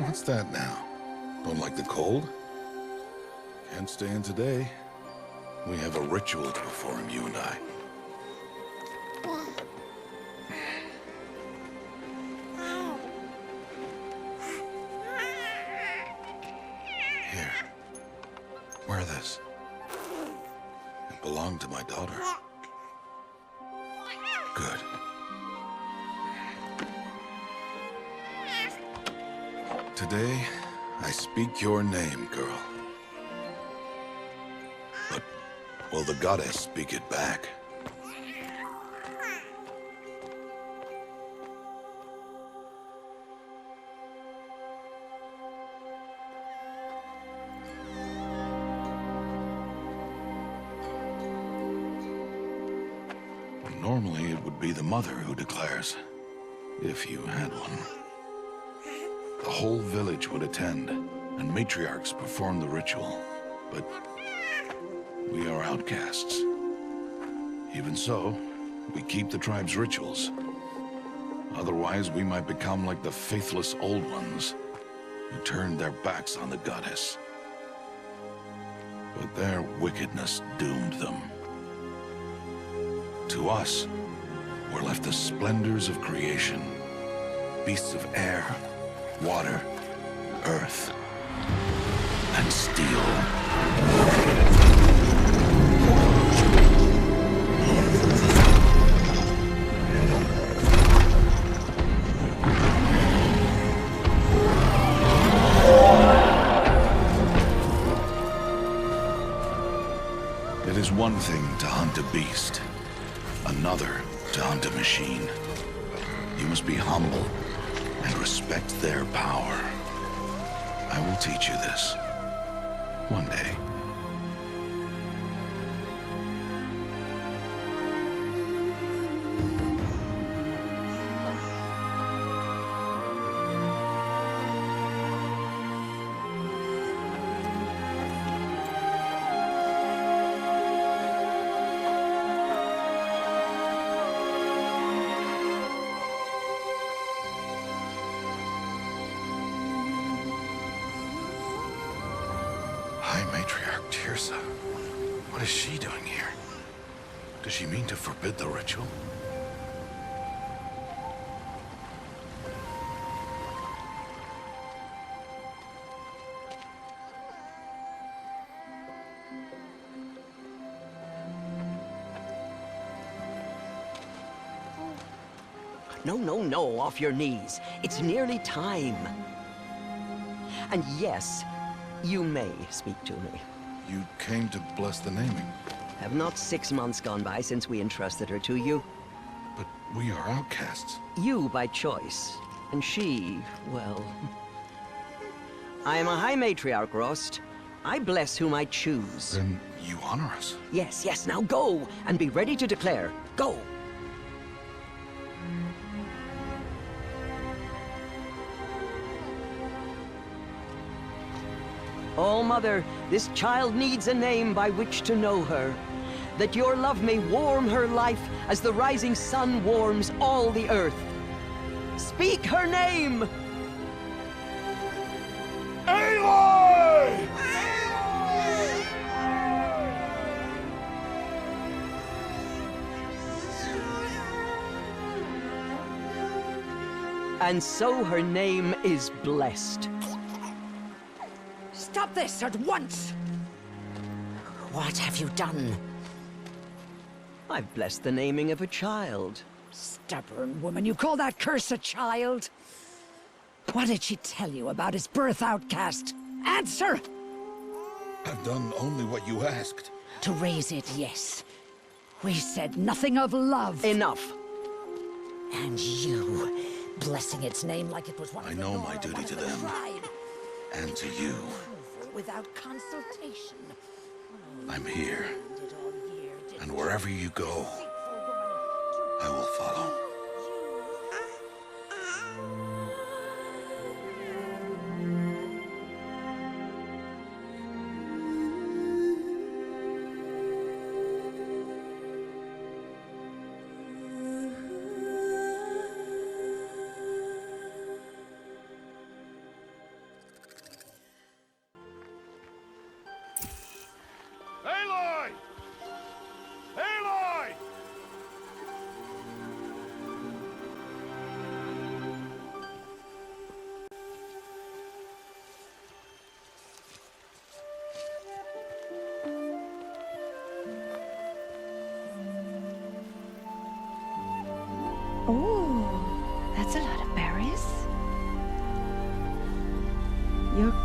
What's that now? Don't like the cold? Can't stay in today. We have a ritual to perform, you and I. Here. Wear this. It belonged to my daughter. Good. Today, I speak your name, girl. But will the goddess speak it back? Normally, it would be the mother who declares, if you had one. The whole village would attend, and matriarchs perform the ritual. But we are outcasts. Even so, we keep the tribe's rituals. Otherwise, we might become like the faithless old ones, who turned their backs on the goddess. But their wickedness doomed them. To us, were left the splendors of creation, beasts of air, water, earth, and steel. It is one thing to hunt a beast, another to hunt a machine. You must be humble and respect their power. I will teach you this. One day. High Matriarch Tirsa. What is she doing here? Does she mean to forbid the ritual? No, off your knees. It's nearly time. And yes, you may speak to me. You came to bless the naming. Have not 6 months gone by since we entrusted her to you? But we are outcasts. You by choice, and she, well... I am a High Matriarch, Rost. I bless whom I choose. Then you honor us. Yes, now go, and be ready to declare. Go! Oh, Mother, this child needs a name by which to know her. That your love may warm her life as the rising sun warms all the earth. Speak her name! Aloy! And so her name is blessed. Stop this at once! What have you done? I've blessed the naming of a child. Stubborn woman, you call that curse a child? What did she tell you about his birth, outcast? Answer! I've done only what you asked. To raise it, yes. We said nothing of love. Enough. And you, blessing its name like it was one I of the know Nora, my duty one to of the them. tribe. And to you. Without consultation. I'm here. Did all year, did And wherever you go, I will follow.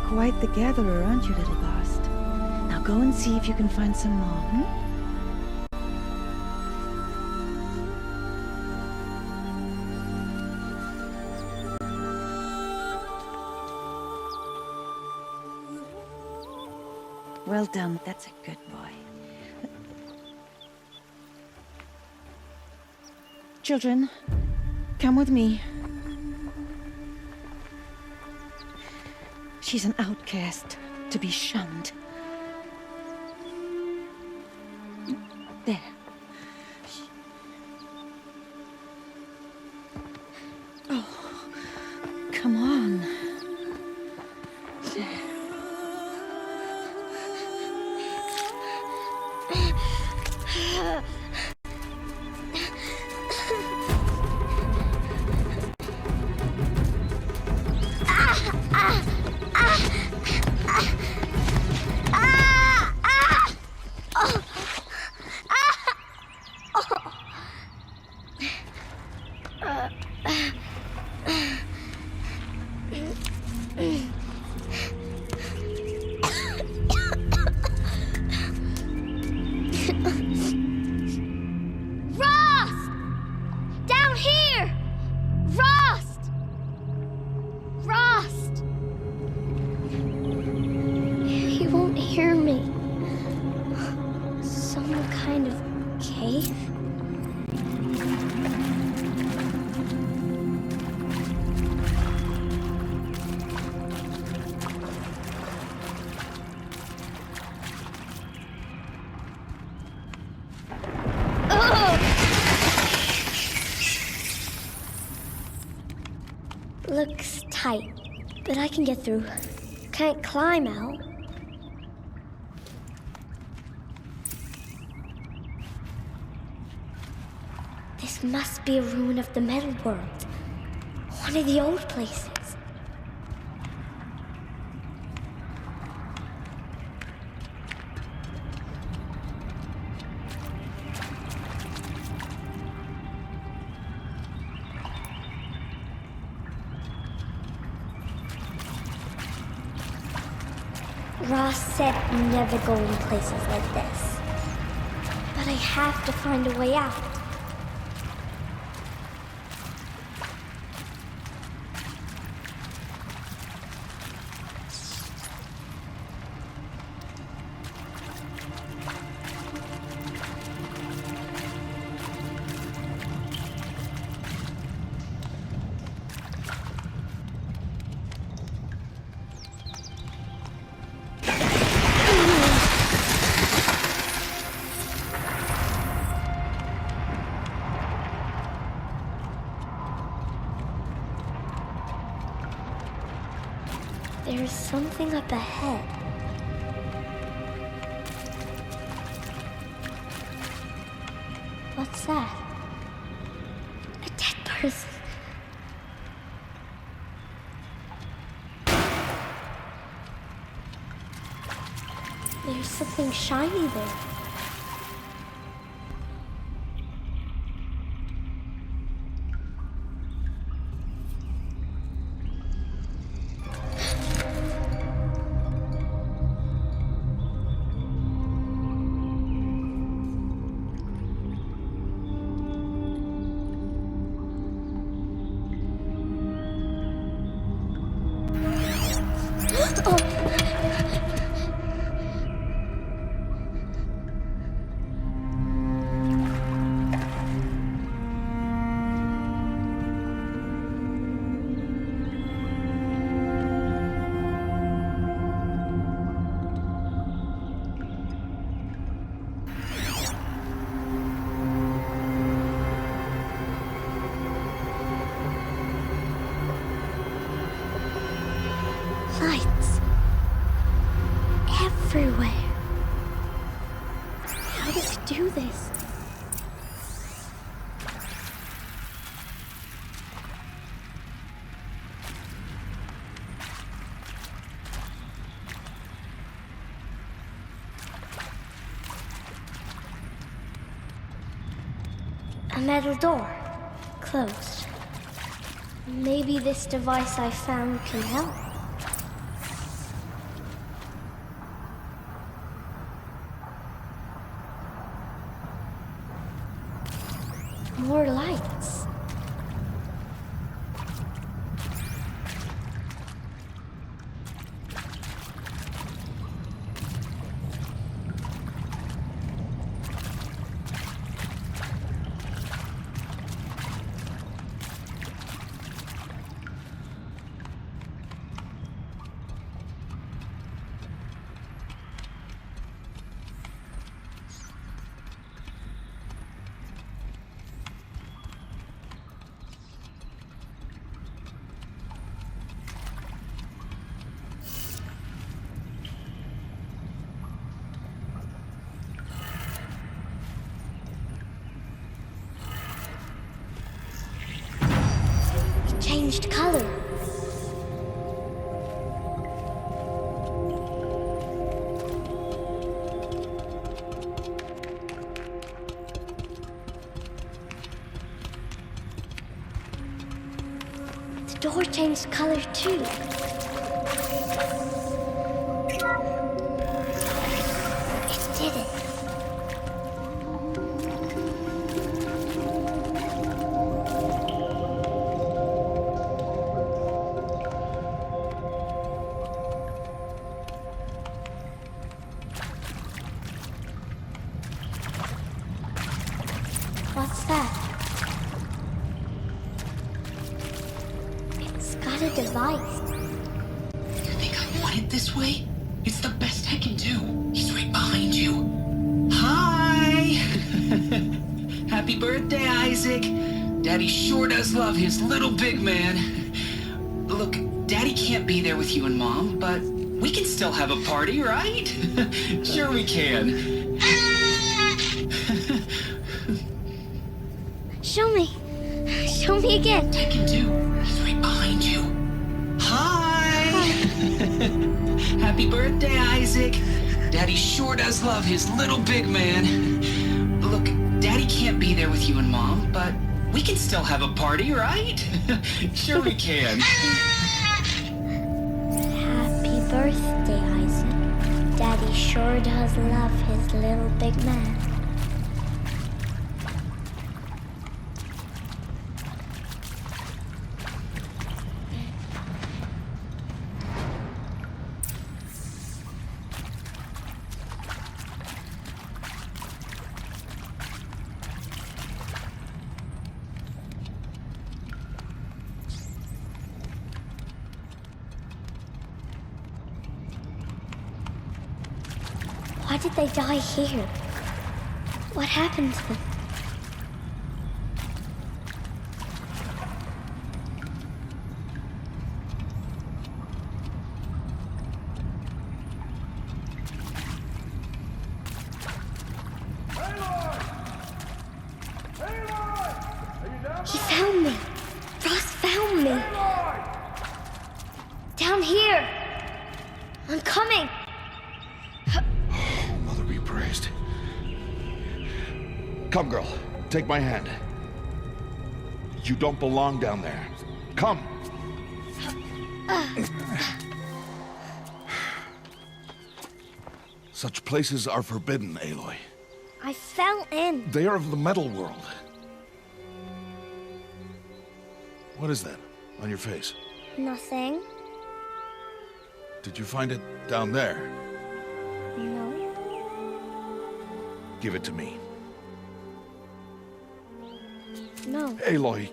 quite the gatherer, aren't you, little Bast? Now go and see if you can find some more, hmm? Well done, that's a good boy. Children, come with me. She's an outcast, to be shunned. There. Oh, come on. There. Looks tight, but I can get through. Can't climb out. This must be a ruin of the metal world. One of the old places. Ross said never go in places like this. But I have to find a way out. There's something up ahead. What's that? A dead person. There's something shiny there. Lights. Everywhere. How does he do this? A metal door. Closed. Maybe this device I found can help. More lights. Changed color. The door changed color too. It did it. What's that? It's got a device. You think I want it this way? It's the best I can do. He's right behind you. Hi! Happy birthday, Isaac. Daddy sure does love his little big man. Look, Daddy can't be there with you and Mom, but we can still have a party, right? Sure we can. Show me. Show me again. I can do. He's right behind you. Hi! Happy birthday, Isaac. Daddy sure does love his little big man. Look, Daddy can't be there with you and Mom, but we can still have a party, right? Sure we can. Happy birthday, Isaac. Daddy sure does love his little big man. Why did they die here? What happened to them? He found me. Ross found me. Down here. I'm coming. Mother be praised. Come, girl. Take my hand. You don't belong down there. Come. Such places are forbidden, Aloy. I fell in. They are of the metal world. What is that on your face? Nothing. Did you find it down there? No. Give it to me. No. Aloy,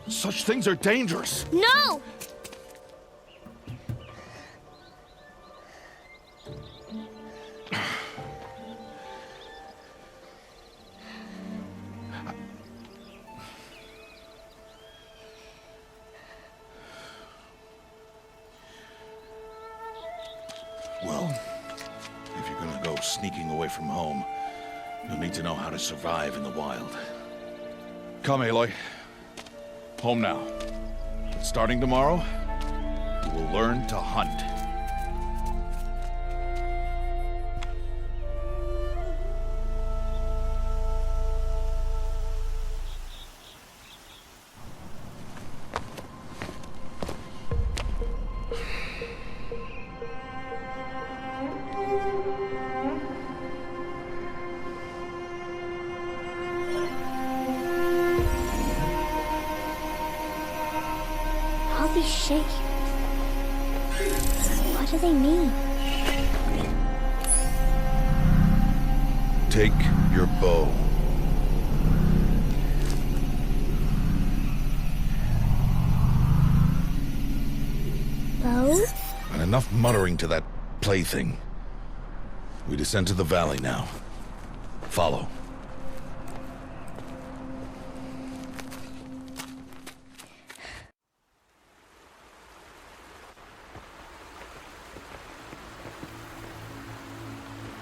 such things are dangerous. No! Well, if you're gonna go sneaking away from home, you'll need to know how to survive in the wild. Come, Aloy. Home now. But starting tomorrow, you will learn to hunt. shape. What do they mean? Take your bow. Bow? And enough muttering to that plaything. We descend to the valley now. Follow.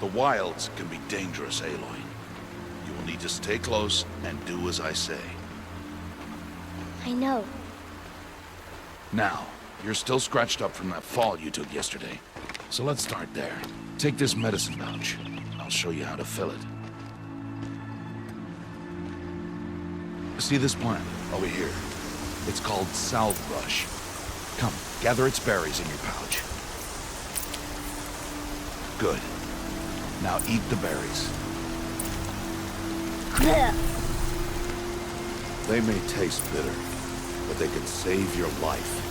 The wilds can be dangerous, Aloy. You will need to stay close and do as I say. I know. Now, you're still scratched up from that fall you took yesterday. So let's start there. Take this medicine pouch. I'll show you how to fill it. See this plant over here? It's called salve brush. Come, gather its berries in your pouch. Good. Now eat the berries. They may taste bitter, but they can save your life.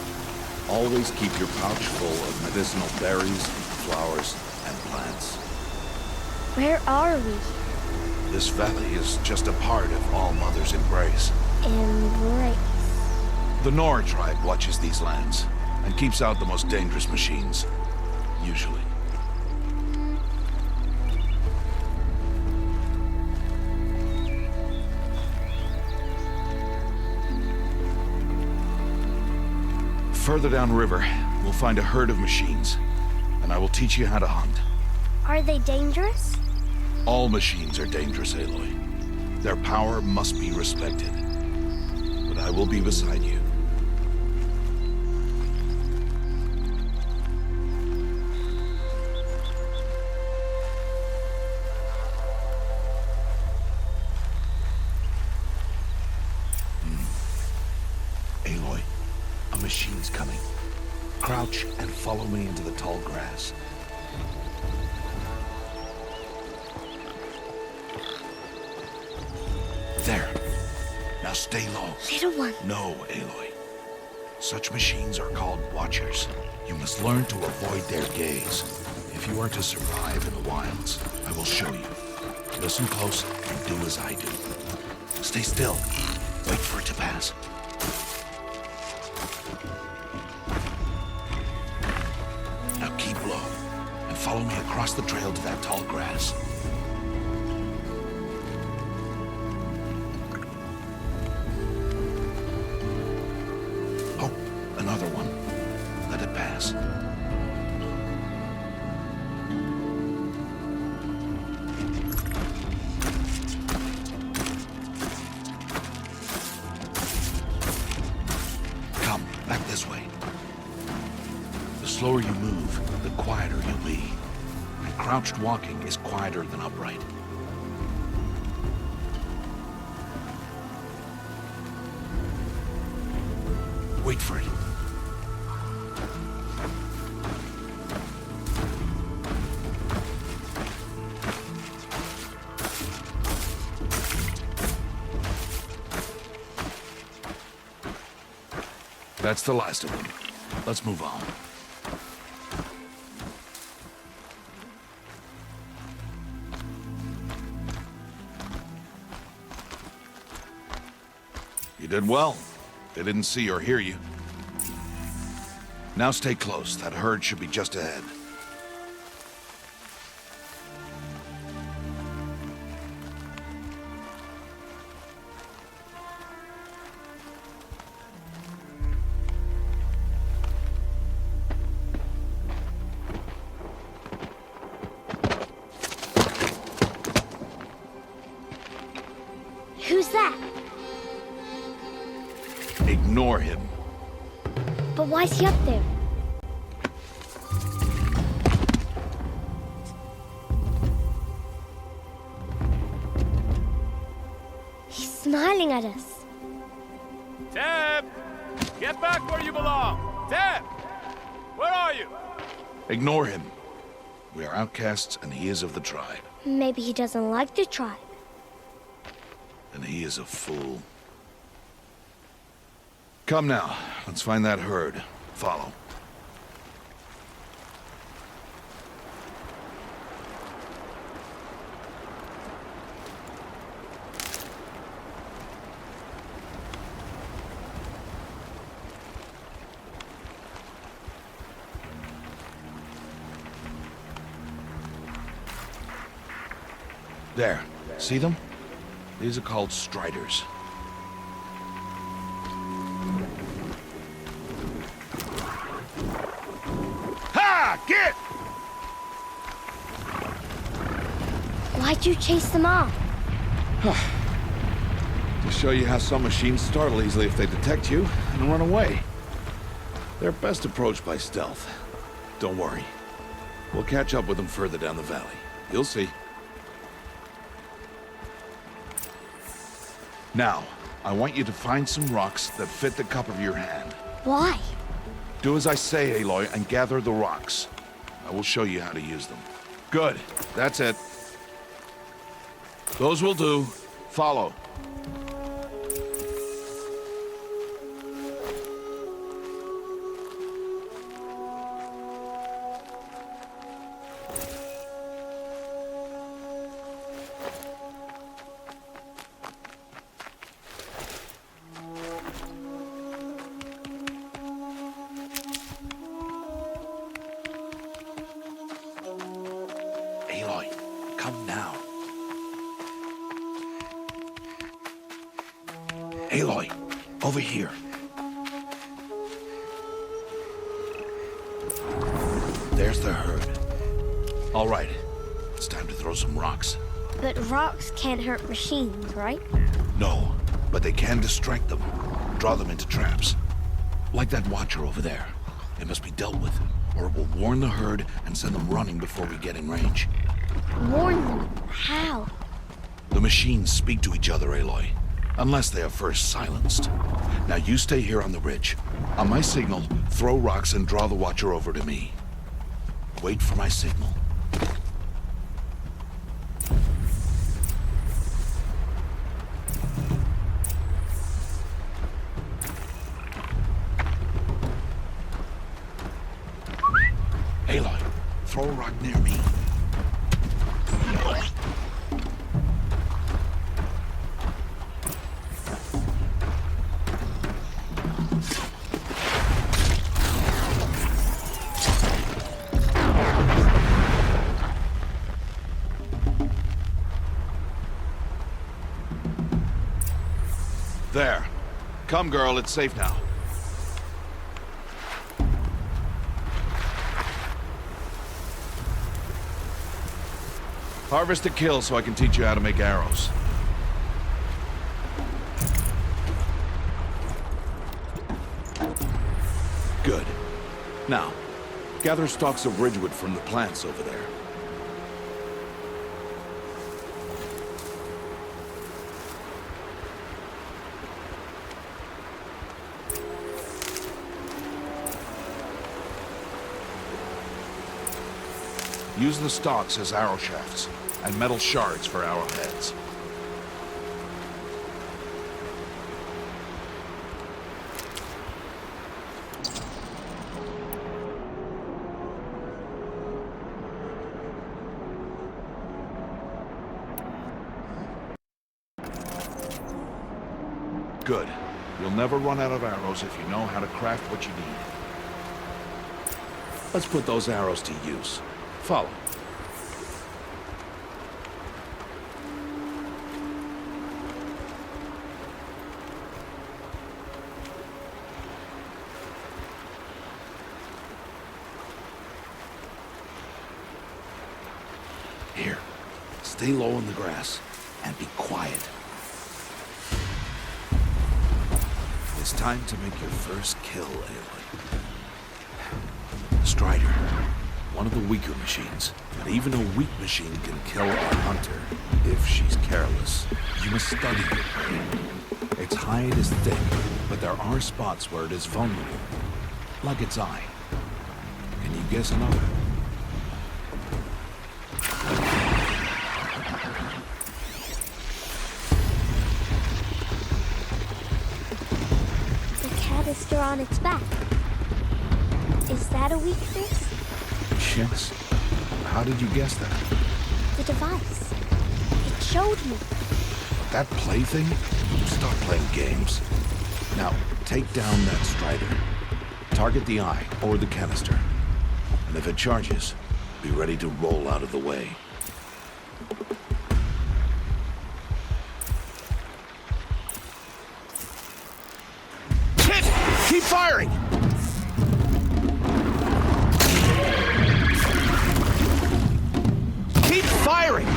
Always keep your pouch full of medicinal berries, flowers, and plants. Where are we? This valley is just a part of All Mother's embrace. Embrace. The Nora tribe watches these lands and keeps out the most dangerous machines, usually. Further downriver, we'll find a herd of machines, and I will teach you how to hunt. Are they dangerous? All machines are dangerous, Aloy. Their power must be respected. But I will be beside you. Aloy, a machine's coming. Crouch and follow me into the tall grass. There. Now stay low. Little one. No, Aloy. Such machines are called watchers. You must learn to avoid their gaze. If you are to survive in the wilds, I will show you. Listen close and do as I do. Stay still. Wait for it to pass. Now keep low and follow me across the trail to that tall grass. Oh, another one. Let it pass. Come, back this way. The slower you move, the quieter you'll be. And crouched walking is quieter than upright. Wait for it. That's the last of them. Let's move on. You did well. They didn't see or hear you. Now stay close. That herd should be just ahead. Who's that? Ignore him. But why's he up there? He's smiling at us. Teb! Get back where you belong! Teb! Where are you? Ignore him. We are outcasts, and he is of the tribe. Maybe he doesn't like the tribe. And he is a fool. Come now. Let's find that herd. Follow. There. See them? These are called striders. Ha! Get! Why'd you chase them off? To show you how some machines startle easily if they detect you and run away. They're best approached by stealth. Don't worry. We'll catch up with them further down the valley. You'll see. Now, I want you to find some rocks that fit the cup of your hand. Why? Do as I say, Aloy, and gather the rocks. I will show you how to use them. Good. That's it. Those will do. Follow. Aloy, come now. Aloy, over here. There's the herd. All right, it's time to throw some rocks. But rocks can't hurt machines, right? No, but they can distract them. Draw them into traps. Like that watcher over there. It must be dealt with, or it will warn the herd and send them running before we get in range. Warn them. How? The machines speak to each other, Aloy. Unless they are first silenced. Now you stay here on the ridge. On my signal, throw rocks and draw the watcher over to me. Wait for my signal. Aloy, throw a rock near me. There. Come, girl, it's safe now. Harvest a kill so I can teach you how to make arrows. Good. Now, gather stalks of ridgewood from the plants over there. Use the stalks as arrow shafts, and metal shards for arrowheads. Good. You'll never run out of arrows if you know how to craft what you need. Let's put those arrows to use. Follow. Here, stay low in the grass and be quiet. It's time to make your first kill, Aloy. Strider. One of the weaker machines, but even a weak machine can kill a hunter if she's careless. You must study your prey. Its hide is thick, but there are spots where it is vulnerable, like its eye. Can you guess another? The cat canister on its back. Is that a weakness? Yes. How did you guess that? The device. It showed me. That plaything? Stop playing games. Now, take down that Strider. Target the eye or the canister. And if it charges, be ready to roll out of the way. Hit! Keep firing! Keep firing!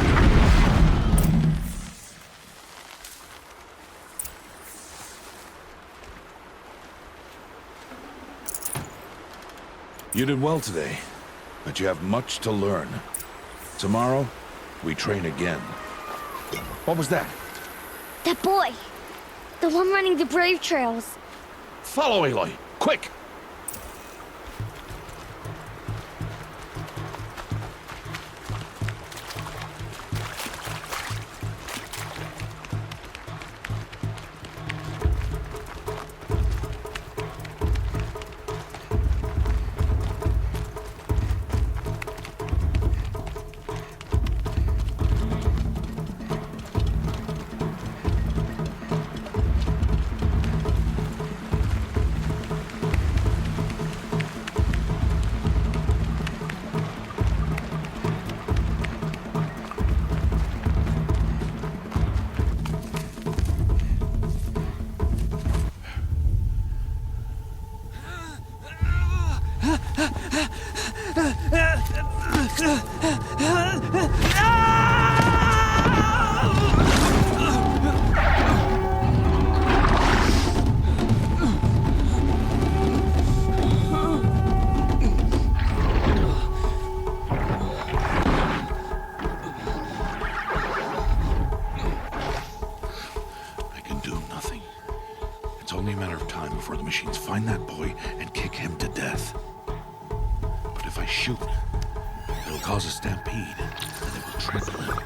You did well today, but you have much to learn. Tomorrow, we train again. What was that? That boy! The one running the brave trails. Follow Aloy, quick! Find that boy and kick him to death. But if I shoot, it'll cause a stampede, and it will trample him.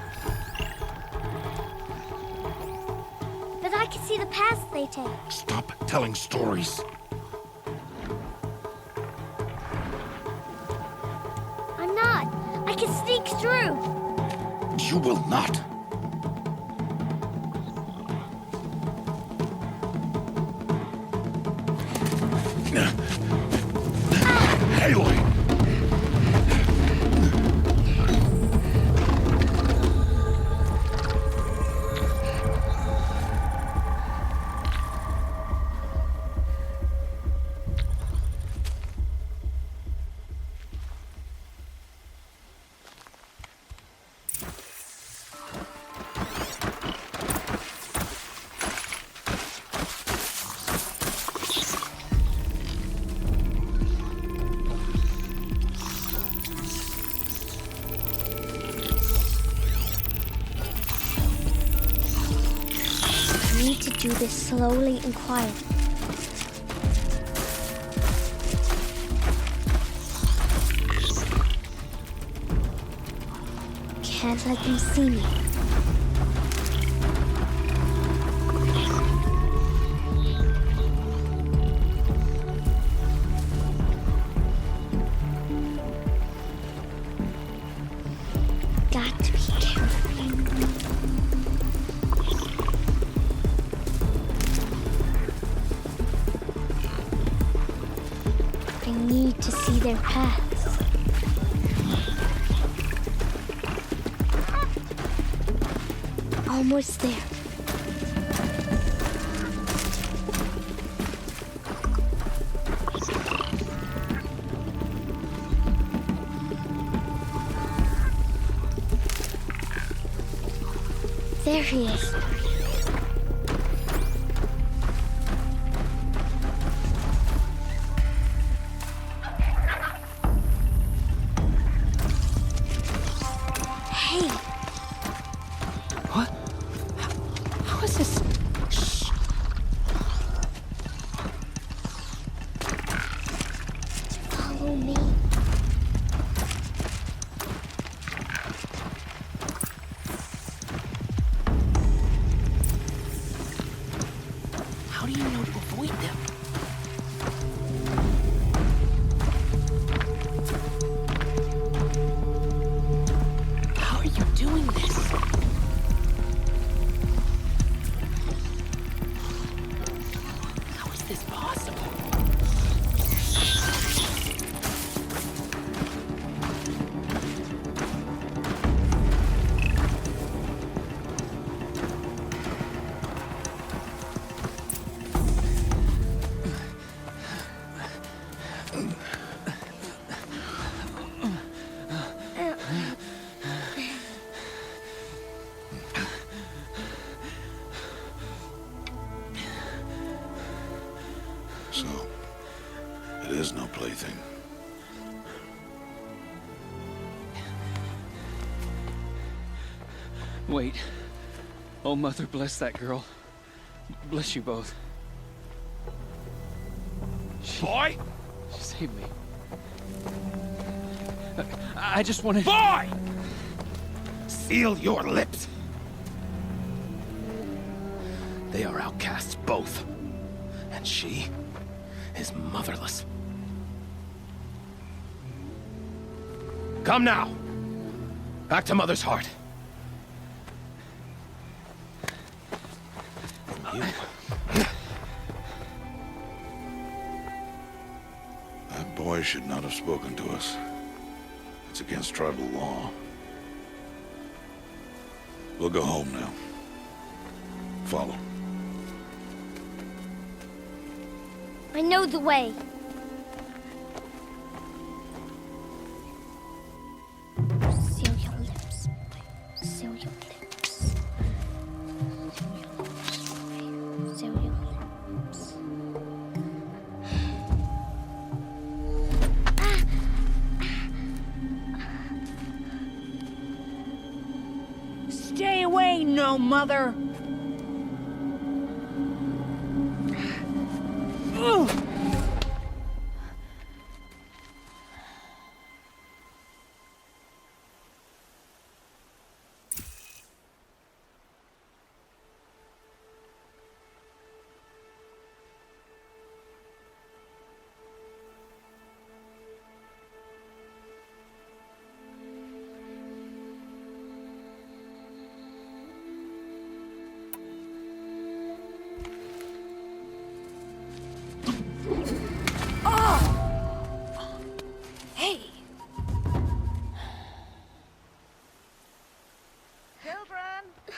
But I can see the paths they take. Stop telling stories. I'm not. I can sneak through. You will not. Aloy! Do this slowly and quietly. Can't let them see me. Got to be careful. Need to see their paths. Almost there. There he is. is no plaything. Wait. Oh, Mother, bless that girl. Bless you both. Boy! She saved me. I just wanted... Boy! Seal your lips. They are outcasts, both. And she is motherless. Come now. Back to Mother's heart. You. That boy should not have spoken to us. It's against tribal law. We'll go home now. Follow. I know the way. Seal your lips. Seal your lips. Seal your lips. Stay away, no mother!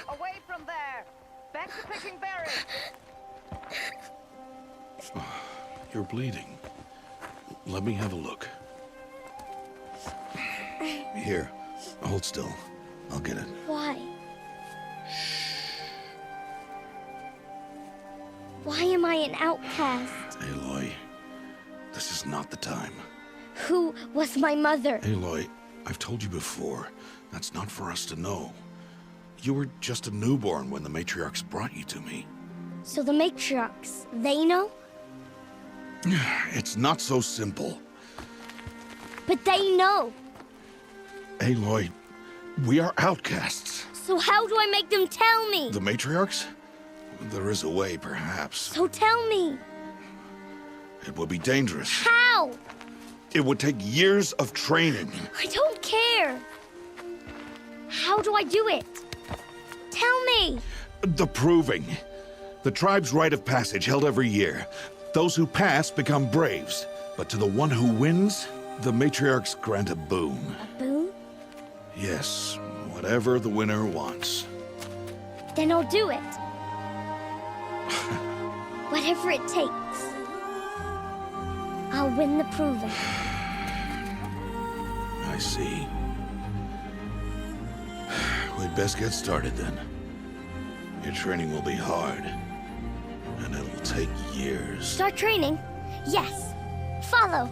Away from there! Back to picking berries! You're bleeding. Let me have a look. Here, hold still. I'll get it. Why? Why am I an outcast? Aloy, this is not the time. Who was my mother? Aloy, I've told you before, that's not for us to know. You were just a newborn when the matriarchs brought you to me. So the matriarchs, they know? It's not so simple. But they know. Aloy, we are outcasts. So how do I make them tell me? The matriarchs? There is a way, perhaps. So tell me. It would be dangerous. How? It would take years of training. I don't care. How do I do it? Tell me. The proving. The tribe's rite of passage held every year. Those who pass become braves. But to the one who wins, the matriarchs grant a boon. A boon? Yes, whatever the winner wants. Then I'll do it. Whatever it takes. I'll win the proving. I see. We'd best get started then. Your training will be hard, and it'll take years. Start training? Yes. Follow.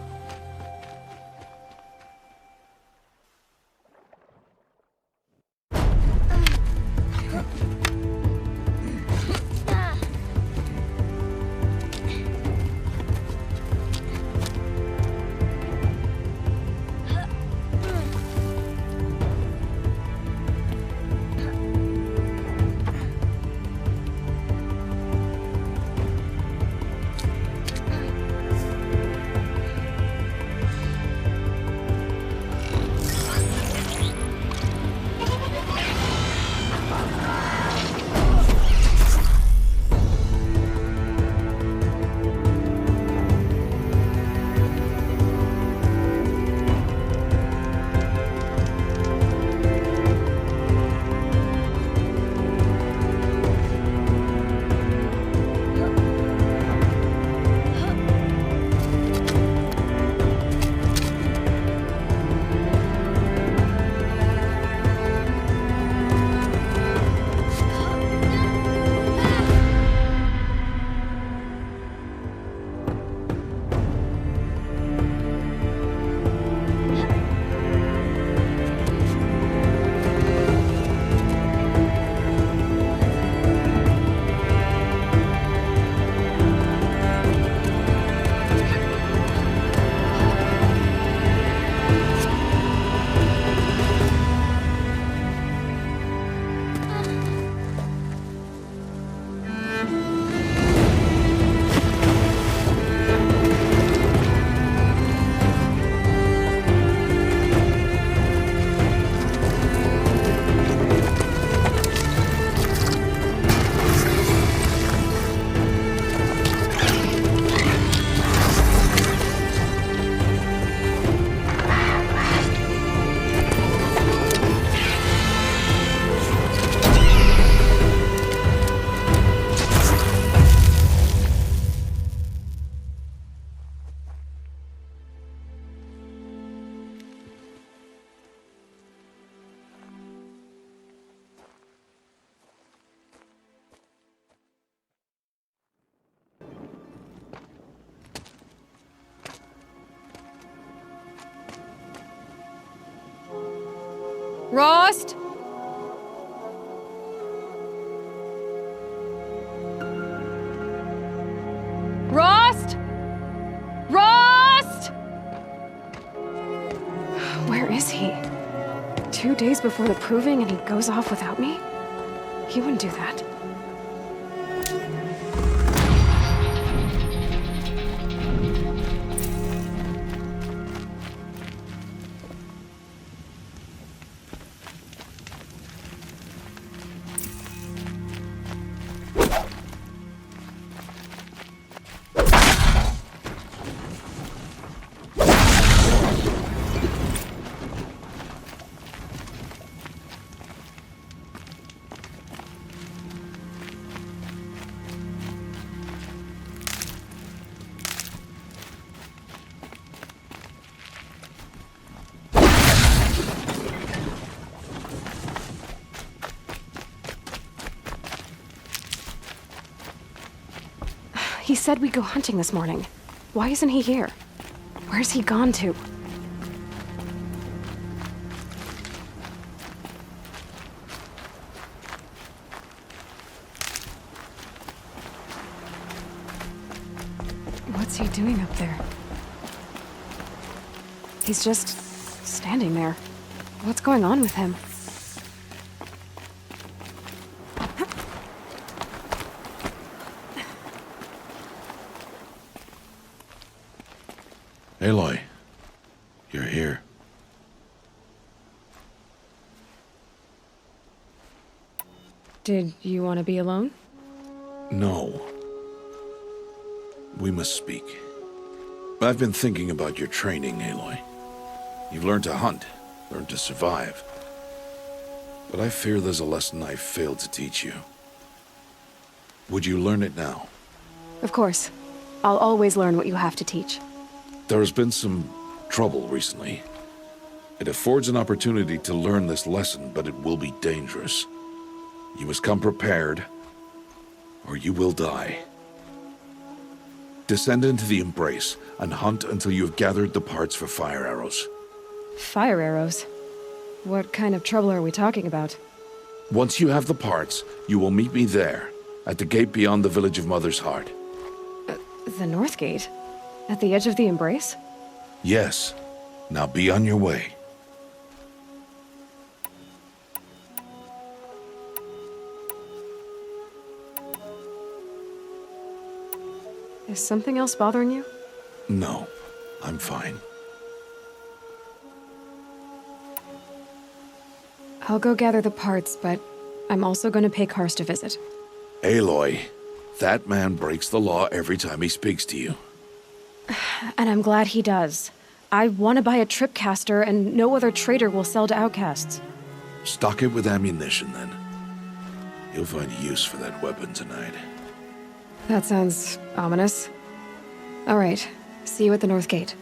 Rost? Rost? Rost? Where is he? 2 days before the proving and he goes off without me? He wouldn't do that. He said we'd go hunting this morning. Why isn't he here? Where's he gone to? What's he doing up there? He's just standing there. What's going on with him? Aloy, you're here. Did you want to be alone? No. We must speak. I've been thinking about your training, Aloy. You've learned to hunt, learned to survive. But I fear there's a lesson I failed to teach you. Would you learn it now? Of course. I'll always learn what you have to teach. There has been some trouble recently. It affords an opportunity to learn this lesson, but it will be dangerous. You must come prepared, or you will die. Descend into the Embrace and hunt until you have gathered the parts for fire arrows. Fire arrows? What kind of trouble are we talking about? Once you have the parts, you will meet me there, at the gate beyond the village of Mother's Heart. The North Gate? At the edge of the Embrace? Yes. Now be on your way. Is something else bothering you? No, I'm fine. I'll go gather the parts, but I'm also going to pay Karst a visit. Aloy, that man breaks the law every time he speaks to you. And I'm glad he does. I want to buy a tripcaster, and no other trader will sell to outcasts. Stock it with ammunition, then. You'll find use for that weapon tonight. That sounds ominous. All right, see you at the North Gate.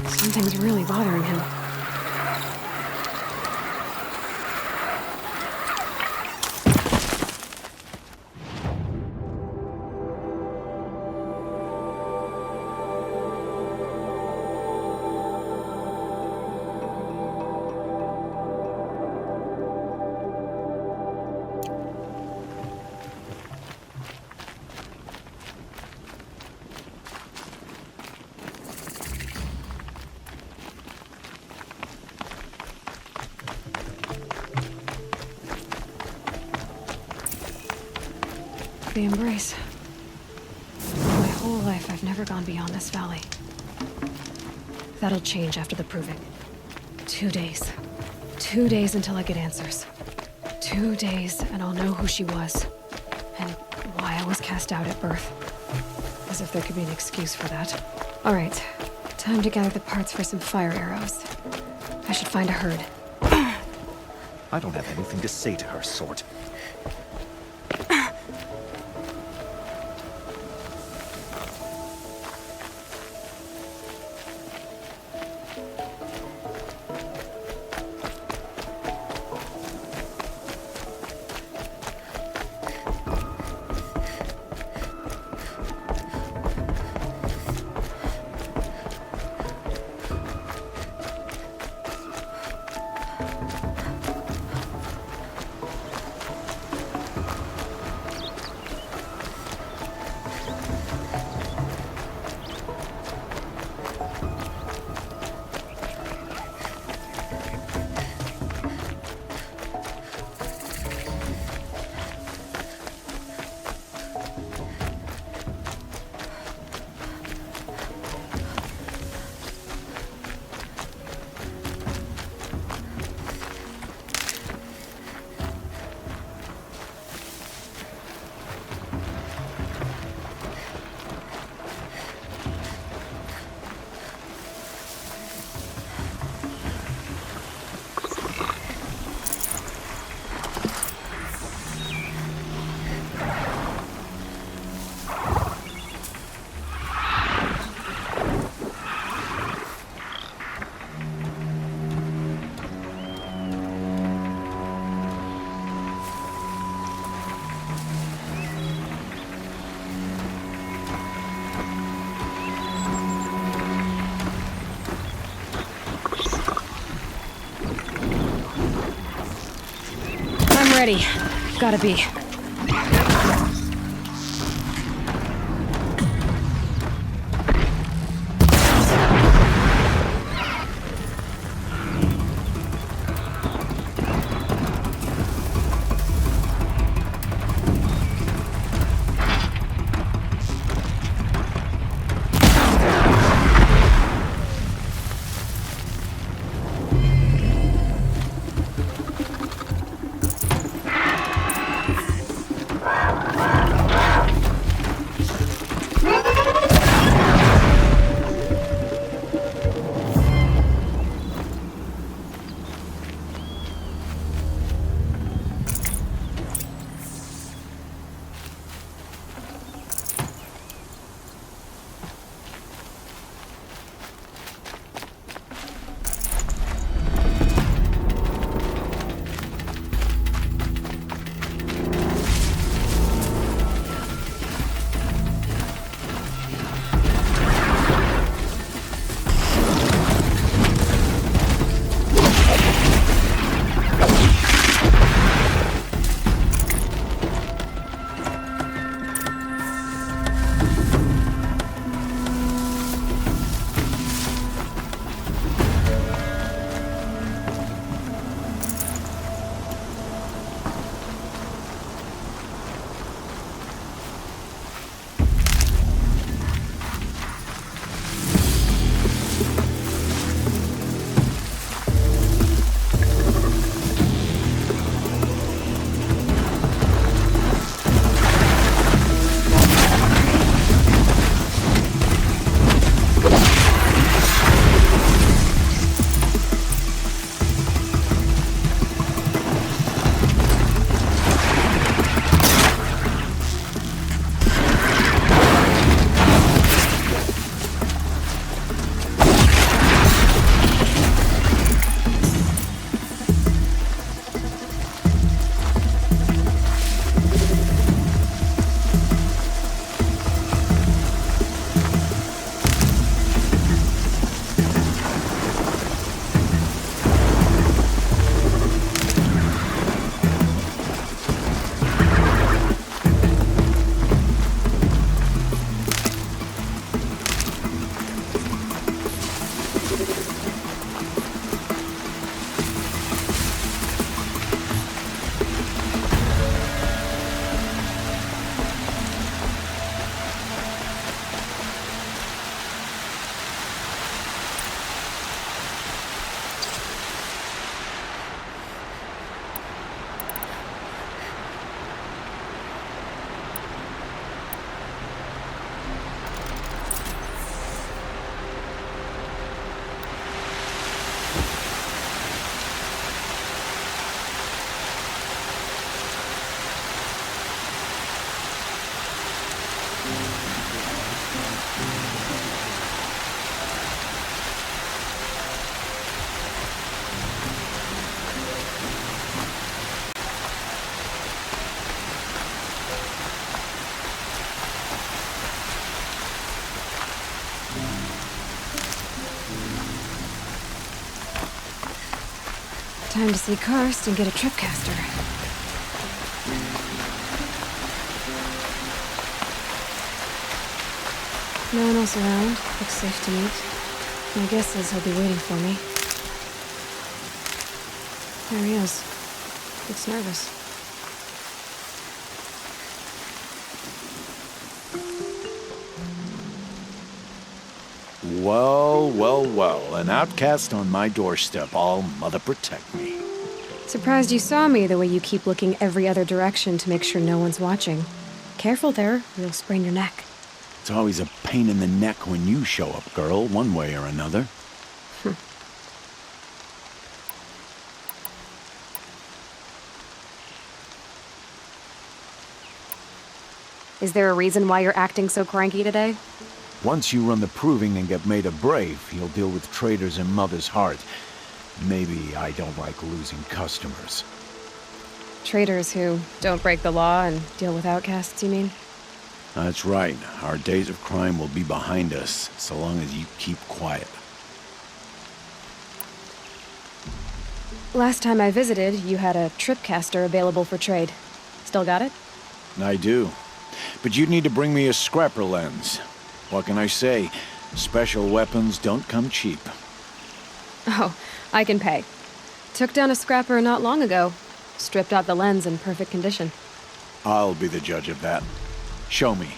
Something's really bothering him. The Embrace. My whole life, I've never gone beyond this valley. That'll change after the proving. 2 days. 2 days until I get answers. 2 days, and I'll know who she was. And why I was cast out at birth. As if there could be an excuse for that. All right. Time to gather the parts for some fire arrows. I should find a herd. I don't have anything to say to her, Sort. ready. Gotta be. Time to see Karst and get a tripcaster. No one else around. Looks safe to meet. My guess is he'll be waiting for me. There he is. Looks nervous. Well, well, well. An outcast on my doorstep. All mother protect me. Surprised you saw me the way you keep looking every other direction to make sure no one's watching. Careful there, you'll sprain your neck. It's always a pain in the neck when you show up, girl, one way or another. Is there a reason why you're acting so cranky today? Once you run the proving and get made a brave, you'll deal with traitors in Mother's heart. Maybe I don't like losing customers. Traitors who don't break the law and deal with outcasts, you mean? That's right. Our days of crime will be behind us, so long as you keep quiet. Last time I visited, you had a tripcaster available for trade. Still got it? I do. But you'd need to bring me a scrapper lens. What can I say? Special weapons don't come cheap. Oh, I can pay. Took down a scrapper not long ago. Stripped out the lens in perfect condition. I'll be the judge of that. Show me.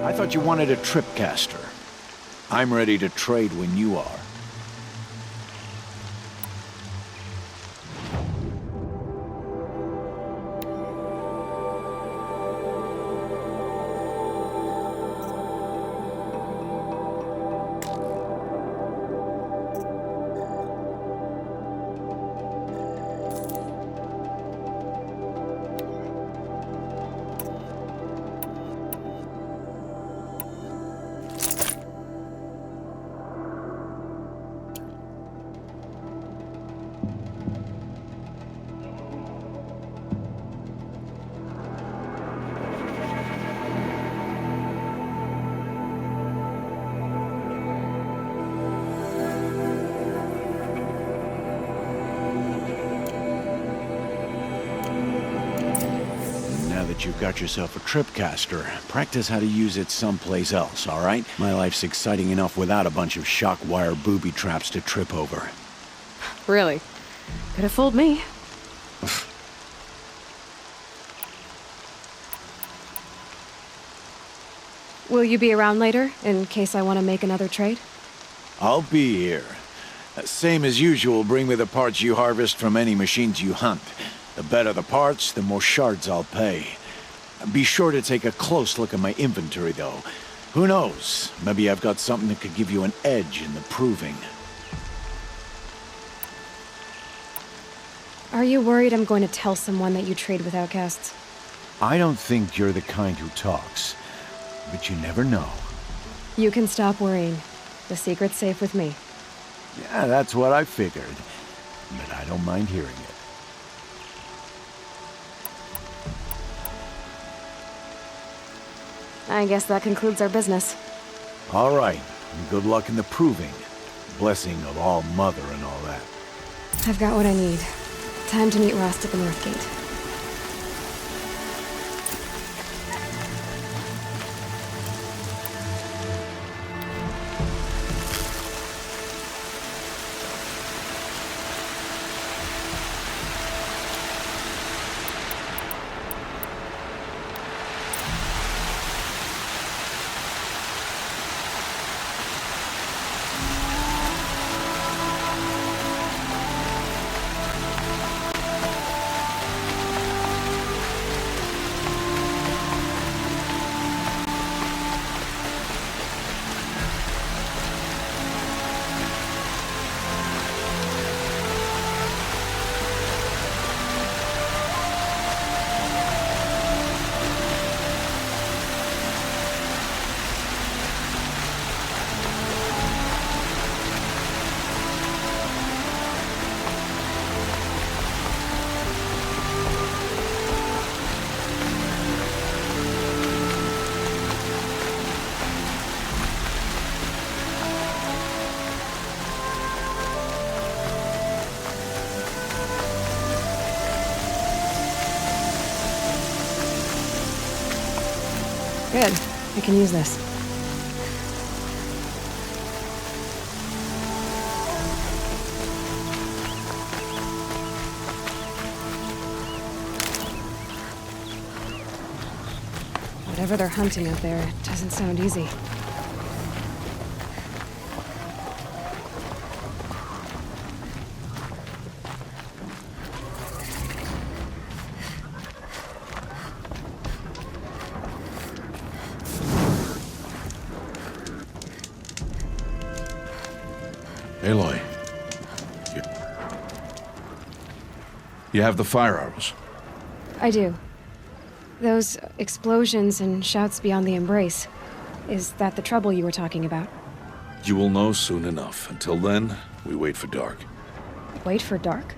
I thought you wanted a tripcaster. I'm ready to trade when you are. You've got yourself a tripcaster. Practice how to use it someplace else, all right? My life's exciting enough without a bunch of shock wire booby traps to trip over. Really? Could have fooled me. Will you be around later, in case I want to make another trade? I'll be here. Same as usual, bring me the parts you harvest from any machines you hunt. The better the parts, the more shards I'll pay. Be sure to take a close look at my inventory, though. Who knows? Maybe I've got something that could give you an edge in the proving. Are you worried I'm going to tell someone that you trade with outcasts? I don't think you're the kind who talks, but you never know. You can stop worrying. The secret's safe with me. Yeah, that's what I figured. But I don't mind hearing it. I guess that concludes our business. All right. Good luck in the proving. Blessing of All Mother and all that. I've got what I need. Time to meet Rost at the North Gate. Good. I can use this. Whatever they're hunting out there, it doesn't sound easy. Aloy. You have the fire arrows. I do. Those explosions and shouts beyond the embrace. Is that the trouble you were talking about? You will know soon enough. Until then, we wait for dark. Wait for dark?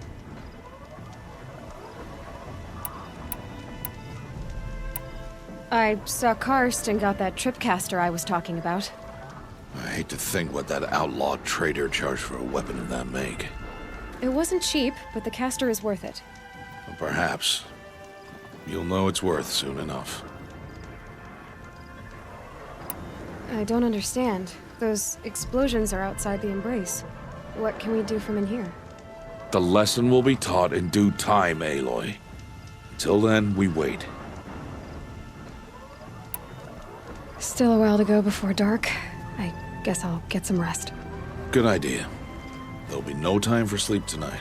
I saw Karst and got that tripcaster I was talking about. I hate to think what that outlaw trader charged for a weapon of that make. It wasn't cheap, but the caster is worth it. Well, perhaps. You'll know it's worth soon enough. I don't understand. Those explosions are outside the embrace. What can we do from in here? The lesson will be taught in due time, Aloy. Until then, we wait. Still a while to go before dark. I guess I'll get some rest. Good idea. There'll be no time for sleep tonight.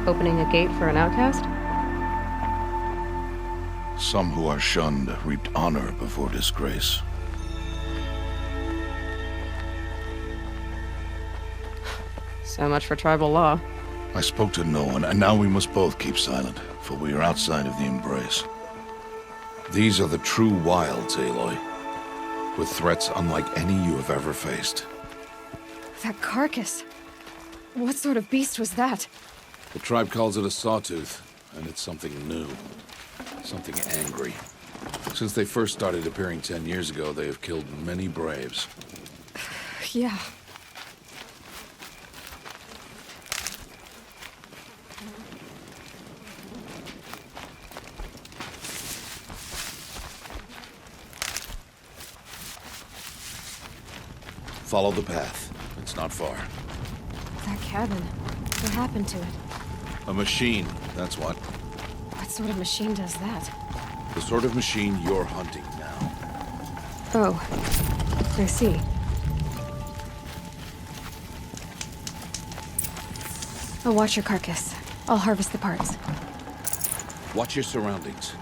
Opening a gate for an outcast? Some who are shunned reaped honor before disgrace. So much for tribal law. I spoke to no one, and now we must both keep silent, for we are outside of the embrace. These are the true wilds, Aloy, with threats unlike any you have ever faced. That carcass. What sort of beast was that? The tribe calls it a sawtooth, and it's something new. Something angry. Since they first started appearing 10 years ago, they have killed many braves. Yeah. Follow the path. It's not far. That cabin. What happened to it? A machine, that's what. What sort of machine does that? The sort of machine you're hunting now. Oh. I see. I'll watch your carcass. I'll harvest the parts. Watch your surroundings.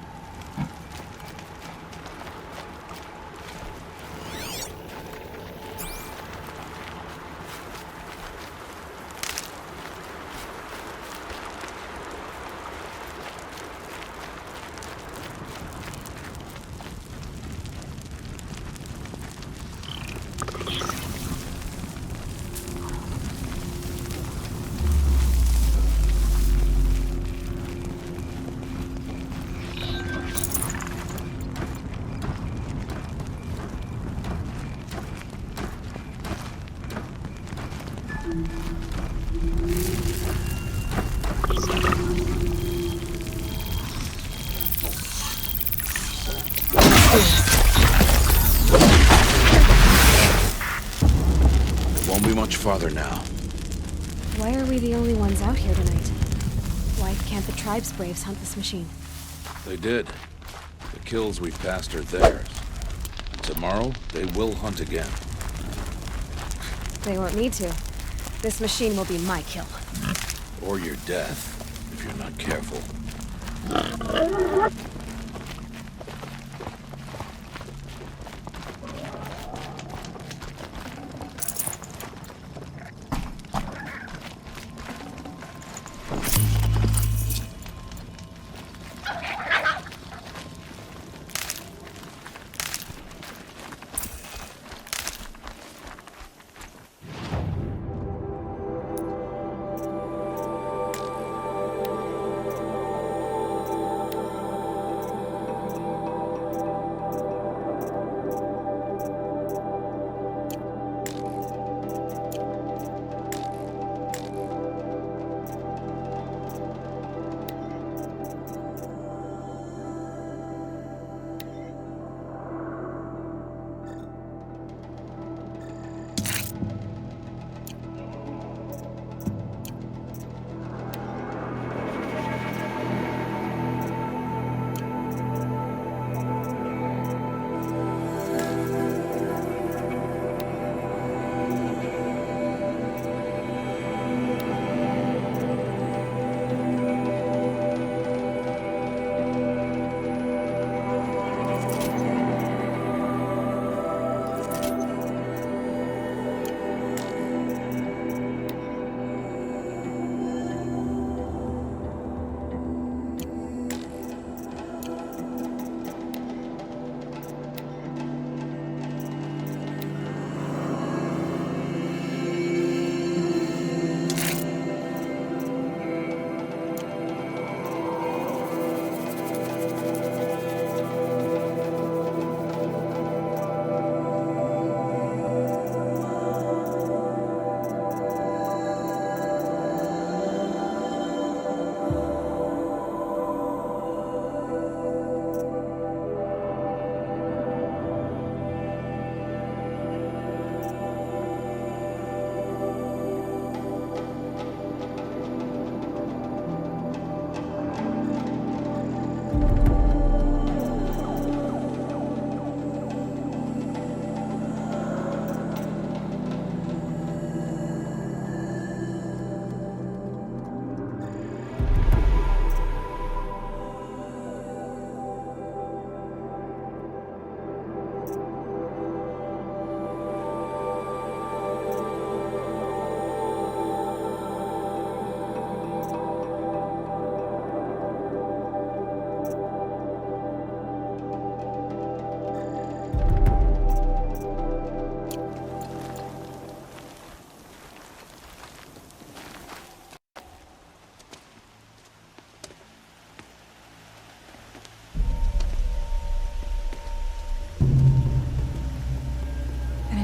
Won't be much farther now. Why are we the only ones out here tonight? Why can't the tribe's braves hunt this machine? They did. The kills we've passed are theirs. And tomorrow, they will hunt again. They won't need to. This machine will be my kill. Or your death, if you're not careful.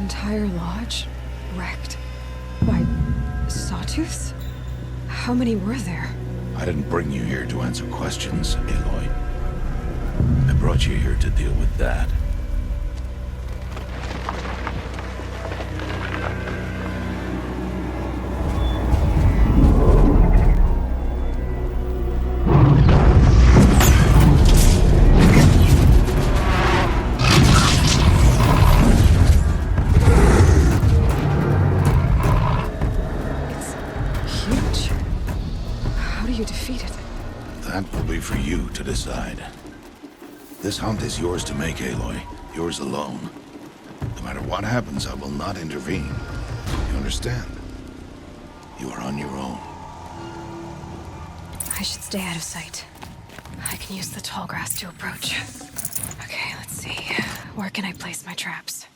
entire lodge wrecked by sawtooths? How many were there? I didn't bring you here to answer questions, Aloy. I brought you here to deal with that. For you to decide. This hunt is yours to make, Aloy. Yours alone. No matter what happens, I will not intervene. You understand? You are on your own. I should stay out of sight. I can use the tall grass to approach. Okay, let's see. Where can I place my traps?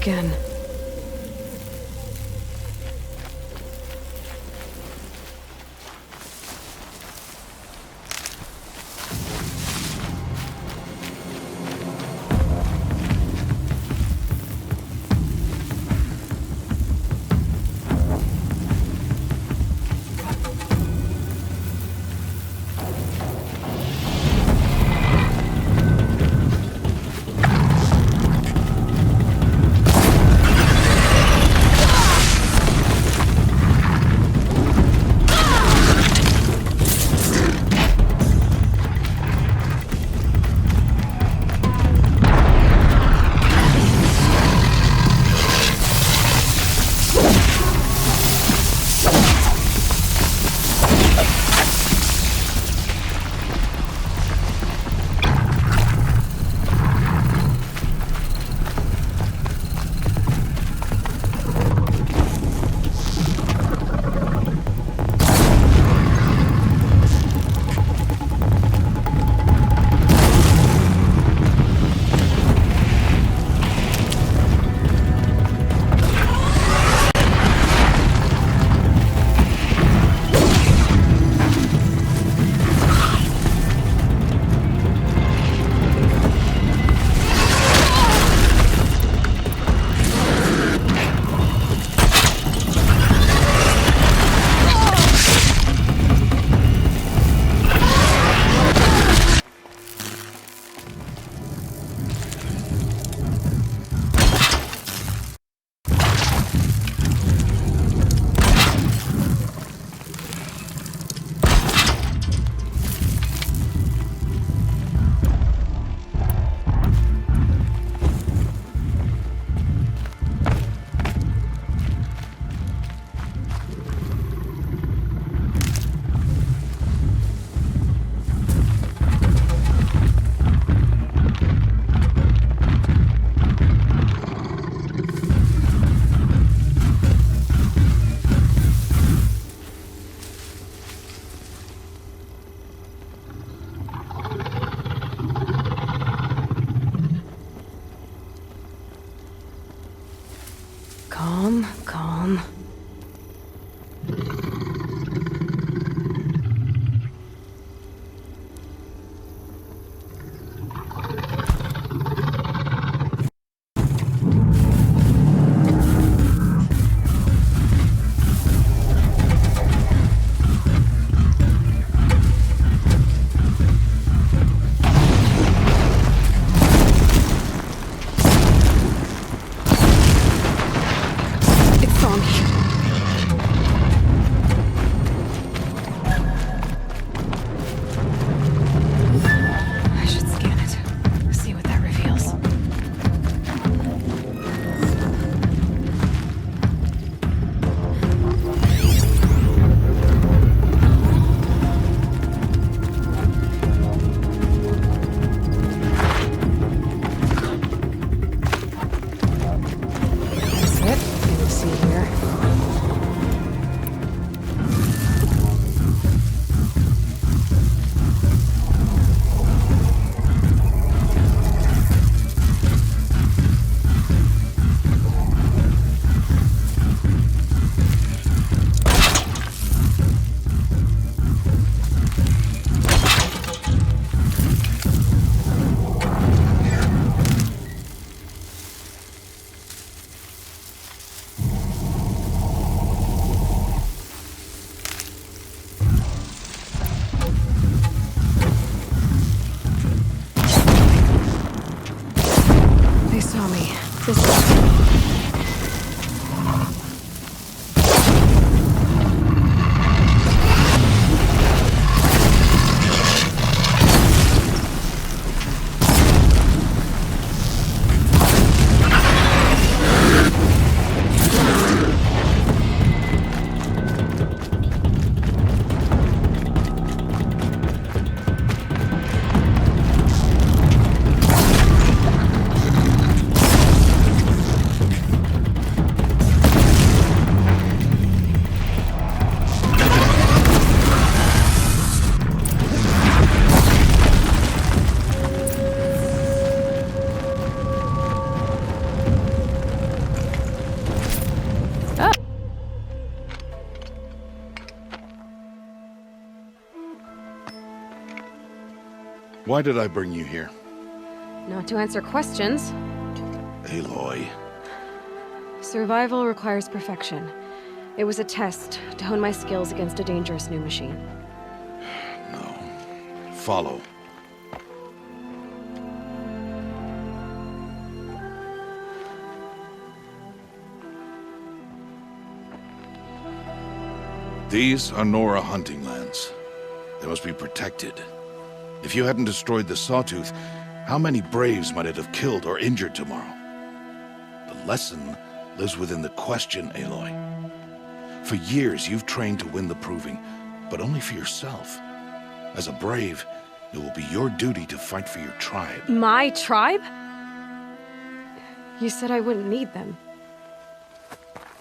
Again. Calm. Why did I bring you here? Not to answer questions. Aloy. Survival requires perfection. It was a test to hone my skills against a dangerous new machine. No. Follow. These are Nora hunting lands. They must be protected. If you hadn't destroyed the Sawtooth, how many Braves might it have killed or injured tomorrow? The lesson lives within the question, Aloy. For years, you've trained to win the Proving, but only for yourself. As a Brave, it will be your duty to fight for your tribe. My tribe? You said I wouldn't need them.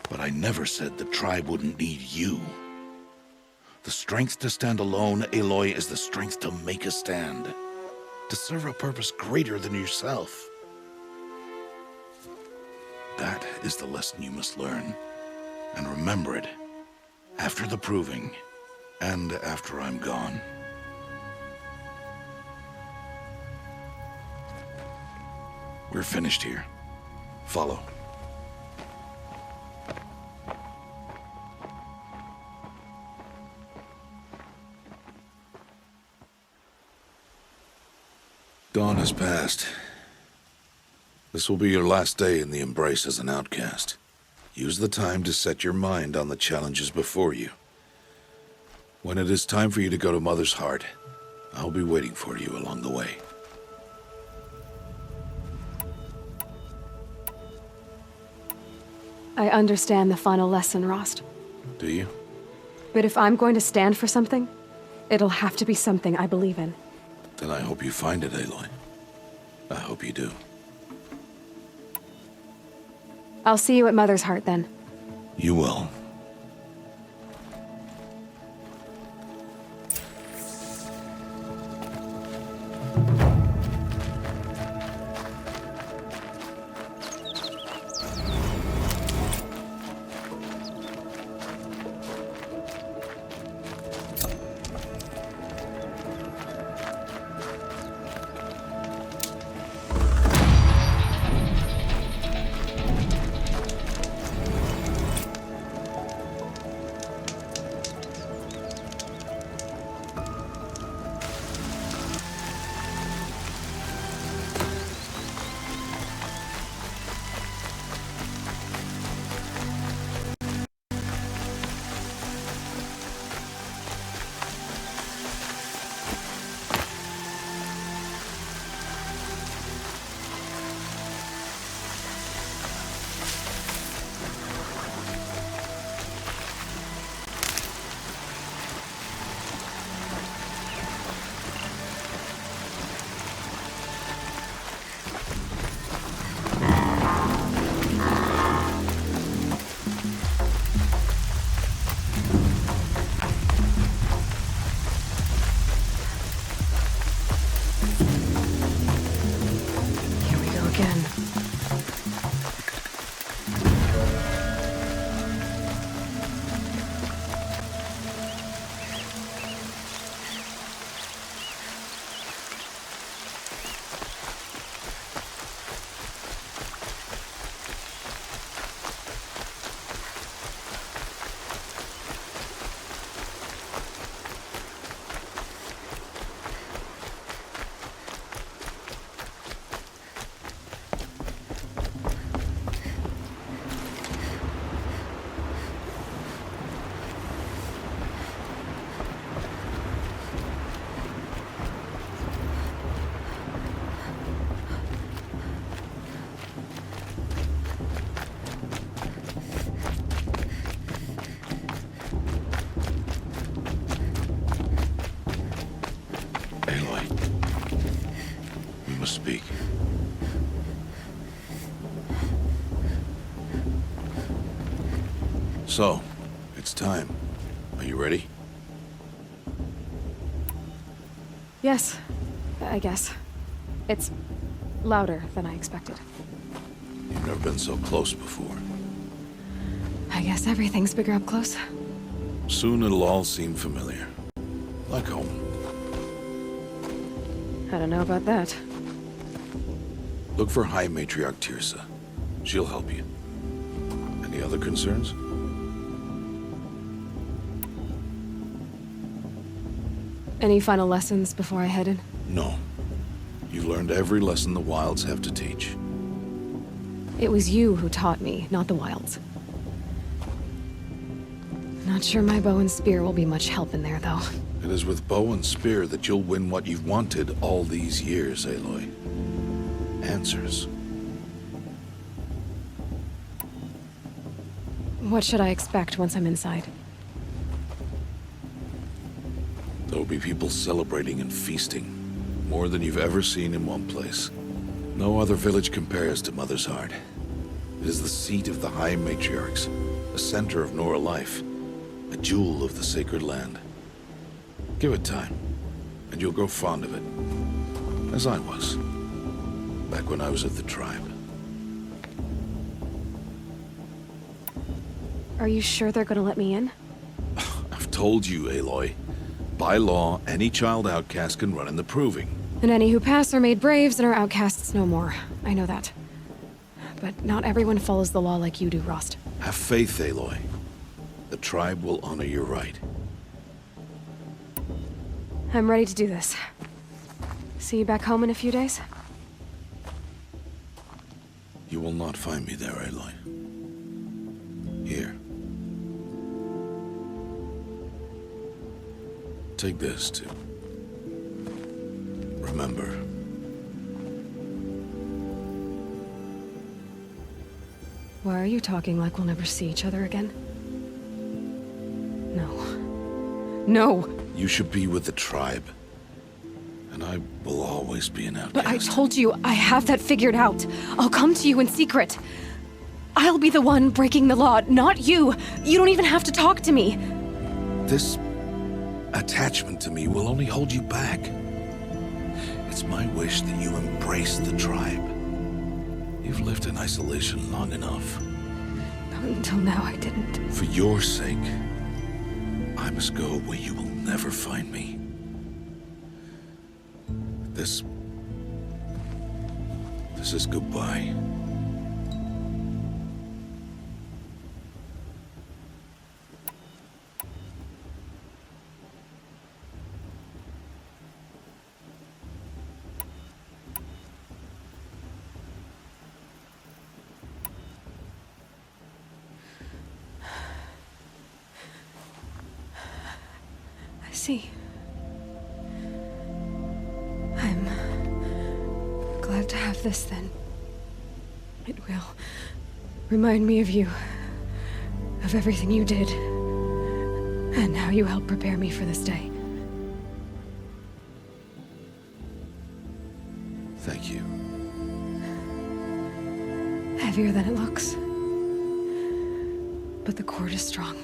But I never said the tribe wouldn't need you. The strength to stand alone, Aloy, is the strength to make a stand. To serve a purpose greater than yourself. That is the lesson you must learn. And remember it. After the Proving. And after I'm gone. We're finished here. Follow. Dawn has passed. This will be your last day in the Embrace as an outcast. Use the time to set your mind on the challenges before you. When it is time for you to go to Mother's Heart, I'll be waiting for you along the way. I understand the final lesson, Rost. Do you? But if I'm going to stand for something, it'll have to be something I believe in. Then I hope you find it, Aloy. I hope you do. I'll see you at Mother's Heart, then. You will. Speak. So, it's time. Are you ready? Yes, I guess. It's louder than I expected. You've never been so close before. I guess everything's bigger up close. Soon it'll all seem familiar. Like home. I don't know about that. Look for High Matriarch Tirsa. She'll help you. Any other concerns? Any final lessons before I head in? No. You've learned every lesson the Wilds have to teach. It was you who taught me, not the Wilds. Not sure my bow and spear will be much help in there, though. It is with bow and spear that you'll win what you've wanted all these years, Aloy. Answers. What should I expect once I'm inside? There'll be people celebrating and feasting. More than you've ever seen in one place. No other village compares to Mother's Heart. It is the seat of the High Matriarchs, the center of Nora life, a jewel of the sacred land. Give it time, and you'll grow fond of it. As I was, back when I was at the tribe. Are you sure they're gonna let me in? I've told you, Aloy. By law, any child outcast can run in the proving. And any who pass are made braves and are outcasts no more. I know that. But not everyone follows the law like you do, Rost. Have faith, Aloy. The tribe will honor your right. I'm ready to do this. See you back home in a few days? You will not find me there, Aloy. Here. Take this, too. Remember. Why are you talking like we'll never see each other again? No. No! You should be with the tribe. And I will always be an outcast. But I told you, I have that figured out. I'll come to you in secret. I'll be the one breaking the law, not you. You don't even have to talk to me. This attachment to me will only hold you back. It's my wish that you embrace the tribe. You've lived in isolation long enough. Until now, I didn't. For your sake, I must go where you will never find me. This is goodbye. I see. I'm glad to have this then. It will remind me of you, of everything you did, and how you helped prepare me for this day. Thank you. Heavier than it looks. But the cord is strong.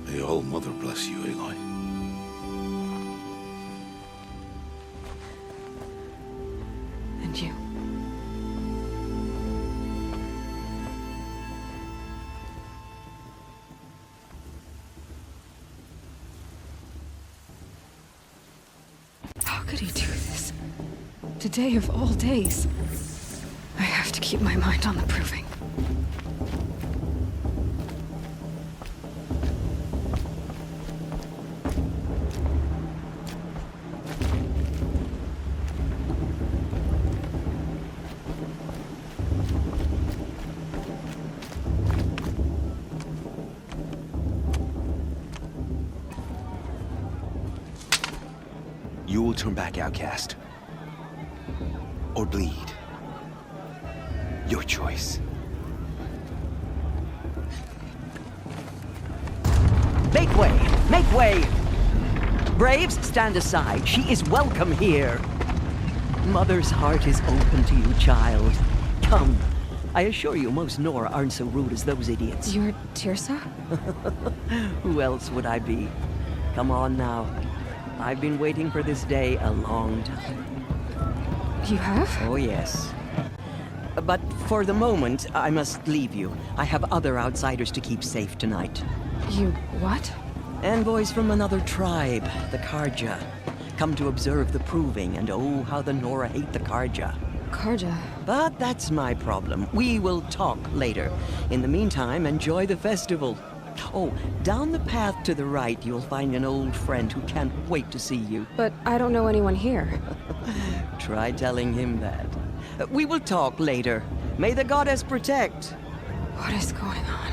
May All Mother bless you, Aloy. And you. How could he do this? Today of all days. I have to keep my mind on the proving. You will turn back outcast. Or bleed. Your choice. Make way! Make way! Braves, stand aside. She is welcome here. Mother's heart is open to you, child. Come. I assure you, most Nora aren't so rude as those idiots. You're Tirsa? Who else would I be? Come on now. I've been waiting for this day a long time. You have? Oh, yes. But for the moment, I must leave you. I have other outsiders to keep safe tonight. You what? Envoys from another tribe, the Karja. come to observe the proving, and oh, how the Nora hate the Karja. Karja? But that's my problem. We will talk later. In the meantime, enjoy the festival. Oh, down the path to the right, you'll find an old friend who can't wait to see you. But I don't know anyone here. Try telling him that. We will talk later. May the goddess protect. What is going on?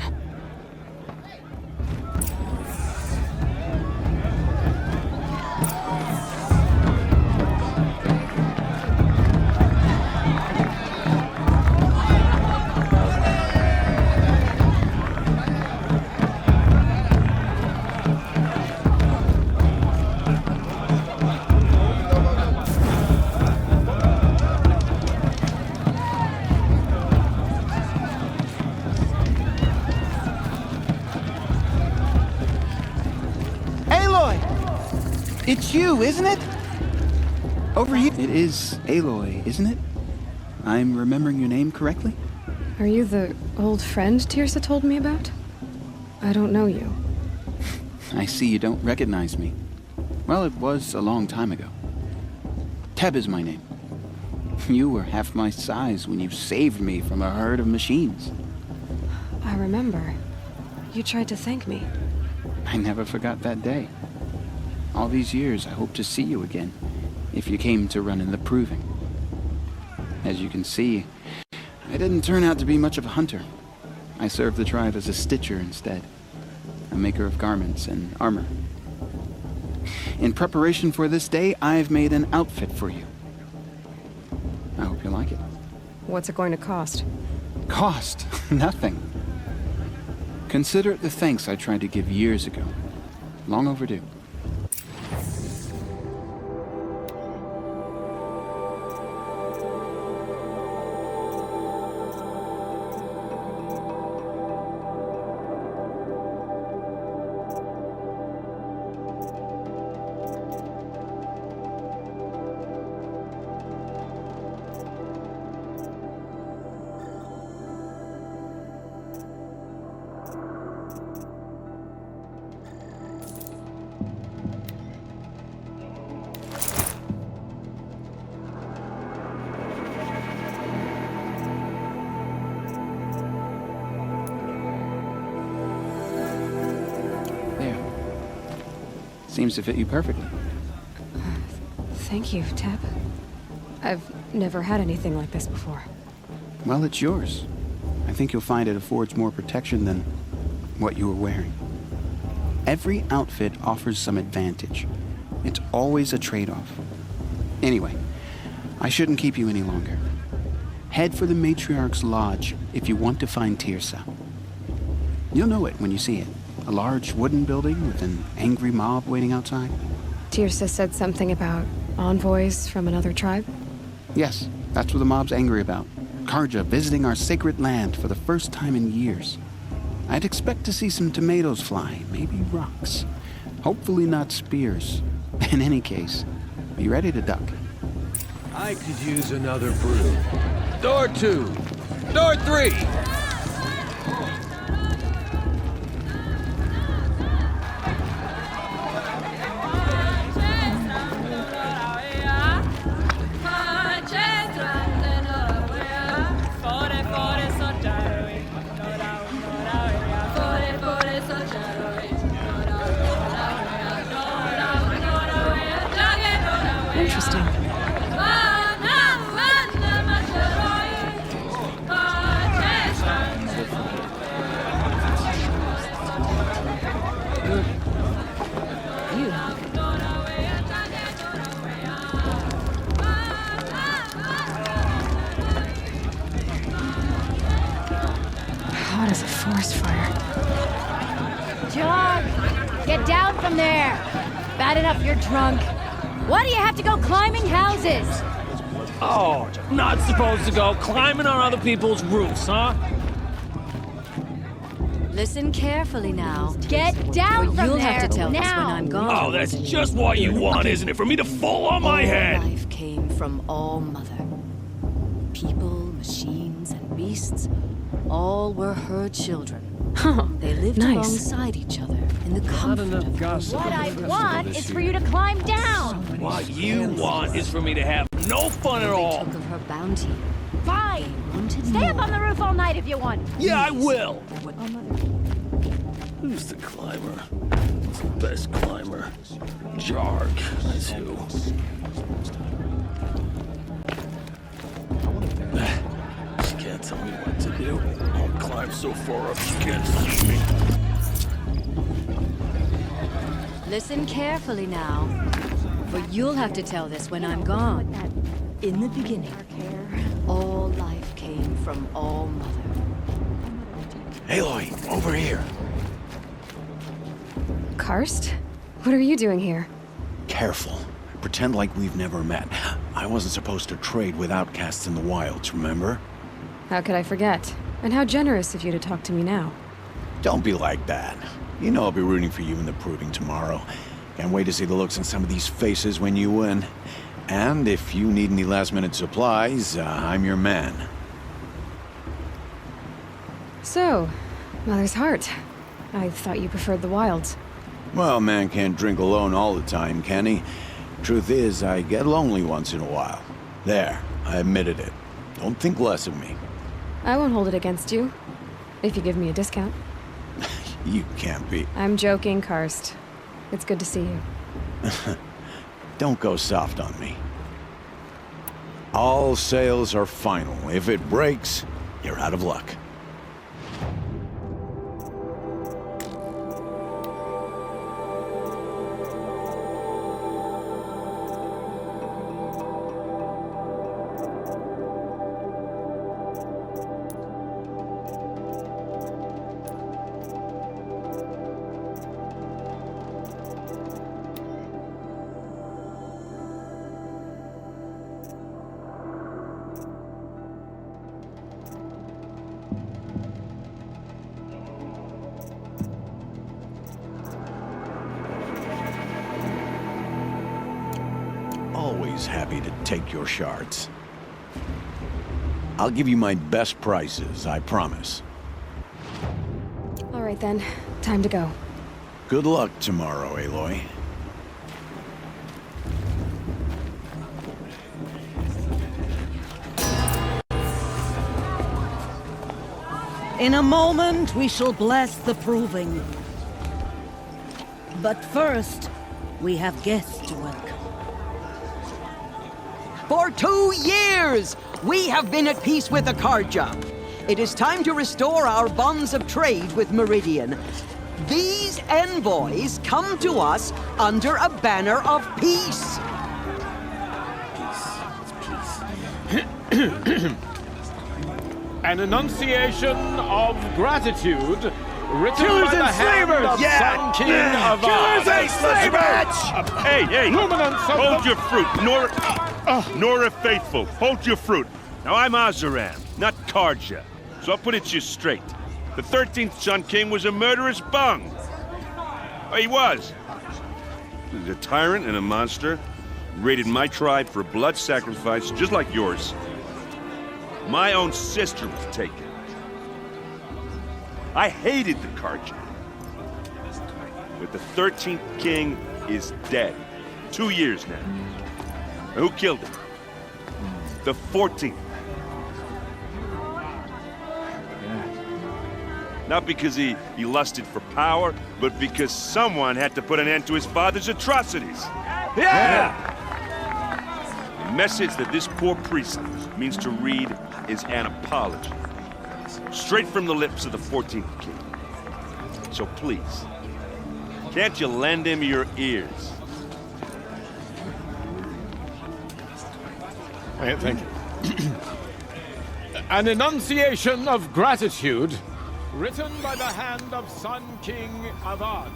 It's you, isn't it? Over here. It is Aloy, isn't it? I'm remembering your name correctly? Are you the old friend Tirsa told me about? I don't know you. I see you don't recognize me. Well, it was a long time ago. Teb is my name. You were half my size when you saved me from a herd of machines. I remember. You tried to thank me. I never forgot that day. All these years, I hope to see you again, if you came to run in the proving. As you can see, I didn't turn out to be much of a hunter. I served the tribe as a stitcher instead, a maker of garments and armor. In preparation for this day, I've made an outfit for you. I hope you like it. What's it going to cost? Cost? Nothing. Consider it the thanks I tried to give years ago. Long overdue. Seems to fit you perfectly. Thank you, Teb. I've never had anything like this before. Well, it's yours. I think you'll find it affords more protection than what you were wearing. Every outfit offers some advantage. It's always a trade-off. Anyway, I shouldn't keep you any longer. Head for the Matriarch's Lodge if you want to find Tirsa. You'll know it when you see it. A large wooden building with an angry mob waiting outside. Tirsa said something about envoys from another tribe? Yes, that's what the mob's angry about. Karja visiting our sacred land for the first time in years. I'd expect to see some tomatoes fly, maybe rocks. Hopefully not spears. In any case, be ready to duck. I could use another brew. Door 2. Door 3. Interesting. Hot as a forest fire. John, get down from there. Bad enough you're drunk. Why do you have to go climbing houses? Oh, not supposed to go climbing on other people's roofs, huh? Listen carefully now. Get down from there. You'll have to tell us when I'm gone. Oh, that's just what you want, isn't it? For me to fall on my head? Life came from All Mother. People, machines, and beasts, all were her children. They lived alongside each other in the comfort of gossip. What I want is for you to climb down. What you want is for me to have no fun at all. Took of her bounty. Fine. Stay up on the roof all night if you want. Yeah, I will. Who's the climber? Who's the best climber? Jarg, that's who. She can't tell me what to do. I'll climb so far up she can't see me. Listen carefully now, for you'll have to tell this when I'm gone. In the beginning, all life came from All Mother. Aloy, over here. Karst? What are you doing here? Careful. Pretend like we've never met. I wasn't supposed to trade with outcasts in the wilds, remember? How could I forget? And how generous of you to talk to me now. Don't be like that. You know I'll be rooting for you in the proving tomorrow. Can't wait to see the looks on some of these faces when you win. And if you need any last-minute supplies, I'm your man. So, Mother's Heart. I thought you preferred the wilds. Well, man can't drink alone all the time, can he? Truth is, I get lonely once in a while. There, I admitted it. Don't think less of me. I won't hold it against you. If you give me a discount. You can't be. I'm joking, Karst. It's good to see you. Don't go soft on me. All sales are final. If it breaks, you're out of luck. Always happy to take your shards. I'll give you my best prices, I promise. All right then, time to go. Good luck tomorrow, Aloy. In a moment, we shall bless the proving. But first, we have guests to welcome. For 2 years, we have been at peace with Akarja. It is time to restore our bonds of trade with Meridian. These envoys come to us under a banner of peace. An enunciation of gratitude written Killers by the and hand slavers! of Sun King of Killers and slavers! Hey, hey! Luminance of Hold the- your fruit, Nora Faithful. Hold your fruit. Now I'm Azaran, not Karja, so I'll put it to you straight. The 13th Sun King was a murderous bung. Oh, he was. He was a tyrant and a monster. Raided my tribe for a blood sacrifice, just like yours. My own sister was taken. I hated the Karja. But the 13th king is dead. 2 years now. And who killed him? The 14th. Not because he lusted for power, but because someone had to put an end to his father's atrocities. Yeah! The message that this poor priest means to read is an apology. Straight from the lips of the 14th king. So please, can't you lend him your ears? Thank you. An enunciation of gratitude written by the hand of Sun King Avad,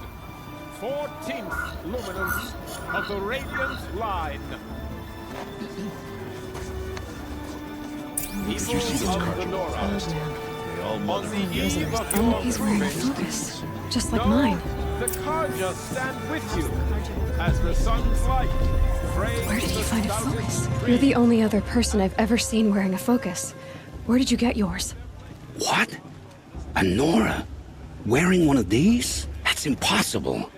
14th luminance of the Radiant Line. Did you see those cards? They all mother. He's wearing a focus, just like mine. The Karja stand with you as the sun's light frames. Where did he find a focus? You're the only other person I've ever seen wearing a focus. Where did you get yours? What? A Nora? Wearing one of these? That's impossible.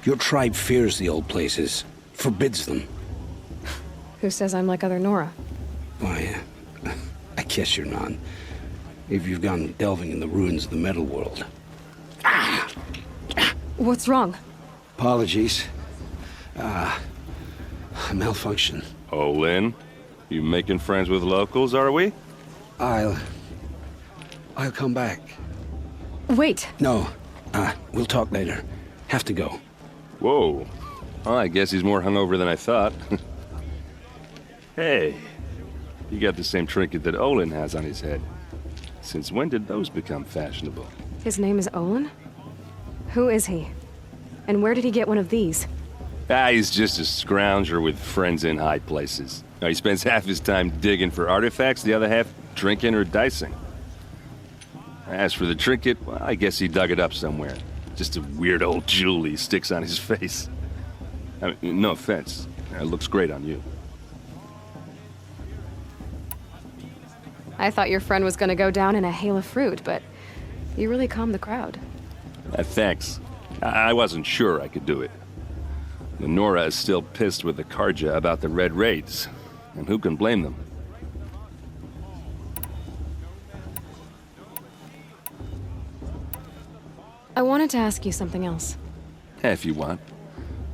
Your tribe fears the old places, forbids them. Who says I'm like other Nora? Why, I guess you're not. If you've gone delving in the ruins of the metal world. What's wrong? Apologies. Malfunction. Oh, Lynn? You making friends with locals, are we? I'll come back. Wait. No. We'll talk later. Have to go. Whoa. Well, I guess he's more hungover than I thought. Hey. You got the same trinket that Olin has on his head. Since when did those become fashionable? His name is Olin? Who is he? And where did he get one of these? He's just a scrounger with friends in high places. Now, he spends half his time digging for artifacts, the other half drinking or dicing. As for the trinket, well, I guess he dug it up somewhere. Just a weird old jewel he sticks on his face. I mean, no offense. It looks great on you. I thought your friend was gonna go down in a hail of fruit, but you really calmed the crowd. Thanks. I wasn't sure I could do it. The Nora is still pissed with the Karja about the Red Raids, and who can blame them? I wanted to ask you something else. If you want.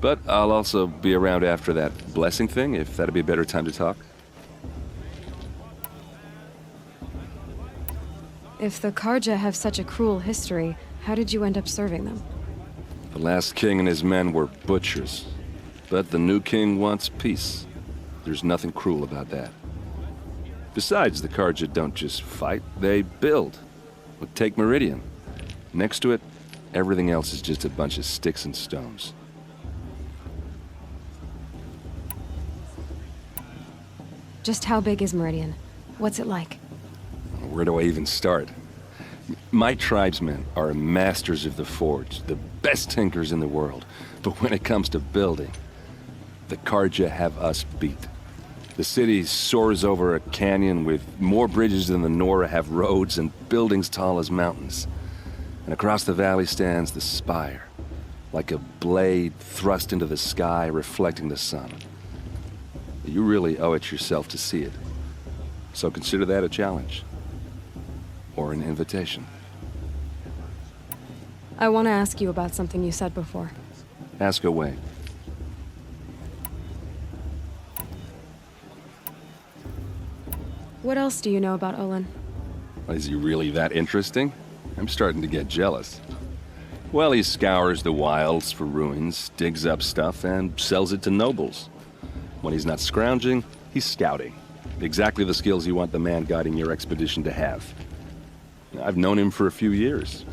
But I'll also be around after that blessing thing, if that'd be a better time to talk. If the Karja have such a cruel history, how did you end up serving them? The last king and his men were butchers. But the new king wants peace. There's nothing cruel about that. Besides, the Karja don't just fight, they build. But take Meridian. Next to it, everything else is just a bunch of sticks and stones. Just how big is Meridian? What's it like? Where do I even start? My tribesmen are masters of the forge, the best tinkers in the world. But when it comes to building, the Karja have us beat. The city soars over a canyon with more bridges than the Nora have roads and buildings tall as mountains. And across the valley stands the spire, like a blade thrust into the sky reflecting the sun. You really owe it yourself to see it. So consider that a challenge. Or an invitation. I want to ask you about something you said before. Ask away. What else do you know about Olin? Is he really that interesting? I'm starting to get jealous. Well, he scours the wilds for ruins, digs up stuff, and sells it to nobles. When he's not scrounging, he's scouting. Exactly the skills you want the man guiding your expedition to have. I've known him for a few years.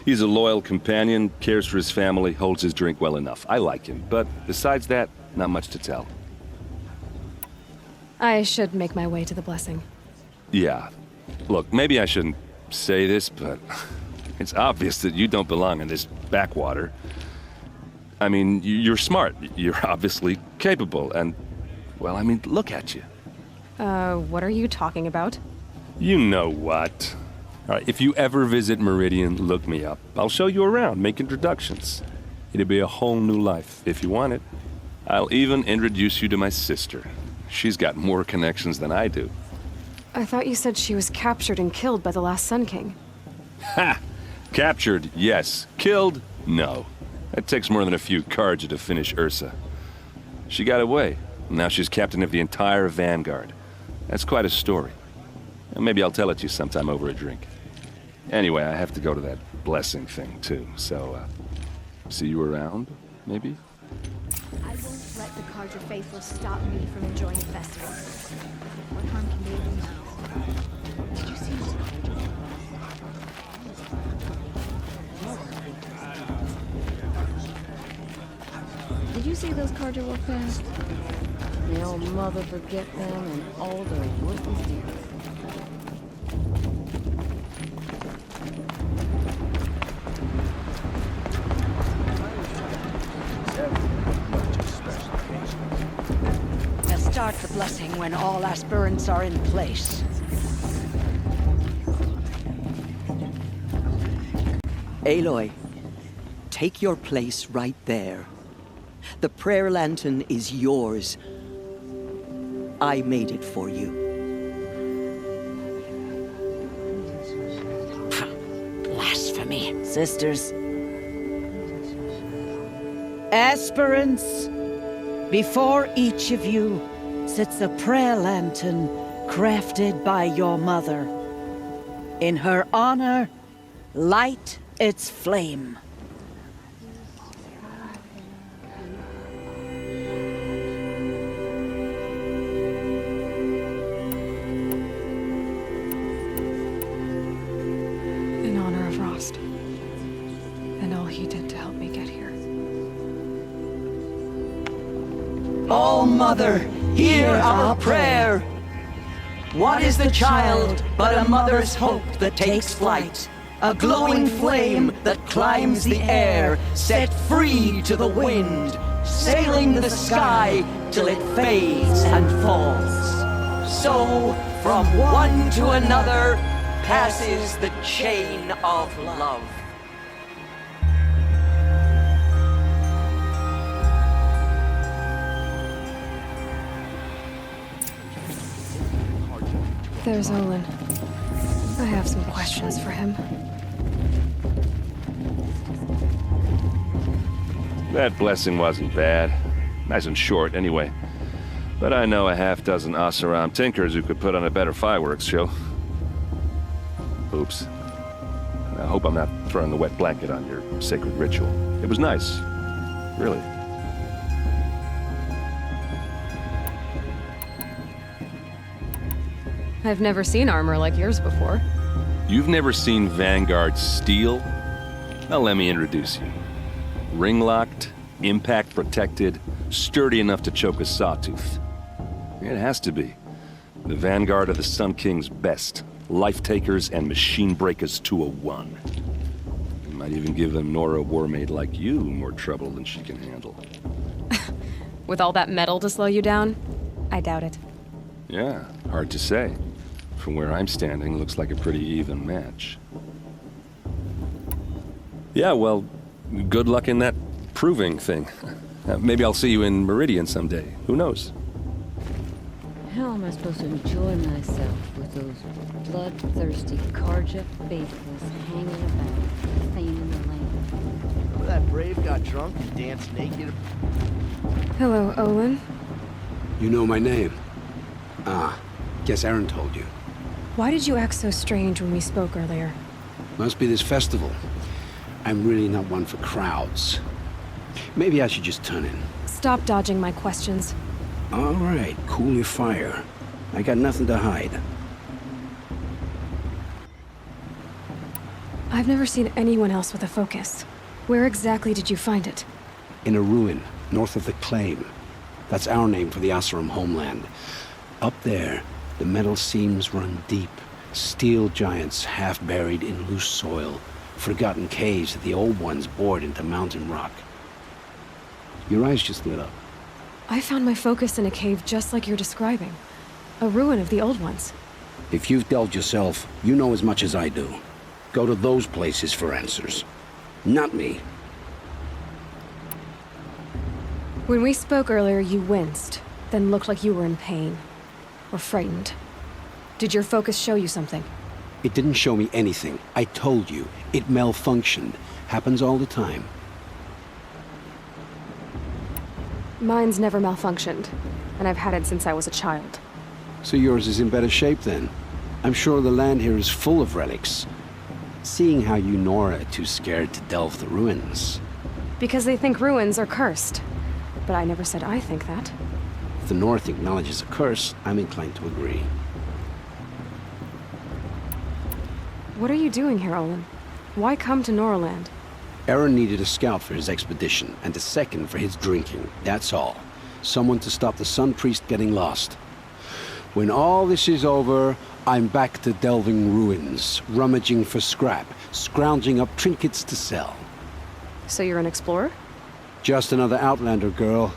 He's a loyal companion, cares for his family, holds his drink well enough. I like him, but besides that, not much to tell. I should make my way to the blessing. Yeah. Look, maybe I shouldn't say this, but it's obvious that you don't belong in this backwater. I mean, you're smart. You're obviously capable, and, well, I mean, look at you. What are you talking about? You know what. All right, if you ever visit Meridian, look me up. I'll show you around, make introductions. It'll be a whole new life, if you want it. I'll even introduce you to my sister. She's got more connections than I do. I thought you said she was captured and killed by the last Sun King. Ha! Captured, yes. Killed, no. It takes more than a few Karja to finish Ursa. She got away. Now she's captain of the entire Vanguard. That's quite a story. And maybe I'll tell it to you sometime over a drink. Anyway, I have to go to that blessing thing, too. So, see you around, maybe? I won't let the Karja faithful stop me from enjoying the festival. What harm can they do now? Did you see this? Did you see those Karja walk past? The old mother forget them and all their worthless deeds. They'll start the blessing when all aspirants are in place. Aloy, take your place right there. The prayer lantern is yours. I made it for you. Blasphemy, sisters. Aspirants, before each of you sits a prayer lantern crafted by your mother. In her honor, light its flame. In honor of Rost. And all he did to help me get here. All Mother, hear our prayer. What is the child but a mother's hope that takes flight? A glowing flame that climbs the air, set free to the wind, sailing the sky till it fades and falls. So, from one to another, passes the chain of love. There's Olin. I have some questions for him. That blessing wasn't bad. Nice and short, anyway. But I know a half-dozen Oseram tinkers who could put on a better fireworks show. Oops. I hope I'm not throwing the wet blanket on your sacred ritual. It was nice. Really. I've never seen armor like yours before. You've never seen Vanguard steel? Now let me introduce you. Ring-locked, impact-protected, sturdy enough to choke a sawtooth. It has to be. The Vanguard of the Sun King's best. Life-takers and machine breakers to a one. You might even give them Nora Warmaid like you more trouble than she can handle. With all that metal to slow you down? I doubt it. Yeah, hard to say. From where I'm standing, looks like a pretty even match. Yeah, well, good luck in that proving thing. Maybe I'll see you in Meridian someday. Who knows? How am I supposed to enjoy myself with those bloodthirsty Karja faithfuls hanging about, feigning the land? Remember that brave got drunk and danced naked? Hello, Olin. You know my name? Ah, guess Aaron told you. Why did you act so strange when we spoke earlier? Must be this festival. I'm really not one for crowds. Maybe I should just turn in. Stop dodging my questions. All right, cool your fire. I got nothing to hide. I've never seen anyone else with a focus. Where exactly did you find it? In a ruin, north of the Claim. That's our name for the Oseram homeland. Up there, the metal seams run deep. Steel giants half buried in loose soil. Forgotten caves that the old ones bored into mountain rock. Your eyes just lit up. I found my focus in a cave just like you're describing. A ruin of the old ones. If you've delved yourself, you know as much as I do. Go to those places for answers. Not me. When we spoke earlier, you winced, then looked like you were in pain. Or frightened. Did your focus show you something? It didn't show me anything. I told you. It malfunctioned. Happens all the time. Mine's never malfunctioned, and I've had it since I was a child. So yours is in better shape then. I'm sure the land here is full of relics. Seeing how you Nora are too scared to delve the ruins. Because they think ruins are cursed. But I never said I think that. If the North acknowledges a curse, I'm inclined to agree. What are you doing here, Olin? Why come to Noraland? Aaron needed a scout for his expedition, and a second for his drinking. That's all. Someone to stop the Sun Priest getting lost. When all this is over, I'm back to delving ruins, rummaging for scrap, scrounging up trinkets to sell. So you're an explorer? Just another Outlander, girl.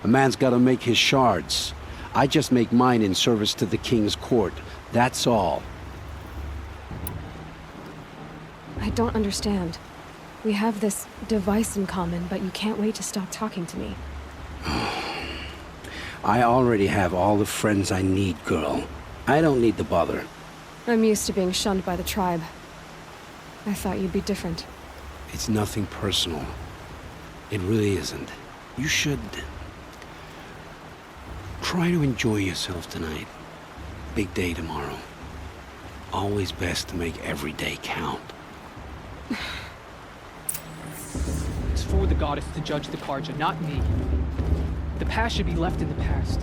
A man's gotta make his shards. I just make mine in service to the King's court. That's all. I don't understand. We have this device in common, but you can't wait to stop talking to me. I already have all the friends I need, girl. I don't need the bother. I'm used to being shunned by the tribe. I thought you'd be different. It's nothing personal. It really isn't. You should... try to enjoy yourself tonight. Big day tomorrow. Always best to make every day count. It's for the goddess to judge the Karja, not me. The past should be left in the past.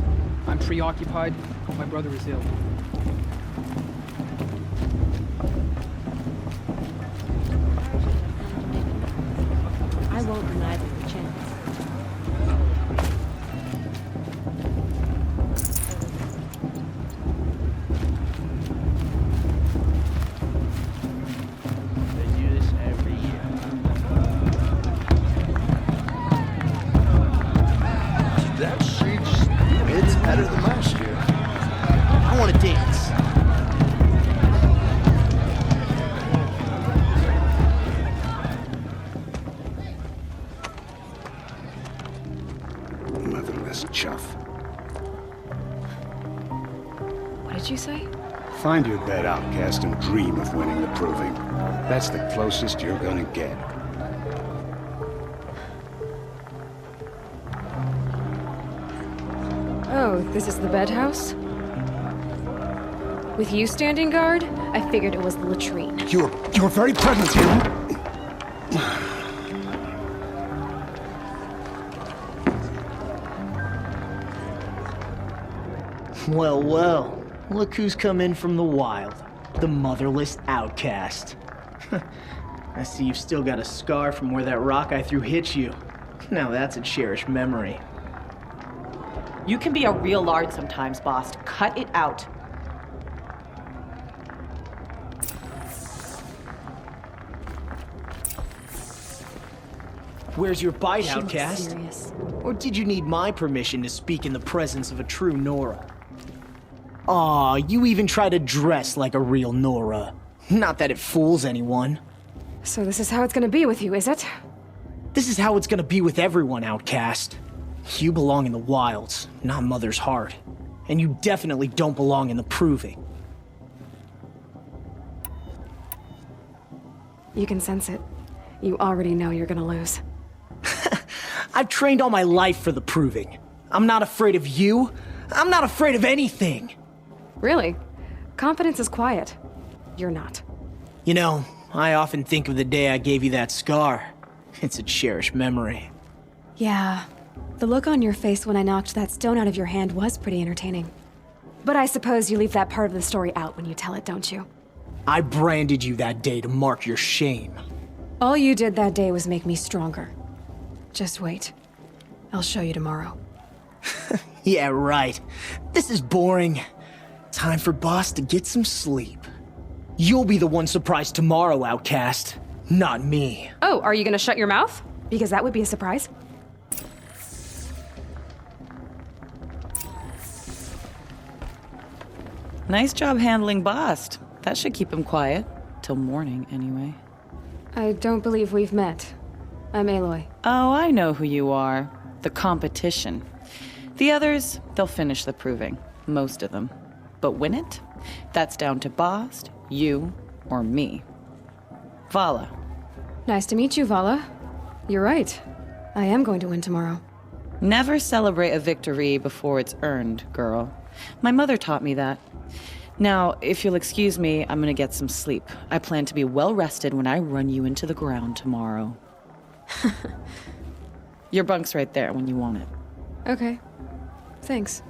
I'm preoccupied, while my brother is ill. I won't deny them the chance. They do this every year. That siege, it's better than last year. I want to dance. Motherless chuff. What did you say? Find your bed, outcast, and dream of winning the proving. That's the closest you're gonna get. Oh, this is the bedhouse? With you standing guard, I figured it was the latrine. Your very presence here... Well, well. Look who's come in from the wild. The motherless outcast. I see you've still got a scar from where that rock I threw hit you. Now that's a cherished memory. You can be a real lard sometimes, boss. Cut it out. Where's your bite, She looks outcast? serious. Or did you need my permission to speak in the presence of a true Nora? Aw, you even try to dress like a real Nora. Not that it fools anyone. So this is how it's gonna be with you, is it? This is how it's gonna be with everyone, outcast. You belong in the wilds, not Mother's heart. And you definitely don't belong in the proving. You can sense it. You already know you're gonna lose. I've trained all my life for the proving. I'm not afraid of you. I'm not afraid of anything. Really? Confidence is quiet. You're not. You know, I often think of the day I gave you that scar. It's a cherished memory. Yeah. The look on your face when I knocked that stone out of your hand was pretty entertaining. But I suppose you leave that part of the story out when you tell it, don't you? I branded you that day to mark your shame. All you did that day was make me stronger. Just wait. I'll show you tomorrow. Yeah, right. This is boring. Time for Boss to get some sleep. You'll be the one surprised tomorrow, outcast. Not me. Oh, are you gonna shut your mouth? Because that would be a surprise. Nice job handling Bast. That should keep him quiet. Till morning, anyway. I don't believe we've met. I'm Aloy. Oh, I know who you are. The competition. The others, they'll finish the proving. Most of them. But win it? That's down to Bast, you, or me. Vala. Nice to meet you, Vala. You're right. I am going to win tomorrow. Never celebrate a victory before it's earned, girl. My mother taught me that. Now, if you'll excuse me, I'm gonna get some sleep. I plan to be well rested when I run you into the ground tomorrow. Your bunk's right there when you want it. Okay. Thanks.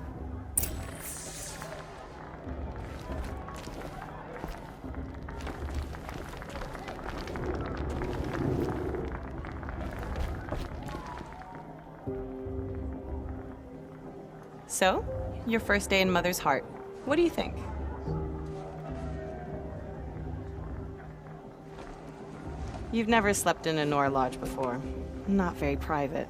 So, your first day in Mother's heart. What do you think? You've never slept in a Nora lodge before. Not very private.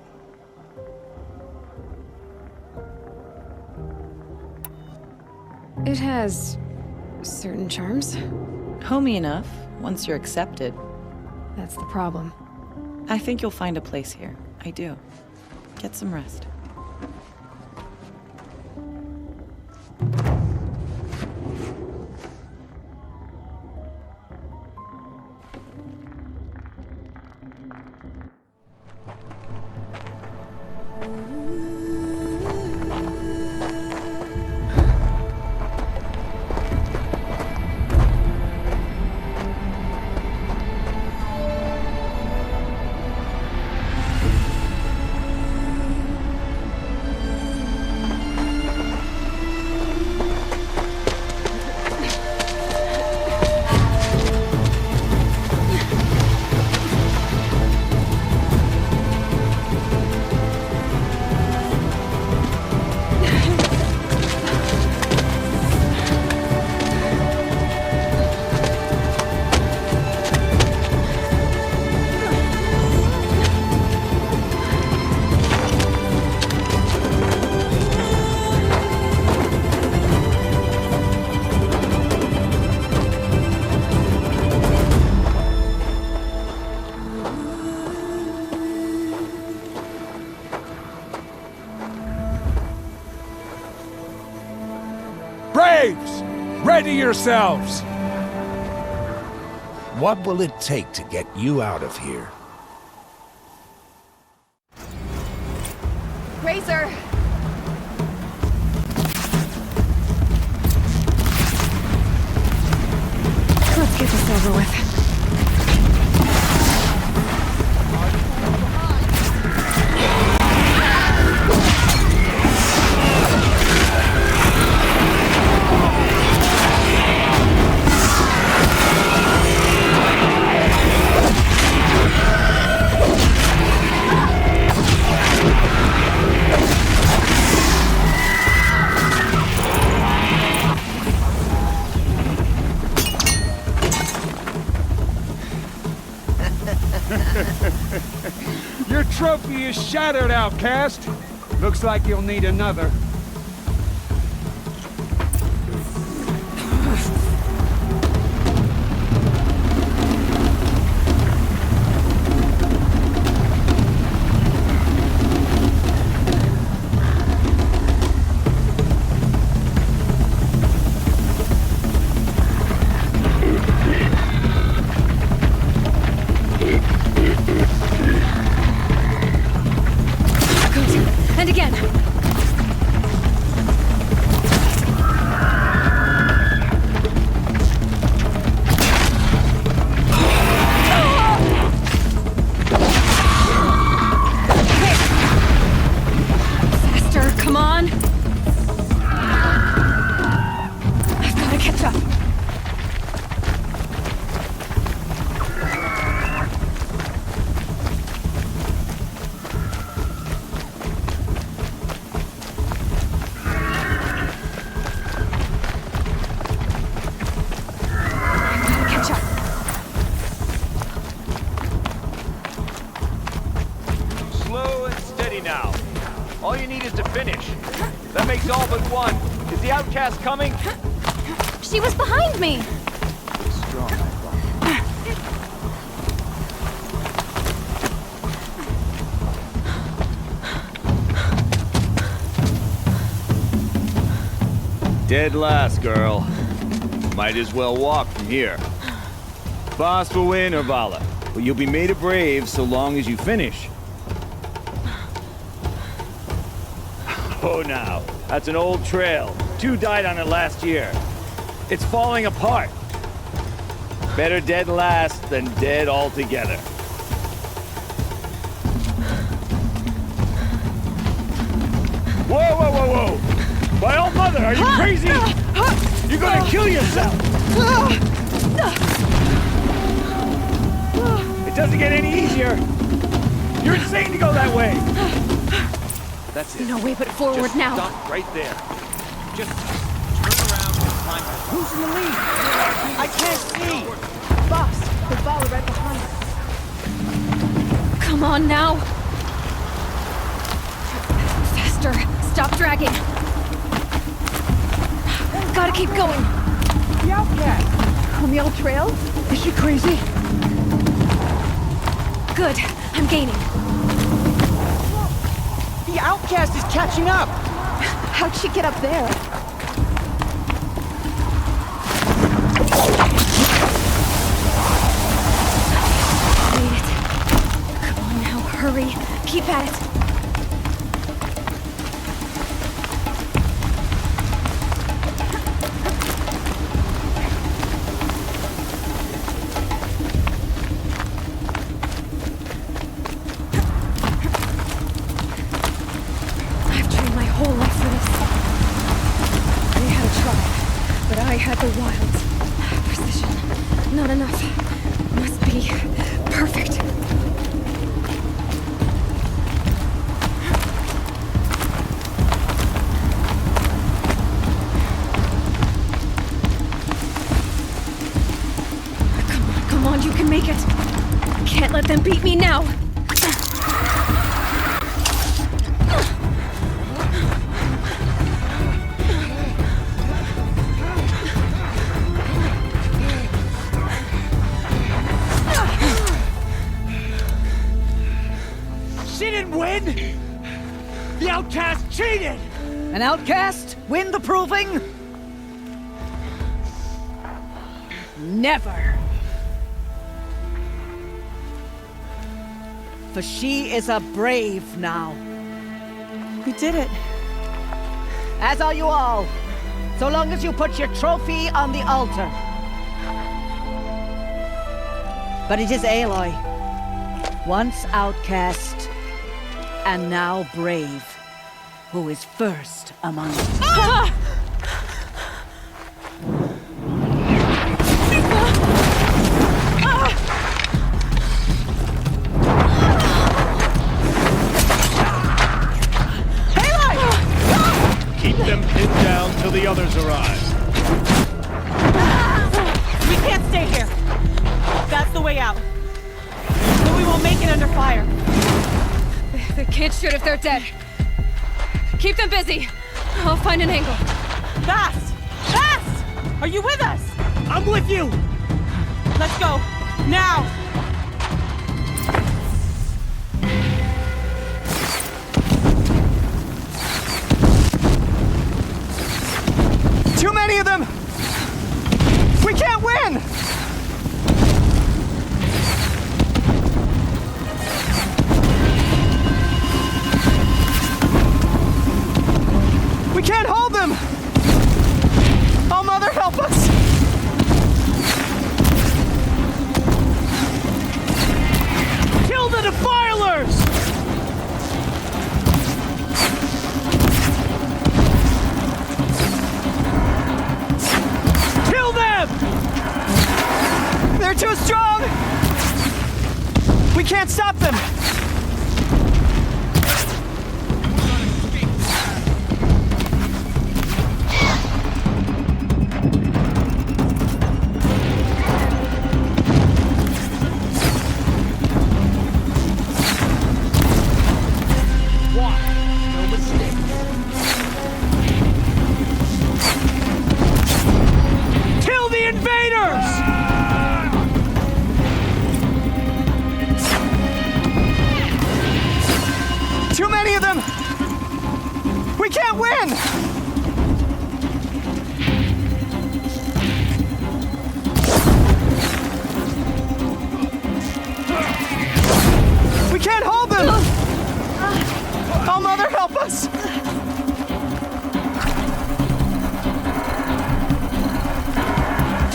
It has certain charms. Homey enough, once you're accepted. That's the problem. I think you'll find a place here. I do. Get some rest. Braves! Ready yourselves! What will it take to get you out of here? Razor! Let's get this over with. Your trophy is shattered, outcast. Looks like you'll need another. And again! Faster, come on! I've gotta catch up. Slow and steady now. All you need is to finish. That makes all but one. Is the outcast coming? She was behind me! Strong. Dead last, girl. Might as well walk from here. Boss will win or Vala, but you'll be made a brave so long as you finish. Oh, now, that's an old trail. 2 died on it last year. It's falling apart. Better dead last than dead altogether. Whoa, whoa, whoa, whoa! My old mother, are you crazy? You're gonna kill yourself! It doesn't get any easier! You're insane to go that way! That's it. No way but forward Just now. Stop right there. Just turn around and climb back. Who's in the lead? I can't see! Boss, the Vala right behind us. Come on now! Faster! Stop dragging! Gotta keep going! The outcast! On the old trail? Is she crazy? Good. I'm gaining. The outcast is catching up! How'd she get up there? Made it. Come on now, hurry. Keep at it. I had the wilds. Precision. Not enough. Must be perfect. Come on, you can make it. Can't let them beat me now. The outcast cheated! An outcast win the proving? Never. For she is a brave now. We did it. As are you all. So long as you put your trophy on the altar. But it is Aloy. Once outcast, and now brave, who is first among us. Ah! Keep them pinned down till the others arrive. We can't stay here. That's the way out. But we won't make it under fire. The kids shoot if they're dead. Keep them busy. I'll find an angle. Fast! Fast! Are you with us? I'm with you! Let's go. Now! Too many of them! We can't win! We can't hold them! Oh, Mother, help us! Kill the defilers! Kill them! They're too strong! We can't stop them! Too many of them! We can't win! We can't hold them! Oh, Mother, help us!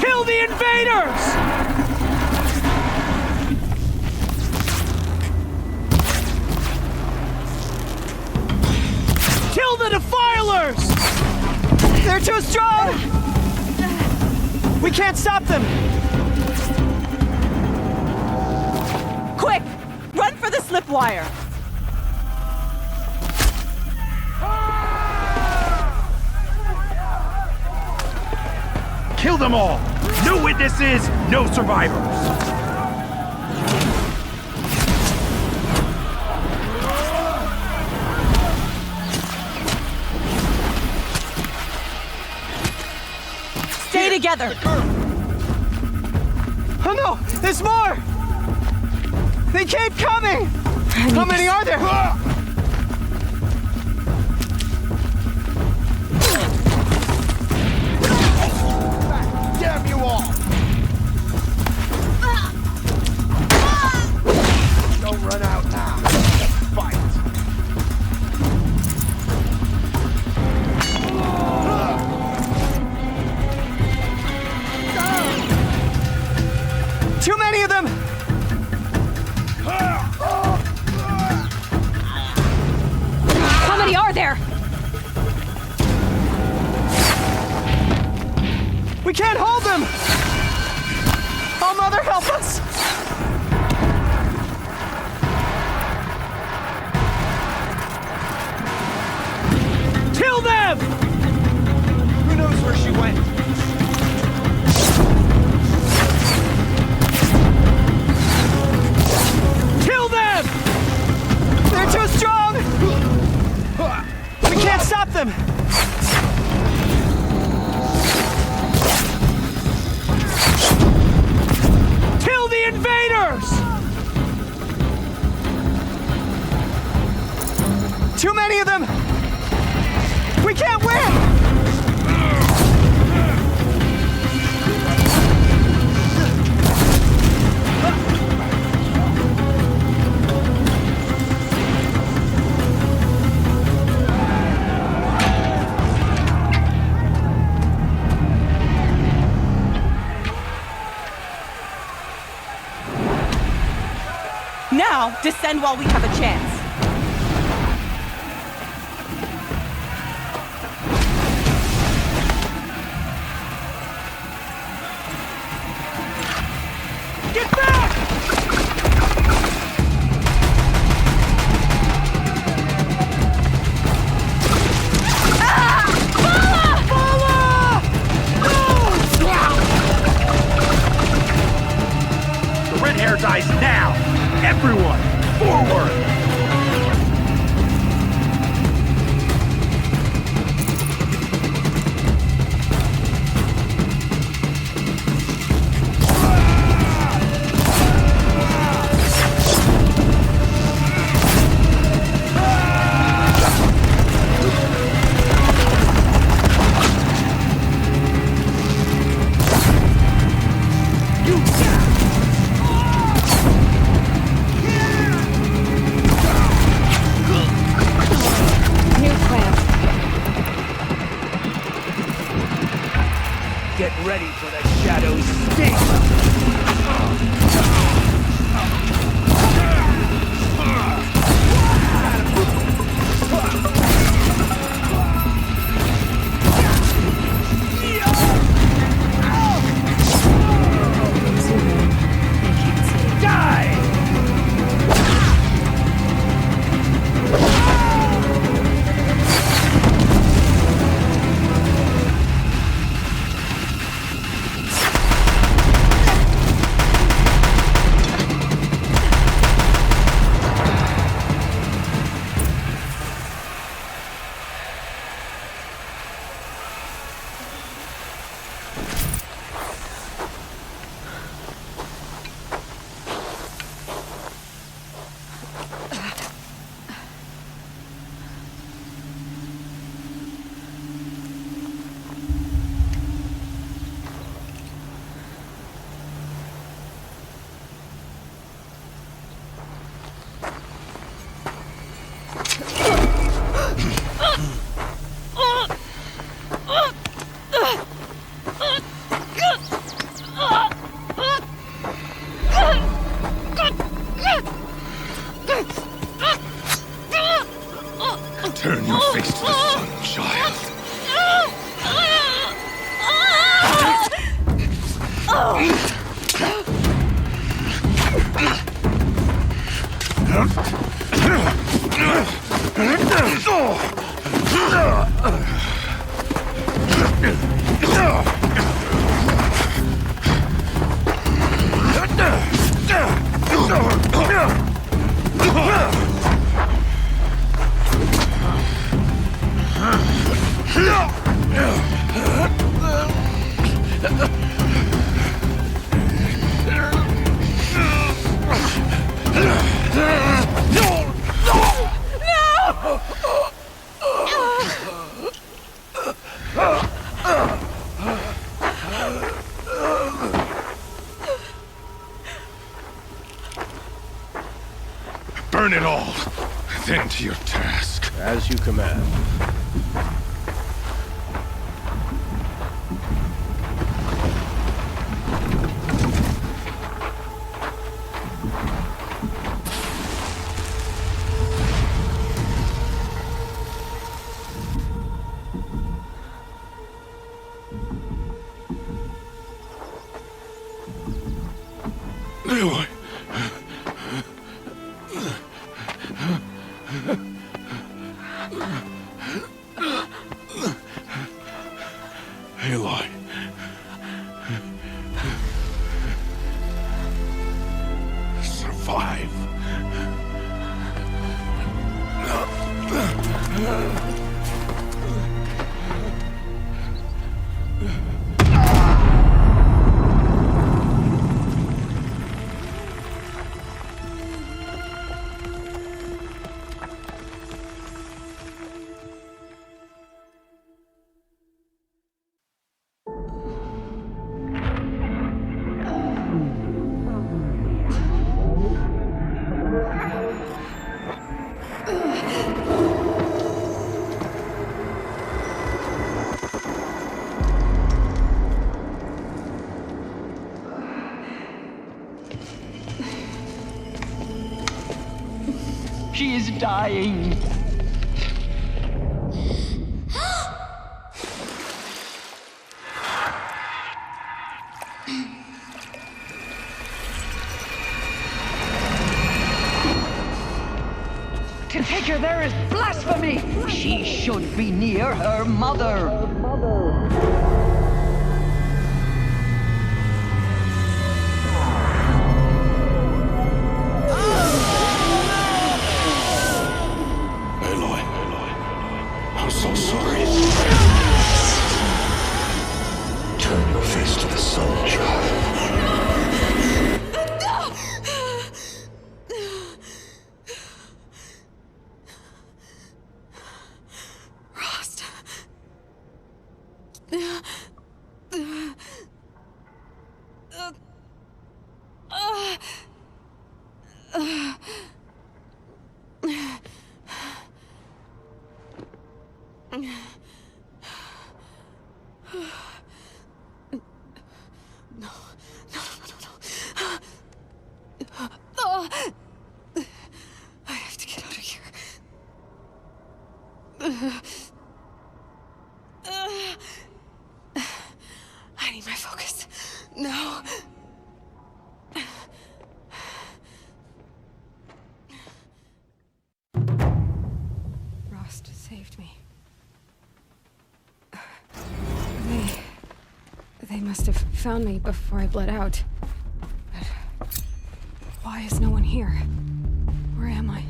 Kill the invaders! Kill the defilers! They're too strong! We can't stop them! Quick! Run for the slip wire! Kill them all! No witnesses, no survivors! Stay together! Oh no! There's more! They keep coming! How many are there? Damn you all! Don't run out now. Fight! Too many of them! How many are there? We can't hold them! Oh, Mother, help us! Kill them! Who knows where she went? Kill them! They're too strong! We can't stop them! Kill the invaders! Too many of them! We can't win! Now, descend while we have a chance. Get back! The red hair dies now! Everyone, forward! Get ready for the Shadow's sting! Turn your face to the sun, child. Burn it all, then to your task. As you command. Aloy! Aloy. Survive. She is dying. To take her there is blasphemy! She should be near her mother. Aloy, I'm so sorry. Turn your face to the sun, child. I have to get out of here. I need my focus. No. Rost saved me. They must have found me before I bled out. But why is no one here? Where am I?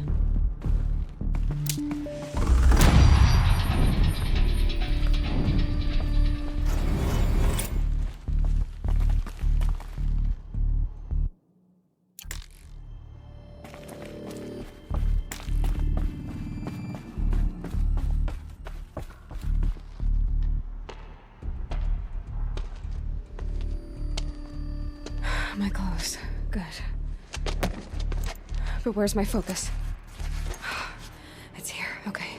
My clothes. Good. But where's my focus? It's here. Okay.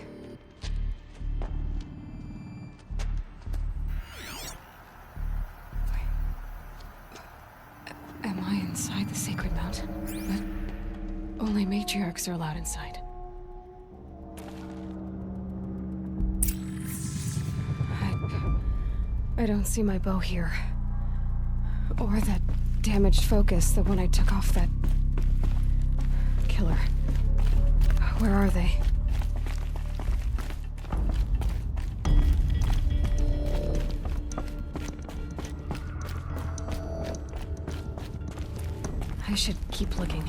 Am I inside the sacred mountain? But only matriarchs are allowed inside. I don't see my bow here. Or that damaged focus, the one I took off that killer. Where are they? I should keep looking.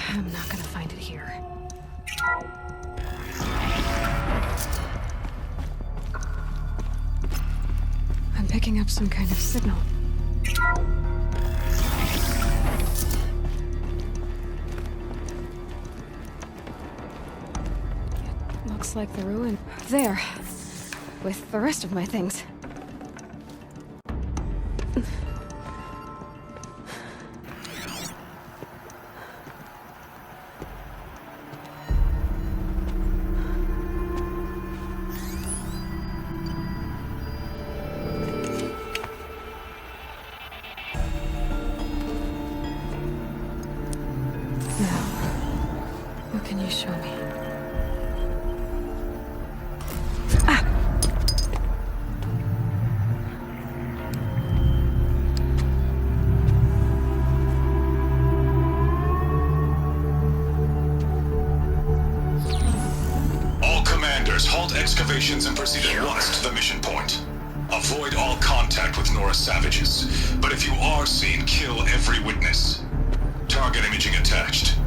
I'm not gonna find it here. I'm picking up some kind of signal. Looks like the ruin. There. With the rest of my things. What can you show me? All commanders, halt excavations and proceed at once to the mission point. Avoid all contact with Nora savages, but if you are seen, kill every witness. Target imaging attached.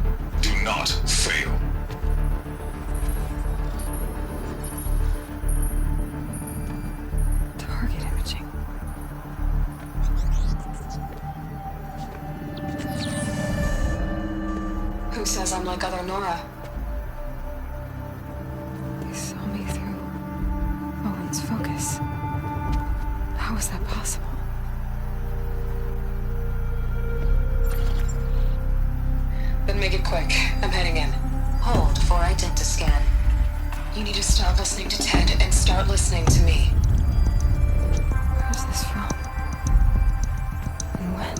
Do not fail. Target imaging. Who says I'm like other Nora? They saw me through Owen's focus. How is that possible? Then make it quick. I'm heading in. Hold for identiscan. You need to stop listening to Ted and start listening to me. Where's this from? And when?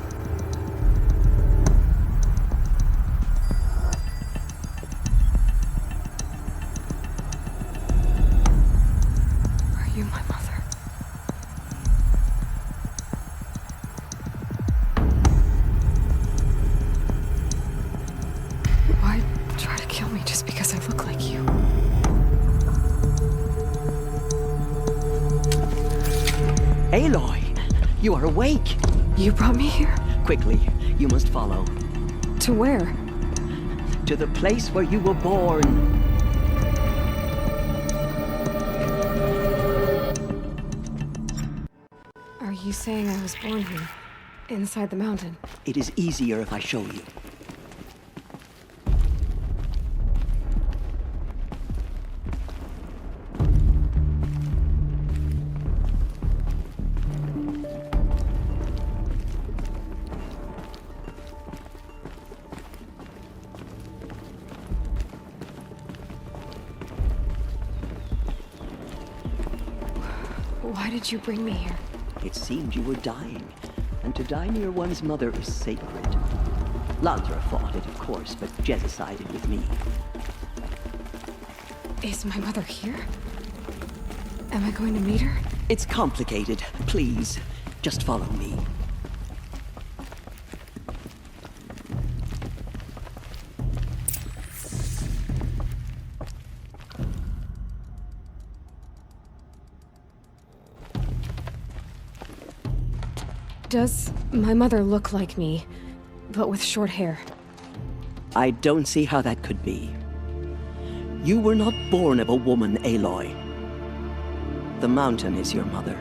Are you my mother? Why try to kill me just because I look like you? Aloy, you are awake. You brought me here? Quickly, you must follow. To where? To the place where you were born. Are you saying I was born here? Inside the mountain? It is easier if I show you. Why did you bring me here? It seemed you were dying, and to die near one's mother is sacred. Ladra fought it, of course, but Jezza sided with me. Is my mother here? Am I going to meet her? It's complicated. Please, just follow me. Does my mother look like me, but with short hair? I don't see how that could be. You were not born of a woman, Aloy. The mountain is your mother.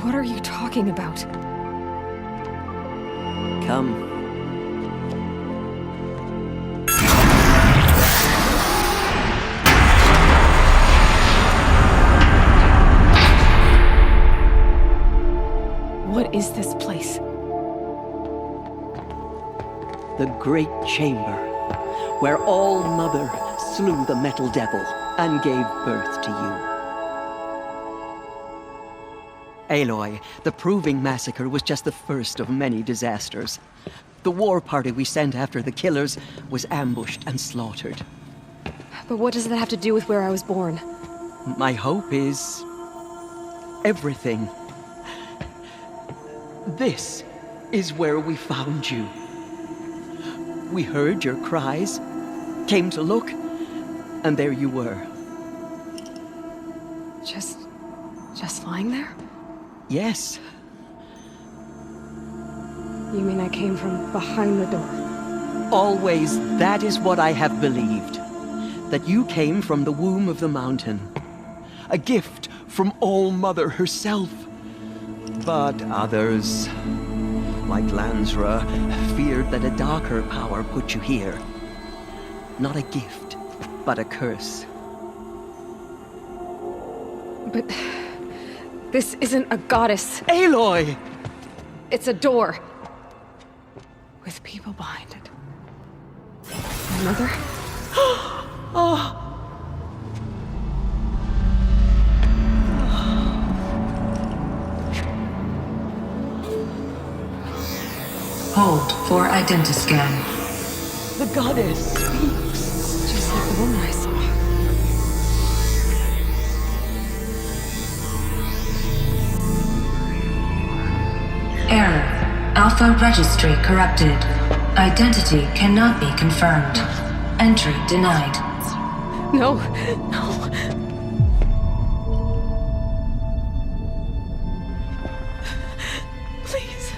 What are you talking about? Come. What is this place? The Great Chamber, where All-Mother slew the Metal Devil and gave birth to you. Aloy, the Proving Massacre was just the first of many disasters. The war party we sent after the killers was ambushed and slaughtered. But what does that have to do with where I was born? My hope is everything. This is where we found you. We heard your cries, came to look, and there you were. Just lying there? Yes. You mean I came from behind the door? Always that is what I have believed. That you came from the womb of the mountain. A gift from All-Mother herself. But others like Lansra, feared that a darker power put you here. Not a gift, but a curse. But this isn't a goddess. Aloy! It's a door. With people behind it. My mother? Oh! Hold for identiscan. The goddess speaks. Just like the woman I saw. Error. Alpha registry corrupted. Identity cannot be confirmed. Entry denied. No, no. Please.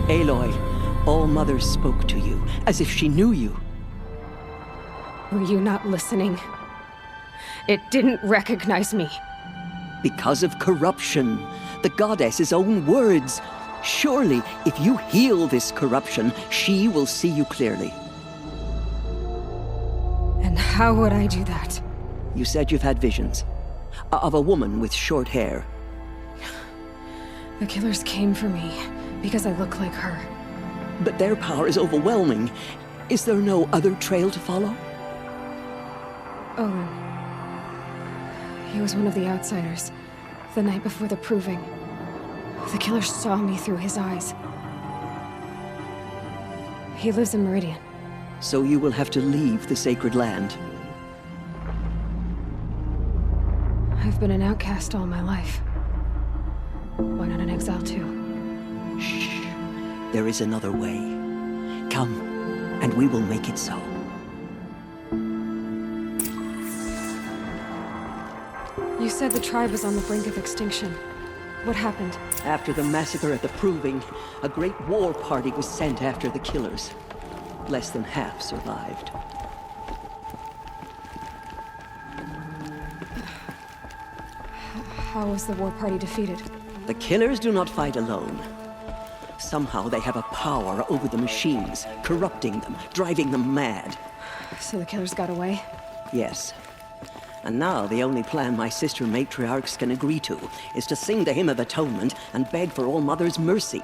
Aloy, All-Mother spoke to you, as if she knew you. Were you not listening? It didn't recognize me. Because of corruption. The goddess's own words. Surely, if you heal this corruption, she will see you clearly. And how would I do that? You said you've had visions. Of a woman with short hair. The killers came for me because I look like her. But their power is overwhelming. Is there no other trail to follow? Owen. He was one of the outsiders. The night before the proving. The killer saw me through his eyes. He lives in Meridian. So you will have to leave the sacred land. I've been an outcast all my life. Why not an exile too? Shh. There is another way. Come, and we will make it so. You said the tribe was on the brink of extinction. What happened? After the massacre at the Proving, a great war party was sent after the killers. Less than half survived. How was the war party defeated? The killers do not fight alone. Somehow they have a power over the machines, corrupting them, driving them mad. So the killers got away? Yes. And now the only plan my sister matriarchs can agree to is to sing the Hymn of Atonement and beg for All-Mother's mercy.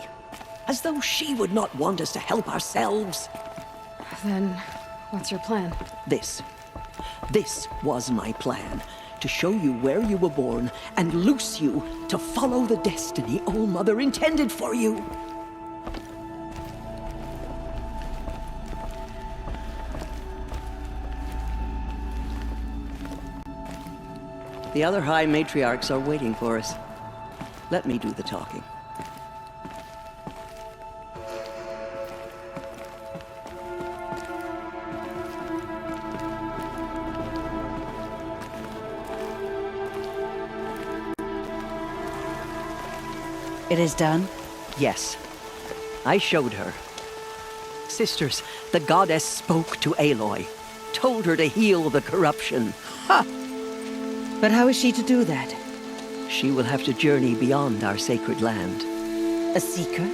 As though she would not want us to help ourselves. Then, what's your plan? This was my plan. To show you where you were born and loose you to follow the destiny All-Mother intended for you. The other High Matriarchs are waiting for us. Let me do the talking. It is done? Yes. I showed her. Sisters, the goddess spoke to Aloy. Told her to heal the corruption. Ha! But how is she to do that? She will have to journey beyond our sacred land. A seeker?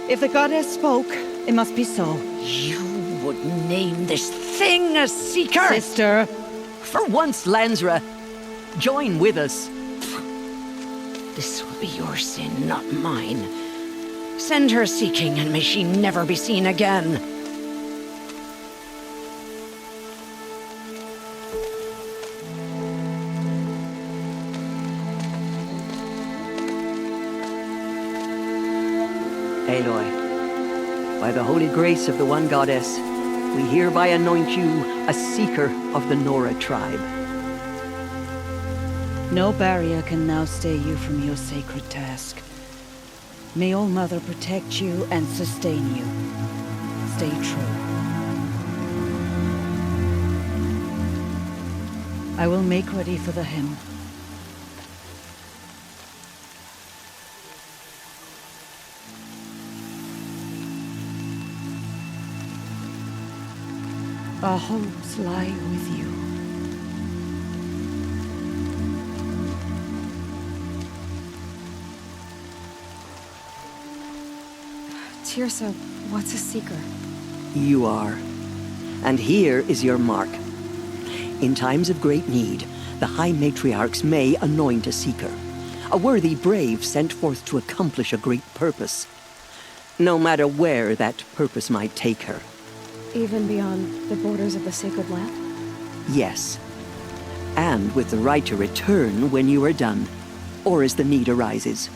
If the goddess spoke, it must be so. You would name this thing a seeker? Sister! For once, Lansra, join with us. This will be your sin, not mine. Send her seeking, and may she never be seen again. Aloy, by the holy grace of the One Goddess, we hereby anoint you a seeker of the Nora tribe. No barrier can now stay you from your sacred task. May All-Mother protect you and sustain you. Stay true. I will make ready for the hymn. Our hopes lie with you. Tirsa, what's a seeker? You are. And here is your mark. In times of great need, the High Matriarchs may anoint a seeker, a worthy brave sent forth to accomplish a great purpose, no matter where that purpose might take her. Even beyond the borders of the sacred land? Yes. And with the right to return when you are done, or as the need arises.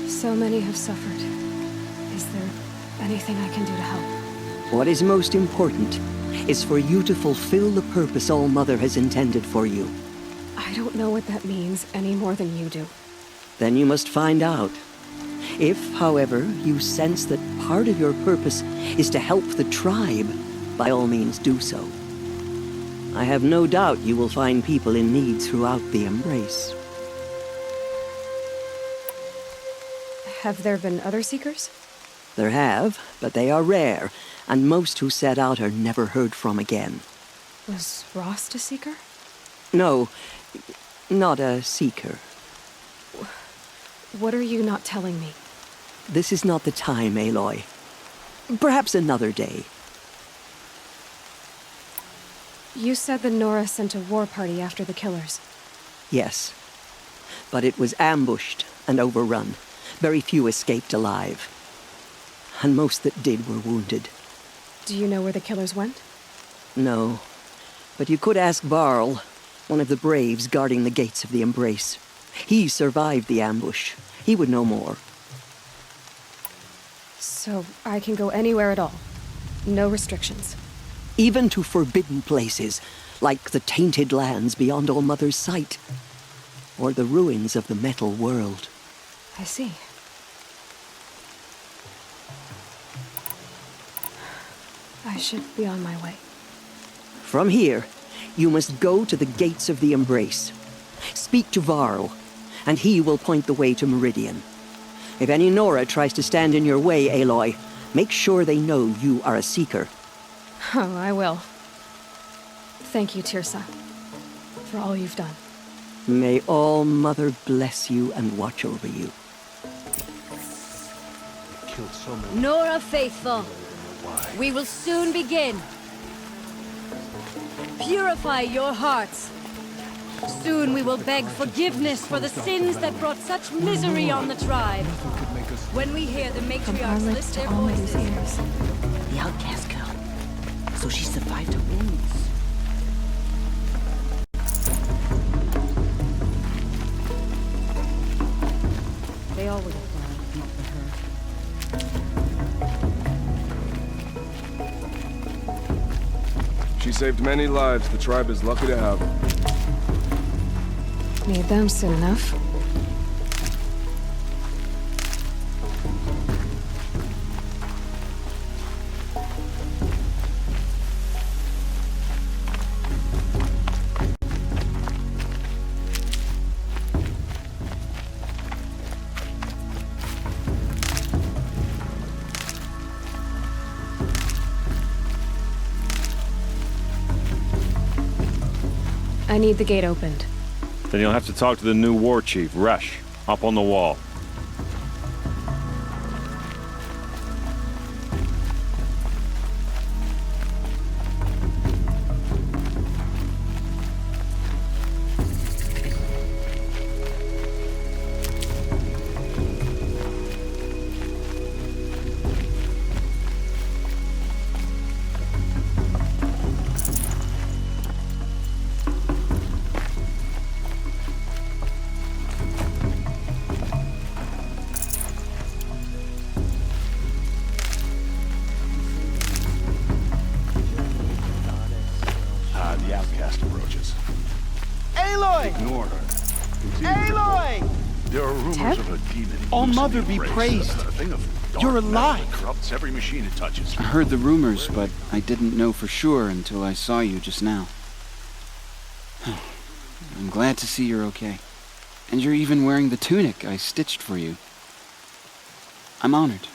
So many have suffered. Is there anything I can do to help? What is most important is for you to fulfill the purpose All-Mother has intended for you. I don't know what that means any more than you do. Then you must find out. If, however, you sense that part of your purpose is to help the tribe, by all means do so. I have no doubt you will find people in need throughout the Embrace. Have there been other seekers? There have, but they are rare, and most who set out are never heard from again. Was Rost a seeker? No, not a seeker. What are you not telling me? This is not the time, Aloy. Perhaps another day. You said the Nora sent a war party after the killers. Yes. But it was ambushed and overrun. Very few escaped alive. And most that did were wounded. Do you know where the killers went? No. But you could ask Varl, one of the braves guarding the gates of the Embrace. He survived the ambush. He would know more. So I can go anywhere at all? No restrictions? Even to forbidden places, like the tainted lands beyond All-Mother's sight. Or the ruins of the metal world. I see. I should be on my way. From here, you must go to the gates of the Embrace. Speak to Varl, and he will point the way to Meridian. If any Nora tries to stand in your way, Aloy, make sure they know you are a seeker. Oh, I will. Thank you, Tirsa, for all you've done. May All-Mother bless you and watch over you. Killed so many. Nora faithful, we will soon begin. Purify your hearts. Soon we will beg forgiveness for the sins that brought such misery on the tribe. When we hear the matriarchs lift their voices. The outcast girl. So she survived her wounds. They all would have died if not for her. She saved many lives. The tribe is lucky to have her. Need them soon enough. I need the gate opened. Then you'll have to talk to the new war chief, Resh, up on the wall. The outcast approaches. Aloy! Ignore her. Aloy! There are rumors Ted? of a demon. All loose in Mother the be Embrace, praised. A thing of You're alive! Corrupts every machine it touches. I heard the rumors, but I didn't know for sure until I saw you just now. I'm glad to see you're okay. And you're even wearing the tunic I stitched for you. I'm honored.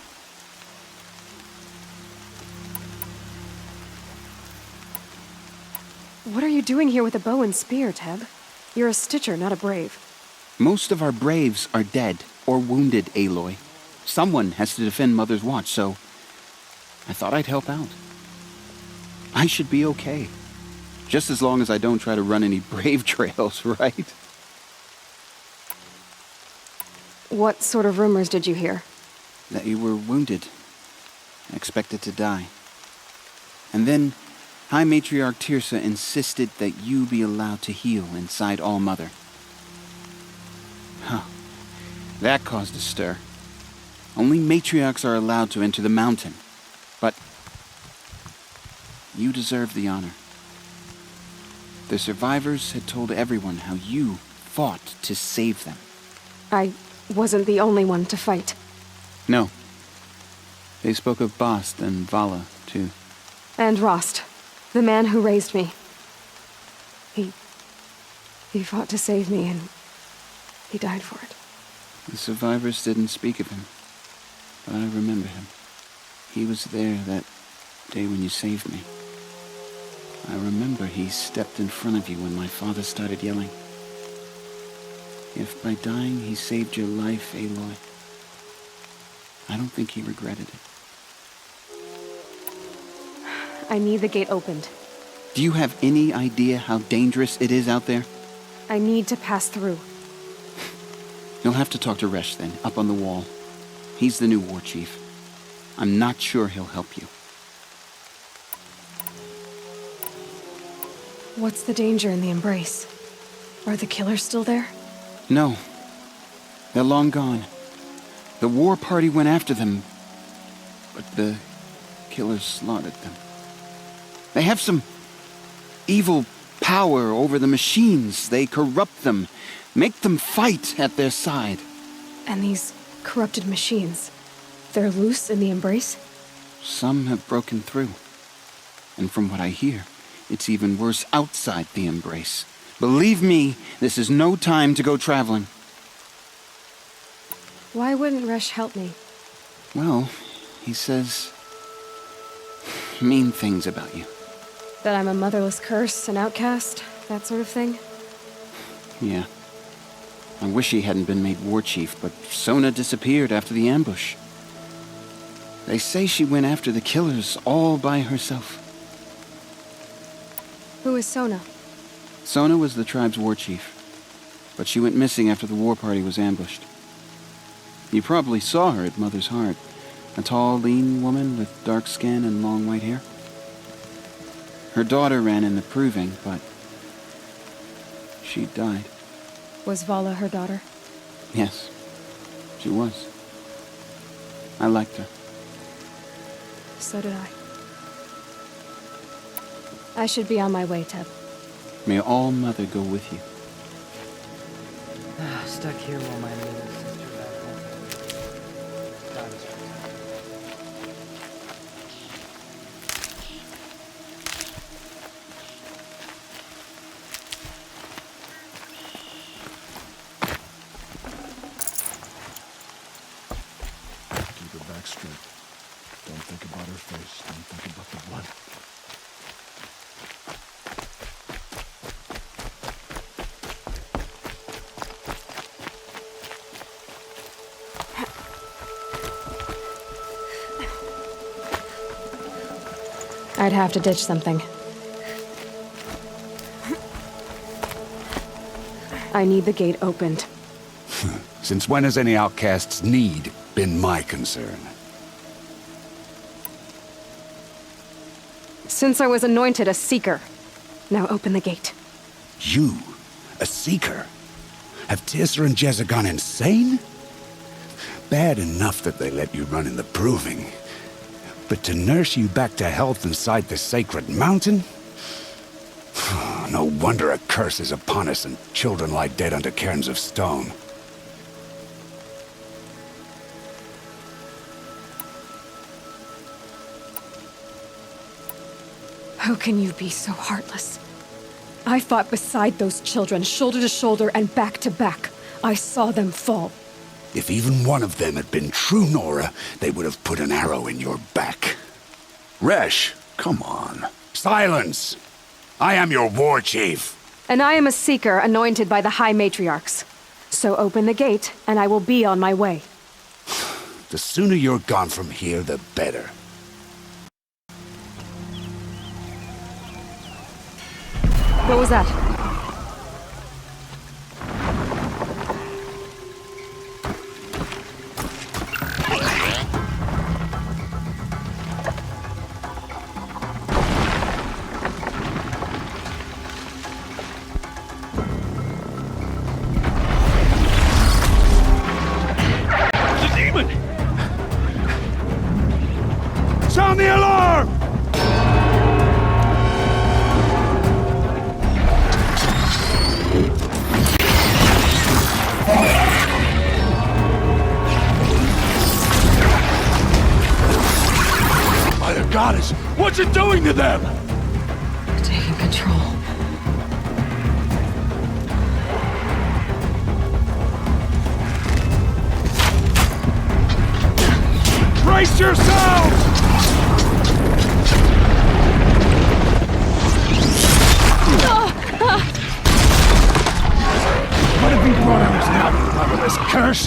What are you doing here with a bow and spear, Teb? You're a stitcher, not a brave. Most of our braves are dead or wounded, Aloy. Someone has to defend Mother's Watch, so I thought I'd help out. I should be okay. Just as long as I don't try to run any brave trails, right? What sort of rumors did you hear? That you were wounded. Expected to die. And then High Matriarch Tirsa insisted that you be allowed to heal inside All-Mother. Huh. That caused a stir. Only matriarchs are allowed to enter the mountain. But you deserve the honor. The survivors had told everyone how you fought to save them. I wasn't the only one to fight. No. They spoke of Bast and Vala, too. And Rost, the man who raised me. He fought to save me, and he died for it. The survivors didn't speak of him, but I remember him. He was there that day when you saved me. I remember he stepped in front of you when my father started yelling. If by dying he saved your life, Aloy, I don't think he regretted it. I need the gate opened. Do you have any idea how dangerous it is out there? I need to pass through. You'll have to talk to Resh then, up on the wall. He's the new war chief. I'm not sure he'll help you. What's the danger in the embrace? Are the killers still there? No. They're long gone. The war party went after them, but the killers slaughtered them. They have some evil power over the machines. They corrupt them, make them fight at their side. And these corrupted machines, they're loose in the embrace? Some have broken through. And from what I hear, it's even worse outside the embrace. Believe me, this is no time to go traveling. Why wouldn't Resh help me? Well, he says mean things about you. That I'm a motherless curse, an outcast, that sort of thing? Yeah. I wish he hadn't been made war chief, but Sona disappeared after the ambush. They say she went after the killers all by herself. Who is Sona? Sona was the tribe's war chief, but she went missing after the war party was ambushed. You probably saw her at Mother's Heart. A tall, lean woman with dark skin and long white hair. Her daughter ran in the proving, but she died. Was Vala her daughter? Yes, she was. I liked her. So did I. I should be on my way, Teb. May All-Mother go with you. Stuck here while my little sister got home. God is Keep her back straight. Don't think about her face. Don't think about the blood. I'd have to ditch something. I need the gate opened. Since when has any outcast's need been my concern? Since I was anointed a seeker. Now open the gate. You? A seeker? Have Tirsa and Jezza gone insane? Bad enough that they let you run in the proving. But to nurse you back to health inside the sacred mountain? No wonder a curse is upon us and children lie dead under cairns of stone. How can you be so heartless? I fought beside those children, shoulder to shoulder and back to back. I saw them fall. If even one of them had been true Nora, they would have put an arrow in your back. Resh, come on. Silence! I am your war chief. And I am a seeker anointed by the High Matriarchs. So open the gate, and I will be on my way. The sooner you're gone from here, the better. What was that? The demon! Sound the alarm! Mother Goddess, what's it doing to them? Taking control. Brace yourselves! What have we brought on us now, motherless curse?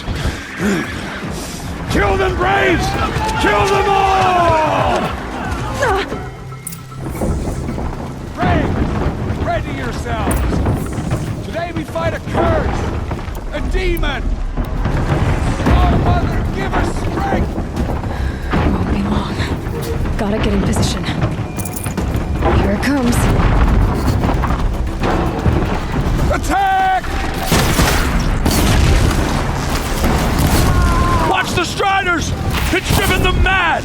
Kill them, Braves! Kill them all! Brave! Ready yourselves! Today we fight a curse! A demon! Oh, Mother, give us strength! Won't be long. Gotta get in position. Here it comes. Attack! Watch the Striders! It's driven them mad!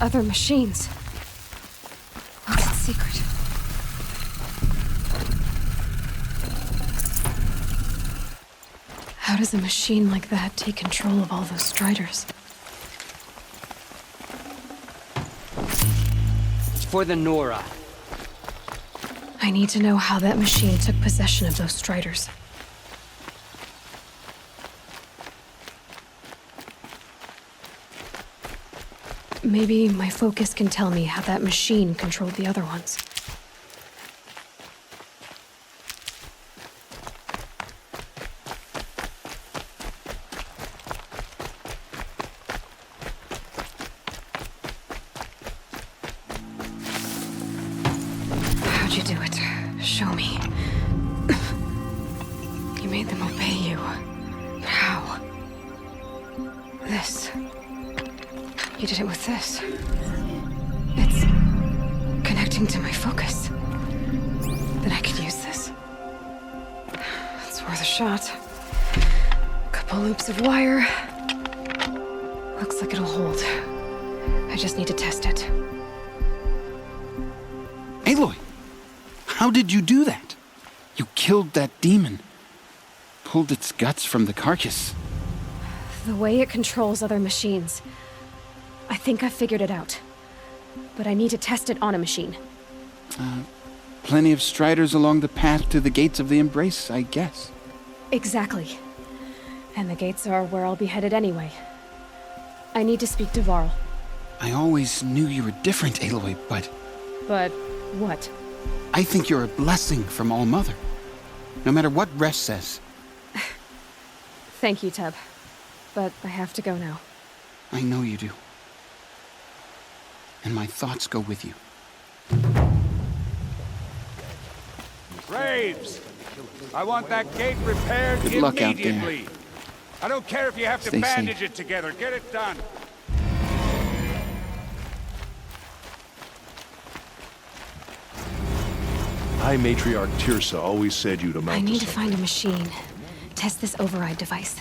other machines. What's its secret? How does a machine like that take control of all those Striders? For the Nora. I need to know how that machine took possession of those Striders. Maybe my focus can tell me how that machine controlled the other ones. How'd you do it? Show me. You made them obey you. But how? This. You did it with this. It's connecting to my focus. Then I could use this. It's worth a shot. Couple loops of wire. Looks like it'll hold. I just need to test it. Aloy, how did you do that? You killed that demon. Pulled its guts from the carcass. The way it controls other machines. I think I figured it out. But I need to test it on a machine. Plenty of Striders along the path to the gates of the Embrace, I guess. Exactly. And the gates are where I'll be headed anyway. I need to speak to Varl. I always knew you were different, Aloy, but... But what? I think you're a blessing from All-Mother. No matter what Resh says. Thank you, Teb. But I have to go now. I know you do. And my thoughts go with you. Graves! I want that gate repaired Good luck out there. immediately. I don't care if you have to Stay bandage safe. it together. Get it done. High Matriarch Tirsa always said you'd amount I need to to find a machine. Test this override device.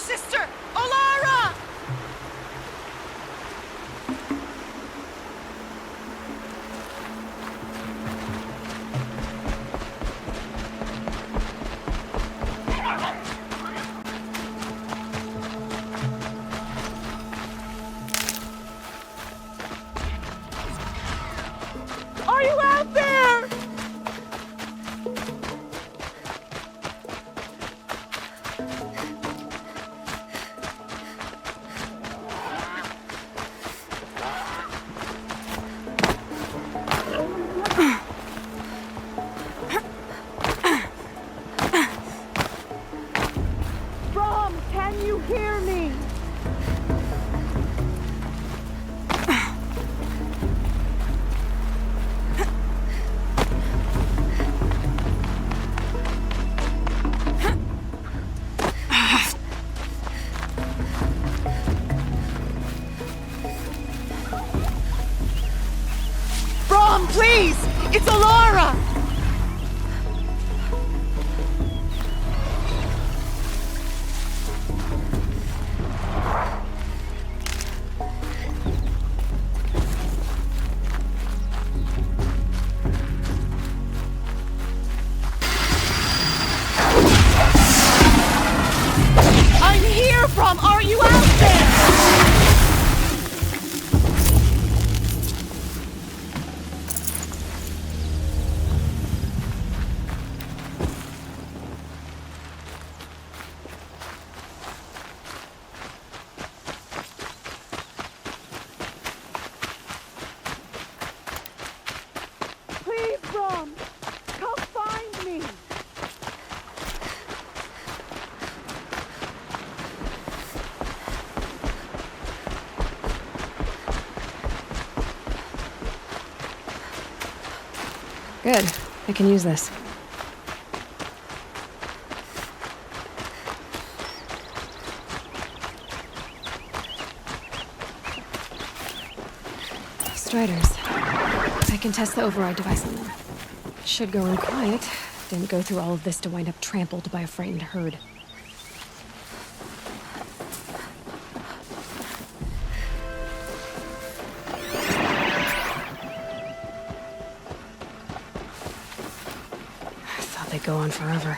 sister! Olara! Are you out there? Brom, can you hear me? Brom, please! It's Alara! I'm here, Brom! Are you out there? Please, Brom! Come find me! Good. I can use this. Striders. I can test the override device on them. Should go in quiet. Didn't go through all of this to wind up trampled by a frightened herd. I thought they'd go on forever.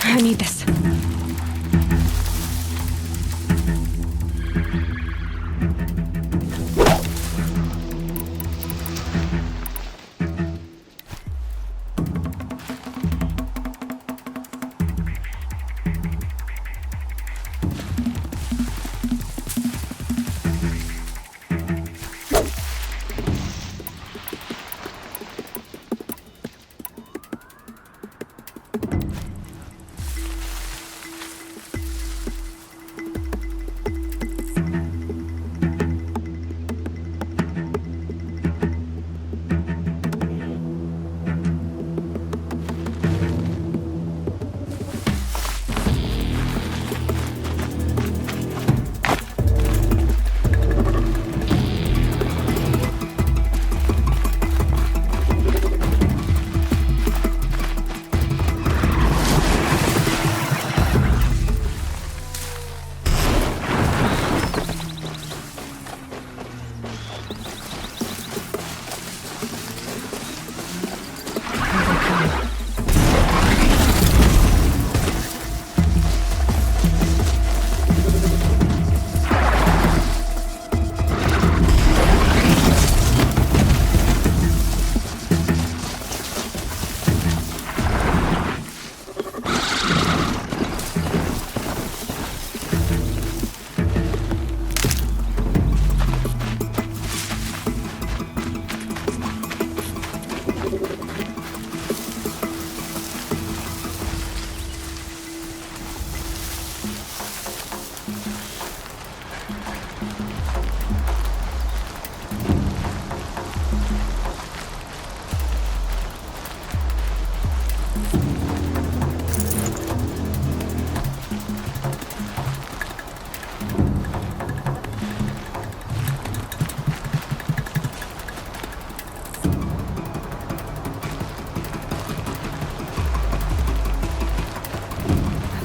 I need this.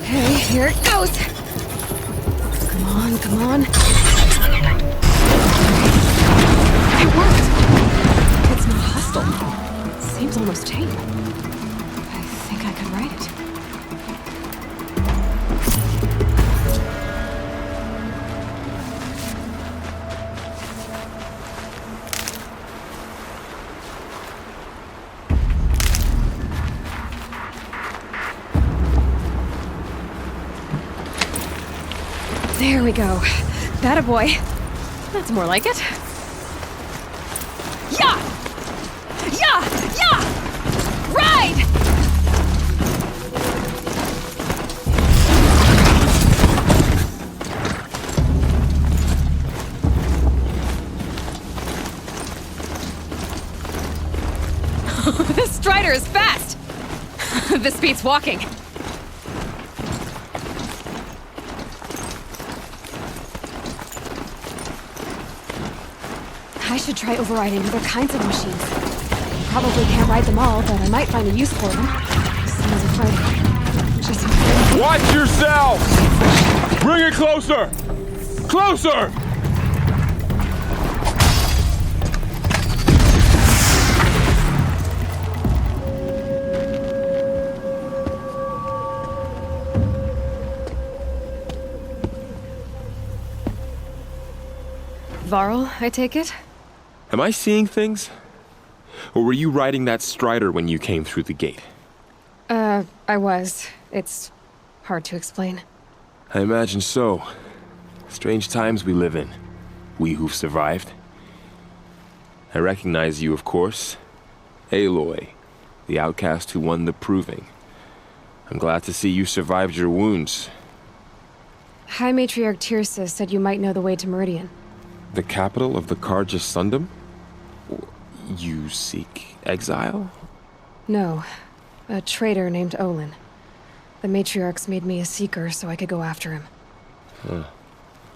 Okay, here it goes. Come on, come on. It worked. It's not hostile. It seems almost tame. I think I can write it. There we go. That a boy. That's more like it. Yeah! Yeah! Yeah! Ride! This Strider is fast! This beats walking. I should try overriding other kinds of machines. Probably can't ride them all, but I might find a use for them. Same as a fighter. Just Watch yourself! Bring it closer! Closer! Varl, I take it? Am I seeing things? Or were you riding that Strider when you came through the gate? I was. It's hard to explain. I imagine so. Strange times we live in. We who've survived. I recognize you, of course. Aloy, the outcast who won the proving. I'm glad to see you survived your wounds. High Matriarch Tirsa said you might know the way to Meridian. The capital of the Carja Sundom? You seek exile? No. A traitor named Olin. The Matriarchs made me a seeker so I could go after him. Huh.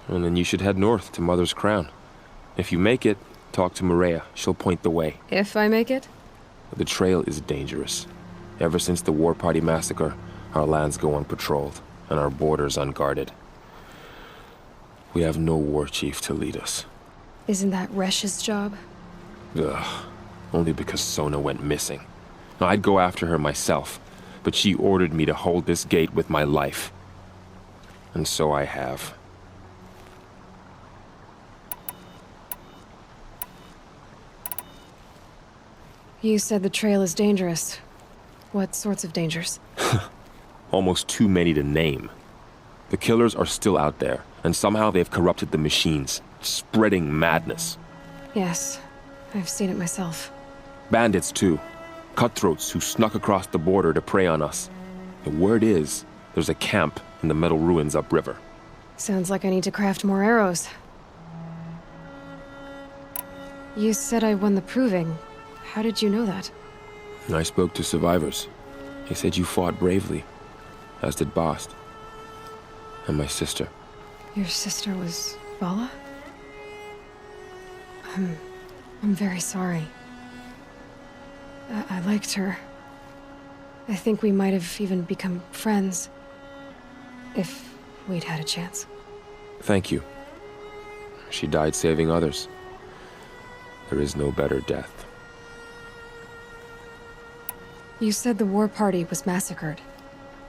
And then you should head north to Mother's Crown. If you make it, talk to Maria. She'll point the way. If I make it? The trail is dangerous. Ever since the War Party massacre, our lands go unpatrolled, and our borders unguarded. We have no war chief to lead us. Isn't that Resh's job? Ugh. Only because Sona went missing. I'd go after her myself, but she ordered me to hold this gate with my life. And so I have. You said the trail is dangerous. What sorts of dangers? Almost too many to name. The killers are still out there, and somehow they've corrupted the machines, spreading madness. Yes, I've seen it myself. Bandits, too. Cutthroats who snuck across the border to prey on us. The word is, there's a camp in the metal ruins upriver. Sounds like I need to craft more arrows. You said I won the proving. How did you know that? I spoke to survivors. They said you fought bravely, as did Bast. And my sister. Your sister was Vala? I'm very sorry. I liked her. I think we might have even become friends. If we'd had a chance. Thank you. She died saving others. There is no better death. You said the war party was massacred.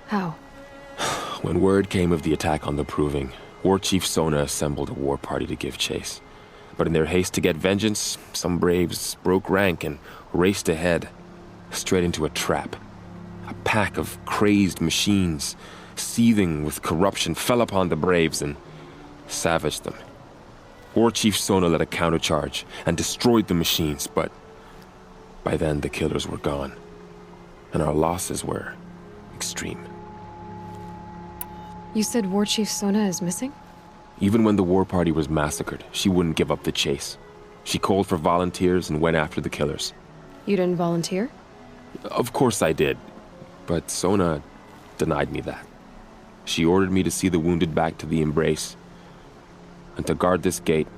How? When word came of the attack on the Proving, War Chief Sona assembled a war party to give chase. But in their haste to get vengeance, some braves broke rank and raced ahead, straight into a trap. A pack of crazed machines, seething with corruption, fell upon the braves and savaged them. War Chief Sona led a countercharge and destroyed the machines, but by then the killers were gone, and our losses were extreme. You said War Chief Sona is missing? Even when the war party was massacred, she wouldn't give up the chase. She called for volunteers and went after the killers. You didn't volunteer? Of course I did, but Sona denied me that. She ordered me to see the wounded back to the Embrace, and to guard this gate,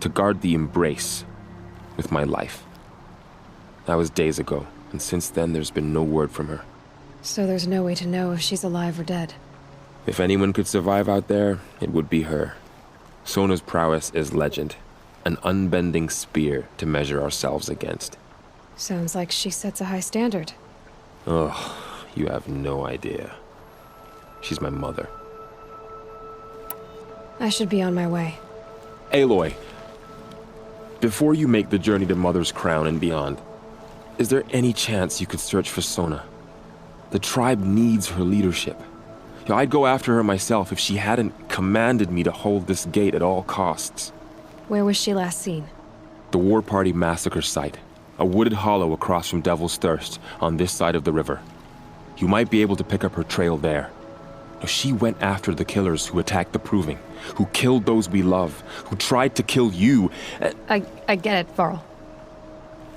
to guard the Embrace with my life. That was days ago, and since then there's been no word from her. So there's no way to know if she's alive or dead? If anyone could survive out there, it would be her. Sona's prowess is legend. An unbending spear to measure ourselves against. Sounds like she sets a high standard. Ugh, you have no idea. She's my mother. I should be on my way. Aloy, before you make the journey to Mother's Crown and beyond, is there any chance you could search for Sona? The tribe needs her leadership. I'd go after her myself if she hadn't commanded me to hold this gate at all costs. Where was she last seen? The War Party massacre site. A wooded hollow across from Devil's Thirst, on this side of the river. You might be able to pick up her trail there. She went after the killers who attacked the Proving, who killed those we love, who tried to kill you. I get it, Varl.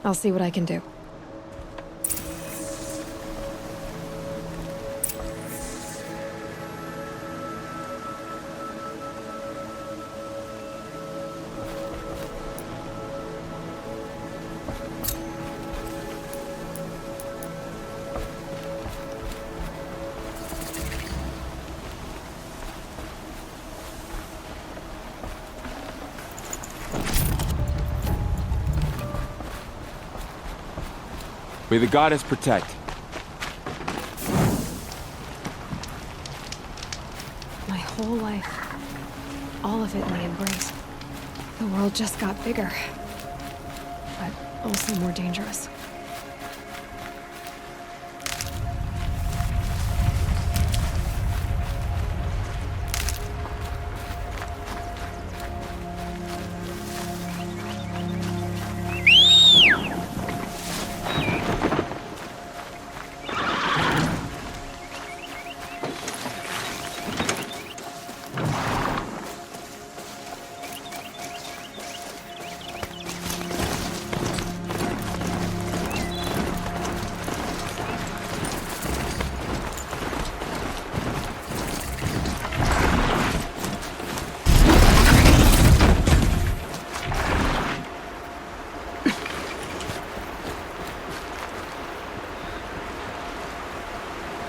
I'll see what I can do. May the goddess protect. My whole life. All of it in the embrace. The world just got bigger. But also more dangerous.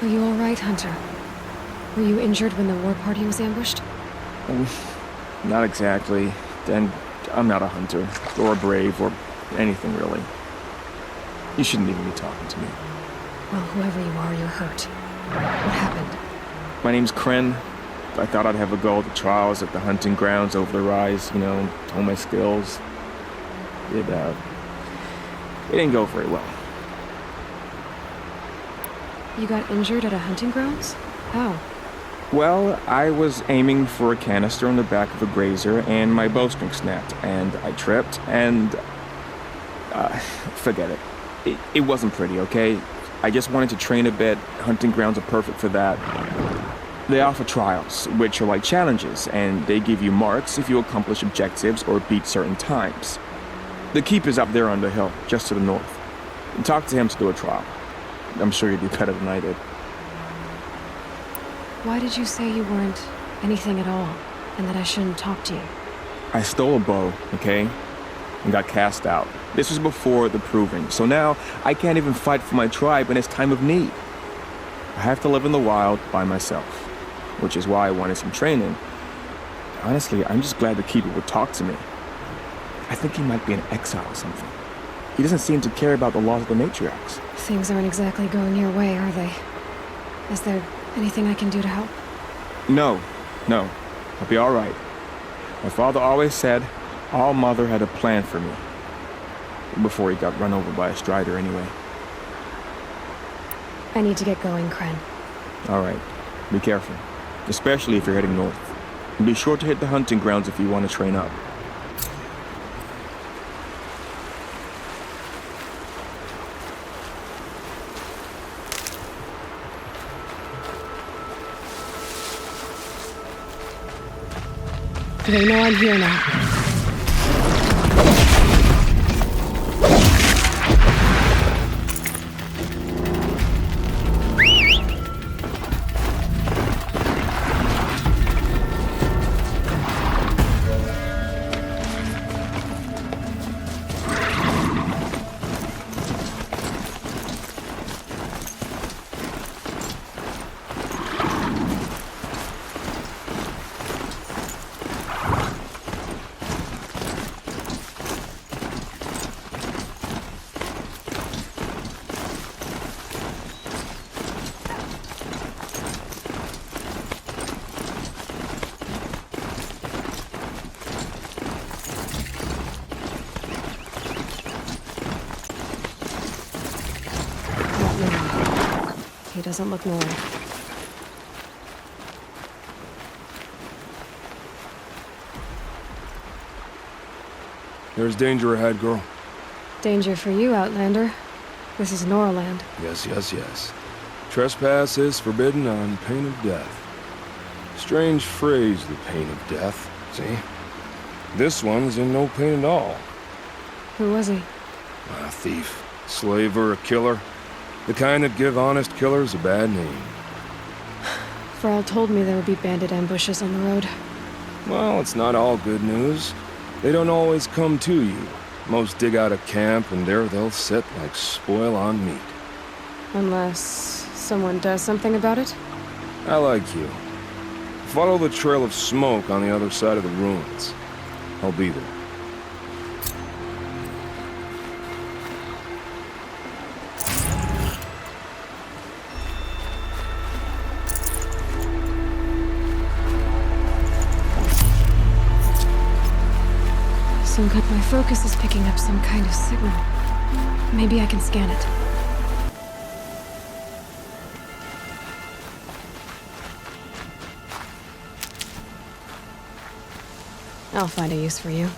Are you all right, Hunter? Were you injured when the war party was ambushed? Not exactly. And I'm not a hunter, or a brave, or anything really. You shouldn't even be talking to me. Well, whoever you are, you're hurt. What happened? My name's Kren. I thought I'd have a go at the trials at the hunting grounds over the rise, you know, hone my skills. It didn't go very well. You got injured at a hunting grounds? How? Well, I was aiming for a canister on the back of a grazer, and my bowstring snapped, and I tripped, and... forget it. It wasn't pretty, okay? I just wanted to train a bit. Hunting grounds are perfect for that. They offer trials, which are like challenges, and they give you marks if you accomplish objectives or beat certain times. The keeper's up there on the hill, just to the north. Talk to him to do a trial. I'm sure you'd do better than I did. Why did you say you weren't anything at all, and that I shouldn't talk to you? I stole a bow, okay? And got cast out. This was before the Proving, so now I can't even fight for my tribe in its time of need. I have to live in the wild by myself, which is why I wanted some training. Honestly, I'm just glad the keeper would talk to me. I think he might be in exile or something. He doesn't seem to care about the laws of the matriarchs. Things aren't exactly going your way, are they? Is there anything I can do to help? No. I'll be all right. My father always said All Mother had a plan for me. Before he got run over by a strider anyway. I need to get going, Kren. All right. Be careful. Especially if you're heading north. And be sure to hit the hunting grounds if you want to train up. They know I'm here now. doesn't look normal. There's danger ahead, girl. Danger for you, Outlander. This is Norland. Yes, yes, yes. Trespass is forbidden on pain of death. Strange phrase, the pain of death. See? This one's in no pain at all. Who was he? A thief, slaver, a killer. The kind that give honest killers a bad name. Thrall told me there would be bandit ambushes on the road. Well, it's not all good news. They don't always come to you. Most dig out a camp, and there they'll sit like spoil on meat. Unless someone does something about it? I like you. Follow the trail of smoke on the other side of the ruins. I'll be there. My focus is picking up some kind of signal. Maybe I can scan it. I'll find a use for you.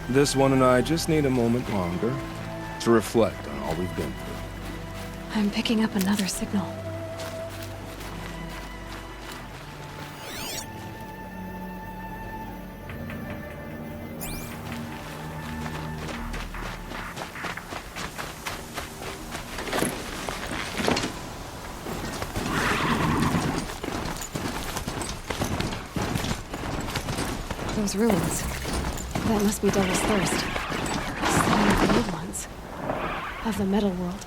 This one and I just need a moment longer to reflect on all we've been through. I'm picking up another signal. Those ruins. That must be Devil's Thirst. Sign of the old ones. Of the metal world.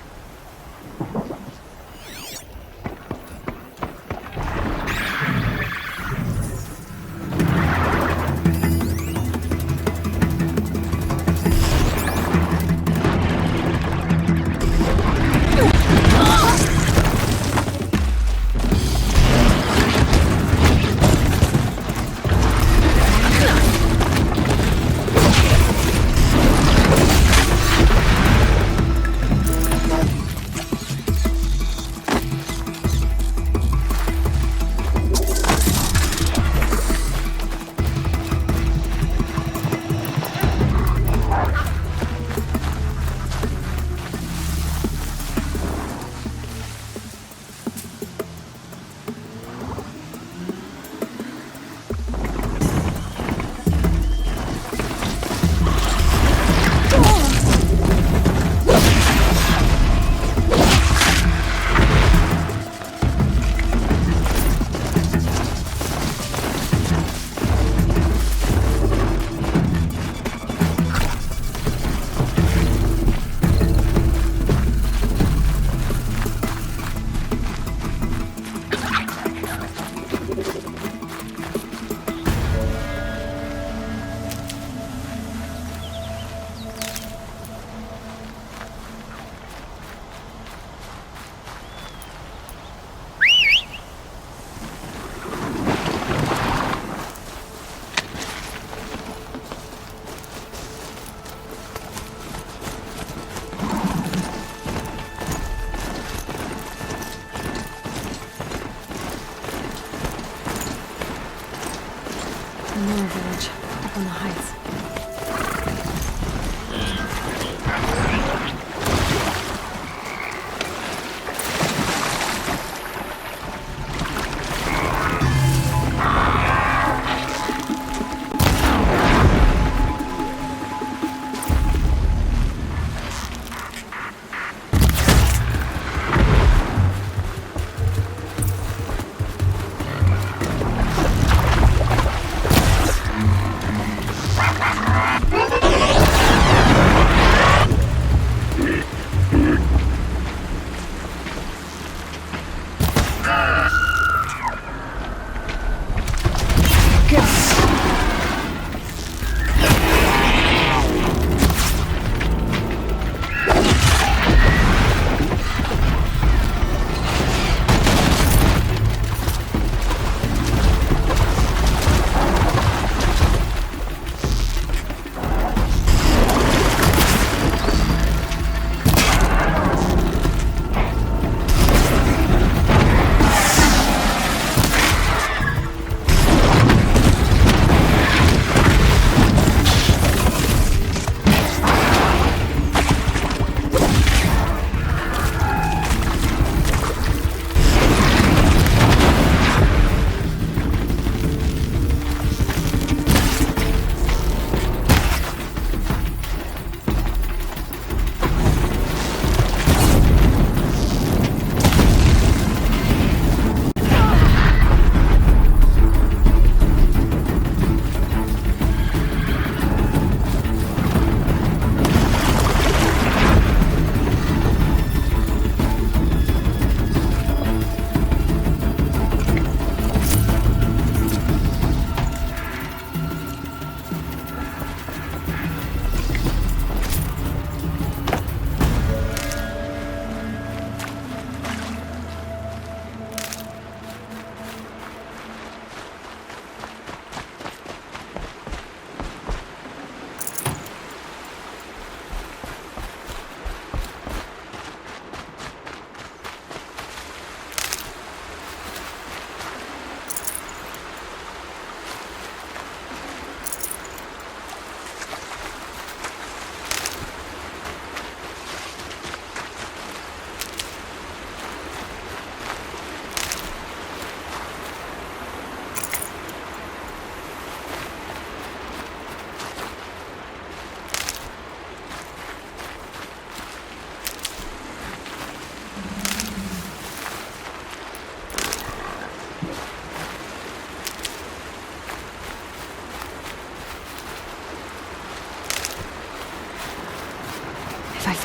Village, up on the heights.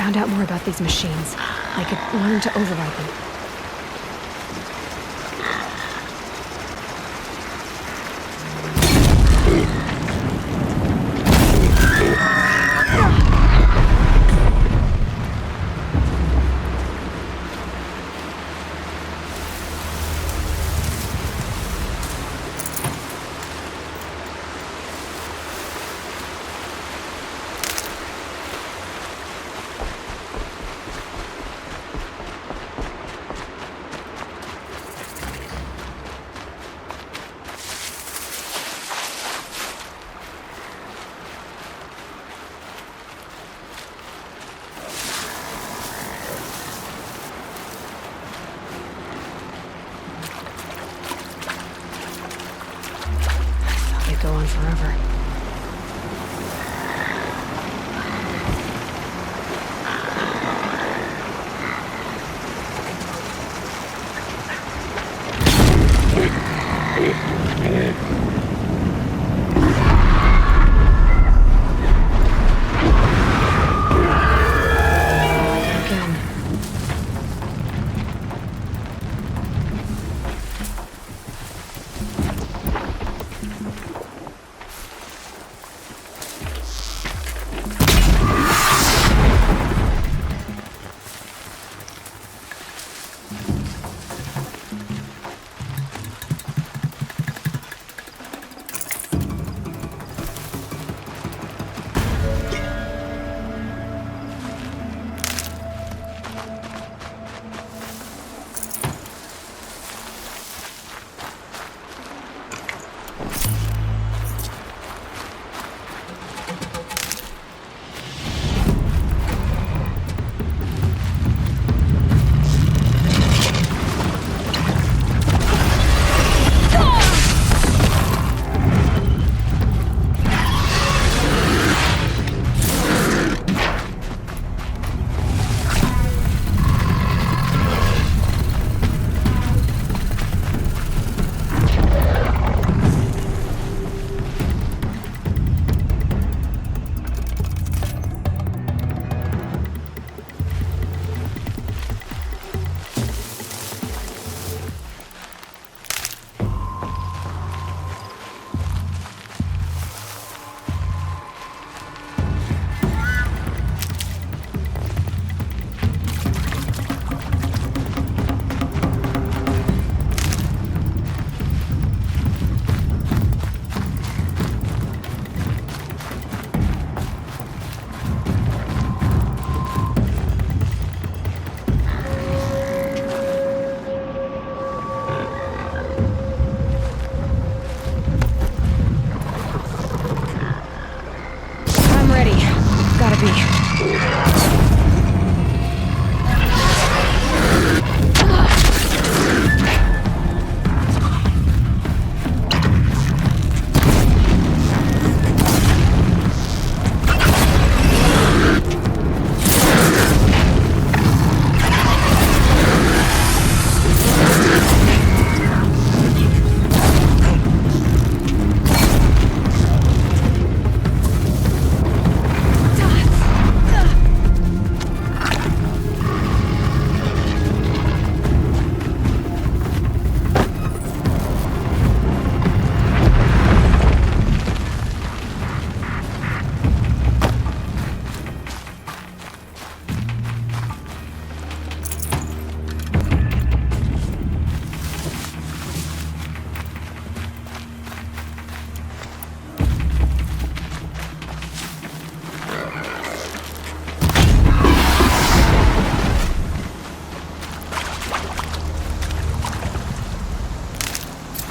found out more about these machines, I could learn to override them. Go on forever.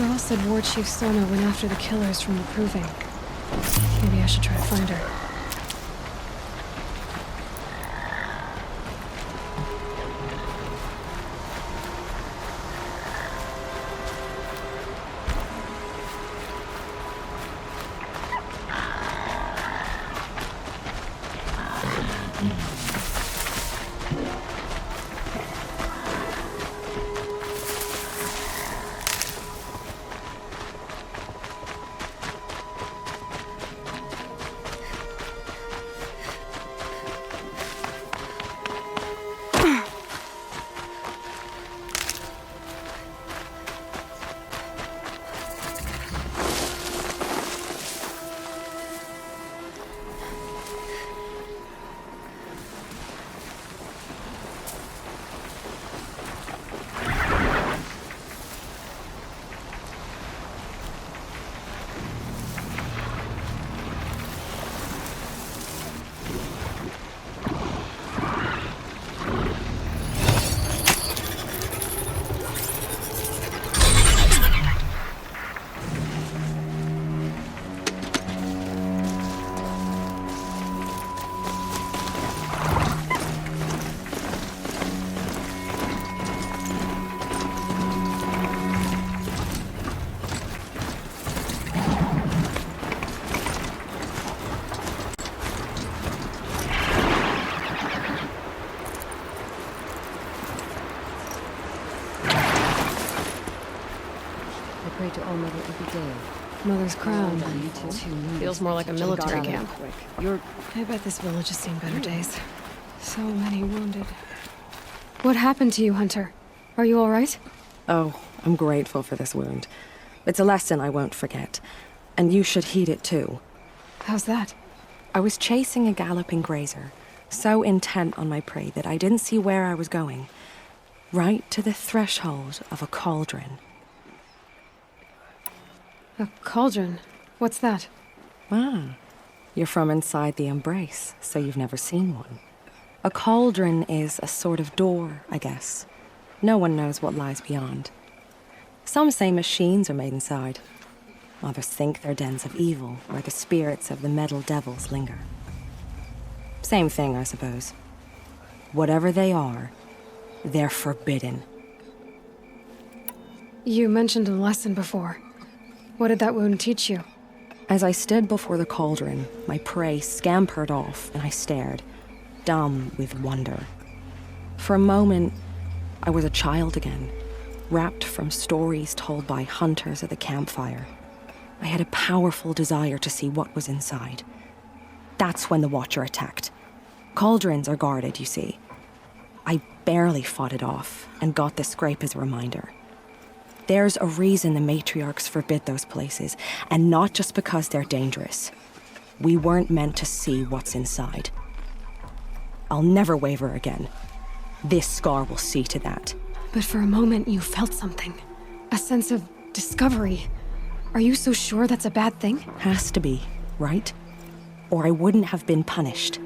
Girl said War Chief Sona went after the killers from the Proving. Maybe I should try to find her. I pray to All Mother every day. Mother's crown. You too? Feels more like a military camp. You're... I bet this village has seen better days. So many wounded. What happened to you, Hunter? Are you all right? Oh, I'm grateful for this wound. It's a lesson I won't forget. And you should heed it too. How's that? I was chasing a galloping grazer, so intent on my prey that I didn't see where I was going. Right to the threshold of a cauldron. A cauldron? What's that? Ah, you're from inside the Embrace, so you've never seen one. A cauldron is a sort of door, I guess. No one knows what lies beyond. Some say machines are made inside. Others think they're dens of evil, where the spirits of the metal devils linger. Same thing, I suppose. Whatever they are, they're forbidden. You mentioned a lesson before. What did that wound teach you? As I stood before the cauldron, my prey scampered off, and I stared, dumb with wonder. For a moment, I was a child again, wrapped from stories told by hunters at the campfire. I had a powerful desire to see what was inside. That's when the Watcher attacked. Cauldrons are guarded, you see. I barely fought it off, and got the scrape as a reminder. There's a reason the matriarchs forbid those places, and not just because they're dangerous. We weren't meant to see what's inside. I'll never waver again. This scar will see to that. But for a moment you felt something. A sense of discovery. Are you so sure that's a bad thing? Has to be, right? Or I wouldn't have been punished.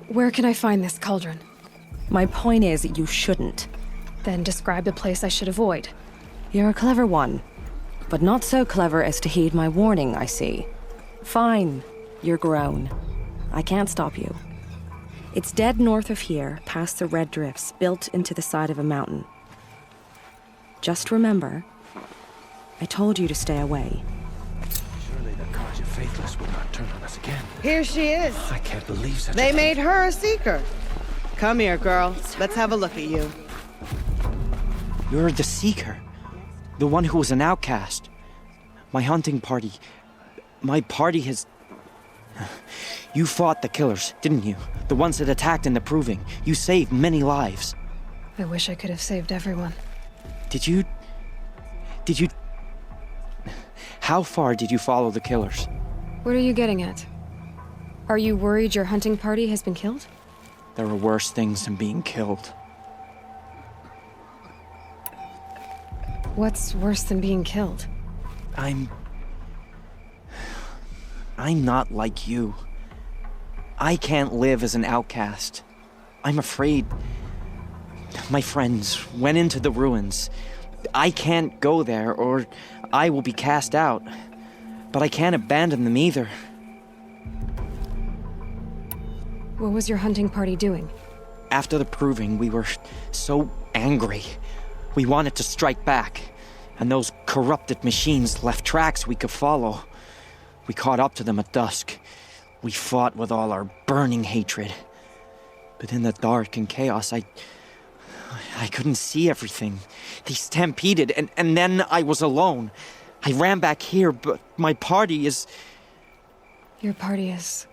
Where can I find this cauldron? My point is, you shouldn't. Then describe the place I should avoid. You're a clever one. But not so clever as to heed my warning, I see. Fine, you're grown. I can't stop you. It's dead north of here, past the red drifts built into the side of a mountain. Just remember, I told you to stay away. Surely the Carja Faithless will not turn on us again. Here she is. I can't believe such They a made her a seeker. Come here, girl. Let's have a look at you. You're the Seeker. The one who was an outcast. My hunting party. My party has... You fought the killers, didn't you? The ones that attacked in the Proving. You saved many lives. I wish I could have saved everyone. Did you... How far did you follow the killers? What are you getting at? Are you worried your hunting party has been killed? There are worse things than being killed. What's worse than being killed? I'm not like you. I can't live as an outcast. I'm afraid. My friends went into the ruins. I can't go there, or I will be cast out. But I can't abandon them either. What was your hunting party doing? After the Proving, we were so angry. We wanted to strike back, and those corrupted machines left tracks we could follow. We caught up to them at dusk. We fought with all our burning hatred. But in the dark and chaos, I couldn't see everything. They stampeded, and then I was alone. I ran back here, but my party is... Your party is...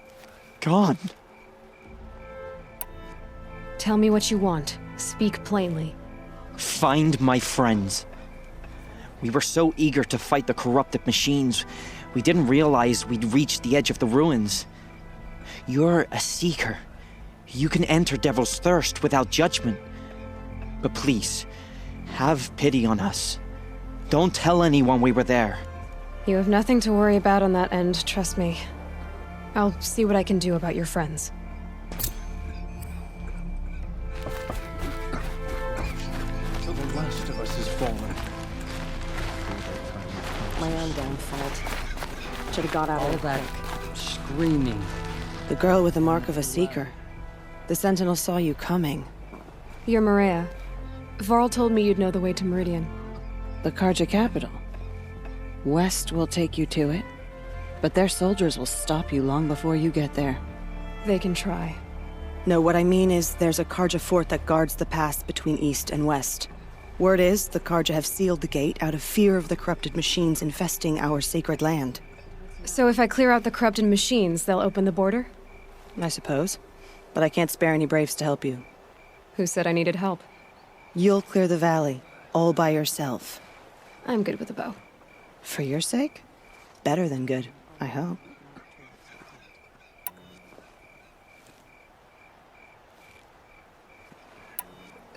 gone. Tell me what you want. Speak plainly. Find my friends. We were so eager to fight the corrupted machines, we didn't realize we'd reached the edge of the ruins. You're a seeker. You can enter Devil's Thirst without judgment. But please, have pity on us. Don't tell anyone we were there. You have nothing to worry about on that end, trust me. I'll see what I can do about your friends. So the last of us is fallen. My own damn fault. Should have got out All of that screaming. The girl with the mark of a seeker. The Sentinel saw you coming. You're Maria. Varl told me you'd know the way to Meridian. The Carja capital. West will take you to it, but their soldiers will stop you long before you get there. They can try. No, what I mean is there's a Carja fort that guards the pass between east and west. Word is, the Karja have sealed the gate out of fear of the corrupted machines infesting our sacred land. So if I clear out the corrupted machines, they'll open the border? I suppose. But I can't spare any braves to help you. Who said I needed help? You'll clear the valley, all by yourself. I'm good with a bow. For your sake? Better than good, I hope.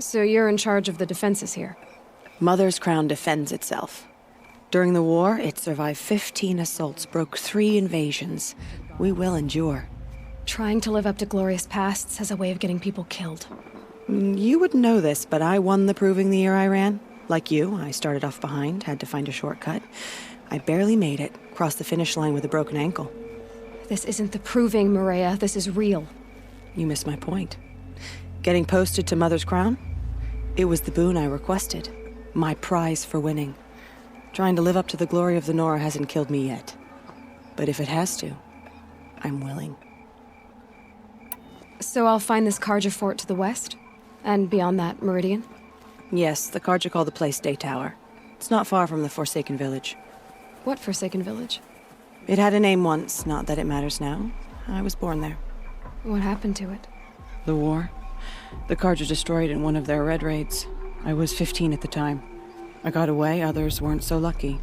So you're in charge of the defenses here? Mother's Crown defends itself. During the war, it survived 15 assaults, broke 3 invasions. We will endure. Trying to live up to glorious pasts has a way of getting people killed. You wouldn't know this, but I won the proving the year I ran. Like you, I started off behind, had to find a shortcut. I barely made it, crossed the finish line with a broken ankle. This isn't the proving, Maria. This is real. You missed my point. Getting posted to Mother's Crown? It was the boon I requested. My prize for winning. Trying to live up to the glory of the Nora hasn't killed me yet. But if it has to, I'm willing. So I'll find this Karja fort to the west? And beyond that, Meridian? Yes, the Karja call the place Day Tower. It's not far from the Forsaken Village. What Forsaken Village? It had a name once, not that it matters now. I was born there. What happened to it? The war. The Karja destroyed in one of their red raids. I was 15 at the time. I got away, others weren't so lucky.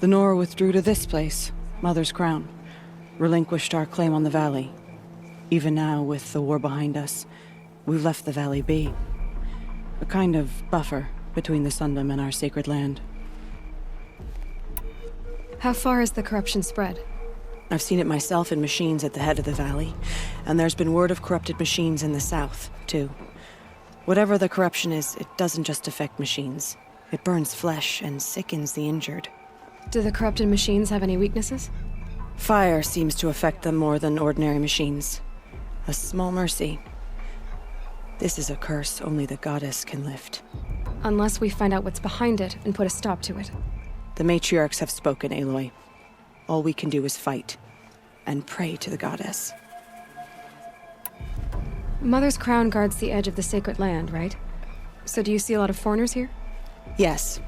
The Nora withdrew to this place, Mother's Crown. Relinquished our claim on the valley. Even now, with the war behind us, we've left the valley be. A kind of buffer between the Sundom and our sacred land. How far has the corruption spread? I've seen it myself in machines at the head of the valley, and there's been word of corrupted machines in the south, too. Whatever the corruption is, it doesn't just affect machines. It burns flesh and sickens the injured. Do the corrupted machines have any weaknesses? Fire seems to affect them more than ordinary machines. A small mercy. This is a curse only the goddess can lift. Unless we find out what's behind it and put a stop to it. The matriarchs have spoken, Aloy. All we can do is fight, and pray to the goddess. Mother's Crown guards the edge of the sacred land, right? So do you see a lot of foreigners here? Yes.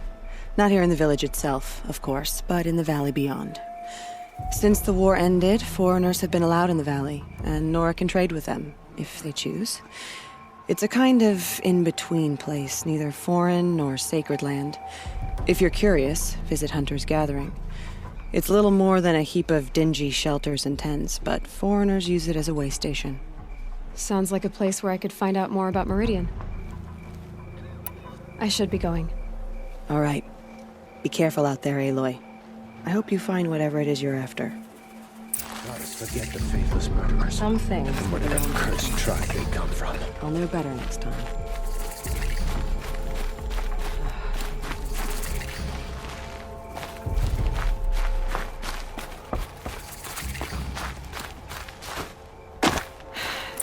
Not here in the village itself, of course, but in the valley beyond. Since the war ended, foreigners have been allowed in the valley, and Nora can trade with them, if they choose. It's a kind of in-between place, neither foreign nor sacred land. If you're curious, visit Hunter's Gathering. It's little more than a heap of dingy shelters and tents, but foreigners use it as a way station. Sounds like a place where I could find out more about Meridian. I should be going. All right. Be careful out there, Aloy. I hope you find whatever it is you're after. Let us forget the faithless murderers. Some things. Whatever cursed tribe they come from. I'll know better next time.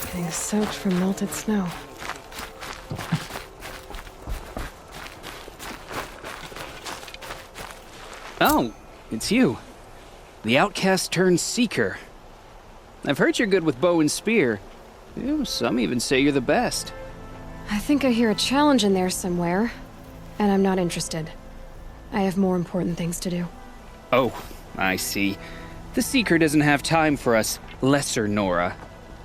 Getting soaked from melted snow. Oh, it's you. The outcast turned seeker. I've heard you're good with bow and spear. Ew, some even say you're the best. I think I hear a challenge in there somewhere, and I'm not interested. I have more important things to do. Oh, I see. The seeker doesn't have time for us lesser Nora.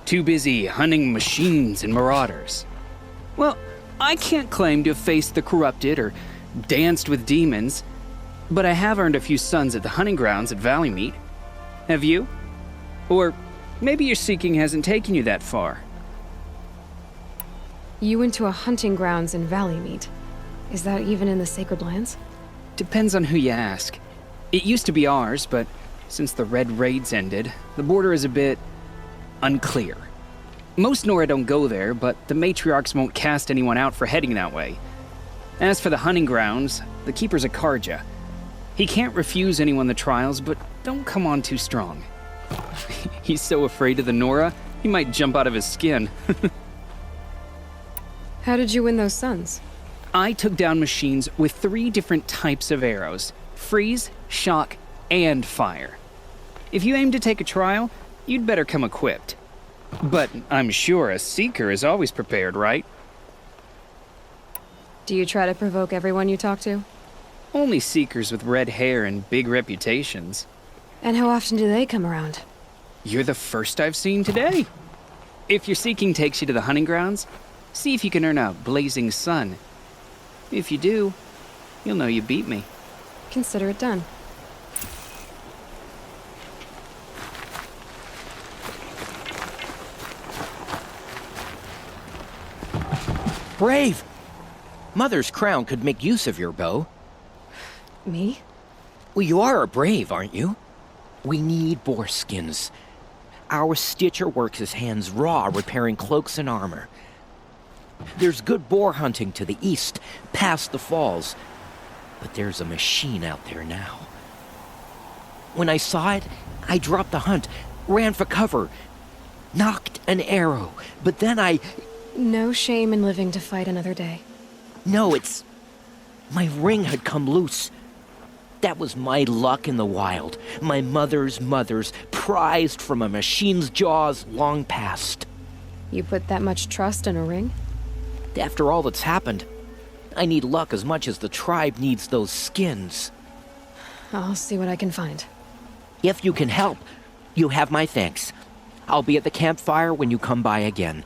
Too busy hunting machines and marauders. Well, I can't claim to have faced the corrupted or danced with demons, but I have earned a few sons at the hunting grounds at Valley Meet. Have you? Or maybe your seeking hasn't taken you that far. You went to a hunting grounds in Valley Meet. Is that even in the Sacred Lands? Depends on who you ask. It used to be ours, but since the Red Raids ended, the border is a bit unclear. Most Nora don't go there, but the matriarchs won't cast anyone out for heading that way. As for the hunting grounds, the keeper's a Karja. He can't refuse anyone the trials, but don't come on too strong. He's so afraid of the Nora, he might jump out of his skin. How did you win those sons? I took down machines with 3 different types of arrows: freeze, shock, and fire. If you aim to take a trial, you'd better come equipped. But I'm sure a seeker is always prepared, right? Do you try to provoke everyone you talk to? Only seekers with red hair and big reputations. And how often do they come around? You're the first I've seen today. If your seeking takes you to the hunting grounds, see if you can earn a blazing sun. If you do, you'll know you beat me. Consider it done. Brave! Mother's crown could make use of your bow. Me? Well, you are a brave, aren't you? We need boar skins. Our stitcher works his hands raw repairing cloaks and armor. There's good boar hunting to the east, past the falls. But there's a machine out there now. When I saw it, I dropped the hunt, ran for cover, knocked an arrow, but then I... No shame in living to fight another day. No, it's... My ring had come loose. That was my luck in the wild. My mother's prized from a machine's jaws long past. You put that much trust in a ring? After all that's happened, I need luck as much as the tribe needs those skins. I'll see what I can find. If you can help, you have my thanks. I'll be at the campfire when you come by again.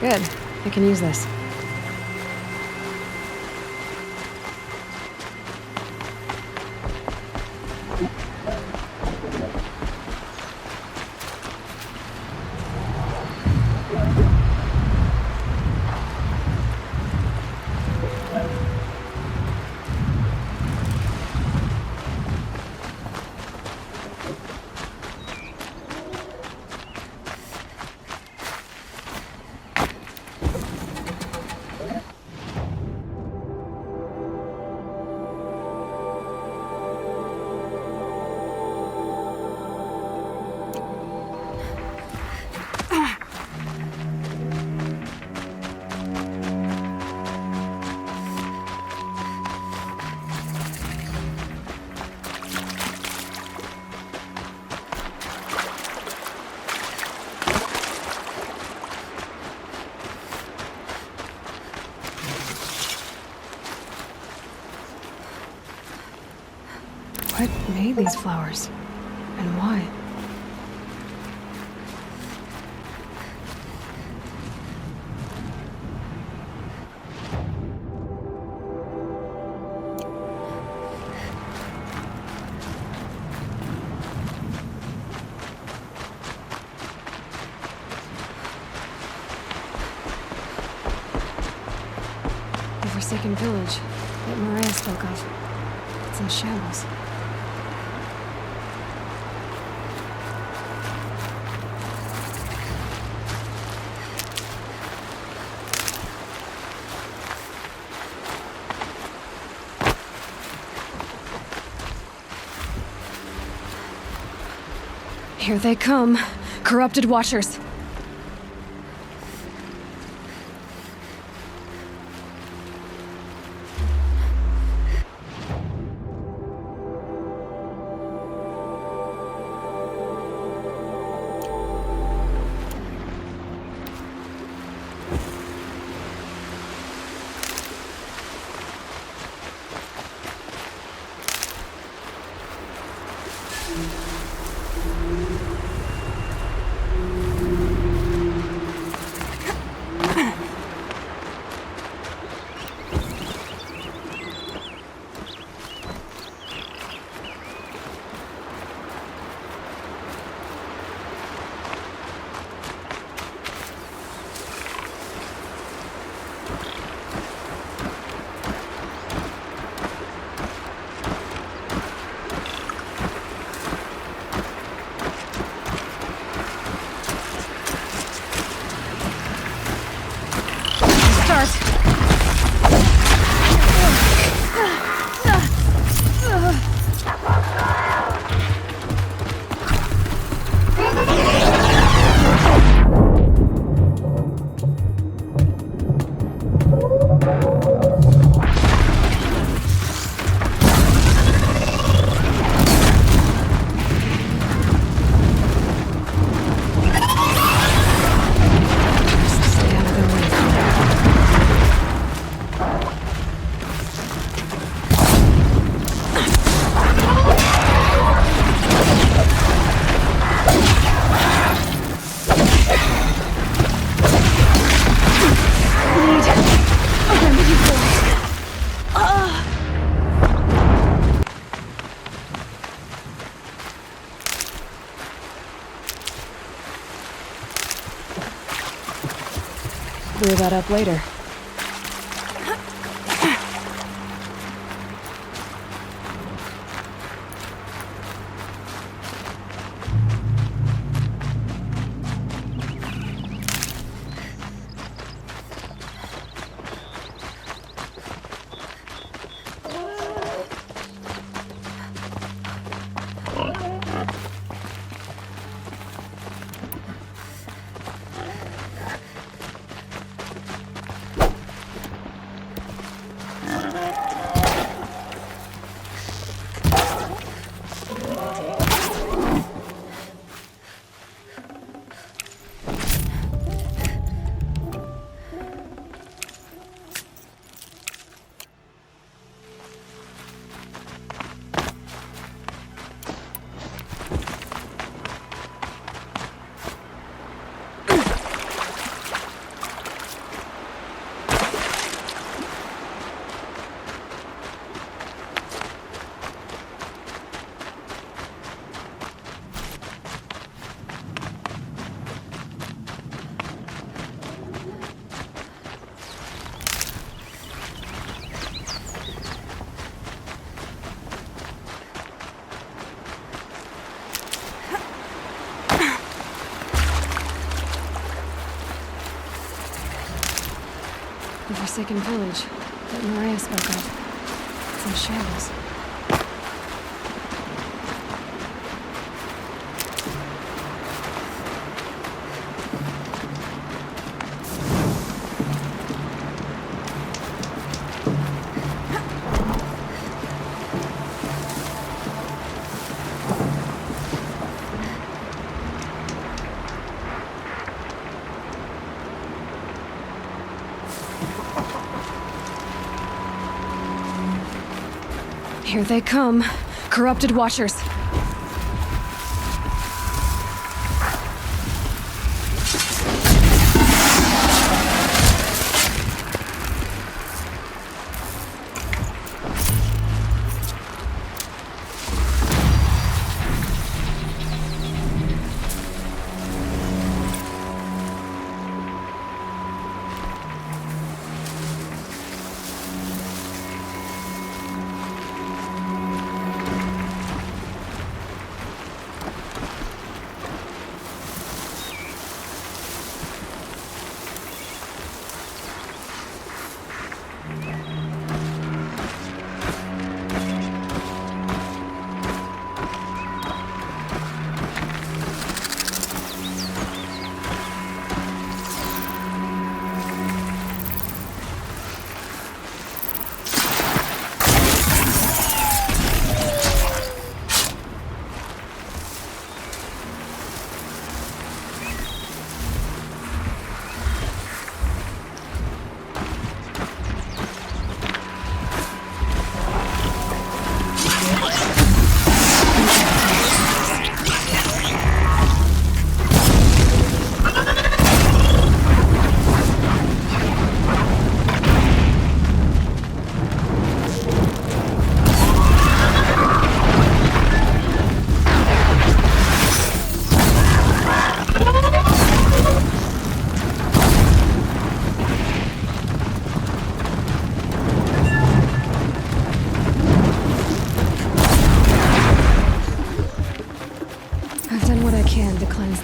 Good. I can use this. What made these flowers? And why? The forsaken village that Maria spoke of. It's in shambles. Here they come, corrupted watchers. Clear that up later. The forsaken village that Maria spoke of. It's in shambles. Here they come. Corrupted Watchers.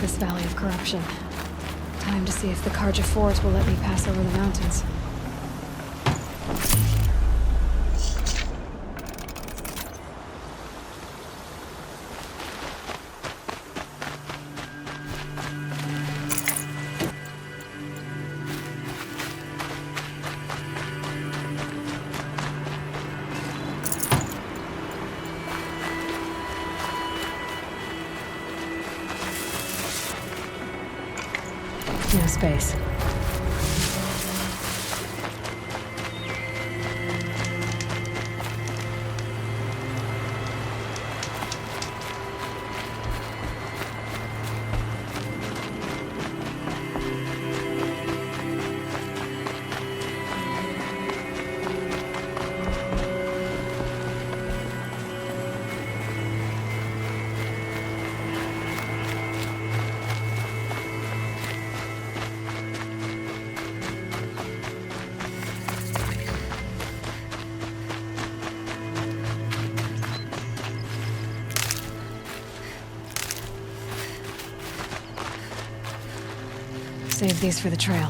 This valley of corruption. Time to see if the Carja Fort will let me pass over the mountains. No space. Save these for the trail.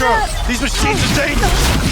girl! These machines are dangerous!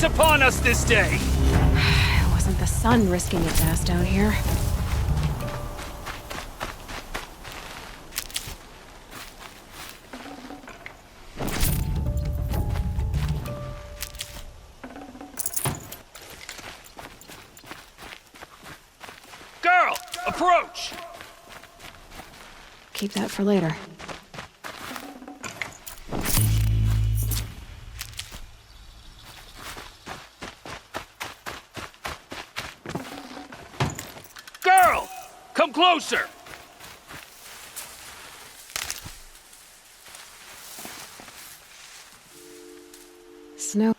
Upon us this day. It wasn't the sun risking its ass down here. Girl, approach! Keep that for later. Girl, come closer! Snow.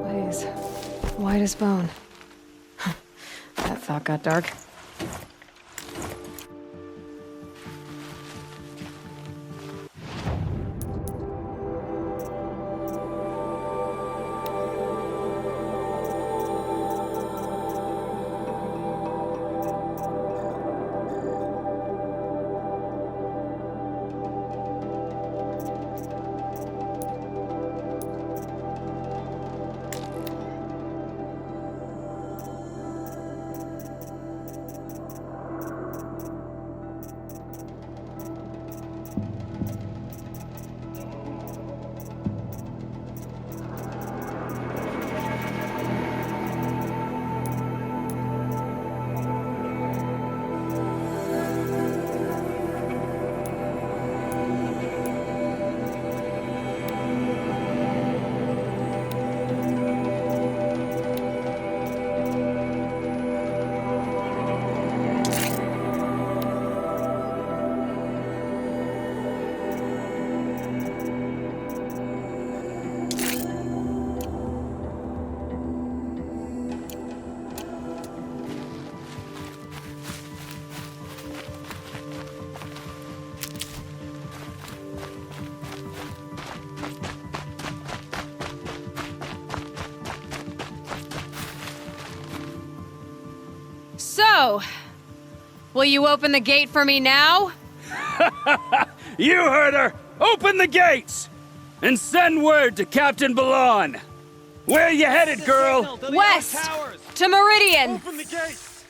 Eyes white as bone. That thought got dark. So, will you open the gate for me now? You heard her! Open the gates! And send word to Captain Balon! Where you headed, girl? West! To Meridian! Open the gates!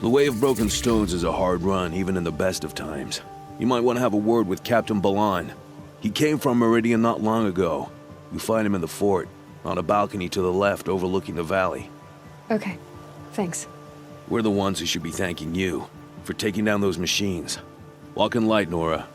The Way of Broken Stones is a hard run, even in the best of times. You might want to have a word with Captain Balon. He came from Meridian not long ago. You find him in the fort, on a balcony to the left overlooking the valley. Okay, thanks. We're the ones who should be thanking you for taking down those machines. Walk in light, Nora.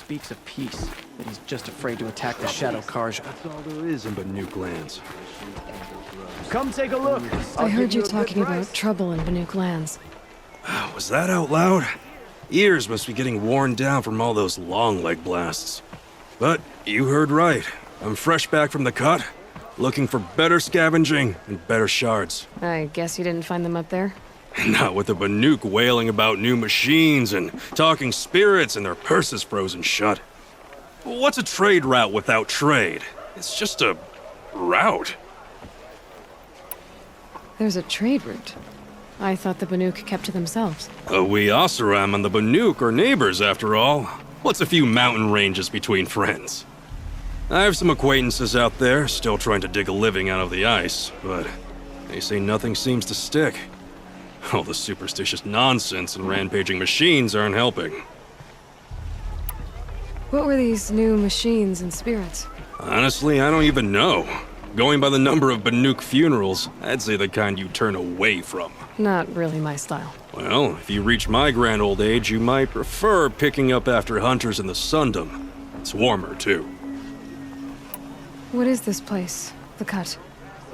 speaks of peace, that he's just afraid to attack the Shadow Karja. That's all there is in Banuk lands. Come take a look. I heard you talking about trouble in Banuk lands. Was that out loud? Ears must be getting worn down from all those long leg blasts. But you heard right. I'm fresh back from the cut, looking for better scavenging and better shards. I guess you didn't find them up there? Not with the Banuk wailing about new machines and talking spirits and their purses frozen shut. What's a trade route without trade? It's just a route. There's a trade route. I thought the Banuk kept to themselves. We Oseram and the Banuk are neighbors, after all. What's a few mountain ranges between friends? I have some acquaintances out there, still trying to dig a living out of the ice, but they say nothing seems to stick. All the superstitious nonsense and rampaging machines aren't helping. What were these new machines and spirits? Honestly, I don't even know. Going by the number of Banuk funerals, I'd say the kind you turn away from. Not really my style. Well, if you reach my grand old age, you might prefer picking up after hunters in the Sundom. It's warmer, too. What is this place? The Cut?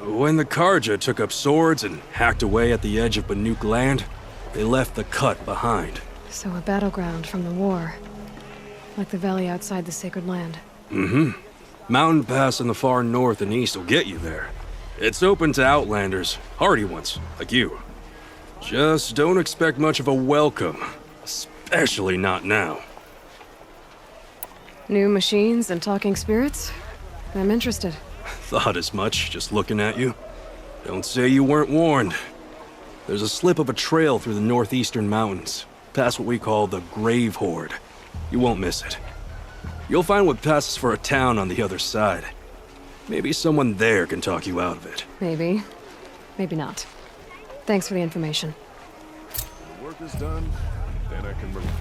When the Karja took up swords and hacked away at the edge of Banuk land, they left the Cut behind. So a battleground from the war. Like the valley outside the Sacred Land. Mm-hmm. Mountain Pass in the far north and east will get you there. It's open to outlanders, hardy ones, like you. Just don't expect much of a welcome, especially not now. New machines and talking spirits? I'm interested. Thought as much, just looking at you. Don't say you weren't warned. There's a slip of a trail through the northeastern mountains, past what we call the Grave Horde. You won't miss it. You'll find what passes for a town on the other side. Maybe someone there can talk you out of it. Maybe. Maybe not. Thanks for the information. The work is done, then I can relax.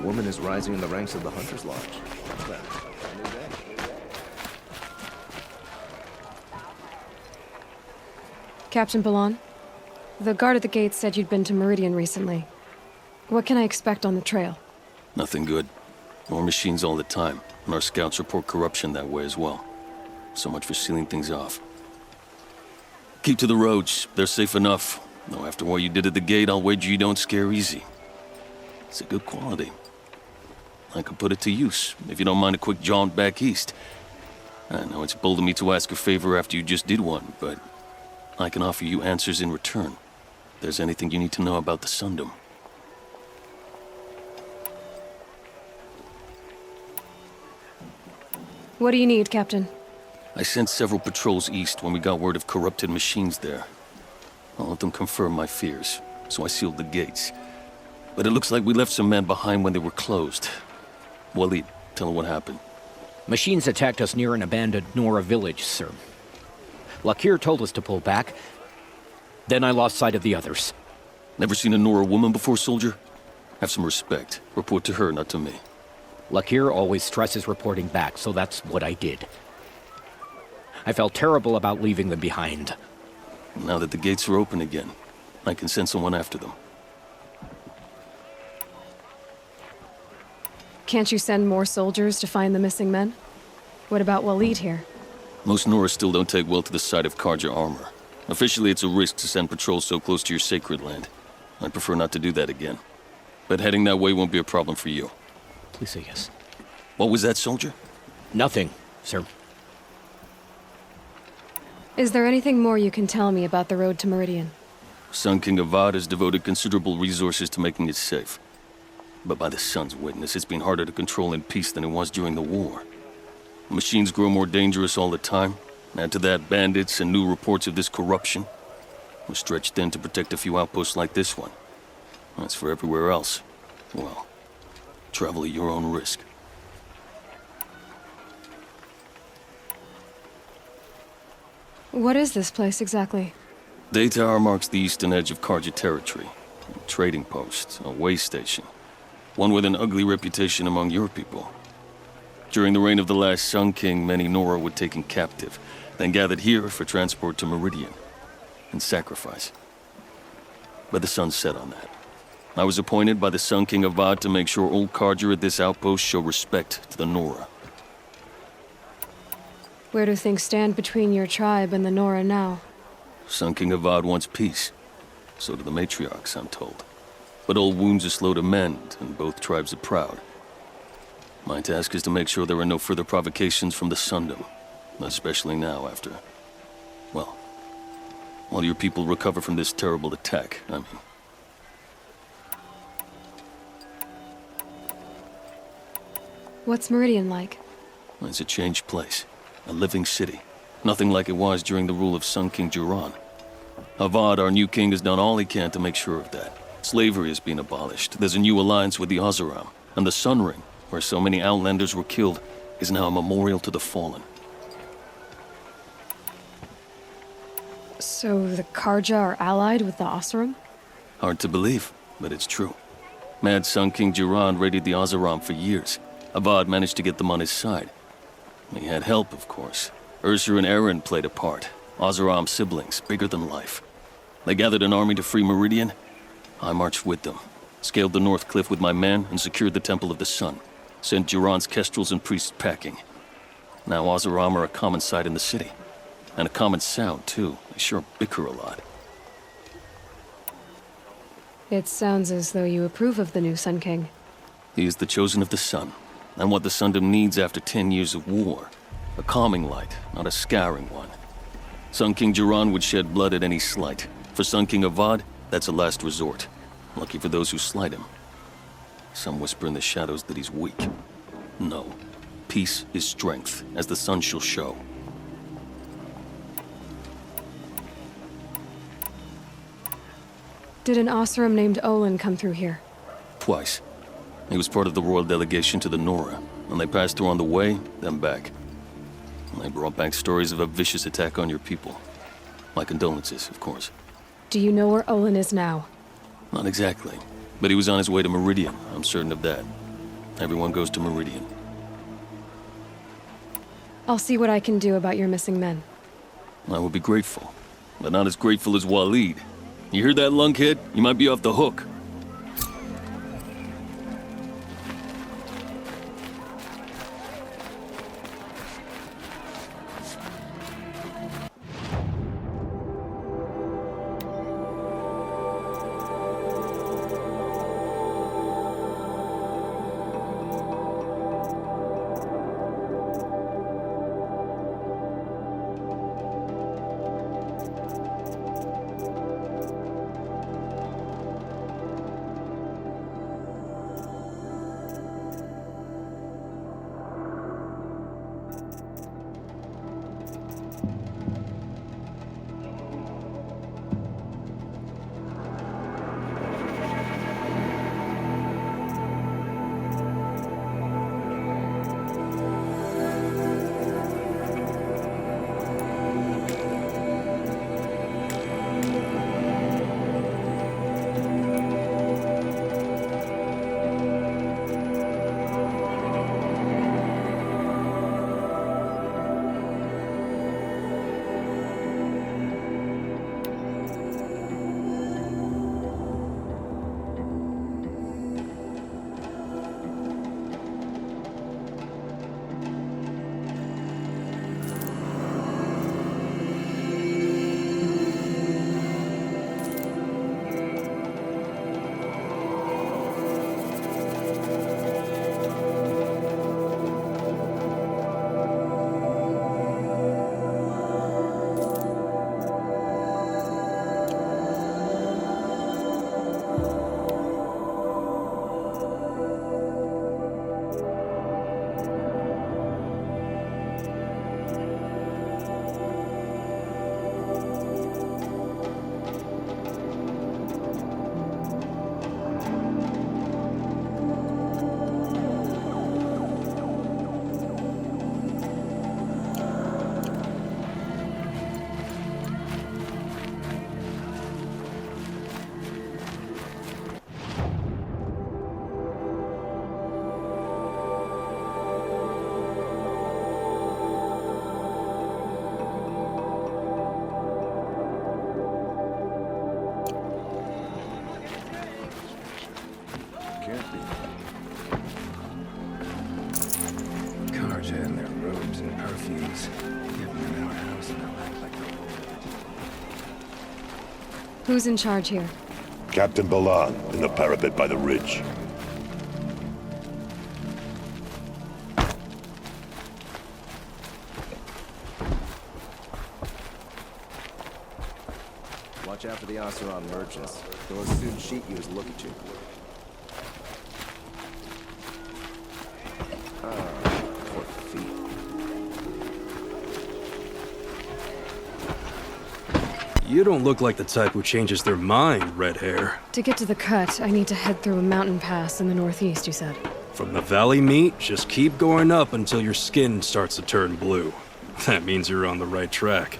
Woman is rising in the ranks of the Hunter's Lodge. Captain Balan, the guard at the gate said you'd been to Meridian recently. What can I expect on the trail? Nothing good. More machines all the time, and our scouts report corruption that way as well. So much for sealing things off. Keep to the roads. They're safe enough. Though after what you did at the gate, I'll wager you don't scare easy. It's a good quality. I could put it to use, if you don't mind a quick jaunt back east. I know it's bold of me to ask a favor after you just did one, but I can offer you answers in return. If there's anything you need to know about the Sundom. What do you need, Captain? I sent several patrols east when we got word of corrupted machines there. All of them confirmed my fears, so I sealed the gates. But it looks like we left some men behind when they were closed. Waleed, tell them what happened. Machines attacked us near an abandoned Nora village, sir. Lakir told us to pull back. Then I lost sight of the others. Never seen a Nora woman before, soldier? Have some respect. Report to her, not to me. Lakir always stresses reporting back, so that's what I did. I felt terrible about leaving them behind. Now that the gates are open again, I can send someone after them. Can't you send more soldiers to find the missing men? What about Waleed here? Most Nora still don't take well to the sight of Karja armor. Officially, it's a risk to send patrols so close to your sacred land. I'd prefer not to do that again. But heading that way won't be a problem for you. Please say yes. What was that, soldier? Nothing, sir. Is there anything more you can tell me about the road to Meridian? Sun King Avad has devoted considerable resources to making it safe. But by the sun's witness, it's been harder to control in peace than it was during the war. The machines grow more dangerous all the time. Add to that bandits and new reports of this corruption. We're stretched thin to protect a few outposts like this one. As for everywhere else, well, travel at your own risk. What is this place exactly? Day Tower marks the eastern edge of Karja territory. A trading post, a way station. One with an ugly reputation among your people. During the reign of the last Sun King, many Nora were taken captive, then gathered here for transport to Meridian, and sacrifice. But the sun set on that. I was appointed by the Sun King Avad to make sure old Karja at this outpost show respect to the Nora. Where do things stand between your tribe and the Nora now? Sun King Avad wants peace. So do the matriarchs, I'm told. But old wounds are slow to mend, and both tribes are proud. My task is to make sure there are no further provocations from the Sundom. Especially now after... well, while your people recover from this terrible attack, I mean. What's Meridian like? It's a changed place. A living city. Nothing like it was during the rule of Sun King Jiran. Avad, our new king, has done all he can to make sure of that. Slavery has been abolished. There's a new alliance with the Oseram. And the Sun Ring, where so many Outlanders were killed, is now a memorial to the fallen. So the Karja are allied with the Oseram? Hard to believe, but it's true. Mad Sun King Jiran raided the Oseram for years. Avad managed to get them on his side. He had help, of course. Ursur and Eren played a part. Oseram siblings, bigger than life. They gathered an army to free Meridian. I marched with them, scaled the North Cliff with my men, and secured the Temple of the Sun. Sent Jiran's kestrels and priests packing. Now Oseram are a common sight in the city. And a common sound, too. They sure bicker a lot. It sounds as though you approve of the new Sun King. He is the chosen of the Sun, and what the Sundom needs after 10 years of war. A calming light, not a scouring one. Sun King Jiran would shed blood at any slight. For Sun King Avad, that's a last resort. Lucky for those who slight him. Some whisper in the shadows that he's weak. No. Peace is strength, as the sun shall show. Did an Oseram named Olin come through here? Twice. He was part of the royal delegation to the Nora, and they passed through on the way, then back. And they brought back stories of a vicious attack on your people. My condolences, of course. Do you know where Olin is now? Not exactly, but he was on his way to Meridian, I'm certain of that. Everyone goes to Meridian. I'll see what I can do about your missing men. I will be grateful, but not as grateful as Waleed. You hear that, lunkhead? You might be off the hook. Carja in their robes and perfumes. Give them an outhouse and they'll act like they're old. Who's in charge here? Captain Balan, in the parapet by the ridge. Watch out for the Oseram merchants. They'll as soon cheat you as look at you. Poor feet. You don't look like the type who changes their mind, red hair. To get to the cut, I need to head through a mountain pass in the northeast, you said. From the valley meat, just keep going up until your skin starts to turn blue. That means you're on the right track.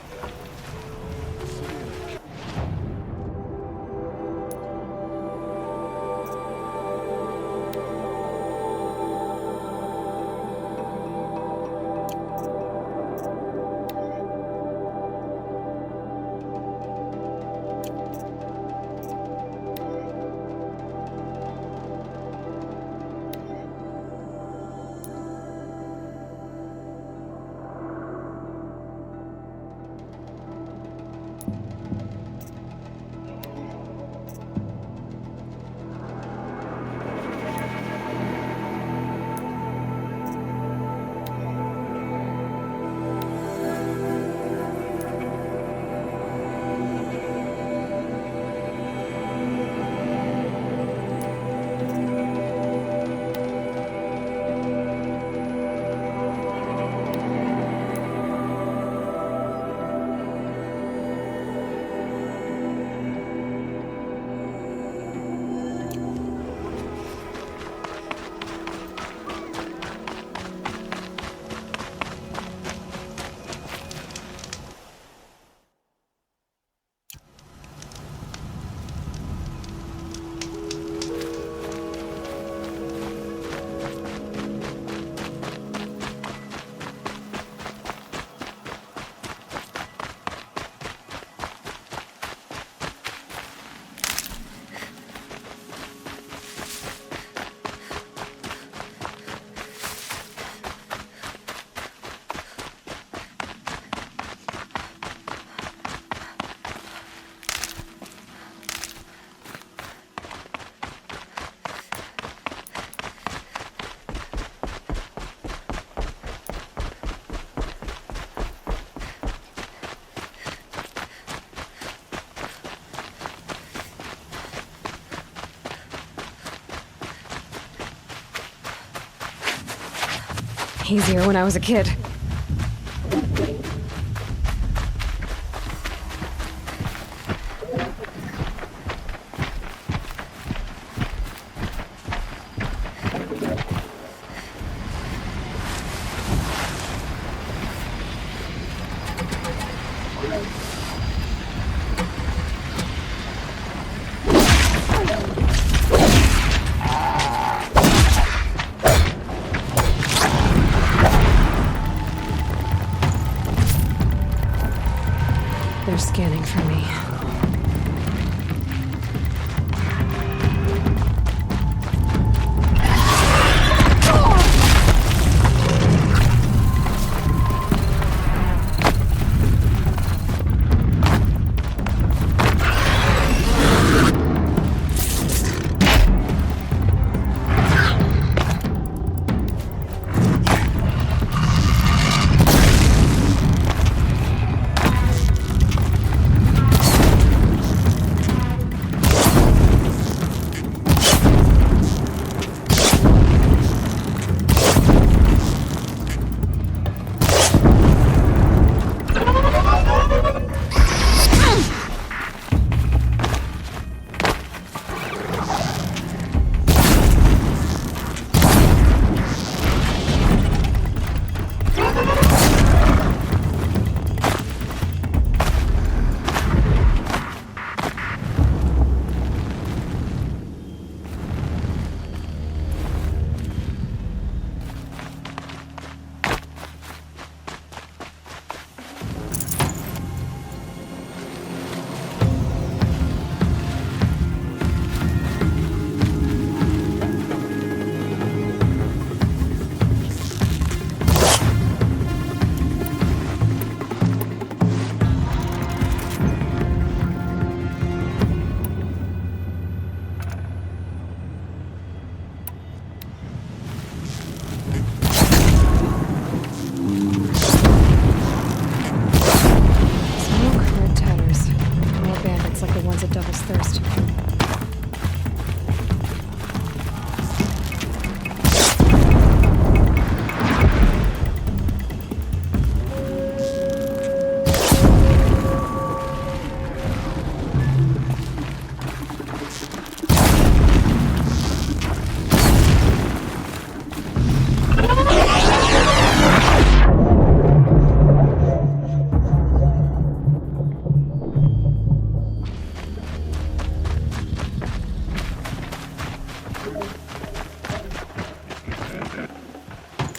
Easier when I was a kid. They're scanning for me.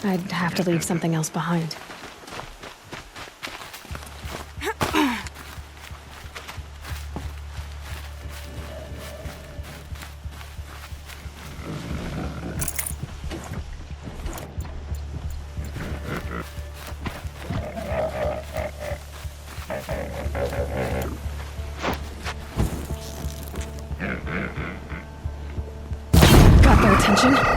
I'd have to leave something else behind. Got their attention.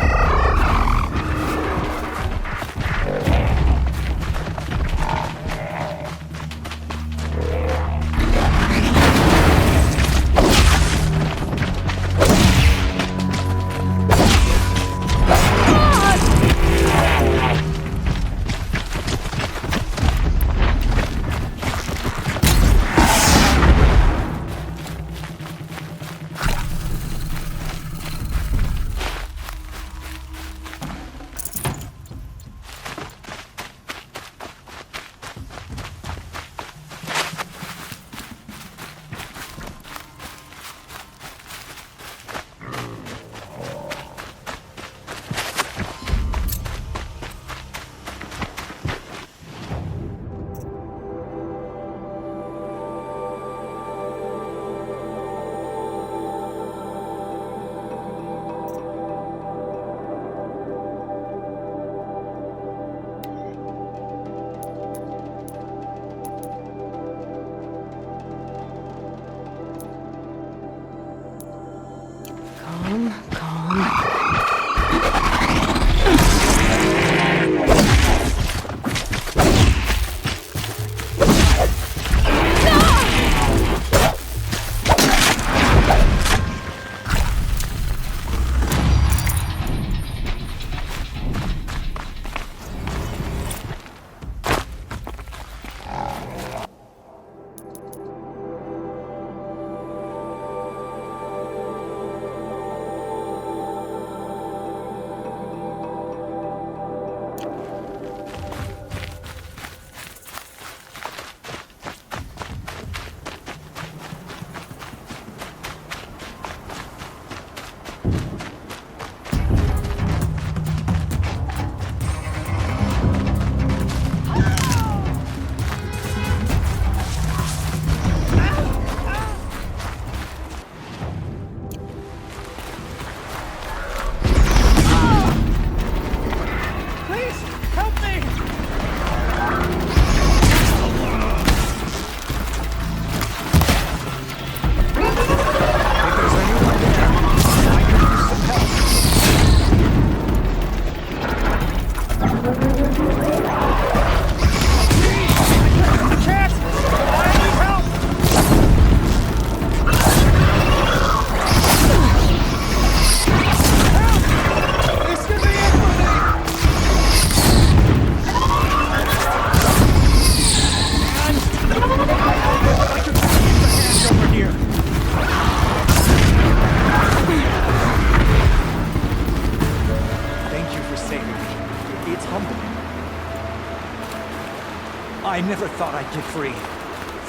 I never thought I'd get free.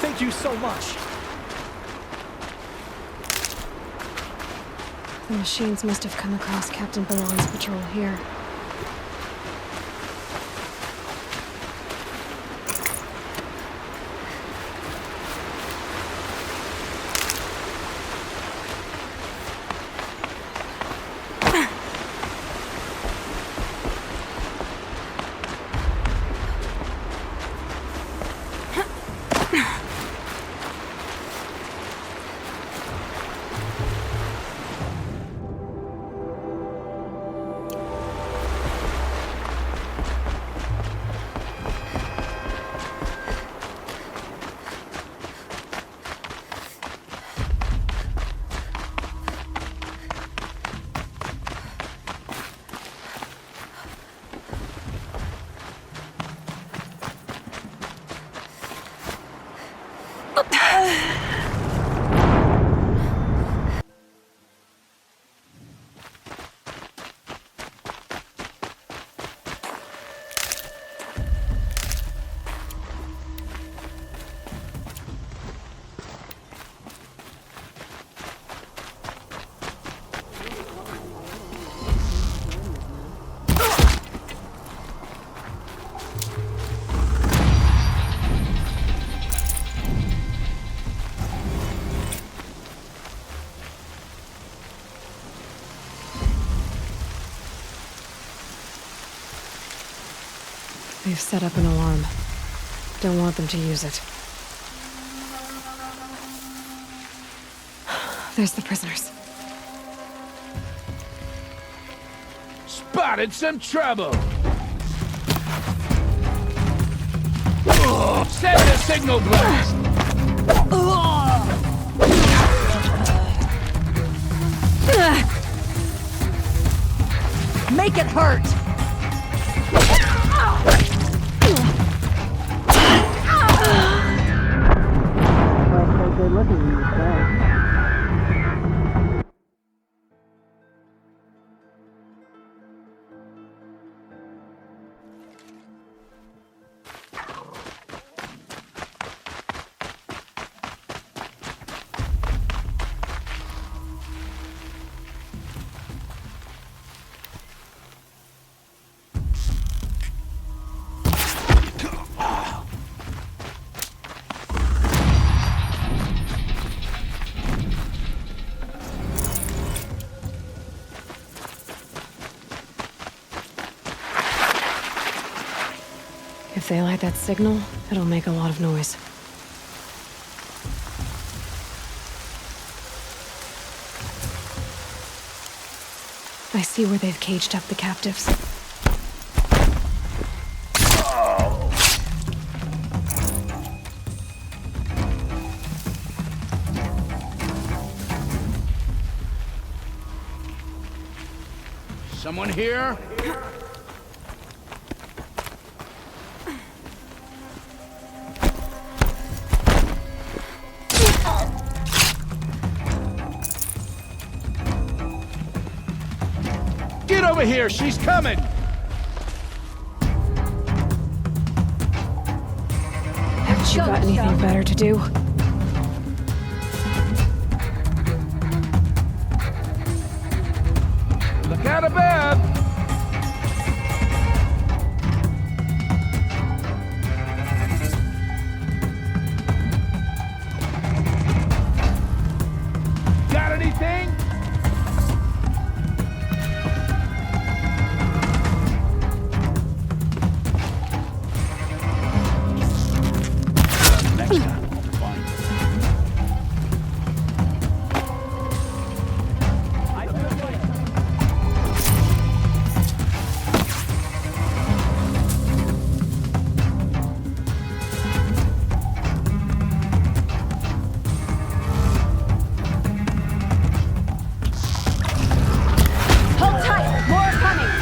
Thank you so much. The machines must have come across Captain Ballon's patrol here. They've set up an alarm. Don't want them to use it. There's the prisoners. Spotted some trouble! Send a signal blast! Make it hurt! Good looking when you play. If they light that signal, it'll make a lot of noise. I see where they've caged up the captives. Someone here? Get over here, she's coming! Haven't you got anything better to do? Look out above! Got anything? Next time, I'll find it. Hold tight! More coming!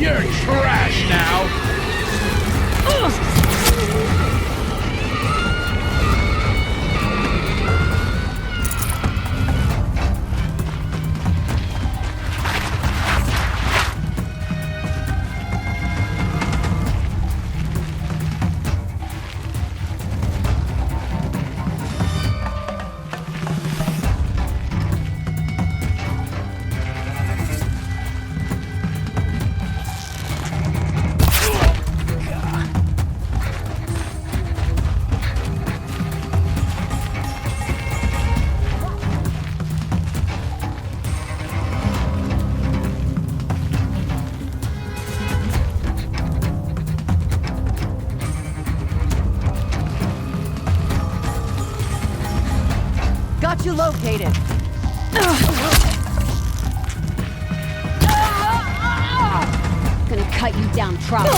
You're trash now! Got you located. Gonna cut you down, Trump.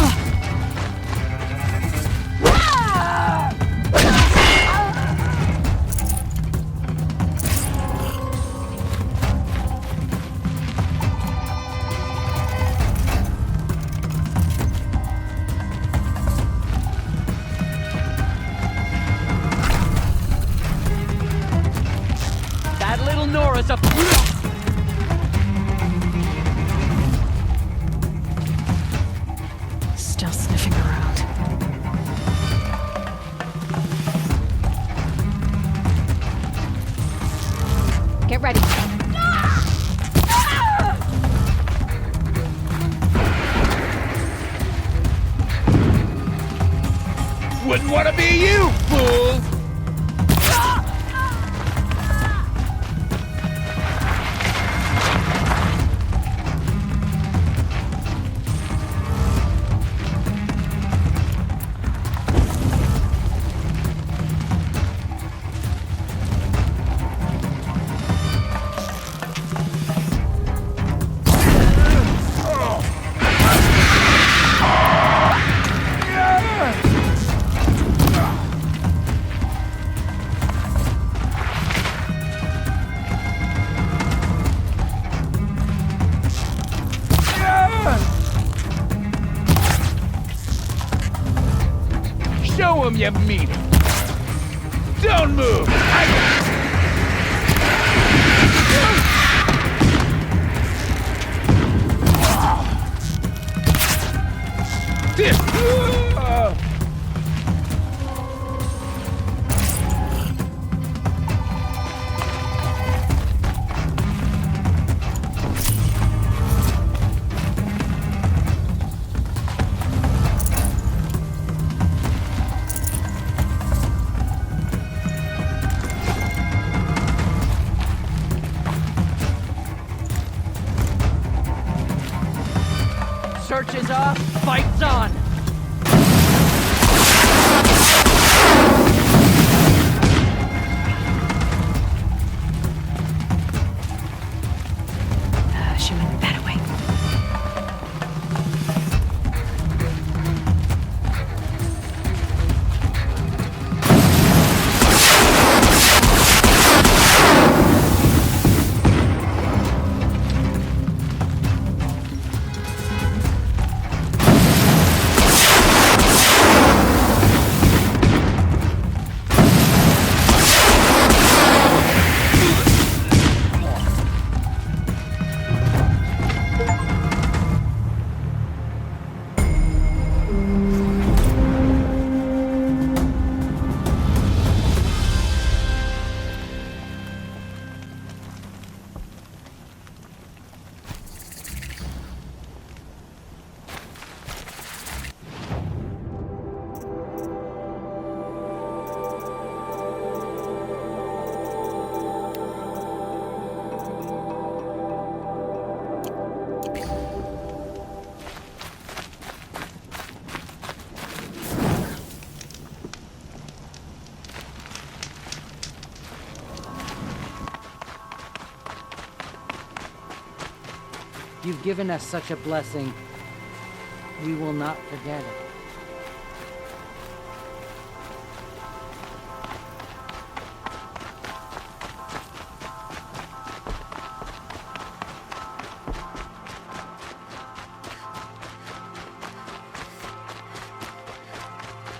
That little Nora's a... Still sniffing around. Get ready. Wouldn't want to be you, fool! Show him you mean it. Don't move! Search is off, fight's on! She went that way. You've given us such a blessing. We will not forget it.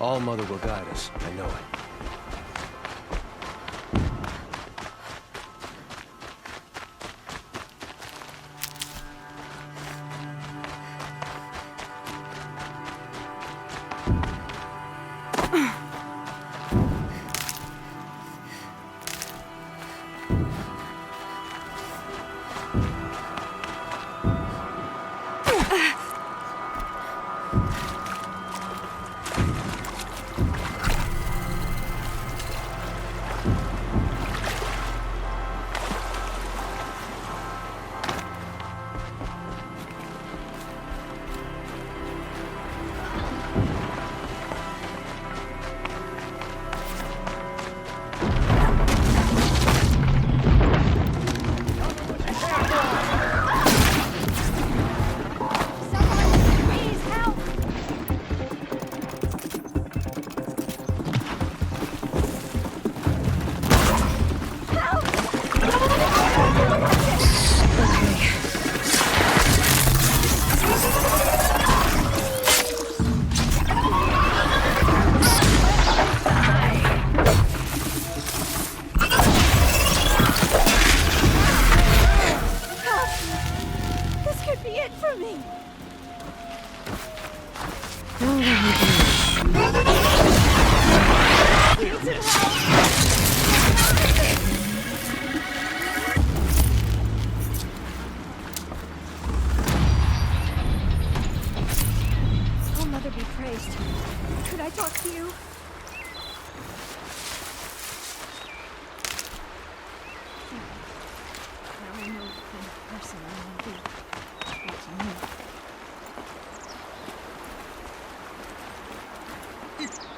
All Mother will guide us, I know it.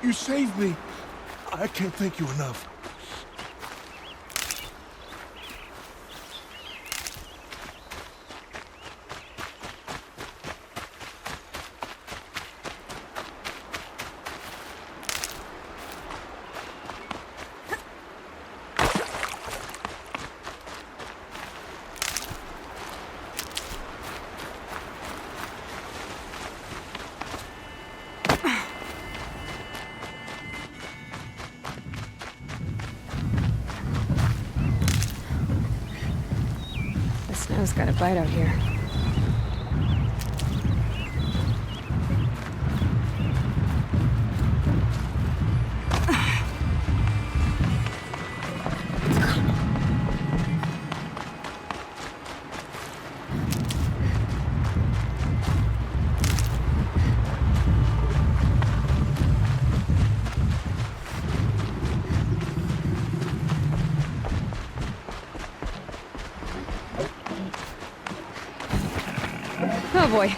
You saved me. I can't thank you enough. Snows got a bite out here. Oh boy.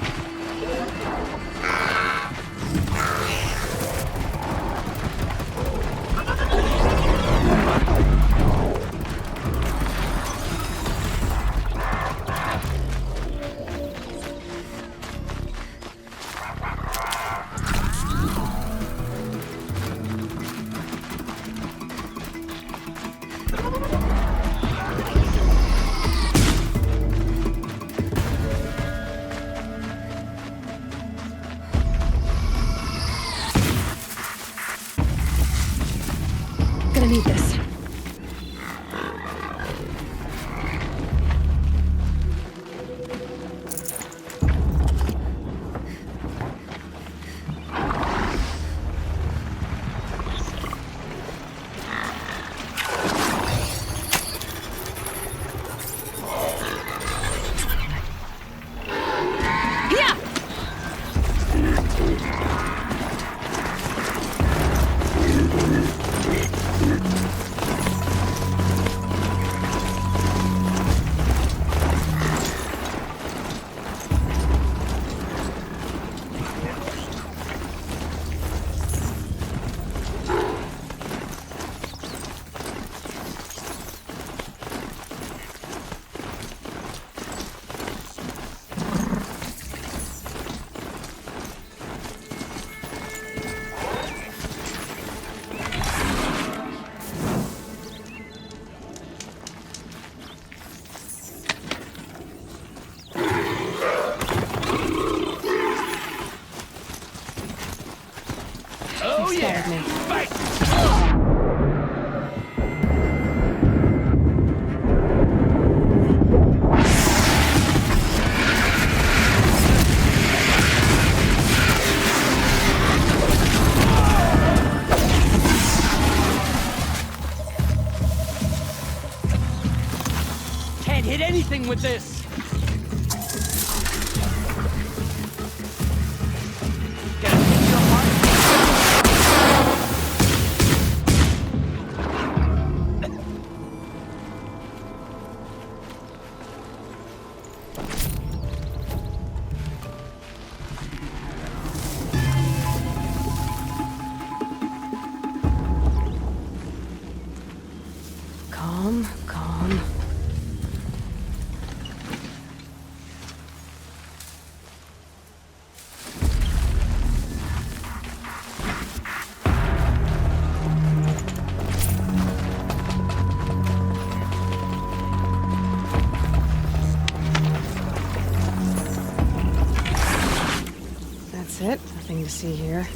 Gonna need this. Oh yeah! Me. Fight! Can't hit anything with this! Calm, calm. That's it. Nothing to see here.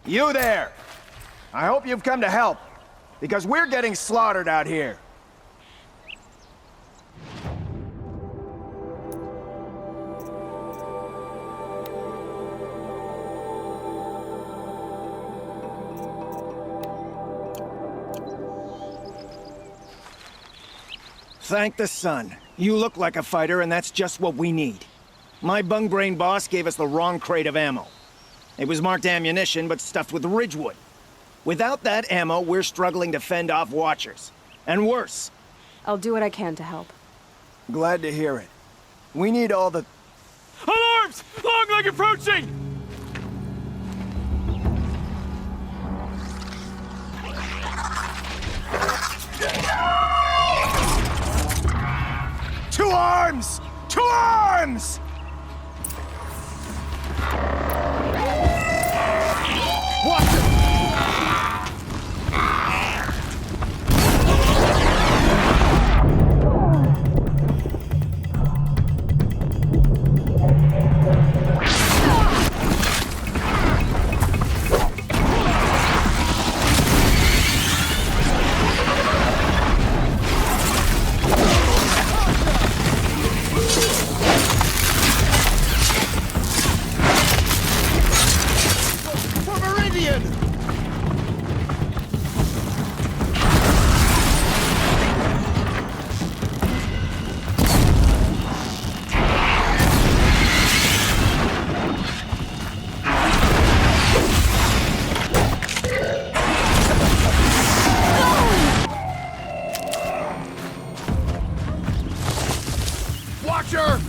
You there! I hope you've come to help, because we're getting slaughtered out here. Thank the sun. You look like a fighter, and that's just what we need. My bung-brain boss gave us the wrong crate of ammo. It was marked ammunition, but stuffed with Ridgewood. Without that ammo, we're struggling to fend off Watchers. And worse. I'll do what I can to help. Glad to hear it. We need all the... Alarms! Long Moving, approaching! Two arms! Two arms! Watch it! Watcher!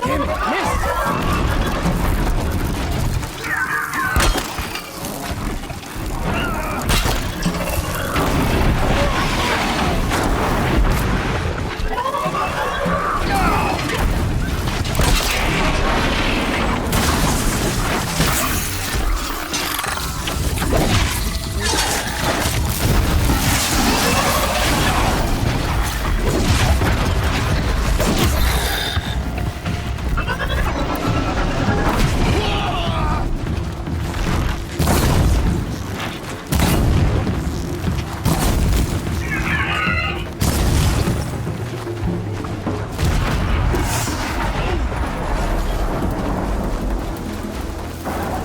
Damn it, missed!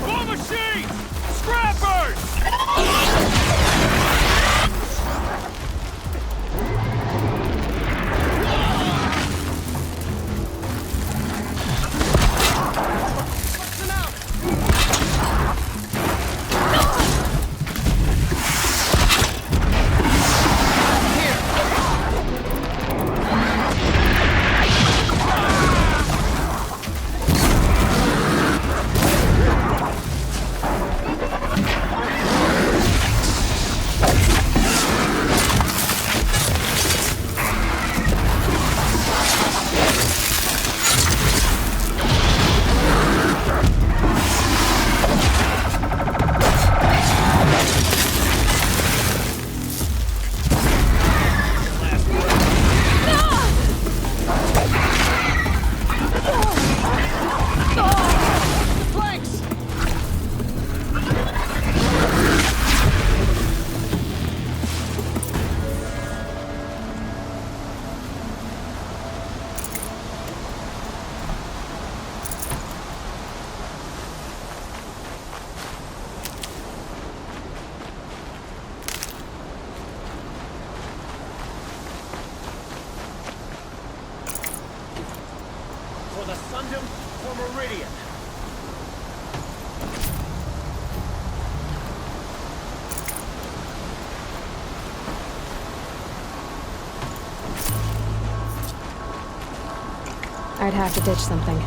War machines! Scrappers! For the Sundom, for Meridian. I'd have to ditch something.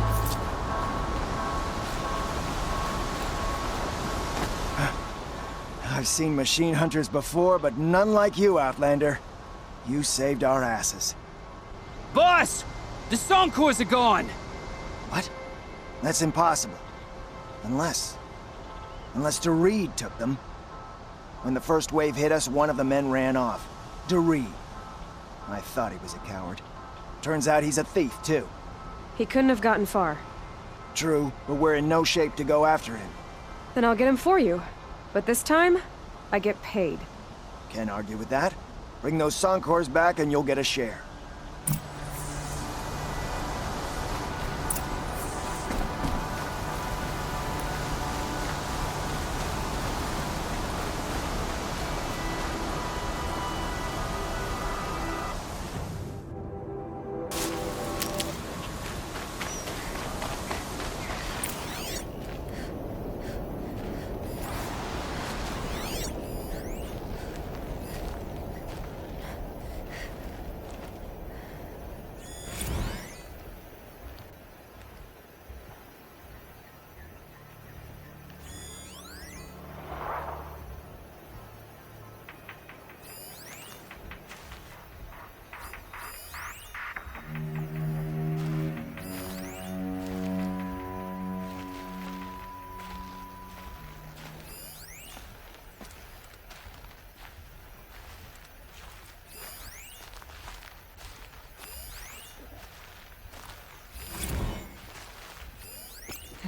I've seen machine hunters before, but none like you, Outlander. You saved our asses. Boss! The Soncores are gone! What? That's impossible. Unless DeReed took them. When the first wave hit us, one of the men ran off. DeReed. I thought he was a coward. Turns out he's a thief, too. He couldn't have gotten far. True, but we're in no shape to go after him. Then I'll get him for you. But this time, I get paid. Can't argue with that. Bring those Soncores back and you'll get a share.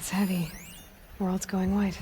It's heavy. World's going white.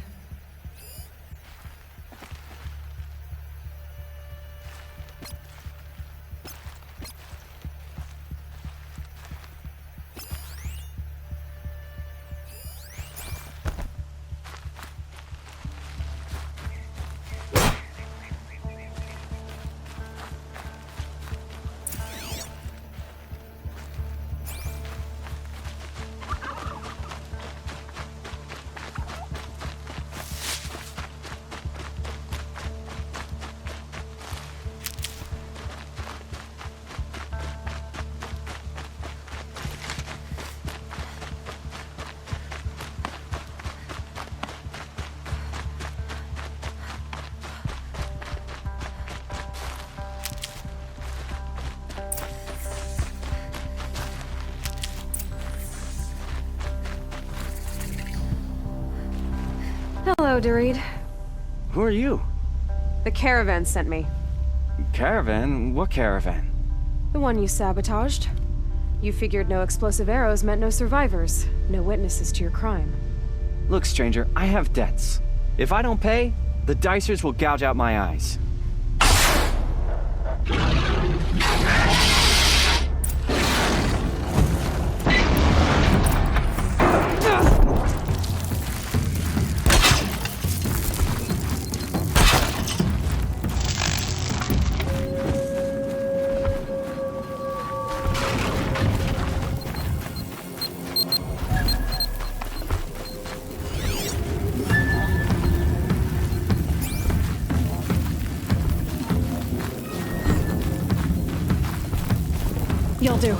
Hello, Doreed. Who are you? The caravan sent me. Caravan? What caravan? The one you sabotaged. You figured no explosive arrows meant no survivors, no witnesses to your crime. Look, stranger, I have debts. If I don't pay, the Dicers will gouge out my eyes. You'll do.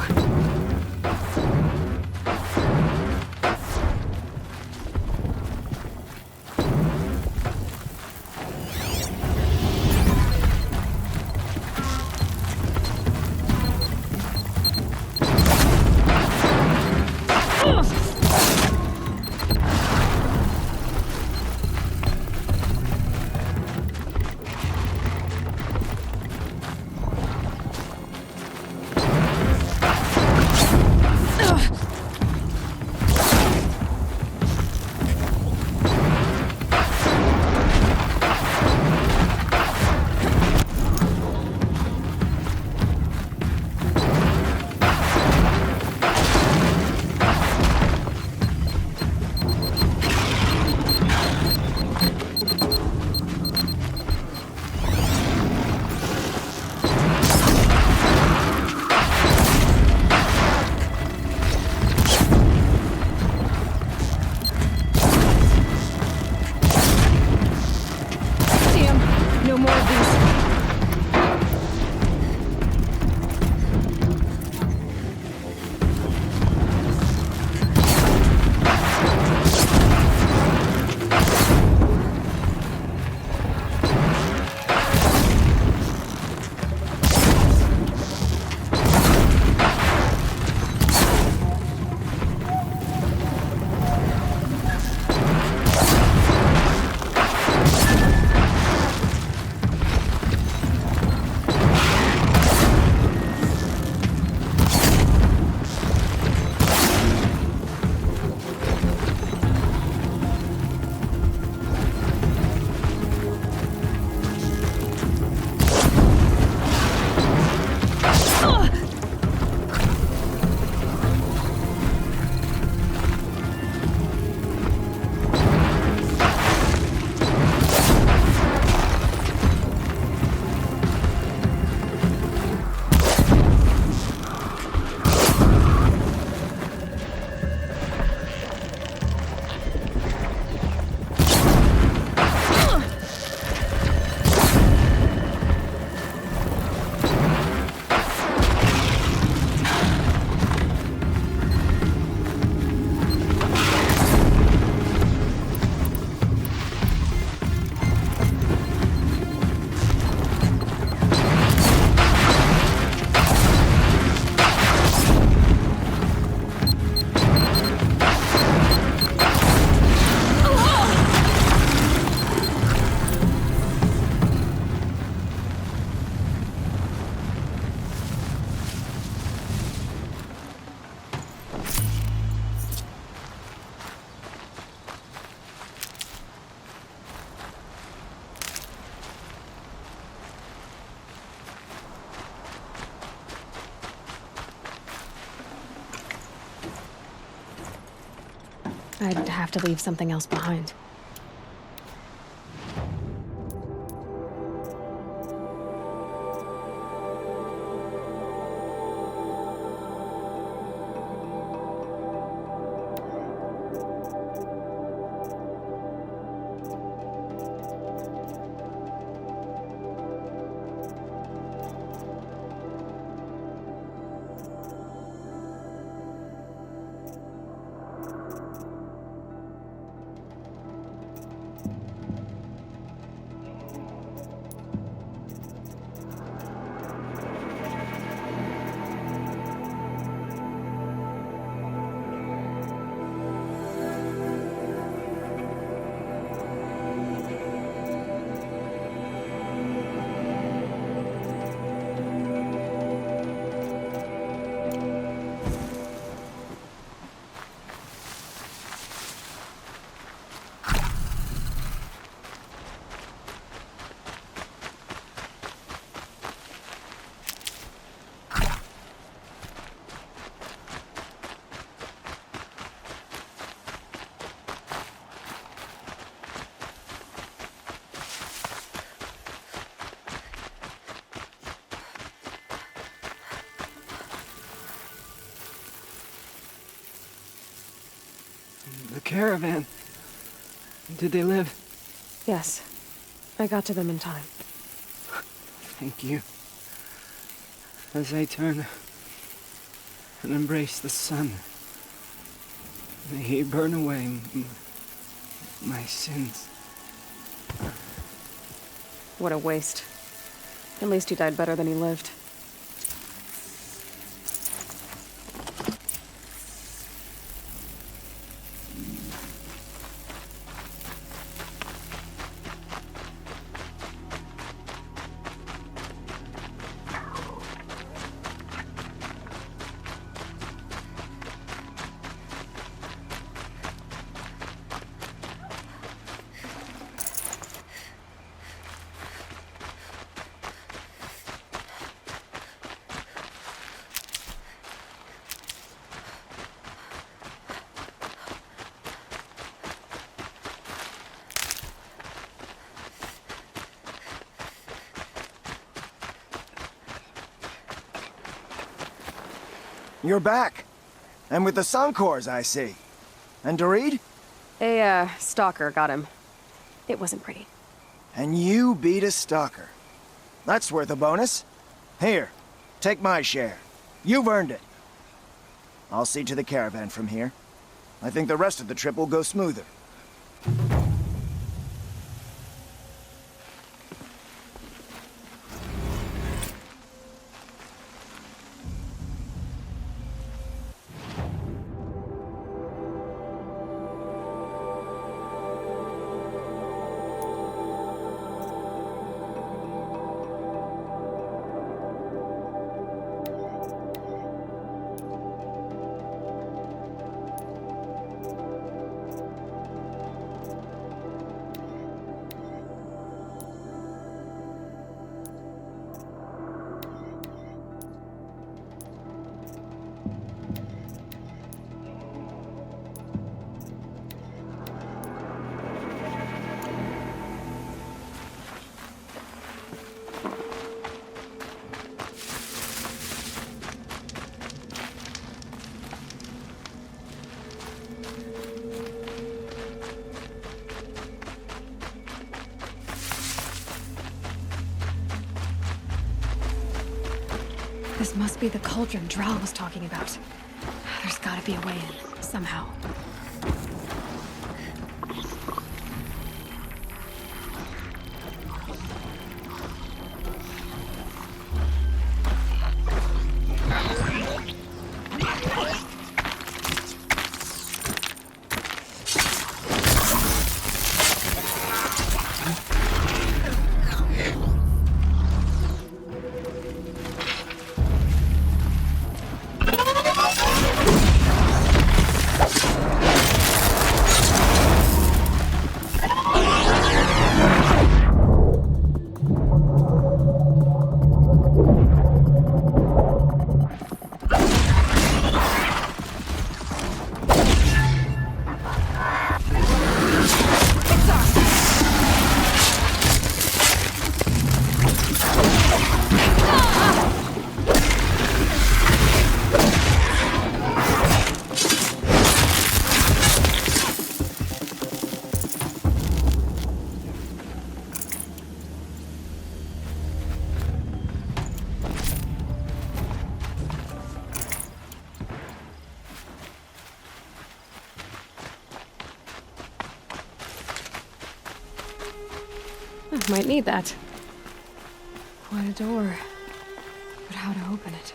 I'd have to leave something else behind. The caravan. Did they live? Yes. I got to them in time. Thank you. As I turn and embrace the sun, may he burn away my sins. What a waste. At least he died better than he lived. You're back. And with the Suncors, I see. And Dorid? A, stalker got him. It wasn't pretty. And you beat a stalker. That's worth a bonus. Here, take my share. You've earned it. I'll see to the caravan from here. I think the rest of the trip will go smoother. This must be the cauldron Drow was talking about. There's gotta be a way in, somehow. Might need that. Quite a door. But how to open it?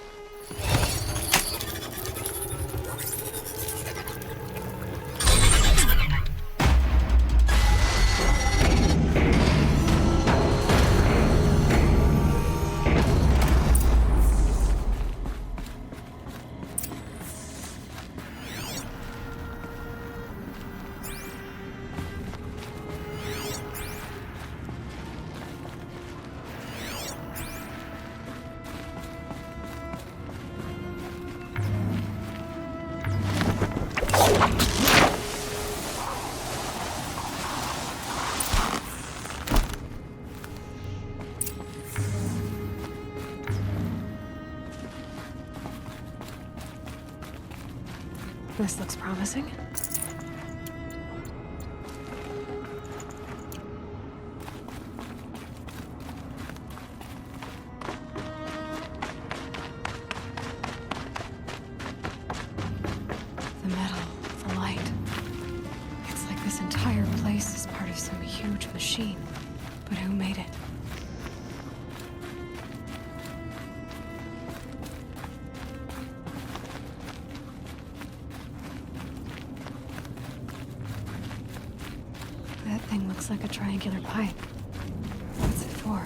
This looks promising. The metal, the light. It's like this entire place is part of some huge machine. But who made it? That thing looks like a triangular pipe. What's it for?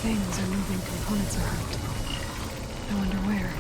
Things are moving components around. I wonder where.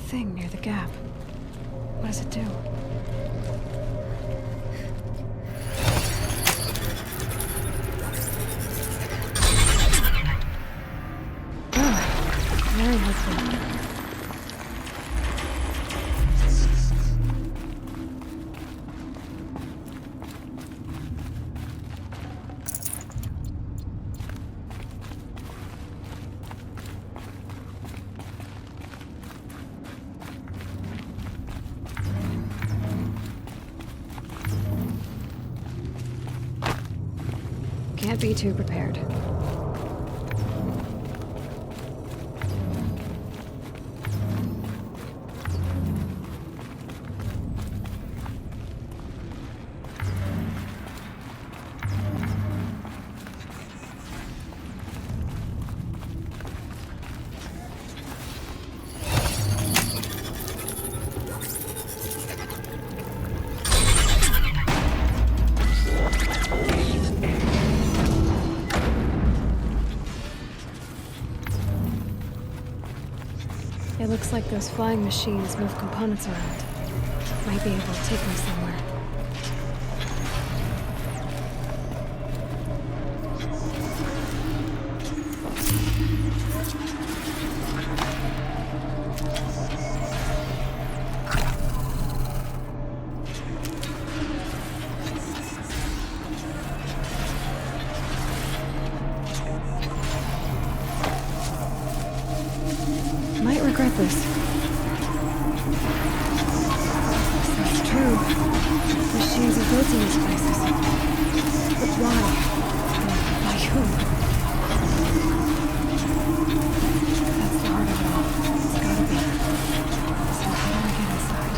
Thing near the gap. What does it do? Oh, very helpful. Can't be too prepared. Looks like those flying machines move components around. Might be able to take them somewhere. Might regret this. That's true. Machines are built in these places. But why? By who? That's the heart of it all. It's gotta be. So how do I get inside?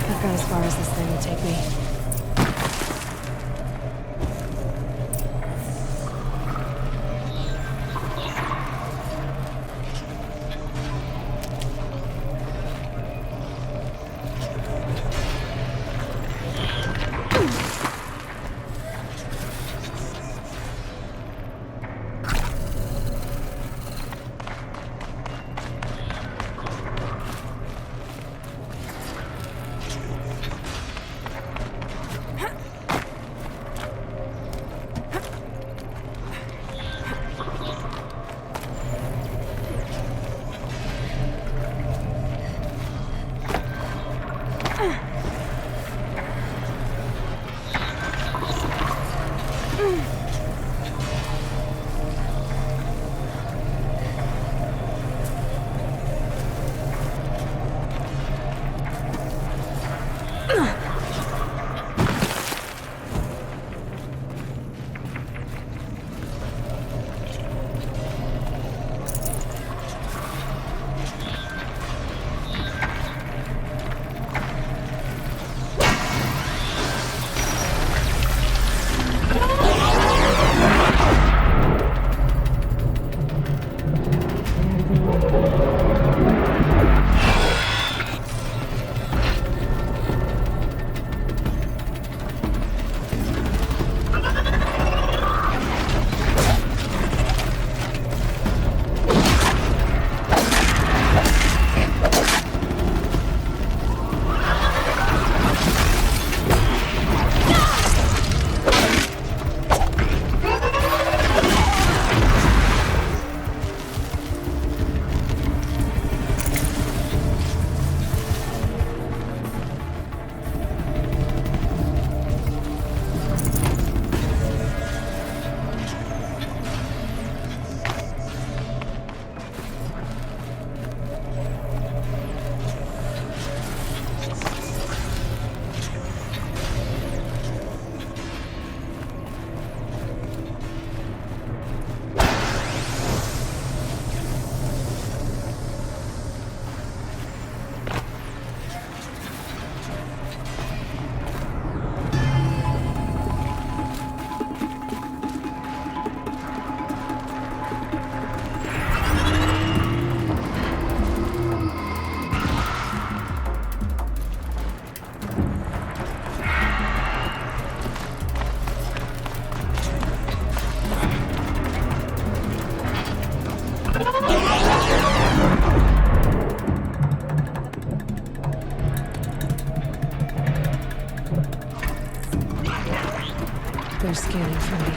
I've got as far as this thing will take me. They're scanning for me.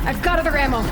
I've got other ammo.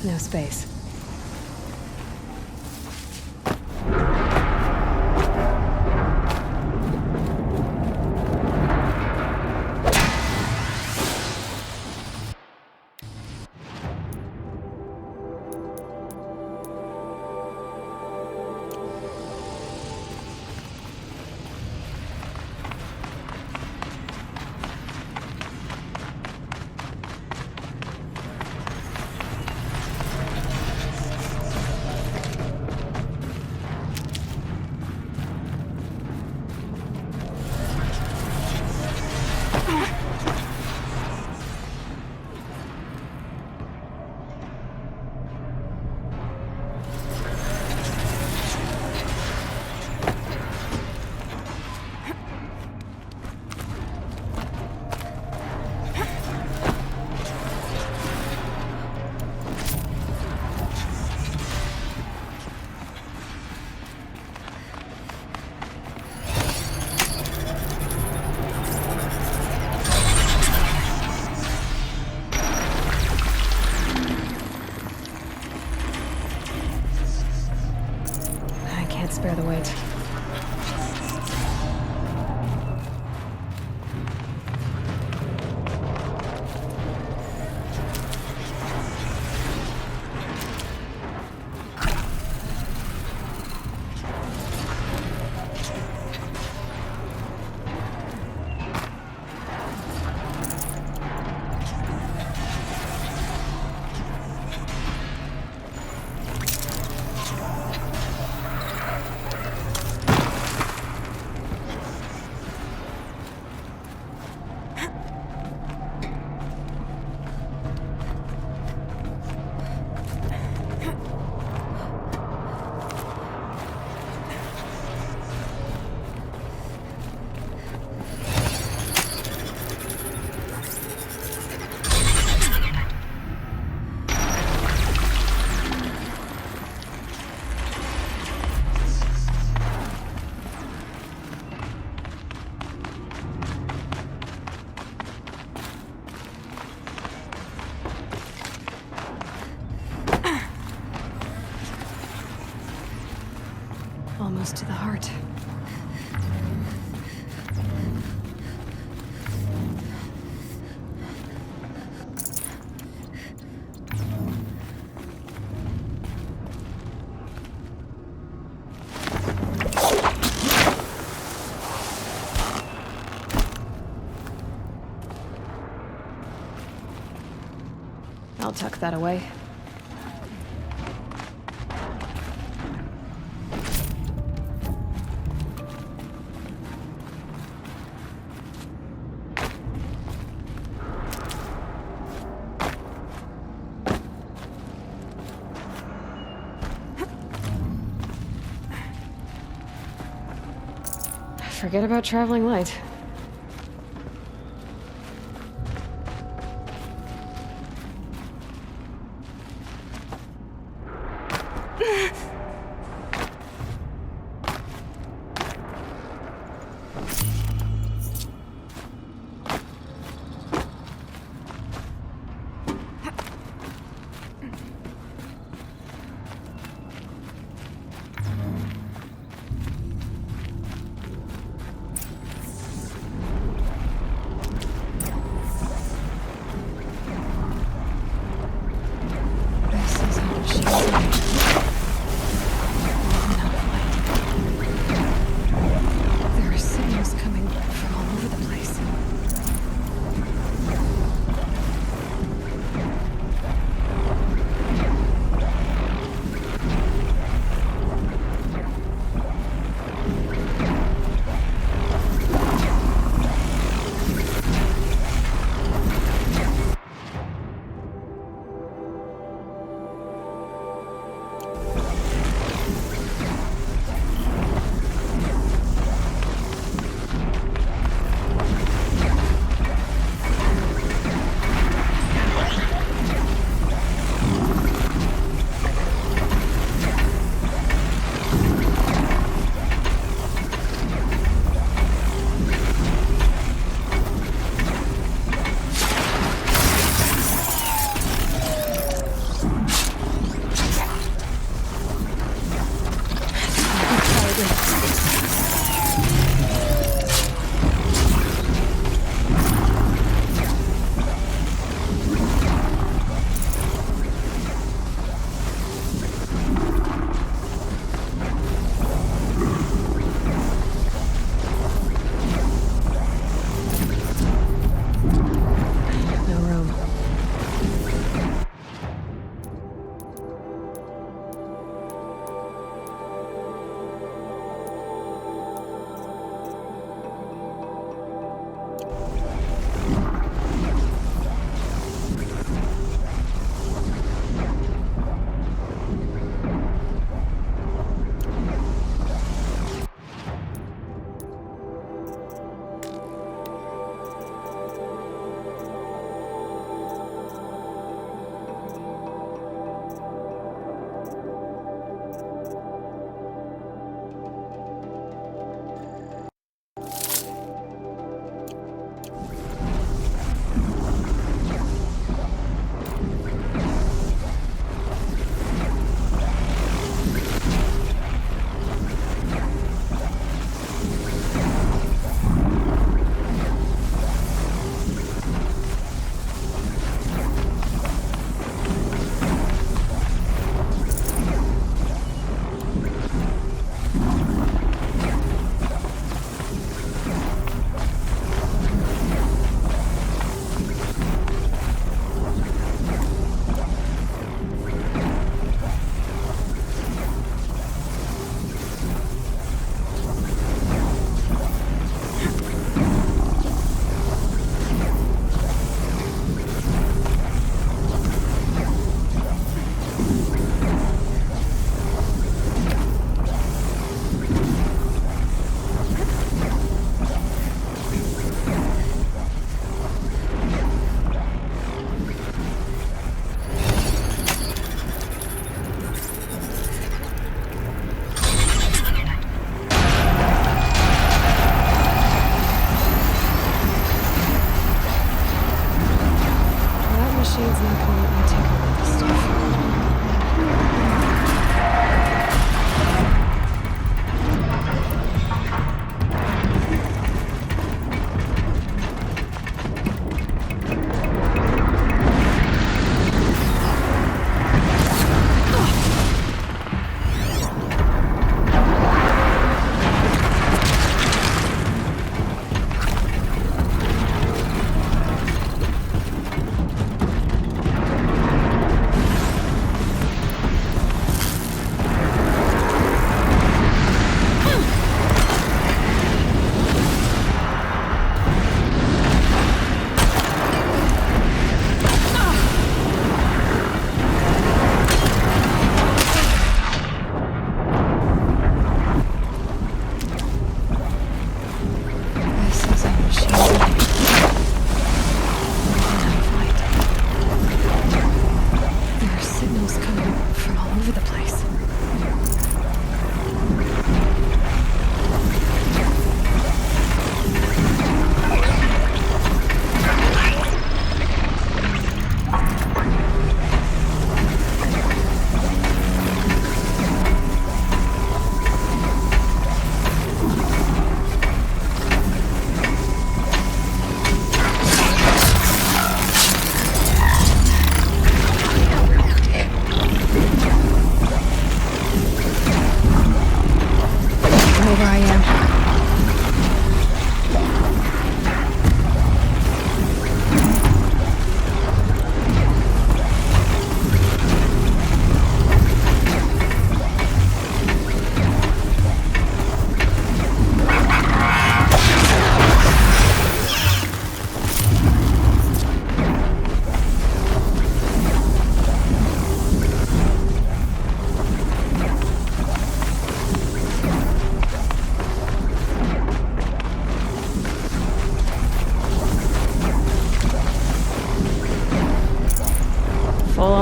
No space. Almost to the heart. I'll tuck that away. Forget about traveling light. There are signals coming from all over the place.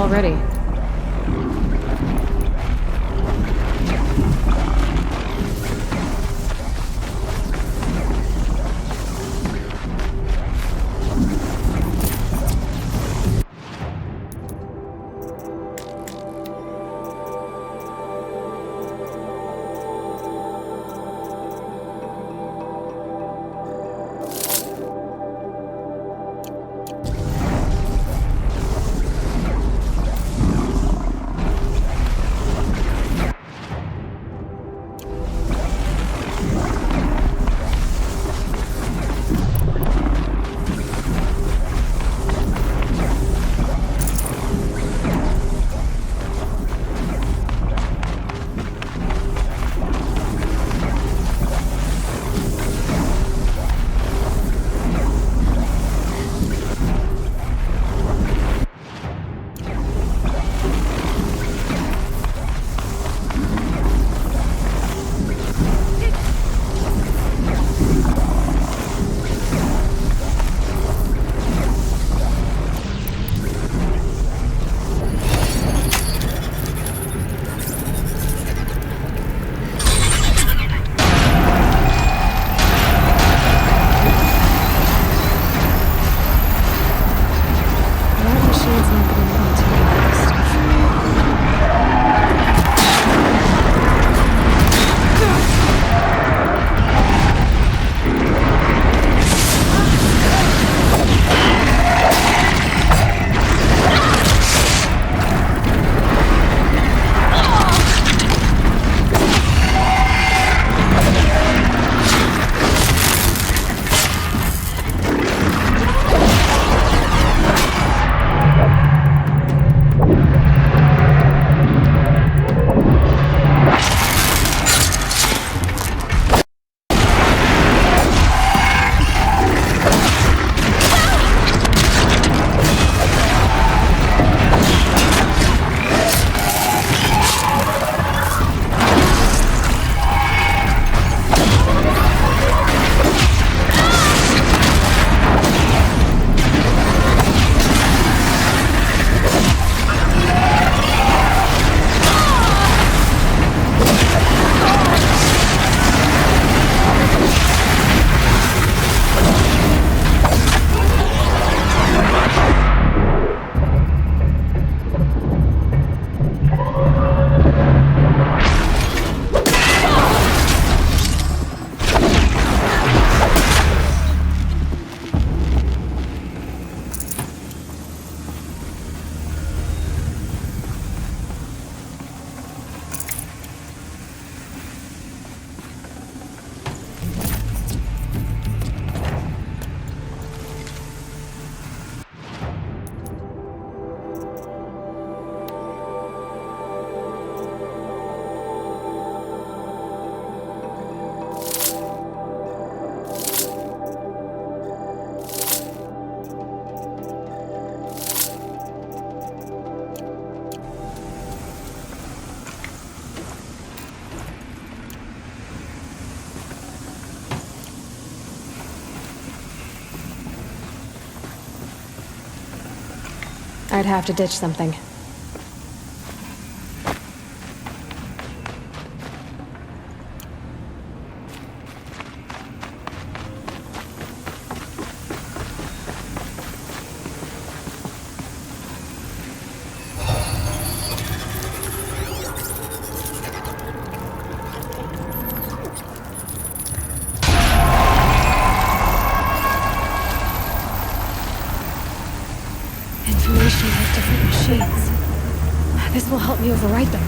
already. I'd have to ditch something. Information with different machines. This will help me override them.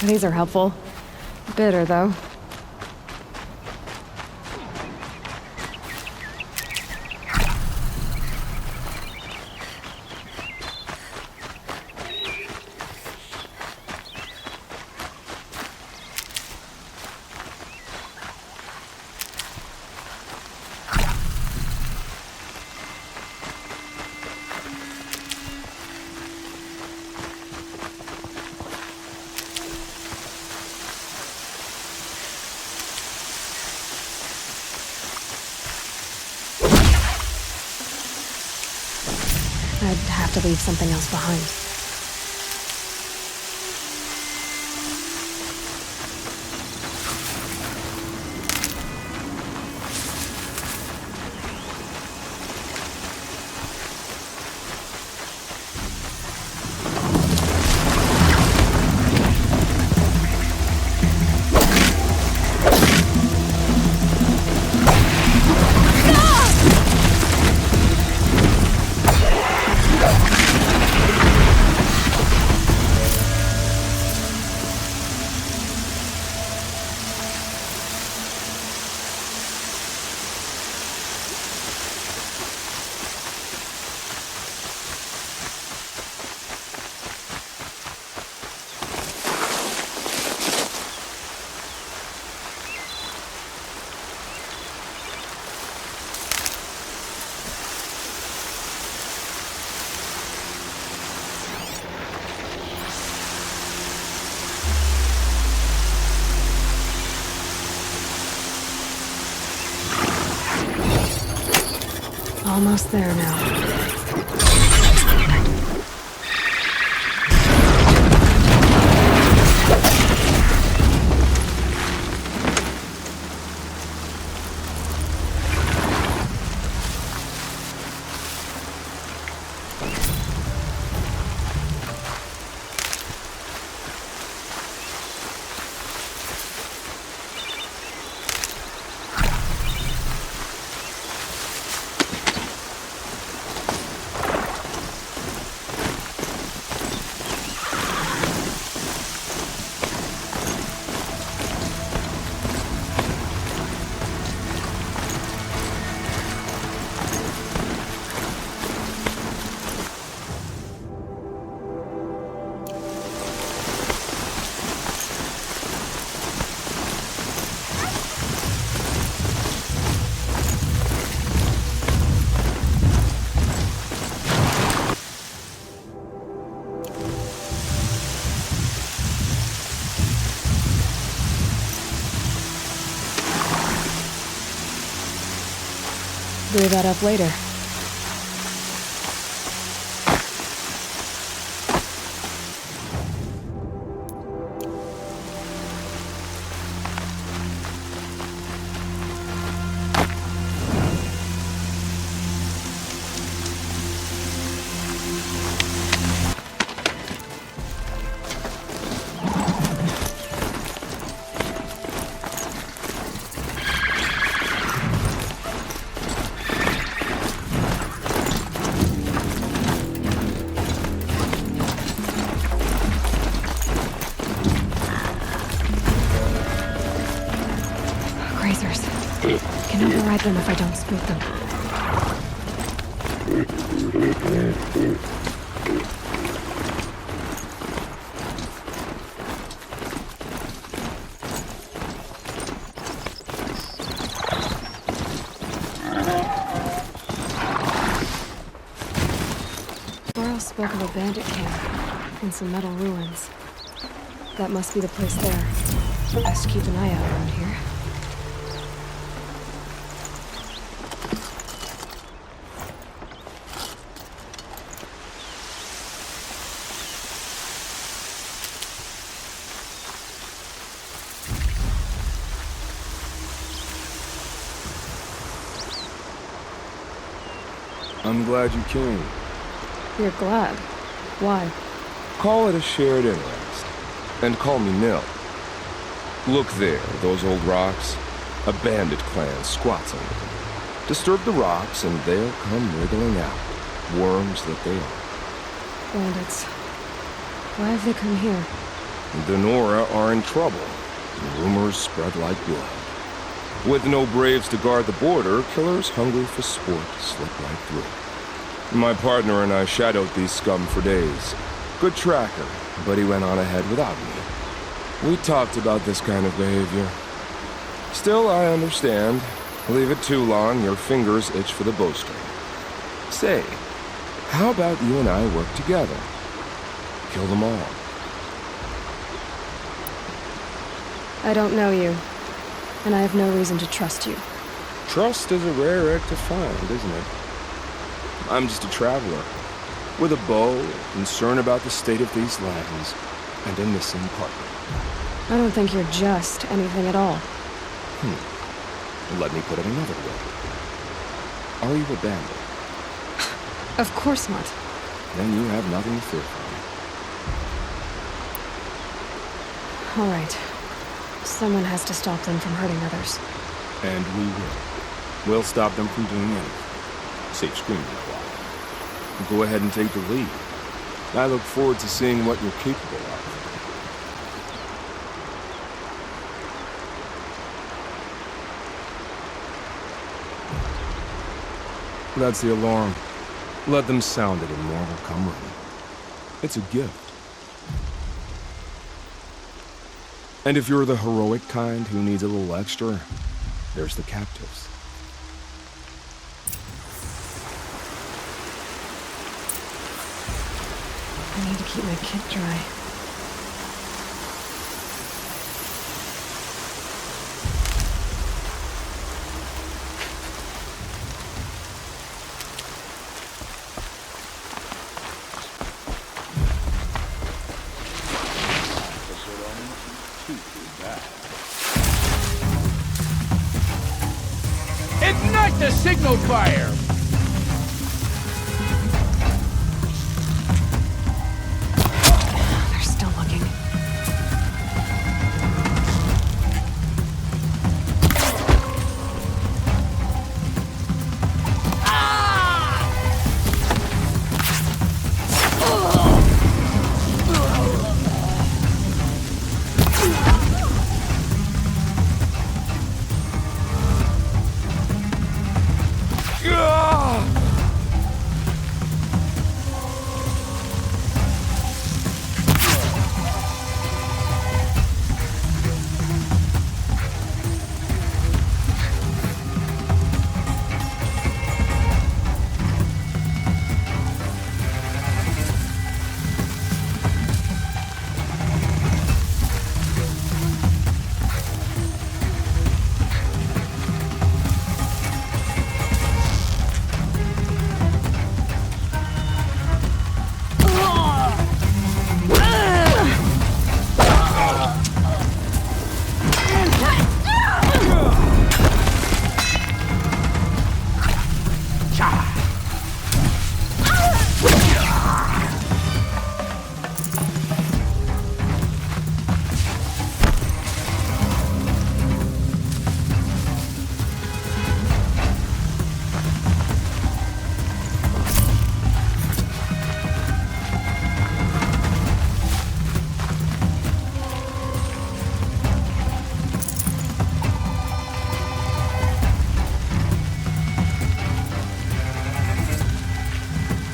These are helpful. Bitter, though. I'd have to leave something else behind. Almost there now. Blew that up later. Can override them if I don't spook them. Burrow spoke of a bandit camp and some metal ruins. That must be the place there. Best keep an eye out around here. I'm glad you came. You're glad? Why? Call it a shared interest. And call me Nil. Look there, those old rocks. A bandit clan squats under them. Disturb the rocks and they'll come wriggling out. Worms that they are. Bandits. Why have they come here? The Nora are in trouble. Rumors spread like blood. With no braves to guard the border, killers hungry for sport slip right through. My partner and I shadowed these scum for days. Good tracker, but he went on ahead without me. We talked about this kind of behavior. Still, I understand. Leave it too long, your fingers itch for the bowstring. Say, how about you and I work together? Kill them all. I don't know you, and I have no reason to trust you. Trust is a rare egg to find, isn't it? I'm just a traveler, with a bow, concerned about the state of these lands, and a missing partner. I don't think you're just anything at all. Let me put it another way. Are you a bandit? Of course not. Then you have nothing to fear from me. All right. Someone has to stop them from hurting others. And we will. We'll stop them from doing anything. Save screaming a while. Go ahead and take the lead. I look forward to seeing what you're capable of. That's the alarm. Let them sound it and more will come running. It's a gift. And if you're the heroic kind who needs a little extra, there's the captives. I need to keep my kit dry. Ignite the signal fire! They're still looking.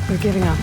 They're giving up.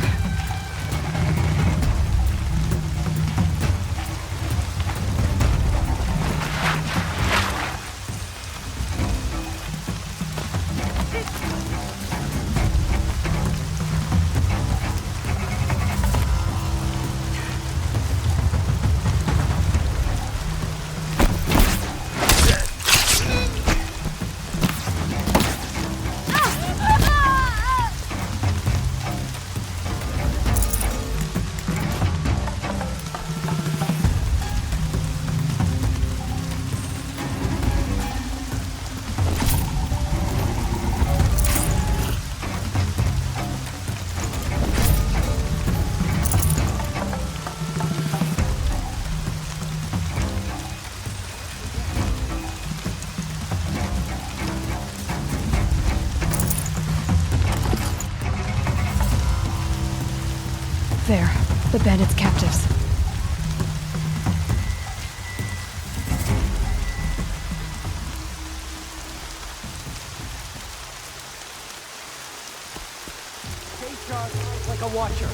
There, the bandits' captives. eyes like a watcher.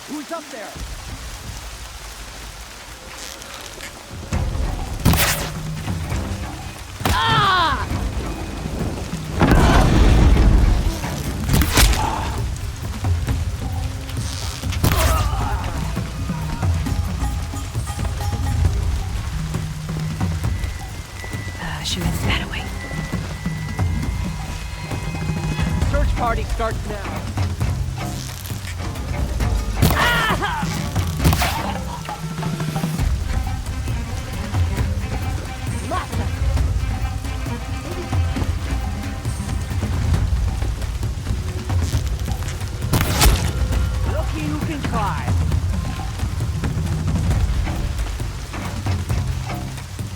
Who's up there? Shoot it that way. Search party starts now. Looky who can climb.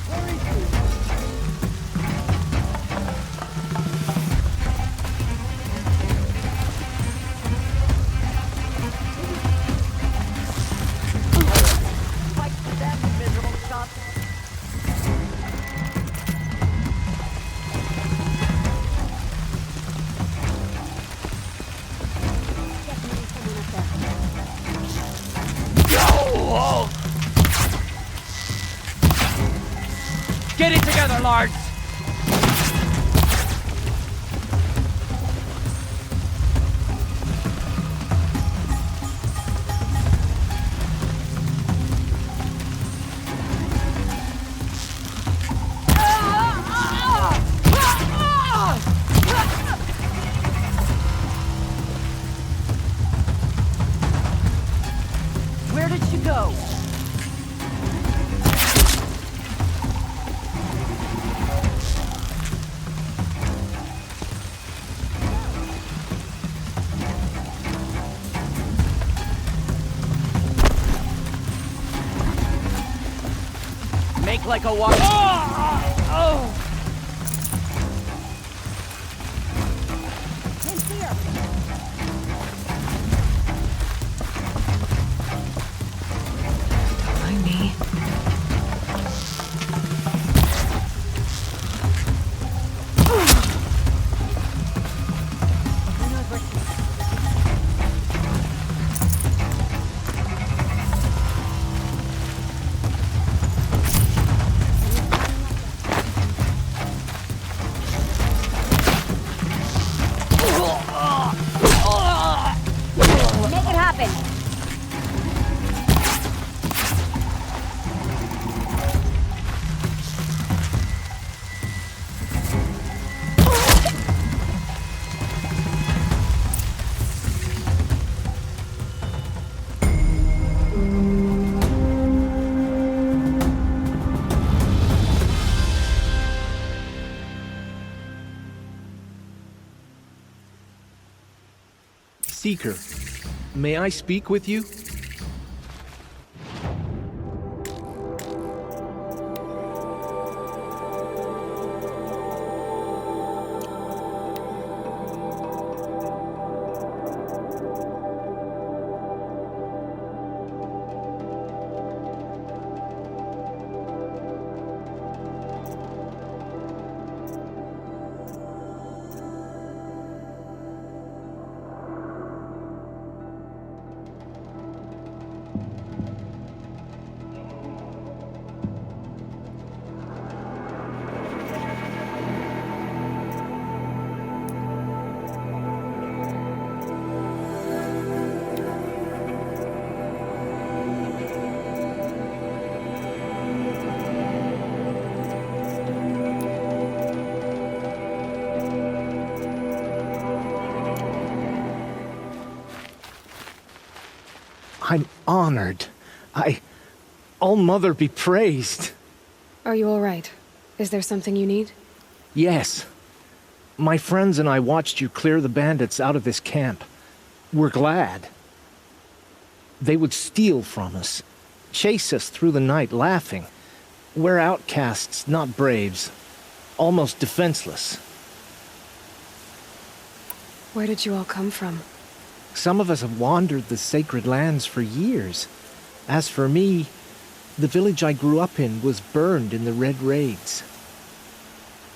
Where is he? Fight for them, miserable son. Get it together, Lars! Where did she go? Make like a walk. Oh! Can't see her. Don't mind me. Make it happen. Seeker, may I speak with you? I'm honored. All-Mother be praised. Are you all right? Is there something you need? Yes. My friends and I watched you clear the bandits out of this camp. We're glad. They would steal from us. chase us through the night laughing. We're outcasts, not braves. Almost defenseless. Where did you all come from? Some of us have wandered the sacred lands for years. As for me, the village I grew up in was burned in the Red Raids.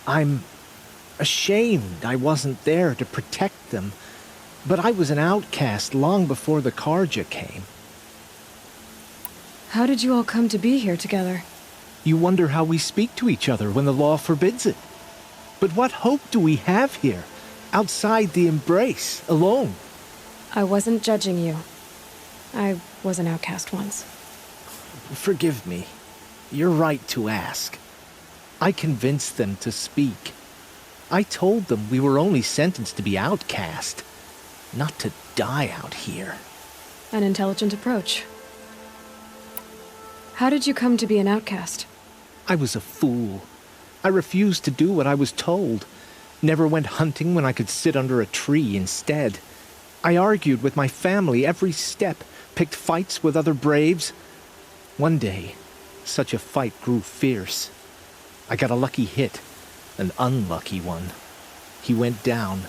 I'm ashamed I wasn't there to protect them, but I was an outcast long before the Karja came. How did you all come to be here together? You wonder how we speak to each other when the law forbids it. But what hope do we have here, outside the embrace, alone? I wasn't judging you. I was an outcast once. Forgive me. You're right to ask. I convinced them to speak. I told them we were only sentenced to be outcast, not to die out here. An intelligent approach. How did you come to be an outcast? I was a fool. I refused to do what I was told. Never went hunting when I could sit under a tree instead. I argued with my family every step, picked fights with other braves. One day, such a fight grew fierce. I got a lucky hit, an unlucky one. He went down,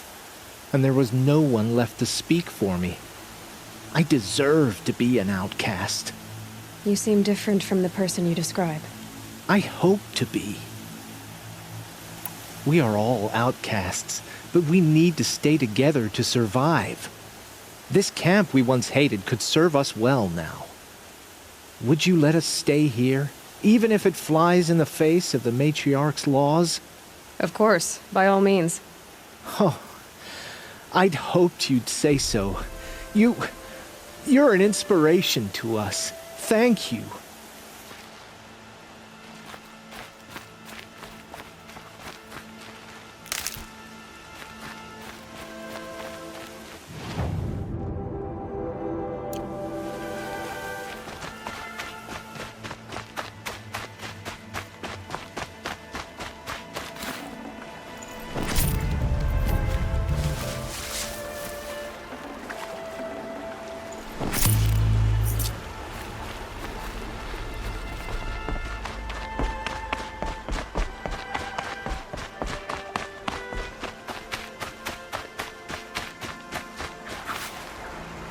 and there was no one left to speak for me. I deserved to be an outcast. You seem different from the person you describe. I hope to be. We are all outcasts, but we need to stay together to survive. This camp we once hated could serve us well now. Would you let us stay here, even if it flies in the face of the matriarch's laws? Of course, by all means. Oh, I'd hoped you'd say so. You're an inspiration to us. Thank you.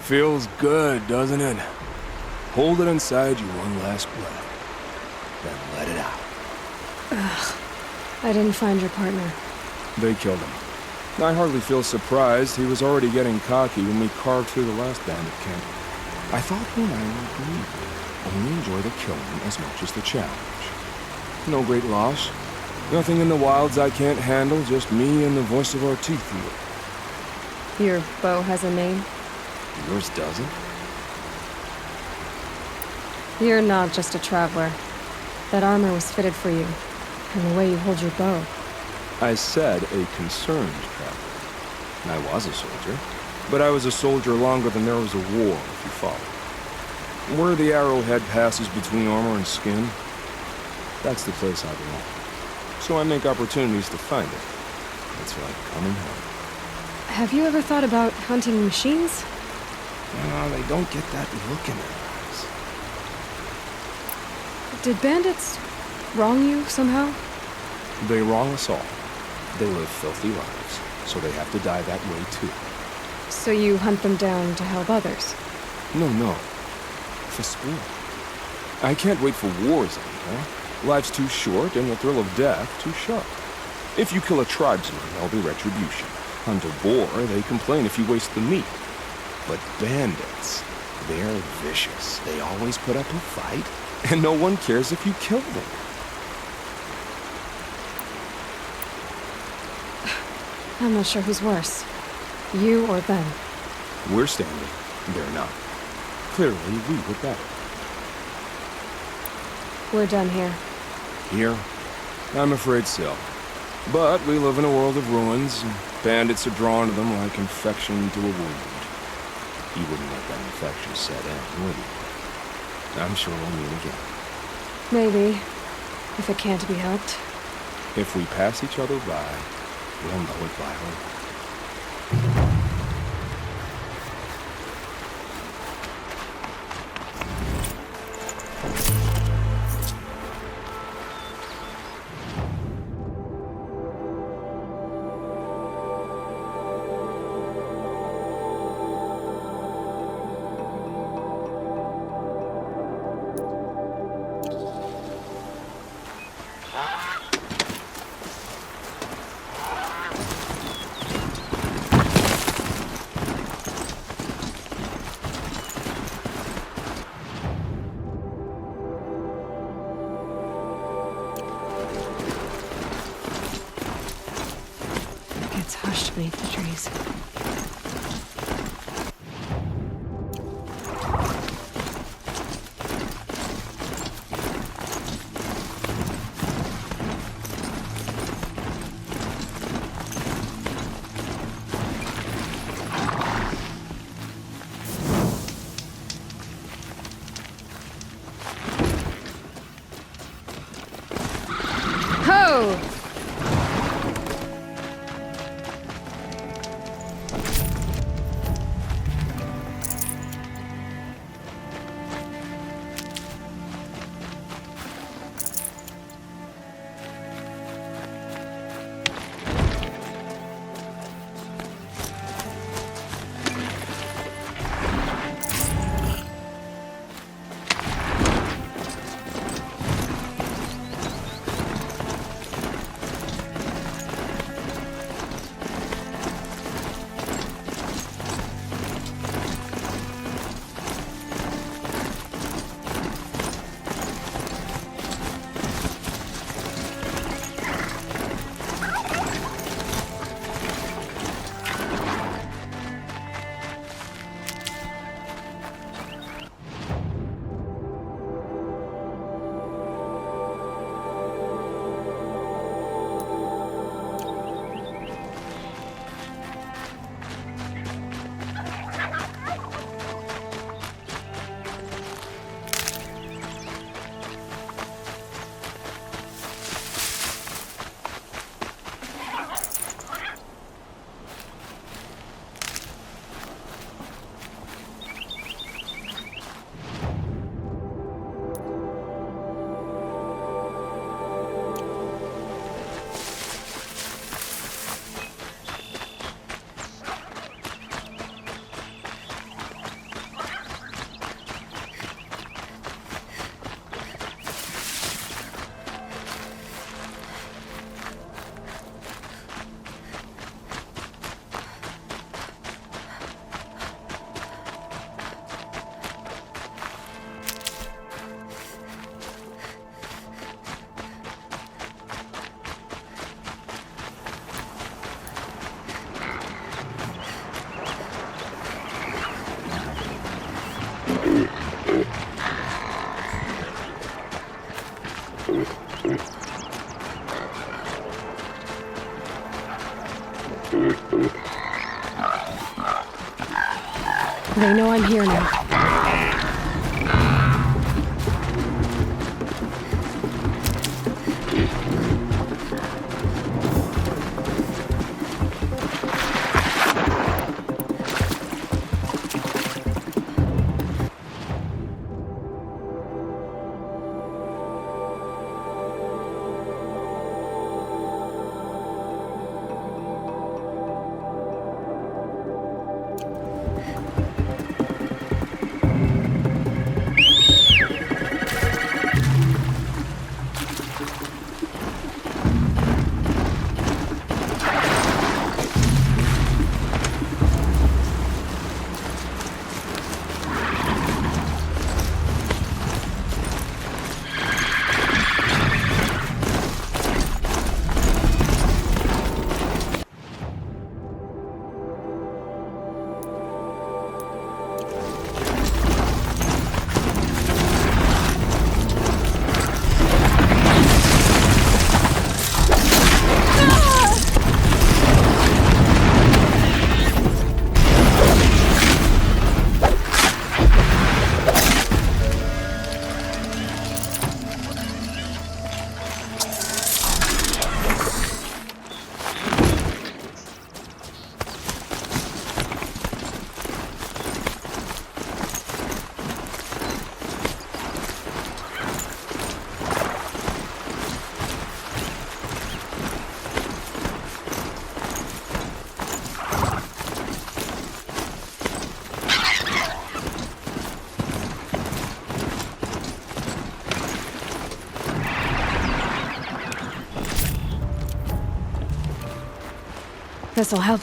Feels good, doesn't it? Hold it inside you one last breath, then let it out. Ugh. I didn't find your partner. They killed him. I hardly feel surprised. He was already getting cocky when we carved through the last bandit camp. I thought he and I would only enjoy the killing as much as the challenge. No great loss. Nothing in the wilds I can't handle, just me and the voice of our teeth through it. Your bow has a name? Yours doesn't? You're not just a traveler. That armor was fitted for you, and the way you hold your bow. I said a concerned traveler. I was a soldier, but I was a soldier longer than there was a war, if you follow. Where the arrowhead passes between armor and skin, that's the place I belong. So I make opportunities to find it. It's like coming home. Have you ever thought about hunting machines? They don't get that look in their eyes. Did bandits wrong you somehow? They wrong us all. They live filthy lives, so they have to die that way too. So you hunt them down to help others? No. For sport. I can't wait for wars anymore. Life's too short and the thrill of death too sharp. If you kill a tribesman, there'll be retribution. Hunt a boar, they complain if you waste the meat. But bandits, they're vicious. They always put up a fight, and no one cares if you kill them. I'm not sure who's worse. You or them. We're standing. They're not. Clearly, we were better. We're done here. Here? I'm afraid so. But we live in a world of ruins, and bandits are drawn to them like infection to a wound. You wouldn't let that infection set in, would you? I'm sure we'll meet again. Maybe. If it can't be helped. If we pass each other by, we'll know it by heart. go! They know I'm here now. This'll help.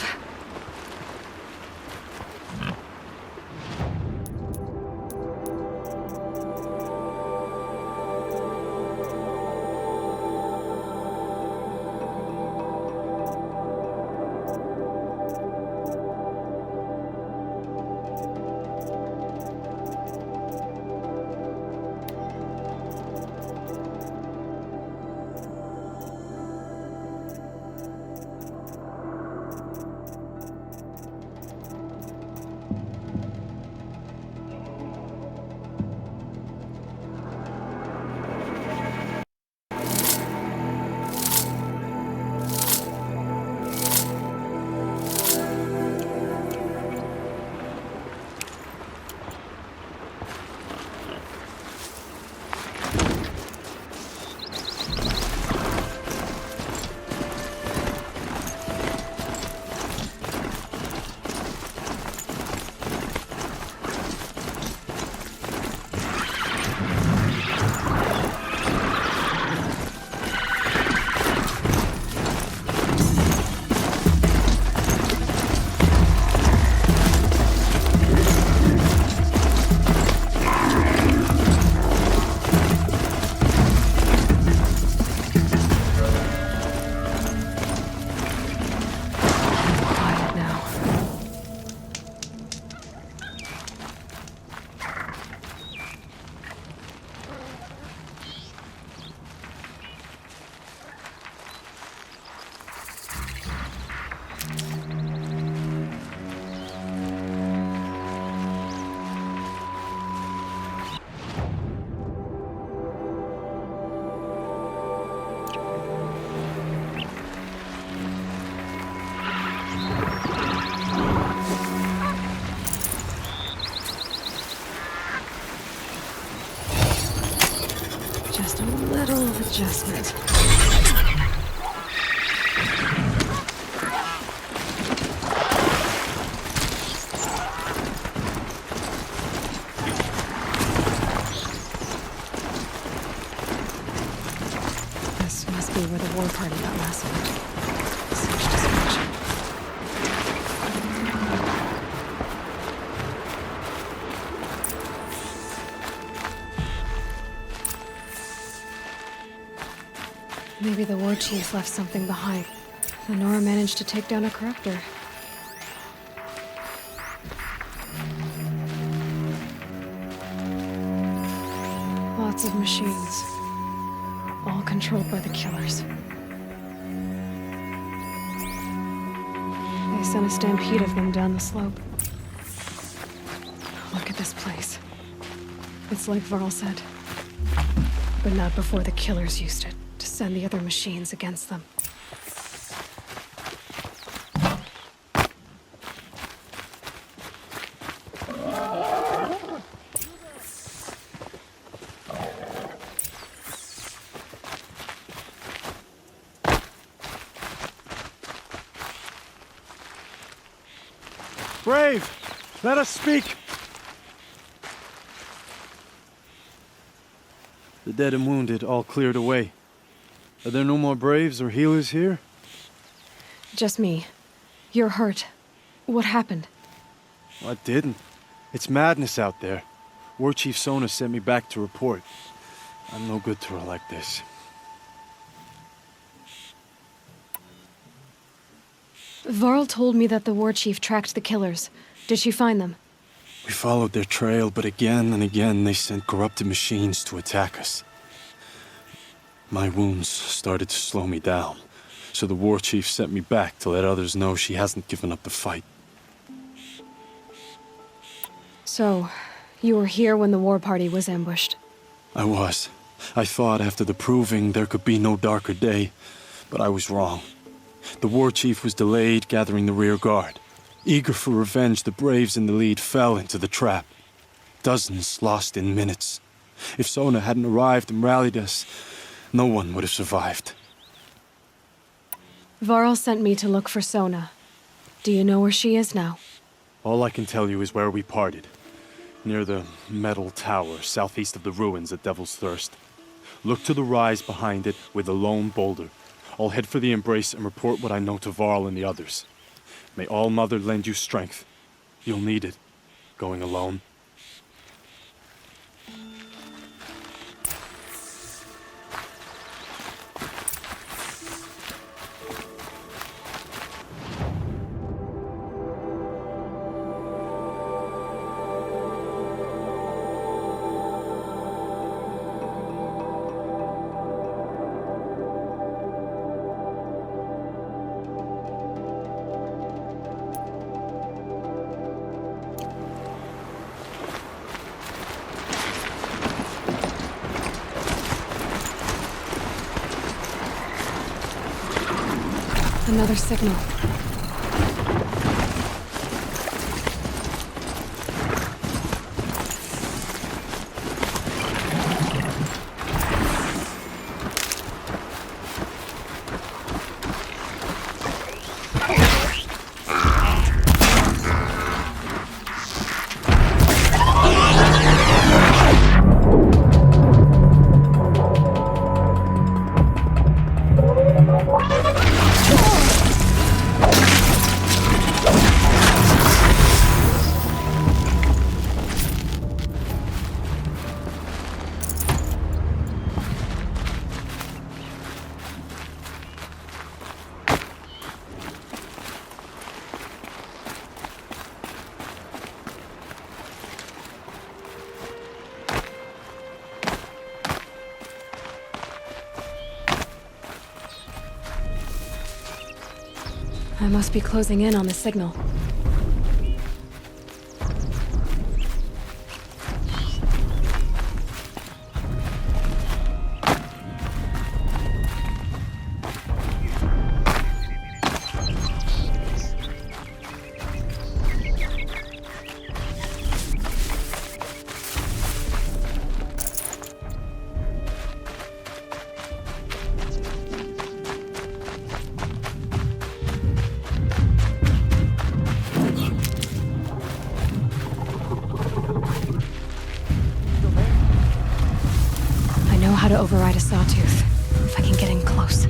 adjustment. This must be where the war party got massacred. Such destruction. Maybe the war chief left something behind. Lenora managed to take down a corruptor. Lots of machines. All controlled by the killers. They sent a stampede of them down the slope. Look at this place. It's like Varl said. But not before the killers used it to send the other machines against them. Brave, let us speak. The dead and wounded all cleared away. Are there no more Braves or healers here? Just me. You're hurt. What happened? Well, I didn't. It's madness out there. War Chief Sona sent me back to report. I'm no good to her like this. Varl told me that the war chief tracked the killers. Did she find them? We followed their trail, but again and again they sent corrupted machines to attack us. My wounds started to slow me down, so the war chief sent me back to let others know she hasn't given up the fight. So, you were here when the war party was ambushed? I was. I thought after the proving there could be no darker day, but I was wrong. The war chief was delayed gathering the rear guard. Eager for revenge, the Braves in the lead fell into the trap. Dozens lost in minutes. If Sona hadn't arrived and rallied us, no one would have survived. Varl sent me to look for Sona. Do you know where she is now? All I can tell you is where we parted. Near the metal tower, southeast of the ruins at Devil's Thirst. Look to the rise behind it with a lone boulder. I'll head for the embrace and report what I know to Varl and the others. May All Mother lend you strength. You'll need it, going alone. Another signal. I must be closing in on the signal. to override a sawtooth, if I can get in close.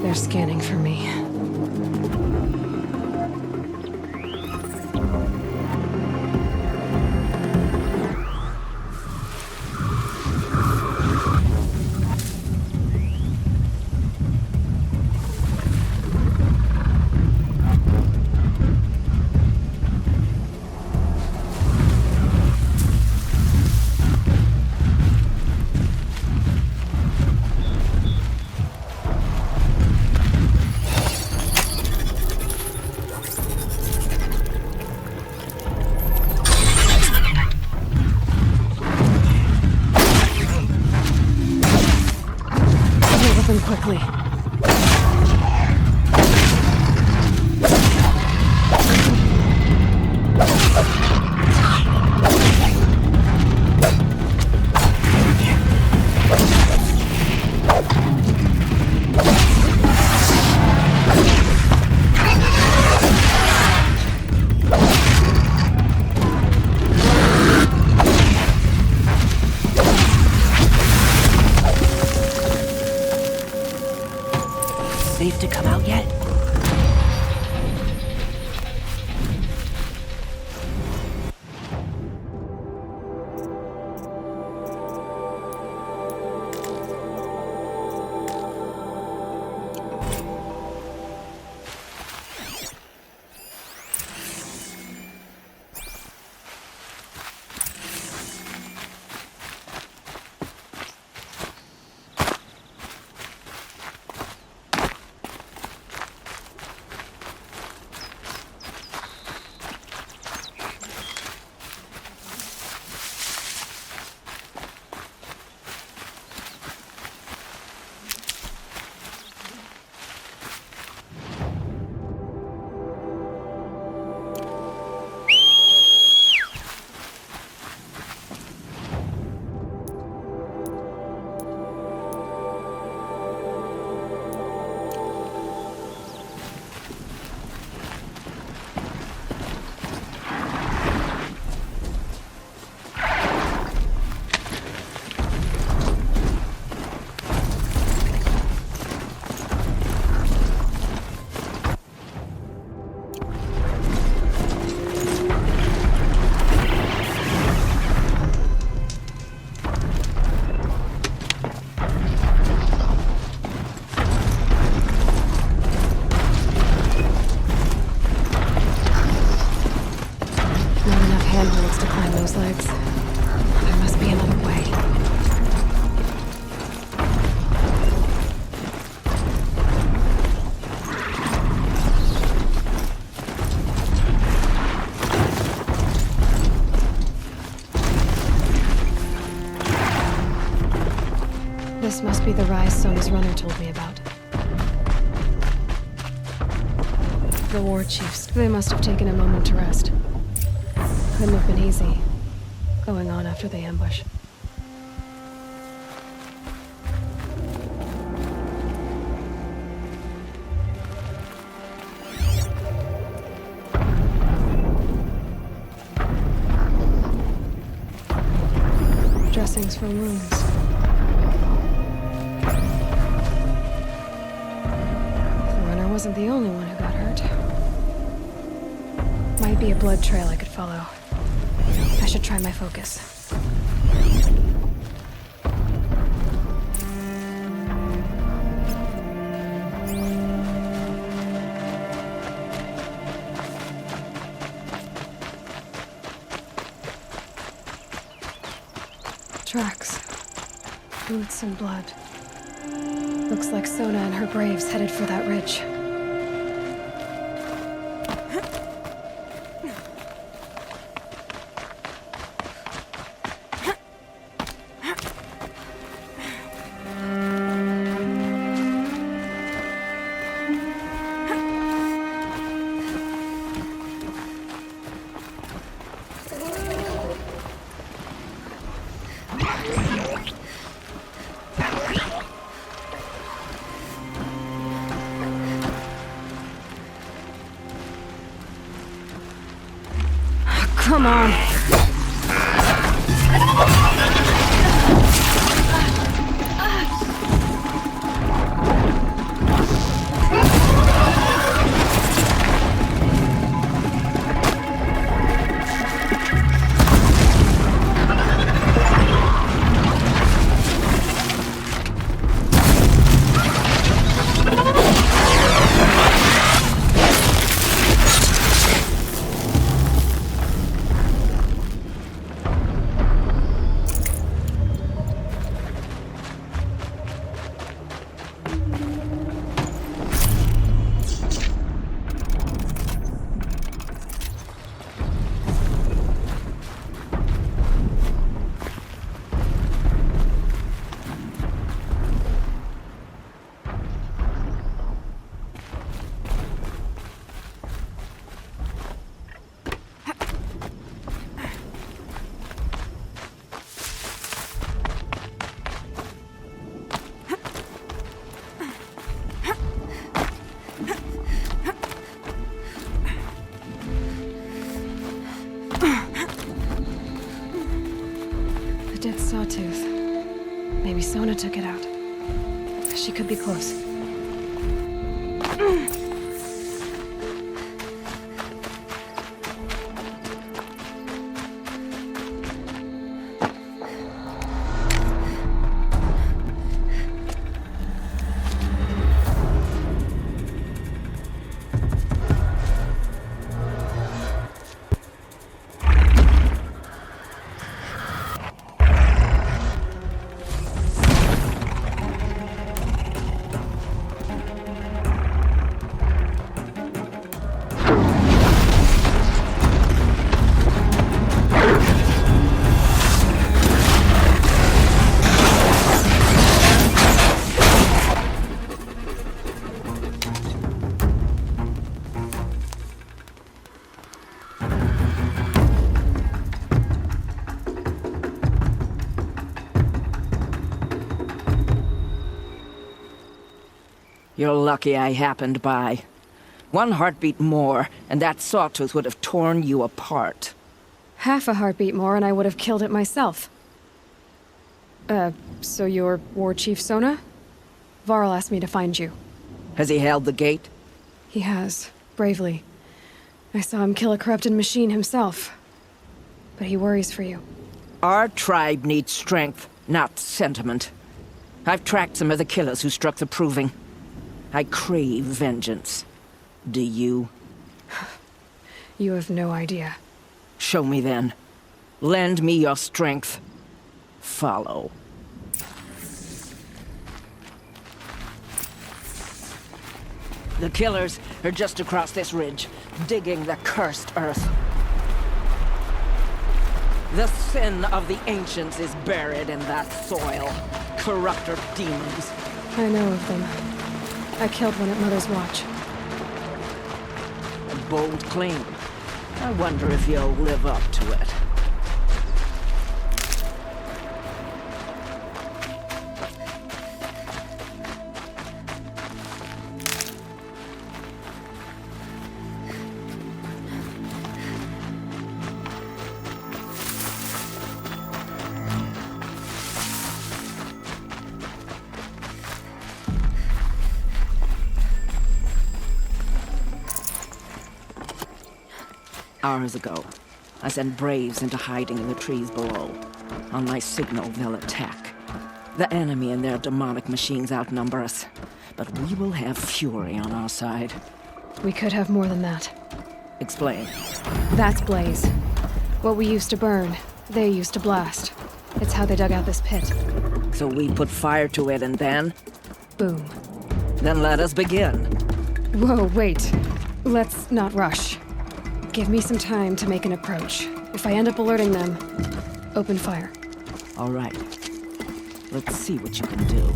They're scanning for me. Quickly. Safe to come out yet? be the rise Sona's runner told me about. The war chiefs, they must have taken a moment to rest. Couldn't have been easy, going on after the ambush. Dressings for wounds. The runner wasn't the only one who got hurt. Might be a blood trail I could follow. I should try my focus. Tracks. Boots and blood. Looks like Sona and her braves headed for that ridge. Come on. Dead sawtooth. Maybe Sona took it out. She could be close. You're lucky I happened by. One heartbeat more, and that sawtooth would have torn you apart. Half a heartbeat more and I would have killed it myself. So you're War Chief Sona? Varl asked me to find you. Has he held the gate? He has, bravely. I saw him kill a corrupted machine himself. But he worries for you. Our tribe needs strength, not sentiment. I've tracked some of the killers who struck the Proving. I crave vengeance. Do you? You have no idea. Show me then. Lend me your strength. Follow. The killers are just across this ridge, digging the cursed earth. The sin of the ancients is buried in that soil. corrupter demons. I know of them. I killed one at Mother's Watch. A bold claim. I wonder if you'll live up to it. Hours ago, I sent Braves into hiding in the trees below. On my signal, they'll attack. The enemy and their demonic machines outnumber us, but we will have fury on our side. We could have more than that. Explain. That's Blaze. What we used to burn, they used to blast. It's how they dug out this pit. So we put fire to it and then? Boom. Then let us begin. Whoa, wait. Let's not rush. Give me some time to make an approach. If I end up alerting them, open fire. All right. Let's see what you can do.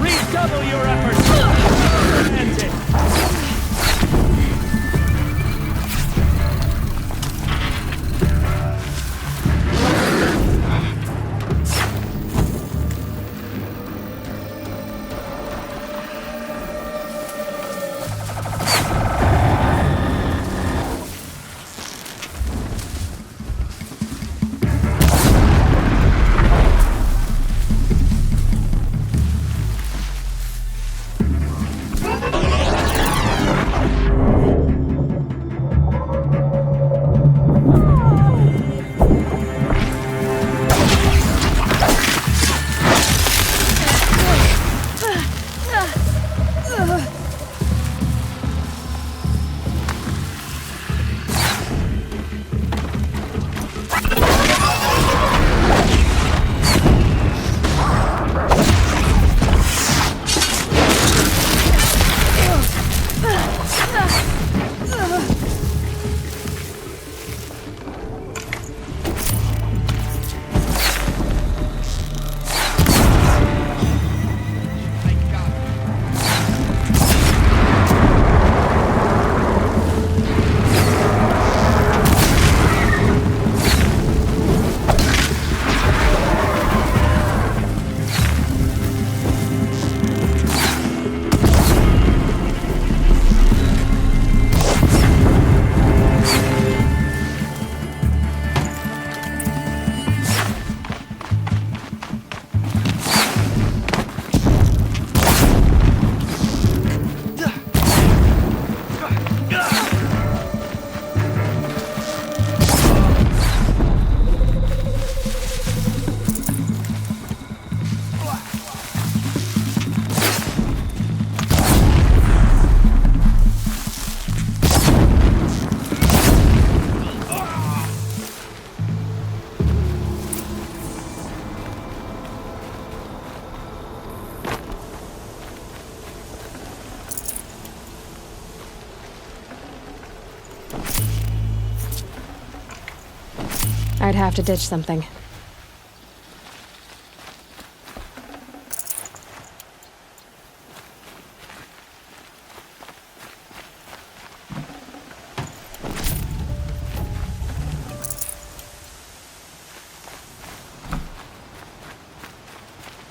Redouble your efforts! Ends it! I'd have to ditch something.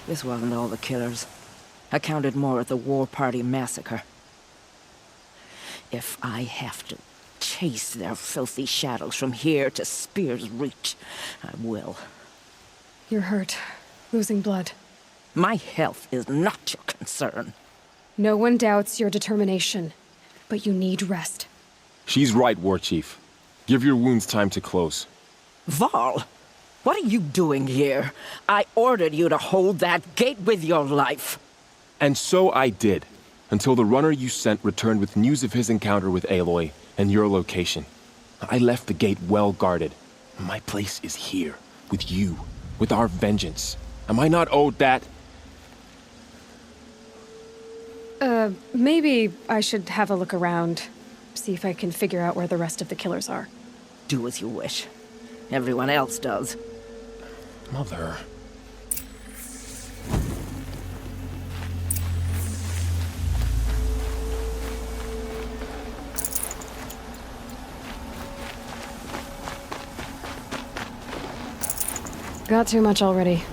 This wasn't all the killers. I counted more at the War Party massacre. If I have to chase their filthy shadows from here to Spear's Reach, I will. You're hurt. Losing blood. My health is not your concern. No one doubts your determination, but you need rest. She's right, War Chief. Give your wounds time to close. Val, what are you doing here? I ordered you to hold that gate with your life. And so I did, until the runner you sent returned with news of his encounter with Aloy and your location. I left the gate well guarded. My place is here, with you, with our vengeance. Am I not owed that? Maybe I should have a look around, see if I can figure out where the rest of the killers are. Do as you wish. Everyone else does. Mother... Got too much already.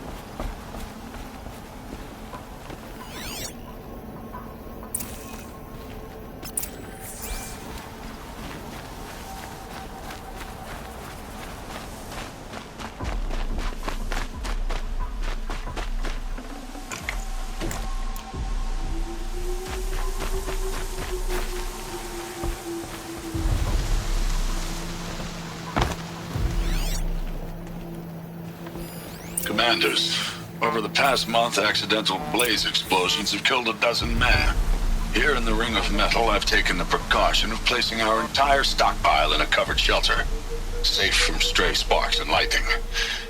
Commanders, over the past month, accidental blaze explosions have killed 12 men. Here in the Ring of Metal, I've taken the precaution of placing our entire stockpile in a covered shelter, safe from stray sparks and lightning,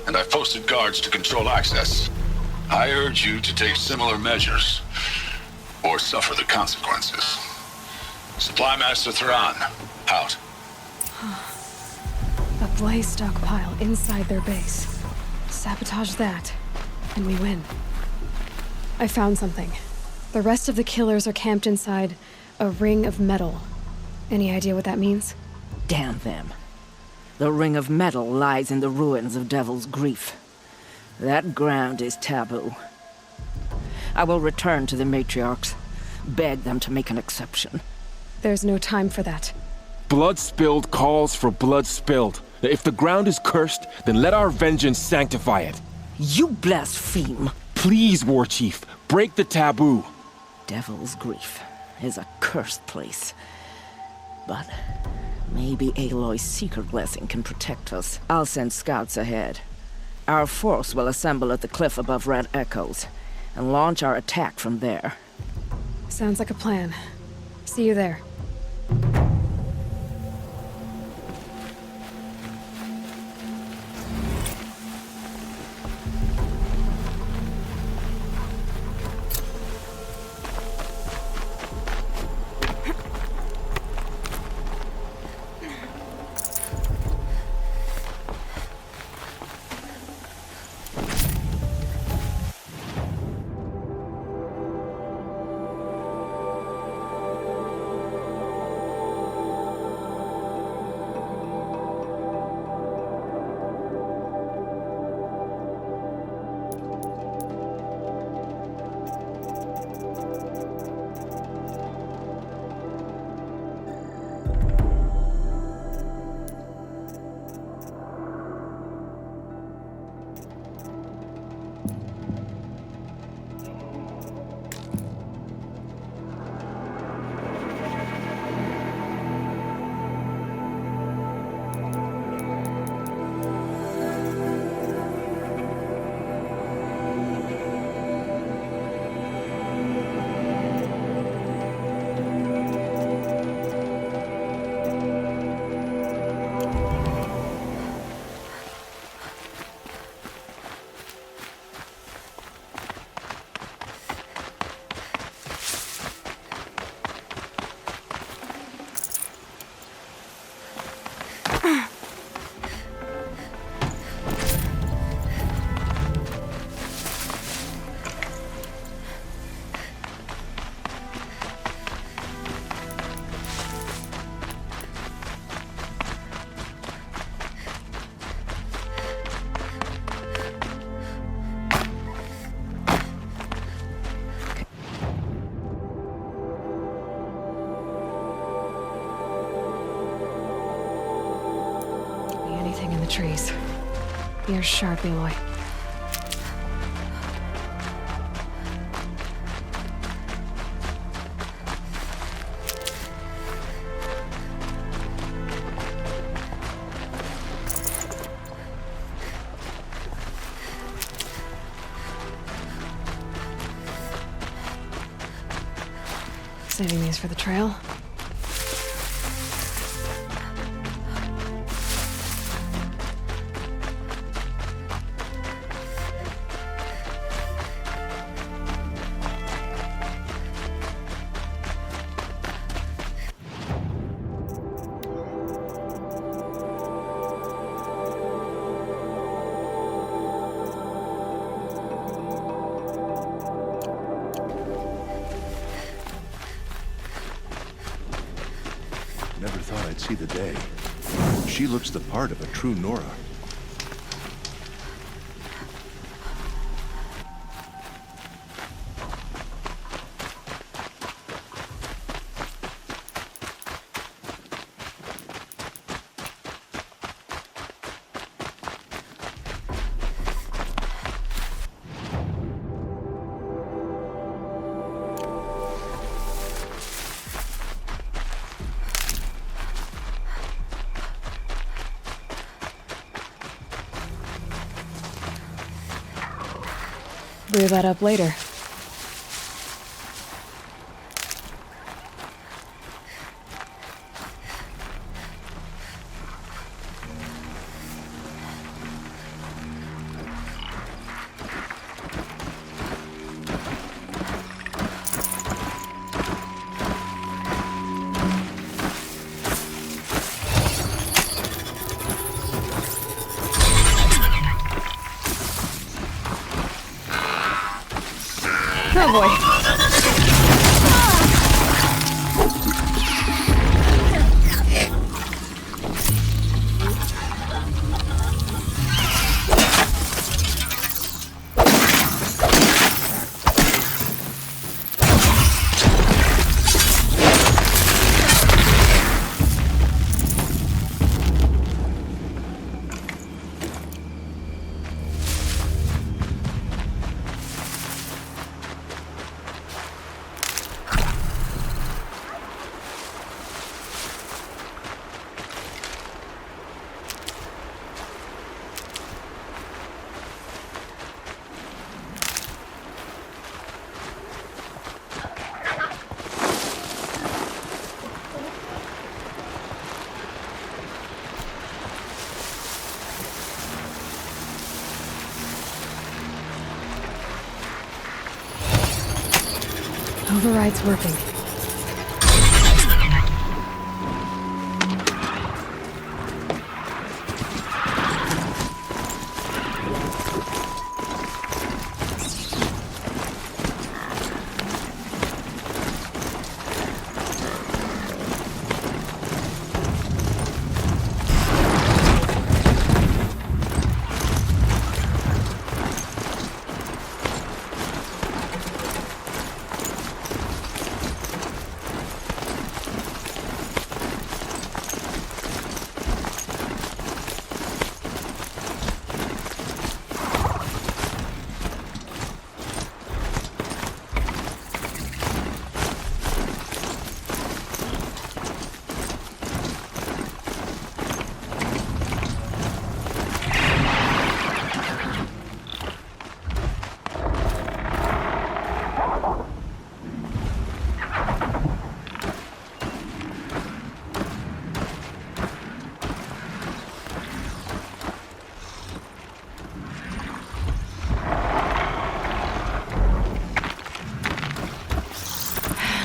and I've posted guards to control access. I urge you to take similar measures, or suffer the consequences. Supply Master Theron, out. A blaze stockpile inside their base. Sabotage that, and we win. I found something. The rest of the killers are camped inside a ring of metal. Any idea what that means? Damn them. The Ring of Metal lies in the ruins of Devil's Grief. That ground is taboo. I will return to the matriarchs, beg them to make an exception. There's no time for that. Blood spilled calls for blood spilled. If the ground is cursed, then let our vengeance sanctify it. You blaspheme. Please, War Chief, break the taboo. Devil's Grief is a cursed place. But maybe Aloy's secret blessing can protect us. I'll send scouts ahead. Our force will assemble at the cliff above Red Echoes and launch our attack from there. Sounds like a plan. See you there. Trees. You're sharp, Aloy. Saving these for the trail. Never thought I'd see the day. She looks the part of a true Nora. Brew that up later. Oh boy. Override's working.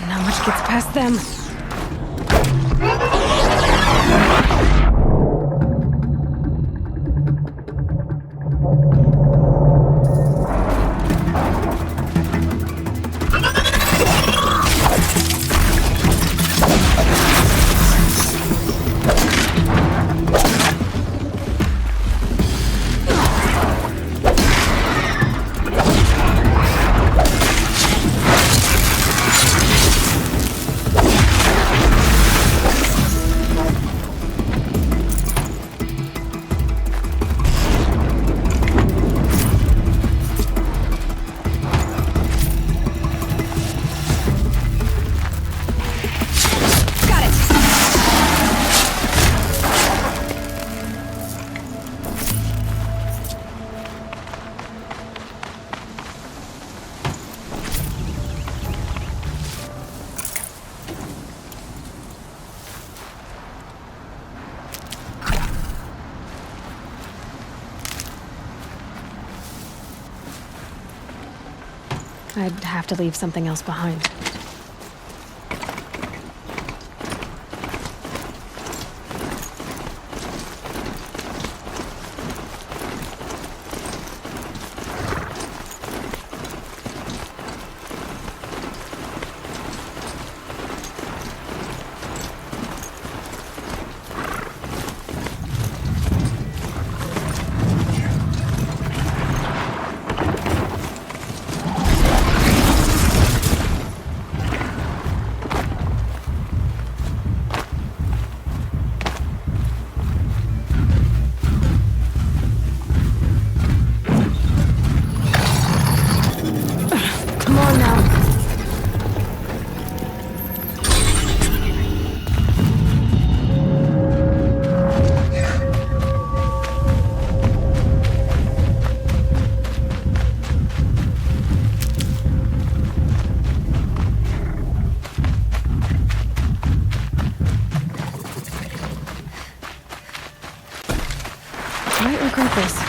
Not much gets past them. I'd have to leave something else behind. Might regret this.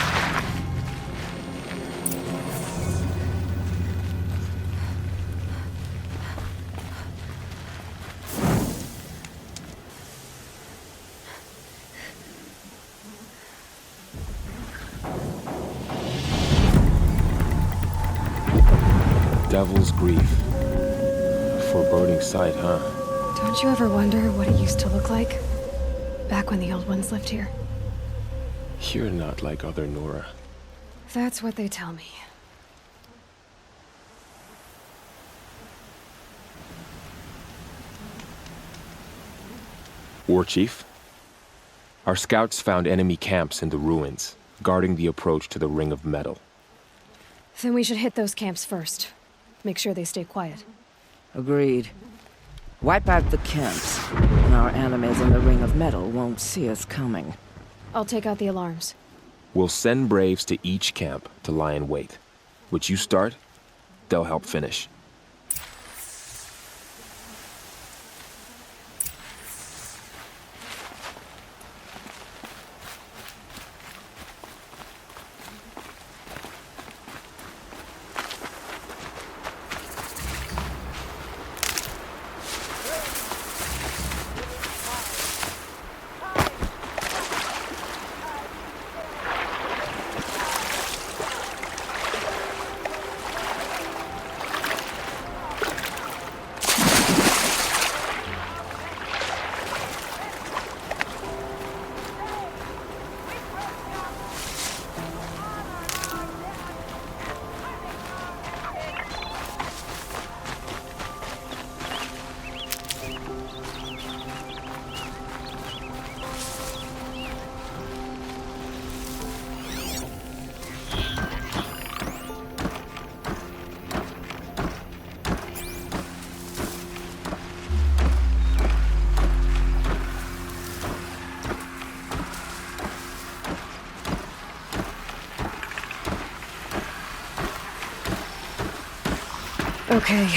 Devil's Grief. A foreboding sight, huh? Don't you ever wonder what it used to look like? Back when the old ones lived here. You're not like other Nora. That's what they tell me. War Chief? Our scouts found enemy camps in the ruins, guarding the approach to the Ring of Metal. Then we should hit those camps first. Make sure they stay quiet. Agreed. Wipe out the camps, and our enemies in the Ring of Metal won't see us coming. I'll take out the alarms. We'll send Braves to each camp to lie in wait. Which you start, they'll help finish. Okay.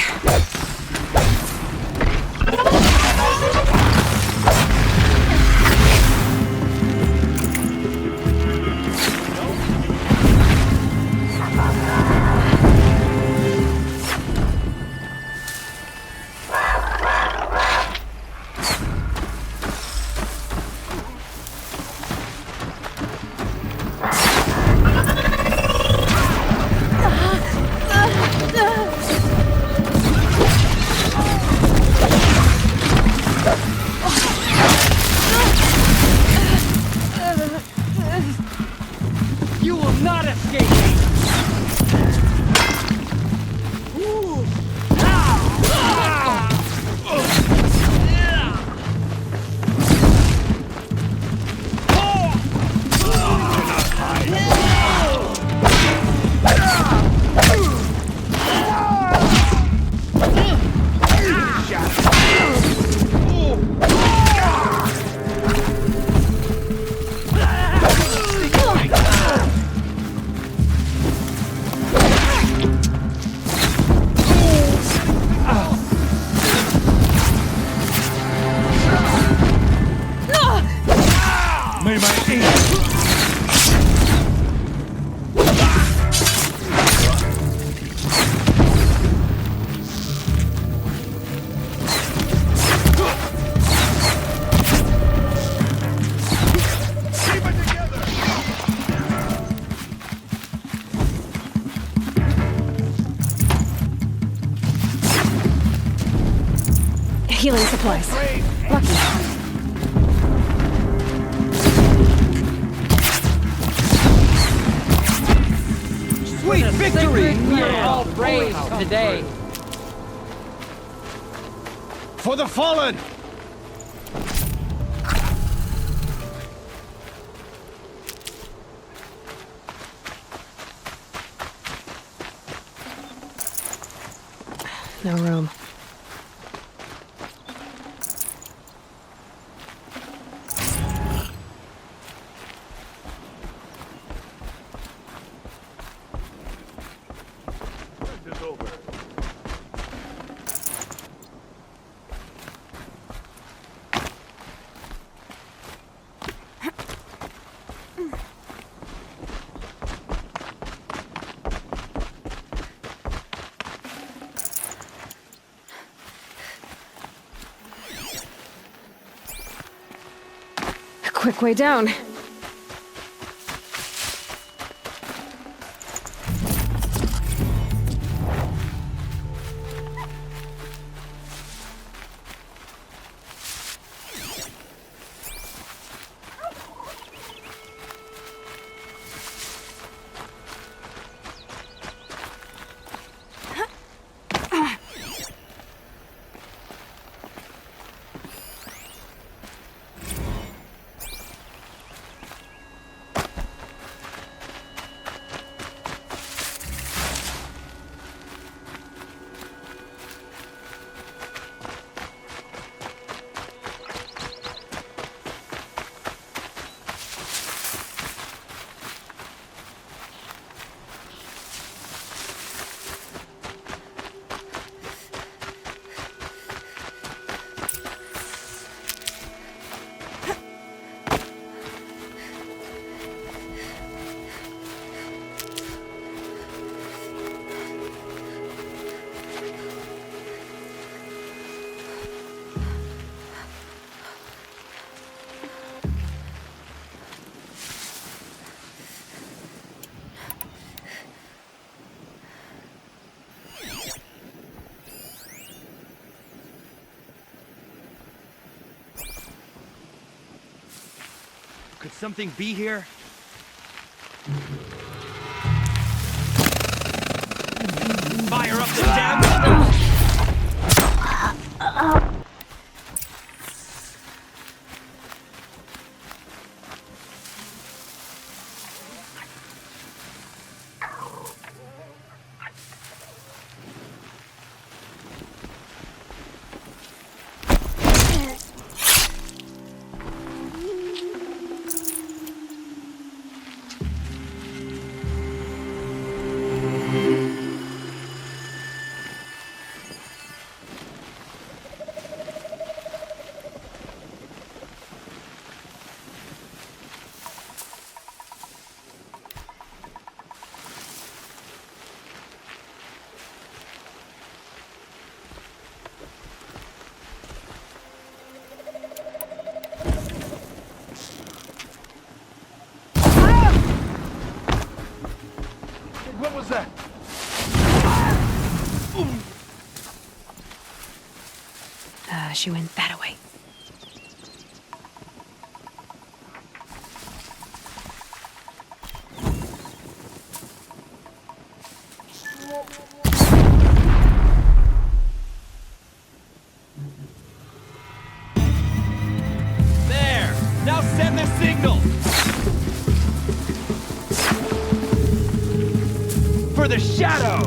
You will not escape me! Healing supplies. Lucky. Sweet victory! We're all brave today. For the fallen! No room. Quick way down. Could something be here? Fire up the damn... What was that? She went that way. There! Now send the signal! For the shadow!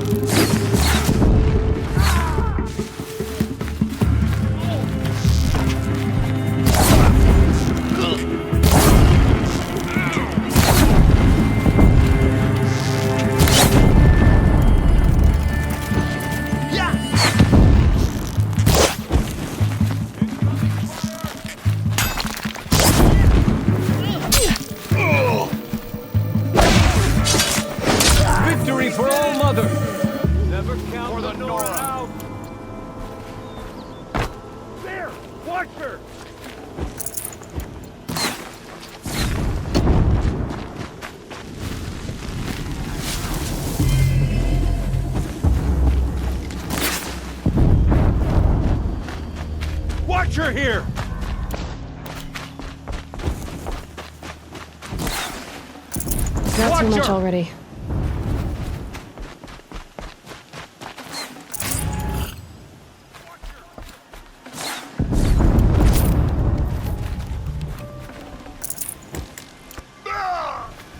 Victory for all mother! Never count for the Nora out! There! Watch her! Watcher here! Not too much already.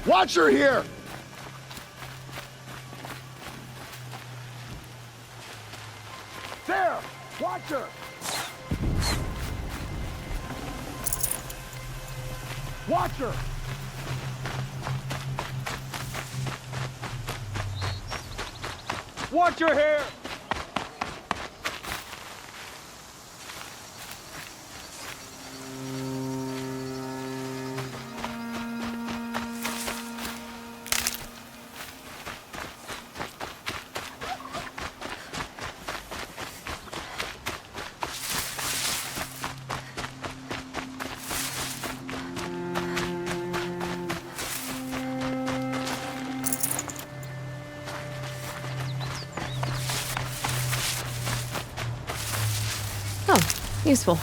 Watcher here! There! Watcher! Watcher! Watcher here! Useful.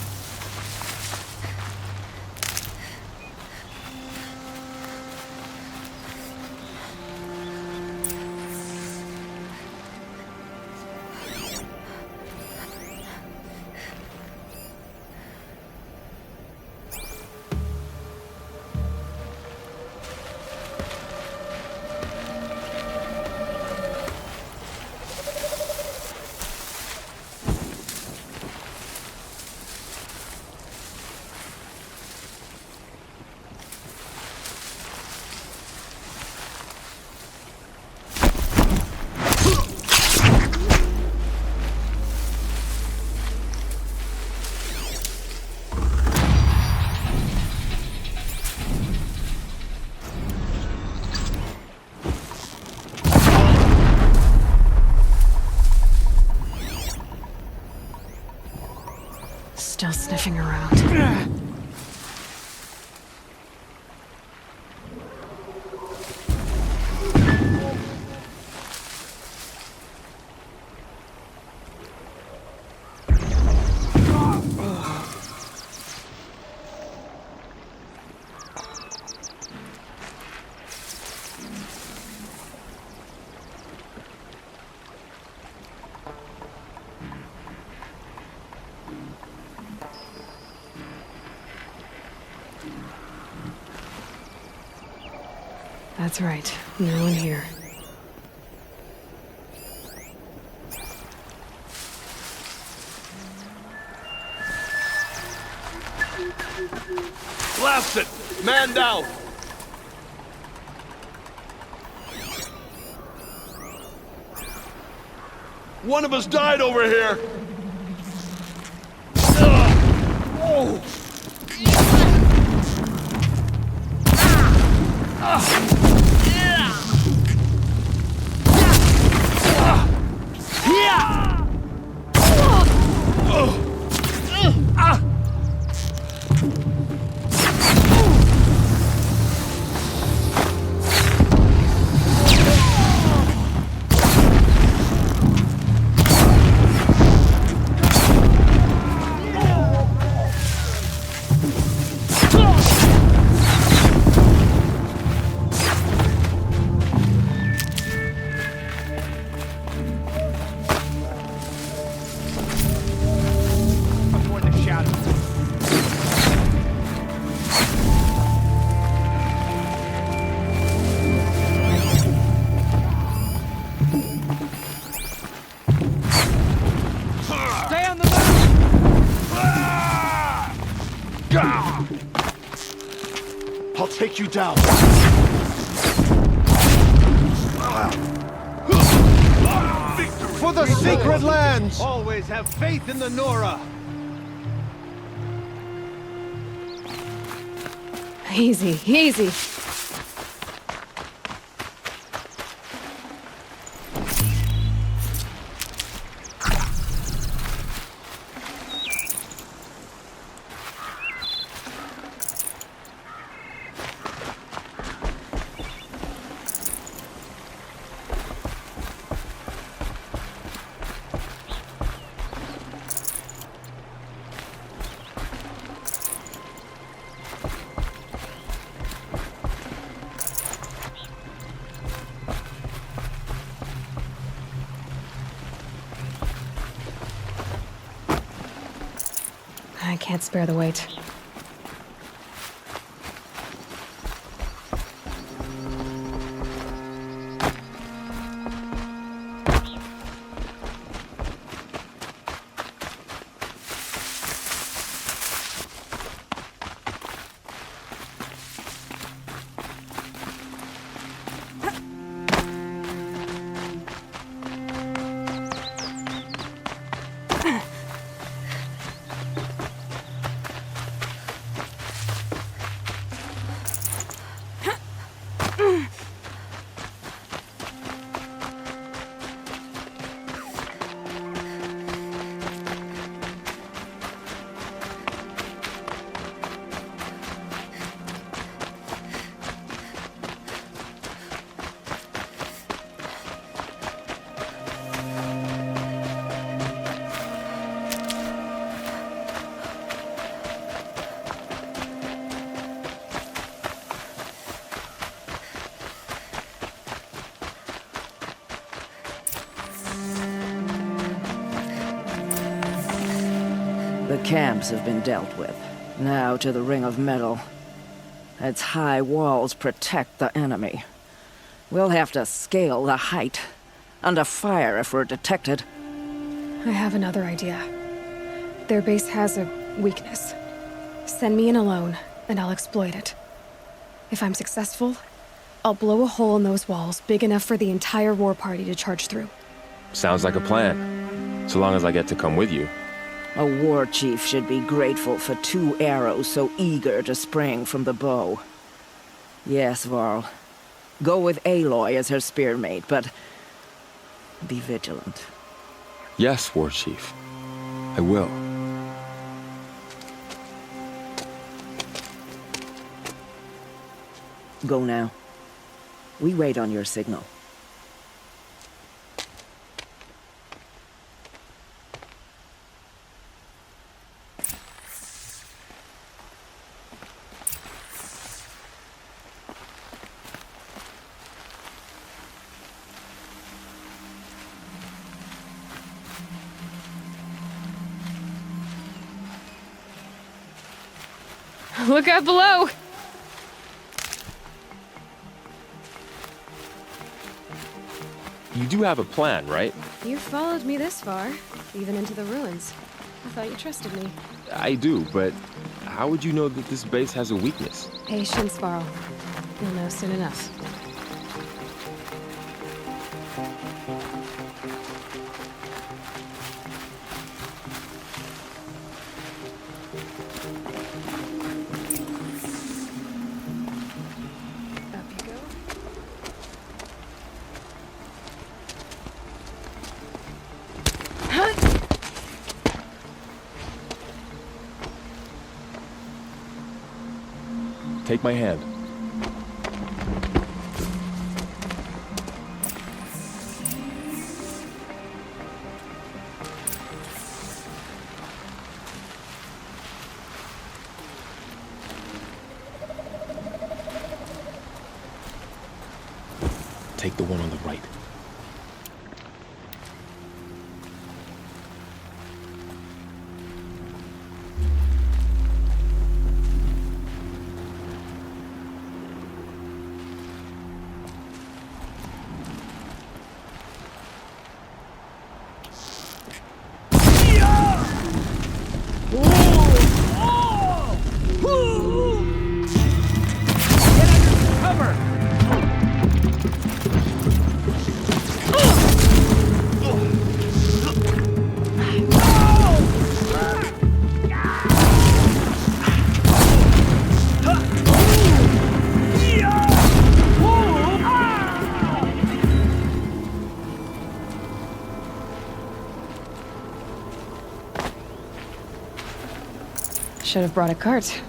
Still sniffing around. That's right. No one here. Blast it! Man down! One of us died over here! Oh! I'll take you down. For the sacred lands! Always have faith in the Nora! Easy, easy. I can't spare the weight. The camps have been dealt with. Now to the Ring of Metal. Its high walls protect the enemy. We'll have to scale the height. Under fire if we're detected. I have another idea. Their base has a weakness. Send me in alone, and I'll exploit it. If I'm successful, I'll blow a hole in those walls big enough for the entire war party to charge through. Sounds like a plan. So long as I get to come with you. A war chief should be grateful for 2 arrows so eager to spring from the bow. Yes, Varl. Go with Aloy as her spearmate, but be vigilant. Yes, War Chief. I will. Go now. We wait on your signal. Look out below! You do have a plan, right? You followed me this far, even into the ruins. I thought you trusted me. I do, but how would you know that this base has a weakness? Patience, Varl. You'll know soon enough. Take my hand. Take the one on the right. Should have brought a cart.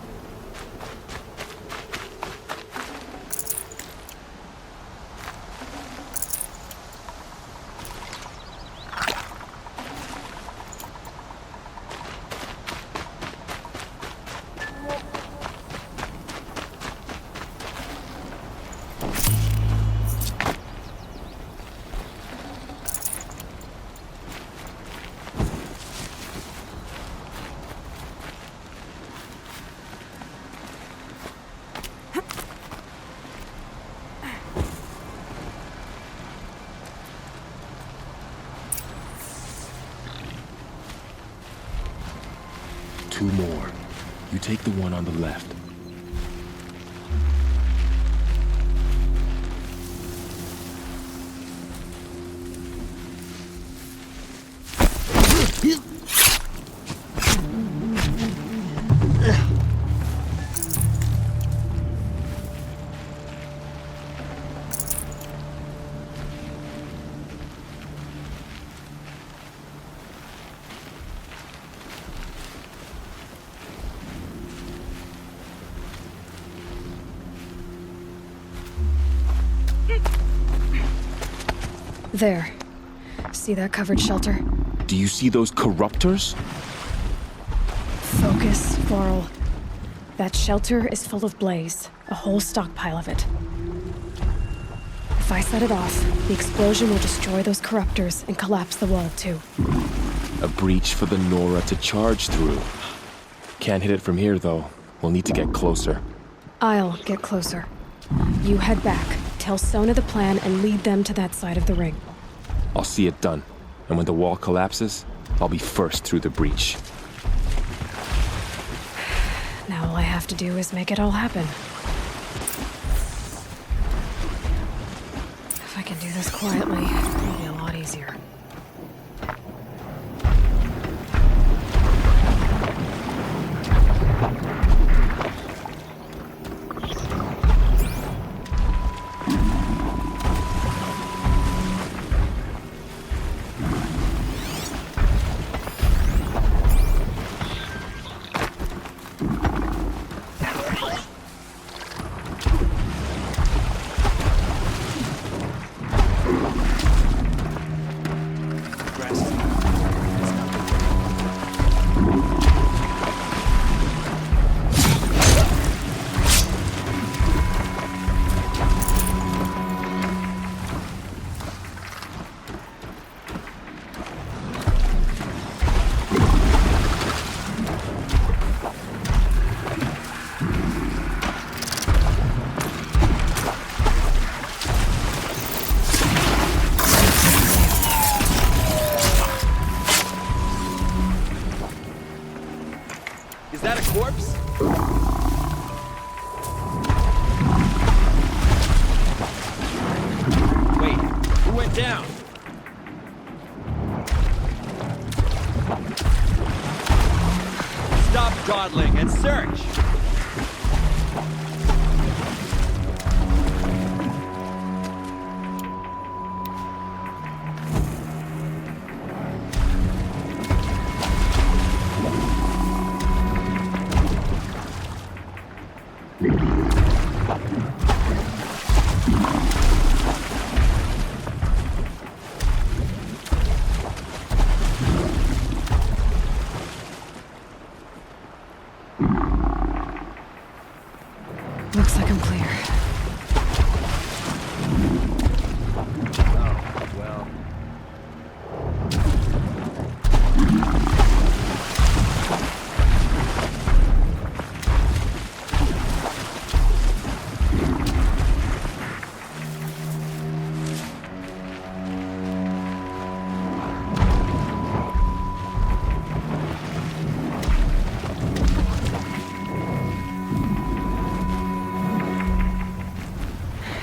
more. You take the one on the left. There. See that covered shelter? Do you see those corruptors? Focus, Laurel. That shelter is full of blaze. A whole stockpile of it. If I set it off, the explosion will destroy those corruptors and collapse the wall, too. A breach for the Nora to charge through. Can't hit it from here, though. We'll need to get closer. I'll get closer. You head back, tell Sona the plan, and lead them to that side of the ring. I'll see it done. And when the wall collapses, I'll be first through the breach. Now all I have to do is make it all happen. If I can do this quietly, it'll be a lot easier. Is that a corpse? Wait, who went down? Stop dawdling and search! Looks like I'm clear. Oh, well.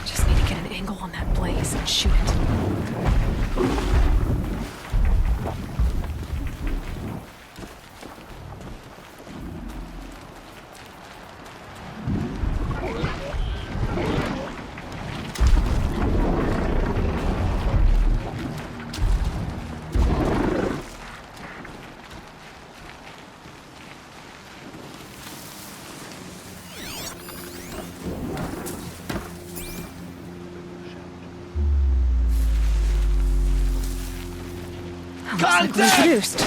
Just need to get an angle on that blaze and shoot it. Looks like we're introduced.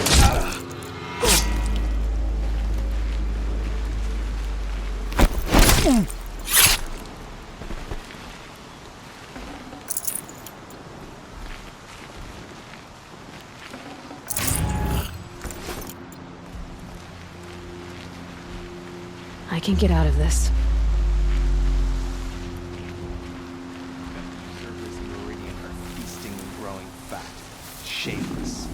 I can get out of this. Surface and Meridian are feasting and growing fat. Shameless.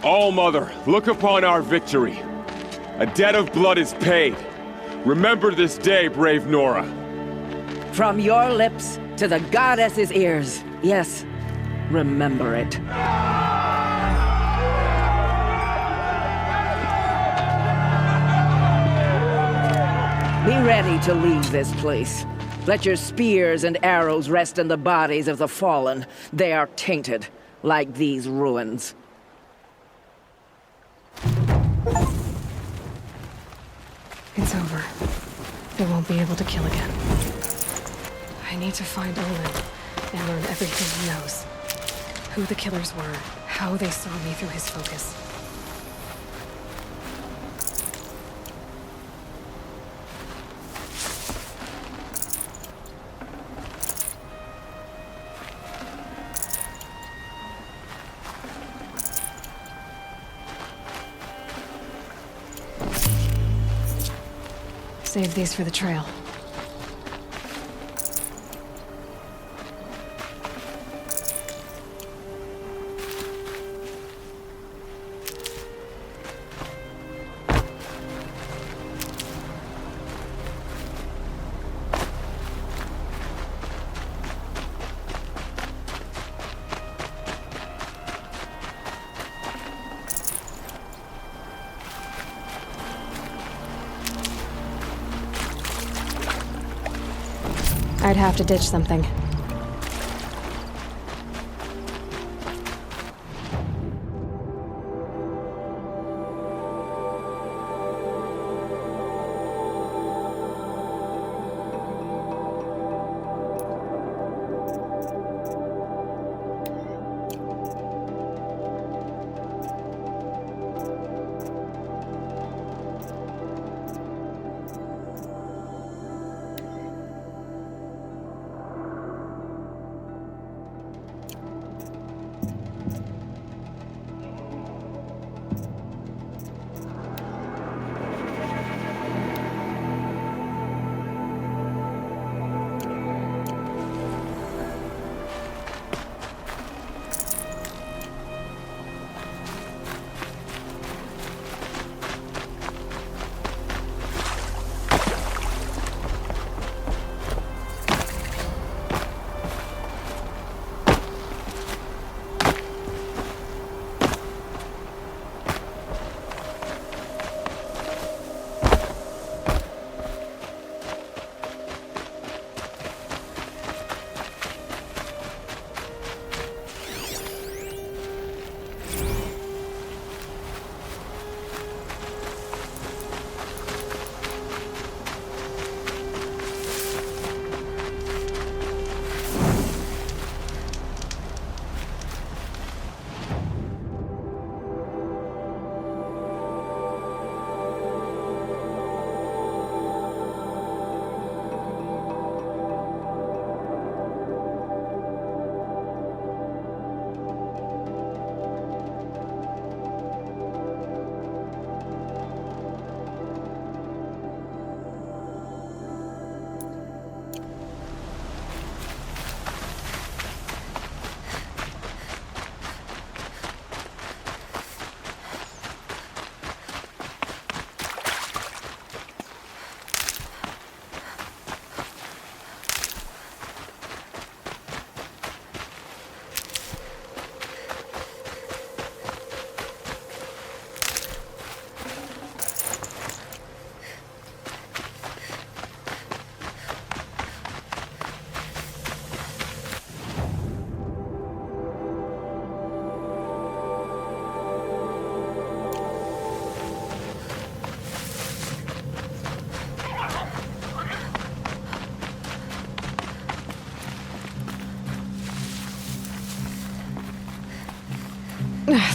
All-Mother, look upon our victory. A debt of blood is paid. Remember this day, brave Nora. From your lips to the goddess's ears. Yes, remember it. Be ready to leave this place. Let your spears and arrows rest in the bodies of the fallen. They are tainted, like these ruins. It's over. They won't be able to kill again. I need to find Olin and learn everything he knows. Who the killers were, how they saw me through his focus. Save these for the trail. I'd have to ditch something.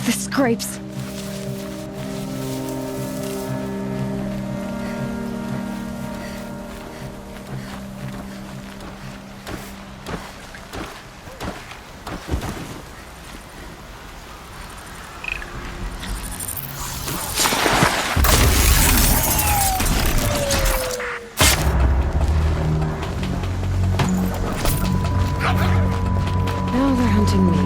The scrapes. Now they're hunting me.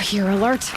You're alert.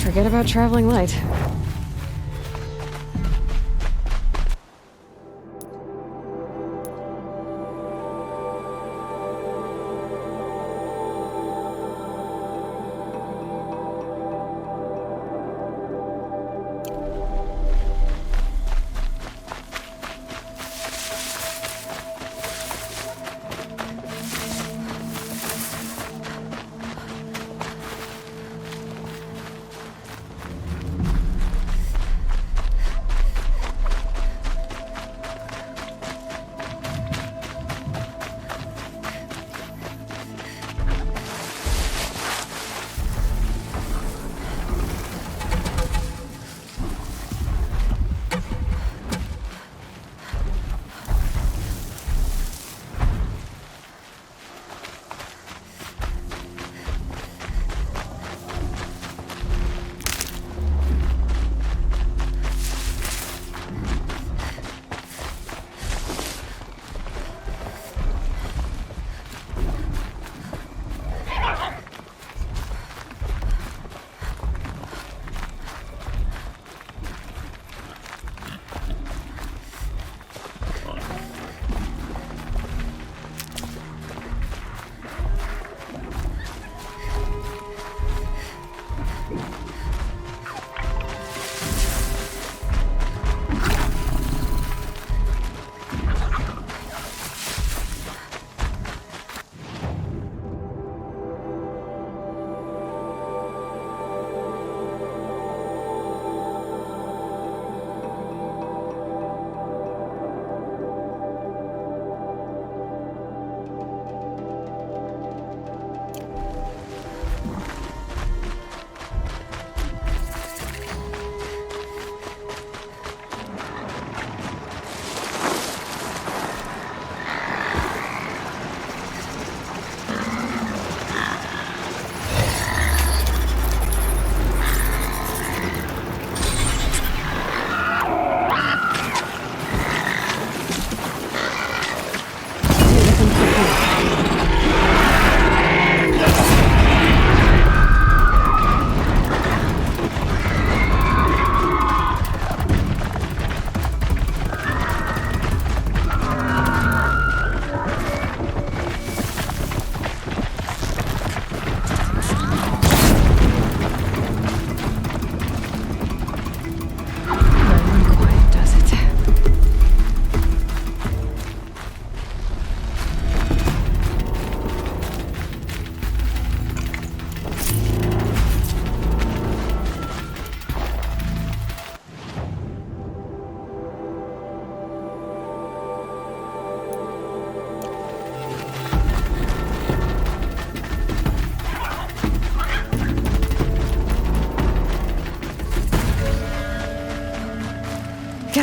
Forget about traveling light.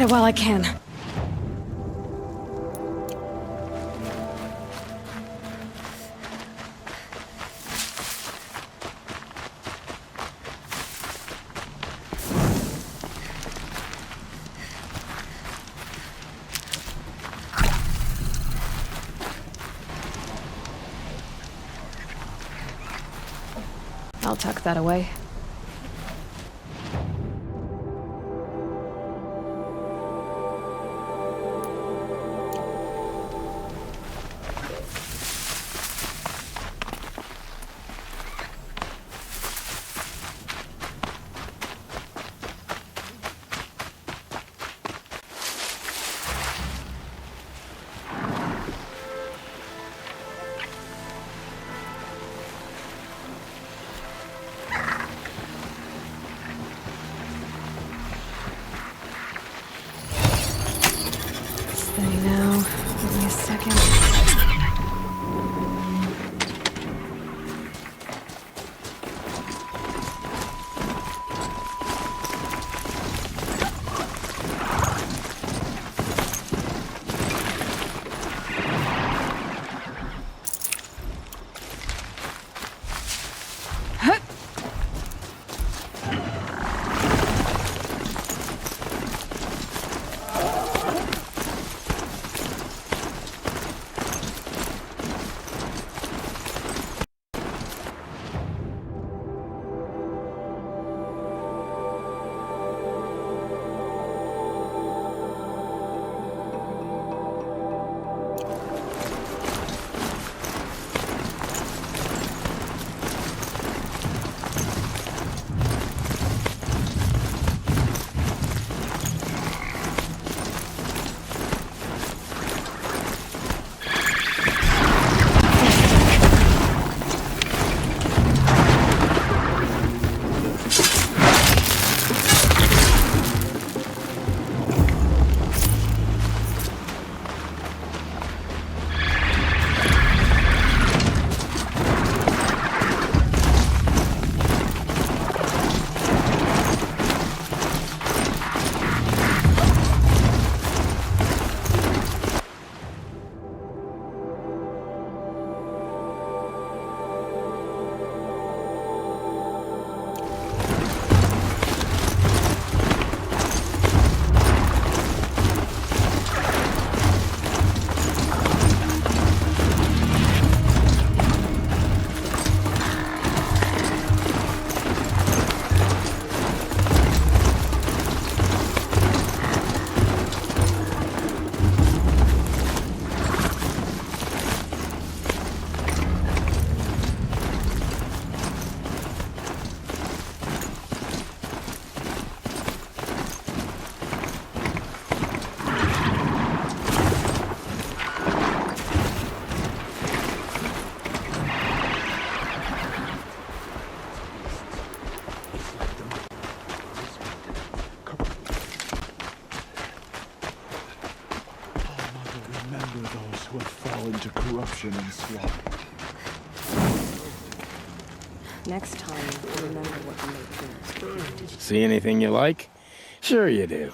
it while I can. I'll tuck that away. Steady now. Give me a second. Who have fallen to corruption and slaughter. Next time, remember what you made. See anything you like? Sure you do.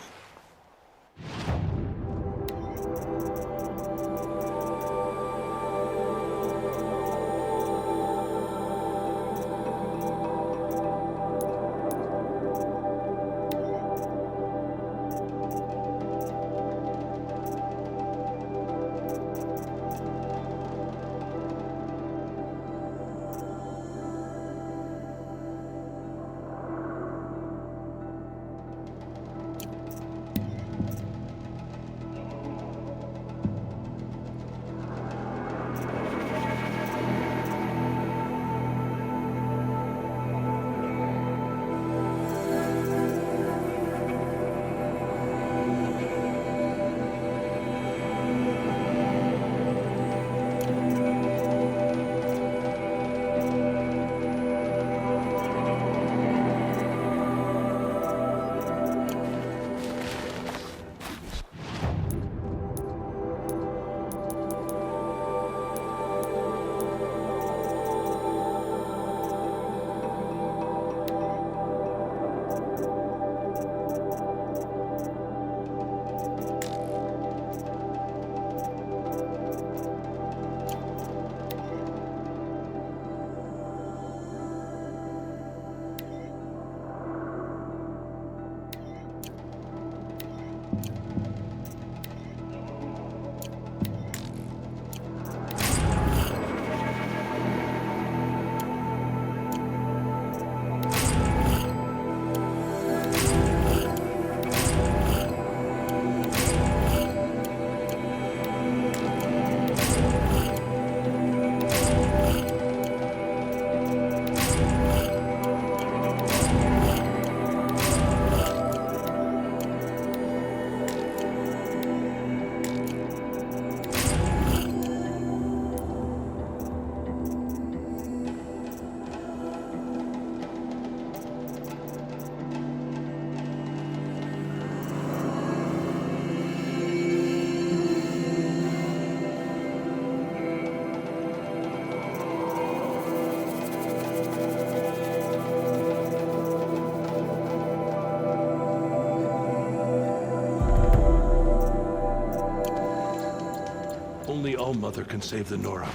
Only All-Mother can save the Nora.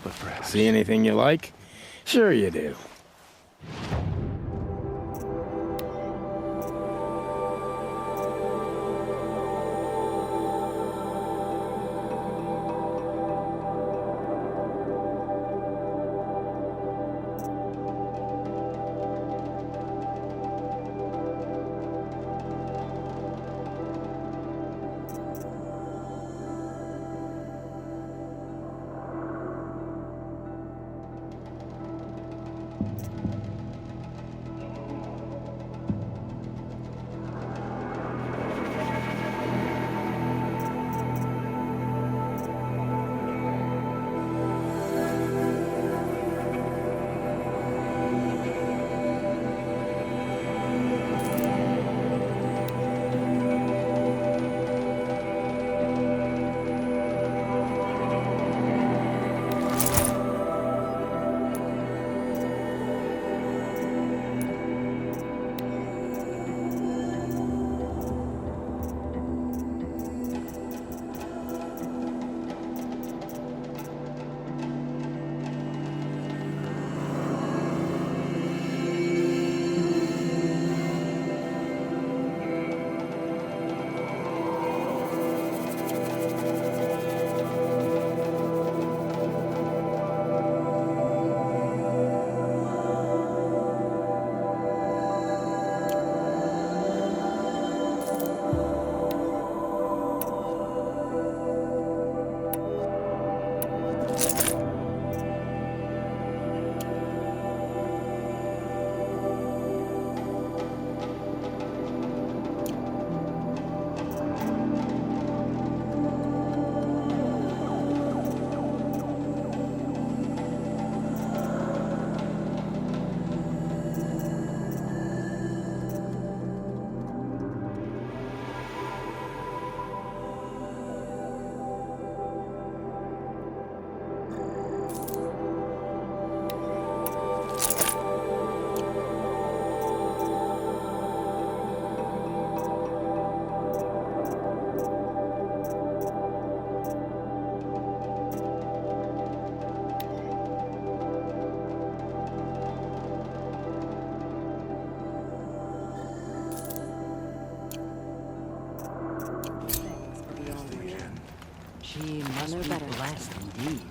But perhaps... See anything you like? Sure you do. She must be blessed indeed.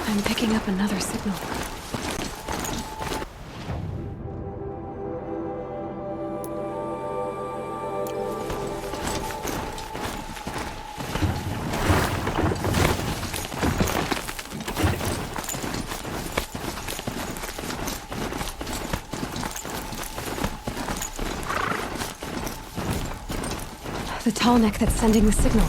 I'm picking up another signal. The tall neck that's sending the signal.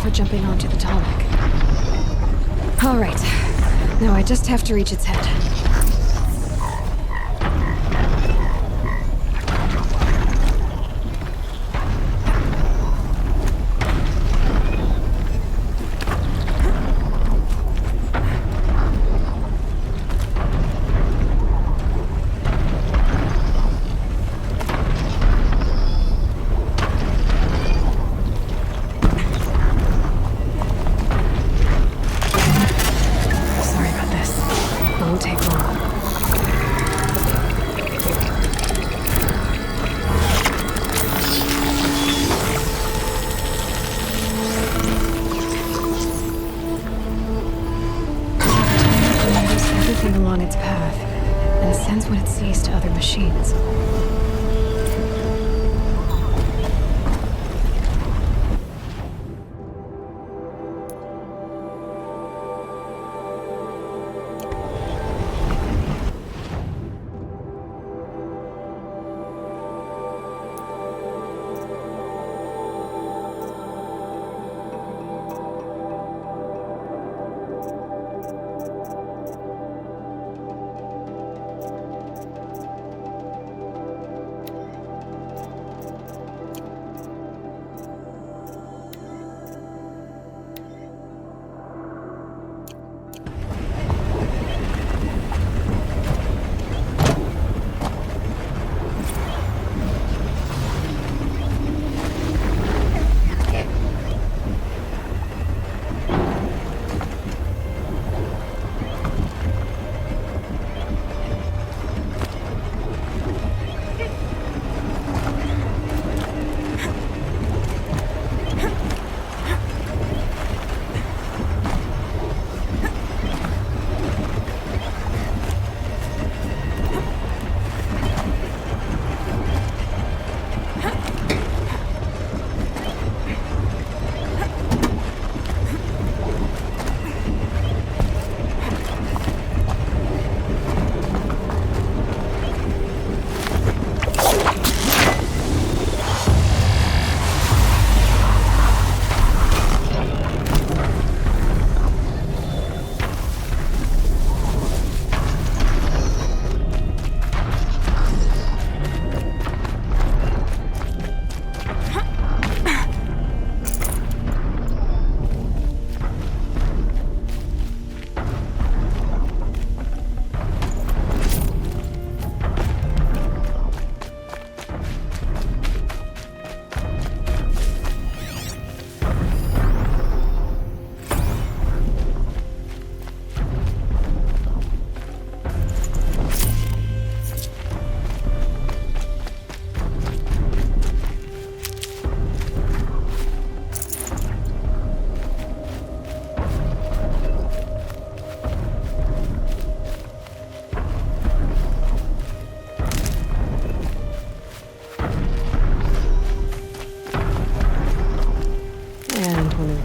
for jumping onto the tonic. All right. Now I just have to reach its head. Along its path, and sends what it sees to other machines.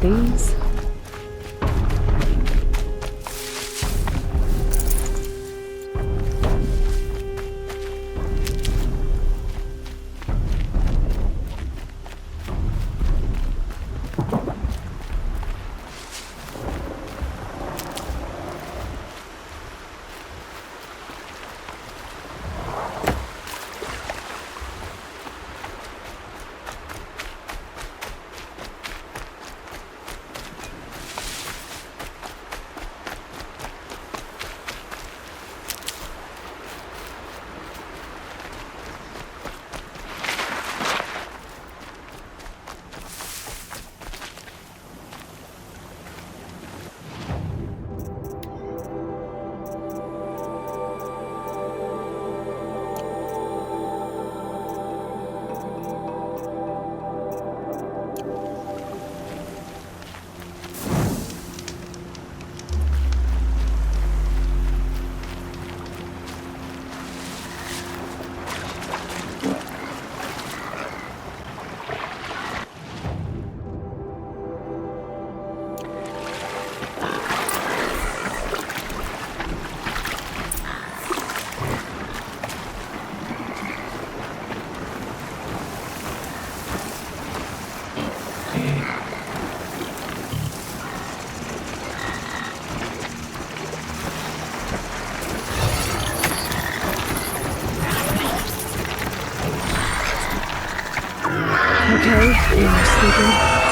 These. okay? You're sleeping?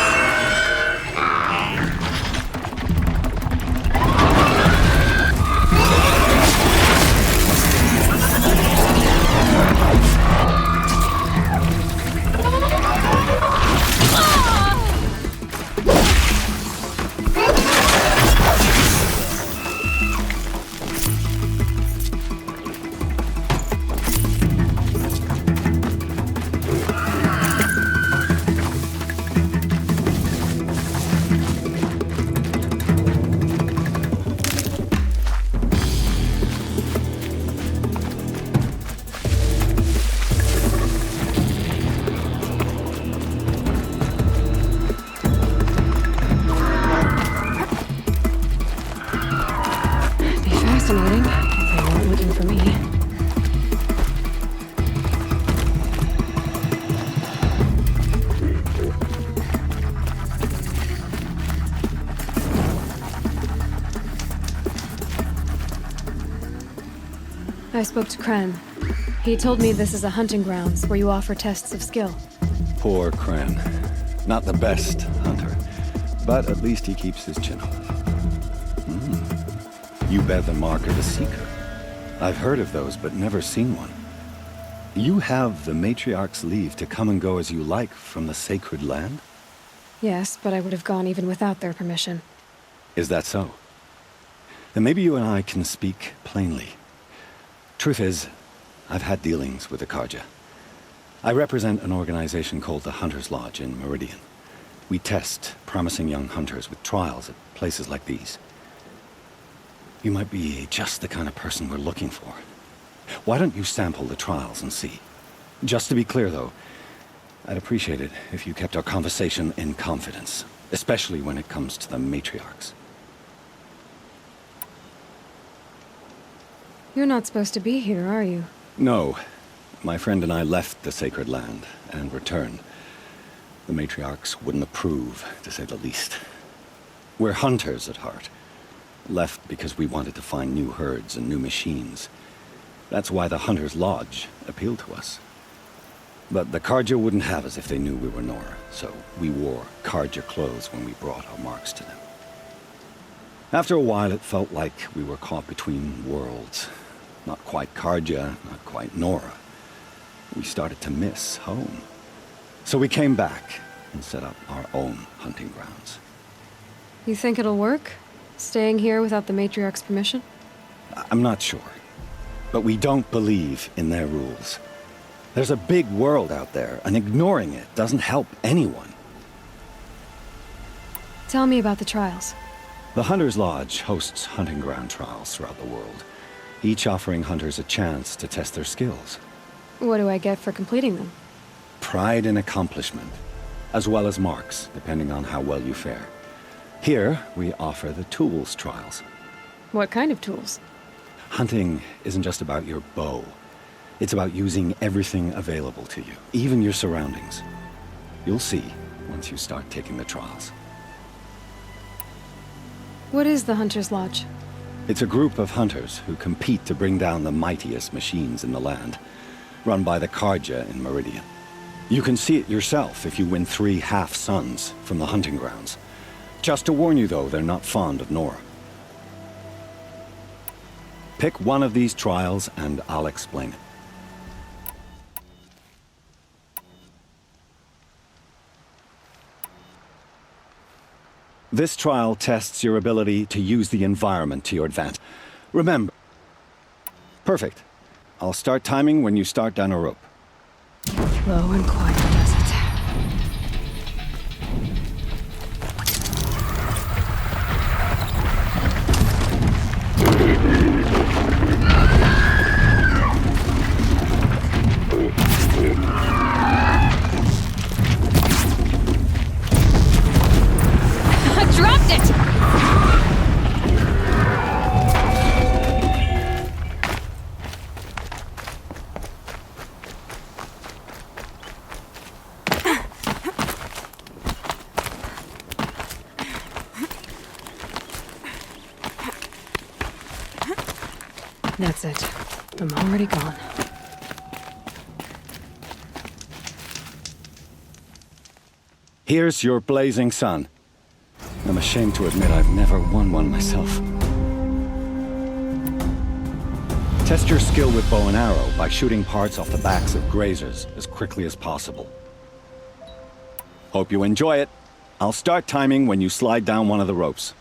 Fascinating, if they weren't looking for me. I spoke to Kren. He told me this is a hunting grounds where you offer tests of skill. Poor Kren. Not the best hunter, but at least he keeps his chin up. You bear the mark of a seeker. I've heard of those, but never seen one. You have the Matriarch's leave to come and go as you like from the sacred land? Yes, but I would have gone even without their permission. Is that so? Then maybe you and I can speak plainly. Truth is, I've had dealings with the Carja. I represent an organization called the Hunter's Lodge in Meridian. We test promising young hunters with trials at places like these. You might be just the kind of person we're looking for. Why don't you sample the trials and see? Just to be clear, though, I'd appreciate it if you kept our conversation in confidence, especially when it comes to the matriarchs. You're not supposed to be here, are you? No. My friend and I left the sacred land and returned. The matriarchs wouldn't approve, to say the least. We're hunters at heart. Left because we wanted to find new herds and new machines. That's why the Hunter's Lodge appealed to us. But the Carja wouldn't have us if they knew we were Nora, so we wore Carja clothes when we brought our marks to them. After a while, it felt like we were caught between worlds. Not quite Carja, not quite Nora. We started to miss home. So we came back and set up our own hunting grounds. You think it'll work? Staying here without the Matriarch's permission? I'm not sure. But we don't believe in their rules. There's a big world out there, and ignoring it doesn't help anyone. Tell me about the trials. The Hunter's Lodge hosts hunting ground trials throughout the world, each offering hunters a chance to test their skills. What do I get for completing them? Pride in accomplishment, as well as marks, depending on how well you fare. Here, we offer the tools trials. What kind of tools? Hunting isn't just about your bow. It's about using everything available to you, even your surroundings. You'll see once you start taking the trials. What is the Hunter's Lodge? It's a group of hunters who compete to bring down the mightiest machines in the land, run by the Carja in Meridian. You can see it yourself if you win 3 half-suns from the hunting grounds. Just to warn you, though, they're not fond of Nora. Pick one of these trials, and I'll explain it. This trial tests your ability to use the environment to your advantage. Remember... Perfect. I'll start timing when you start down a rope. Low and quiet, does it? I dropped it! That's it. I'm already gone. Here's your blazing sun. I'm ashamed to admit I've never won one myself. Test your skill with bow and arrow by shooting parts off the backs of grazers as quickly as possible. Hope you enjoy it. I'll start timing when you slide down one of the ropes.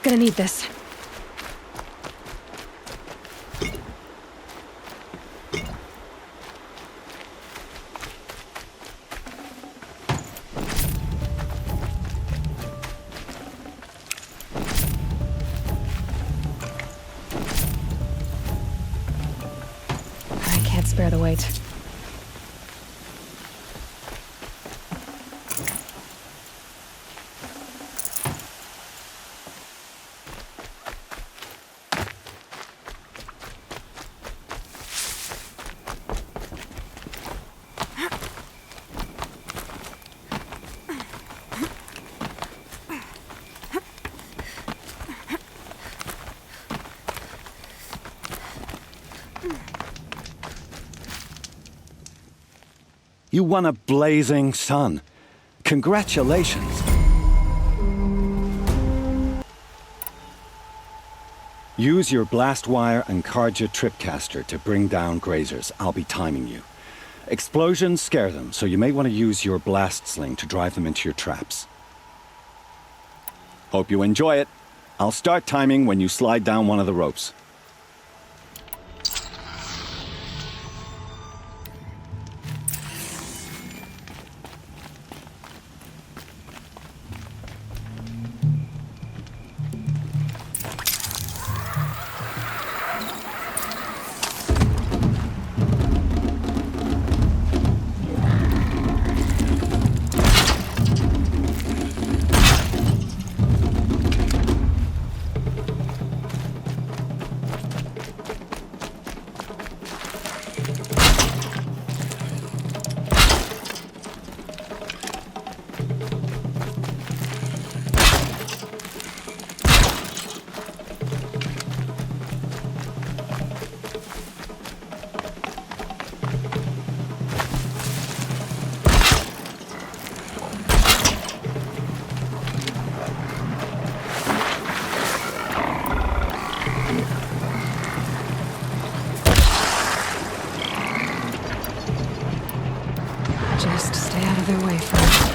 Gonna need this. I can't spare the weight. You won a blazing sun. Congratulations. Use your blast wire and Karja tripcaster to bring down grazers. I'll be timing you. Explosions scare them, so you may want to use your blast sling to drive them into your traps. Hope you enjoy it. I'll start timing when you slide down one of the ropes. other way first.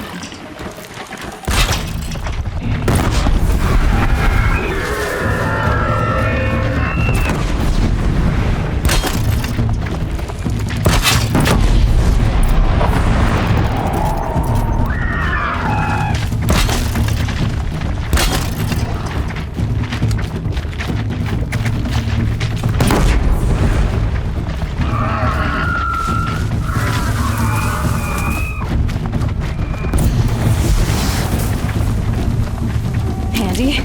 Handy.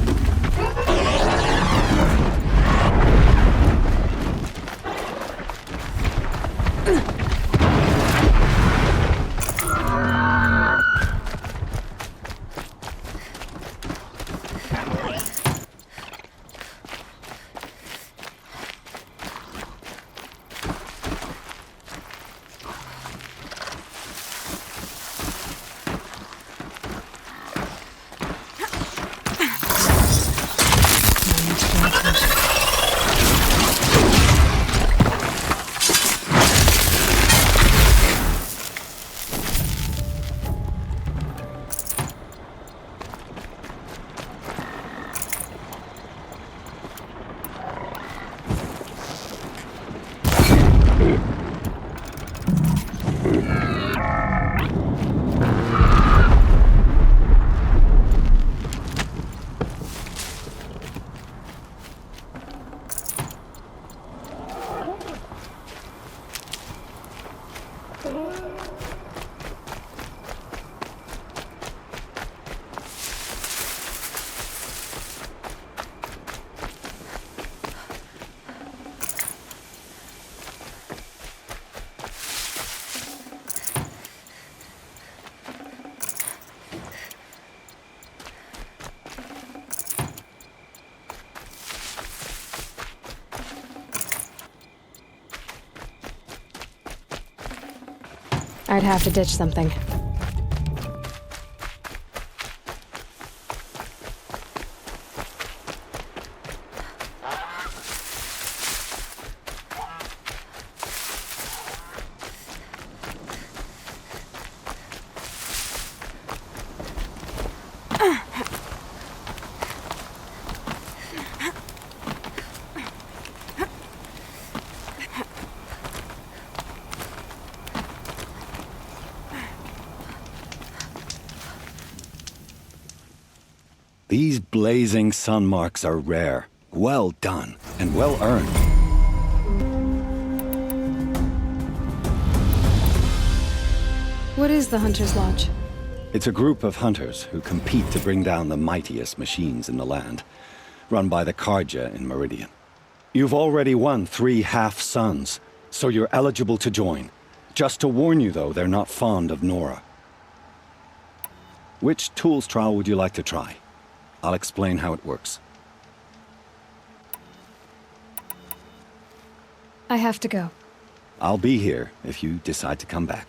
I'd have to ditch something. These blazing sun marks are rare, well done, and well earned. What is the Hunter's Lodge? It's a group of hunters who compete to bring down the mightiest machines in the land, run by the Carja in Meridian. You've already won 3 half-suns, so you're eligible to join. Just to warn you, though, they're not fond of Nora. Which tools trial would you like to try? I'll explain how it works. I have to go. I'll be here if you decide to come back.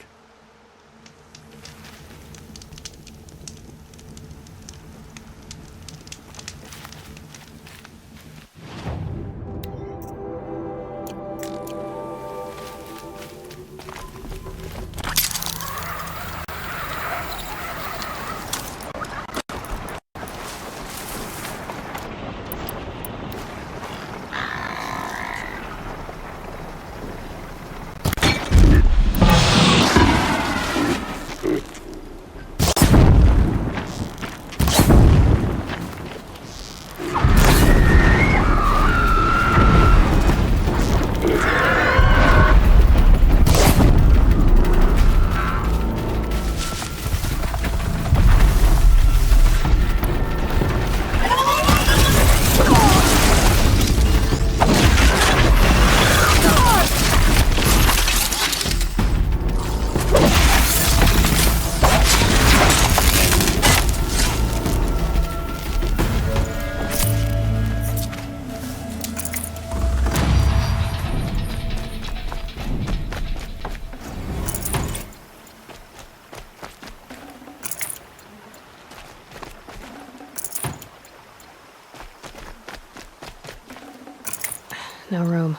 No room.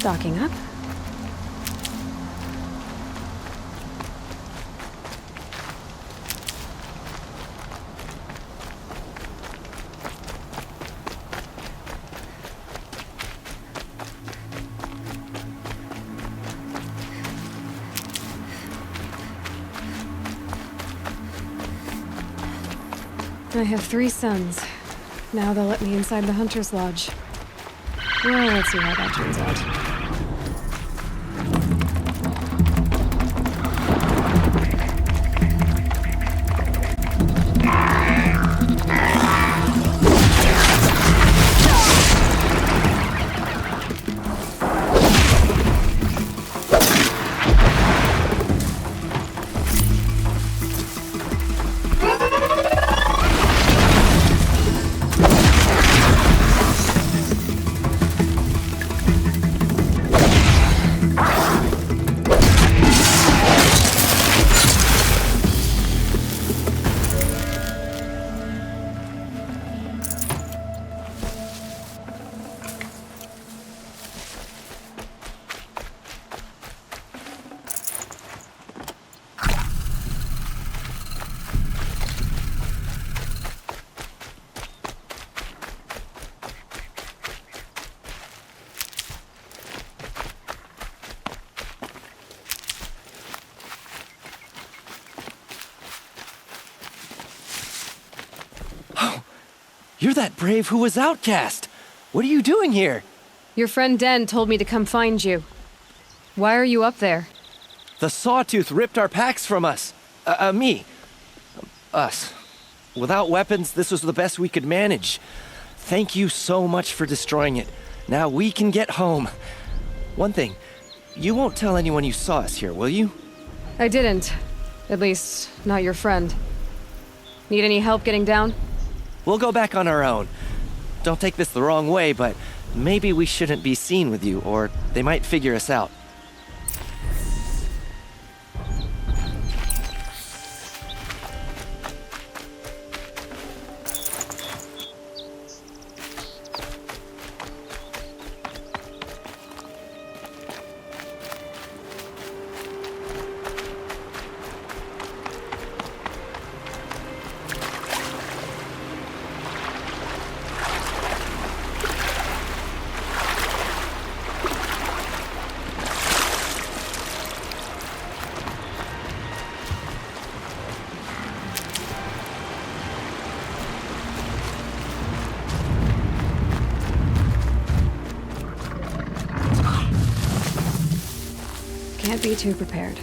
Stocking up. I have 3 sons. Now they'll let me inside the Hunter's Lodge. Well, let's see how that turns out. You're that brave who was outcast. What are you doing here? Your friend Den told me to come find you. Why are you up there? The Sawtooth ripped our packs from us. Me. Us. Without weapons, this was the best we could manage. Thank you so much for destroying it. Now we can get home. One thing, you won't tell anyone you saw us here, will you? I didn't. At least, not your friend. Need any help getting down? We'll go back on our own. Don't take this the wrong way, but maybe we shouldn't be seen with you, or they might figure us out. Can't be too prepared.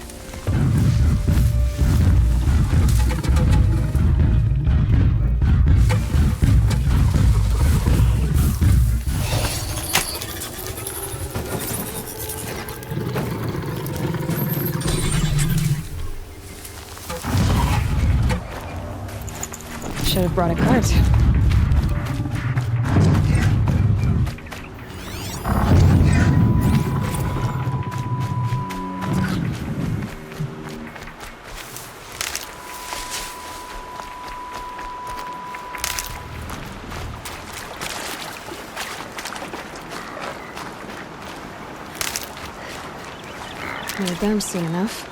Should have brought a cart. Made them see enough.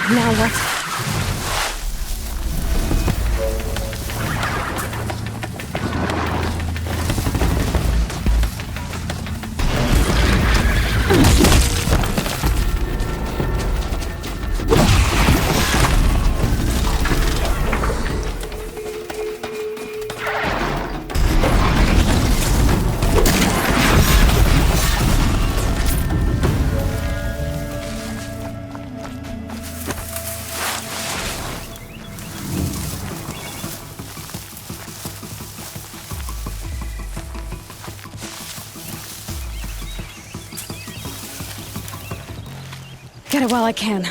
Now what? get it while I can.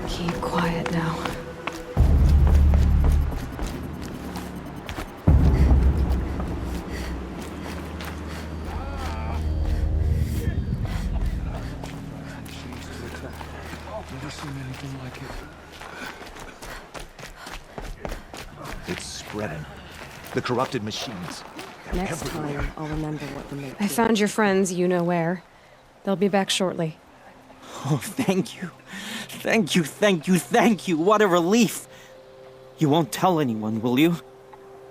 Keep quiet now. Never seen anything like it. It's spreading. The corrupted machines. They're Next everywhere. time, I'll remember what the mate I found your friends, you know where. They'll be back shortly. Oh, thank you. Thank you, thank you, thank you. What a relief. You won't tell anyone, will you?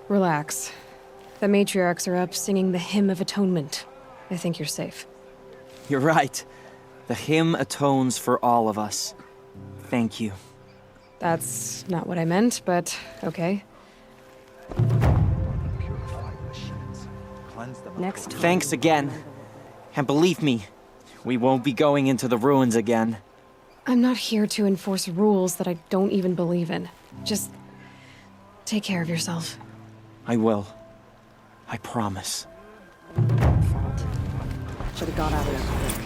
Relax. The matriarchs are up singing the Hymn of Atonement. I think you're safe. You're right. The hymn atones for all of us. Thank you. That's not what I meant, but okay. Next time. Thanks again. And believe me, we won't be going into the ruins again. I'm not here to enforce rules that I don't even believe in. Just take care of yourself. I will. I promise. Should have got out of there quick.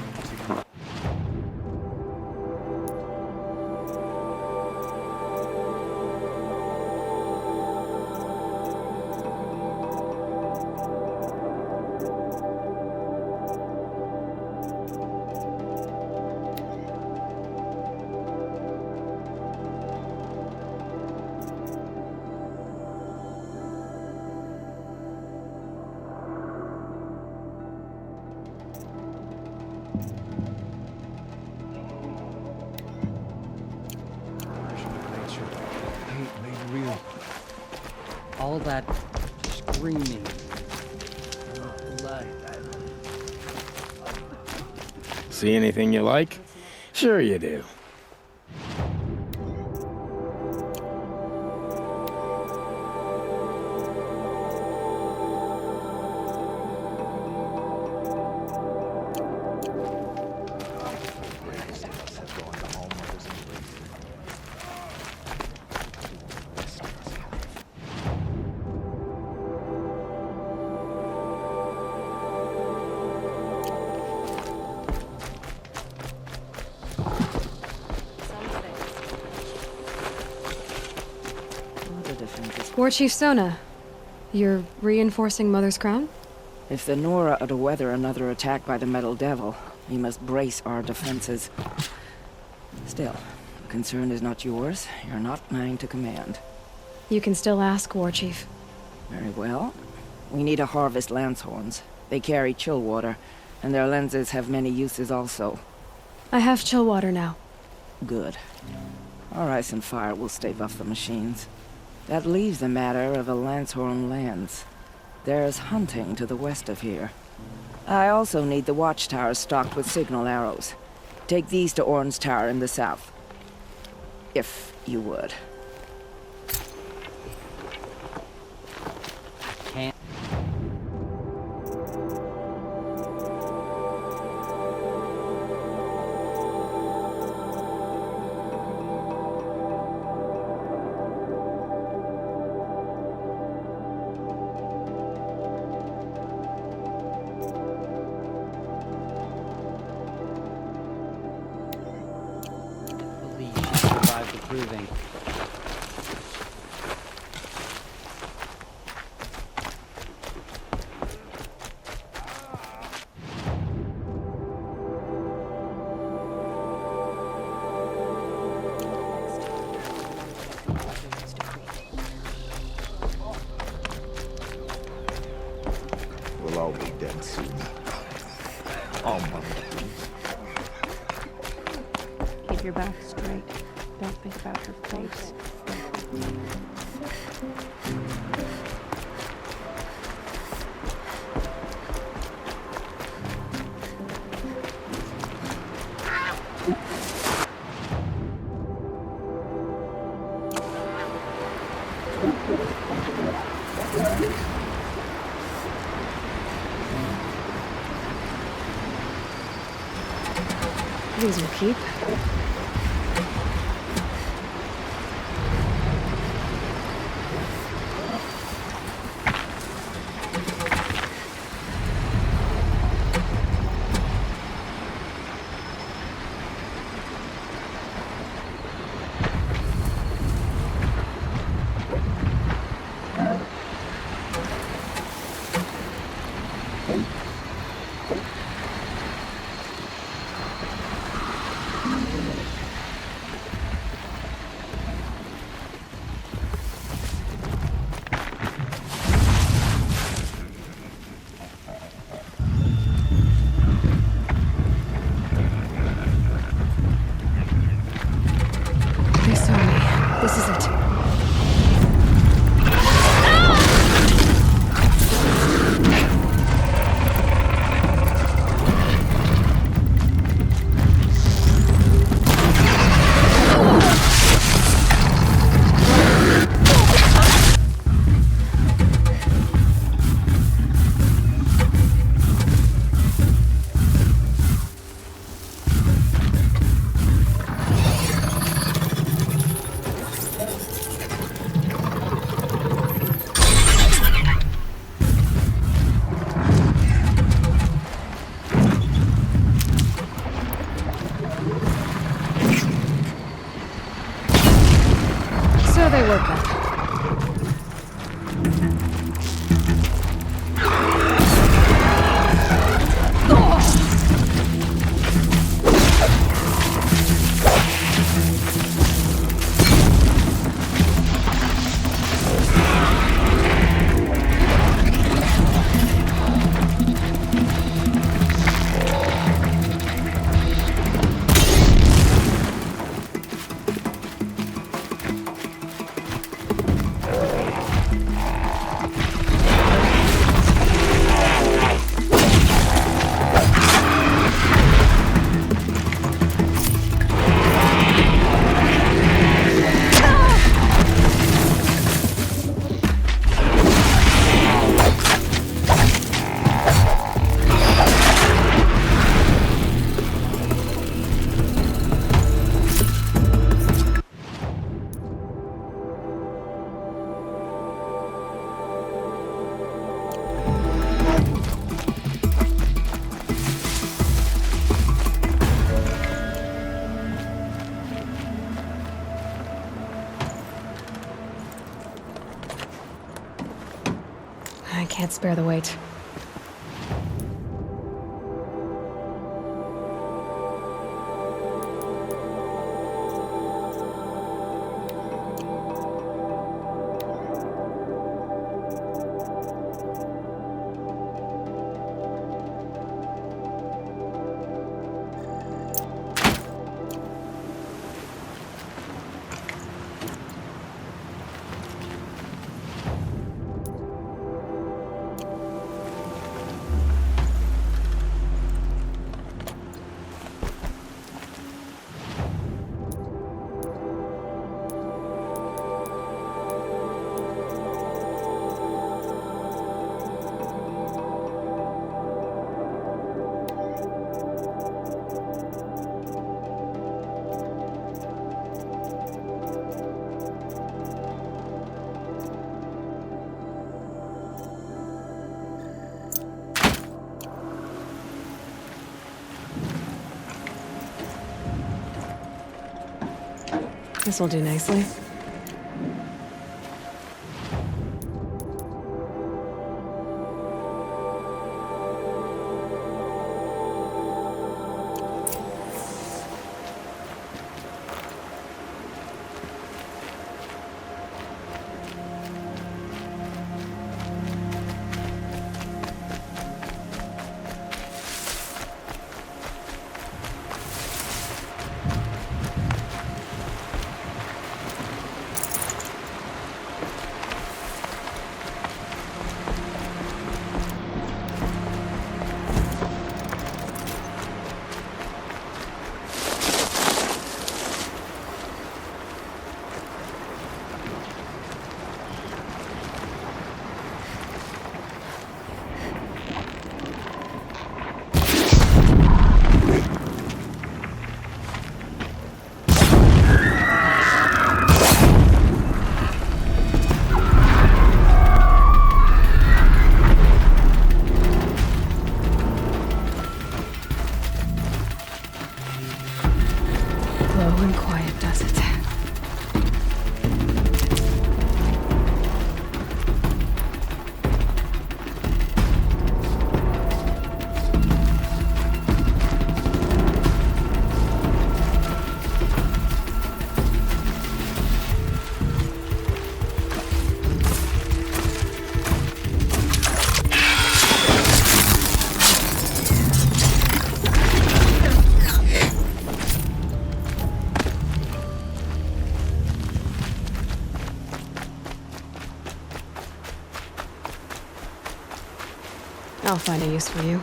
Hate made real. All that screaming. Blood. See anything you like? Sure you do. War Chief Sona, you're reinforcing Mother's Crown? If the Nora are to weather another attack by the Metal Devil, we must brace our defenses. Still, the concern is not yours. You're not mine to command. You can still ask, War Chief. Very well. We need to harvest Lancehorns. They carry chill water, and their lenses have many uses also. I have chill water now. Good. Our ice and fire will stave off the machines. That leaves the matter of a Lancehorn lens. There's hunting to the west of here. I also need the watchtowers stocked with signal arrows. Take these to Orn's Tower in the south. If you would. Can't. Believe she survived the proving. We'll all be dead soon. All Mother. Keep your back straight. Don't think about her face. These will keep. They saw me. This is it. So they woke up. I can't spare the weight. This will do nicely. I'll find a use for you.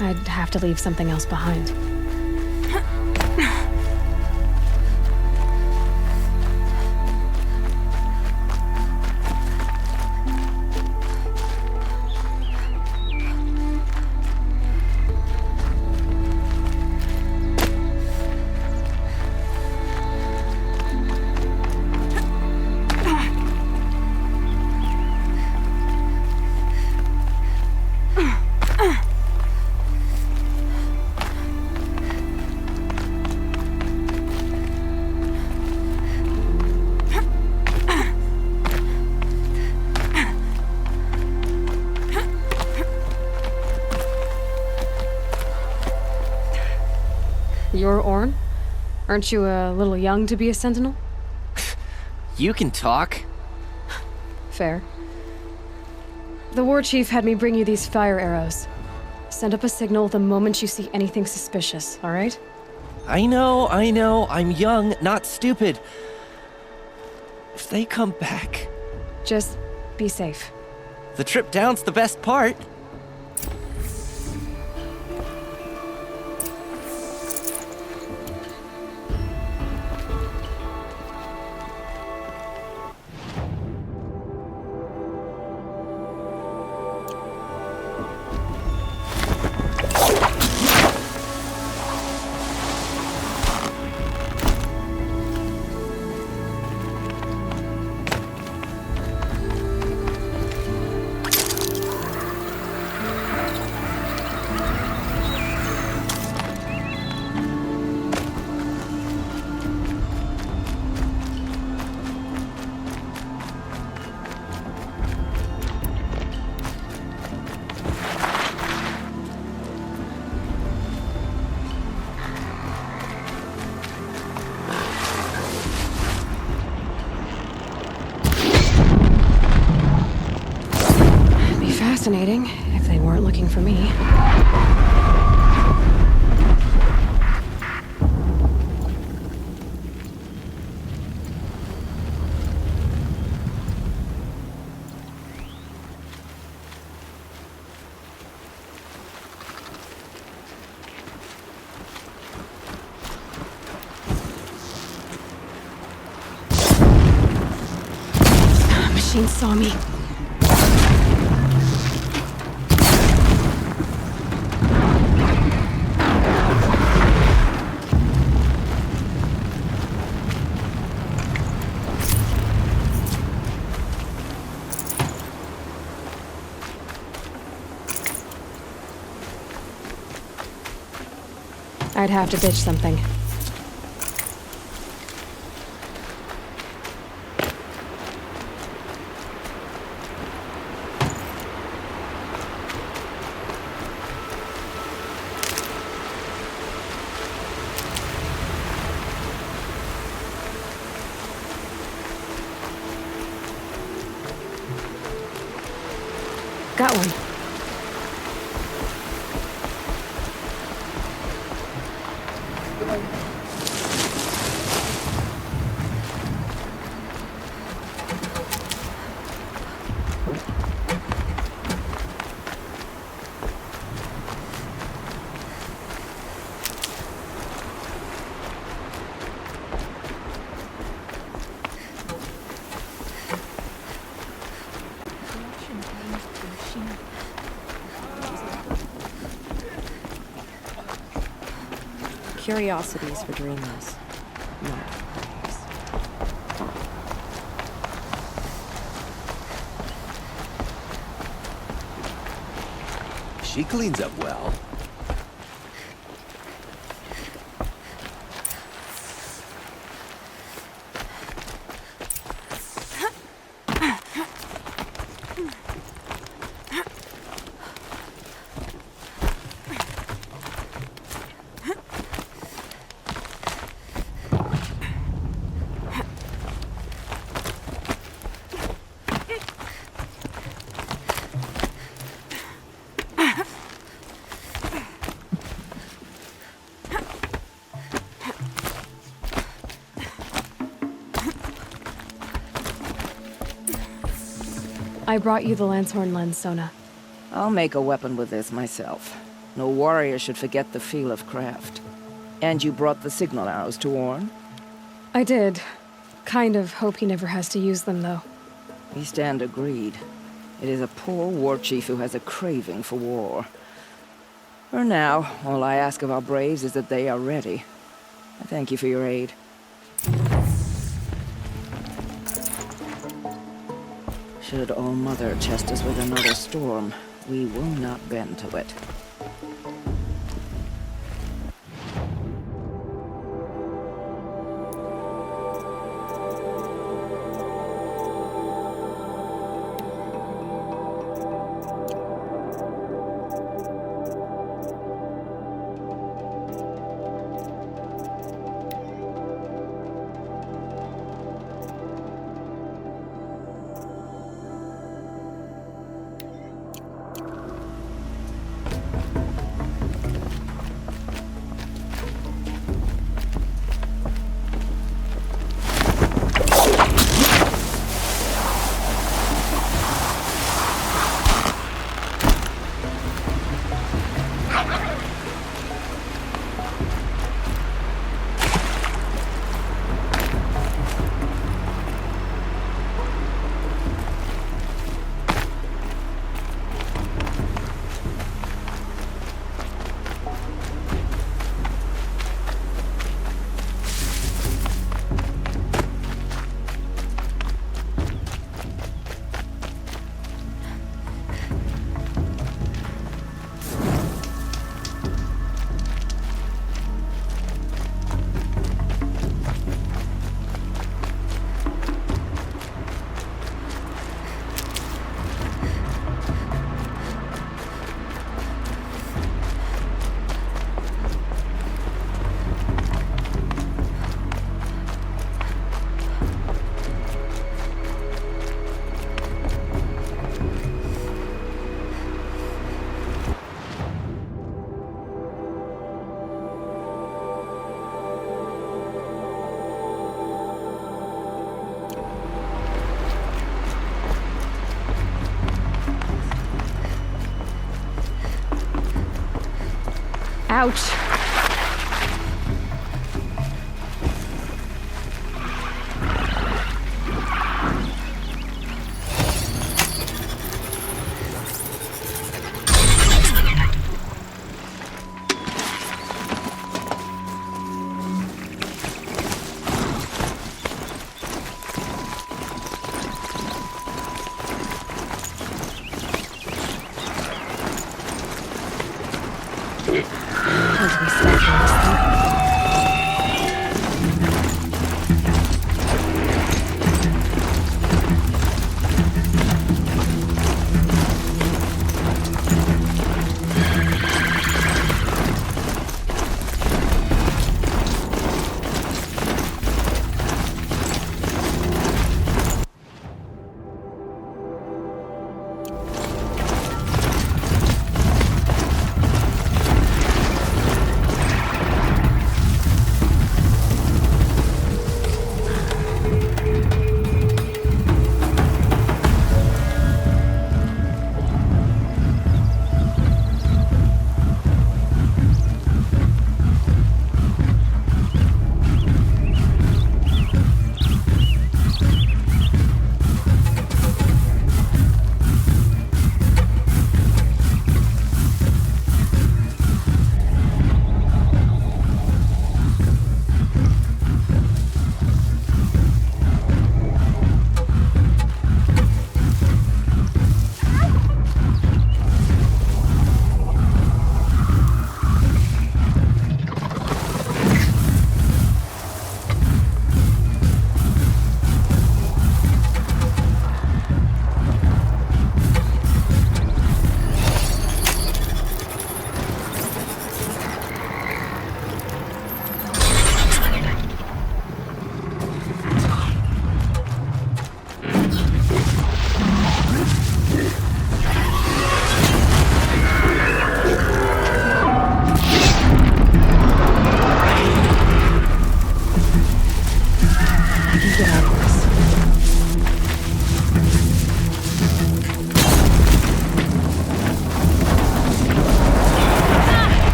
I'd have to leave something else behind. You're Orn? Aren't you a little young to be a sentinel? You can talk. Fair. The war chief had me bring you these fire arrows. Send up a signal the moment you see anything suspicious, all right? I know. I'm young, not stupid. If they come back... Just be safe. The trip down's the best part. Fascinating, if they weren't looking for me. Machine saw me. I'd have to ditch something. Got one. Curiosities for dreamers, not She cleans up well. I brought you the Lancehorn lens, Sona. I'll make a weapon with this myself. No warrior should forget the feel of craft. And you brought the signal arrows to Orn? I did. Kind of hope he never has to use them, though. We stand agreed. It is a poor war chief who has a craving for war. For now, all I ask of our braves is that they are ready. I thank you for your aid. Should All-Mother chest us with another storm, we will not bend to it. Ouch. As we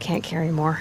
can't carry more.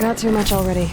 Not too much already.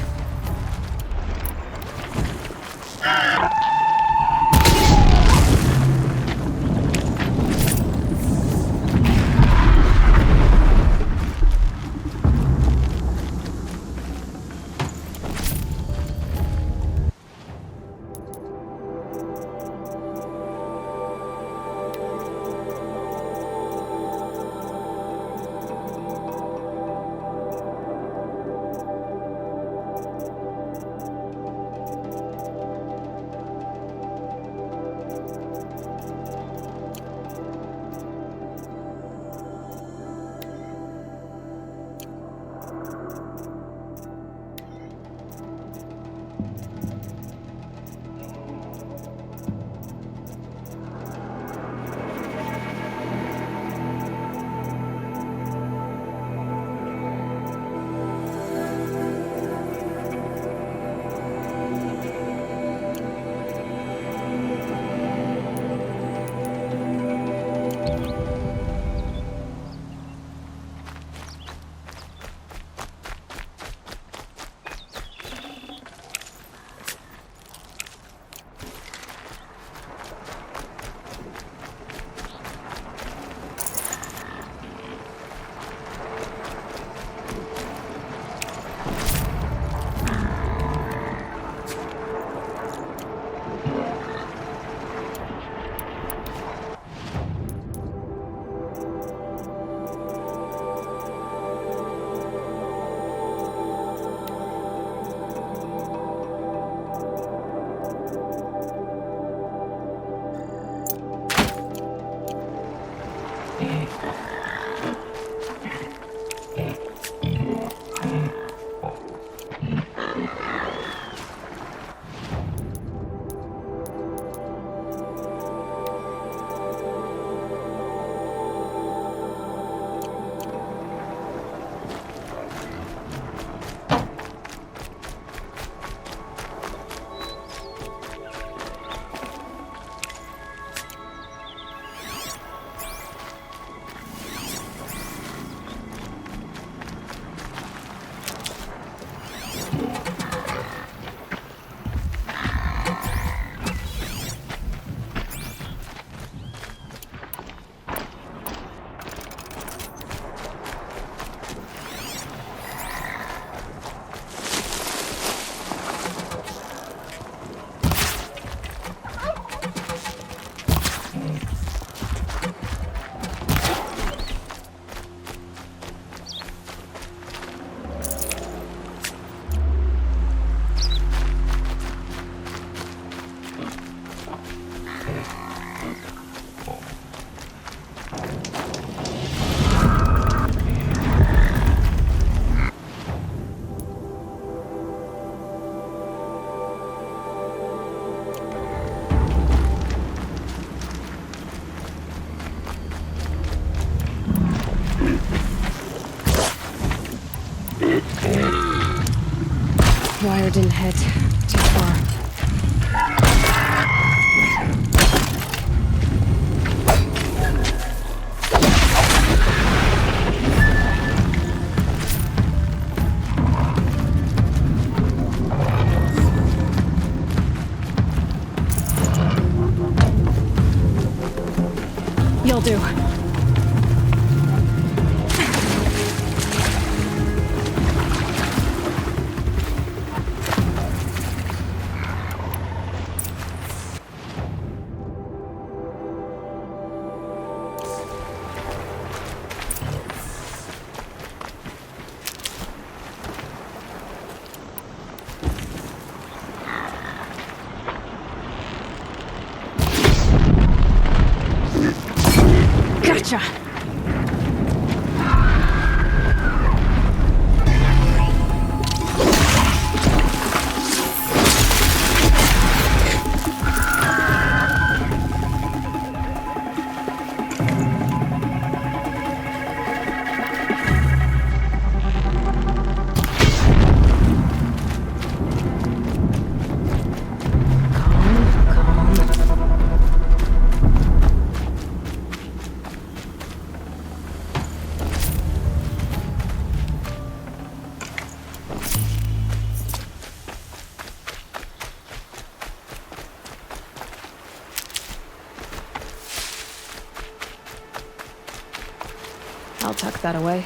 wire didn't head too far. You'll do. Gotcha! I'll tuck that away.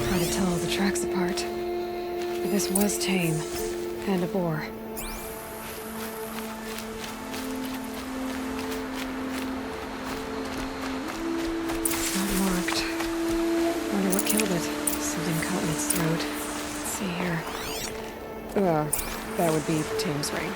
Hard to tell all the tracks apart. But this was tame. And a bore. It's not marked. Wonder what killed it. Something caught in its throat. Let's see here. That would be Tame's ring.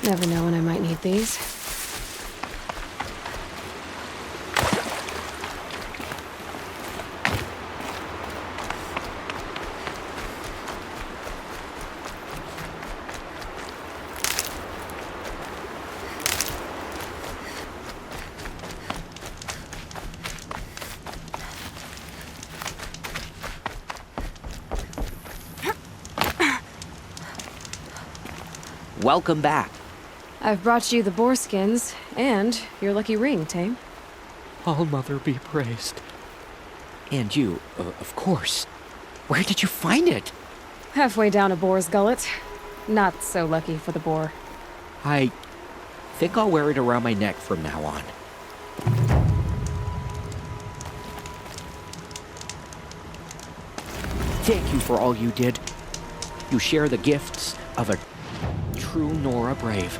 Never know when I might need these. Welcome back. I've brought you the boar skins and your lucky ring, Tame. All Mother be praised. And you, of course. Where did you find it? Halfway down a boar's gullet. Not so lucky for the boar. I think I'll wear it around my neck from now on. Thank you for all you did. You share the gifts of a true Nora Brave.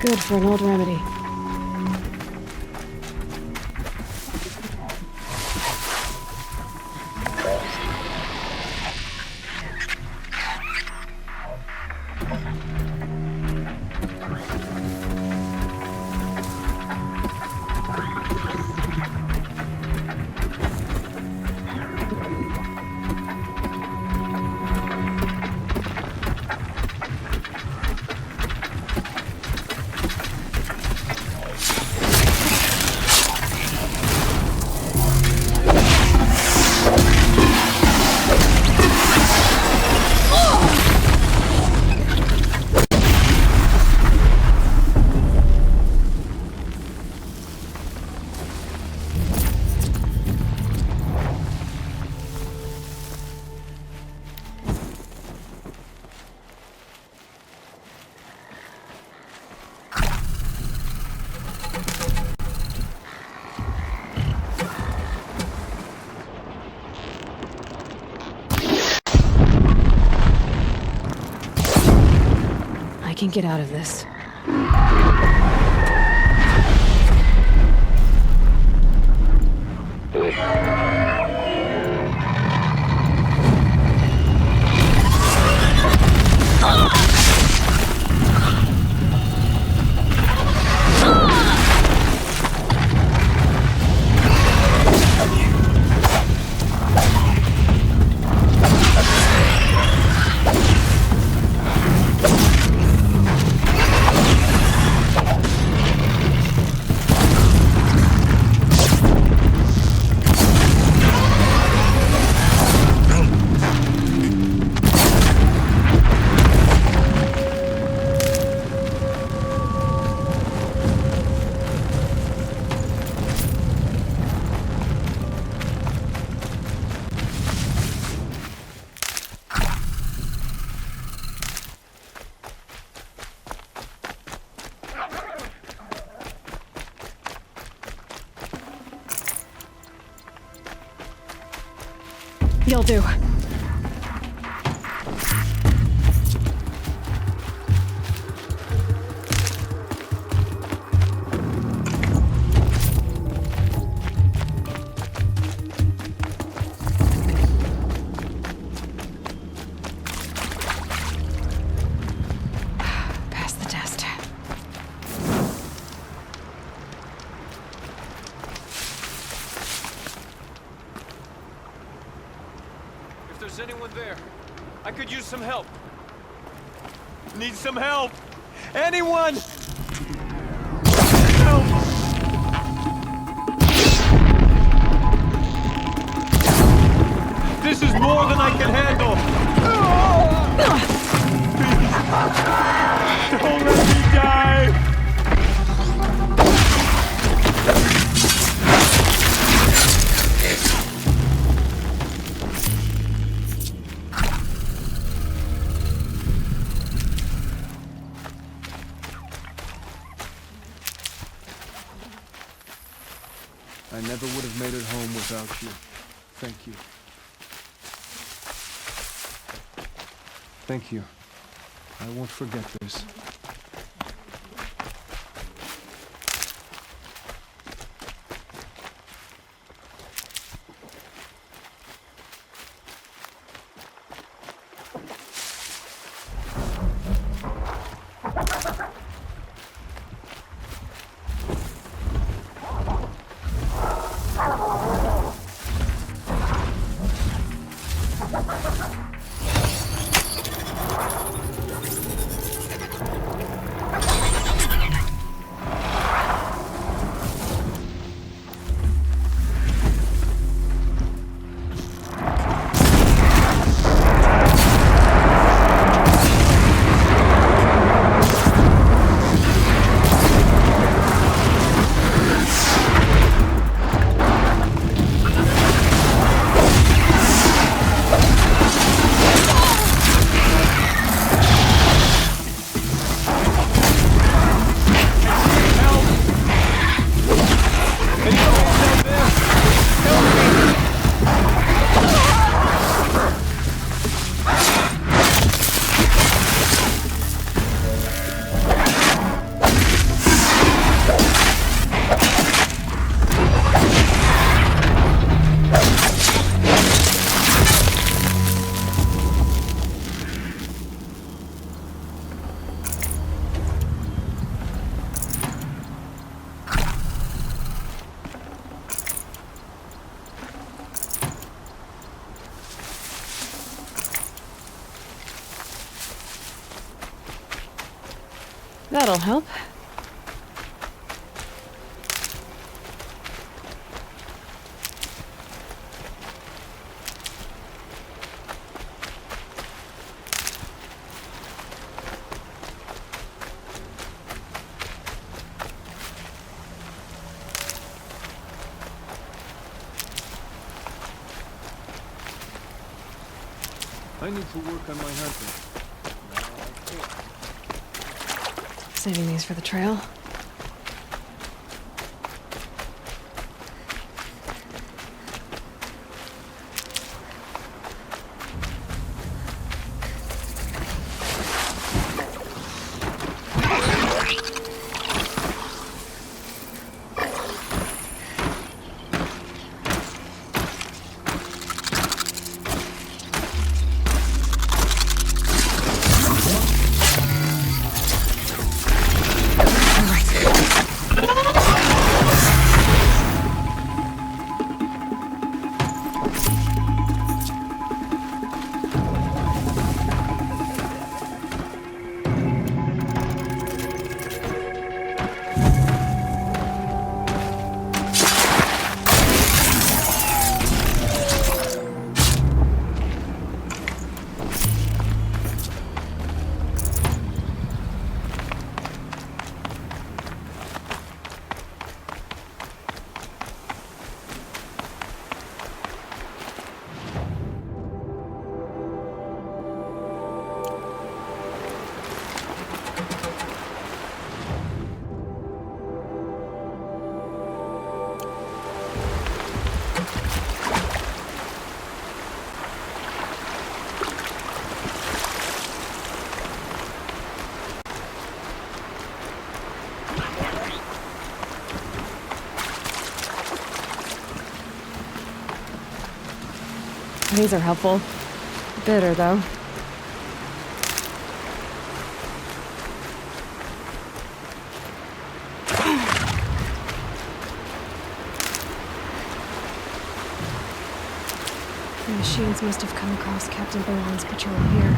Good for an old remedy. I can get out of this. You'll do. Pass the test. If there's anyone there, I could use some help. Need some help! Anyone! Help! This is more than I can handle! Don't let me die! I never would have made it home without you. Thank you. Thank you. I won't forget this. That'll help. I need to work on my hunting. Saving these for the trail. These are helpful. Bitter, though. The machines must have come across Captain Bowen's patrol here.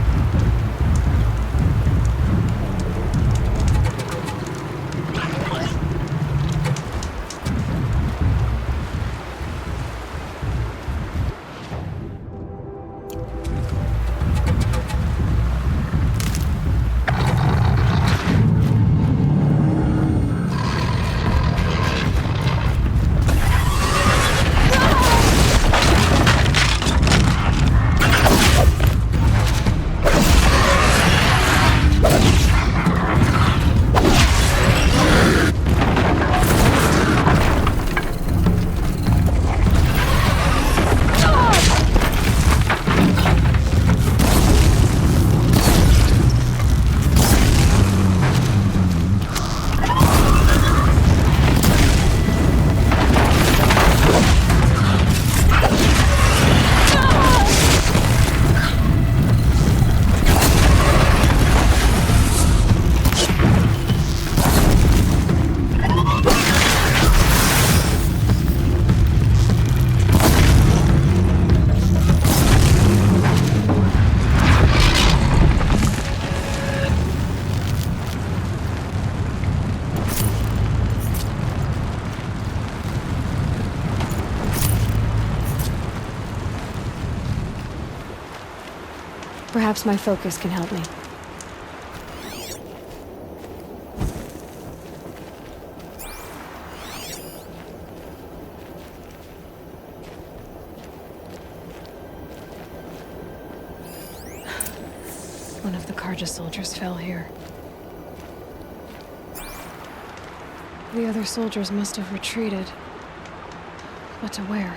Perhaps my focus can help me. One of the Karja soldiers fell here. The other soldiers must have retreated. But to where?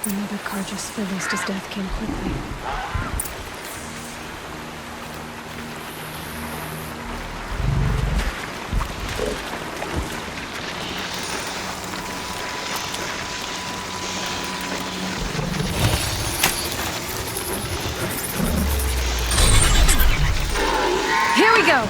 Another Karja released his death came quickly. go.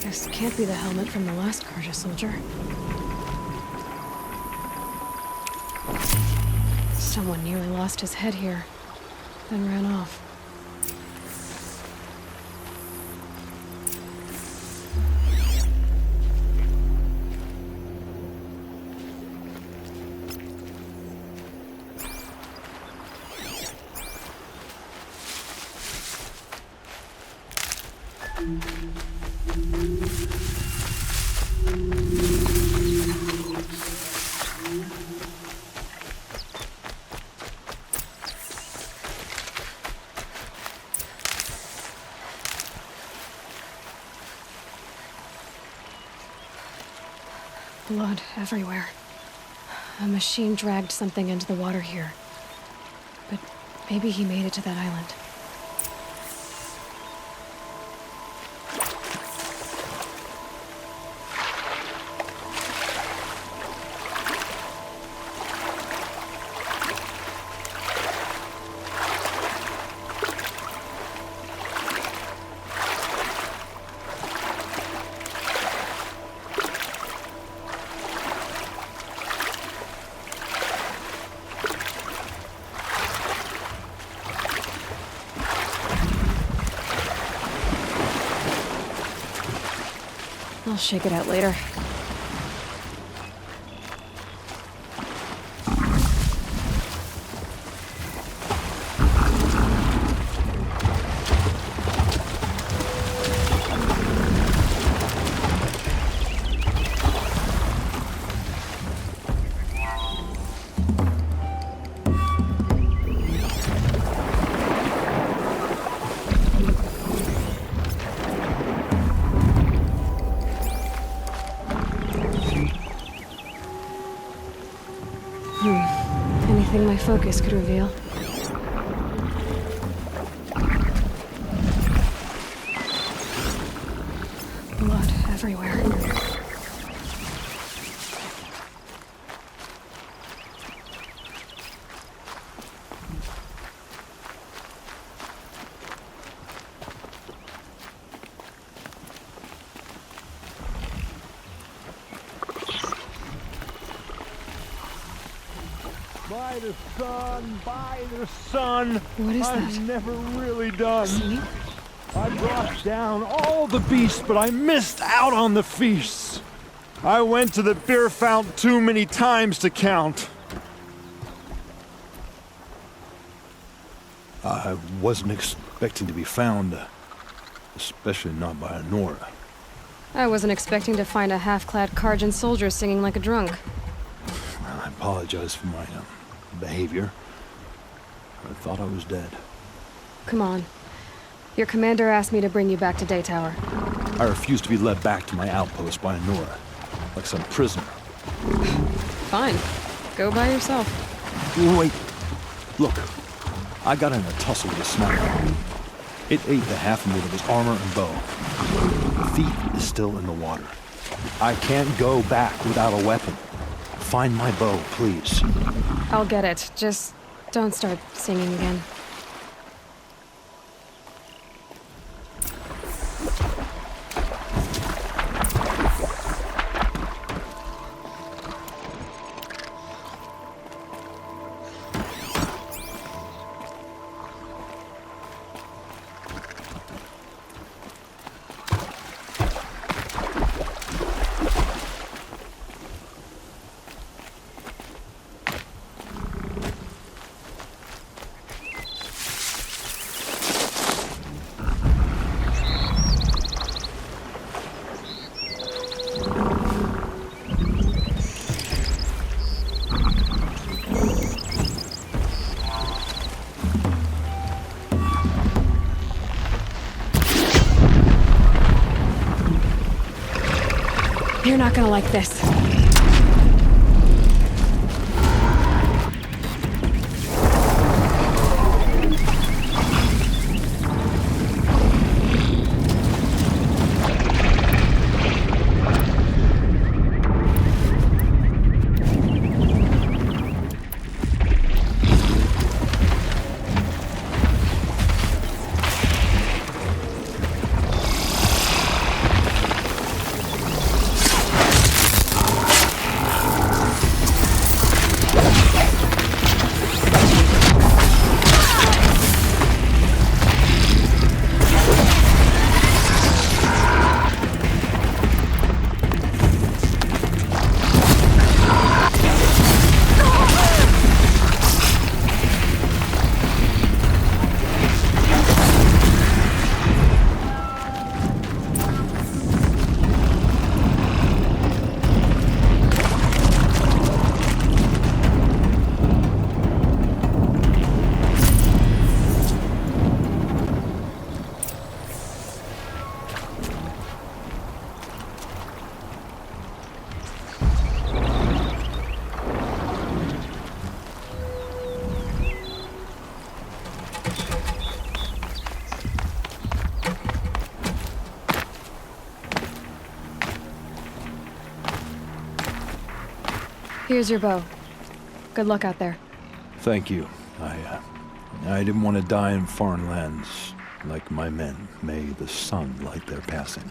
This can't be the helmet from the last Guerrilla soldier. Someone nearly lost his head here, then ran off. Blood everywhere. A machine dragged something into the water here. But maybe he made it to that island. I'll shake it out later. Anything my focus could reveal. Blood everywhere. By the sun, by the sun. What is that? I'm never really done. Sleep? I brought down all the beasts, but I missed out on the feasts. I went to the beer fount too many times to count. I wasn't expecting to be found, especially not by Nora. I wasn't expecting to find a half-clad Karjan soldier singing like a drunk. I apologize for my behavior. I thought I was dead. Come on. Your commander asked me to bring you back to Day Tower. I refused to be led back to my outpost by Nora, like some prisoner. Fine. Go by yourself. Wait. Look. I got in a tussle with a sniper. It ate the half of me with his armor and bow. The thief is still in the water. I can't go back without a weapon. Find my bow, please. I'll get it. Just don't start singing again. You're not gonna like this. Here's your bow. Good luck out there. Thank you. I didn't want to die in foreign lands like my men. May the sun light their passing.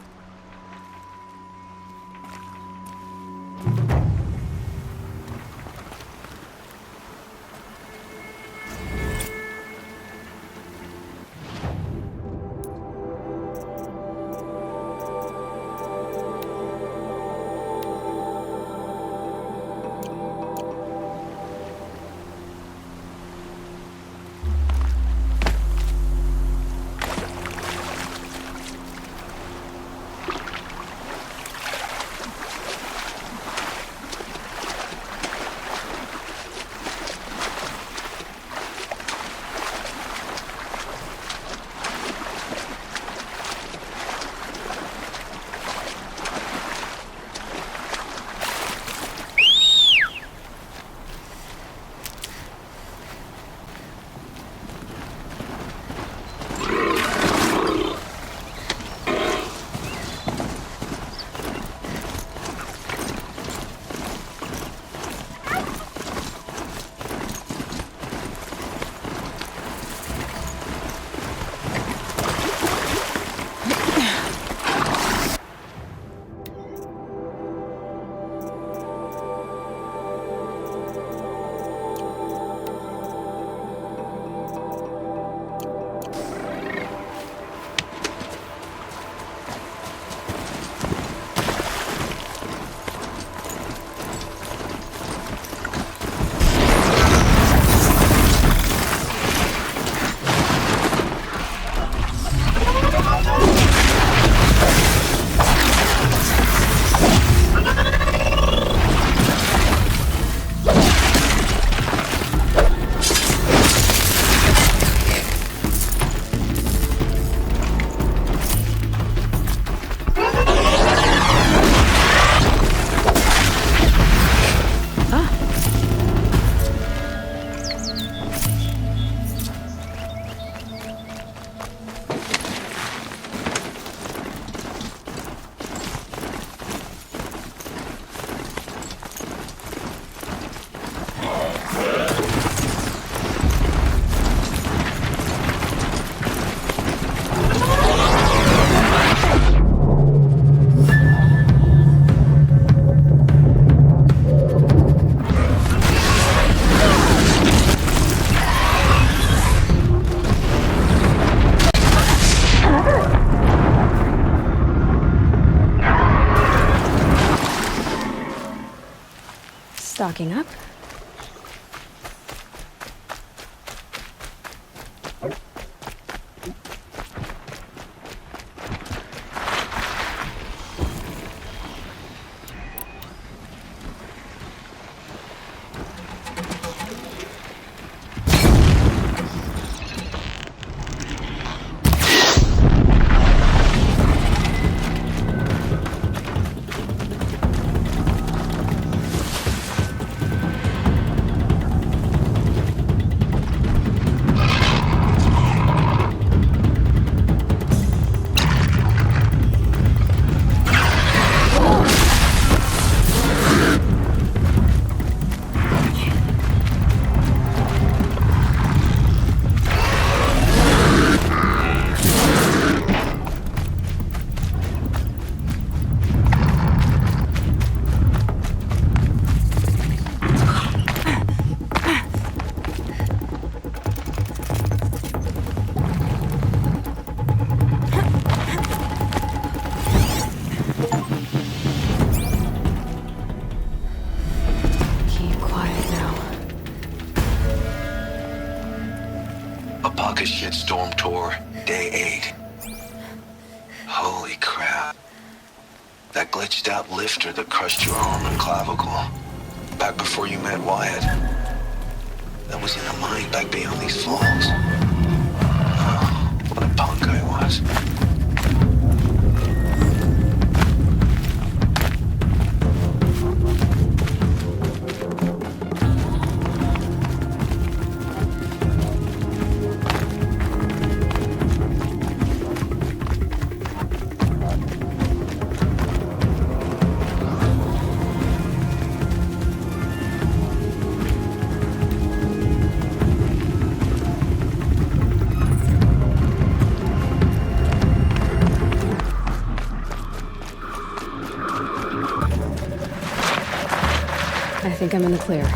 Stocking up. Shitstorm Tour, Day 8. Holy crap. That glitched out lifter that crushed your arm and clavicle. Back before you met Wyatt. That was in a mine back beyond these falls. Oh, what a punk I was. think I'm in the clear.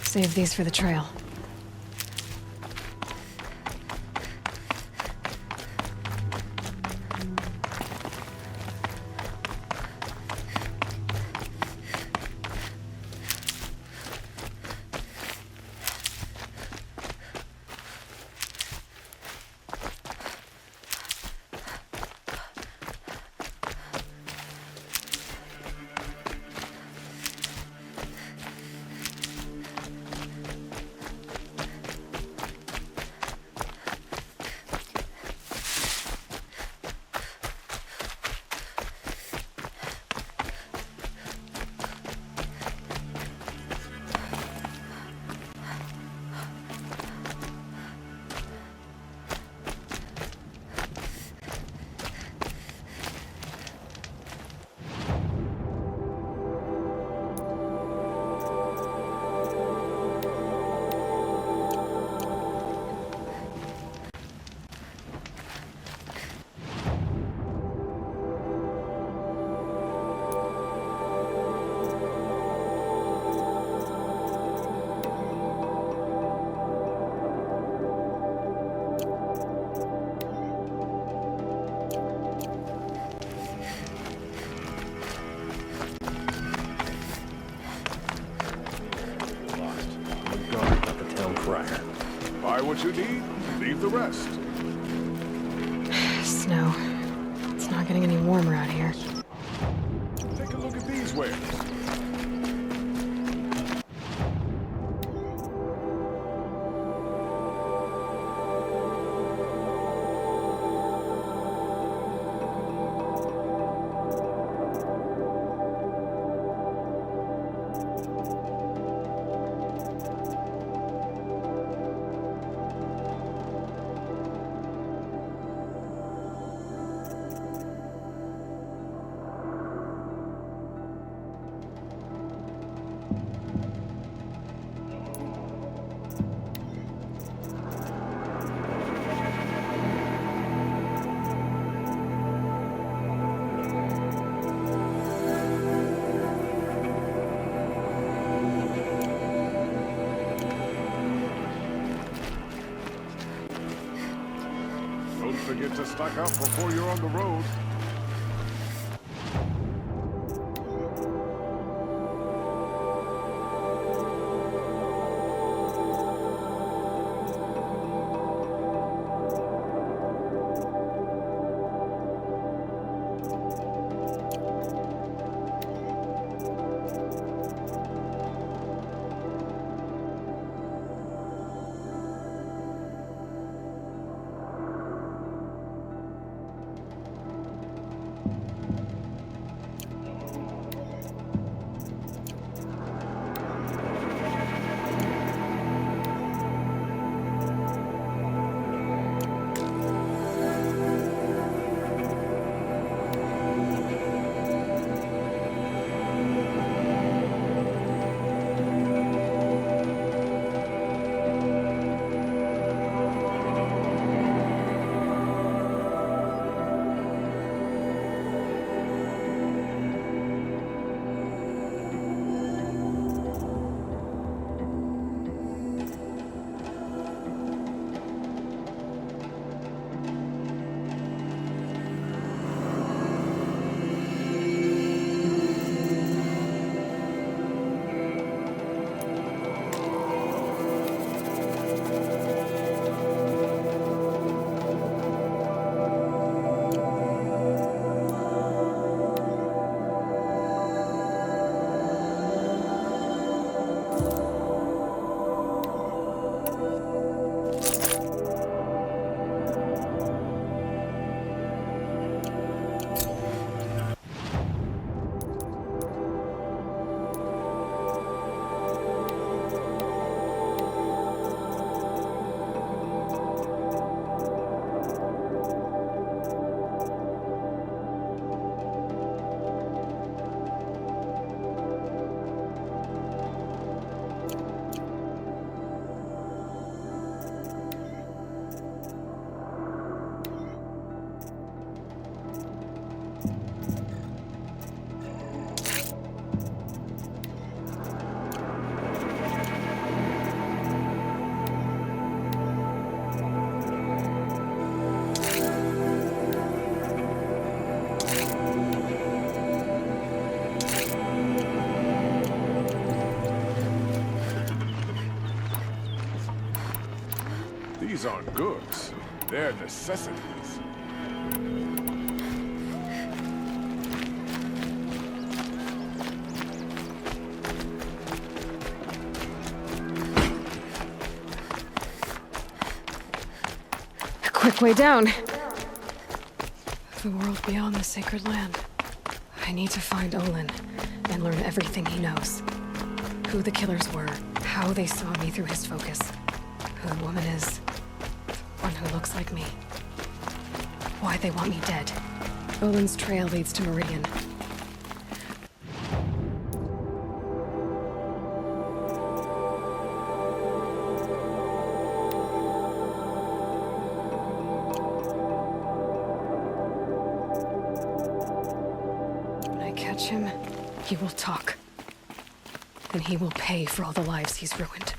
Save these for the trail. Buy what you need, leave the rest. Snow. It's not getting any warmer out here. Take a look at these wares. Don't forget to stock up before you're on the road. These aren't goods. They're necessities. A quick way down. The world beyond the sacred land. I need to find Olin and learn everything he knows. Who the killers were, how they saw me through his focus, who the woman is, the one who looks like me. Why they want me dead. Olin's trail leads to Meridian. When I catch him, he will talk. And he will pay for all the lives he's ruined.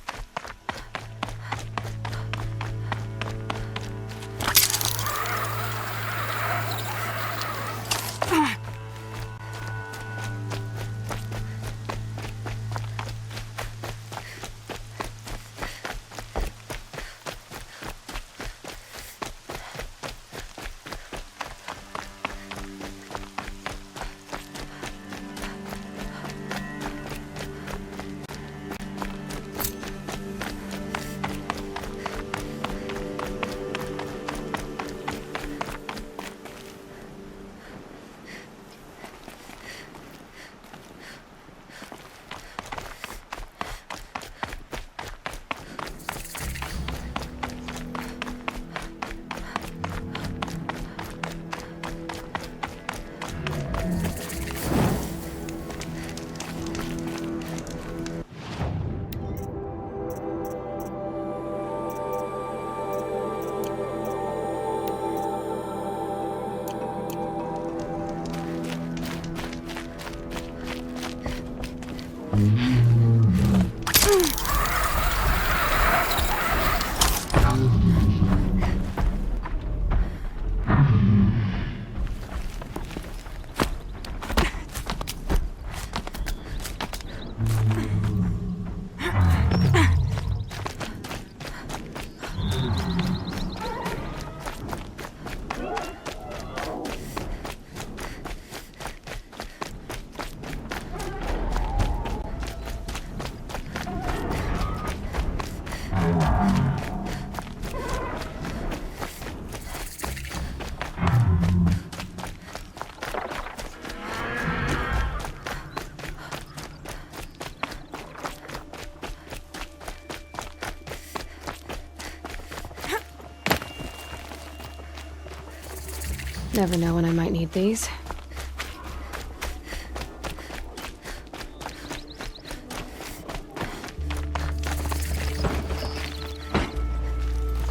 Never know when I might need these.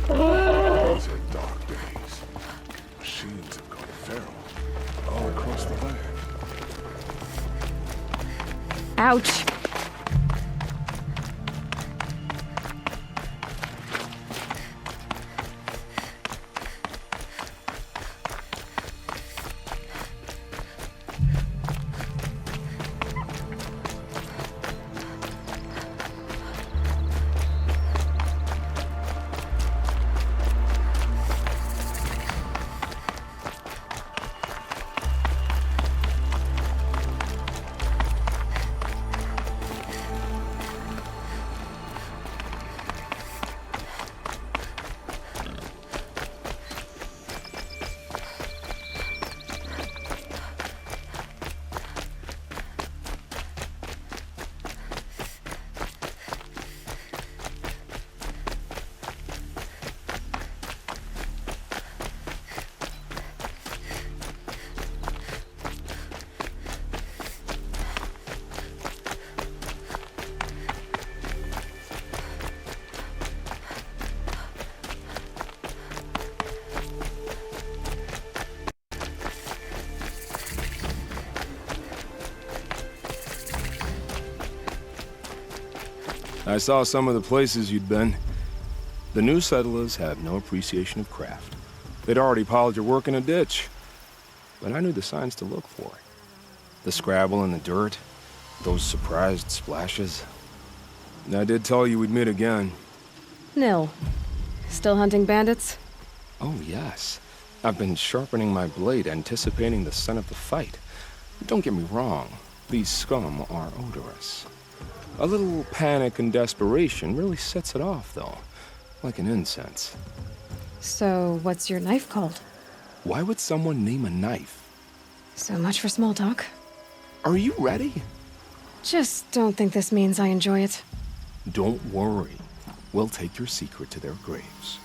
These are dark days. Machines have gone feral all across the land. Ouch! I saw some of the places you'd been. The new settlers have no appreciation of craft. They'd already piled your work in a ditch. But I knew the signs to look for. The scrabble in the dirt, those surprised splashes. And I did tell you we'd meet again. Nil. Still hunting bandits? Oh, yes. I've been sharpening my blade, anticipating the scent of the fight. Don't get me wrong, these scum are odorous. A little panic and desperation really sets it off, though, like an incense. So, what's your knife called? Why would someone name a knife? So much for small talk. Are you ready? Just don't think this means I enjoy it. Don't worry. We'll take your secret to their graves.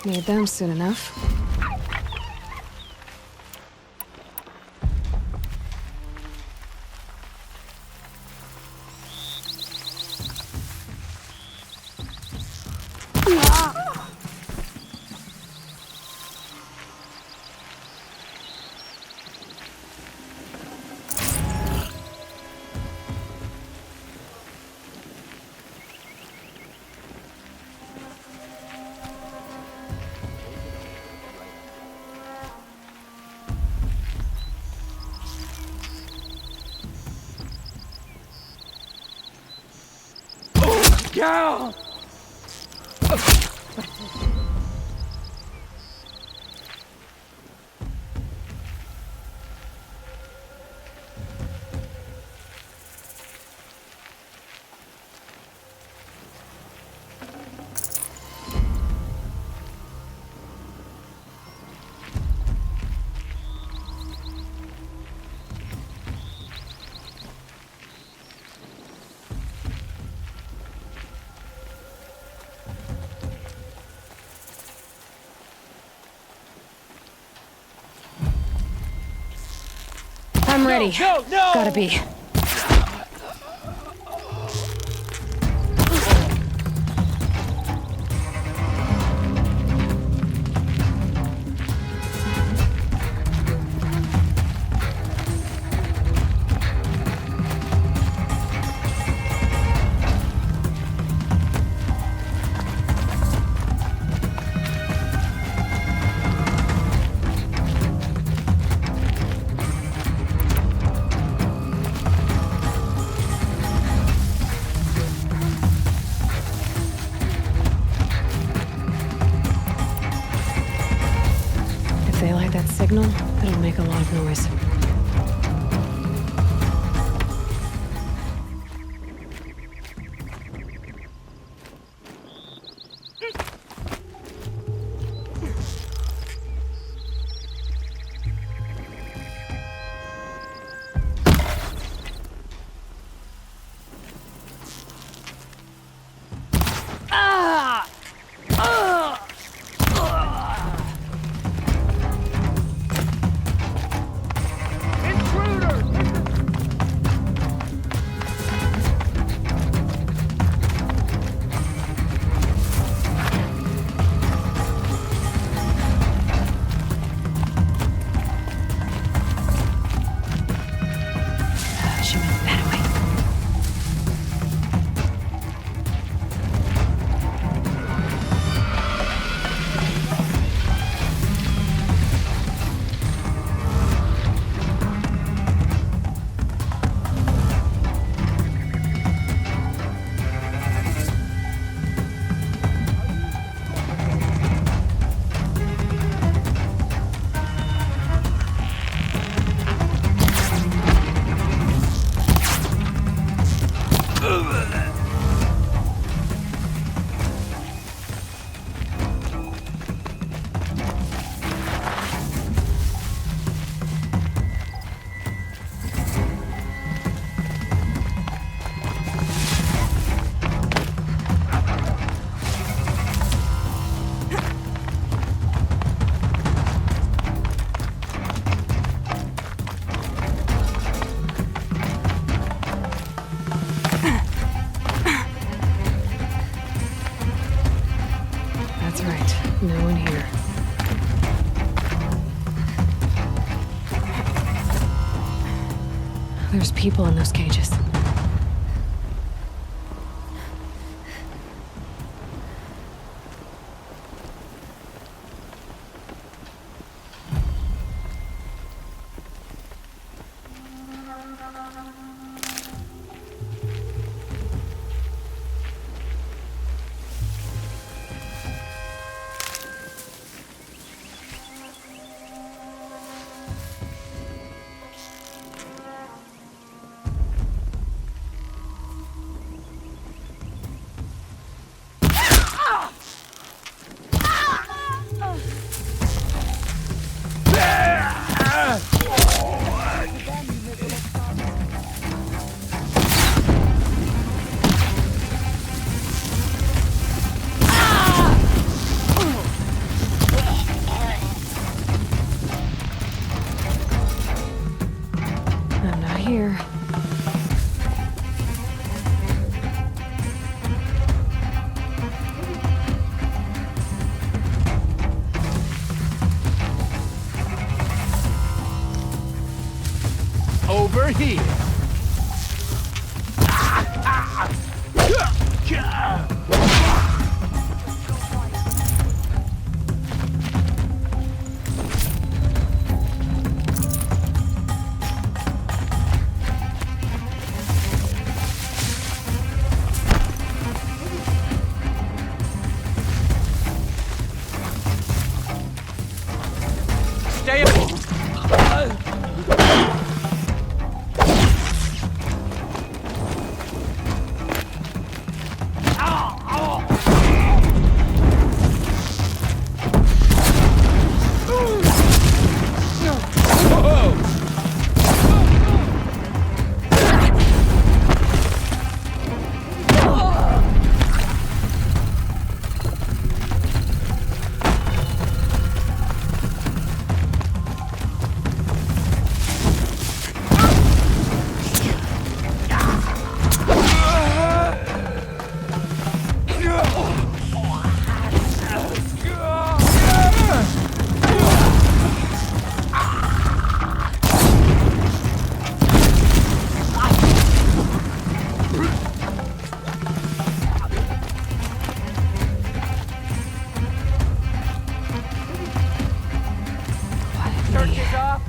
Need them soon enough. Yeah! I'm ready. No, no! Gotta be. If they light that signal, it'll make a lot of noise. That's right. No one here. There's people in those cages. I'm not here. Over here. Stay up. Search is off.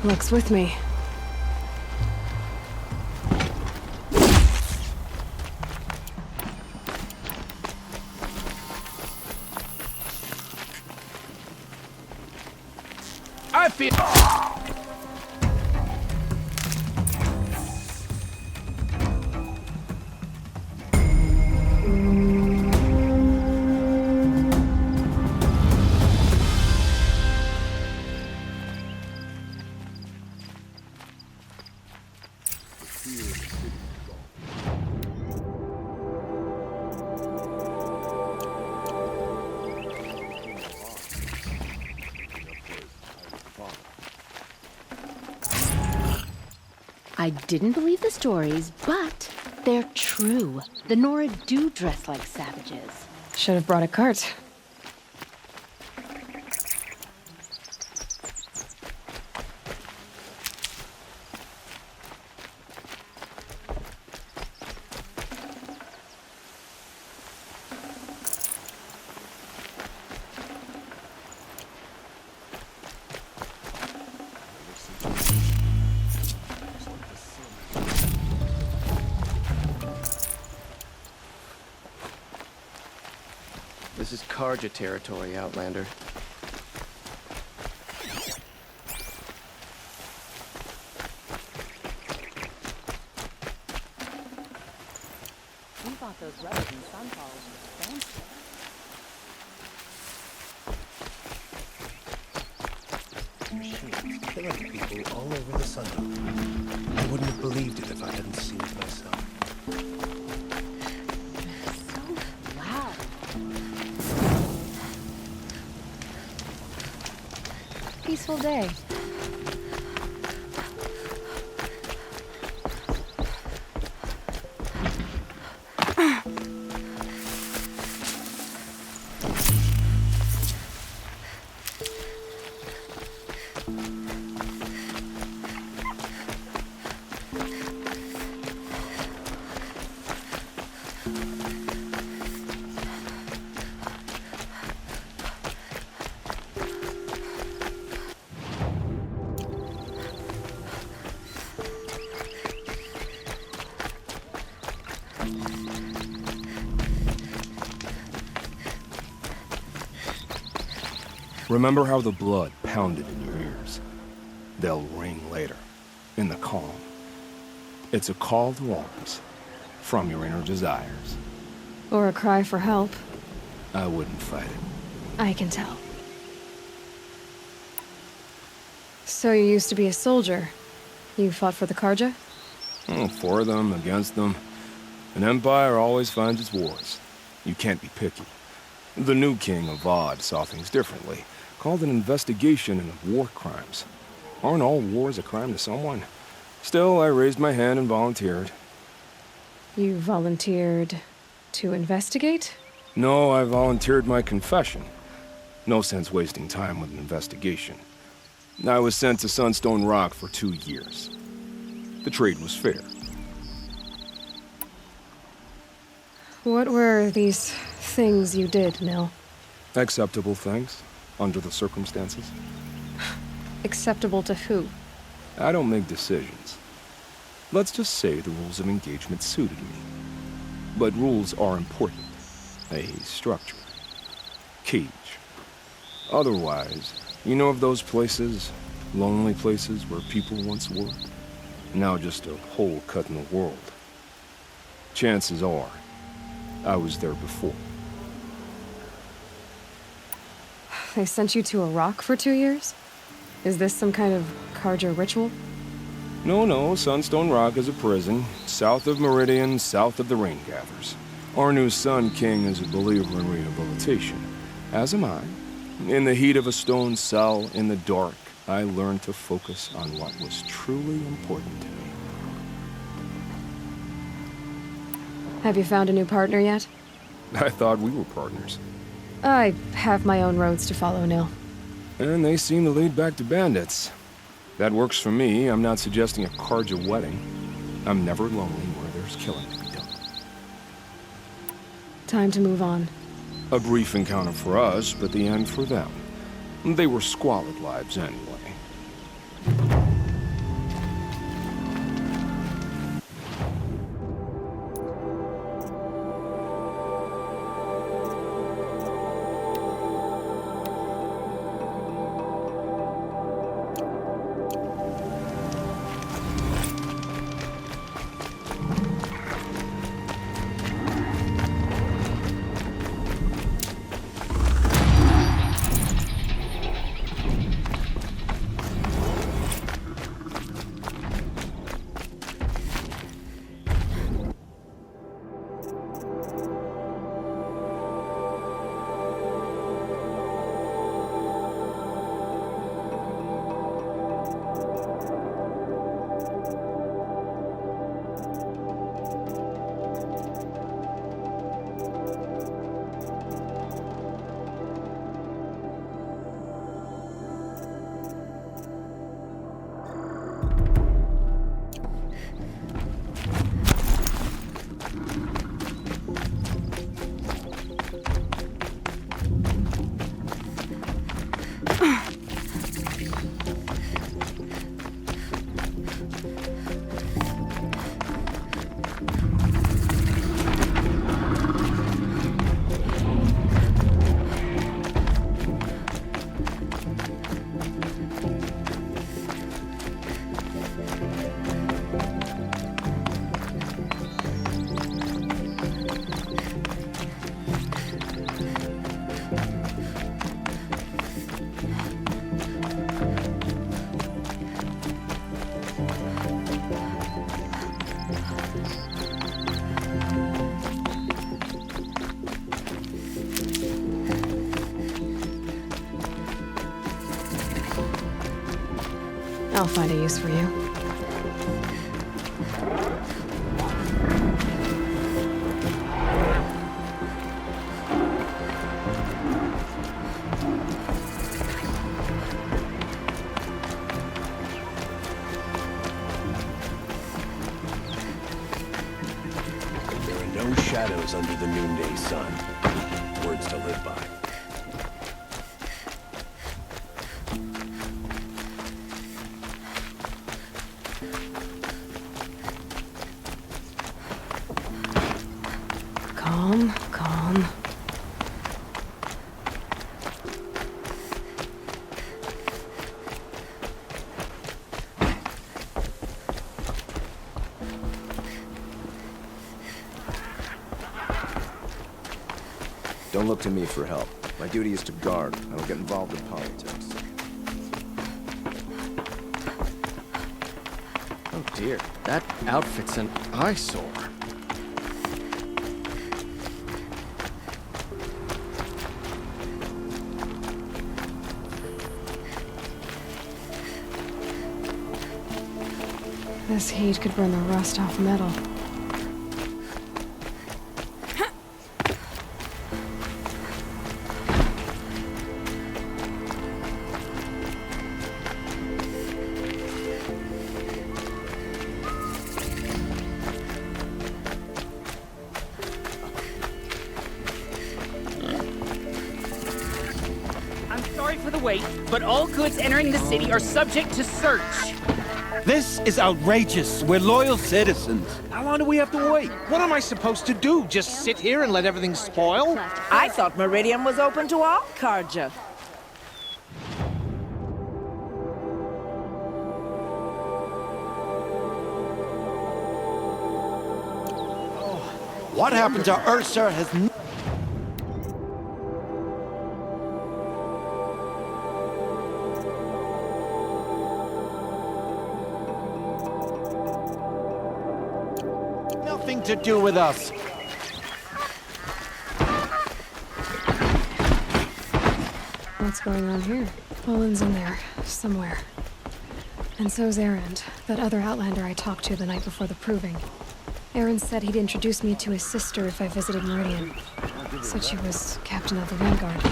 Luck's with me. I feel... I didn't believe the stories, but they're true. The Nora do dress like savages. Should have brought a cart. This is Karja territory, Outlander. We thought those rebels and sunfalls were fancy. Machines killing people all over the sun. I wouldn't have believed it if I hadn't seen it myself. Peaceful day. Remember how the blood pounded in your ears. They'll ring later, in the calm. It's a call to arms, from your inner desires. Or a cry for help. I wouldn't fight it. I can tell. So you used to be a soldier. You fought for the Karja? Oh, for them, against them. An empire always finds its wars. You can't be picky. The new king of Vod saw things differently. Called an investigation into war crimes. Aren't all wars a crime to someone? Still, I raised my hand and volunteered. You volunteered to investigate? No, I volunteered my confession. No sense wasting time with an investigation. I was sent to Sunstone Rock for 2 years. The trade was fair. What were these things you did, Nil? Acceptable things, under the circumstances. Acceptable to who? I don't make decisions. Let's just say the rules of engagement suited me. But rules are important. A structure. Cage. Otherwise, you know of those places, lonely places where people once were? Now just a hole cut in the world. Chances are, I was there before. They sent you to a rock for 2 years? Is this some kind of Karja ritual? No, Sunstone Rock is a prison, south of Meridian, south of the Rain Gathers. Our new Sun King is a believer in rehabilitation, as am I. In the heat of a stone cell, in the dark, I learned to focus on what was truly important to me. Have you found a new partner yet? I thought we were partners. I have my own roads to follow, Nil. And they seem to lead back to bandits. That works for me. I'm not suggesting a Karja wedding. I'm never lonely where there's killing to be done. Time to move on. A brief encounter for us, but the end for them. They were squalid lives anyway. I'll find a use for you. There are no shadows under the noonday sun. Words to live by. Calm, calm. Don't look to me for help. My duty is to guard. I don't get involved in politics. Oh dear, that outfit's an eyesore. This heat could burn the rust off metal. I'm sorry for the wait, but all goods entering the city are subject to search. This is outrageous. We're loyal citizens. How long do we have to wait? What am I supposed to do? Just sit here and let everything spoil? I thought Meridian was open to all Carja. What happened to Ursa has... nothing to do with us. What's going on here? Poland's in there, somewhere. And so's Erend, that other Outlander I talked to the night before the proving. Erend said he'd introduce me to his sister if I visited Meridian. Said she was captain of the Vanguard.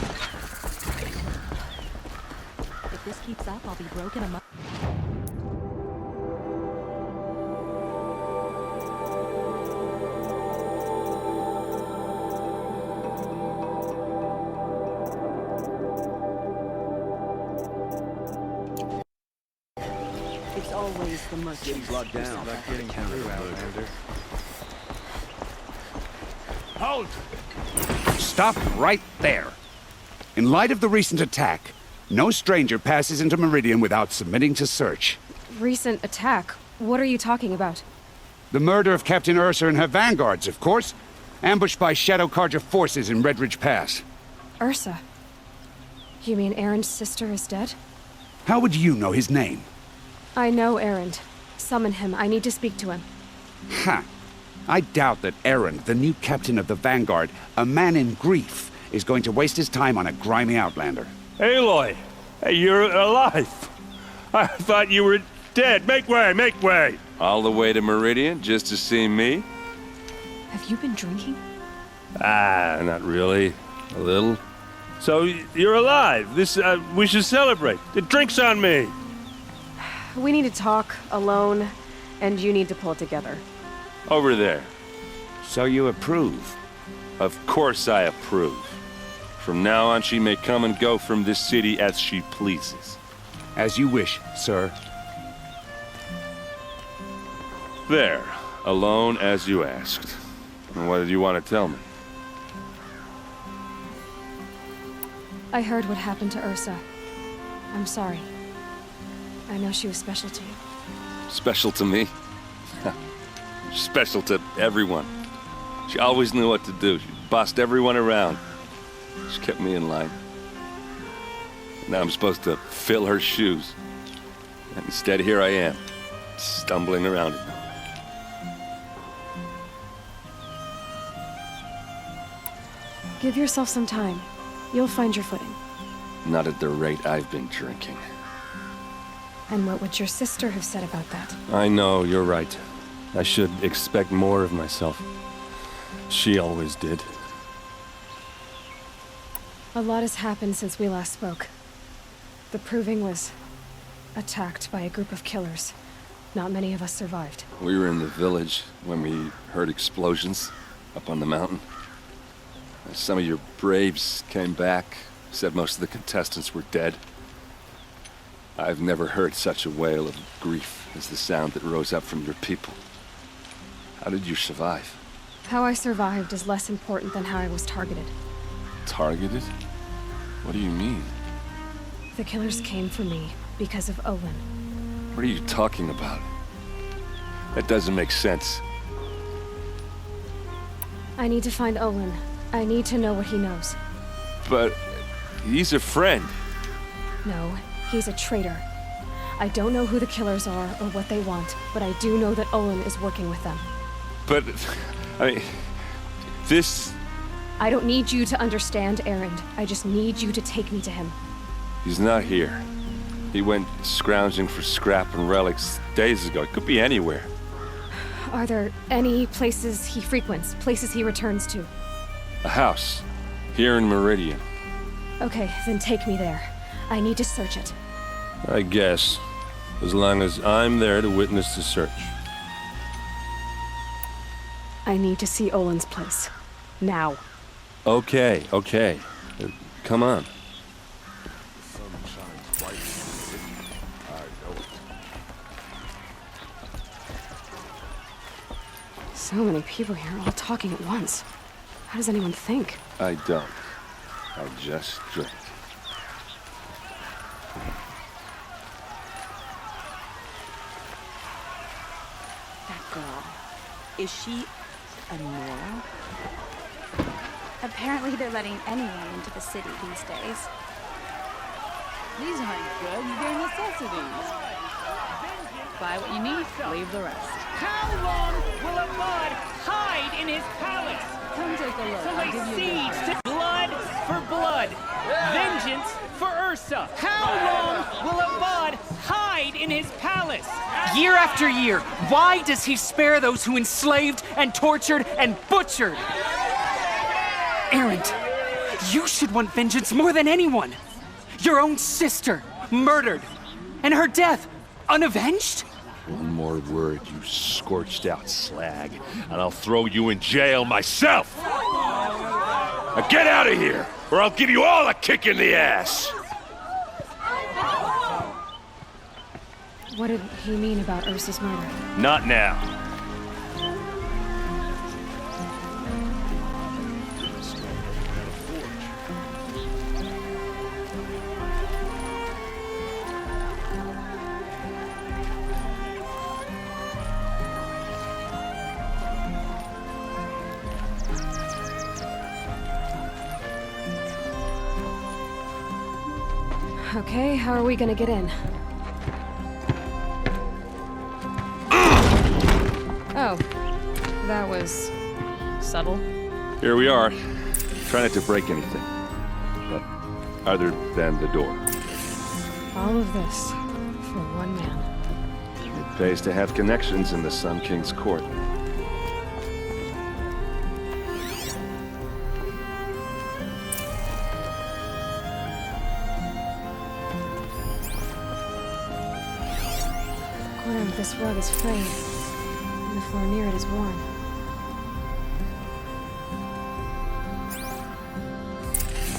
If this keeps up, I'll be broken among... It's always the merchant. City's locked down. Not getting through, Outlander. Halt! Stop right there. In light of the recent attack, no stranger passes into Meridian without submitting to search. Recent attack? What are you talking about? The murder of Captain Ursa and her vanguards, of course. Ambushed by Shadow Carja forces in Red Ridge Pass. Ursa? You mean Erend's sister is dead? How would you know his name? I know Erend. Summon him. I need to speak to him. Ha! I doubt that Erend, the new captain of the Vanguard, a man in grief, is going to waste his time on a grimy Outlander. Aloy! Hey, you're alive! I thought you were dead. Make way, make way! All the way to Meridian just to see me? Have you been drinking? Ah, not really. A little. So, you're alive. This, we should celebrate. The drink's on me! We need to talk, alone, and you need to pull it together. Over there. So you approve? Of course I approve. From now on, she may come and go from this city as she pleases. As you wish, sir. There. Alone as you asked. And what did you want to tell me? I heard what happened to Ursa. I'm sorry. I know she was special to you. Special to me? Special to everyone. She always knew what to do. She bossed everyone around. She kept me in line. Now I'm supposed to fill her shoes. And instead, here I am, stumbling around it. Give yourself some time. You'll find your footing. Not at the rate I've been drinking. And what would your sister have said about that? I know, you're right. I should expect more of myself. She always did. A lot has happened since we last spoke. The Proving was attacked by a group of killers. Not many of us survived. We were in the village when we heard explosions up on the mountain. Some of your braves came back, said most of the contestants were dead. I've never heard such a wail of grief as the sound that rose up from your people. How did you survive? How I survived is less important than how I was targeted. Targeted? What do you mean? The killers came for me because of Olin. What are you talking about? That doesn't make sense. I need to find Olin. I need to know what he knows. But he's a friend. No, he's a traitor. I don't know who the killers are or what they want, but I do know that Olin is working with them. But, I mean, this... I don't need you to understand, Erend. I just need you to take me to him. He's not here. He went scrounging for scrap and relics days ago. It could be anywhere. Are there any places he frequents, places he returns to? A house. Here in Meridian. Okay, then take me there. I need to search it. I guess. As long as I'm there to witness the search. I need to see Olin's place. Now. Okay, okay. Come on. So many people here, all talking at once. How does anyone think? I don't. I just drink. That girl. Is she a Nora? Apparently they're letting anyone into the city these days. These aren't goods, they're necessities. Buy what you need, leave the rest. How long will a bud hide in his palace? Come take a look. So I'll they give you a good siege price. to blood for blood. Vengeance for Ursa. How long will a bud hide in his palace? Year after year, why does he spare those who enslaved and tortured and butchered? Erend, you should want vengeance more than anyone. Your own sister, murdered, and her death, unavenged? One more word, you scorched out slag, and I'll throw you in jail myself! Now get out of here, or I'll give you all a kick in the ass! What did he mean about Ursa's murder? Not now. Okay, how are we gonna get in? Oh, that was subtle. Here we are. Try not to break anything. But other than the door. All of this for one man. It pays to have connections in the Sun King's court. The corner of this rug is frayed, and the floor near it is worn.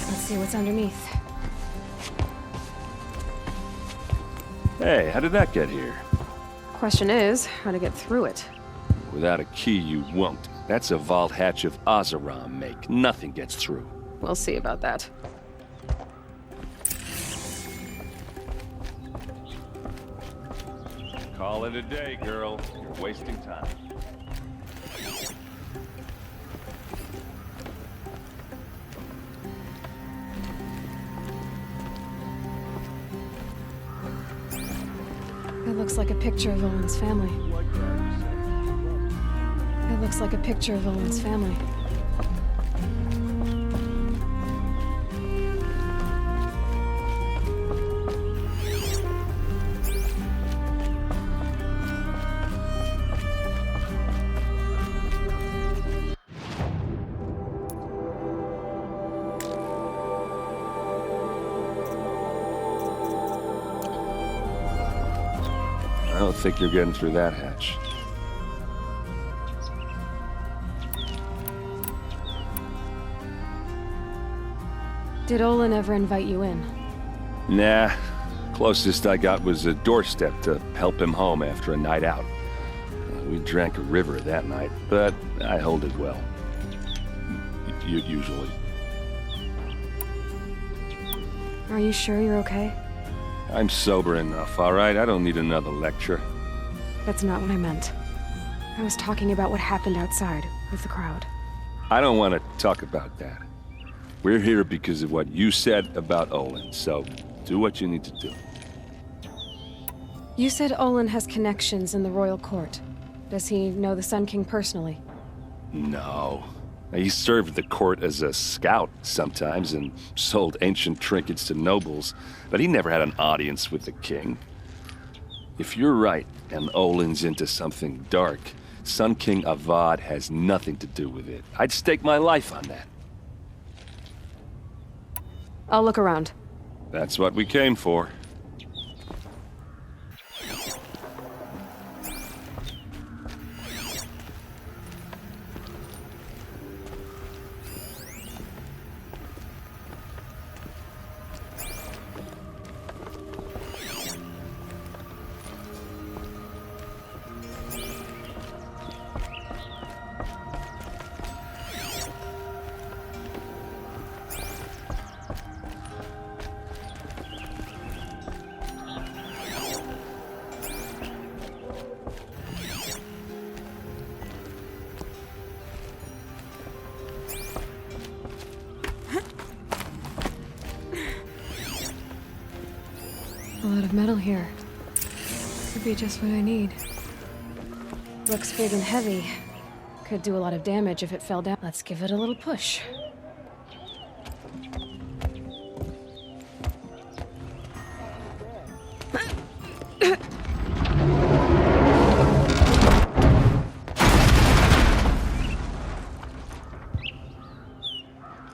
Let's see what's underneath. Hey, how did that get here? Question is, how to get through it. Without a key, you won't. That's a vault hatch of Ozeram make. Nothing gets through. We'll see about that. Call it a day, girl. You're wasting time. It looks like a picture of Olin's family. It looks like a picture of Olin's family. don't think you're getting through that hatch. Did Olin ever invite you in? Nah. Closest I got was a doorstep to help him home after a night out. We drank a river that night, but I hold it well. Usually. Are you sure you're okay? I'm sober enough, all right? I don't need another lecture. That's not what I meant. I was talking about what happened outside with the crowd. I don't want to talk about that. We're here because of what you said about Olin, so do what you need to do. You said Olin has connections in the royal court. Does he know the Sun King personally? No. He served the court as a scout sometimes and sold ancient trinkets to nobles, but he never had an audience with the king. If you're right and Olin's into something dark, Sun King Avad has nothing to do with it. I'd stake my life on that. I'll look around. That's what we came for. A lot of metal here. Could be just what I need. Looks big and heavy. Could do a lot of damage if it fell down. Let's give it a little push.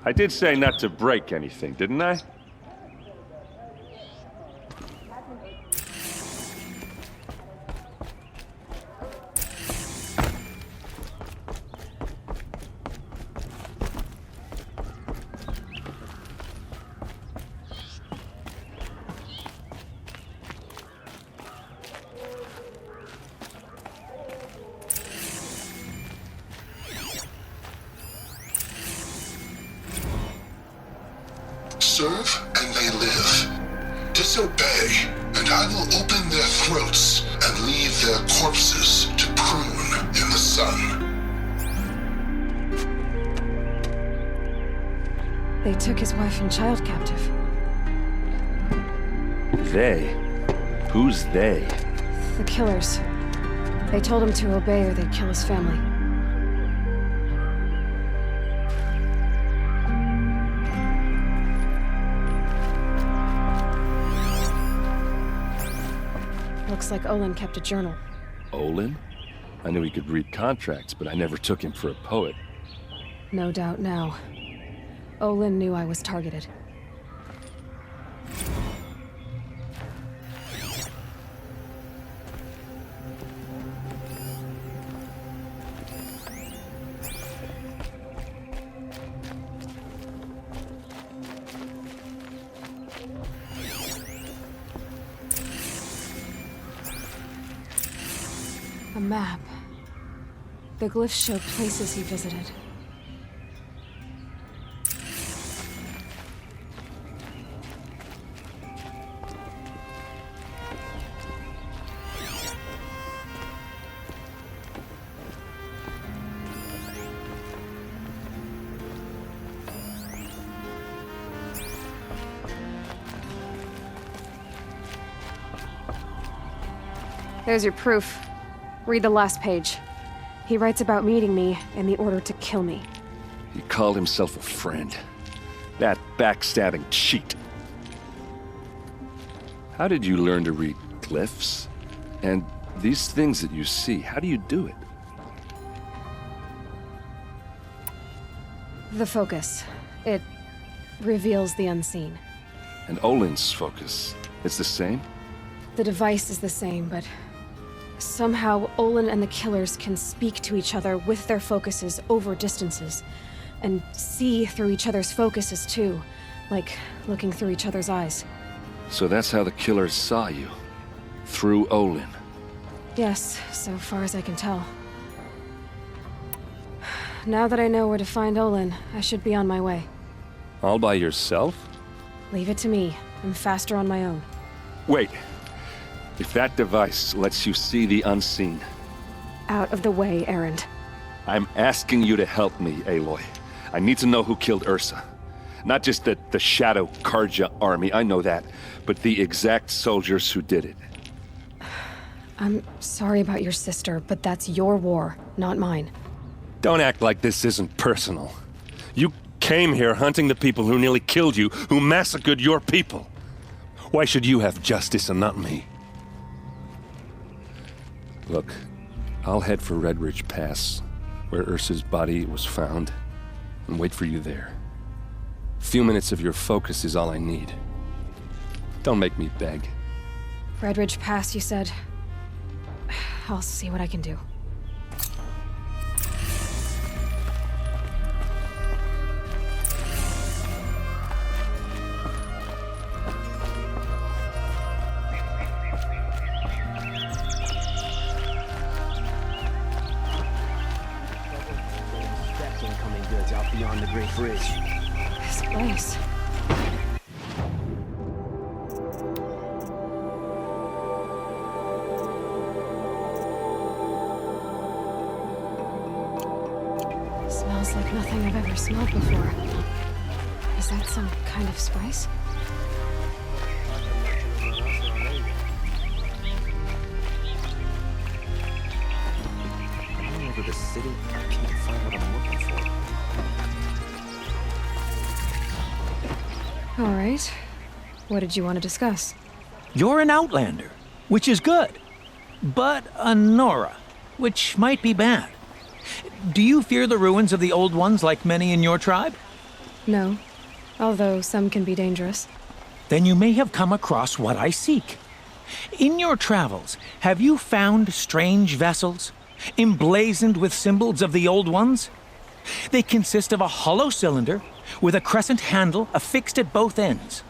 I did say not to break anything, didn't I? Serve and they live. Disobey, and I will open their throats and leave their corpses to prune in the sun. They took his wife and child captive. They? Who's they? The killers. They told him to obey or they'd kill his family. Looks like Olin kept a journal. Olin? I knew he could read contracts, but I never took him for a poet. No doubt now. Olin knew I was targeted. A map. The glyphs show places he visited. There's your proof. Read the last page. He writes about meeting me and the order to kill me. He called himself a friend. That backstabbing cheat. How did you learn to read glyphs? And these things that you see, how do you do it? The focus. It reveals the unseen. And Olin's focus, it's the same? The device is the same, but Somehow, Olin and the killers can speak to each other with their focuses over distances. And see through each other's focuses, too. Like looking through each other's eyes. So that's how the killers saw you. Through Olin. Yes, so far as I can tell. Now that I know where to find Olin, I should be on my way. All by yourself? Leave it to me. I'm faster on my own. Wait. If that device lets you see the unseen... Out of the way, Erend. I'm asking you to help me, Aloy. I need to know who killed Ursa. Not just the Shadow Karja army, I know that, but the exact soldiers who did it. I'm sorry about your sister, but that's your war, not mine. Don't act like this isn't personal. You came here hunting the people who nearly killed you, who massacred your people. Why should you have justice and not me? Look, I'll head for Red Ridge Pass, where Ursa's body was found, and wait for you there. A few minutes of your focus is all I need. Don't make me beg. Red Ridge Pass, you said? I'll see what I can do. Incoming goods out beyond the Great Bridge. This place. Smells like nothing I've ever smelled before. Is that some kind of spice? All over the city, I can't find what I'm looking for. All right. What did you want to discuss? You're an outlander, which is good. But a Nora, which might be bad. Do you fear the ruins of the Old Ones like many in your tribe? No. Although some can be dangerous. Then you may have come across what I seek. In your travels, have you found strange vessels, emblazoned with symbols of the Old Ones? They consist of a hollow cylinder with a crescent handle affixed at both ends.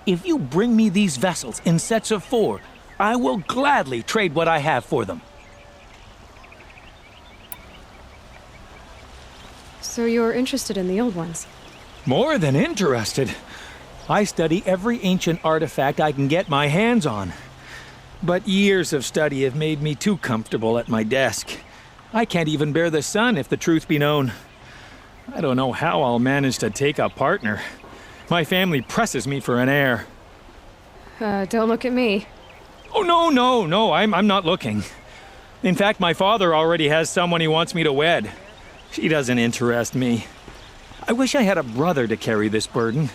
If you bring me these vessels in sets of 4, I will gladly trade what I have for them. So you're interested in the Old Ones? More than interested. I study every ancient artifact I can get my hands on. But years of study have made me too comfortable at my desk. I can't even bear the sun, if the truth be known. I don't know how I'll manage to take a partner. My family presses me for an heir. Don't look at me. Oh, no, I'm not looking. In fact, my father already has someone he wants me to wed. She doesn't interest me. I wish I had a brother to carry this burden.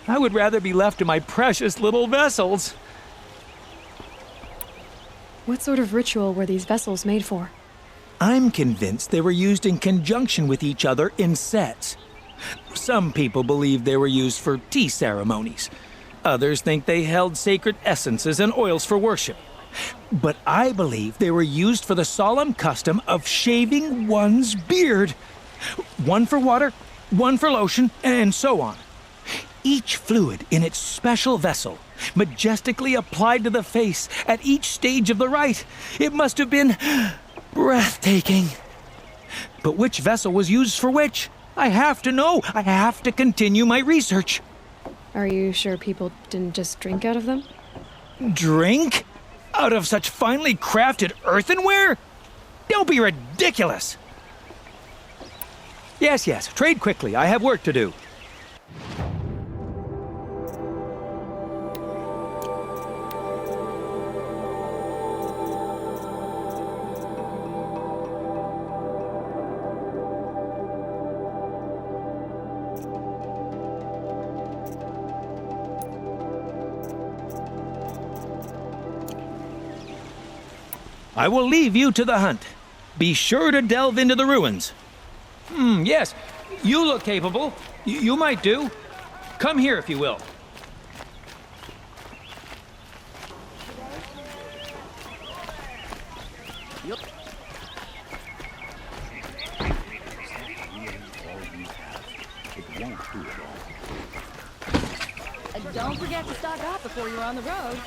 I would rather be left to my precious little vessels. What sort of ritual were these vessels made for? I'm convinced they were used in conjunction with each other in sets. Some people believe they were used for tea ceremonies. Others think they held sacred essences and oils for worship. But I believe they were used for the solemn custom of shaving one's beard. One for water, one for lotion, and so on. Each fluid in its special vessel, majestically applied to the face at each stage of the rite. It must have been breathtaking. But which vessel was used for which? I have to know. I have to continue my research. Are you sure people didn't just drink out of them? Drink? Out of such finely crafted earthenware? Don't be ridiculous! Yes, trade quickly. I have work to do. I will leave you to the hunt. Be sure to delve into the ruins. Yes, you look capable. You might do. Come here if you will. It won't do it all. And don't forget to stock up before you're on the road.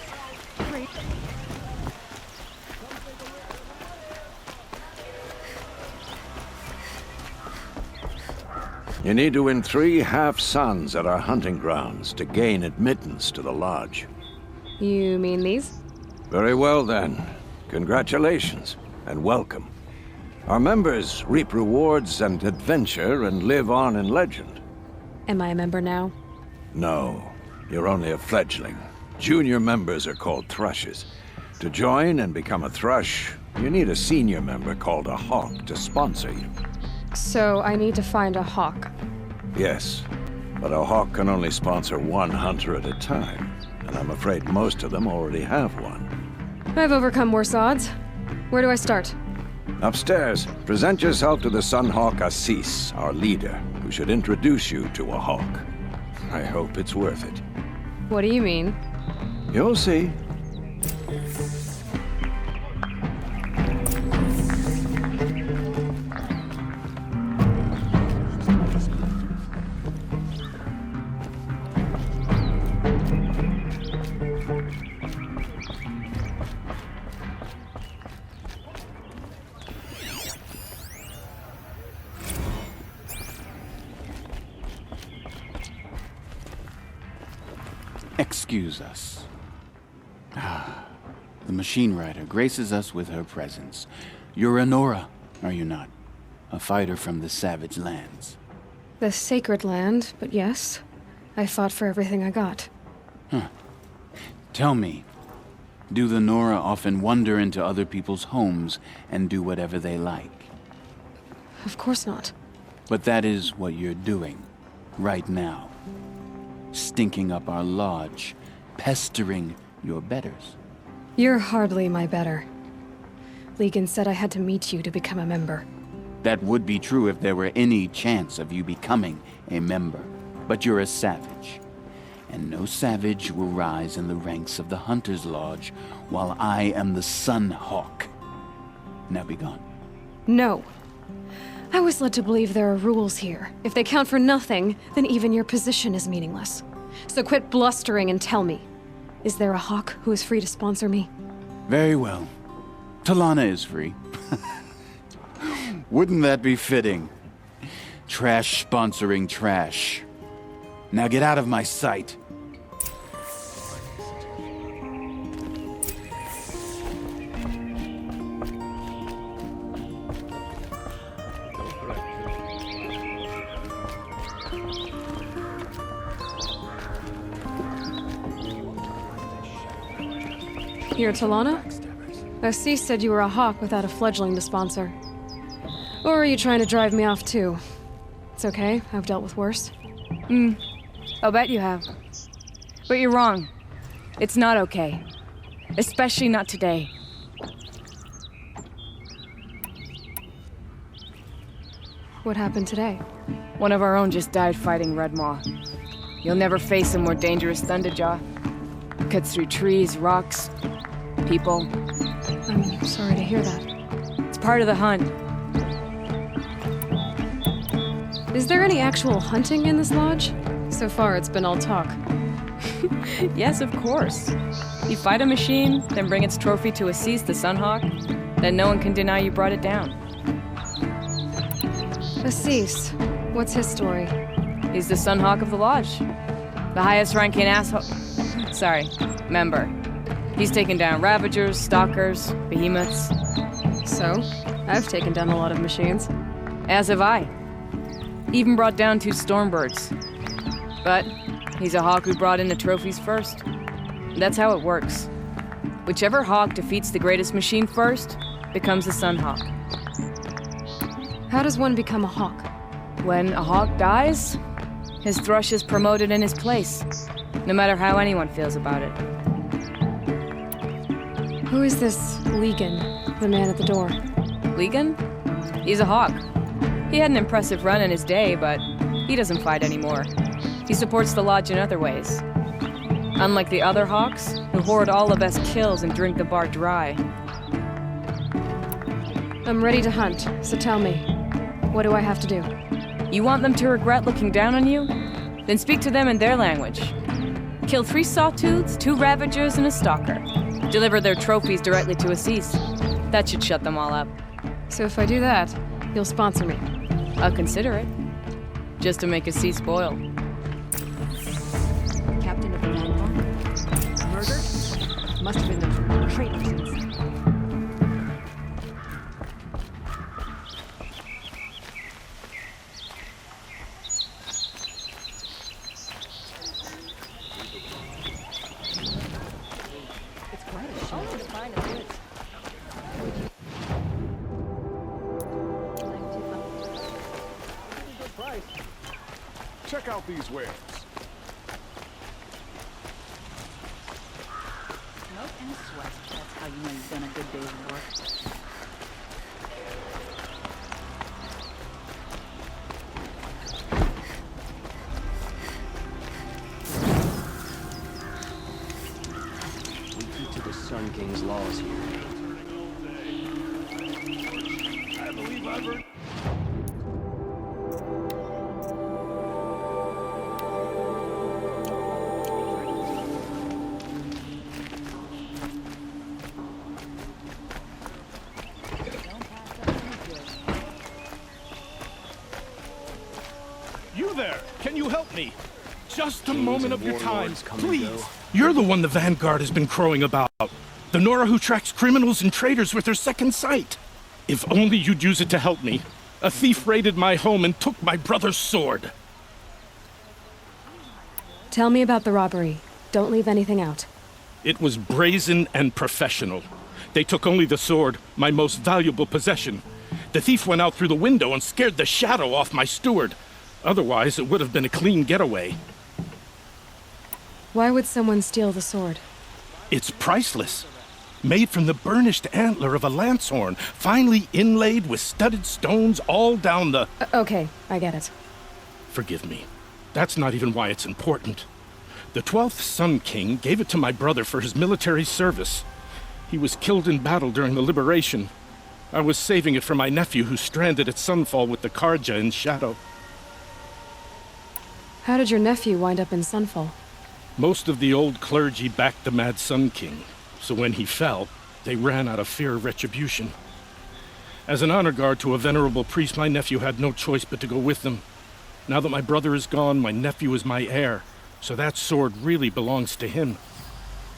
Great. You need to win 3 half-suns at our hunting grounds to gain admittance to the lodge. You mean these? Very well then. Congratulations, and welcome. Our members reap rewards and adventure and live on in legend. Am I a member now? No, you're only a fledgling. Junior members are called thrushes. To join and become a thrush, you need a senior member called a hawk to sponsor you. So I need to find a hawk. Yes, but a hawk can only sponsor 1 hunter at a time, and I'm afraid most of them already have one. I've overcome worse odds. Where do I start? Upstairs, present yourself to the Sunhawk Assis, our leader, who should introduce you to a hawk. I hope it's worth it. What do you mean? You'll see. Excuse us. The machine rider graces us with her presence. You're Anora, are you not? A fighter from the savage lands. The sacred land, but yes. I fought for everything I got. Huh. Tell me, do the Nora often wander into other people's homes and do whatever they like? Of course not. But that is what you're doing, right now. Stinking up our lodge, pestering your betters. You're hardly my better. Legan said I had to meet you to become a member. That would be true if there were any chance of you becoming a member. But you're a savage. And no savage will rise in the ranks of the Hunter's Lodge while I am the Sun Hawk. Now be gone. No. I was led to believe there are rules here. If they count for nothing, then even your position is meaningless. So quit blustering and tell me. Is there a hawk who is free to sponsor me? Very well. Talana is free. Wouldn't that be fitting? Trash sponsoring trash. Now get out of my sight. You're Talana? Assis said you were a hawk without a fledgling to sponsor. Or are you trying to drive me off too? It's okay, I've dealt with worse. I'll bet you have. But you're wrong. It's not okay. Especially not today. What happened today? One of our own just died fighting Red Maw. You'll never face a more dangerous Thunderjaw. Cuts through trees, rocks, people. I'm sorry to hear that. It's part of the hunt. Is there any actual hunting in this lodge? So far, it's been all talk. Yes, of course. You fight a machine, then bring its trophy to Assis the Sunhawk, then no one can deny you brought it down. Assis, what's his story? He's the Sunhawk of the Lodge. The highest ranking member. He's taken down Ravagers, Stalkers, Behemoths. So, I've taken down a lot of machines. As have I. Even brought down 2 Stormbirds. But he's a hawk who brought in the trophies first. That's how it works. Whichever hawk defeats the greatest machine first becomes a Sunhawk. How does one become a hawk? When a hawk dies, his thrush is promoted in his place, no matter how anyone feels about it. Who is this Legan, the man at the door? Legan? He's a hawk. He had an impressive run in his day, but he doesn't fight anymore. He supports the lodge in other ways. Unlike the other hawks, who hoard all the best kills and drink the bar dry. I'm ready to hunt, so tell me, what do I have to do? You want them to regret looking down on you? Then speak to them in their language. Kill 3 sawtooths, 2 ravagers, and a stalker. Deliver their trophies directly to Assis. That should shut them all up. So if I do that, you'll sponsor me? I'll consider it. Just to make Assis boil. Captain of the Vanguard? Murder? Must have been those traitors inside. Check out these wares. Smoke and sweat. That's how you know you've done a good day's work. We keep to the Sun King's laws here. I believe I've heard. You there! Can you help me? Just a moment of your time, please! You're the one the Vanguard has been crowing about. The Nora who tracks criminals and traitors with her second sight. If only you'd use it to help me. A thief raided my home and took my brother's sword. Tell me about the robbery. Don't leave anything out. It was brazen and professional. They took only the sword, my most valuable possession. The thief went out through the window and scared the shadow off my steward. Otherwise, it would have been a clean getaway. Why would someone steal the sword? It's priceless. Made from the burnished antler of a lancehorn, finely inlaid with studded stones all down the... Okay, I get it. Forgive me. That's not even why it's important. The 12th Sun King gave it to my brother for his military service. He was killed in battle during the liberation. I was saving it for my nephew who's stranded at Sunfall with the Karja in Shadow. How did your nephew wind up in Sunfall? Most of the old clergy backed the Mad Sun King, so when he fell, they ran out of fear of retribution. As an honor guard to a venerable priest, my nephew had no choice but to go with them. Now that my brother is gone, my nephew is my heir, so that sword really belongs to him.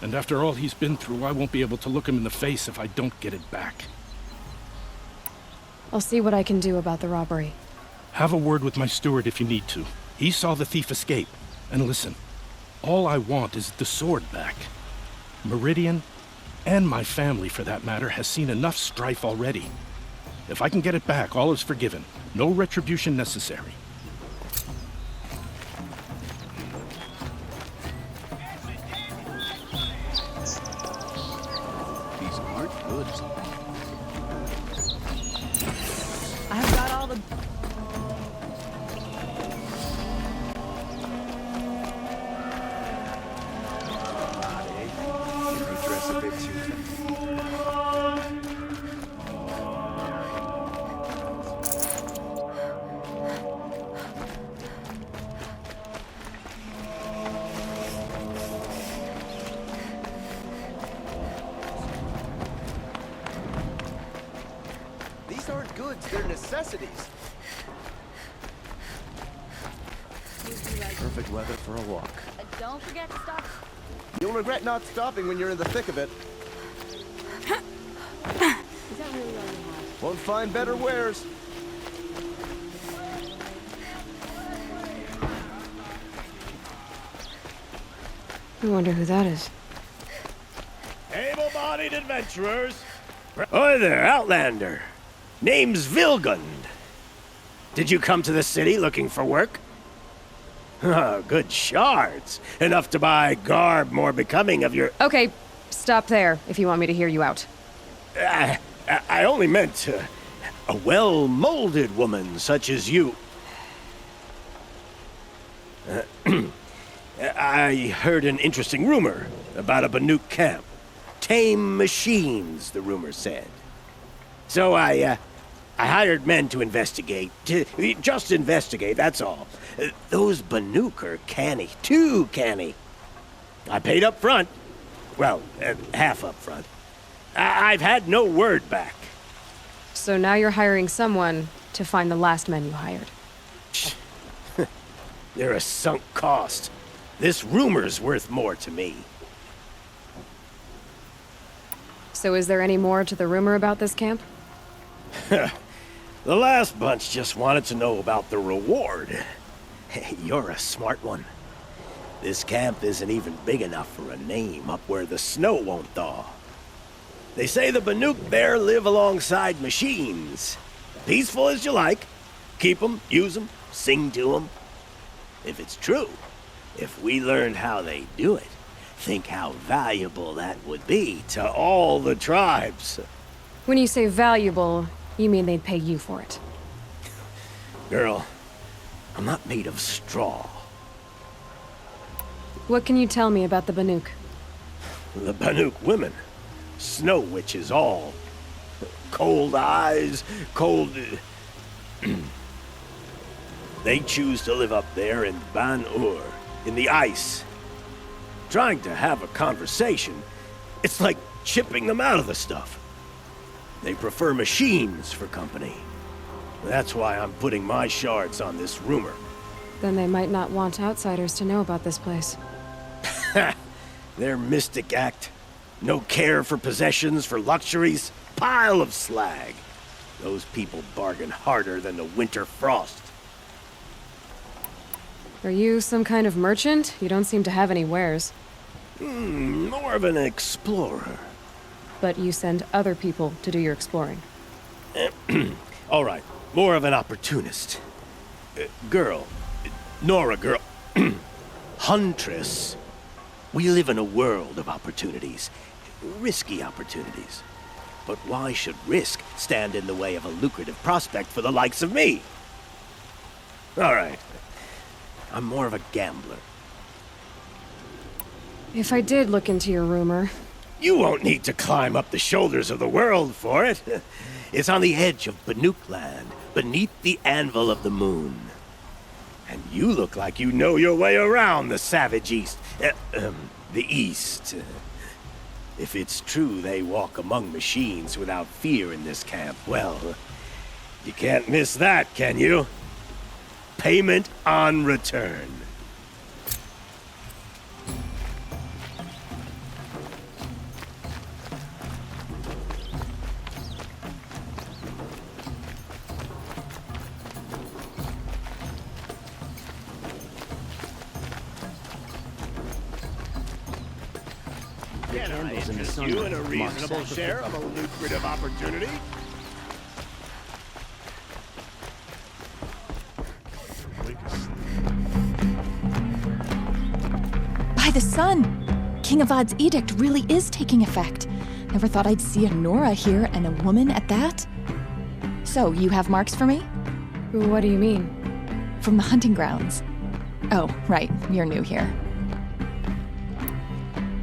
And after all he's been through, I won't be able to look him in the face if I don't get it back. I'll see what I can do about the robbery. Have a word with my steward if you need to. He saw the thief escape. And listen, all I want is the sword back. Meridian, and my family for that matter, has seen enough strife already. If I can get it back, all is forgiven. No retribution necessary. These aren't good. I've got all the... These aren't goods, they're necessities. Perfect weather for a walk. Don't forget to stop. You'll regret not stopping when you're in the thick of it. Is that really all you have? Won't find better wares. I wonder who that is. Able-bodied adventurers. Oi there, Outlander. Name's Vilgund. Did you come to the city looking for work? Oh, good shards. Enough to buy garb more becoming of your... Okay, stop there if you want me to hear you out. I only meant a well-molded woman such as you. I heard an interesting rumor about a Banuk camp. Tame machines, the rumor said. So I I hired men to investigate. Just investigate, that's all. Those Banuk are canny. Too canny. I paid up front. Well, half up front. I've had no word back. So now you're hiring someone to find the last men you hired. They're a sunk cost. This rumor's worth more to me. So is there any more to the rumor about this camp? The last bunch just wanted to know about the reward. You're a smart one. This camp isn't even big enough for a name up where the snow won't thaw. They say the Banuk there live alongside machines. Peaceful as you like. Keep them, use them, sing to them. If it's true, if we learned how they do it, think how valuable that would be to all the tribes. When you say valuable, you mean they'd pay you for it. Girl, I'm not made of straw. What can you tell me about the Banuk? The Banuk women. Snow witches all. Cold eyes, cold... They choose to live up there in Ban-Ur, in the ice. Trying to have a conversation, it's like chipping them out of the stuff. They prefer machines for company. That's why I'm putting my shards on this rumor. Then they might not want outsiders to know about this place. Their mystic act. No care for possessions, for luxuries. Pile of slag. Those people bargain harder than the winter frost. Are you some kind of merchant? You don't seem to have any wares. More of an explorer. But you send other people to do your exploring. All right, more of an opportunist. Girl. Nora, girl. Huntress. We live in a world of opportunities. Risky opportunities. But why should risk stand in the way of a lucrative prospect for the likes of me? All right. I'm more of a gambler. If I did look into your rumor... You won't need to climb up the shoulders of the world for it. It's on the edge of Banuk land, beneath the anvil of the moon. And you look like you know your way around the savage east. The east. If it's true they walk among machines without fear in this camp, well, you can't miss that, can you? Payment on return. Can I interest you in a reasonable share of a lucrative opportunity? By the sun! King Avad's edict really is taking effect. Never thought I'd see a Nora here, and a woman at that. So, you have marks for me? What do you mean? From the hunting grounds. Oh, right, you're new here.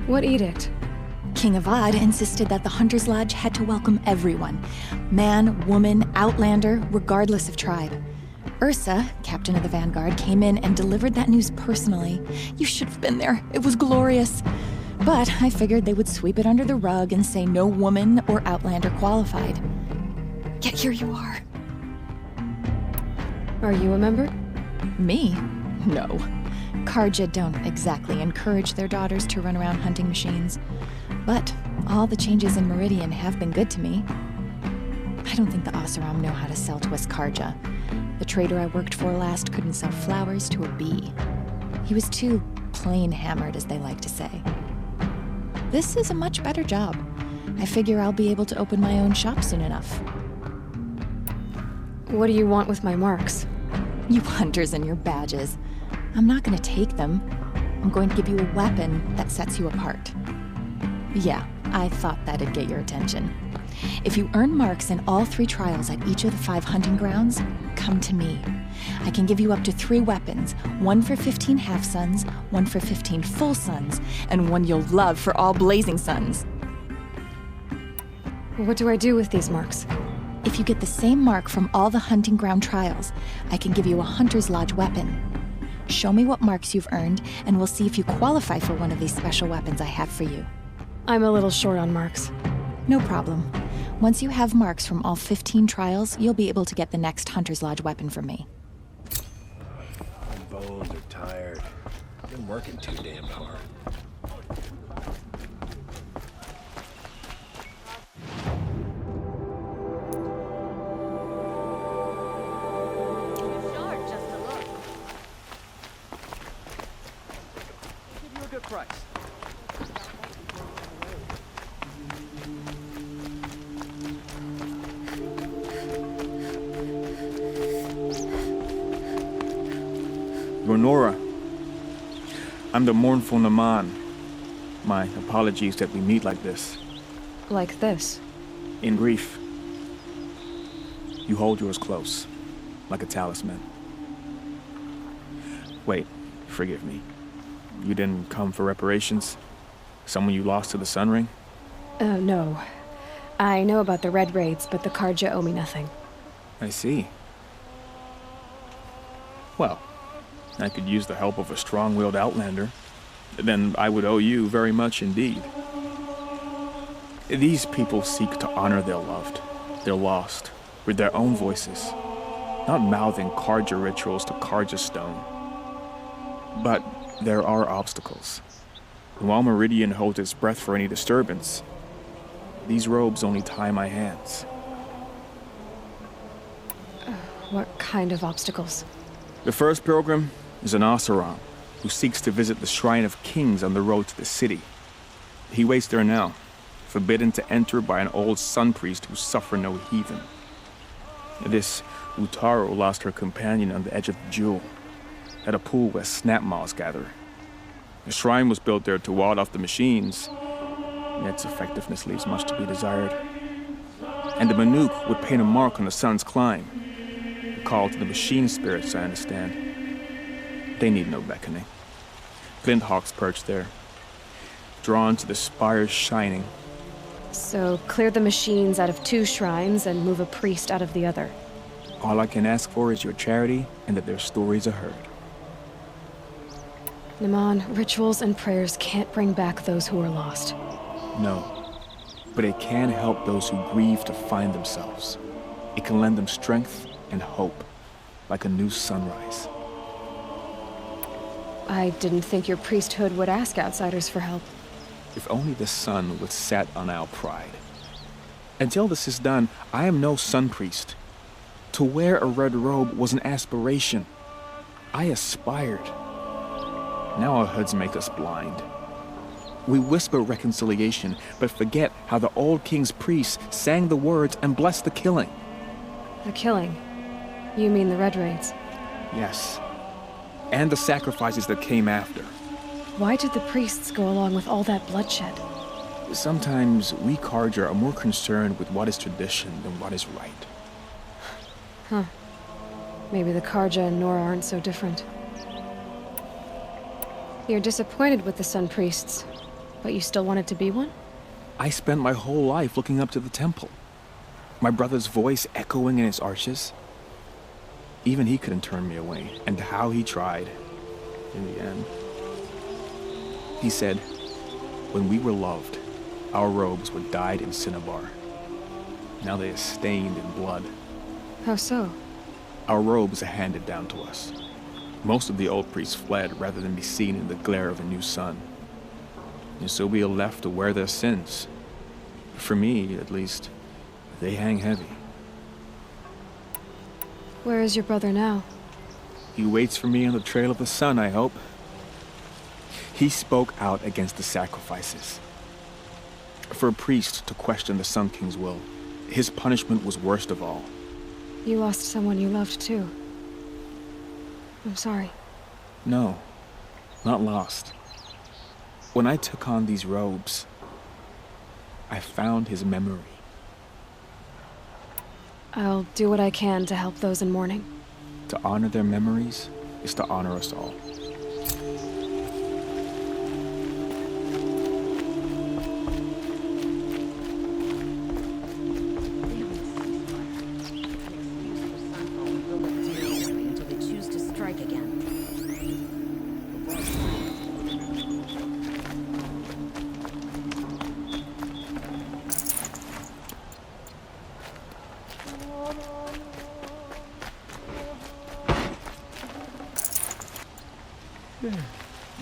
What edict? King Avad insisted that the Hunter's Lodge had to welcome everyone. Man, woman, outlander, regardless of tribe. Ursa, captain of the Vanguard, came in and delivered that news personally. You should have been there. It was glorious. But I figured they would sweep it under the rug and say no woman or outlander qualified. Yet here you are. Are you a member? Me? No. Karja don't exactly encourage their daughters to run around hunting machines. But all the changes in Meridian have been good to me. I don't think the Oseram know how to sell to us Karja. The trader I worked for last couldn't sell flowers to a bee. He was too plain hammered, as they like to say. This is a much better job. I figure I'll be able to open my own shop soon enough. What do you want with my marks? You hunters and your badges. I'm not going to take them. I'm going to give you a weapon that sets you apart. Yeah, I thought that'd get your attention. If you earn marks in all 3 trials at each of the 5 hunting grounds, come to me. I can give you up to 3 weapons, 1 for 15 half-suns, 1 for 15 full suns, and 1 you'll love for all blazing suns. What do I do with these marks? If you get the same mark from all the hunting ground trials, I can give you a Hunter's Lodge weapon. Show me what marks you've earned, and we'll see if you qualify for one of these special weapons I have for you. I'm a little short on marks. No problem. Once you have marks from all 15 trials, you'll be able to get the next Hunter's Lodge weapon from me. My bones are tired. I've been working too damn hard. Give you a good price. Nora, I'm the mournful Naman. My apologies that we meet like this. Like this? In grief. You hold yours close, like a talisman. Wait, forgive me. You didn't come for reparations? Someone you lost to the Sun Ring? No. I know about the Red Raids, but the Karja owe me nothing. I see. Well, I could use the help of a strong-willed outlander. Then I would owe you very much indeed. These people seek to honor their loved, their lost, with their own voices, not mouthing Karja rituals to Karja stone. But there are obstacles. While Meridian holds its breath for any disturbance, these robes only tie my hands. What kind of obstacles? The first pilgrim is an Oseram who seeks to visit the Shrine of Kings on the road to the city. He waits there now, forbidden to enter by an old sun priest who suffered no heathen. This Utaru lost her companion on the edge of the Jewel, at a pool where snap moths gather. The shrine was built there to ward off the machines, yet its effectiveness leaves much to be desired. And the Manuk would paint a mark on the sun's climb, a call to the machine spirits, I understand. They need no beckoning. Flint hawks perch there, drawn to the spires shining. So clear the machines out of 2 shrines and move a priest out of the other. All I can ask for is your charity and that their stories are heard. Naman, rituals and prayers can't bring back those who are lost. No, but it can help those who grieve to find themselves. It can lend them strength and hope, like a new sunrise. I didn't think your priesthood would ask outsiders for help. If only the sun would set on our pride. Until this is done, I am no sun priest. To wear a red robe was an aspiration. I aspired. Now our hoods make us blind. We whisper reconciliation, but forget how the old king's priests sang the words and blessed the killing. The killing? You mean the Red Raids? Yes. And the sacrifices that came after. Why did the priests go along with all that bloodshed? Sometimes we Karja are more concerned with what is tradition than what is right. Huh. Maybe the Karja and Nora aren't so different. You're disappointed with the Sun Priests, but you still wanted to be one? I spent my whole life looking up to the temple. My brother's voice echoing in its arches. Even he couldn't turn me away, and how he tried, in the end. He said, when we were loved, our robes were dyed in cinnabar. Now they are stained in blood. How so? Our robes are handed down to us. Most of the old priests fled rather than be seen in the glare of a new sun. And so we are left to wear their sins. For me, at least, they hang heavy. Where is your brother now? He waits for me on the trail of the sun, I hope. He spoke out against the sacrifices. For a priest to question the Sun King's will, his punishment was worst of all. You lost someone you loved too. I'm sorry. No, not lost. When I took on these robes, I found his memory. I'll do what I can to help those in mourning. To honor their memories is to honor us all.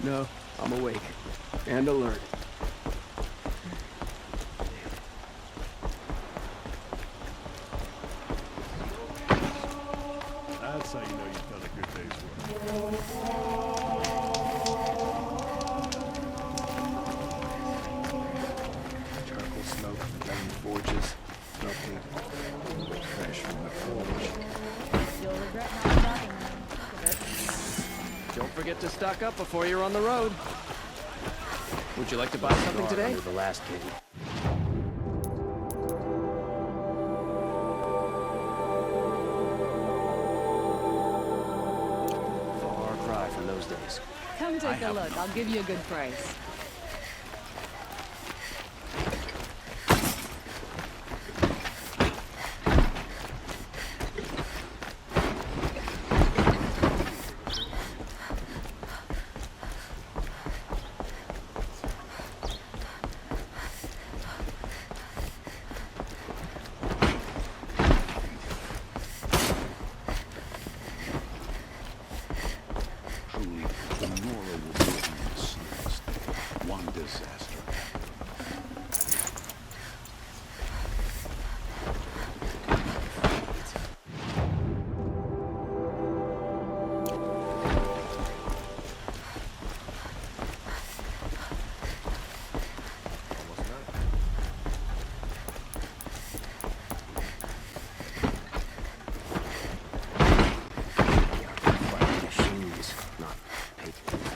No, I'm awake. And alert. That's how you know you've done a good day's work. Charcoal smoke from the diamond forges. Smoking. Fresh from the forge. You'll regret not stopping now. Don't forget to stock up before you're on the road. Would you like to buy something today? Under the last king. Far cry from those days. Come take a look. I'll give you a good price. Truly, the Nora will be the slightest. One disaster. Machines, not patrons.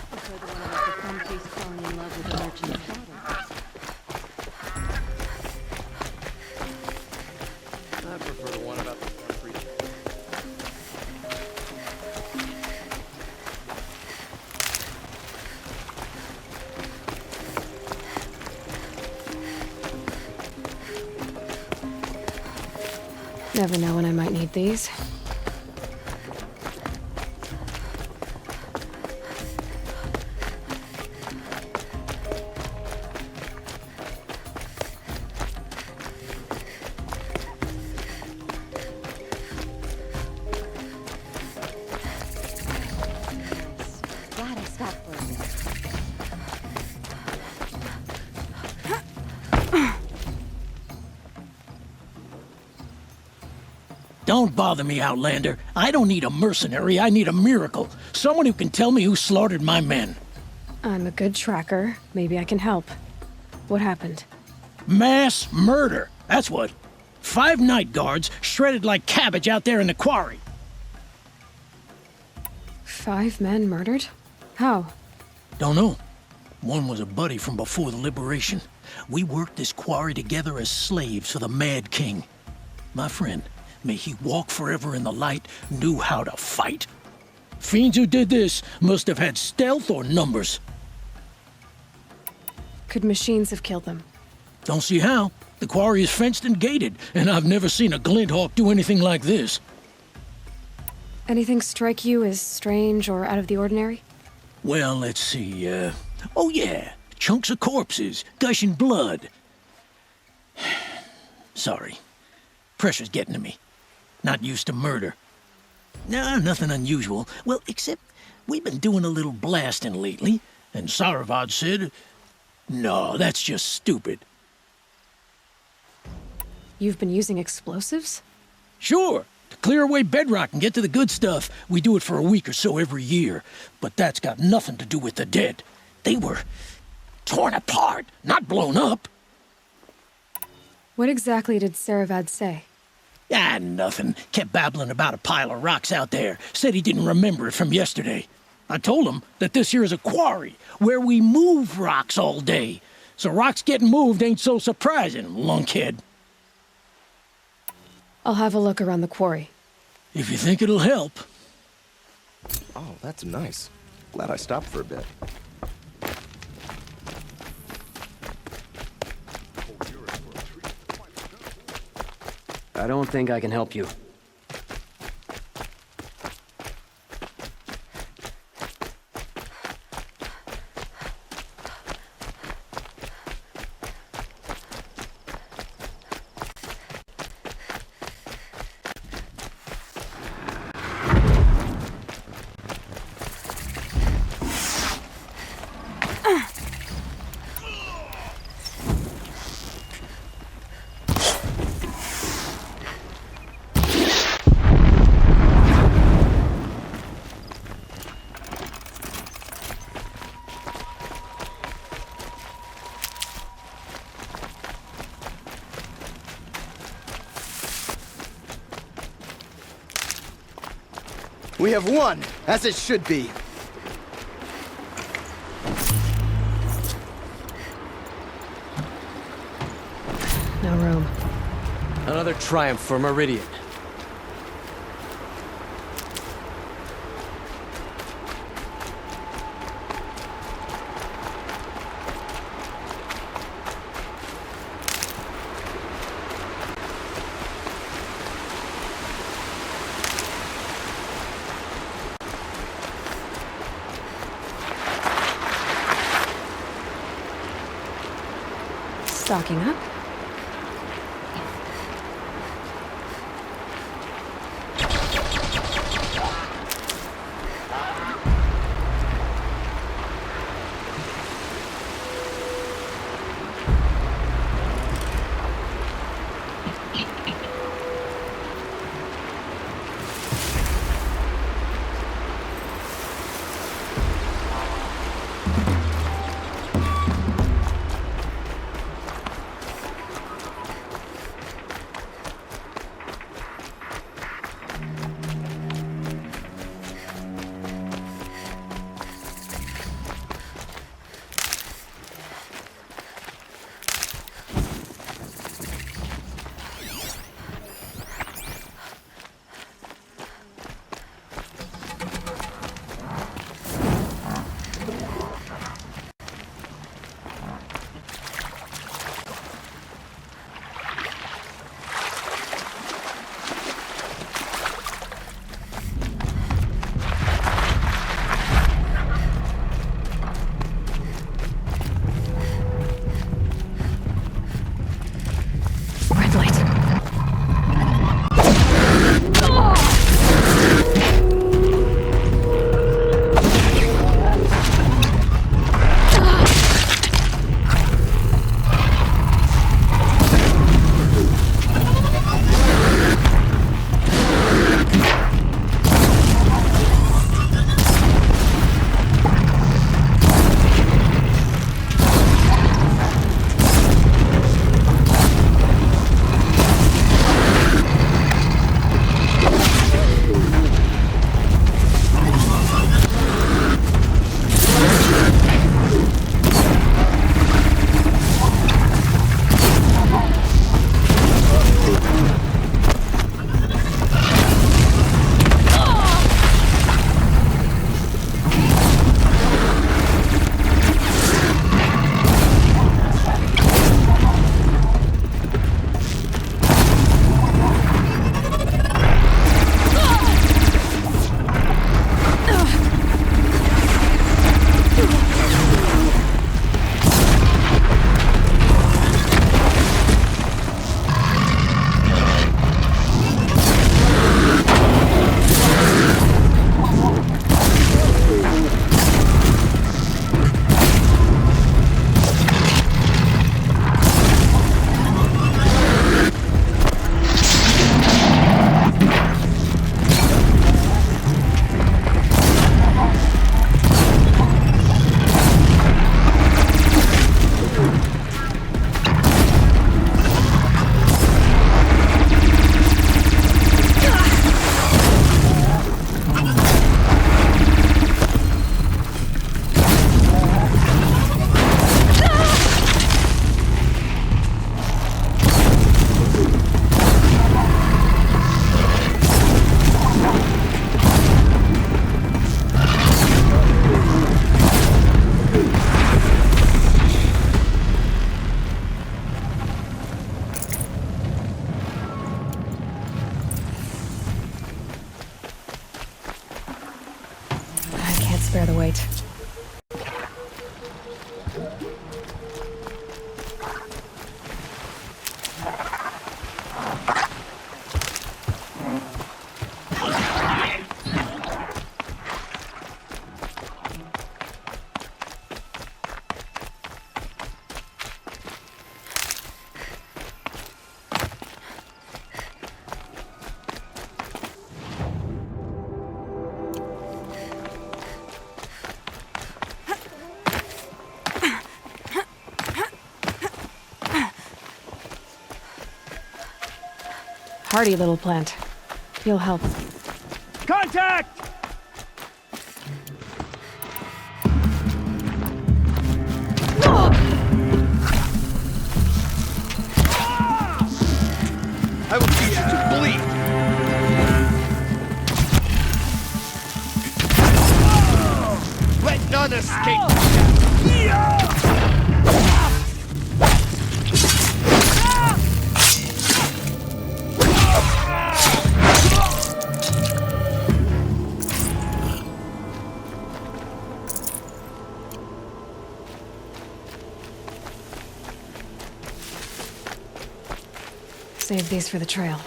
I've heard the one about the fun piece falling in love with a merchant's daughter. I prefer the one about the creature. Never know when I might need these. Glad I stopped for a bit. Don't bother me, Outlander. I don't need a mercenary, I need a miracle. Someone who can tell me who slaughtered my men. I'm a good tracker. Maybe I can help. What happened? Mass murder, that's what. 5 night guards shredded like cabbage out there in the quarry. 5 men murdered? How? Don't know. One was a buddy from before the liberation. We worked this quarry together as slaves for the Mad King. My friend, may he walk forever in the light, knew how to fight. Fiends who did this must have had stealth or numbers. Could machines have killed them? Don't see how. The quarry is fenced and gated, and I've never seen a Glinthawk do anything like this. Anything strike you as strange or out of the ordinary? Well, let's see, oh yeah, chunks of corpses, gushing blood. Sorry. Pressure's getting to me. Not used to murder. Nah, nothing unusual. Well, except we've been doing a little blasting lately, and Saravad said, no, that's just stupid. You've been using explosives? Sure. To clear away bedrock and get to the good stuff, we do it for a week or so every year. But that's got nothing to do with the dead. They were torn apart, not blown up. What exactly did Saravad say? Ah, nothing. Kept babbling about a pile of rocks out there. Said he didn't remember it from yesterday. I told him that this here is a quarry, where we move rocks all day. So rocks getting moved ain't so surprising, lunkhead. I'll have a look around the quarry. If you think it'll help. Oh, that's nice. Glad I stopped for a bit. I don't think I can help you. We have won, as it should be. No room. Another triumph for Meridian. Stocking up. Bear the weight. Hardy little plant. You'll help. Contact! I will teach you to bleed! Let none escape! Save these for the trail.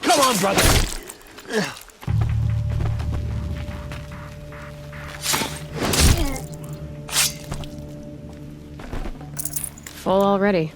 Come on, brother! Full already.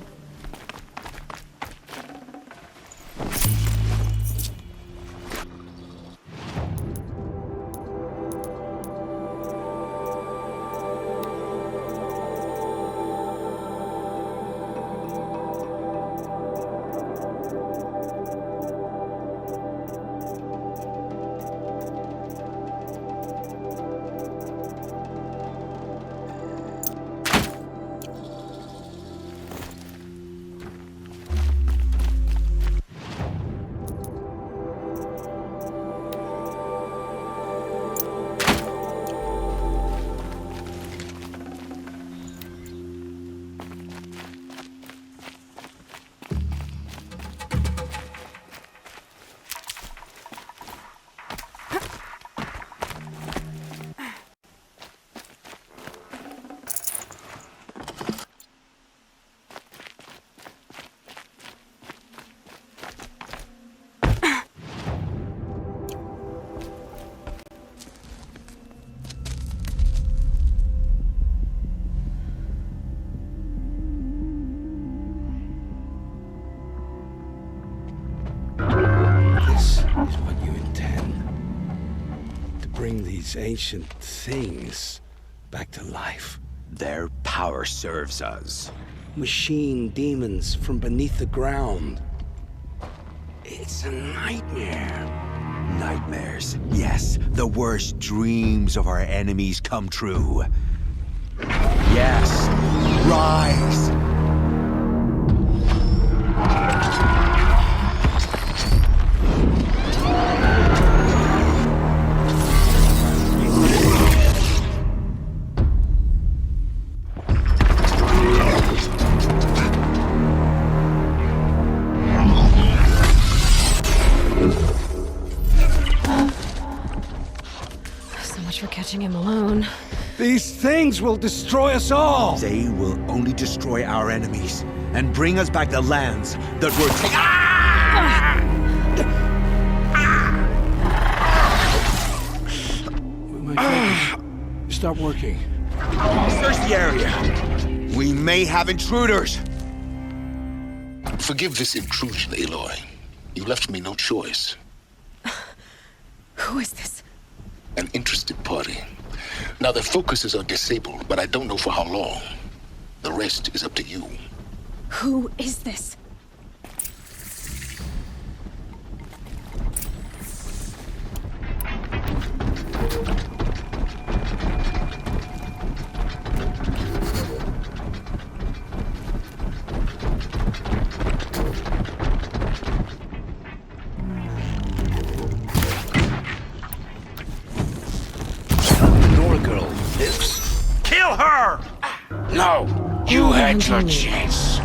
These ancient things back to life. Their power serves us. Machine demons from beneath the ground. It's a nightmare. Nightmares. Yes, the worst dreams of our enemies come true. Yes, rise! Catching him alone. These things will destroy us all! They will only destroy our enemies and bring us back the lands that were Stop working. Search the area. We may have intruders. Forgive this intrusion, Aloy. You left me no choice. Who is this? An interested party. Now, their focuses are disabled, but I don't know for how long. The rest is up to you. Who is this? Kill her! No, you had your chance.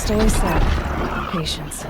just always said, patience.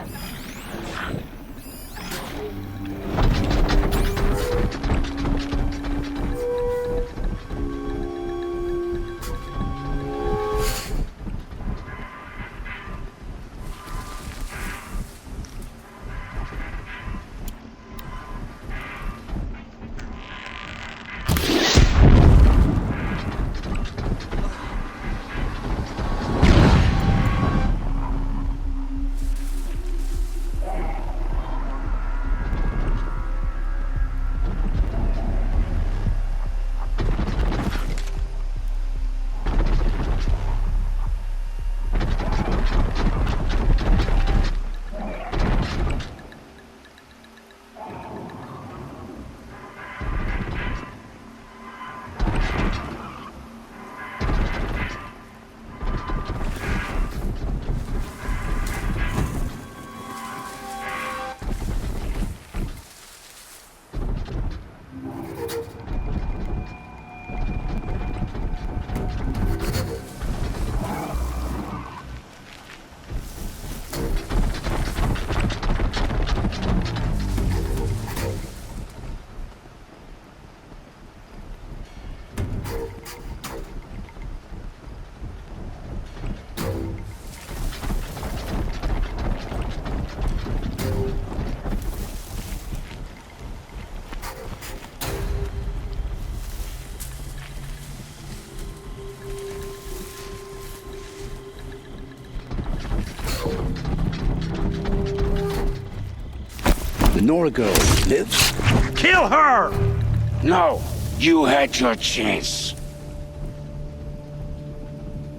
The Nora girl lives? Kill her! No, you had your chance.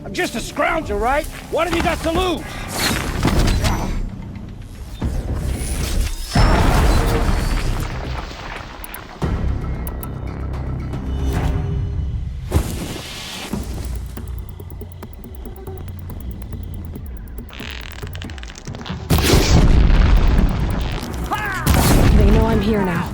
I'm just a scrounger, right? What have you got to lose? They know I'm here now.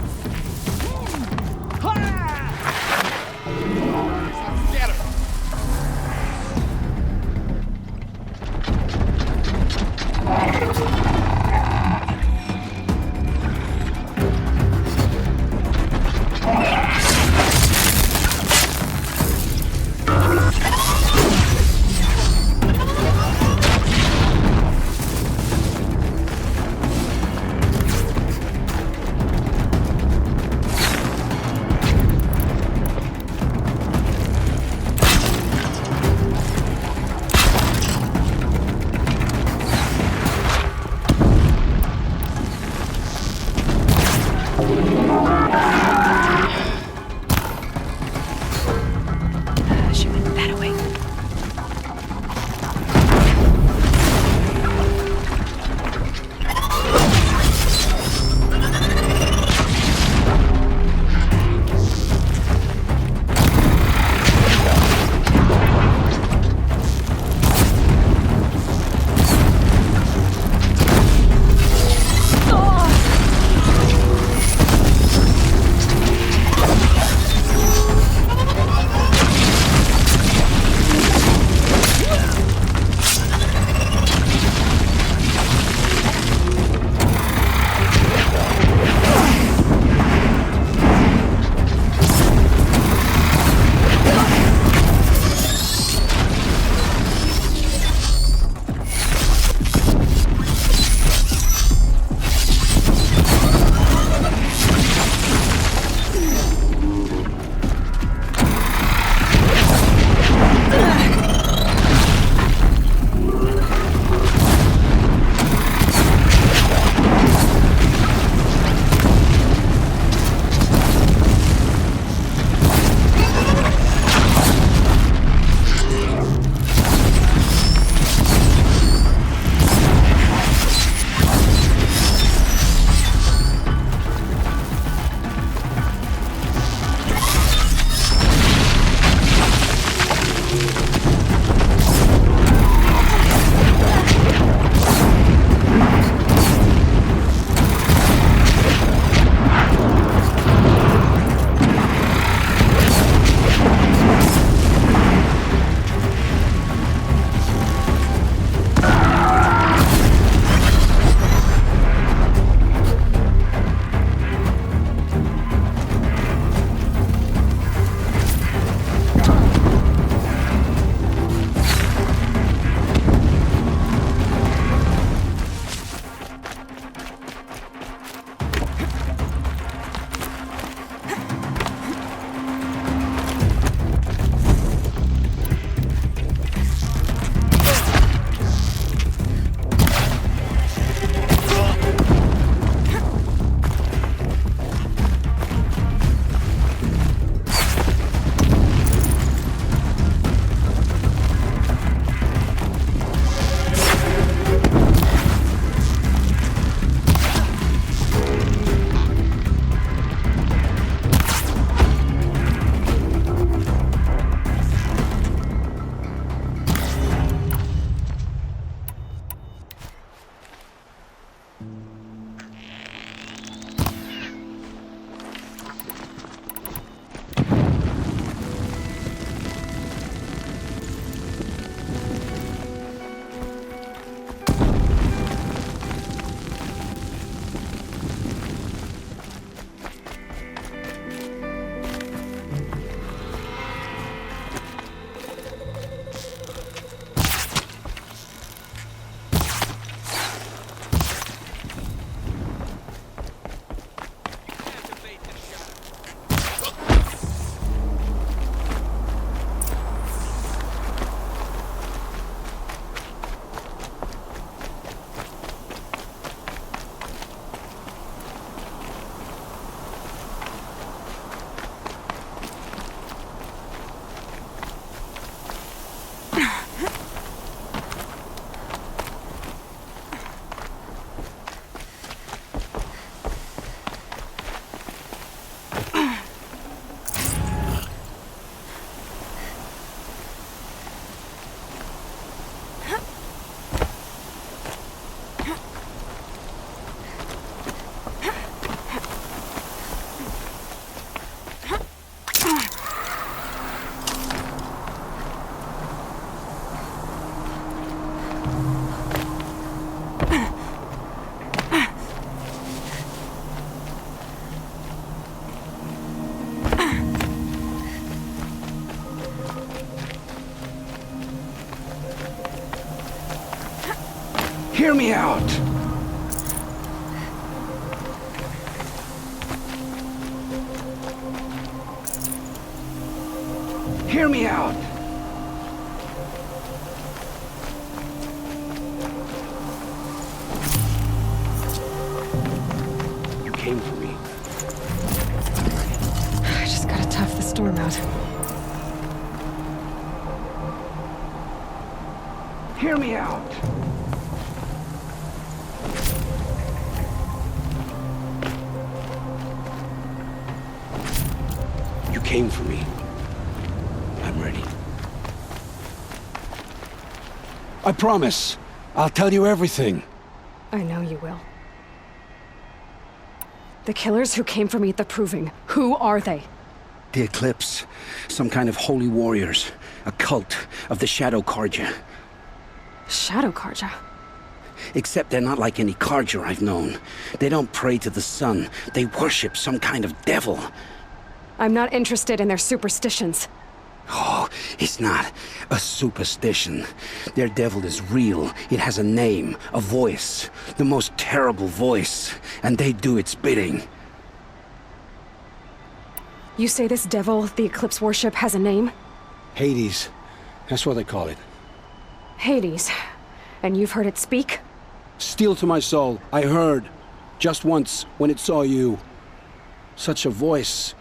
Hear me out! Hear me out! You came for me. I just gotta tough the storm out. Hear me out! You came for me. I'm ready. I promise. I'll tell you everything. I know you will. The killers who came for me at the Proving, who are they? The Eclipse. Some kind of holy warriors. A cult of the Shadow Carja. Shadow Carja? Except they're not like any Carja I've known. They don't pray to the sun. They worship some kind of devil. I'm not interested in their superstitions. Oh, it's not a superstition. Their devil is real. It has a name, a voice. The most terrible voice. And they do its bidding. You say this devil the Eclipse worship has a name? Hades. That's what they call it. Hades. And you've heard it speak? Steel to my soul. I heard. Just once, when it saw you. Such a voice.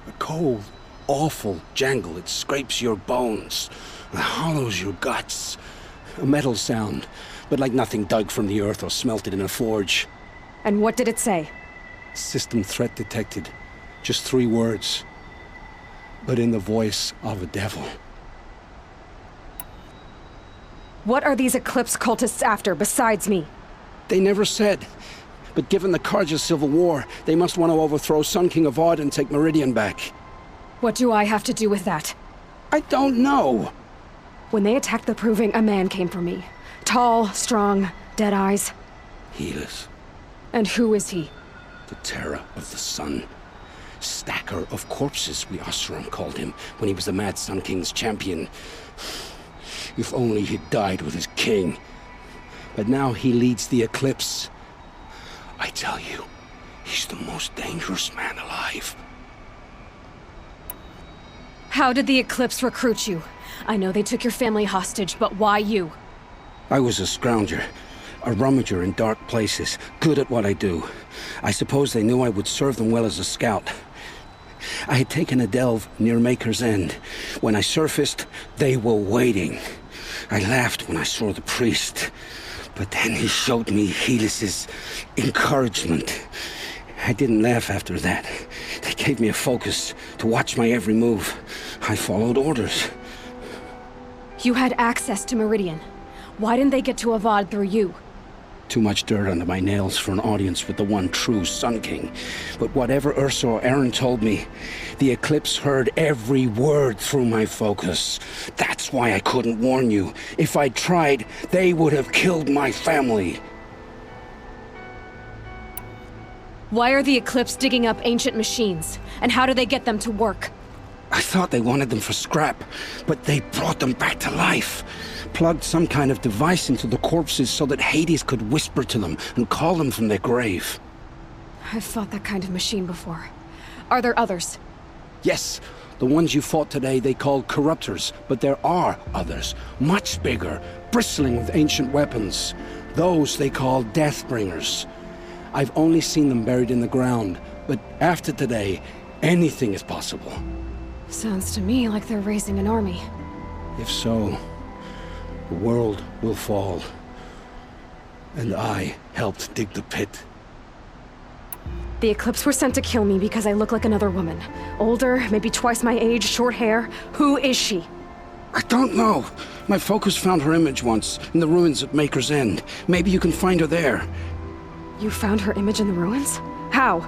A cold, awful jangle. It scrapes your bones. It hollows your guts. A metal sound, but like nothing dug from the earth or smelted in a forge. And what did it say? System threat detected. Just 3 words. But in the voice of a devil. What are these Eclipse cultists after, besides me? They never said. But given the Carja civil war, they must want to overthrow Sun King Avad and take Meridian back. What do I have to do with that? I don't know. When they attacked the Proving, a man came for me. Tall, strong, dead eyes. Helis. And who is he? The terror of the sun. Stacker of corpses, we Oseram called him, when he was the Mad Sun King's champion. If only he'd died with his king. But now he leads the Eclipse. I tell you, he's the most dangerous man alive. How did the Eclipse recruit you? I know they took your family hostage, but why you? I was a scrounger, a rummager in dark places, good at what I do. I suppose they knew I would serve them well as a scout. I had taken a delve near Maker's End. When I surfaced, they were waiting. I laughed when I saw the priest, but then he showed me Helis's encouragement. I didn't laugh after that. They gave me a focus to watch my every move. I followed orders. You had access to Meridian. Why didn't they get to Avad through you? Too much dirt under my nails for an audience with the one true Sun King. But whatever Ursa or Aaron told me, the Eclipse heard every word through my focus. That's why I couldn't warn you. If I'd tried, they would have killed my family. Why are the Eclipse digging up ancient machines? And how do they get them to work? I thought they wanted them for scrap, but they brought them back to life. Plugged some kind of device into the corpses so that Hades could whisper to them and call them from their grave. I've fought that kind of machine before. Are there others? Yes, the ones you fought today they called corruptors, but there are others, much bigger, bristling with ancient weapons. Those they call Deathbringers. I've only seen them buried in the ground, but after today, anything is possible. Sounds to me like they're raising an army. If so, the world will fall. And I helped dig the pit. The Eclipse were sent to kill me because I look like another woman. Older, maybe twice my age, short hair. Who is she? I don't know. My focus found her image once, in the ruins at Maker's End. Maybe you can find her there. You found her image in the ruins? How?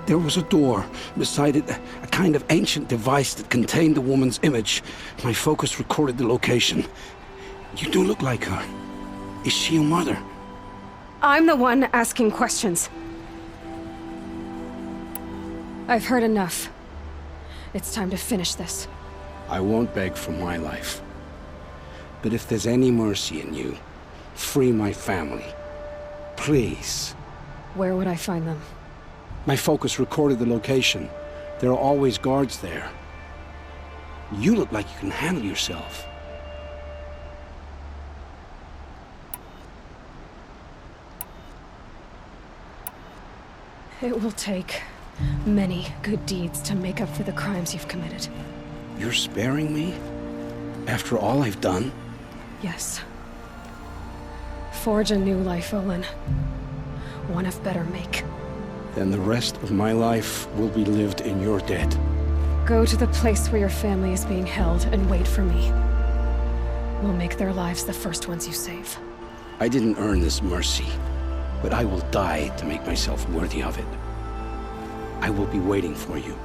There was a door. Beside it, a kind of ancient device that contained the woman's image. My focus recorded the location. You do look like her. Is she your mother? I'm the one asking questions. I've heard enough. It's time to finish this. I won't beg for my life. But if there's any mercy in you, Free my family. Please. Where would I find them? My focus recorded the location. There are always guards there. You look like you can handle yourself. It will take many good deeds to make up for the crimes you've committed. You're sparing me? After all I've done? Yes. Forge a new life, Olin. One of better make. Then the rest of my life will be lived in your debt. Go to the place where your family is being held and wait for me. We'll make their lives the first ones you save. I didn't earn this mercy, but I will die to make myself worthy of it. I will be waiting for you.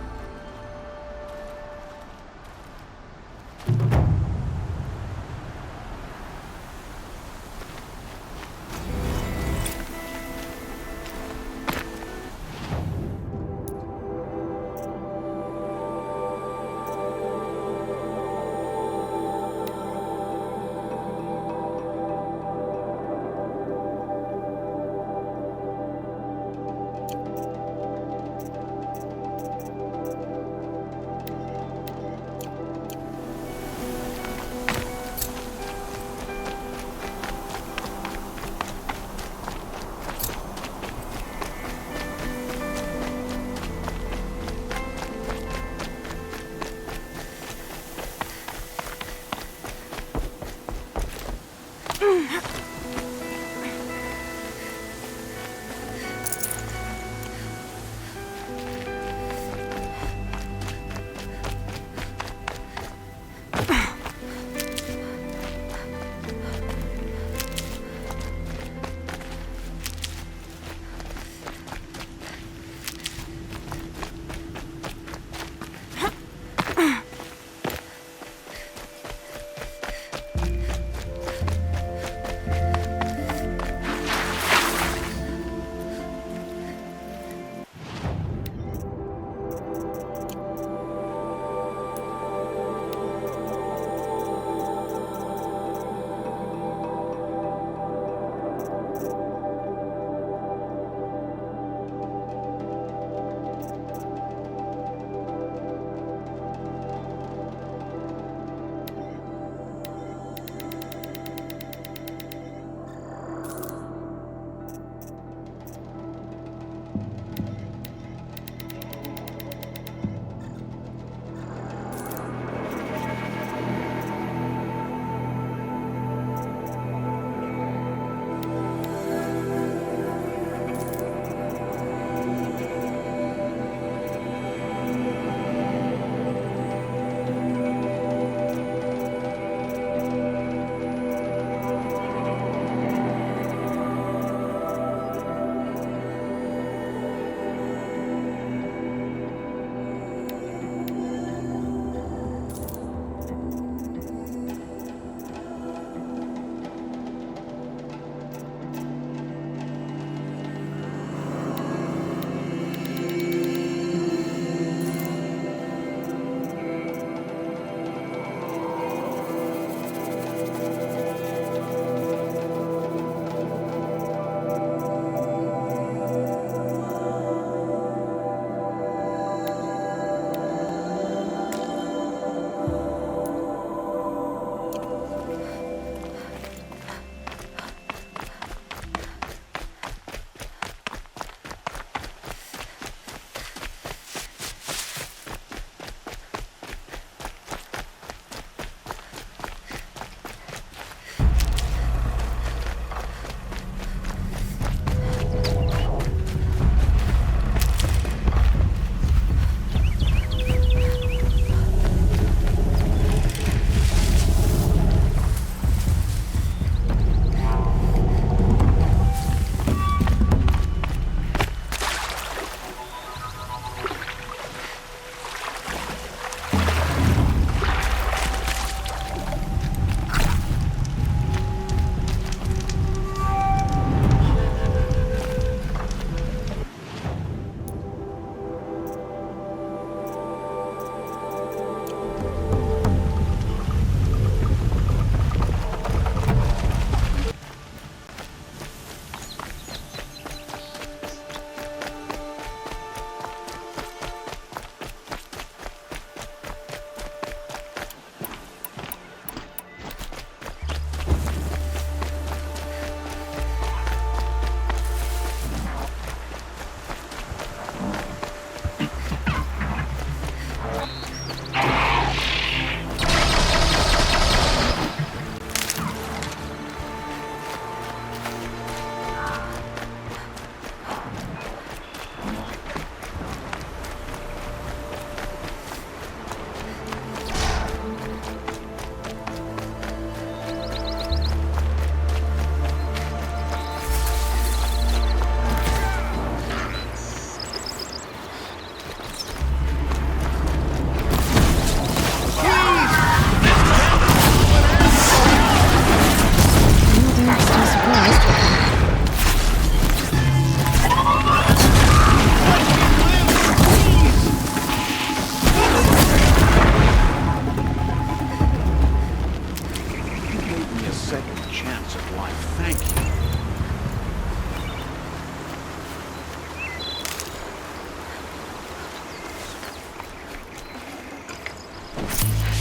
second chance at life. Thank you.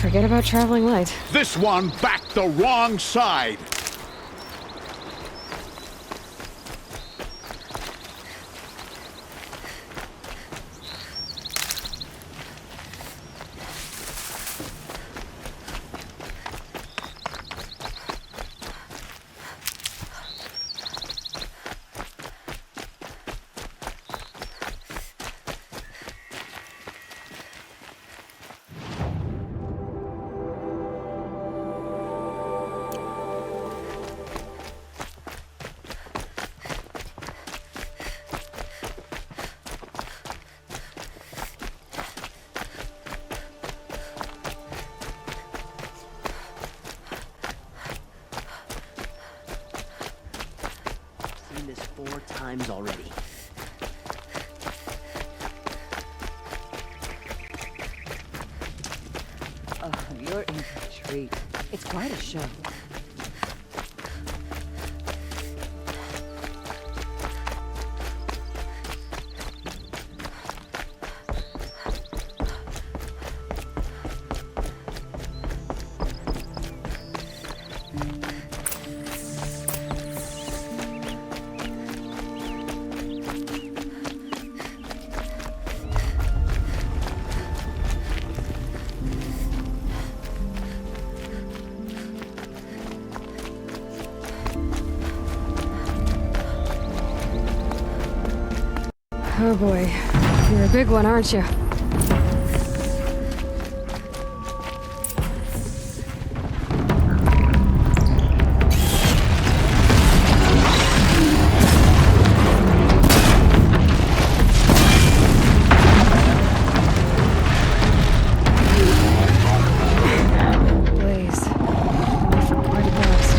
Forget about traveling light. This one backed the wrong side. Seen this 4 times already. Oh, you're in for a treat. It's quite a show. Oh boy. You're a big one, aren't you? Blaze. Only for quite a blast.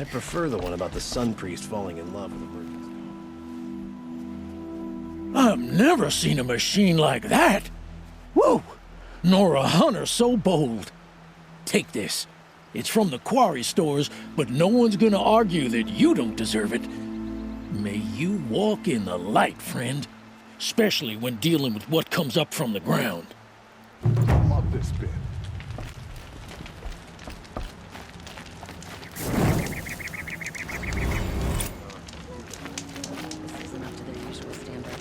I prefer the one about the Sun Priest falling in love with a virgin. I've never seen a machine like that. Whoa! Nor a hunter so bold. Take this. It's from the quarry stores, but no one's gonna argue that you don't deserve it. May you walk in the light, friend. Especially when dealing with what comes up from the ground. I love this bit. This isn't up to their usual standard.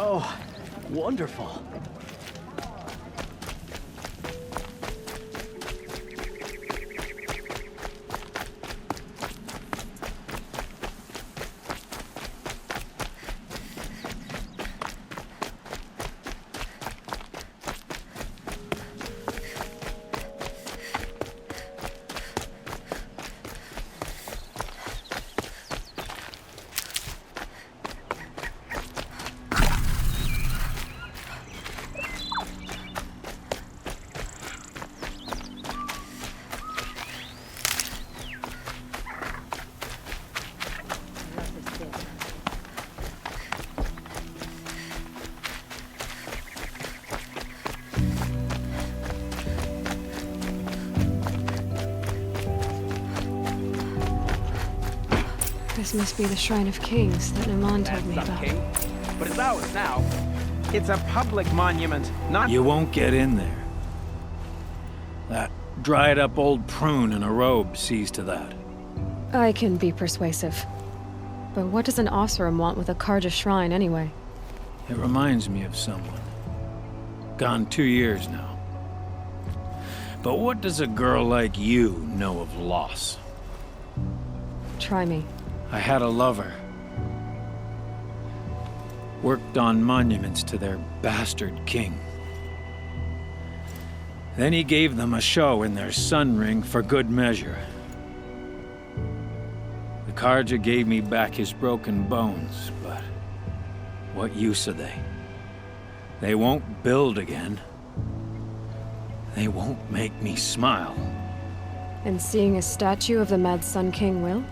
Oh, wonderful. This must be the Shrine of Kings that Naman told me about. King, but it's ours now. It's a public monument, not... You won't get in there. That dried-up old prune in a robe sees to that. I can be persuasive. But what does an Oseram want with a Karja shrine, anyway? It reminds me of someone. Gone 2 years now. But what does a girl like you know of loss? Try me. I had a lover. Worked on monuments to their bastard king. Then he gave them a show in their sun ring for good measure. The Karja gave me back his broken bones, but what use are they? They won't build again. They won't make me smile. And seeing a statue of the Mad Sun King will?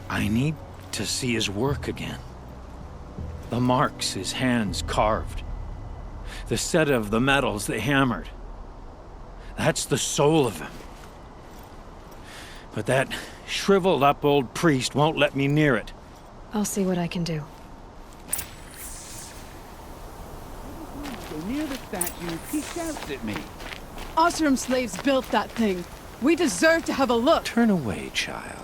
I need to see his work again. The marks his hands carved. The set of the metals they hammered. That's the soul of him. But that shriveled up old priest won't let me near it. I'll see what I can do. So near the statue, he shouts at me. Oseram slaves built that thing. We deserve to have a look. Turn away, child.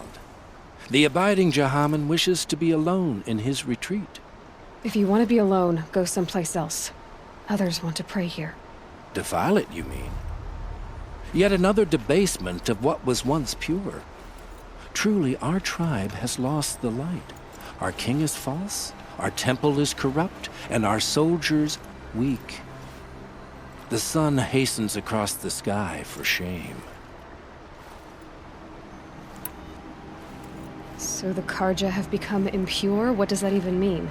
The abiding Jahaman wishes to be alone in his retreat. If you want to be alone, go someplace else. Others want to pray here. Defile it, you mean? Yet another debasement of what was once pure. Truly, our tribe has lost the light. Our king is false, our temple is corrupt, and our soldiers weak. The sun hastens across the sky for shame. So the Karja have become impure? What does that even mean?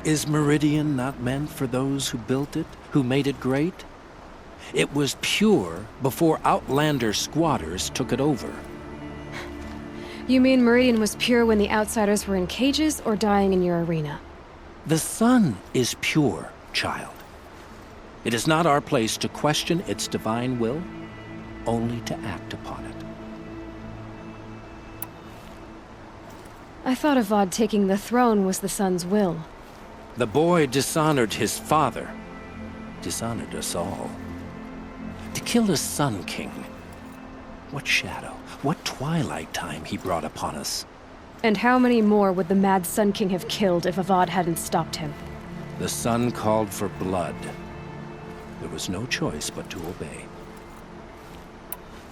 Is Meridian not meant for those who built it, who made it great? It was pure before outlander squatters took it over. You mean Meridian was pure when the outsiders were in cages or dying in your arena? The sun is pure, child. It is not our place to question its divine will, only to act upon it. I thought Avad taking the throne was the sun's will. The boy dishonored his father, dishonored us all. To kill a Sun King. What shadow, what twilight time he brought upon us. And how many more would the mad Sun King have killed if Avad hadn't stopped him? The sun called for blood. There was no choice but to obey.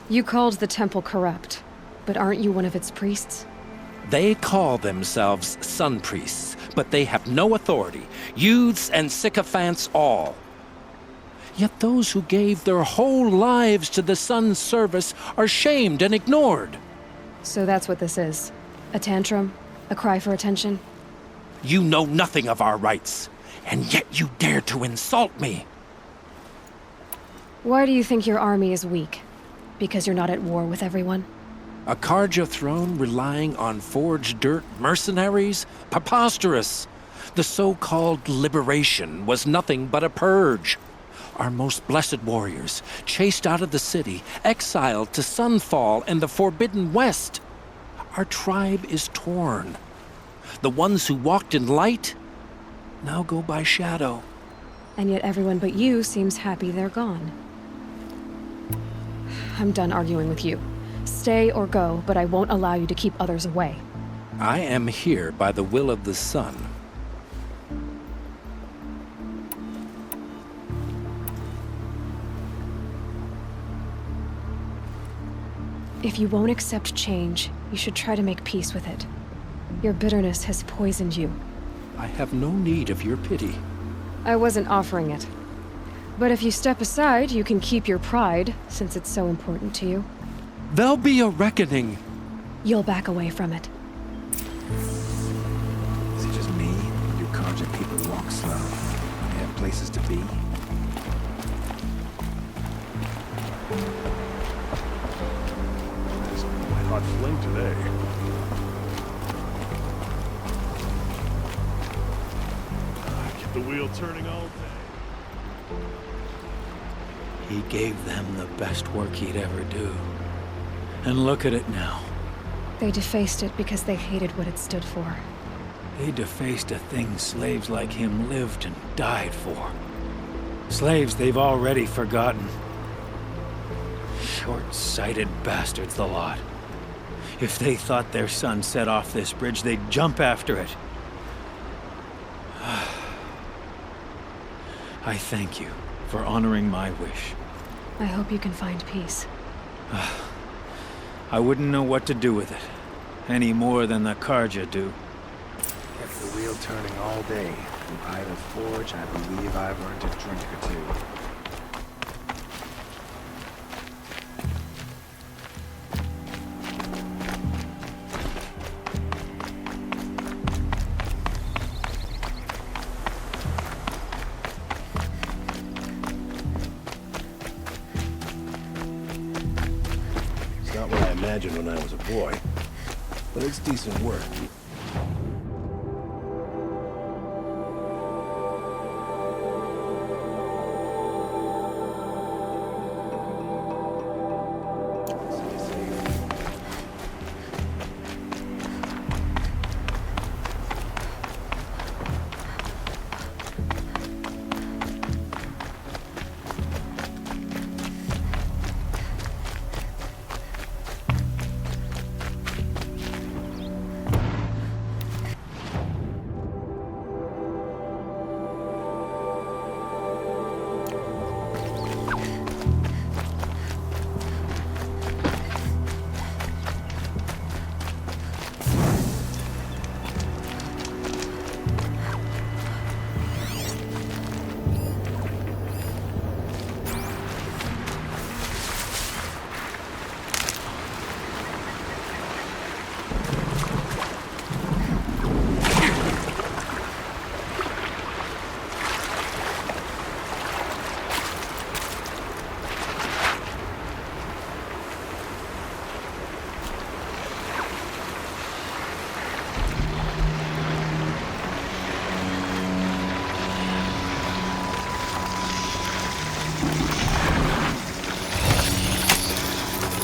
You called the temple corrupt, but aren't you one of its priests? They call themselves sun priests, but they have no authority. Youths and sycophants all. Yet those who gave their whole lives to the sun's service are shamed and ignored. So that's what this is. A tantrum? A cry for attention? You know nothing of our rights, and yet you dare to insult me. Why do you think your army is weak? Because you're not at war with everyone? A Karja throne relying on forged dirt mercenaries? Preposterous! The so-called liberation was nothing but a purge. Our most blessed warriors, chased out of the city, exiled to Sunfall and the Forbidden West. Our tribe is torn. The ones who walked in light now go by shadow. And yet everyone but you seems happy they're gone. I'm done arguing with you. Stay or go, but I won't allow you to keep others away. I am here by the will of the sun. If you won't accept change, you should try to make peace with it. Your bitterness has poisoned you. I have no need of your pity. I wasn't offering it. But if you step aside, you can keep your pride, since it's so important to you. There'll be a reckoning. You'll back away from it. Is it just me? Do Karja people walk slow? They have places to be? There's a white hot fling today. Keep the wheel turning all day. He gave them the best work he'd ever do. And look at it now. They defaced it because they hated what it stood for. They defaced a thing slaves like him lived and died for. Slaves they've already forgotten. Short-sighted bastards, the lot. If they thought their son set off this bridge, they'd jump after it. I thank you for honoring my wish. I hope you can find peace. I wouldn't know what to do with it, any more than the Karja do. Kept the wheel turning all day. Through idle forge, I believe I've earned a drink or two. It's not what I imagined when I was a boy, but it's decent work.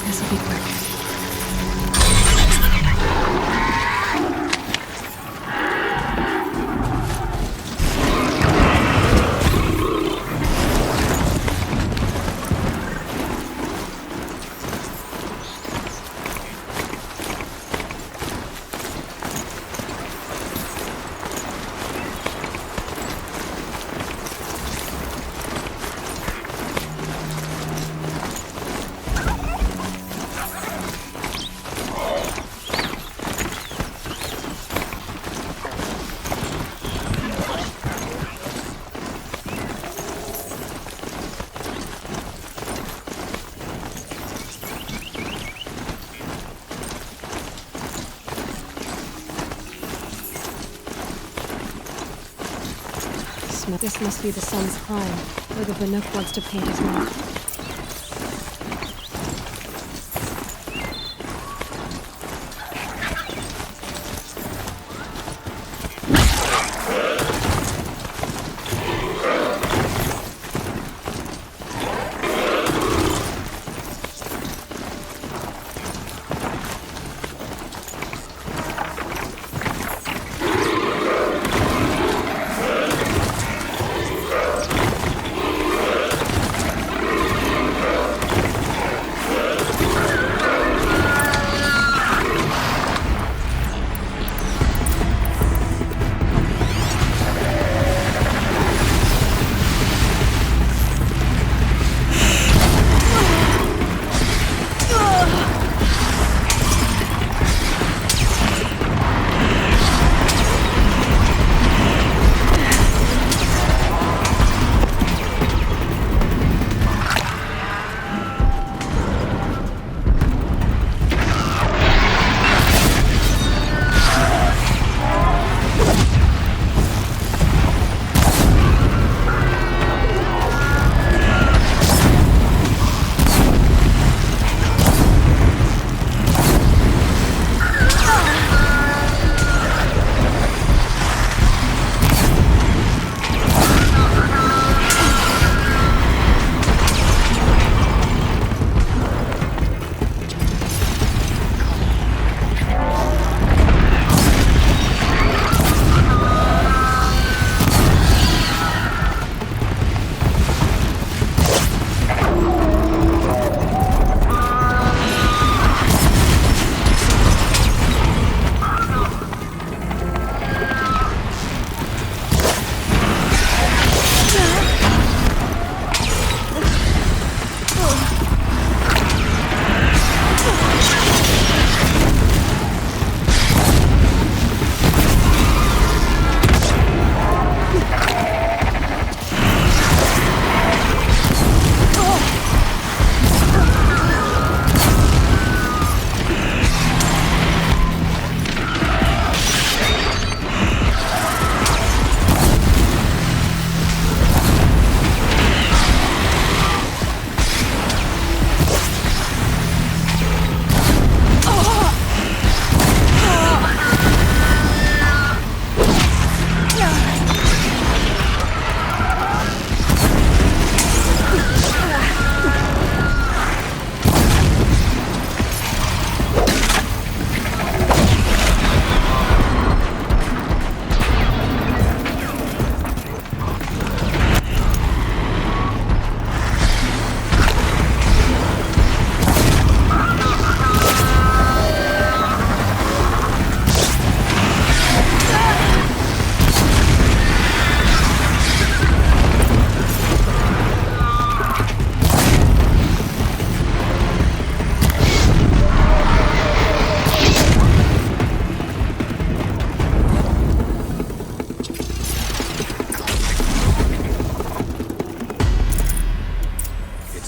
This'll be quick. This must be the sun's climb, where the Banuk wants to paint his mark.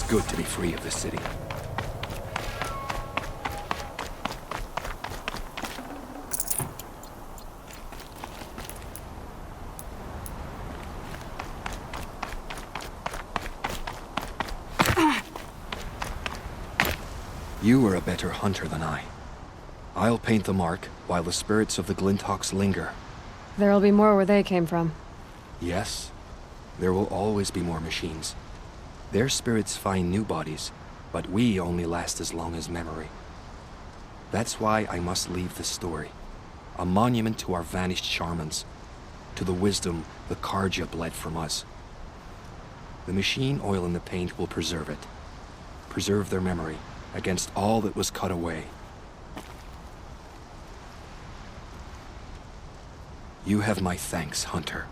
good to be free of the city. You are a better hunter than I. I'll paint the mark while the spirits of the Glinthawks linger. There'll be more where they came from. Yes, there will always be more machines. Their spirits find new bodies, But we only last as long as memory. That's why I must leave this story. A monument to our vanished shamans, to the wisdom the Karja bled from us. The machine oil in the paint will preserve it. Preserve their memory against all that was cut away. You have my thanks, Hunter.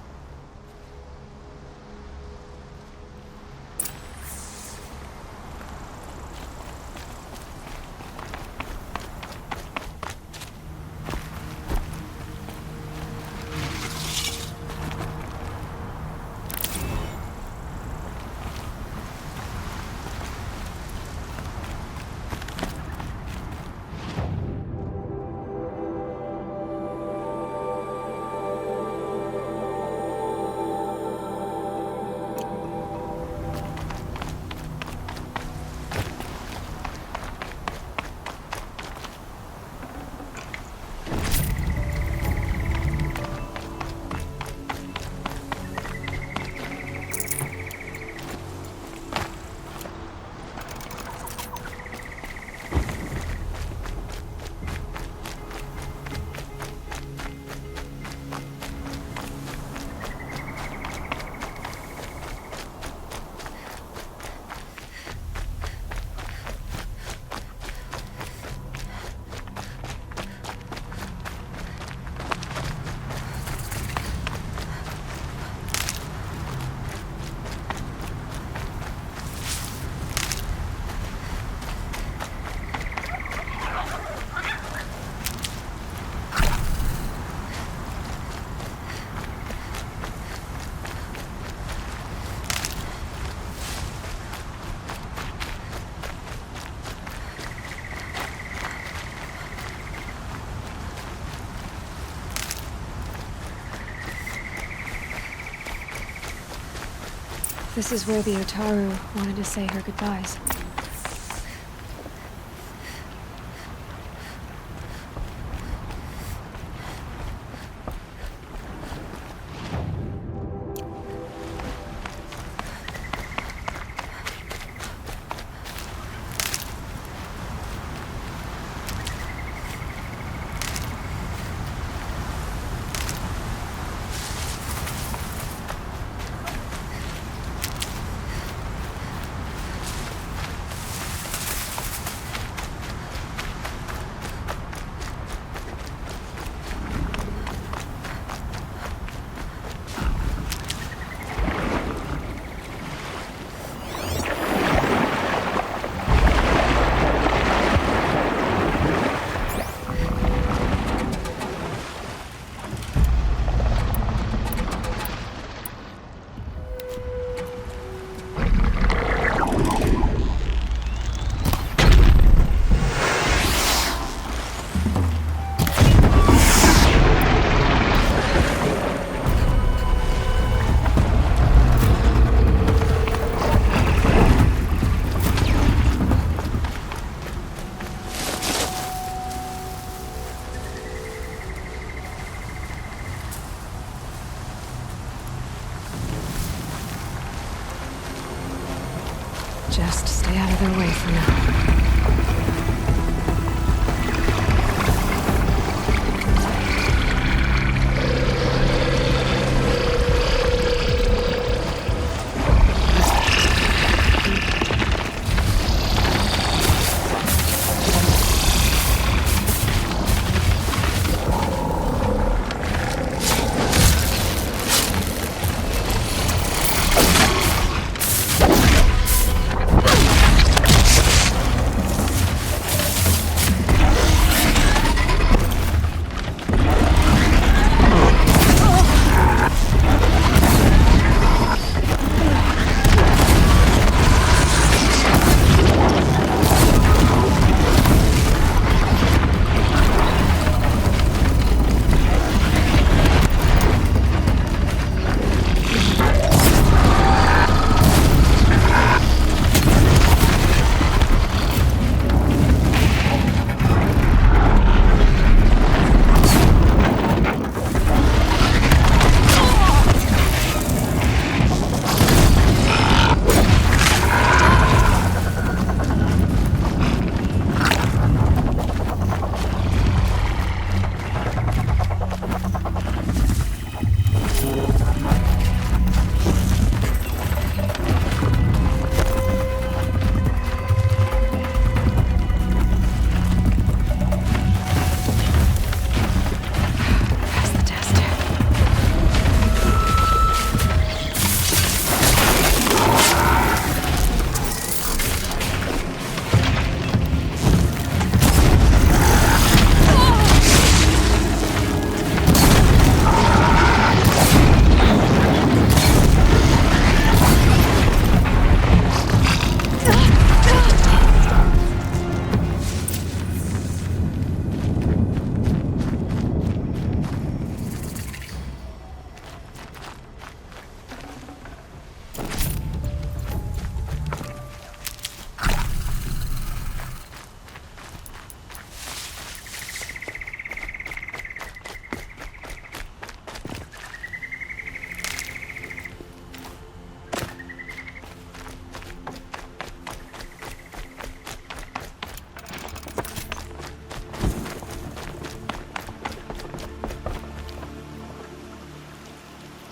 This is where the Otaru wanted to say her goodbyes.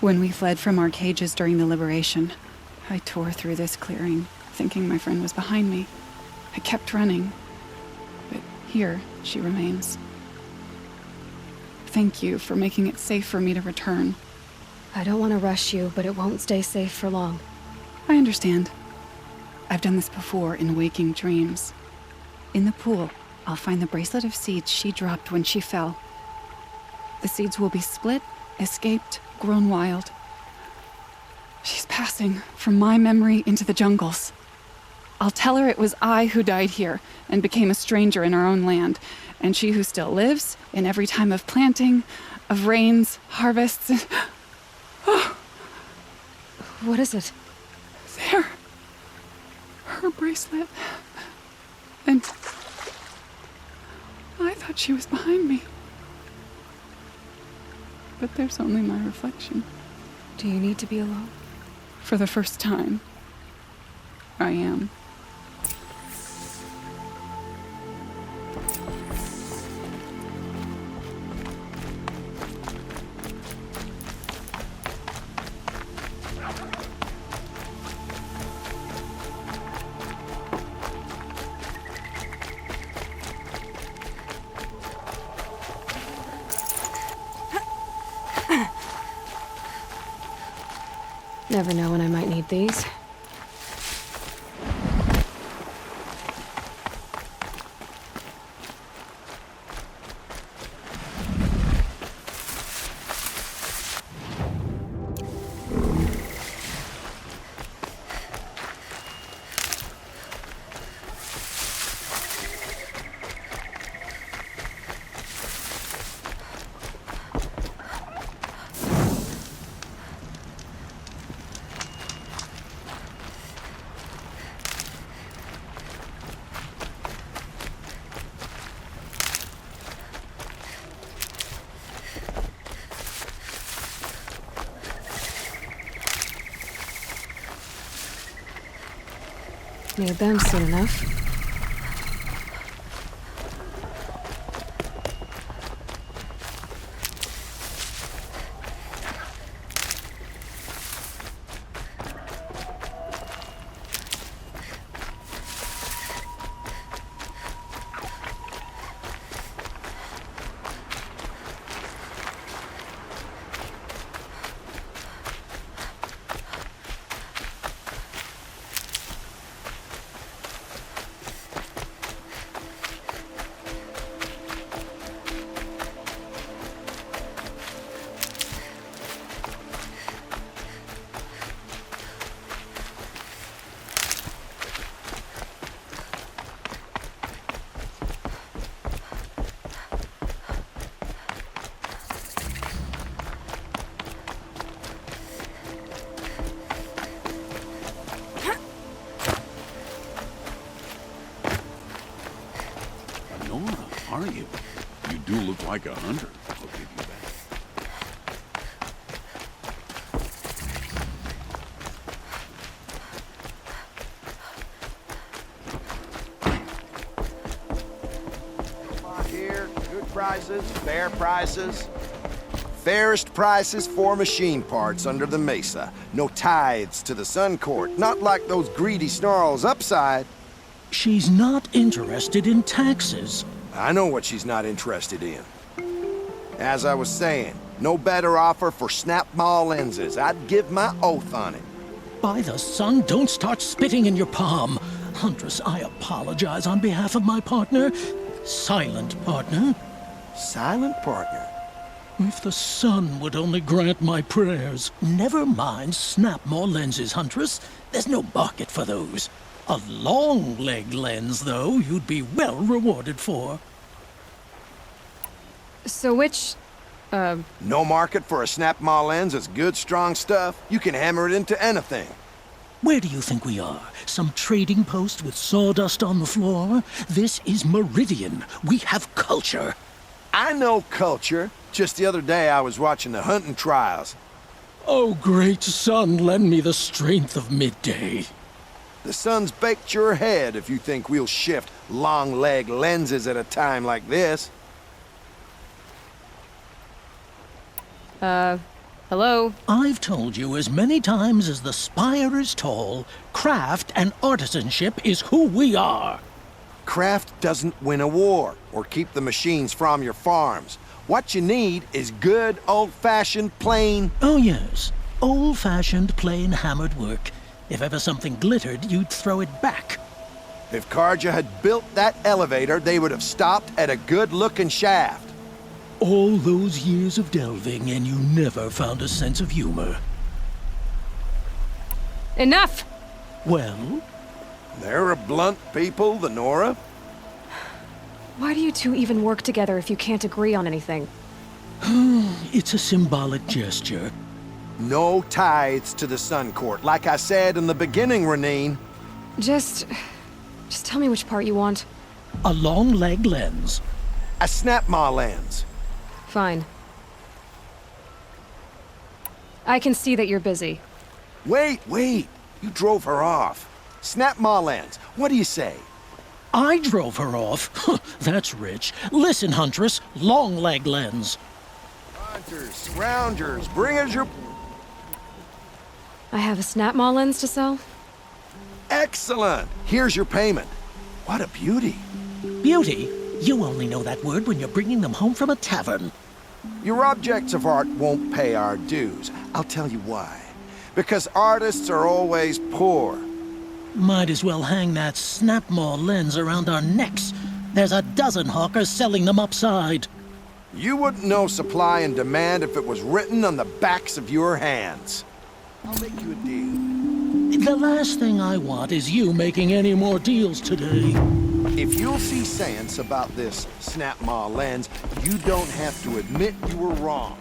When we fled from our cages during the liberation, I tore through this clearing, thinking my friend was behind me. I kept running, but here she remains. Thank you for making it safe for me to return. I don't want to rush you, but it won't stay safe for long. I understand. I've done this before in waking dreams. In the pool, I'll find the bracelet of seeds she dropped when she fell. The seeds will be split, escaped, grown wild. She's passing from my memory into the jungles. I'll tell her it was I who died here and became a stranger in our own land, and she who still lives in every time of planting, of rains, harvests, and... Oh. What is it? There. Her bracelet. And... I thought she was behind me. But there's only my reflection. Do you need to be alone? For the first time, I am. Never know when I might need these. Need them soon enough. Are you? You do look like a hunter. I'll give you that. Here, good prices, fair prices. Fairest prices for machine parts under the mesa. No tithes to the Sun Court, not like those greedy snarls upside. She's not interested in taxes. I know what she's not interested in. As I was saying, no better offer for snap-maw lenses. I'd give my oath on it. By the sun, don't start spitting in your palm. Huntress, I apologize on behalf of my partner. Silent partner. Silent partner? If the sun would only grant my prayers. Never mind snap-maw lenses, Huntress. There's no market for those. A long-leg lens, though, you'd be well rewarded for. So which, No market for a snap-maw lens is good, strong stuff. You can hammer it into anything. Where do you think we are? Some trading post with sawdust on the floor? This is Meridian. We have culture. I know culture. Just the other day I was watching the hunting trials. Oh, great sun, lend me the strength of midday. The sun's baked your head if you think we'll shift long-leg lenses at a time like this. Hello? I've told you as many times as the spire is tall, craft and artisanship is who we are. Craft doesn't win a war or keep the machines from your farms. What you need is good, old-fashioned, plain... Oh, yes. Old-fashioned, plain hammered work. If ever something glittered, you'd throw it back. If Karja had built that elevator, they would have stopped at a good-looking shaft. All those years of delving, and you never found a sense of humor. Enough! Well? They're a blunt people, the Nora. Why do you two even work together if you can't agree on anything? It's a symbolic gesture. No tithes to the Sun Court, like I said in the beginning, Renine. Just tell me which part you want. A long leg lens. A snap-maw lens. Fine. I can see that you're busy. Wait. You drove her off. Snap-maw lens. What do you say? I drove her off? That's rich. Listen, Huntress. Long leg lens. Hunters, scroungers, bring us your... I have a snap-maw lens to sell? Excellent! Here's your payment. What a beauty. Beauty? You only know that word when you're bringing them home from a tavern. Your objects of art won't pay our dues. I'll tell you why. Because artists are always poor. Might as well hang that snap-maw lens around our necks. There's a dozen hawkers selling them upside. You wouldn't know supply and demand if it was written on the backs of your hands. I'll make you a deal. The last thing I want is you making any more deals today. If you'll see sense about this snap-maw lens, you don't have to admit you were wrong.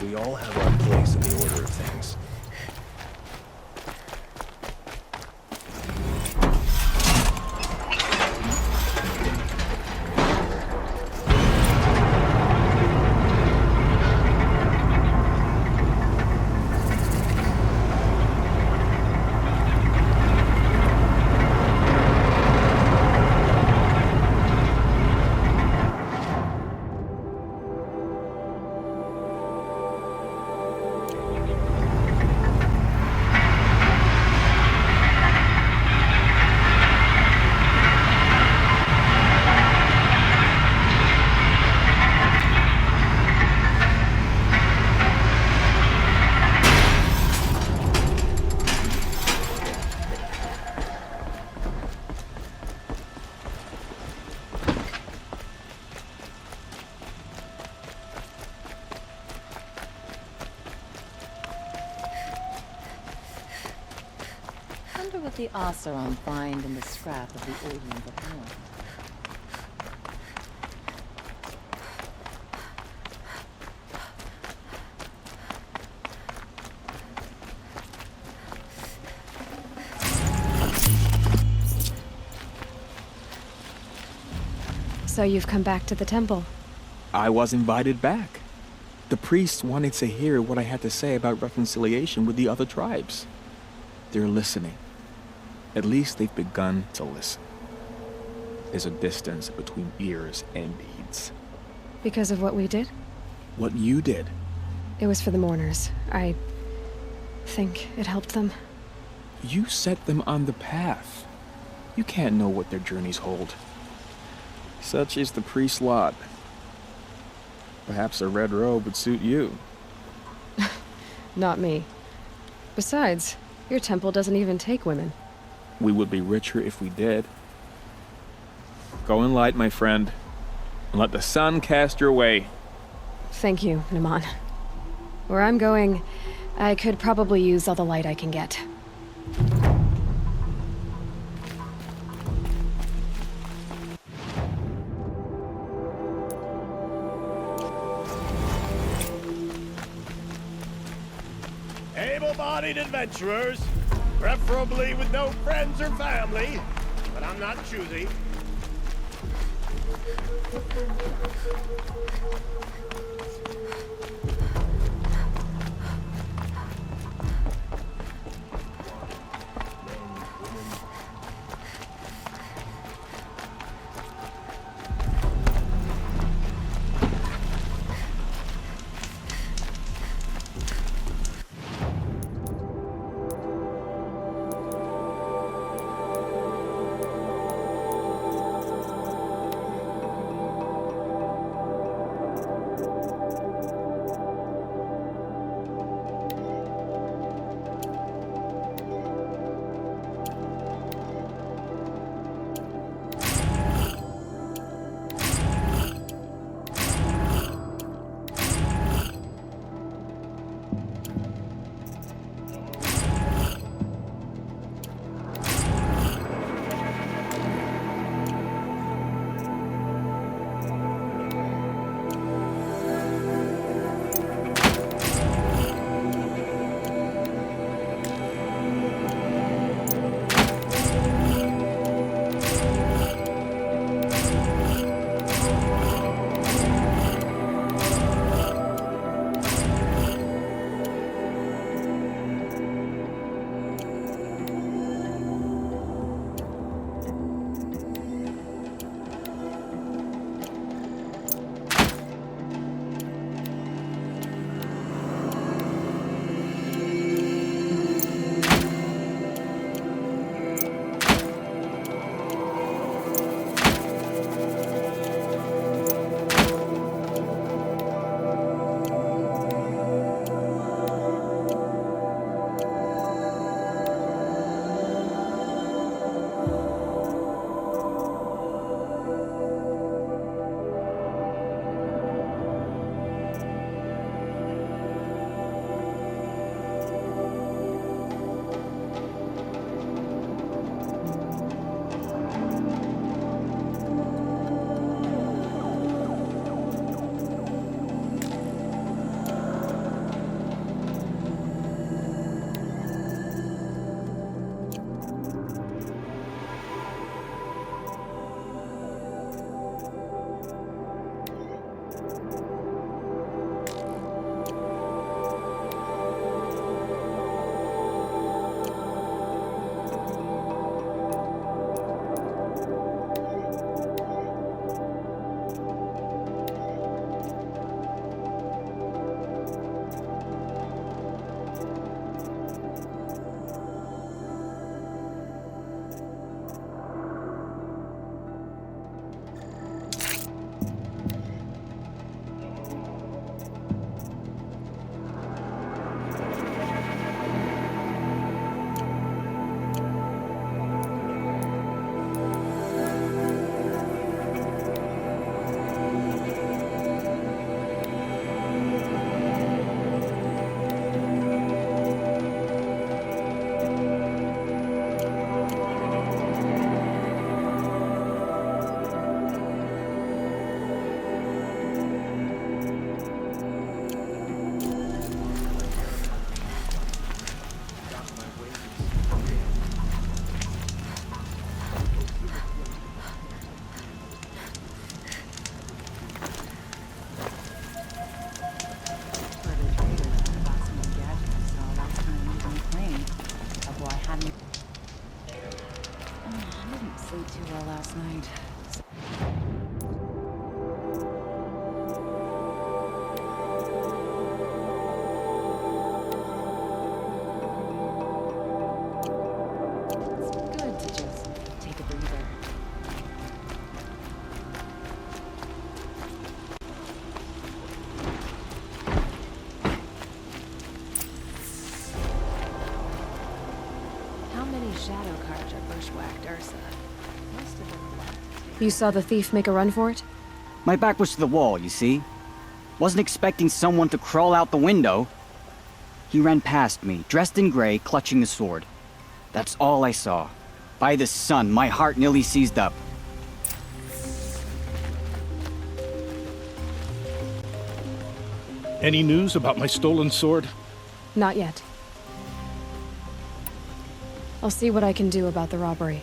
We all have our place in the order of things. What the Oseram find in the scrap of the Orient of North. So you've come back to the temple? I was invited back. The priests wanted to hear what I had to say about reconciliation with the other tribes. They're listening. At least they've begun to listen. There's a distance between ears and deeds. Because of what we did? What you did. It was for the mourners. I think it helped them. You set them on the path. You can't know what their journeys hold. Such is the priest's lot. Perhaps a red robe would suit you. Not me. Besides, your temple doesn't even take women. We would be richer if we did. Go in light, my friend, and let the sun cast your way. Thank you, Naman. Where I'm going, I could probably use all the light I can get. able-bodied adventurers, preferably with no friends or family, but I'm not choosy. shadow cards are bushwhacked Ursa. Must have been luck. You saw the thief make a run for it? My back was to the wall, you see? Wasn't expecting someone to crawl out the window. He ran past me, dressed in gray, clutching the sword. That's all I saw. By the sun, my heart nearly seized up. Any news about my stolen sword? Not yet. I'll see what I can do about the robbery.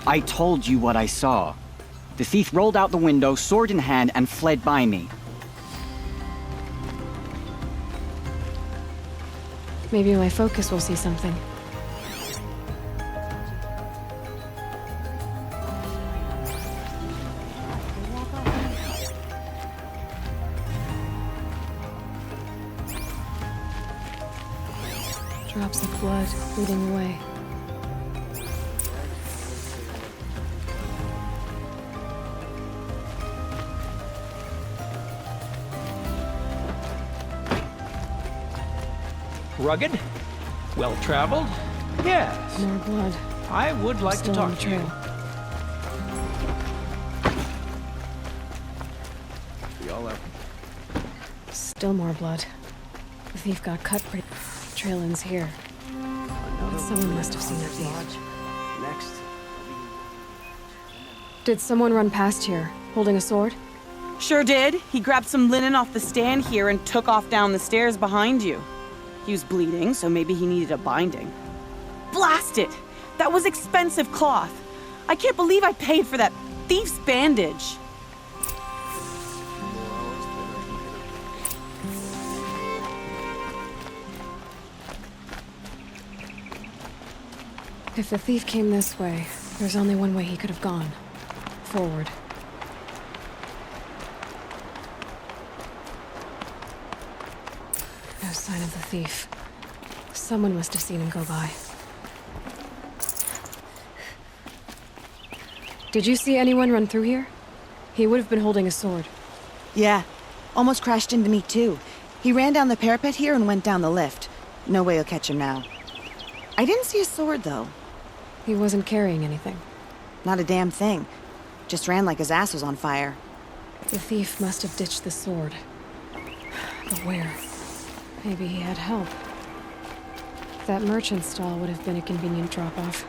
I told you what I saw. The thief rolled out the window, sword in hand, and fled by me. Maybe my focus will see something. Drops of blood leading away. Rugged? Well-traveled? Yes. More blood. I would like to Still on talk the to you. trail. We all have... Still more blood. The thief got cut pretty. Trail ends here. But someone must have seen the thief. Next. Did someone run past here, holding a sword? Sure did. He grabbed some linen off the stand here and took off down the stairs behind you. He was bleeding, so maybe he needed a binding. Blast it! That was expensive cloth. I can't believe I paid for that thief's bandage. If the thief came this way, there's only one way he could have gone. Forward. No sign of the thief. Someone must have seen him go by. Did you see anyone run through here? He would have been holding a sword. Yeah. Almost crashed into me, too. He ran down the parapet here and went down the lift. No way you'll catch him now. I didn't see a sword, though. He wasn't carrying anything. Not a damn thing. Just ran like his ass was on fire. The thief must have ditched the sword. But where? Maybe he had help. That merchant stall would have been a convenient drop-off.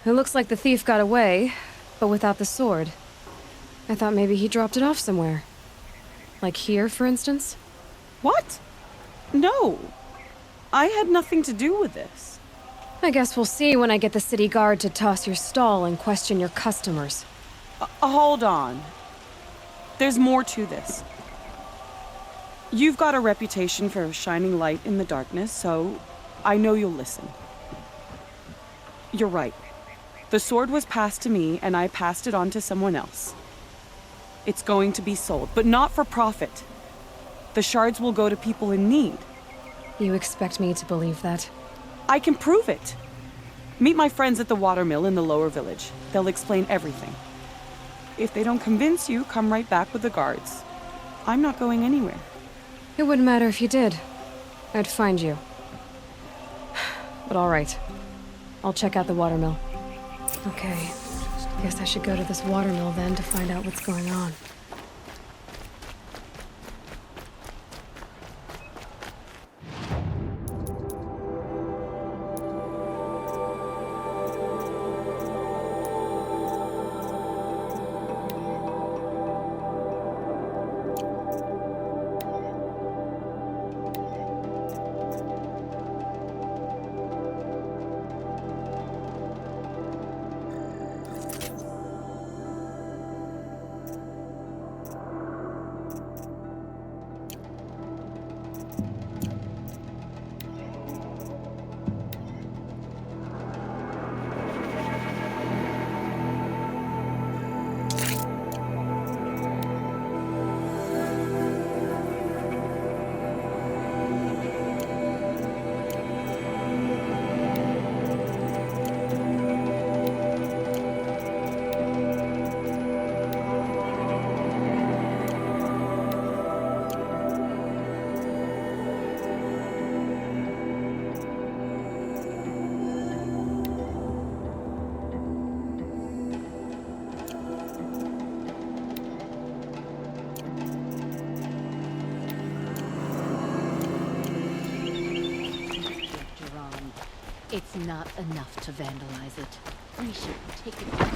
It looks like the thief got away, but without the sword. I thought maybe he dropped it off somewhere. Like here, for instance? What? No. I had nothing to do with this. I guess we'll see when I get the city guard to toss your stall and question your customers. Hold on. There's more to this. You've got a reputation for shining light in the darkness, so I know you'll listen. You're right. The sword was passed to me, and I passed it on to someone else. It's going to be sold, but not for profit. The shards will go to people in need. You expect me to believe that? I can prove it. Meet my friends at the watermill in the lower village. They'll explain everything. If they don't convince you, come right back with the guards. I'm not going anywhere. It wouldn't matter if you did. I'd find you. But all right. I'll check out the watermill. Okay. Guess I should go to this watermill then to find out what's going on. It's not enough to vandalize it. We should take it back.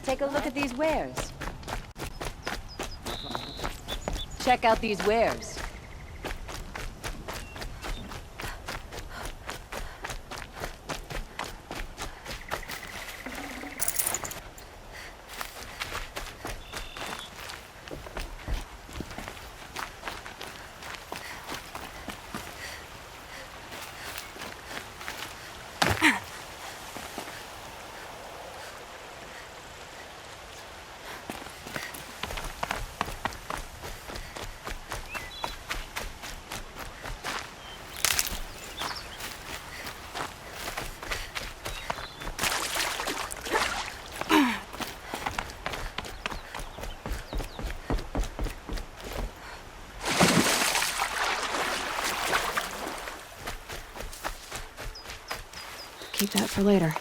Take a look at these wares. Check out these wares. Keep that for later.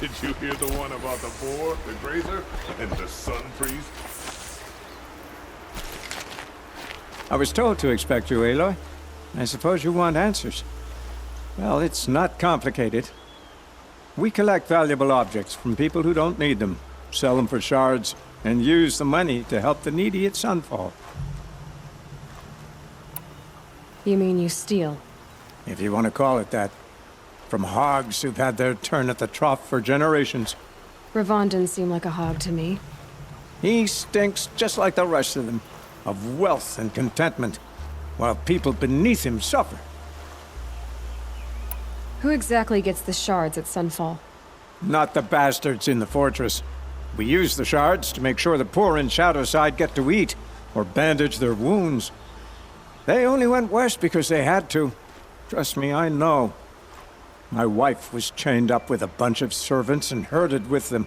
Did you hear the one about the boar, the grazer, and the sun priest? I was told to expect you, Aloy. I suppose you want answers. Well, it's not complicated. We collect valuable objects from people who don't need them, sell them for shards, and use the money to help the needy at Sunfall. You mean you steal? If you want to call it that. From hogs who've had their turn at the trough for generations. Ravon didn't seem like a hog to me. He stinks just like the rest of them, of wealth and contentment, while people beneath him suffer. Who exactly gets the shards at Sunfall? Not the bastards in the fortress. We use the shards to make sure the poor in Shadowside get to eat, or bandage their wounds. They only went west because they had to. Trust me, I know. My wife was chained up with a bunch of servants and herded with them.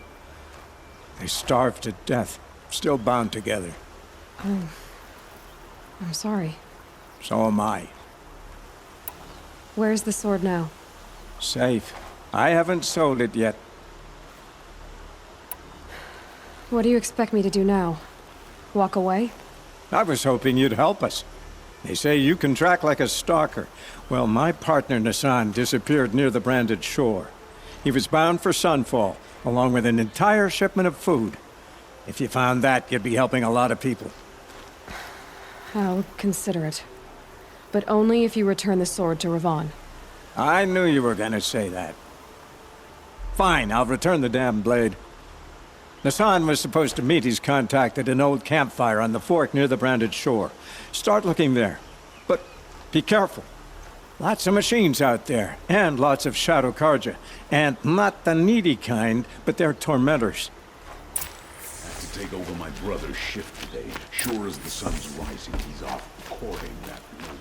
They starved to death, still bound together. Oh. I'm sorry. So am I. Where's the sword now? Safe. I haven't sold it yet. What do you expect me to do now? Walk away? I was hoping you'd help us. They say you can track like a stalker. Well, my partner Nassan disappeared near the branded shore. He was bound for Sunfall, along with an entire shipment of food. If you found that, you'd be helping a lot of people. I'll consider it. But only if you return the sword to Ravon. I knew you were gonna say that. Fine, I'll return the damn blade. Nassan was supposed to meet his contact at an old campfire on the fork near the branded shore. Start looking there. But be careful. Lots of machines out there, and lots of Shadow Karja. And not the needy kind, but they're tormentors. take over my brother's shift today. Sure as the sun's rising, he's off courting that woman.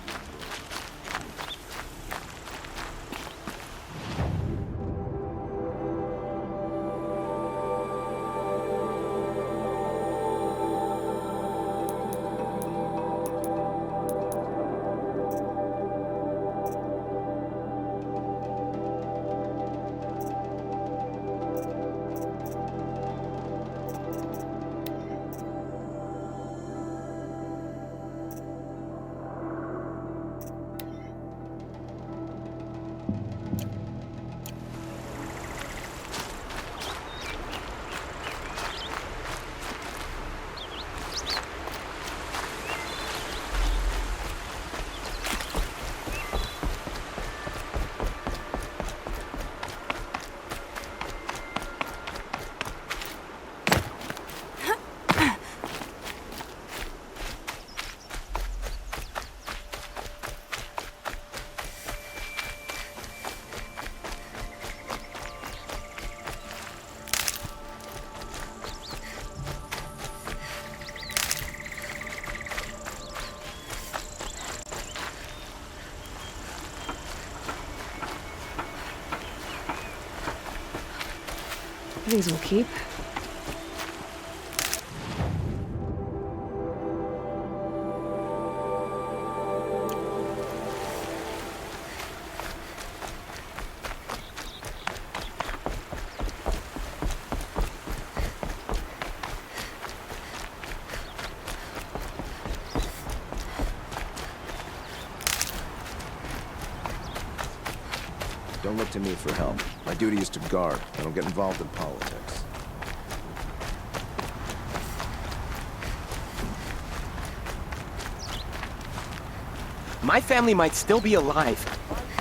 These will keep. Don't look to me for help. My duty is to guard. I don't get involved in politics. My family might still be alive,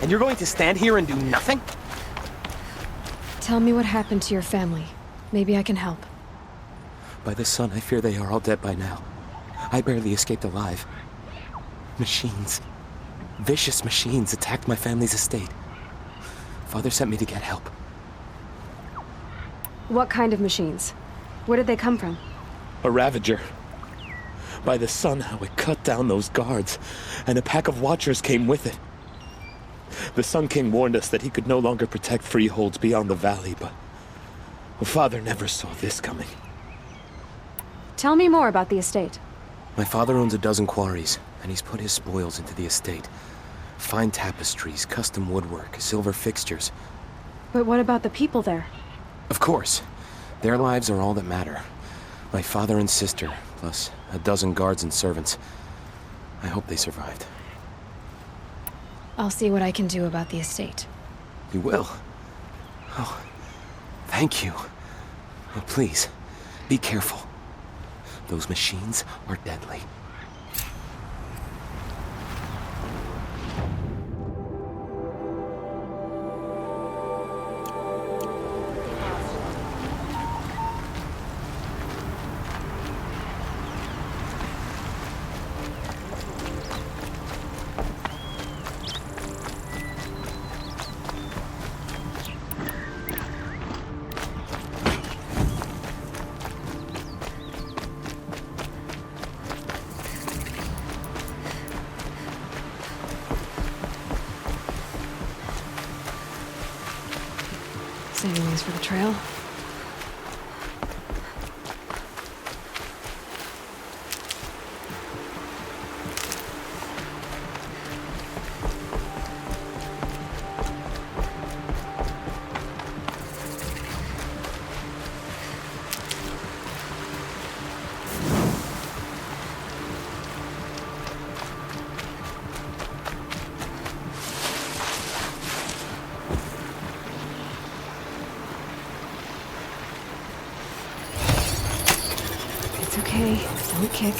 and you're going to stand here and do nothing? Tell me what happened to your family. Maybe I can help. By the sun, I fear they are all dead by now. I barely escaped alive. Machines. Vicious machines attacked my family's estate. Father sent me to get help. What kind of machines? Where did they come from? A Ravager. By the sun, how it cut down those guards, and a pack of watchers came with it. The Sun King warned us that he could no longer protect freeholds beyond the valley, but Father never saw this coming. Tell me more about the estate. My father owns a dozen quarries, and he's put his spoils into the estate. Fine tapestries, custom woodwork, silver fixtures. But what about the people there? Of course. Their lives are all that matter. My father and sister, plus a dozen guards and servants. I hope they survived. I'll see what I can do about the estate. You will? Oh, thank you. Oh, please, be careful. Those machines are deadly. Saving these for the trail. Okay, don't kick.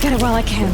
Get it while I can.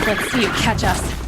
Let's see you catch us.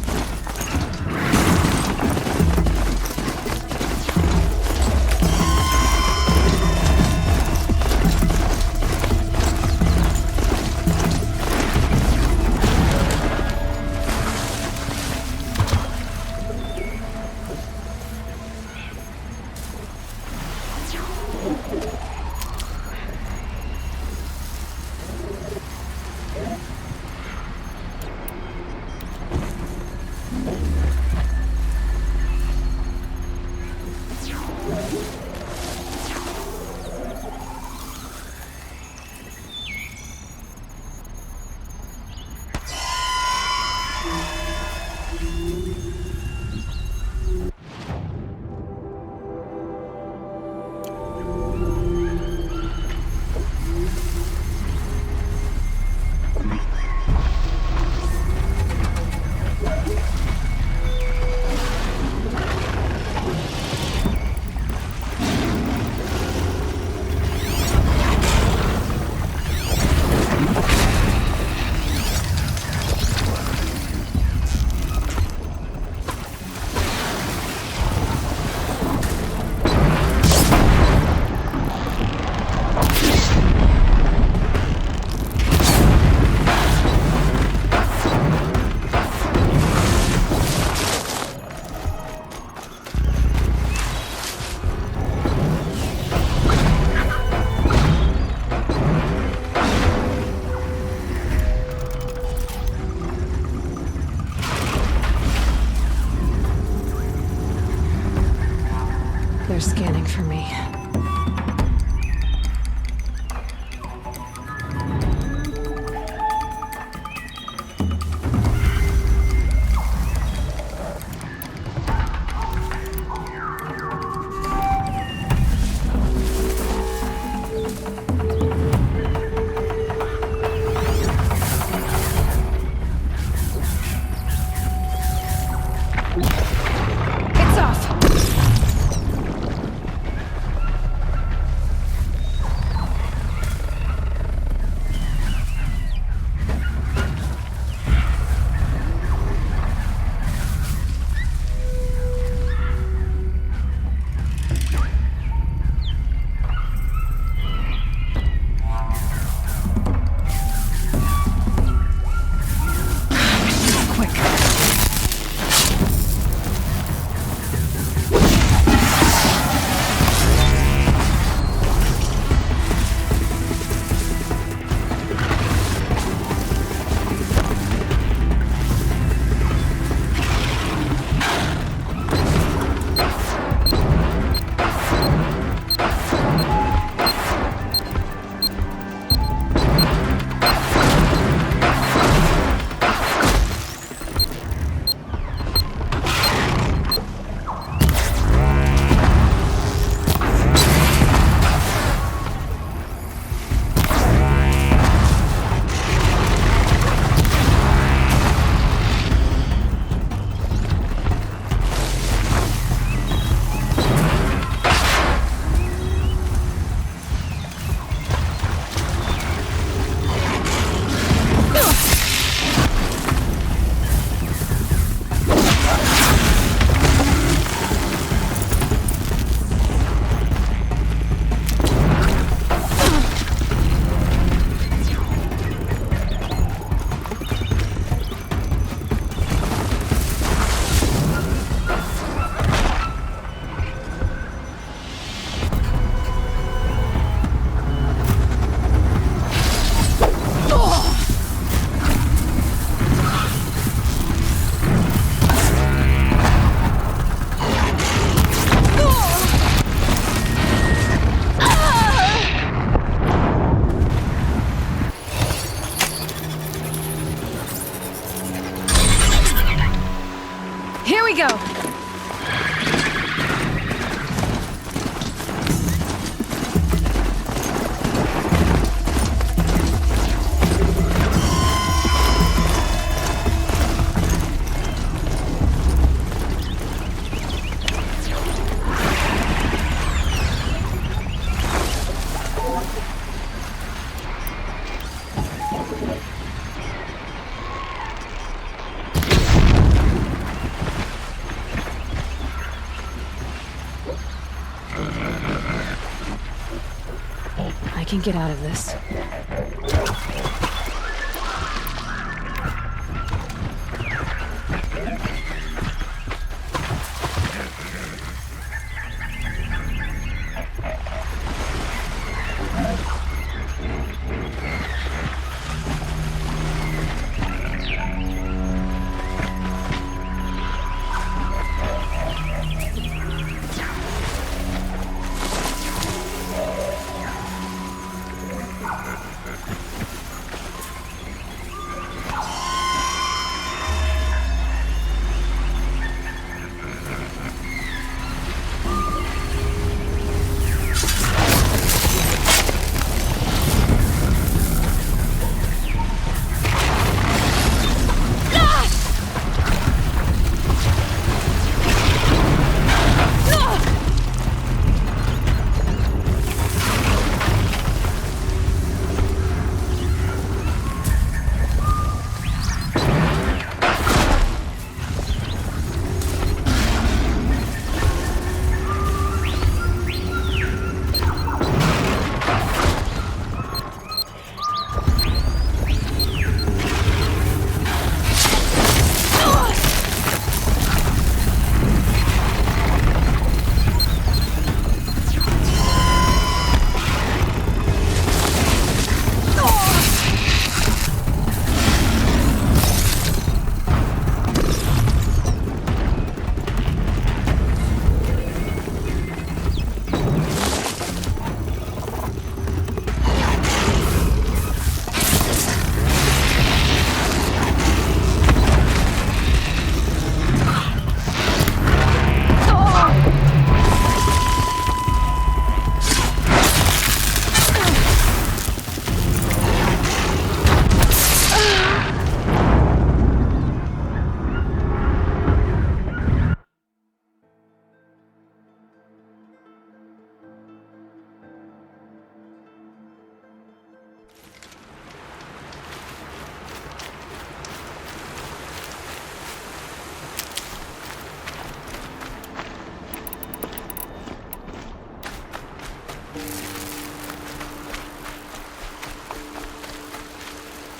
I can get out of this.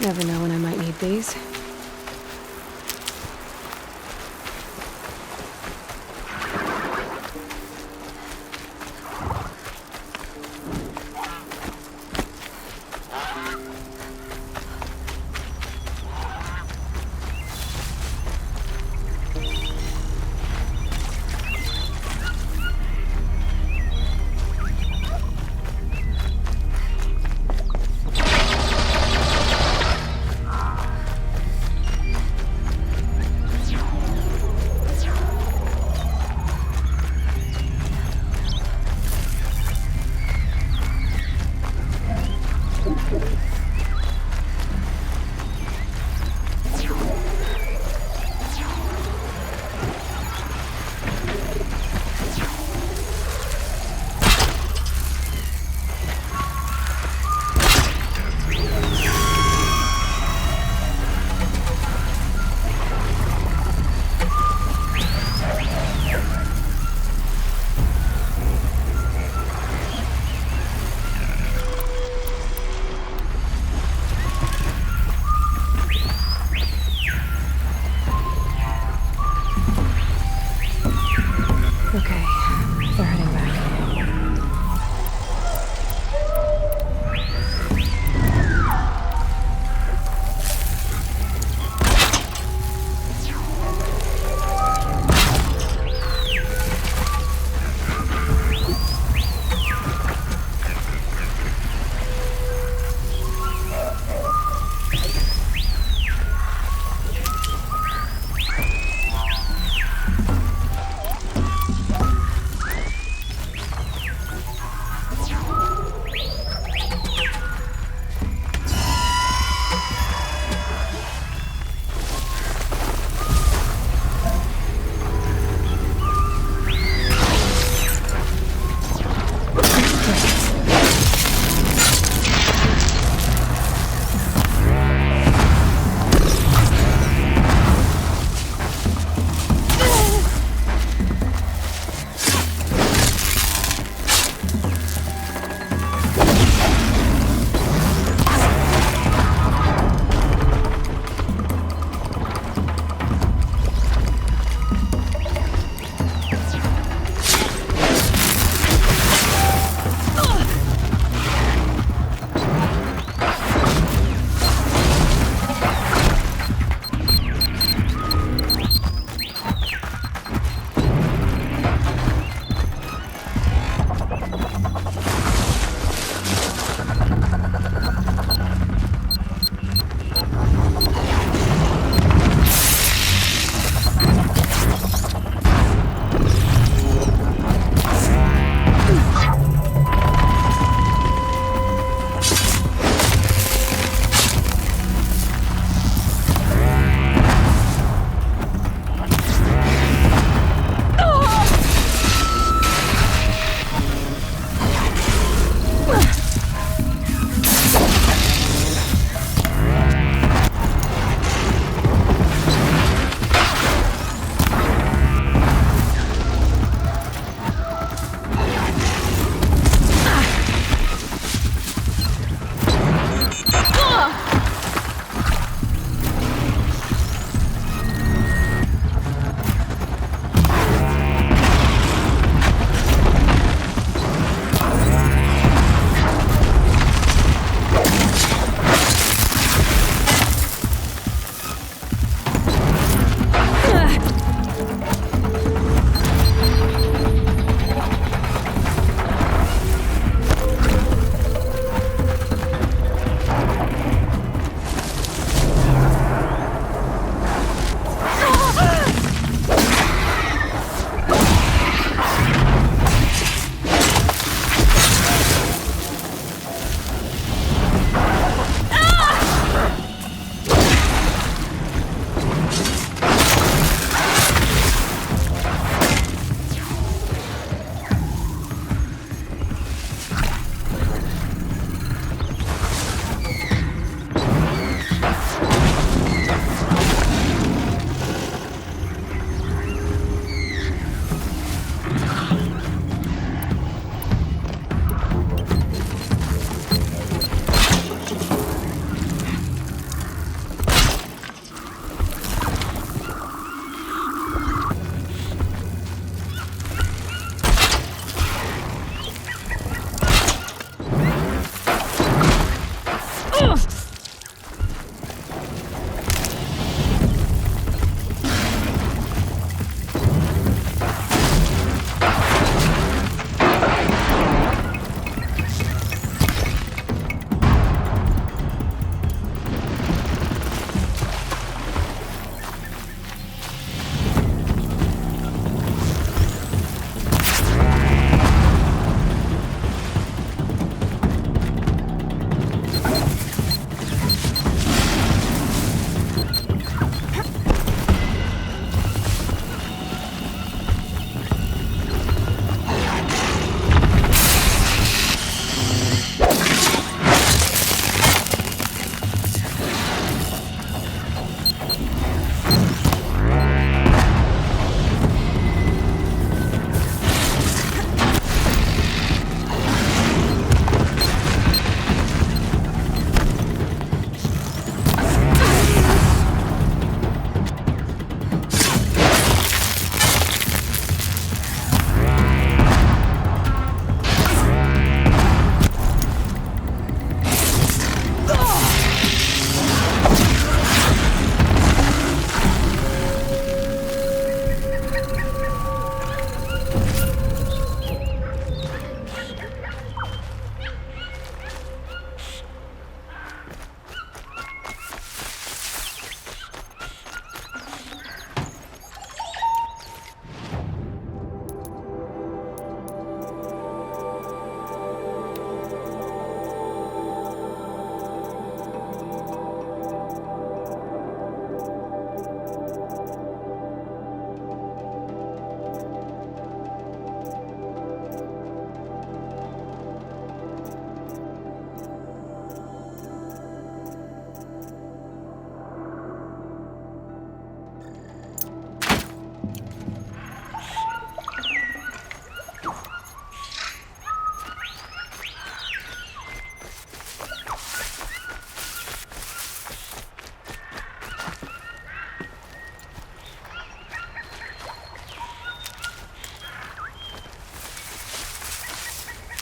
Never know when I might need these.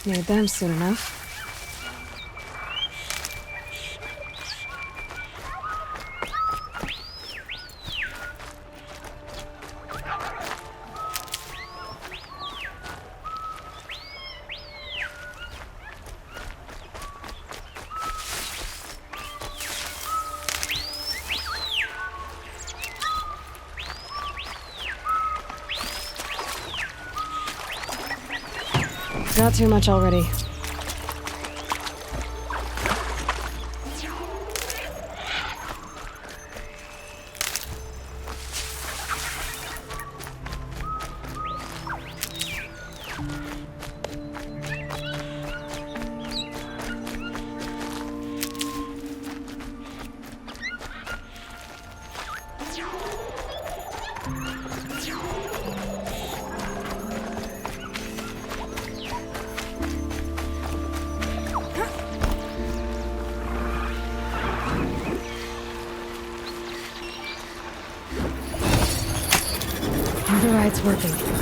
Made them soon enough. Got too much already. Override's working.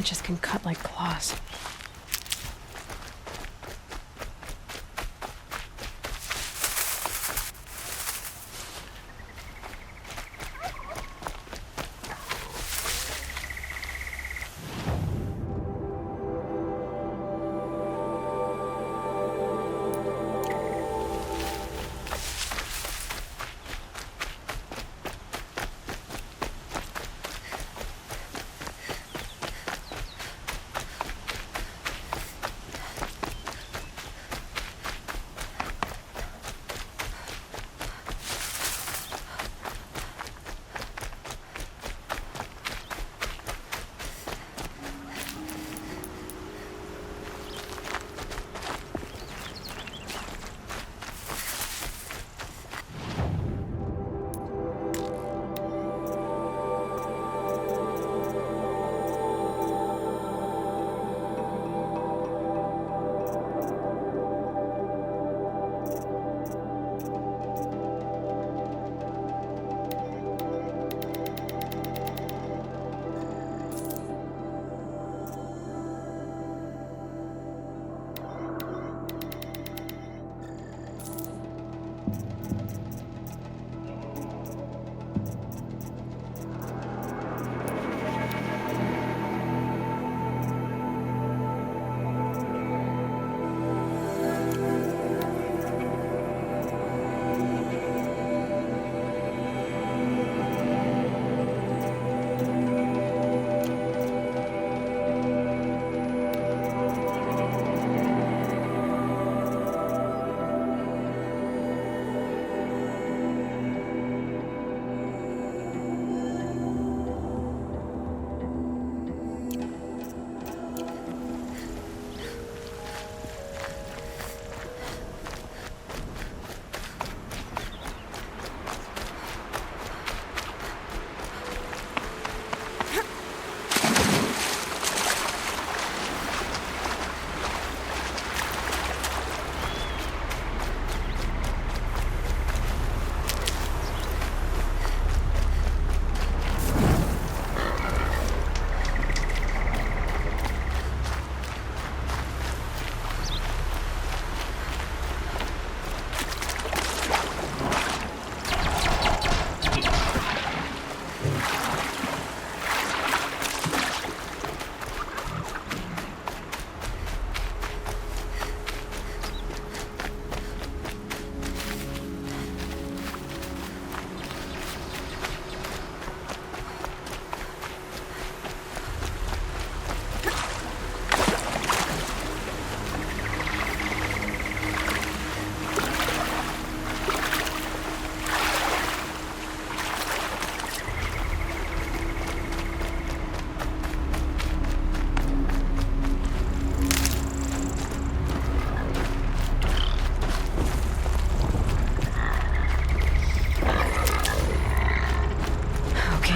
branches can cut like claws.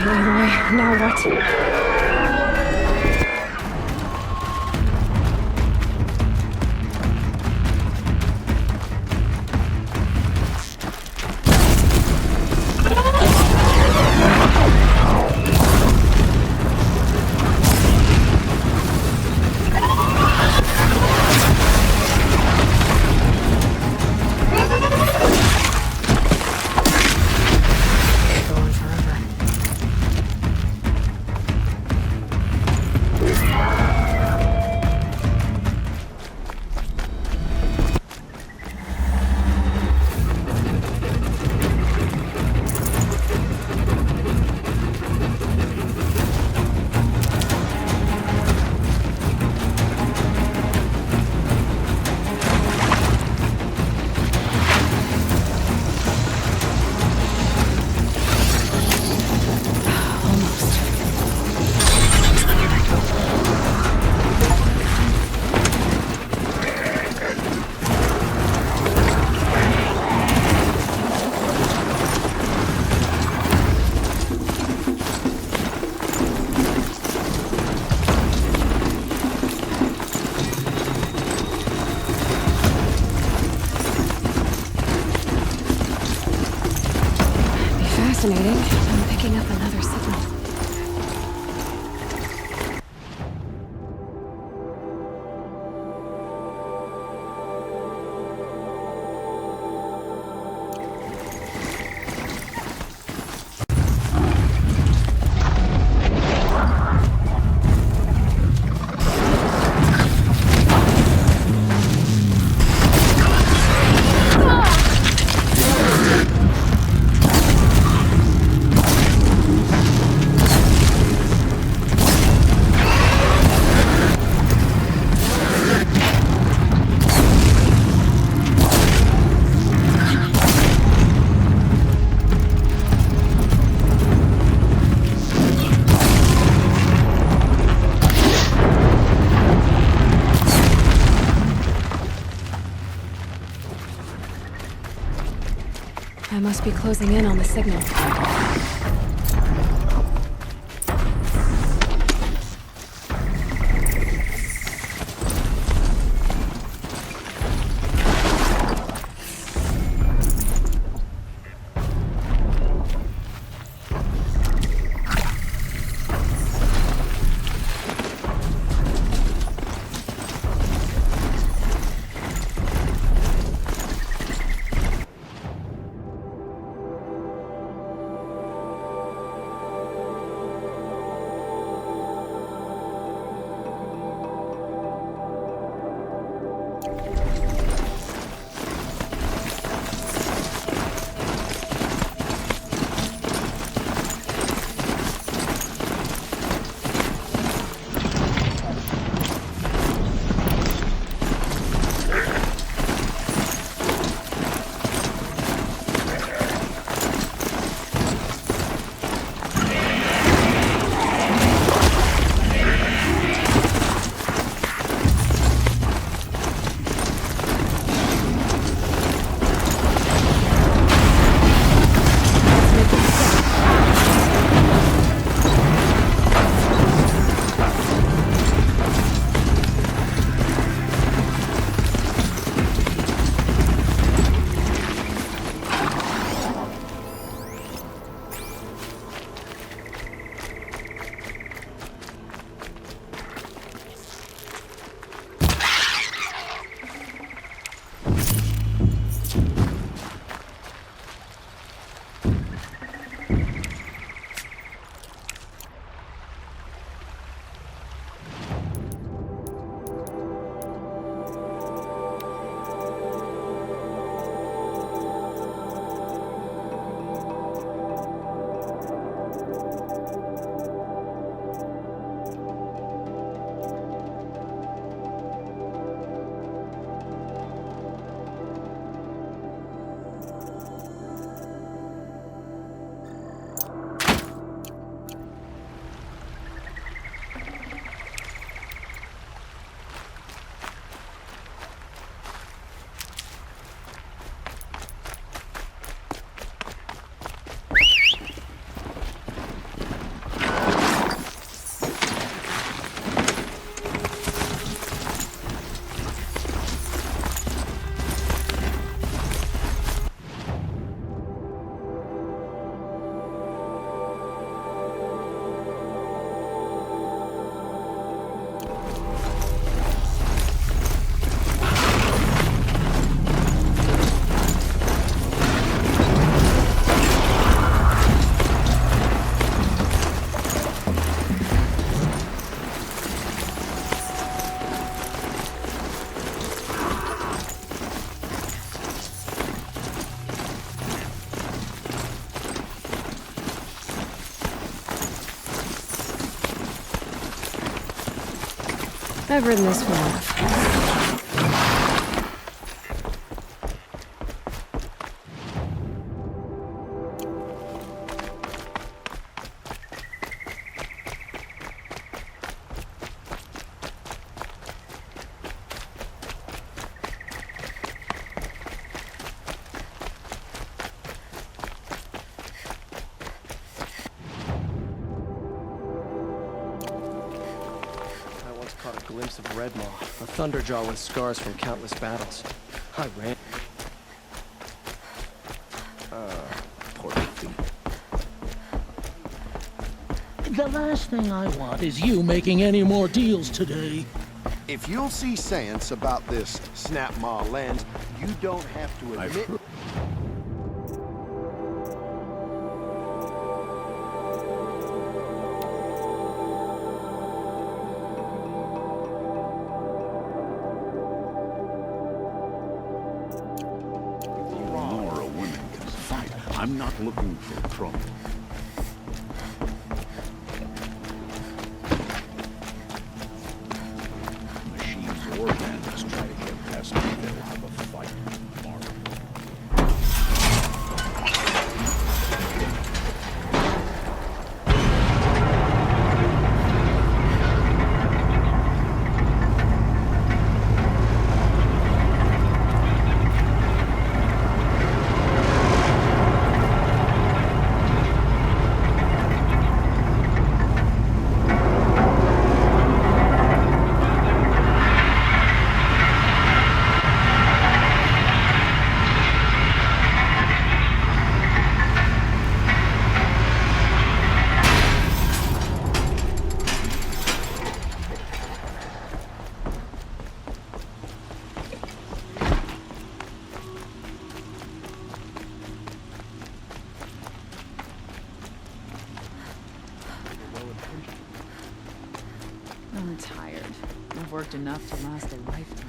Aloy, now what? Fascinating. I'm picking up another signal. I must be closing in on the signal. I've ridden this for enough. Caught a glimpse of Redmaw, a thunderjaw with scars from countless battles. I ran. Poor thing. The last thing I want is you making any more deals today. If you'll see sense about this Snapmaw lens, you don't have to admit... I'm not looking for trouble. Machines or bandits try to get past me, they'll have a fight tomorrow. worked enough to last a lifetime.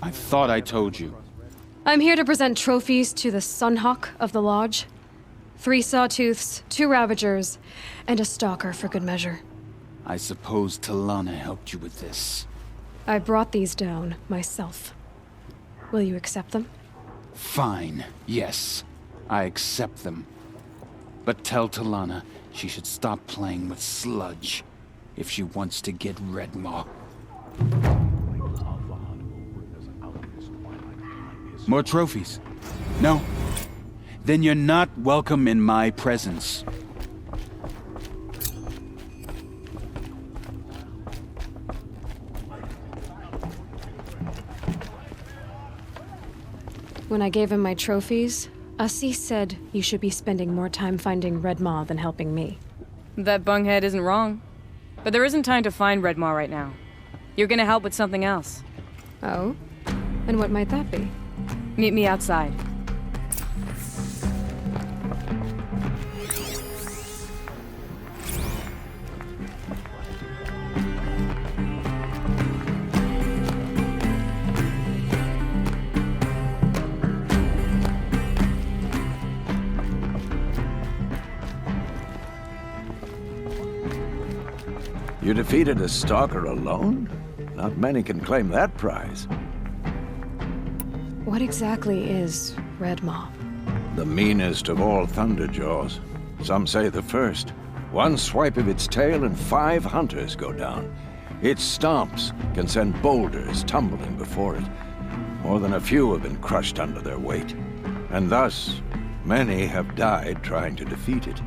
I thought I told you. I'm here to present trophies to the Sunhawk of the Lodge. 3 Sawtooths, 2 Ravagers, and a Stalker for good measure. I suppose Talana helped you with this. I brought these down myself. Will you accept them? Fine, yes. I accept them. But tell Talana she should stop playing with sludge if she wants to get Redmaw. More trophies? No? Then you're not welcome in my presence. When I gave him my trophies, Assis said you should be spending more time finding Redmaw than helping me. That bunghead isn't wrong. But there isn't time to find Redmaw right now. You're gonna help with something else. Oh? And what might that be? Meet me outside. You defeated a stalker alone? Not many can claim that prize. What exactly is Redmaw? The meanest of all Thunderjaws. Some say the first. One swipe of its tail and 5 hunters go down. Its stomps can send boulders tumbling before it. More than a few have been crushed under their weight. And thus, many have died trying to defeat it.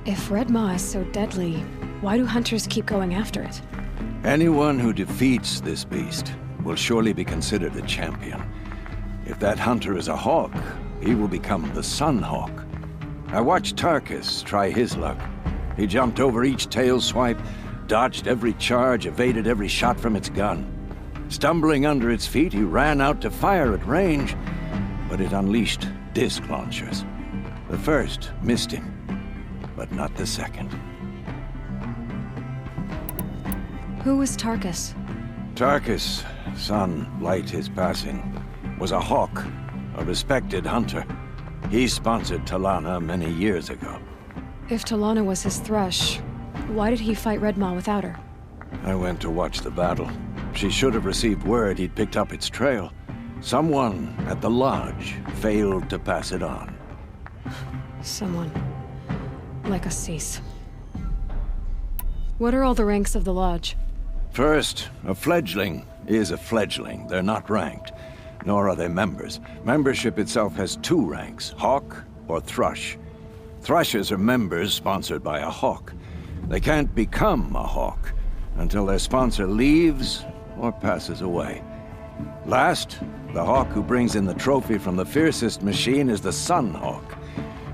If Redmaw is so deadly, why do hunters keep going after it? Anyone who defeats this beast will surely be considered a champion. If that hunter is a hawk, he will become the Sun Hawk. I watched Tarkus try his luck. He jumped over each tail swipe, dodged every charge, evaded every shot from its gun. Stumbling under its feet, he ran out to fire at range, but it unleashed disc launchers. The first missed him, but not the second. Who was Tarkus? Tarkus, son light his passing, was a hawk, a respected hunter. He sponsored Talana many years ago. If Talana was his thrush, why did he fight Redmaw without her? I went to watch the battle. She should have received word he'd picked up its trail. Someone at the lodge failed to pass it on. Someone. Like Assis. What are all the ranks of the lodge? First, a fledgling is a fledgling. They're not ranked, nor are they members. Membership itself has 2 ranks, hawk or thrush. Thrushes are members sponsored by a hawk. They can't become a hawk until their sponsor leaves or passes away. Last, the hawk who brings in the trophy from the fiercest machine is the Sun Hawk.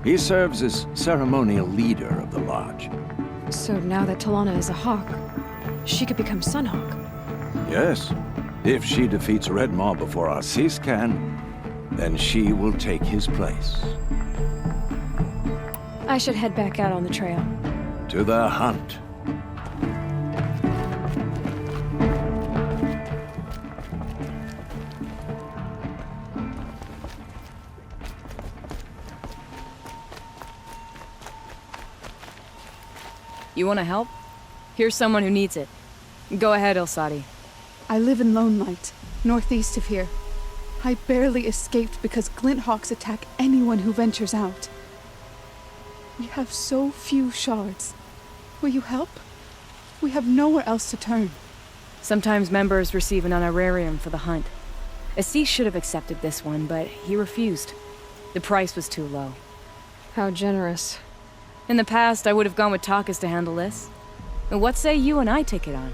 He serves as ceremonial leader of the lodge. So now that Talana is a hawk, she could become Sunhawk. Yes. If she defeats Redmaw before Assis can, then she will take his place. I should head back out on the trail. To the hunt. You want to help? Here's someone who needs it. Go ahead, Elsadi. I live in Lone Light, northeast of here. I barely escaped because glint hawks attack anyone who ventures out. We have so few shards. Will you help? We have nowhere else to turn. Sometimes members receive an honorarium for the hunt. Assis should have accepted this one, but he refused. The price was too low. How generous. In the past, I would have gone with Tarkus to handle this. And what say you and I take it on?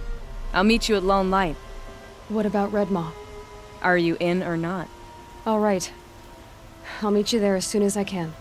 I'll meet you at Lone Light. What about Redmaw? Are you in or not? All right. I'll meet you there as soon as I can.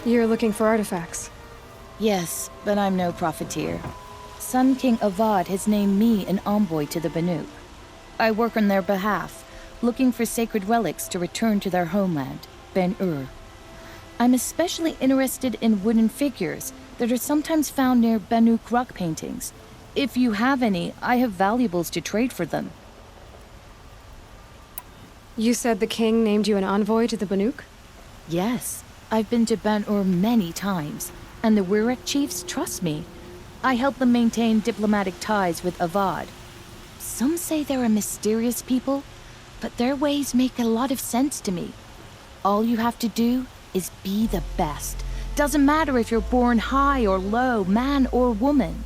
You're looking for artifacts? Yes, but I'm no profiteer. Sun King Avad has named me an envoy to the Banuk. I work on their behalf, looking for sacred relics to return to their homeland, Ben-Ur. I'm especially interested in wooden figures that are sometimes found near Banuk rock paintings. If you have any, I have valuables to trade for them. You said the king named you an envoy to the Banuk? Yes, I've been to Ben-Ur many times, and the Wirek chiefs trust me. I help them maintain diplomatic ties with Avad. Some say they're a mysterious people, but their ways make a lot of sense to me. All you have to do is be the best. Doesn't matter if you're born high or low, man or woman.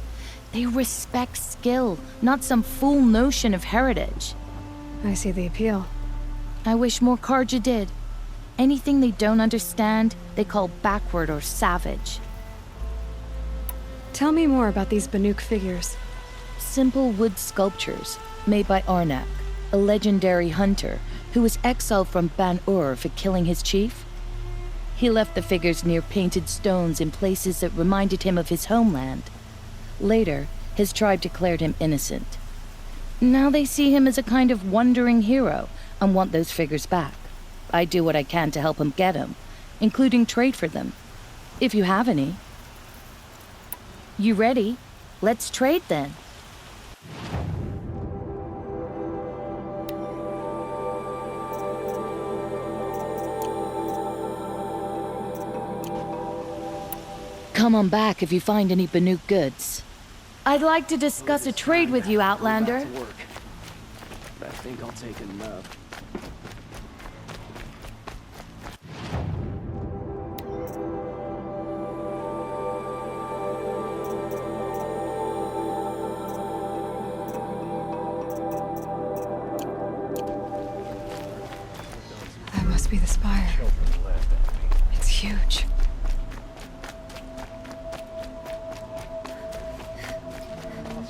They respect skill, not some fool notion of heritage. I see the appeal. I wish more Karja did. Anything they don't understand, they call backward or savage. Tell me more about these Banuk figures. Simple wood sculptures made by Arnak, a legendary hunter who was exiled from Ban-Ur for killing his chief. He left the figures near painted stones in places that reminded him of his homeland. Later, his tribe declared him innocent. Now they see him as a kind of wandering hero and want those figures back. I do what I can to help him get them, including trade for them, if you have any. You ready? Let's trade then. Come on back if you find any Banuk goods. I'd like to discuss a trade with you, Outlander. I think I'll take a nap. That must be the spire. It's huge.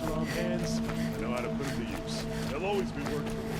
Wrong hands. I know how to put them to use. They'll always be working for me.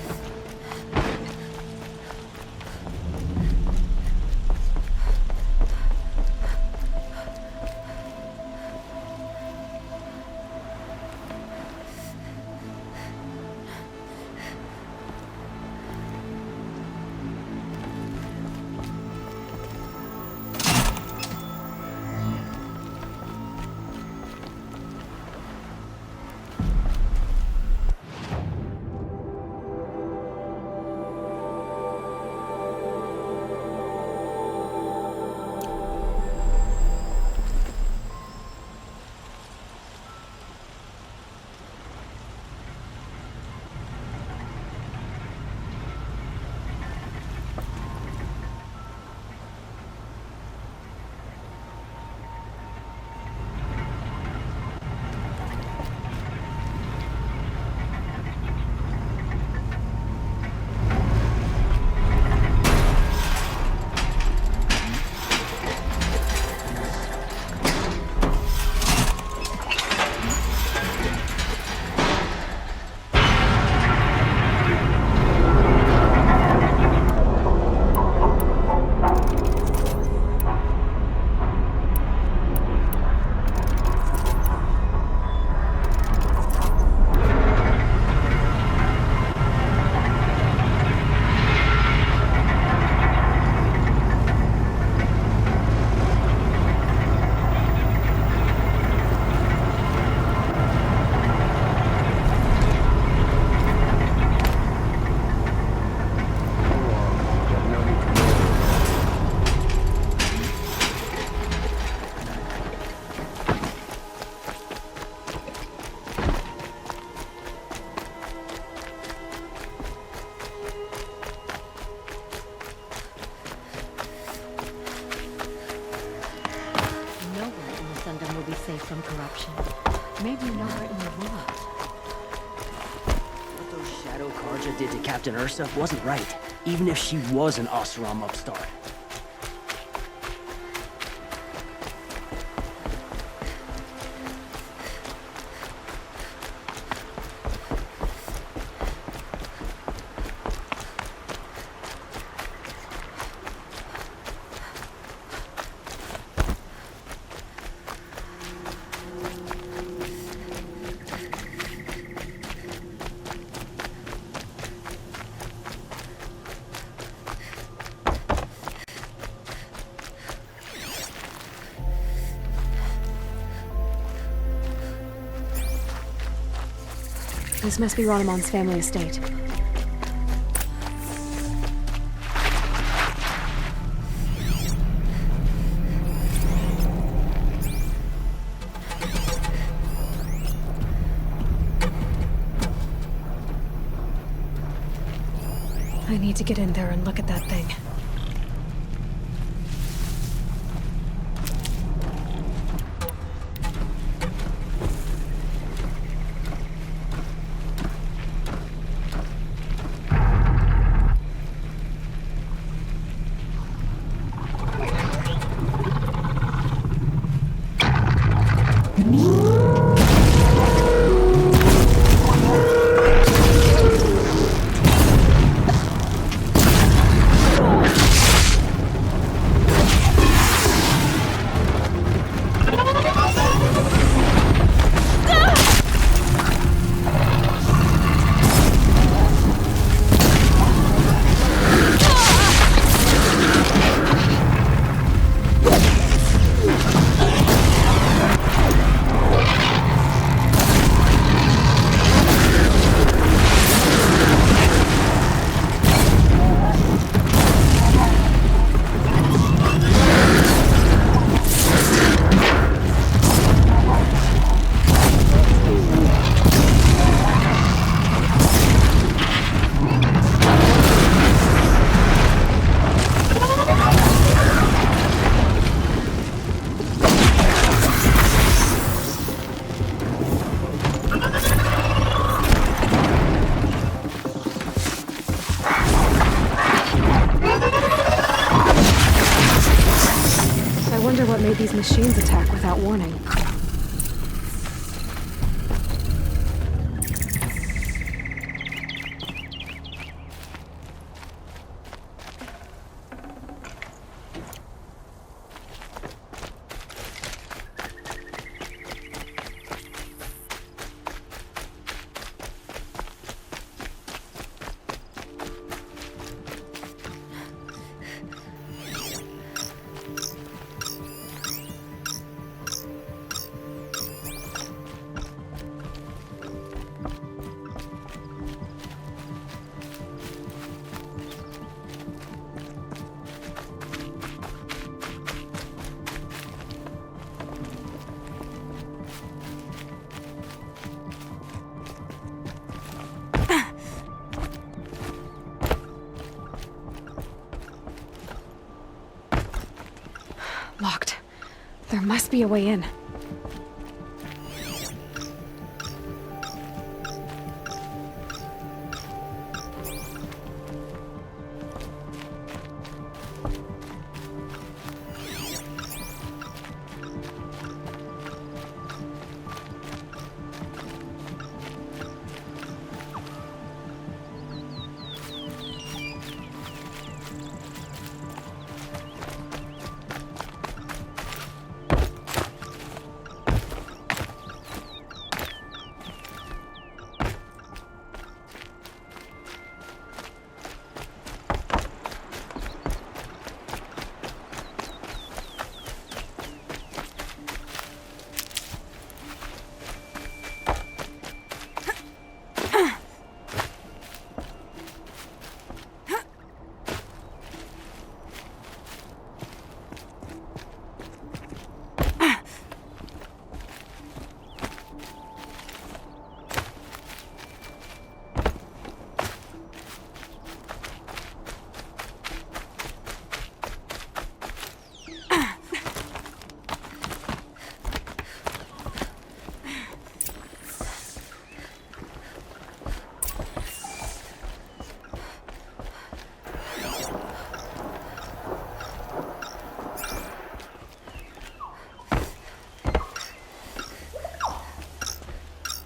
From corruption. Maybe nowhere in the world. What those Shadow Karja did to Captain Ursa wasn't right, even if she was an Oseram upstart. This must be Ranamon's family estate. I need to get in there and look at that thing. these machines attack without warning. Locked. There must be a way in.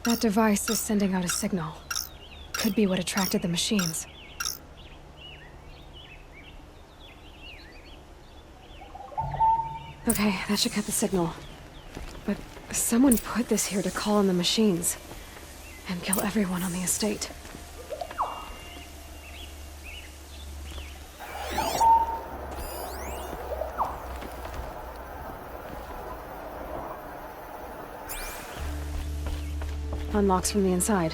That device is sending out a signal. Could be what attracted the machines. Okay, that should cut the signal. But someone put this here to call in the machines and kill everyone on the estate. Unlocks from the inside.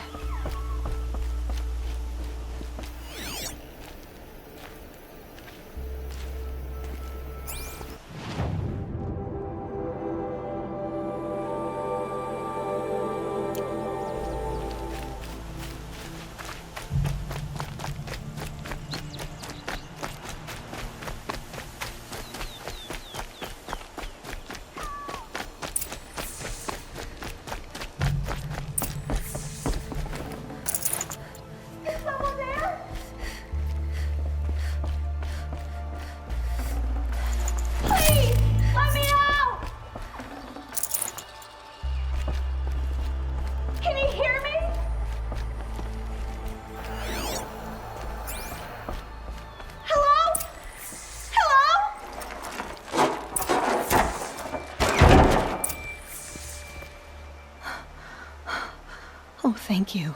Oh, thank you.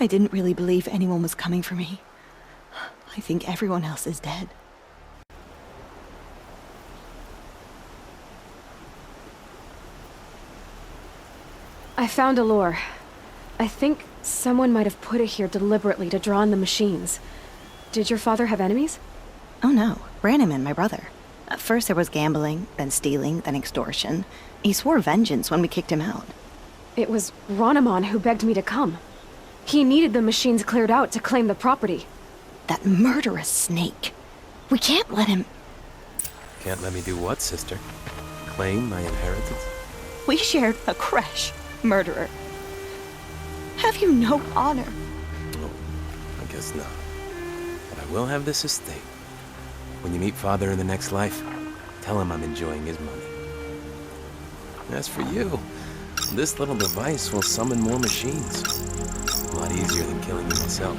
I didn't really believe anyone was coming for me. I think everyone else is dead. I found Aloy. I think someone might have put it here deliberately to draw in the machines. Did your father have enemies? Oh no, Branham and my brother. At first there was gambling, then stealing, then extortion. He swore vengeance when we kicked him out. It was Ronamon who begged me to come. He needed the machines cleared out to claim the property. That murderous snake. We can't let him... Can't let me do what, sister? Claim my inheritance? We shared a creche, murderer. Have you no honor? Oh, I guess not. But I will have this estate. When you meet Father in the next life, tell him I'm enjoying his money. As for you, this little device will summon more machines. A lot easier than killing me myself.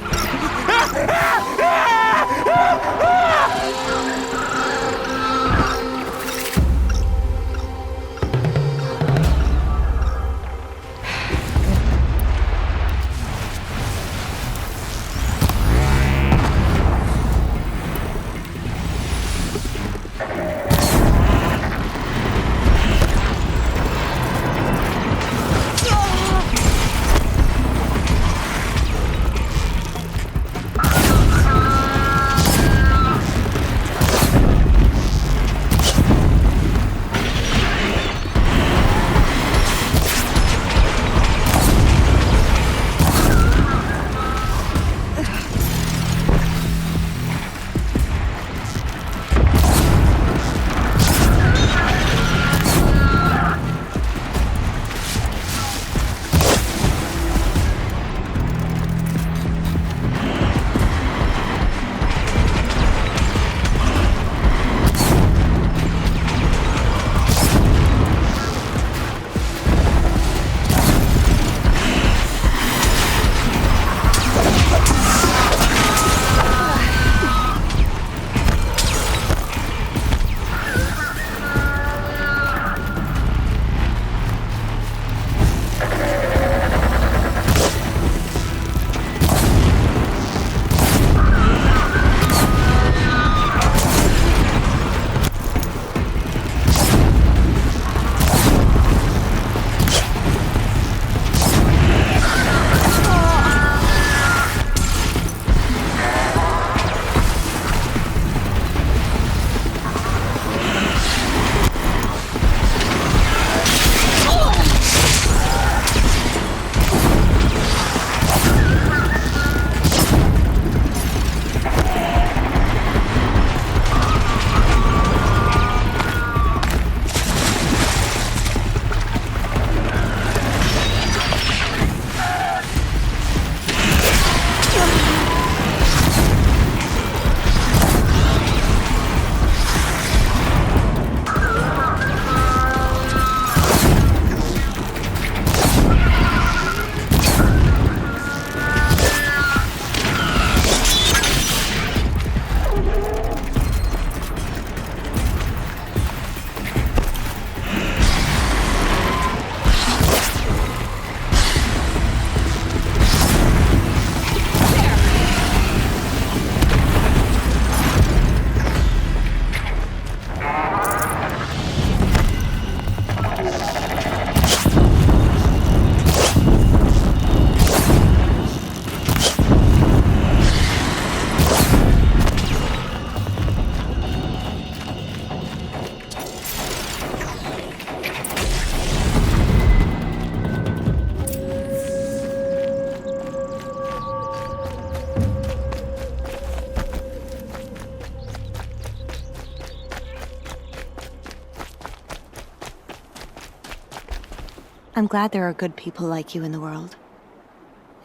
I'm glad there are good people like you in the world.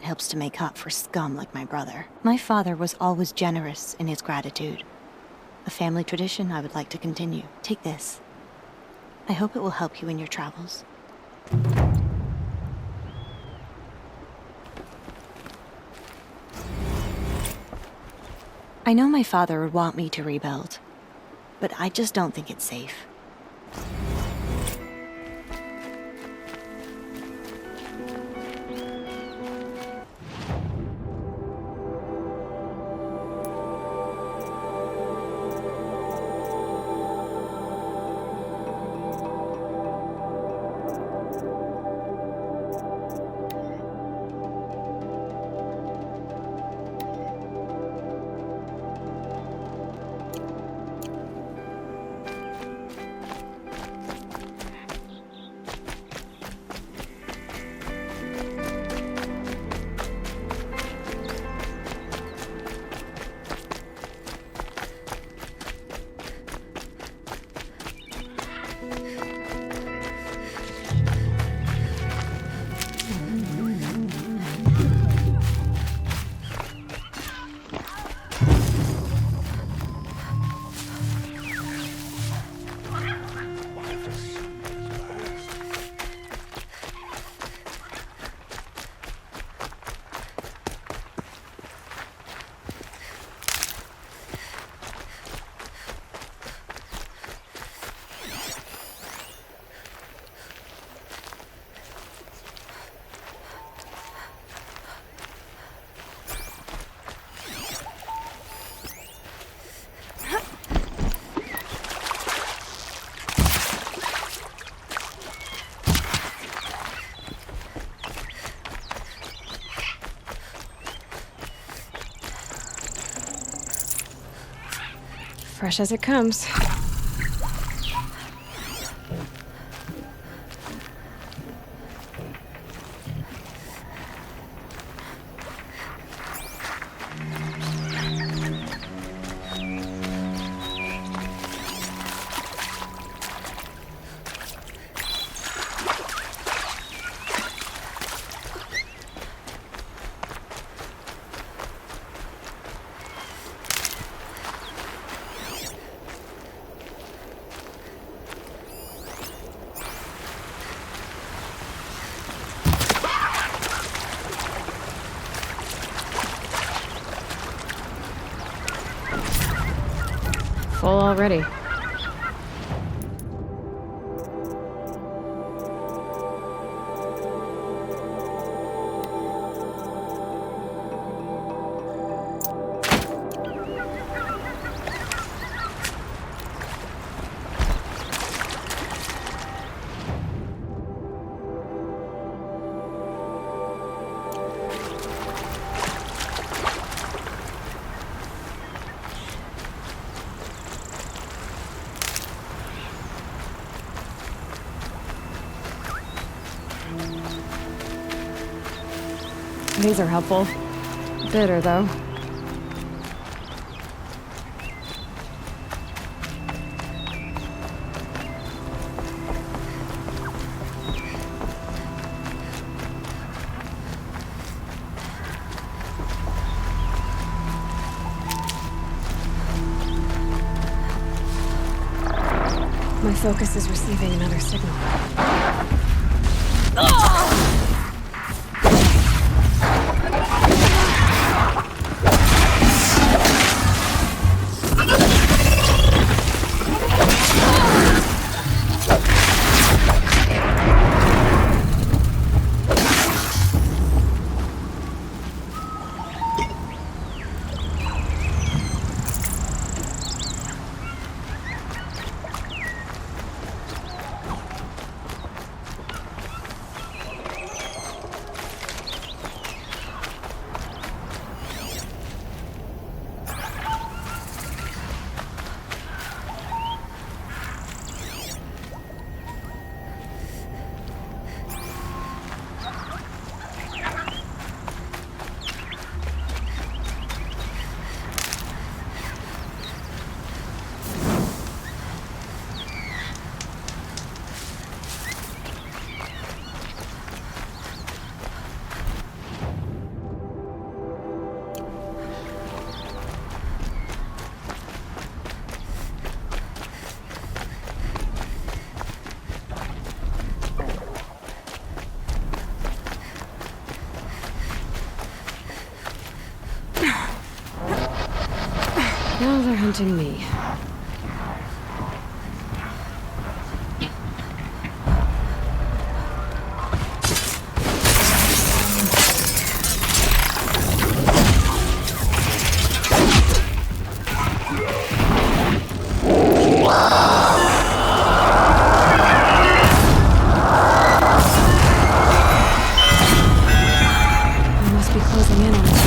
It helps to make up for scum like my brother. My father was always generous in his gratitude. A family tradition I would like to continue. Take this. I hope it will help you in your travels. I know my father would want me to rebuild, but I just don't think it's safe. Fresh as it comes. Full already. These are helpful. Bitter, though. My focus is receiving another signal. Now they're hunting me. They must be closing in on us.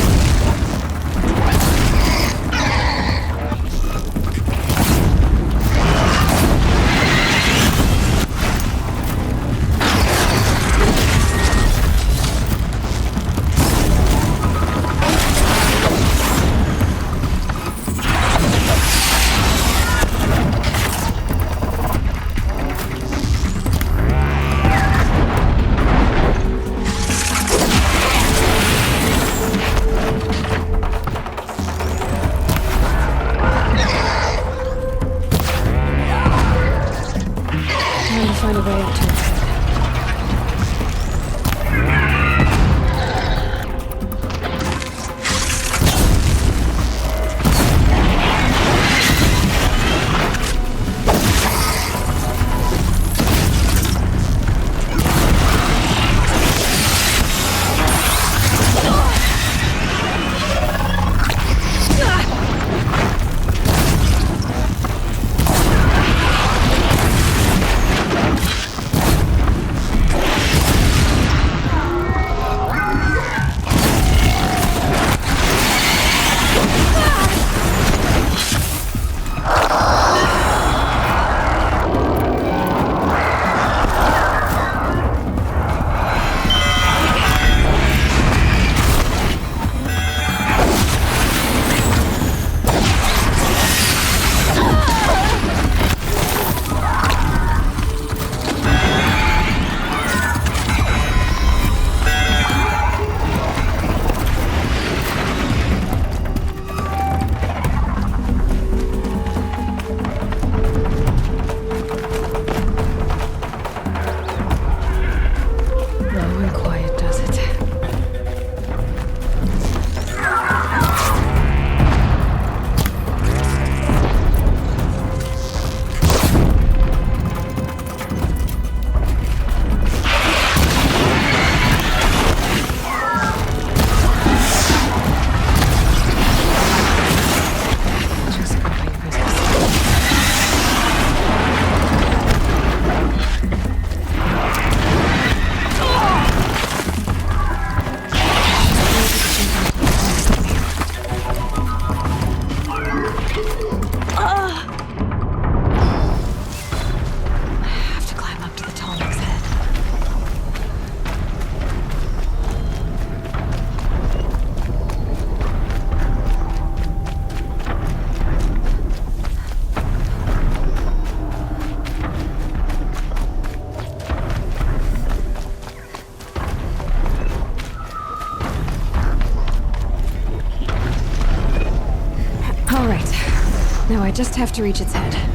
Now I just have to reach its head.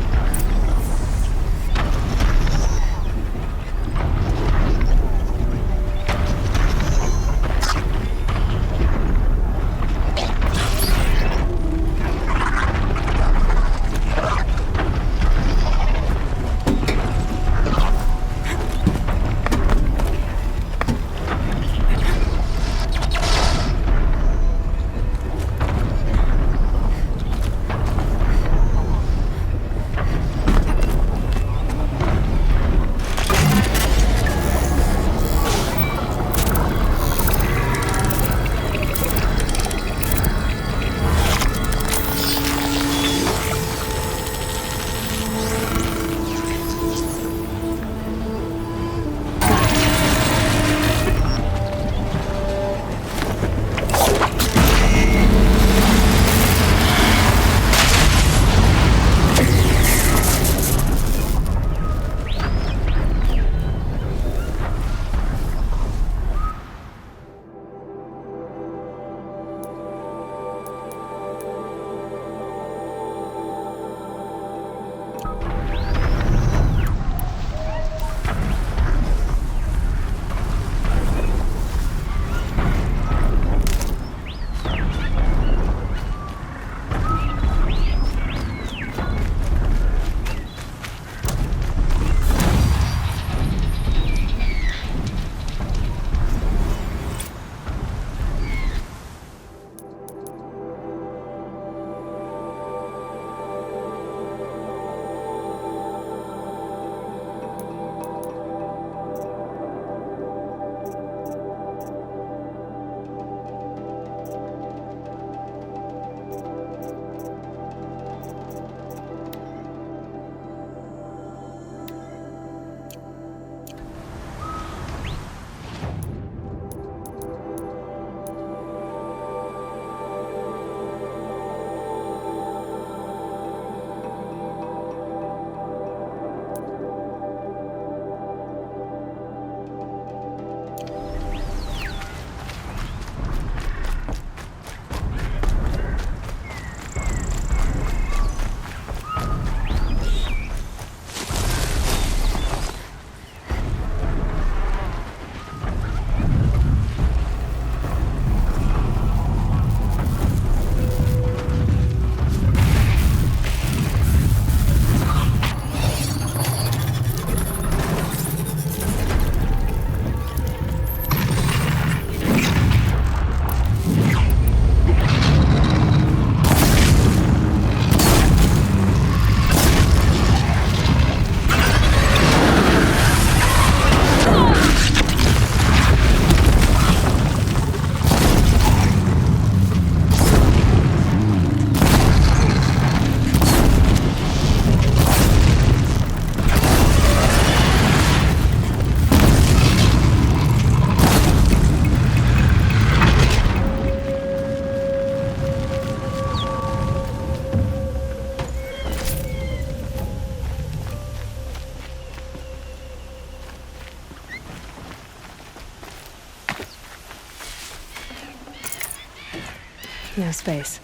No space.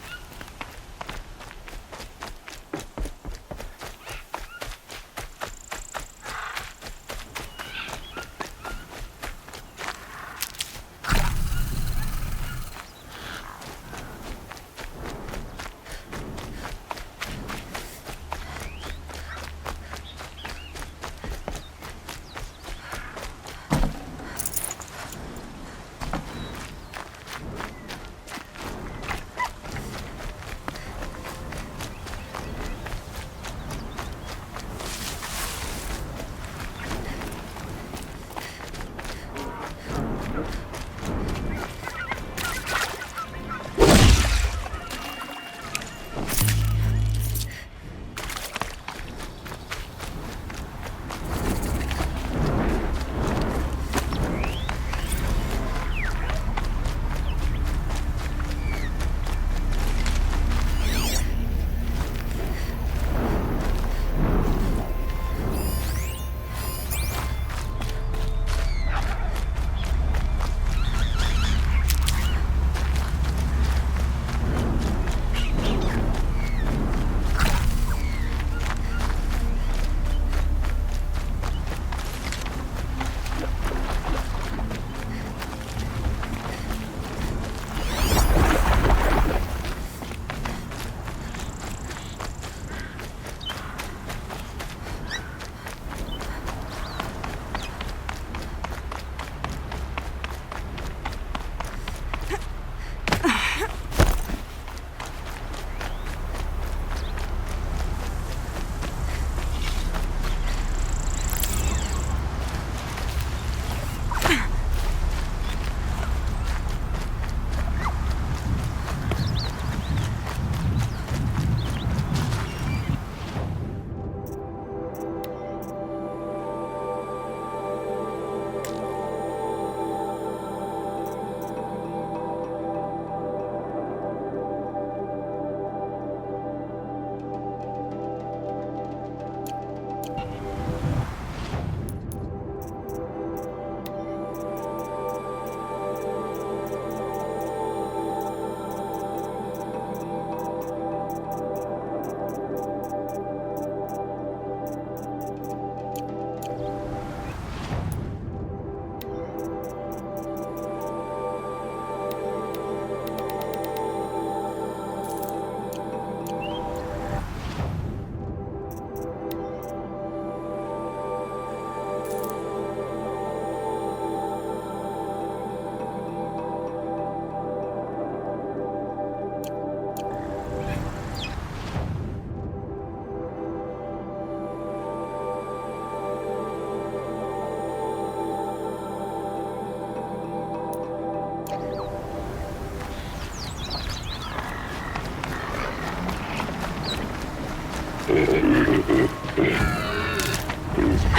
I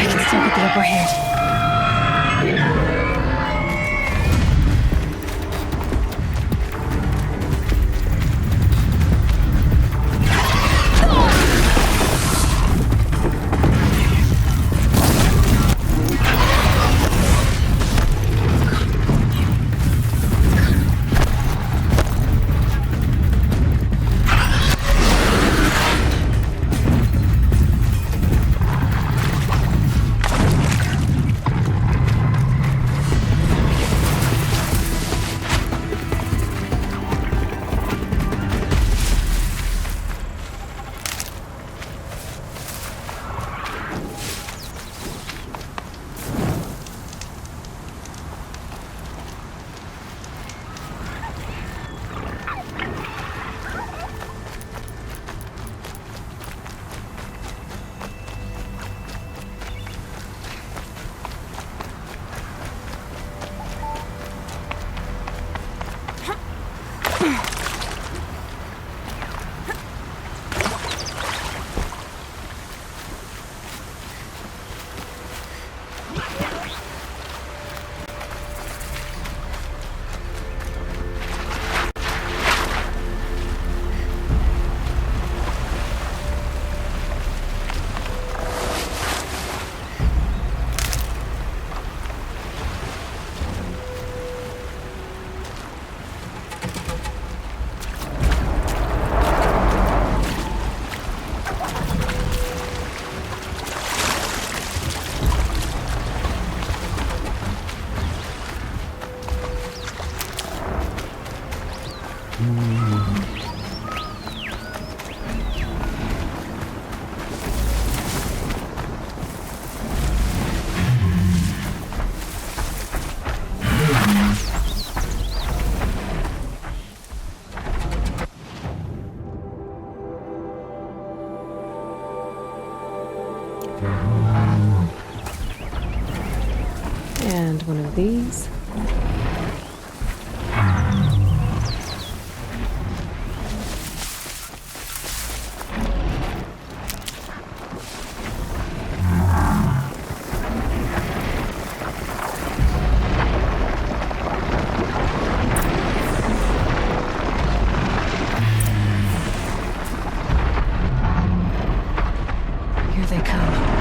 can still get the upper hand. And one of these. Here they come.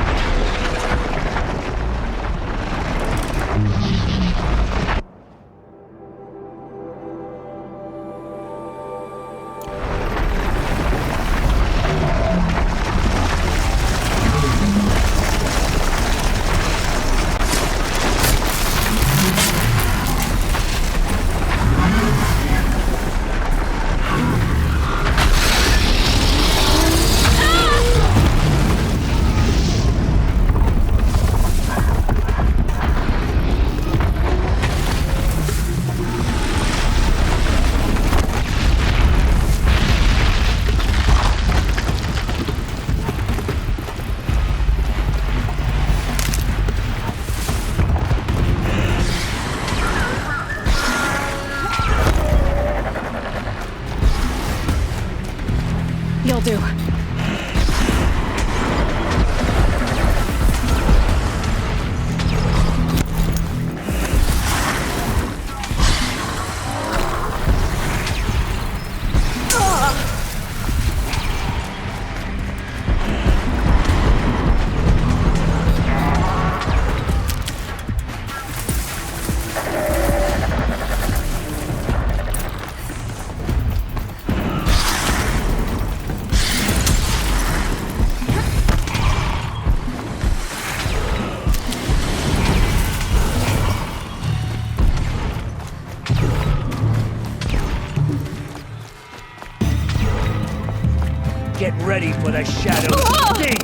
You'll do. Get ready for the shadow sting!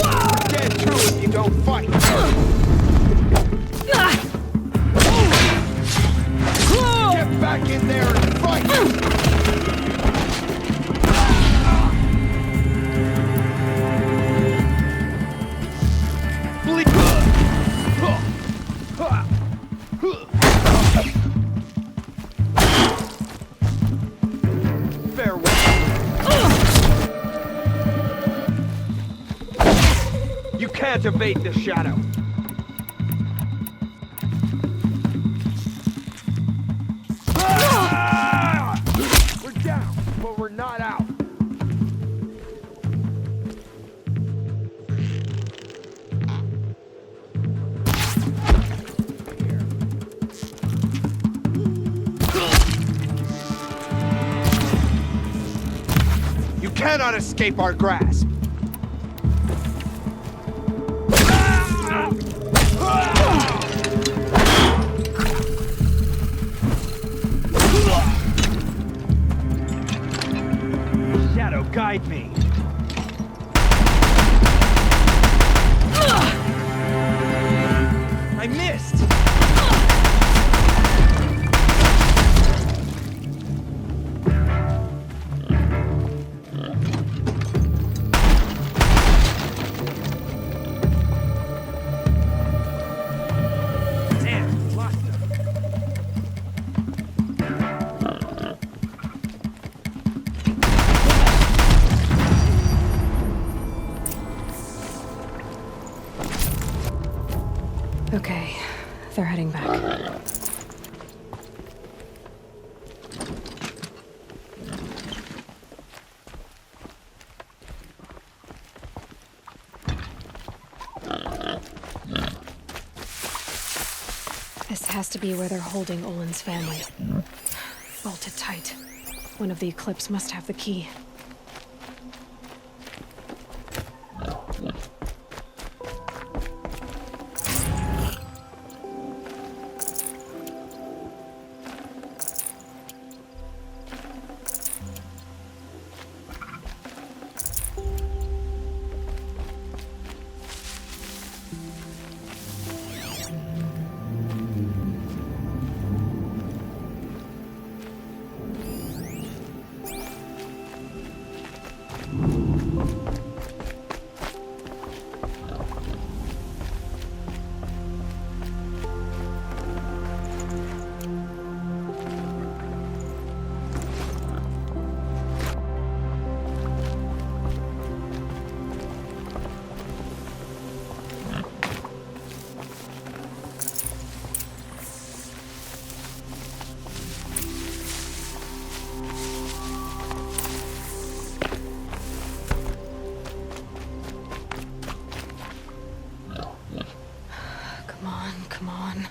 We're dead too if you don't fight! Get back in there and fight! Activate the shadow. We're down, but we're not out. You cannot escape our grasp. Shadow, guide me. I missed! Damn, lost him. Okay, they're heading back. This has to be where they're holding Olin's family. Bolted tight. One of the Eclipse must have the key. Come on.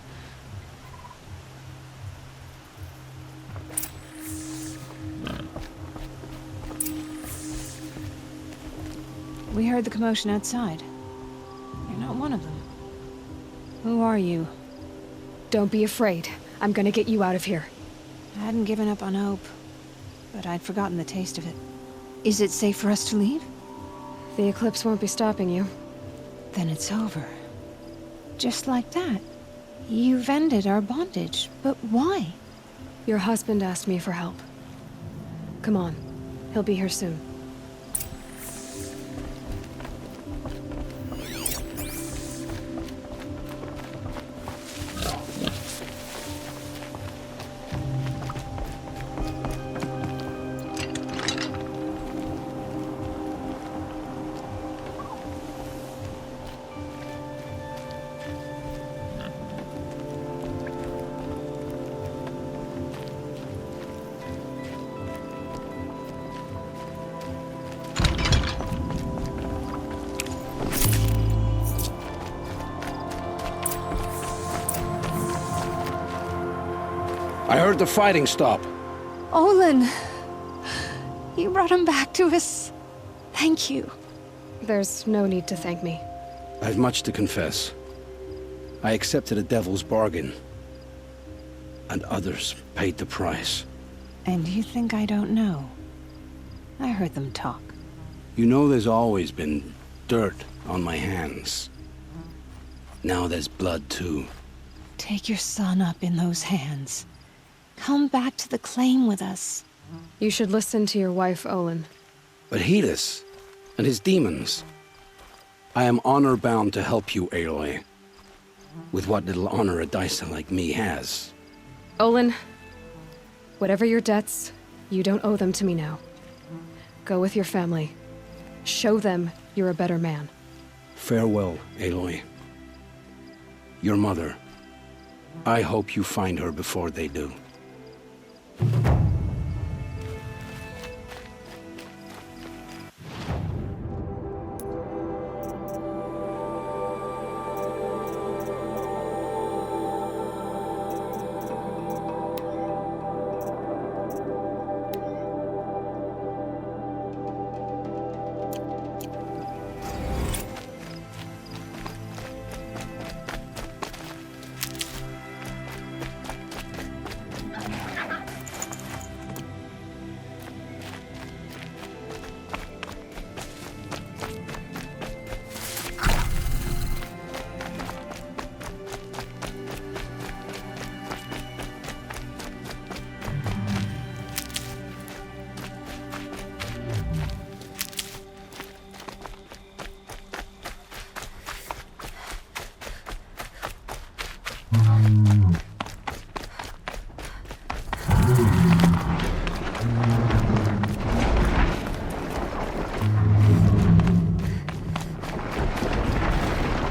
We heard the commotion outside. You're not one of them. Who are you? Don't be afraid. I'm gonna get you out of here. I hadn't given up on hope, but I'd forgotten the taste of it. Is it safe for us to leave? The Eclipse won't be stopping you. Then it's over. Just like that. You've ended our bondage, but why? Your husband asked me for help. Come on. He'll be here soon. I heard the fighting stop. Olin! You brought him back to us. Thank you. There's no need to thank me. I have much to confess. I accepted a devil's bargain. And others paid the price. And you think I don't know? I heard them talk. You know there's always been dirt on my hands. Now there's blood too. Take your son up in those hands. Come back to the claim with us. You should listen to your wife, Olin. But Hedis and his demons. I am honor-bound to help you, Aloy. With what little honor a Dysa like me has. Olin, whatever your debts, you don't owe them to me now. Go with your family. Show them you're a better man. Farewell, Aloy. Your mother. I hope you find her before they do.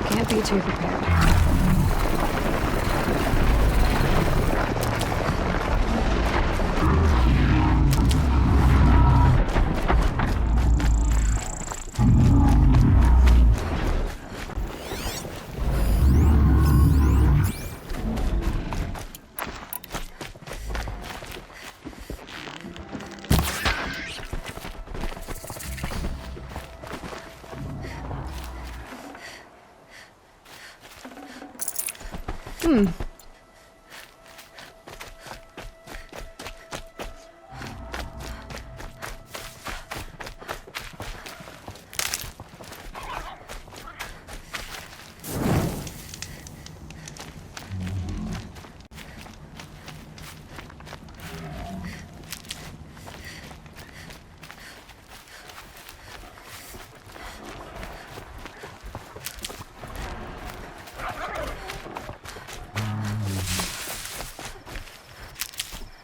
Can't be too prepared.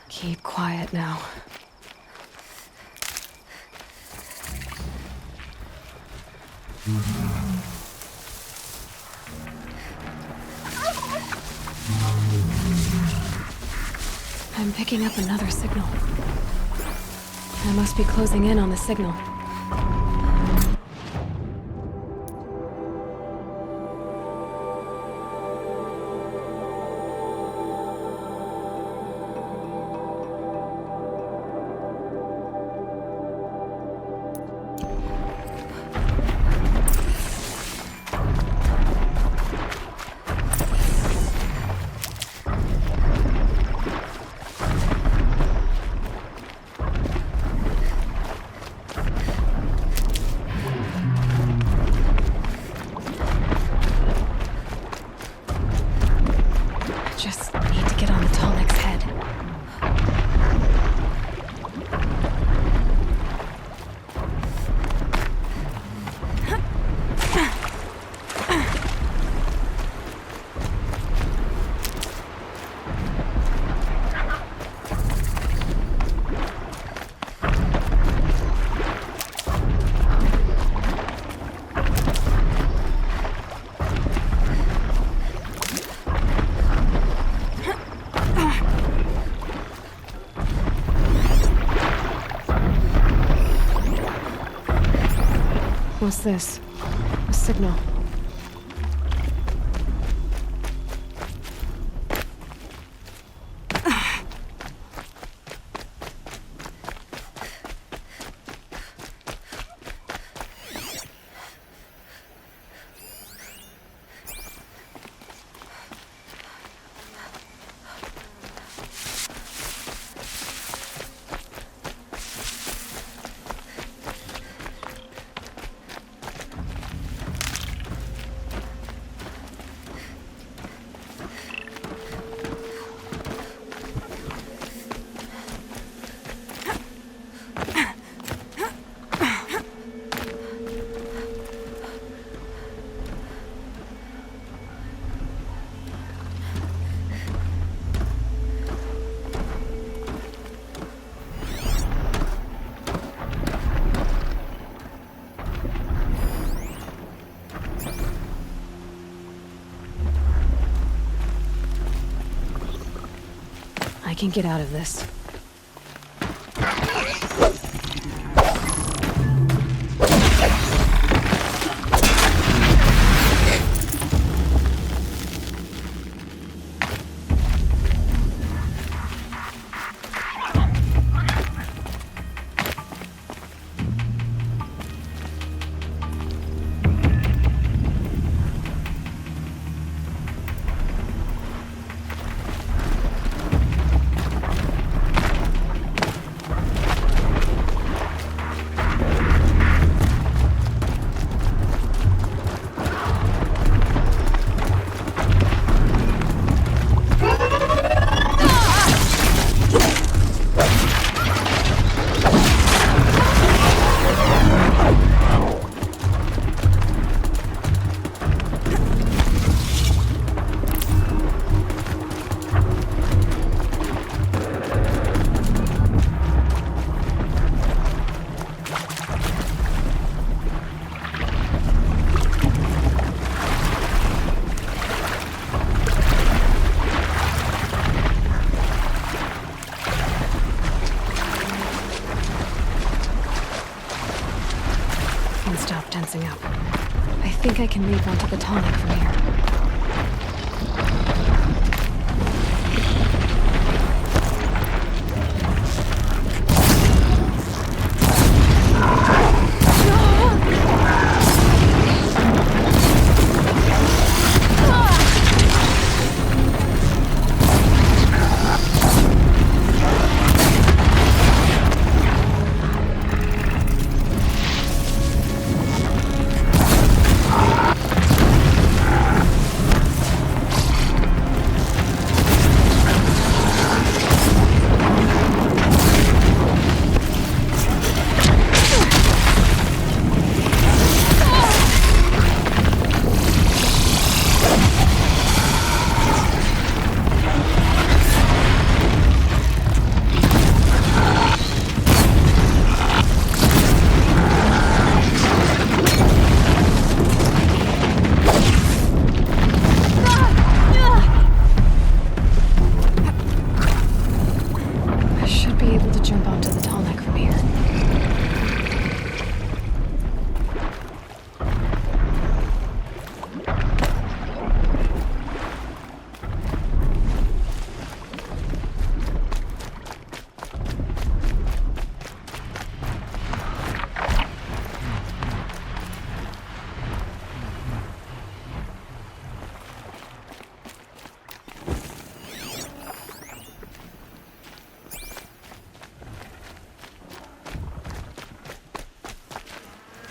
Keep quiet now. I'm picking up another signal. I must be closing in on the signal. Just need to get on the Tallneck's head. What's this? A signal. I can get out of this. Up. I think I can leap onto the tonic from here.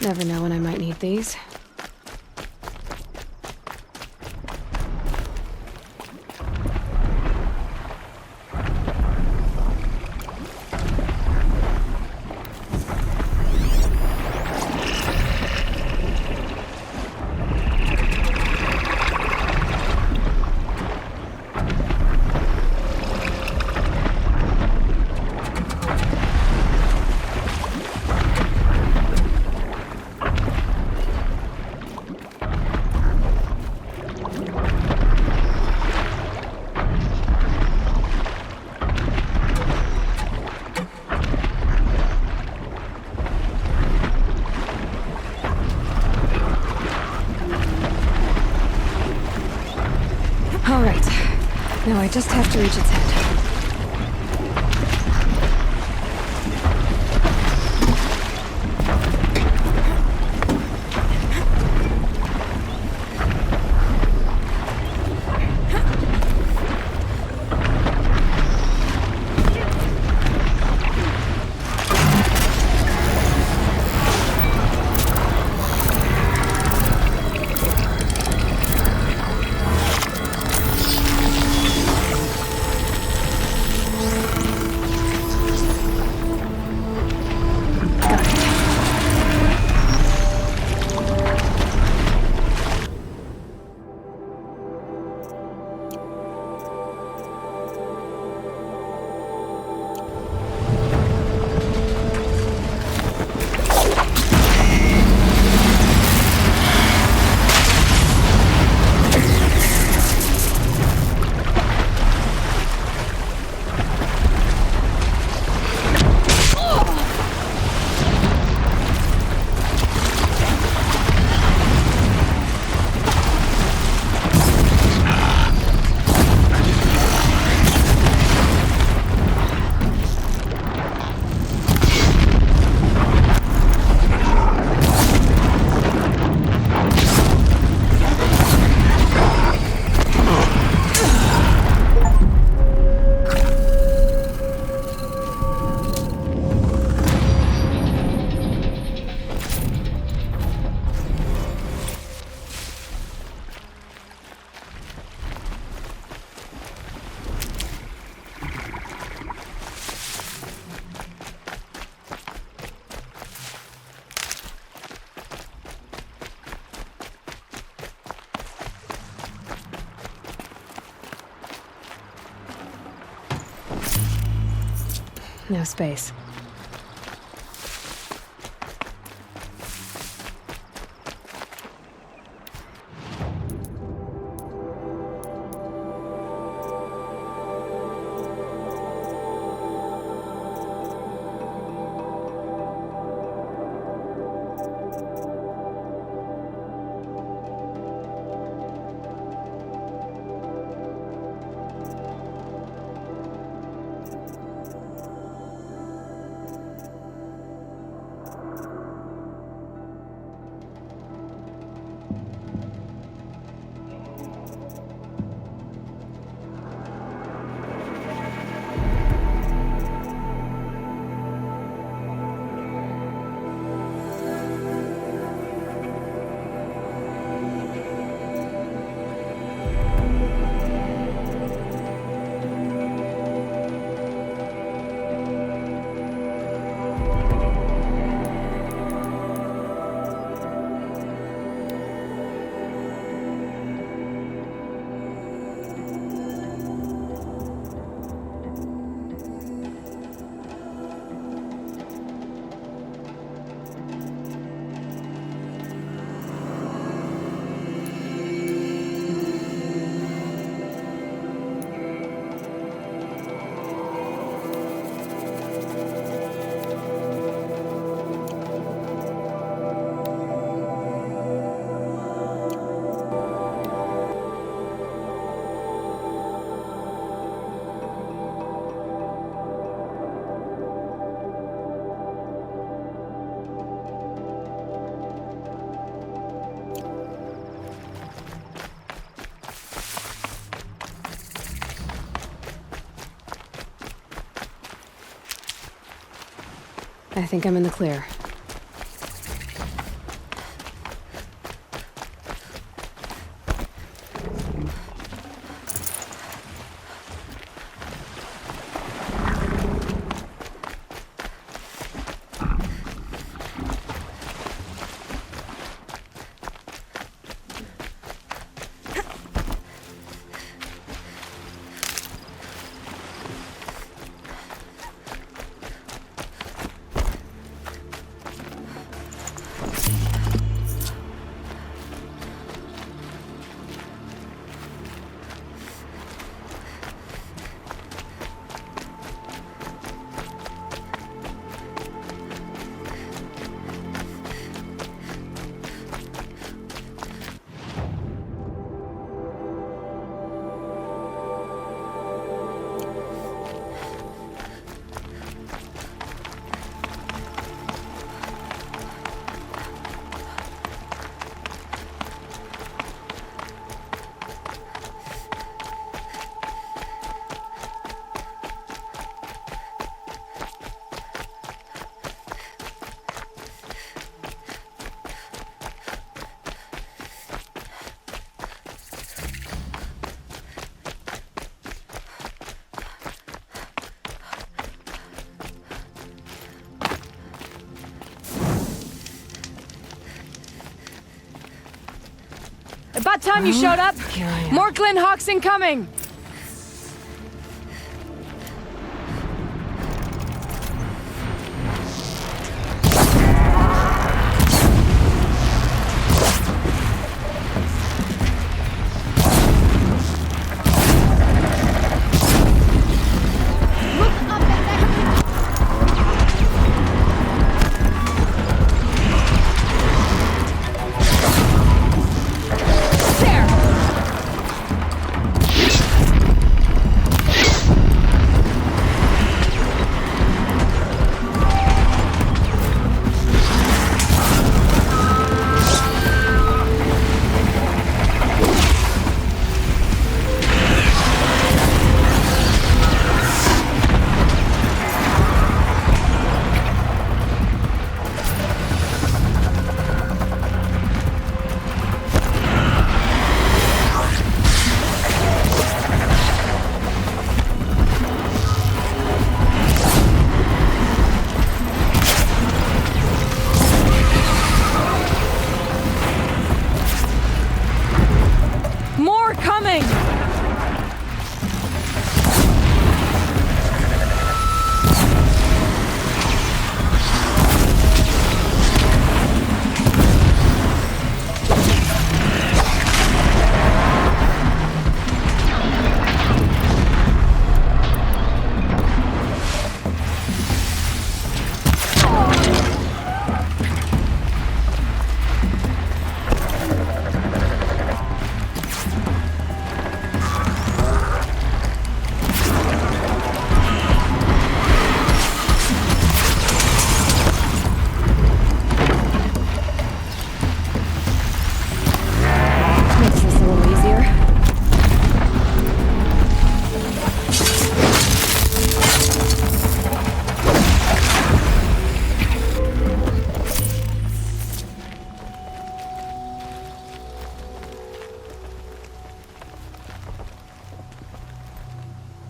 Never know when I might need these. All right. Now I just have to reach its head. No space. I think I'm in the clear. About time you showed up. More Glen Hawks incoming.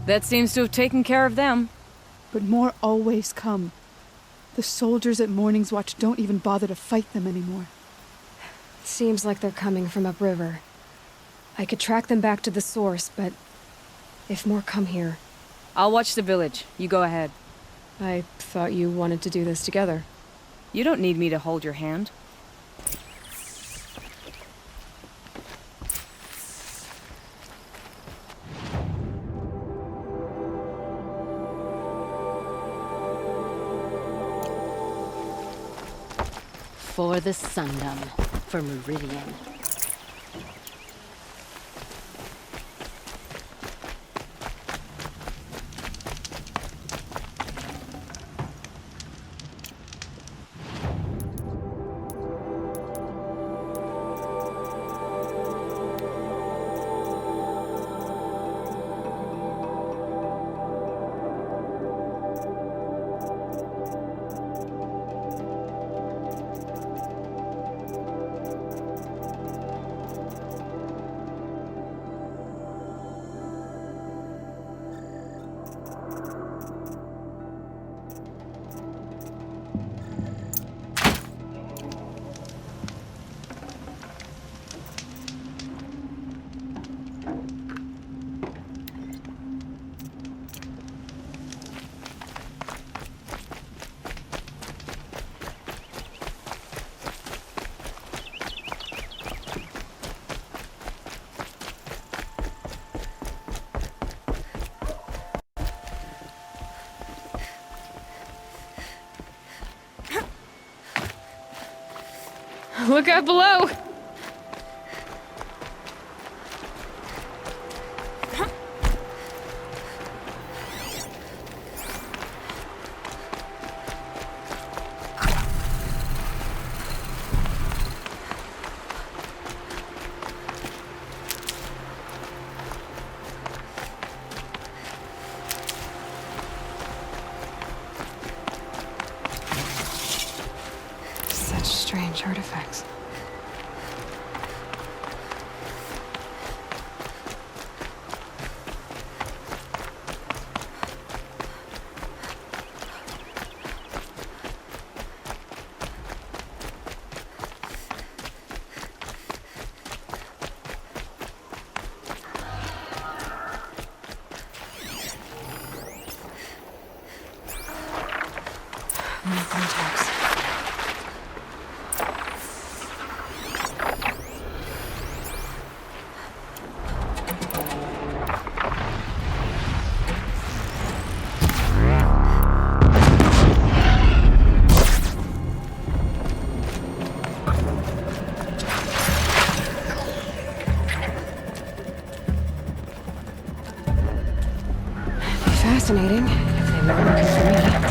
That seems to have taken care of them. But more always come. The soldiers at Morning's Watch don't even bother to fight them anymore. Seems like they're coming from upriver. I could track them back to the source, but if more come here... I'll watch the village. You go ahead. I thought you wanted to do this together. You don't need me to hold your hand. For the Sundom, for Meridian. Look out below! Such strange artifacts. More contacts. Fascinating, if they were looking for me.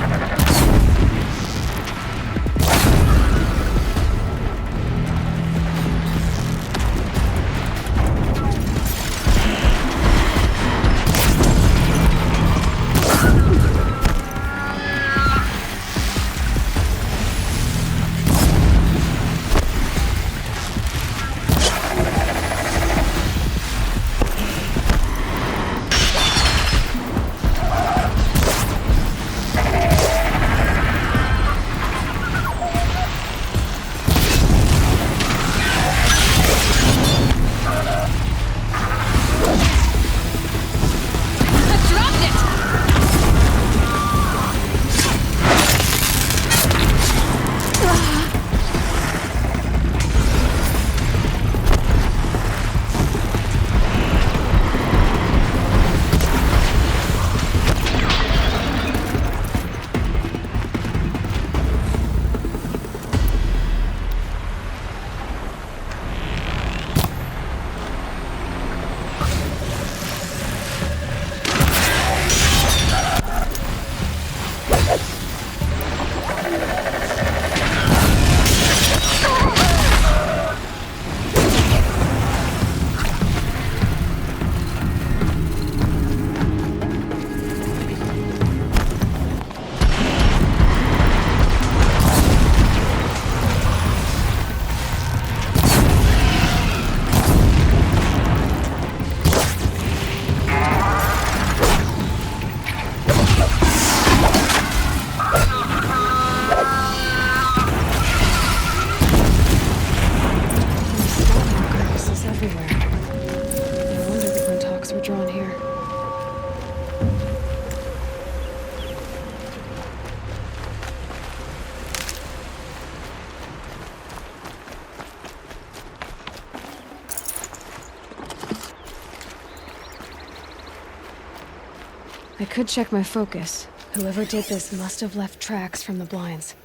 could check my focus. Whoever did this must have left tracks from the blinds.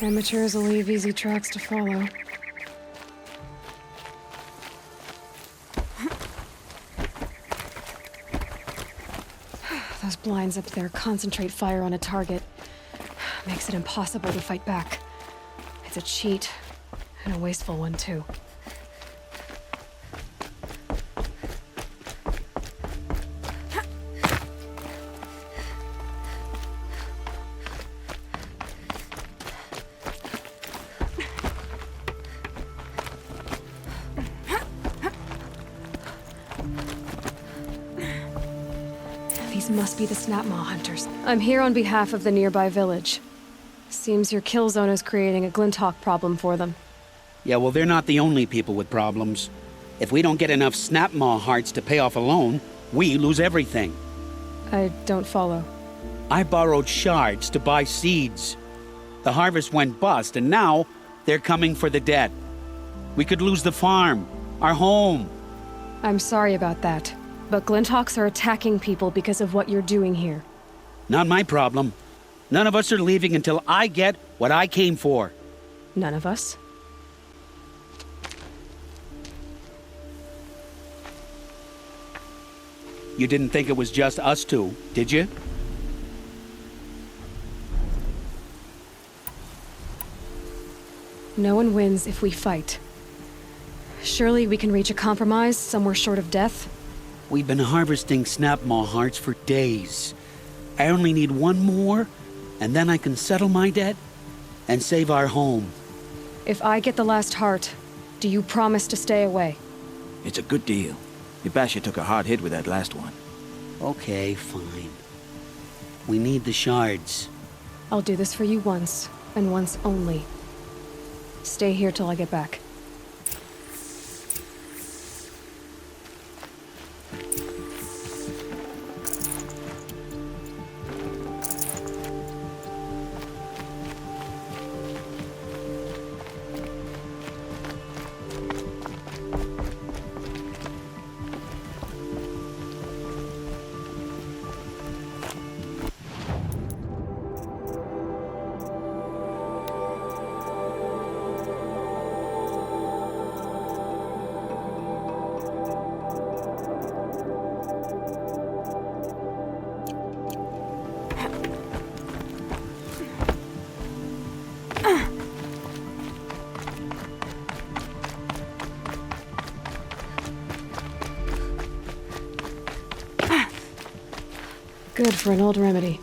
Amateurs will leave easy tracks to follow. Those blinds up there concentrate fire on a target. Makes it impossible to fight back. It's a cheat, and a wasteful one too. These must be the Snapmaw hunters. I'm here on behalf of the nearby village. Seems your kill zone is creating a Glinthawk problem for them. Yeah, well, they're not the only people with problems. If we don't get enough Snapmaw hearts to pay off a loan, we lose everything. I don't follow. I borrowed shards to buy seeds. The harvest went bust, and now they're coming for the debt. We could lose the farm, our home. I'm sorry about that, but Glinthawks are attacking people because of what you're doing here. Not my problem. None of us are leaving until I get what I came for. None of us? You didn't think it was just us two, did you? No one wins if we fight. Surely we can reach a compromise somewhere short of death? We've been harvesting Snapmaw hearts for days. I only need one more, and then I can settle my debt and save our home. If I get the last heart, do you promise to stay away? It's a good deal. Ibasha took a hard hit with that last one. Okay, fine. We need the shards. I'll do this for you once, and once only. Stay here till I get back. Good for an old remedy.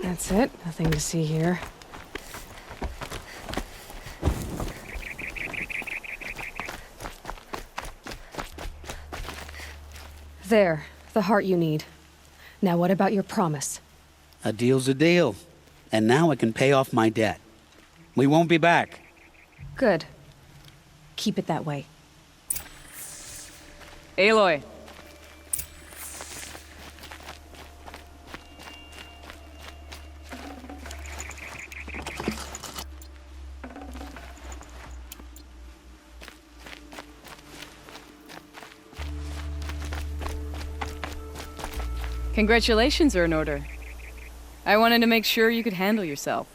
That's it. Nothing to see here. There. The heart you need. Now what about your promise? A deal's a deal. And now I can pay off my debt. We won't be back. Good. Keep it that way. Aloy. Congratulations are in order. I wanted to make sure you could handle yourself.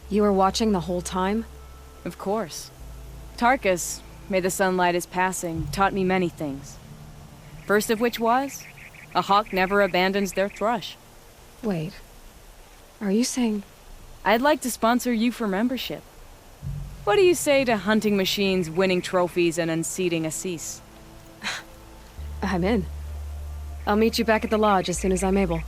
You were watching the whole time? Of course. Tarkus, may the sunlight is passing, taught me many things. First of which was, a hawk never abandons their thrush. Wait. Are you saying... I'd like to sponsor you for membership. What do you say to hunting machines, winning trophies, and unseating Assis? I'm in. I'll meet you back at the lodge as soon as I'm able.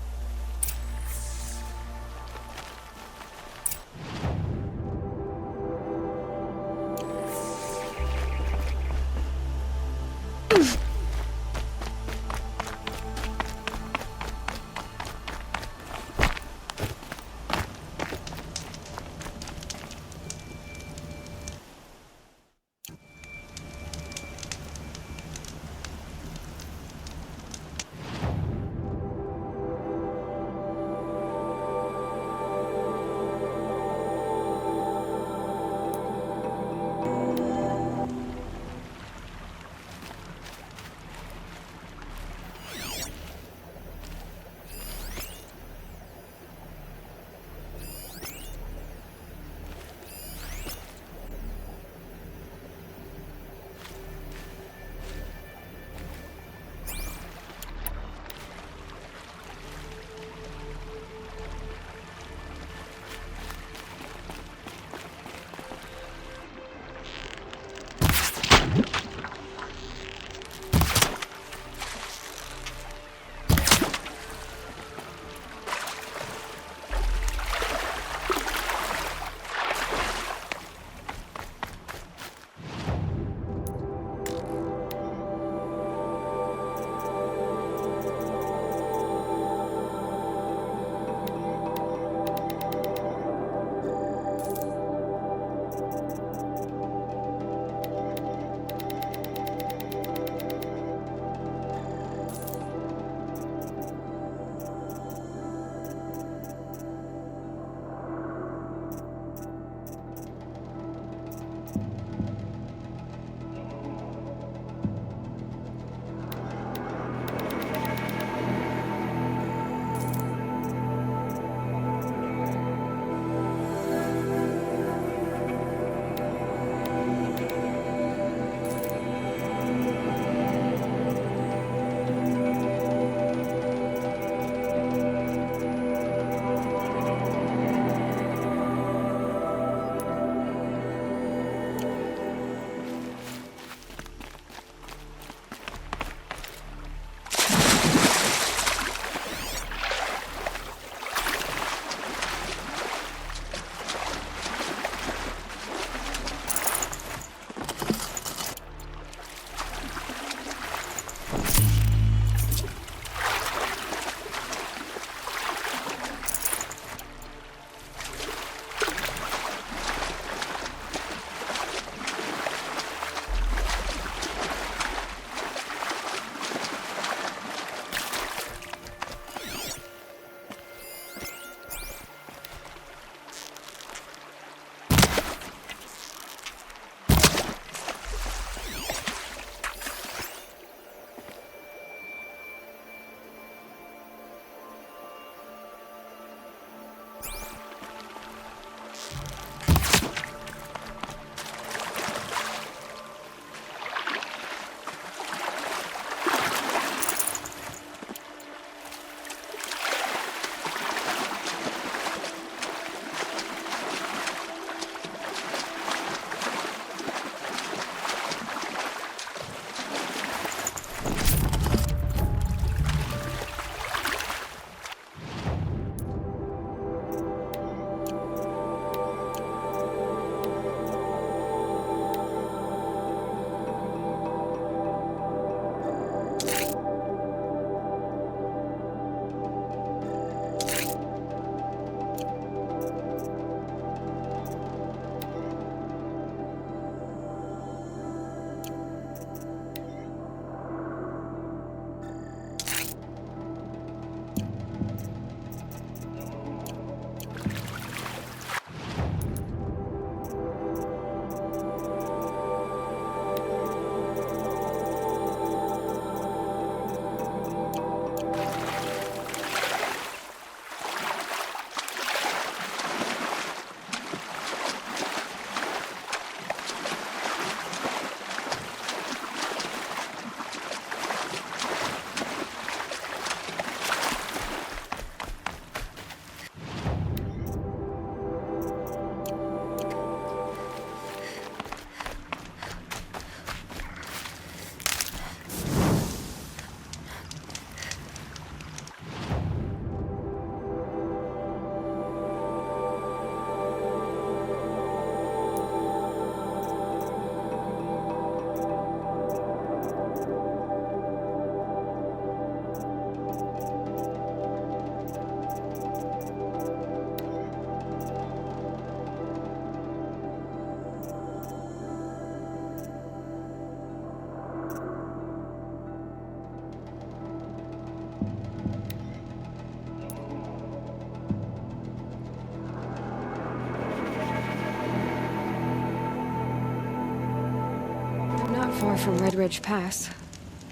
far from Red Ridge Pass.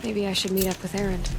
Maybe I should meet up with Erend.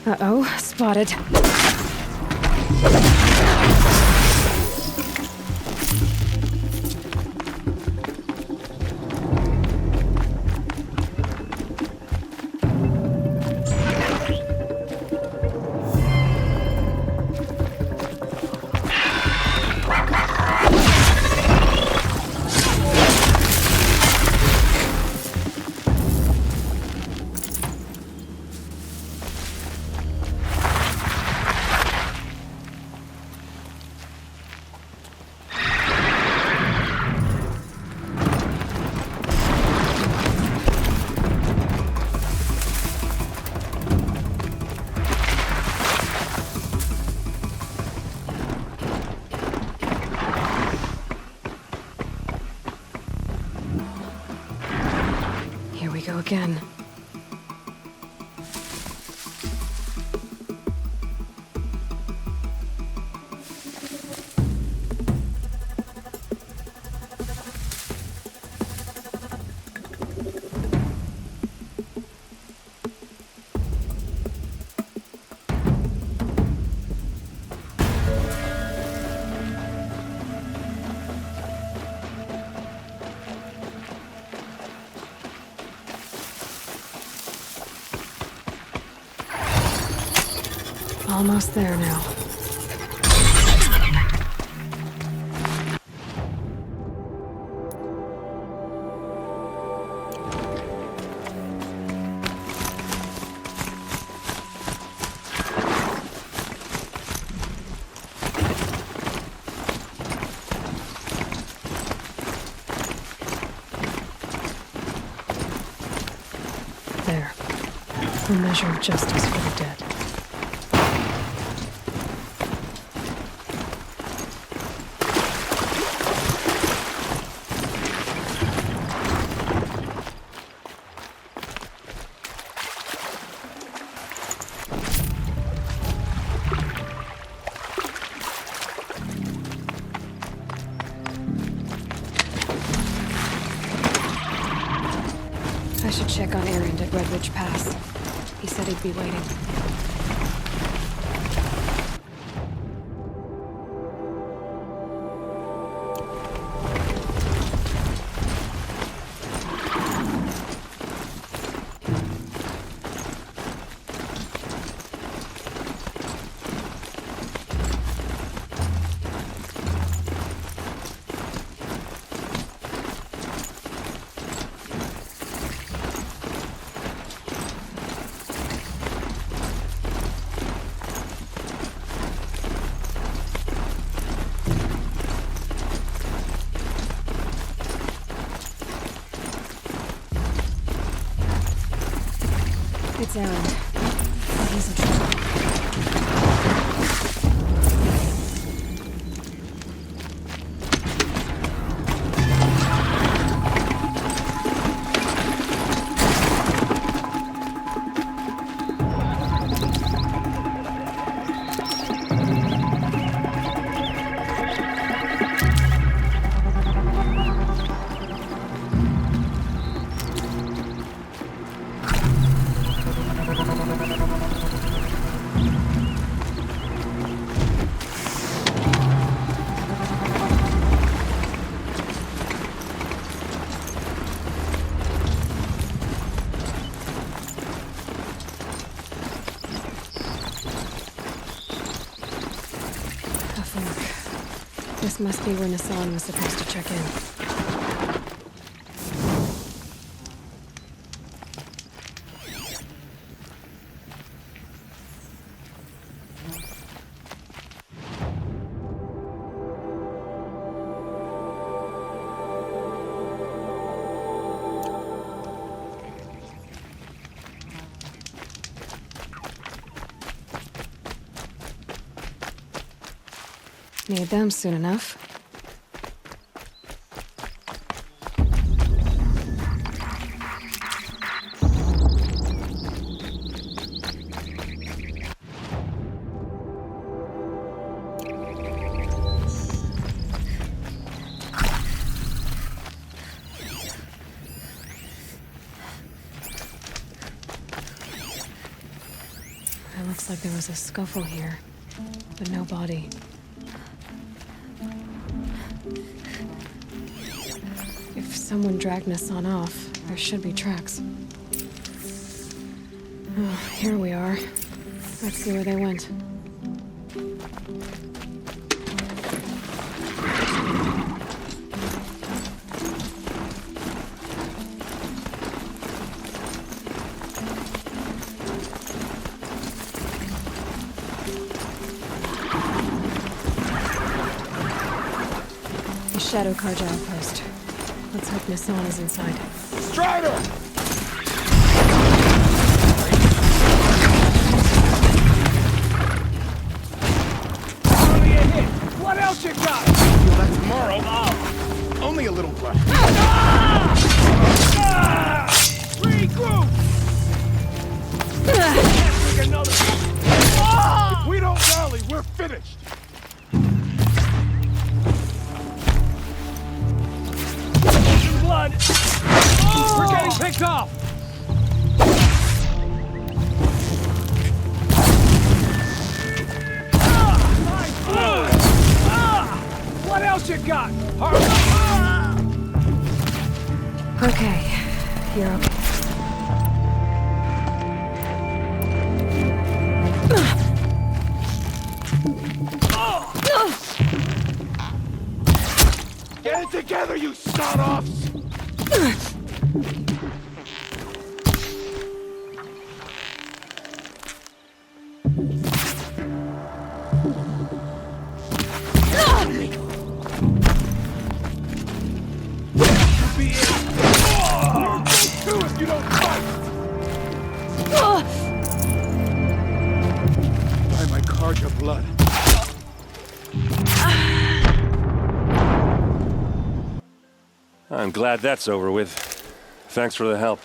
Uh-oh, spotted. Again. Almost there now. There. A measure of justice for the dead. I should check on Erend at Red Ridge Pass. He said he'd be waiting. It's Erend. He's in trouble. This must be where Nassan was supposed to check in. Need them soon enough. It looks like there was a scuffle here, but no body. If someone dragged Nassan off, there should be tracks. Oh, here we are. Let's see where they went. Shadow Karja outpost. Let's hope Nassan is inside. Strider! Only a hit! What else you got? Feel that tomorrow. Only a little blood. Regroup! Can't take another. If we don't rally, we're finished. Blood! We're getting picked off! What else you got? Okay, you're okay. Get it together, you sawed-offs! If you don't fight! Buy my Karja blood. I'm glad that's over with. Thanks for the help.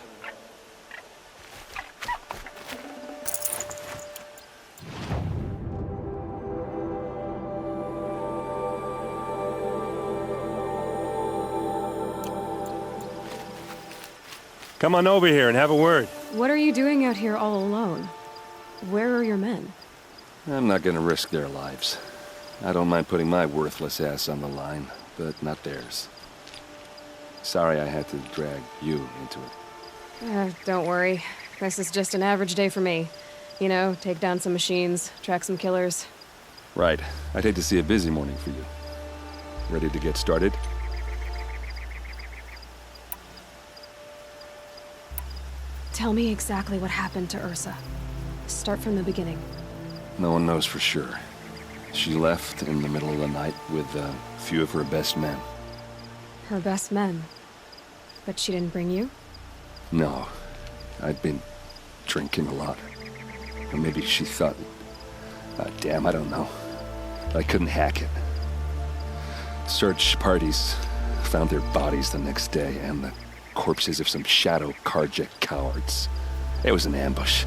Come on over here and have a word. What are you doing out here all alone? Where are your men? I'm not gonna risk their lives. I don't mind putting my worthless ass on the line, but not theirs. Sorry I had to drag you into it. Don't worry. This is just an average day for me. You know, take down some machines, track some killers. Right. I'd hate to see a busy morning for you. Ready to get started? Tell me exactly what happened to Ursa. Start from the beginning. No one knows for sure. She left in the middle of the night with a few of her best men. Her best men? But she didn't bring you? No. I'd been drinking a lot. Or maybe she thought... damn, I don't know. I couldn't hack it. Search parties found their bodies the next day, and the corpses of some Shadow Karja cowards. It was an ambush.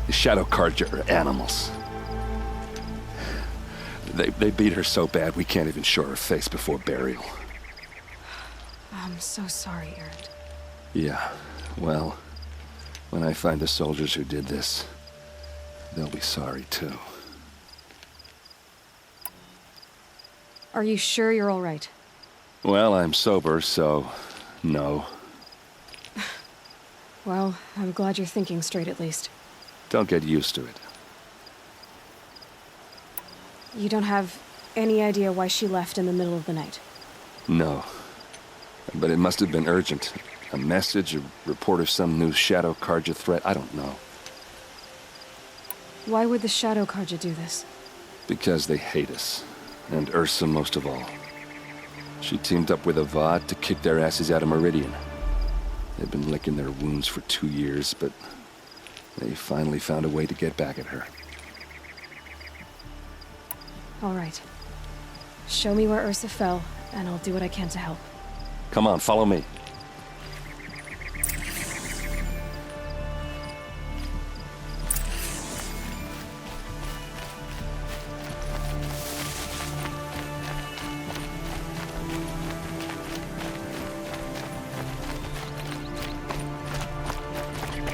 The Shadow Karja are animals. They beat her so bad we can't even show her face before burial. I'm so sorry, Erend. Yeah, well, when I find the soldiers who did this, they'll be sorry too. Are you sure you're all right? Well, I'm sober, so no. Well, I'm glad you're thinking straight at least. Don't get used to it. You don't have any idea why she left in the middle of the night? No. But it must have been urgent. A message, a report of some new Shadow Karja threat, I don't know. Why would the Shadow Karja do this? Because they hate us. And Ursa most of all. She teamed up with Avad to kick their asses out of Meridian. They've been licking their wounds for 2 years, but they finally found a way to get back at her. All right. Show me where Ursa fell, and I'll do what I can to help. Come on, follow me.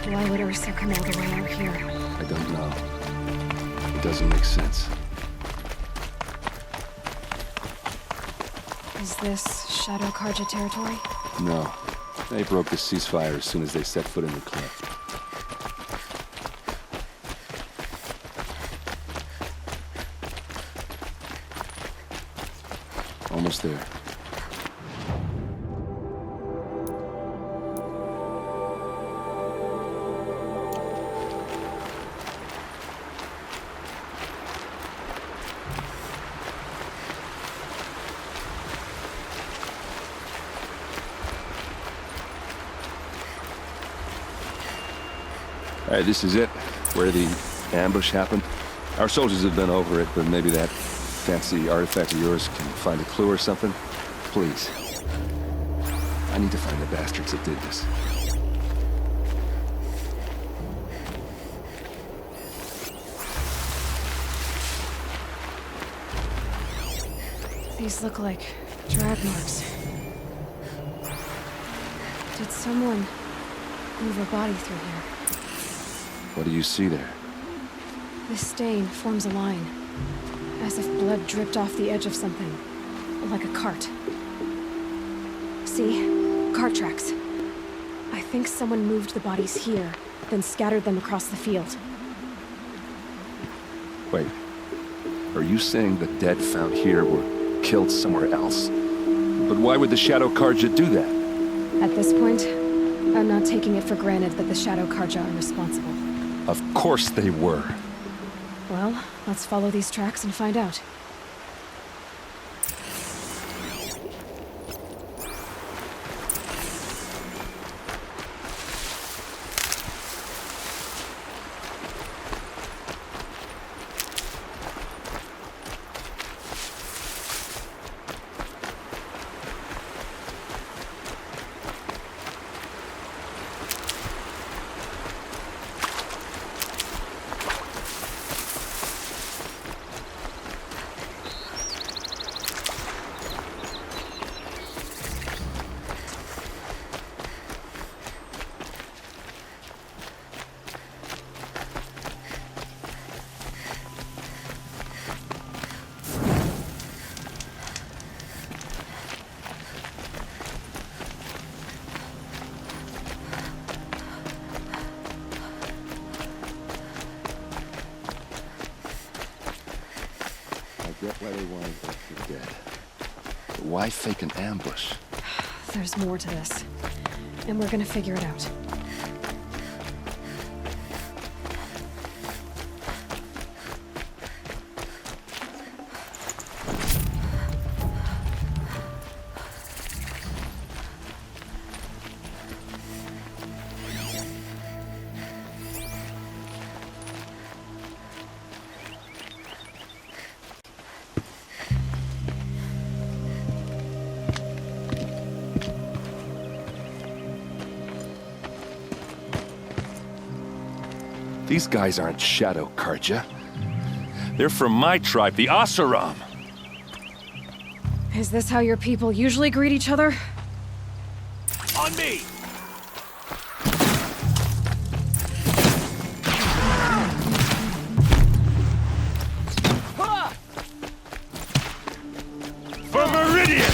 Why would Ursa come all the way out here? I don't know. It doesn't make sense. Is this Shadow Karja territory? No. They broke the ceasefire as soon as they set foot in the cliff. Almost there. All right, this is it, where the ambush happened. Our soldiers have been over it, but maybe that fancy artifact of yours can find a clue or something. Please. I need to find the bastards that did this. These look like drag marks. Did someone move a body through here? What do you see there? This stain forms a line, as if blood dripped off the edge of something, like a cart. See? Cart tracks. I think someone moved the bodies here, then scattered them across the field. Wait. Are you saying the dead found here were killed somewhere else? But why would the Shadow Karja do that? At this point, I'm not taking it for granted that the Shadow Karja are responsible. Of course they were. Well, let's follow these tracks and find out. I get why they wanted the dead. But why fake an ambush? There's more to this, and we're gonna figure it out. These guys aren't Shadow Karja. They're from my tribe, the Oseram. Is this how your people usually greet each other? On me! For Meridian!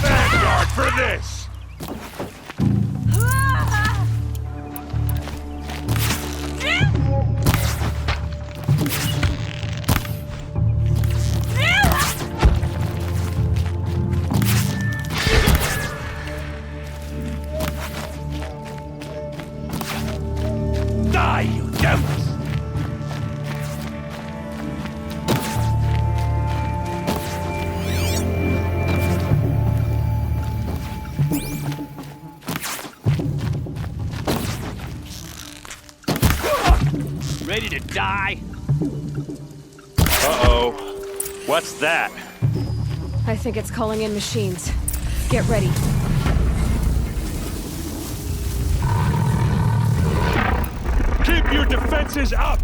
Vanguard for this! Die, you devils! Ready to die? Uh-oh. What's that? I think it's calling in machines. Get ready. Keep your defenses up!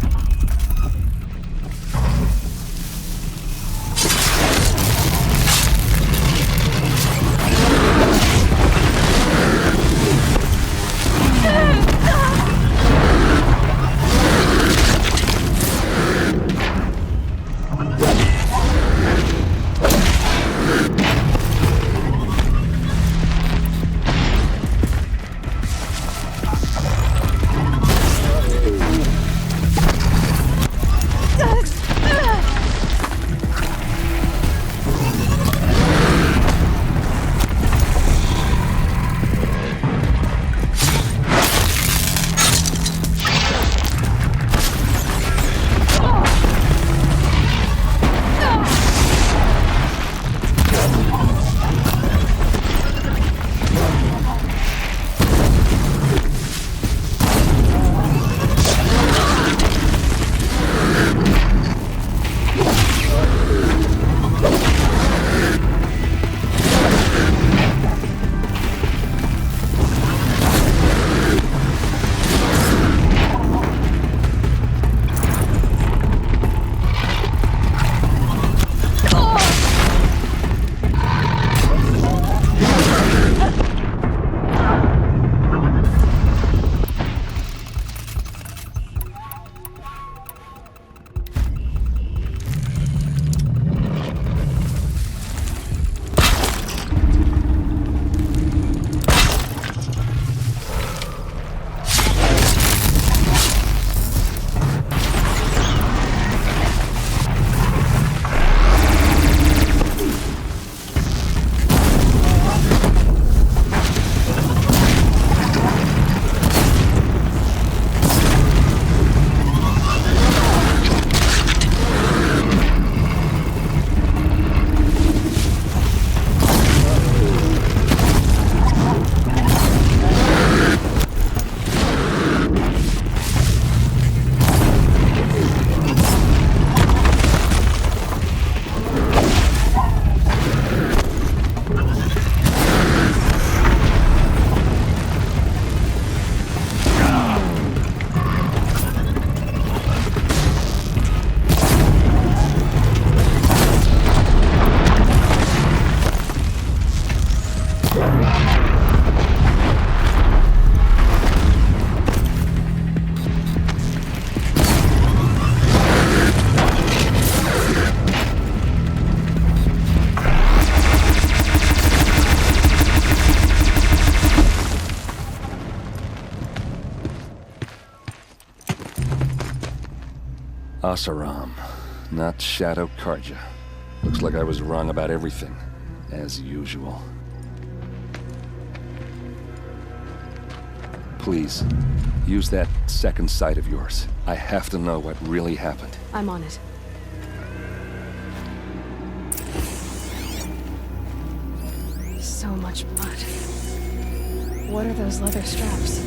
Asaram, not Shadow Karja. Looks like I was wrong about everything, as usual. Please, use that second sight of yours. I have to know what really happened. I'm on it. So much blood. What are those leather straps?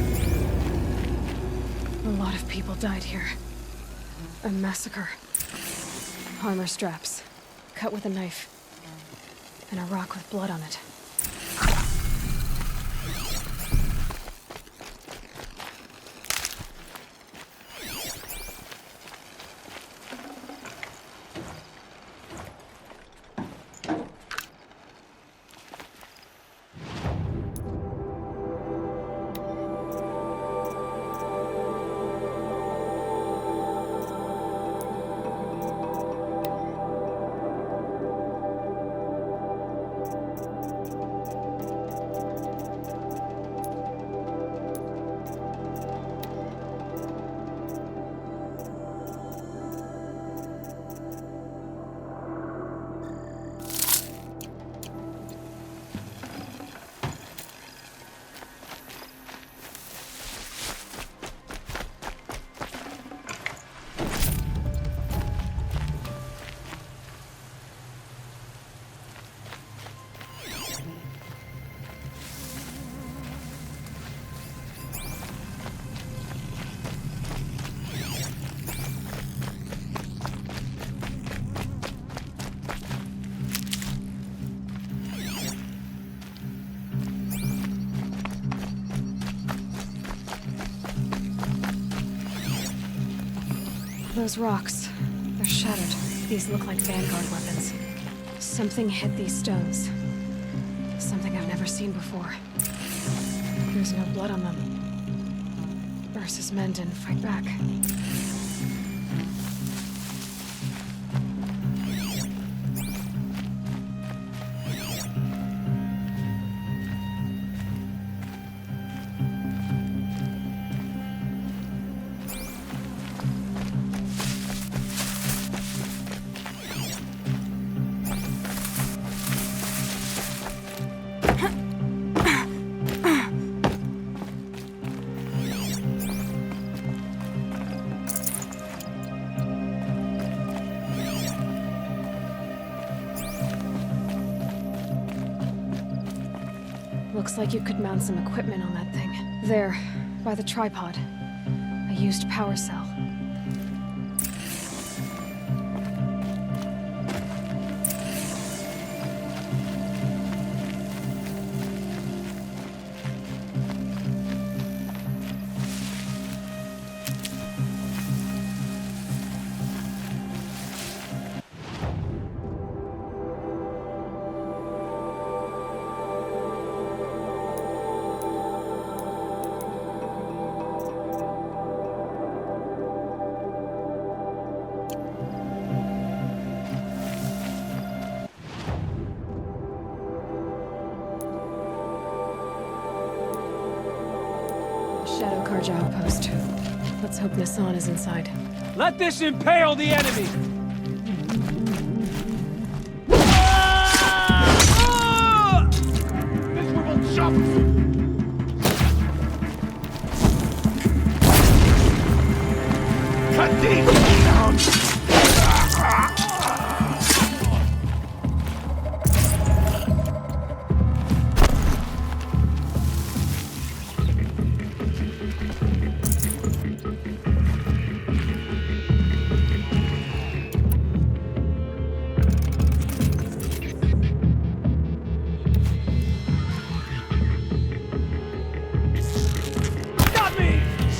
A lot of people died here. A massacre. Armor straps, cut with a knife, and a rock with blood on it. Those rocks, they're shattered. These look like Vanguard weapons. Something hit these stones. Something I've never seen before. There's no blood on them. Ursa's men didn't fight back. Looks like you could mount some equipment on that thing. There, by the tripod. A used power cell. Shadow Karja outpost. Let's hope Nassan is inside. Let this impale the enemy! Miserable chump! Cut deep! Down!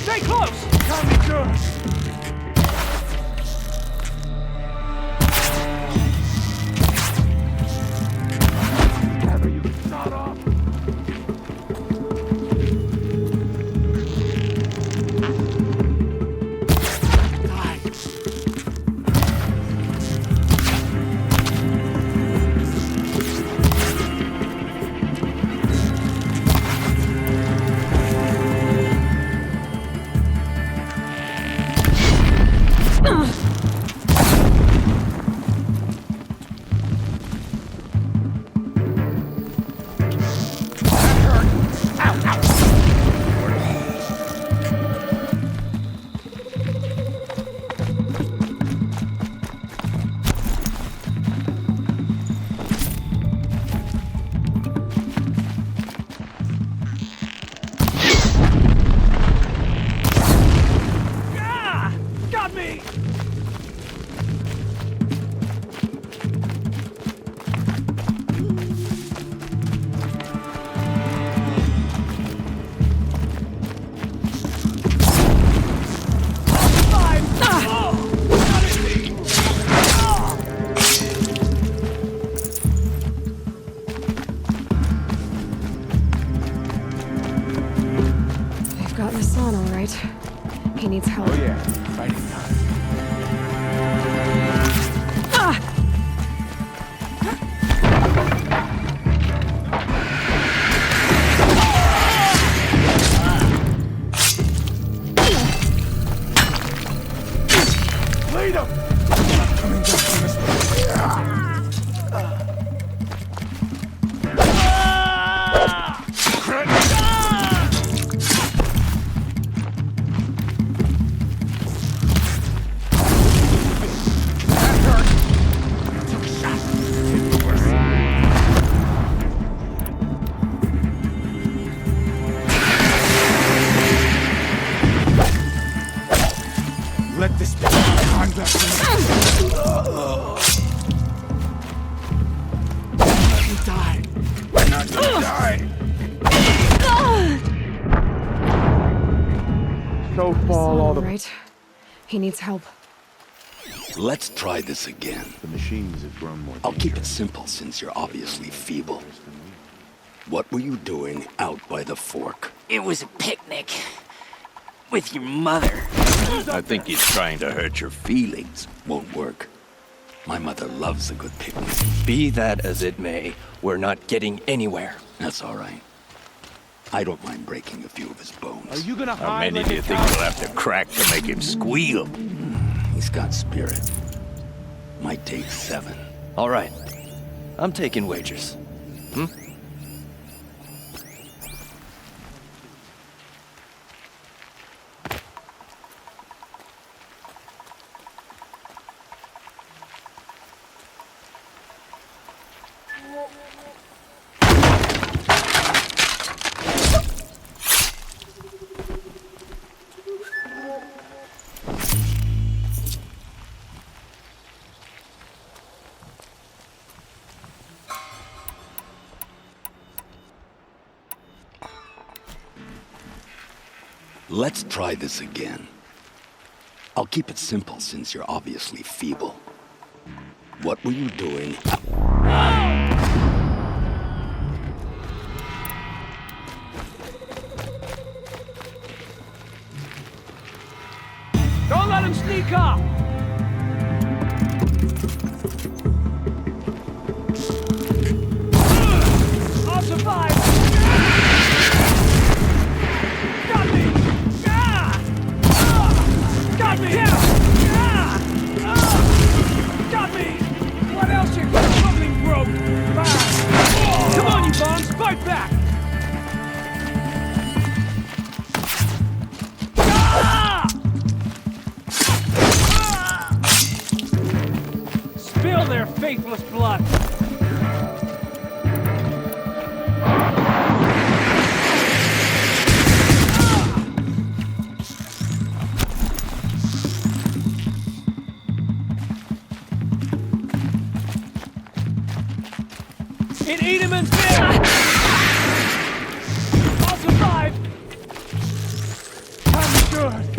Stay close! Tommy Jones! Gather you shot off! Got me! They've got Nassan, all right. He needs help. Oh yeah, fighting time. Lead him! Coming down from this Let this be combat. Let me die. Not to die. So fall all the. Right. He needs help. Let's try this again. The machines have grown more I'll keep it dangerous. simple since you're obviously feeble. What were you doing out by the fork? It was a picnic. With your mother. I think he's trying to hurt your feelings. Won't work. My mother loves a good picnic. Be that as it may, we're not getting anywhere. That's all right. I don't mind breaking a few of his bones. Are you gonna How hide many like do you a think cow? we'll have to crack to make him squeal? He's got spirit. Might take 7. All right. I'm taking wagers. Hmm? Let's try this again. I'll keep it simple since you're obviously feeble. What were you doing? Don't let him sneak up! I'll survive! Got me! Got me! Got me! What else you fucking broke? Come on, you bombs! Fight back! Spill their faithless blood! It ate him in I'll survive! I'm good!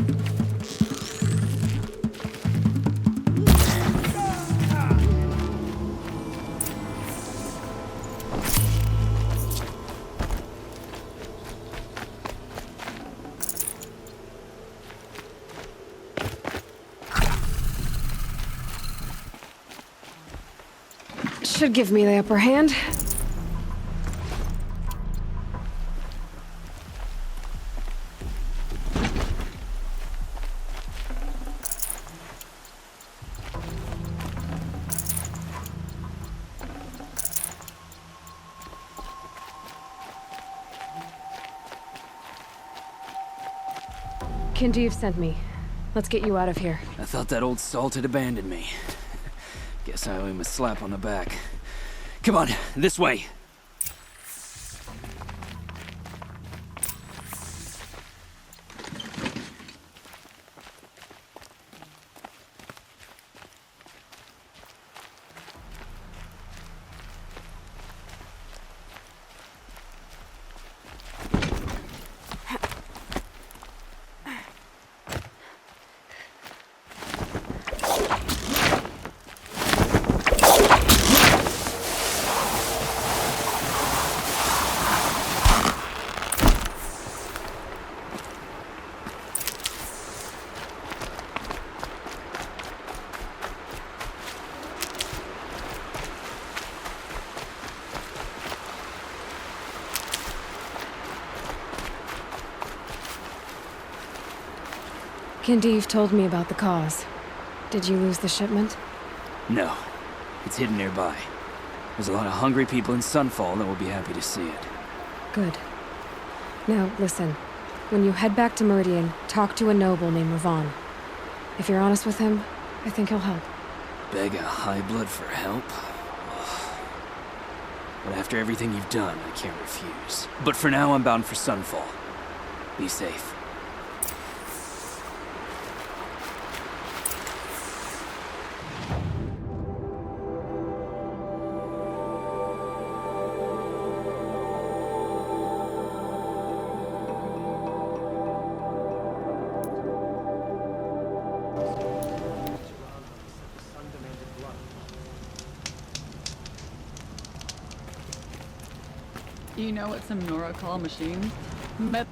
Should give me the upper hand. Kindeev sent me. Let's get you out of here. I thought that old salt had abandoned me. Guess I owe him a slap on the back. Come on, this way. Kindeev told me about the cause. Did you lose the shipment? No. It's hidden nearby. There's a lot of hungry people in Sunfall that will be happy to see it. Good. Now, listen. When you head back to Meridian, talk to a noble named Ravon. If you're honest with him, I think he'll help. Beg a high blood for help? But after everything you've done, I can't refuse. But for now, I'm bound for Sunfall. Be safe. You know what some Nora call machines? Met.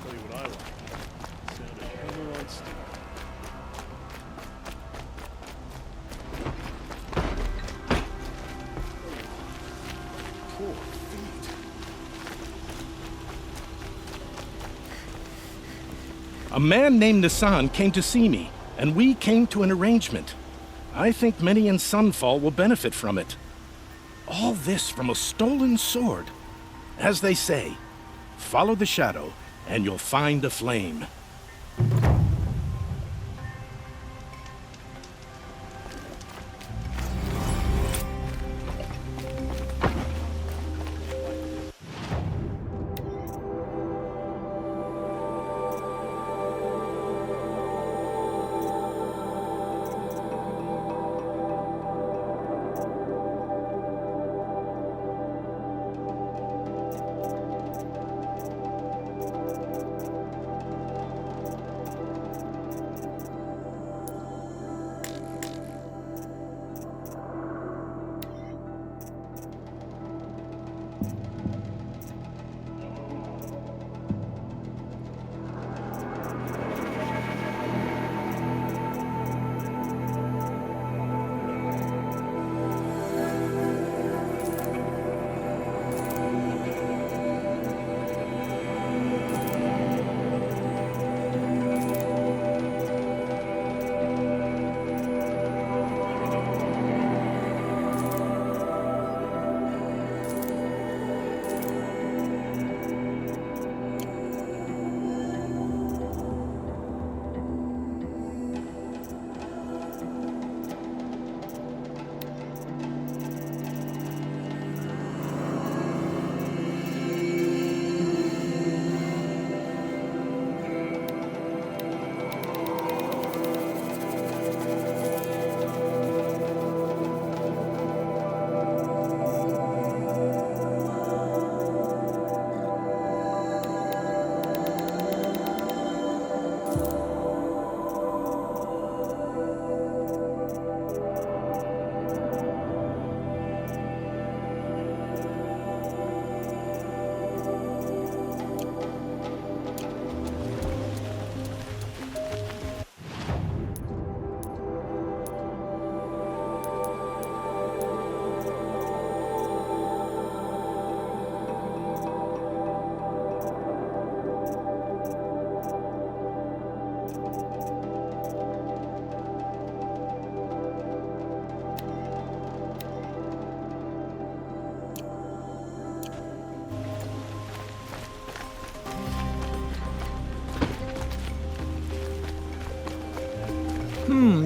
Tell you what I like. Sound of hammer on steel. Poor feet. A man named Nissan came to see me, and we came to an arrangement. I think many in Sunfall will benefit from it. All this from a stolen sword. As they say, follow the shadow, and you'll find a flame.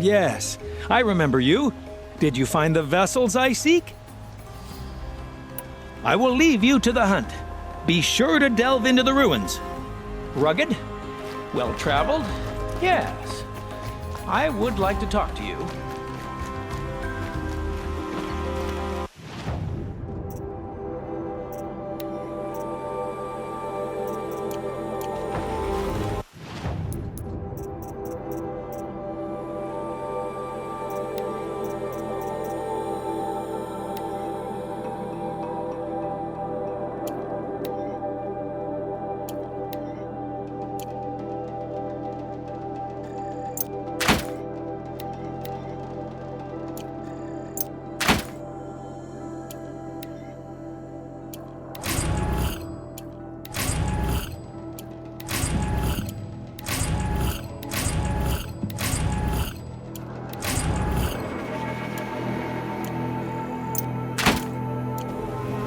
Yes. I remember you. Did you find the vessels I seek? I will leave you to the hunt. Be sure to delve into the ruins. Rugged? Well-traveled? Yes. I would like to talk to you.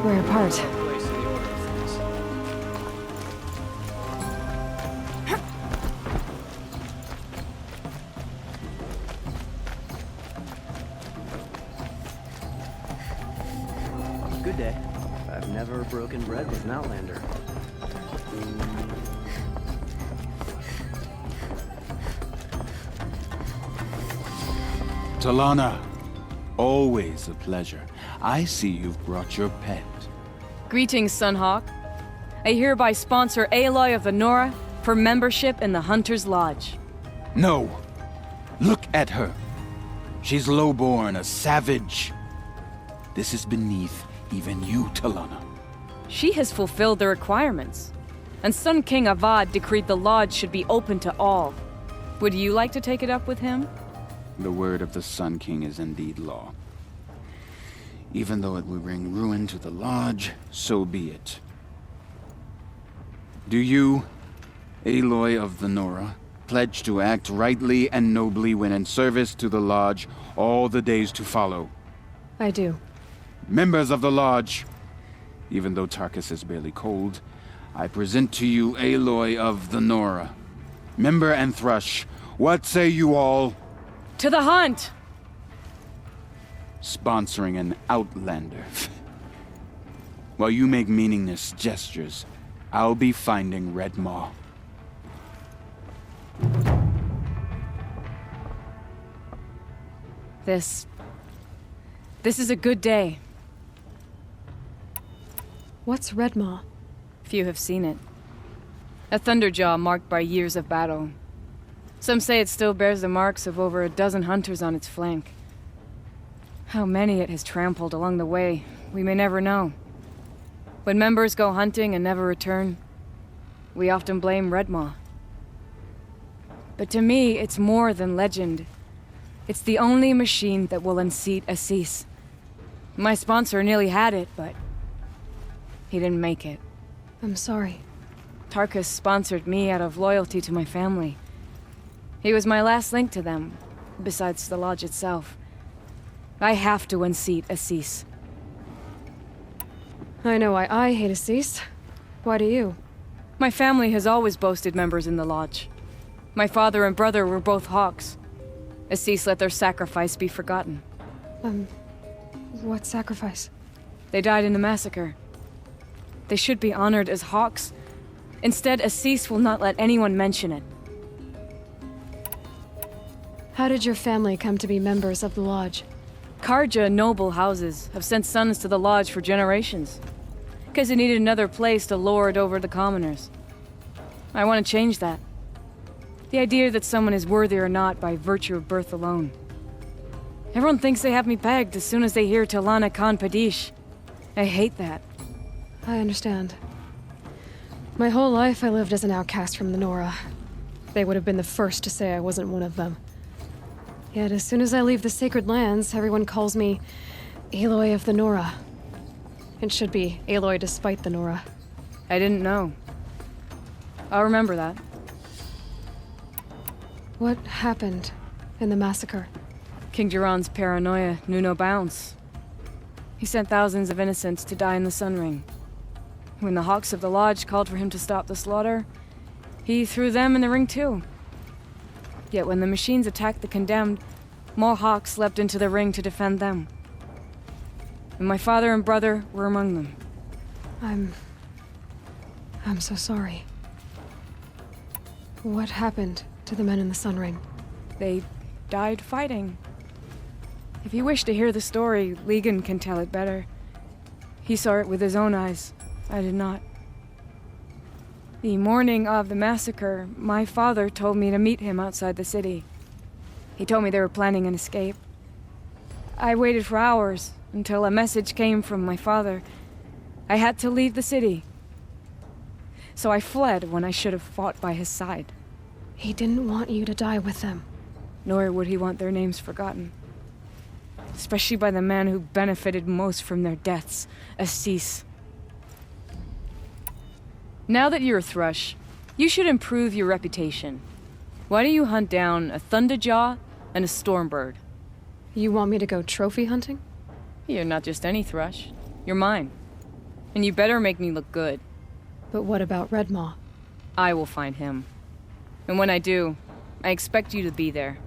We're apart. Good day. I've never broken bread with an Outlander. Talana, always a pleasure. I see you've brought your pet. Greetings, Sunhawk. I hereby sponsor Aloy of the Nora for membership in the Hunter's Lodge. No. Look at her. She's lowborn, a savage. This is beneath even you, Talana. She has fulfilled the requirements. And Sun King Avad decreed the lodge should be open to all. Would you like to take it up with him? The word of the Sun King is indeed law. Even though it will bring ruin to the lodge, so be it. Do you, Aloy of the Nora, pledge to act rightly and nobly when in service to the lodge all the days to follow? I do. Members of the lodge, even though Tarkus is barely cold, I present to you Aloy of the Nora. Member and Thrush, what say you all? To the hunt! Sponsoring an outlander. While you make meaningless gestures, I'll be finding Red Maw. This is a good day. What's Red Maw? Few have seen it. A thunderjaw marked by years of battle. Some say it still bears the marks of over a dozen hunters on its flank. How many it has trampled along the way, we may never know. When members go hunting and never return, we often blame Red Maw. But to me, it's more than legend. It's the only machine that will unseat Assis. My sponsor nearly had it, but he didn't make it. I'm sorry. Tarkus sponsored me out of loyalty to my family. He was my last link to them, besides the lodge itself. I have to unseat Assis. I know why I hate Assis. Why do you? My family has always boasted members in the lodge. My father and brother were both hawks. Assis let their sacrifice be forgotten. What sacrifice? They died in the massacre. They should be honored as hawks. Instead, Assis will not let anyone mention it. How did your family come to be members of the lodge? Karja noble houses have sent sons to the lodge for generations. Because they needed another place to lord over the commoners. I want to change that. The idea that someone is worthy or not by virtue of birth alone. Everyone thinks they have me pegged as soon as they hear Talana Khan Padish. I hate that. I understand. My whole life I lived as an outcast from the Nora. They would have been the first to say I wasn't one of them. Yet as soon as I leave the sacred lands, everyone calls me Aloy of the Nora. It should be Aloy despite the Nora. I didn't know. I'll remember that. What happened in the massacre? King Jiran's paranoia knew no bounds. He sent thousands of innocents to die in the Sun Ring. When the Hawks of the Lodge called for him to stop the slaughter, he threw them in the ring too. Yet when the machines attacked the condemned, more Hawks leapt into the ring to defend them. And my father and brother were among them. I'm so sorry. What happened to the men in the Sun Ring? They died fighting. If you wish to hear the story, Legan can tell it better. He saw it with his own eyes. I did not. The morning of the massacre, my father told me to meet him outside the city. He told me they were planning an escape. I waited for hours until a message came from my father. I had to leave the city. So I fled when I should have fought by his side. He didn't want you to die with them. Nor would he want their names forgotten. Especially by the man who benefited most from their deaths, Assis. Now that you're a Thrush, you should improve your reputation. Why don't you hunt down a Thunderjaw and a Stormbird? You want me to go trophy hunting? You're not just any Thrush. You're mine. And you better make me look good. But what about Red Maw? I will find him. And when I do, I expect you to be there.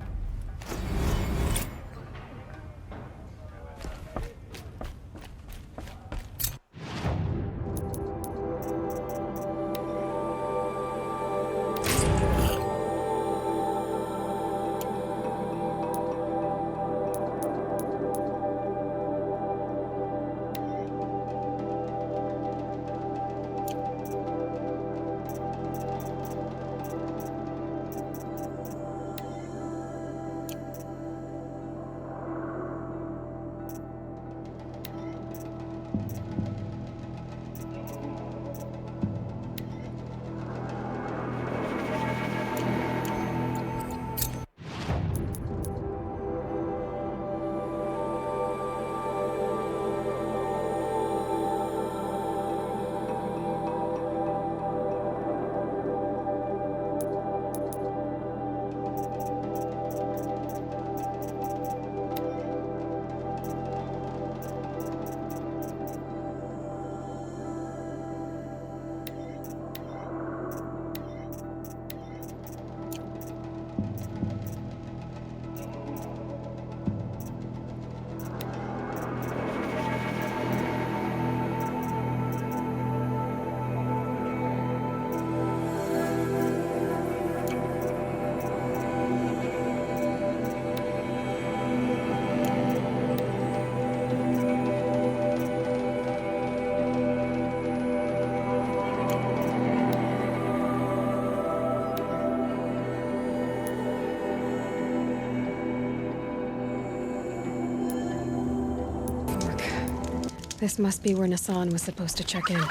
This must be where Nassan was supposed to check in.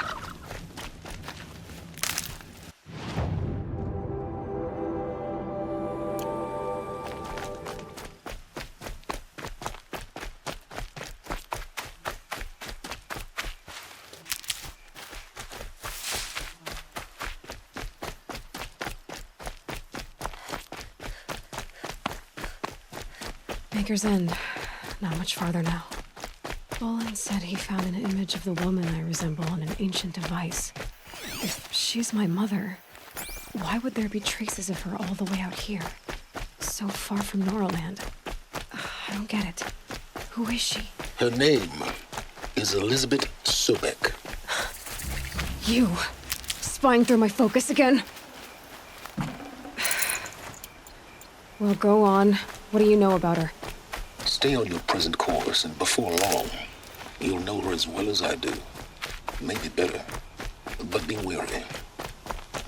Baker's End. Not much farther now. Bolin said he found an image of the woman I resemble on an ancient device. If she's my mother, why would there be traces of her all the way out here? So far from Noraland. I don't get it. Who is she? Her name is Elizabeth Sobek. You! Spying through my focus again? Well, go on. What do you know about her? Stay on your present course, and before long, you'll know her as well as I do. Maybe better. But be wary.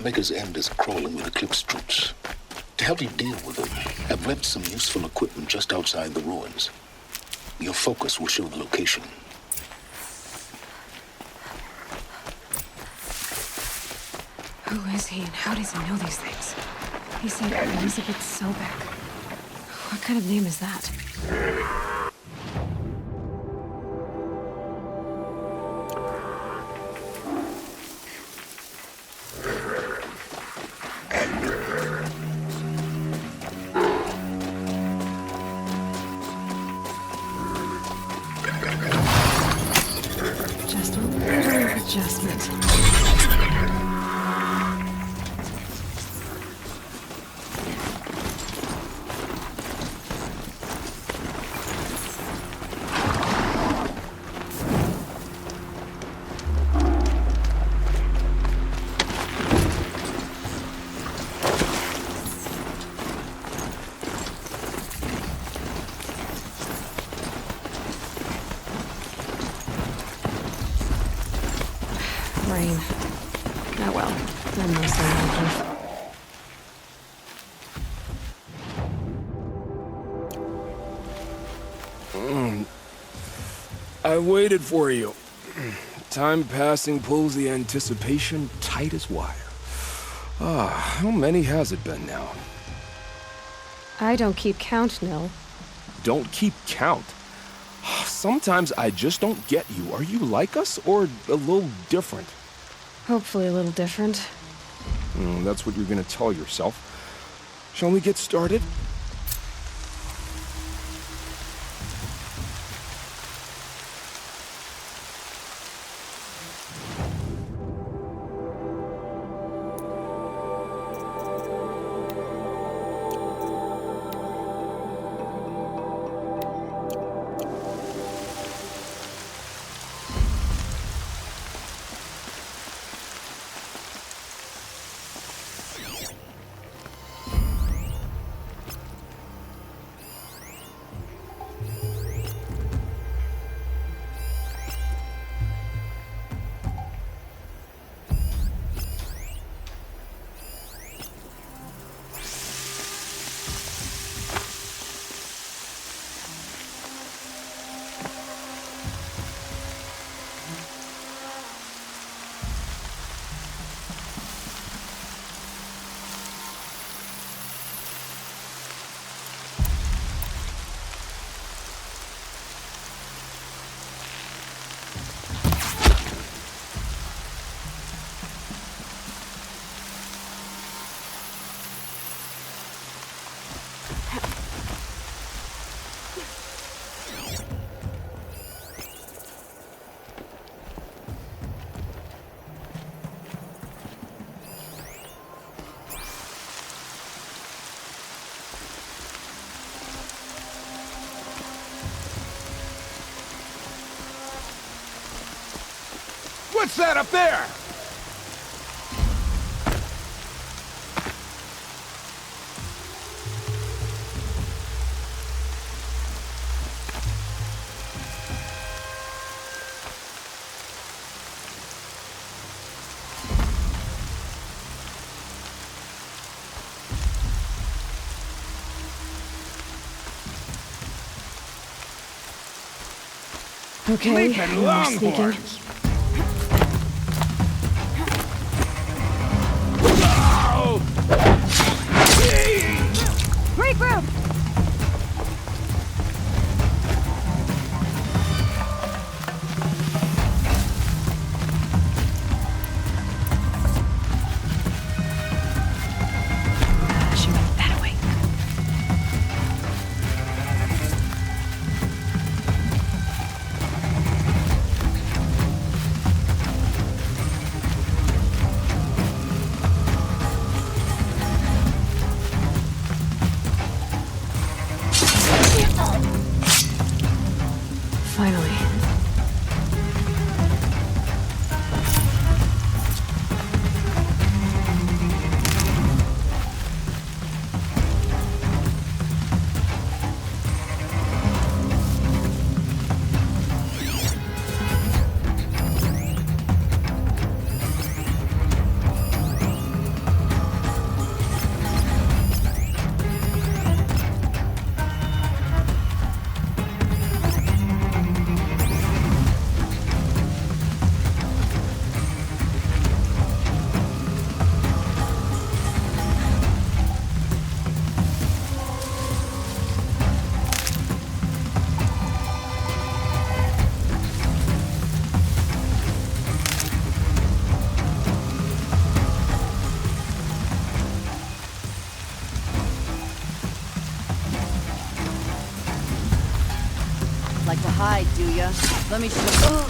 Maker's End is crawling with Eclipse troops. To help you deal with them, I've left some useful equipment just outside the ruins. Your focus will show the location. Who is he and how does he know these things? He said Elizabeth Sobek. What kind of name is that? Just a little adjustment. Rain. Oh well, I'm mostly lucky. I waited for you. Time passing pulls the anticipation tight as wire. How many has it been now? I don't keep count, Nil. Don't keep count? Sometimes I just don't get you. Are you like us, or a little different? Hopefully a little different. That's what you're gonna tell yourself. Shall we get started? What's that up there? Okay, Leaping no more sneaking. longhorns. Regroup! She went that way. Finally. Like to hide, do ya? Let me show.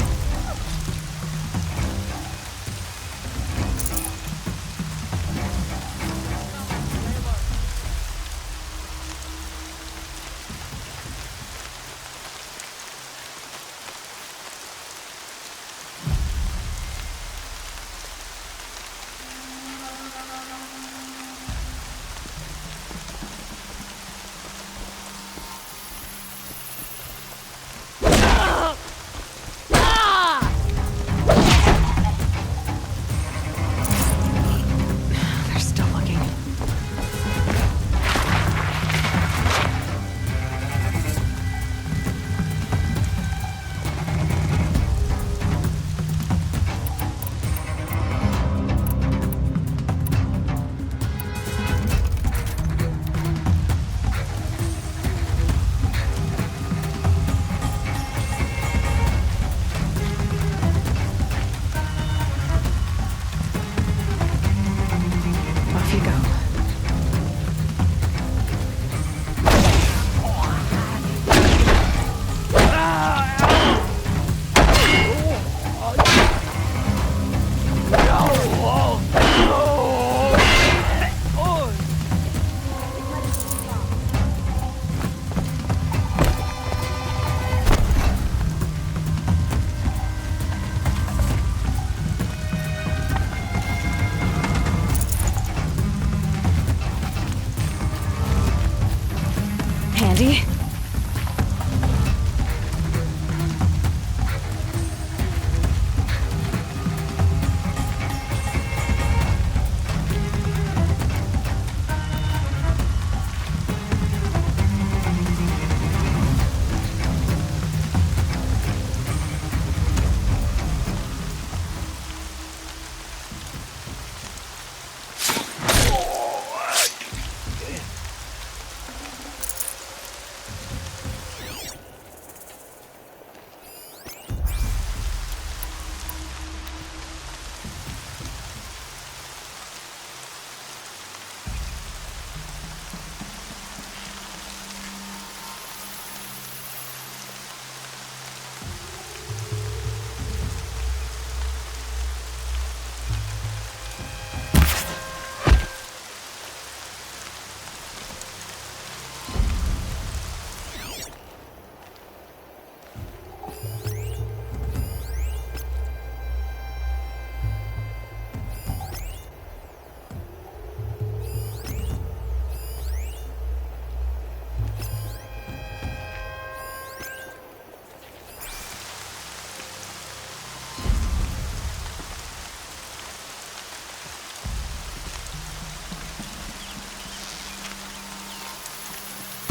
They're still looking. Off you go. Handy?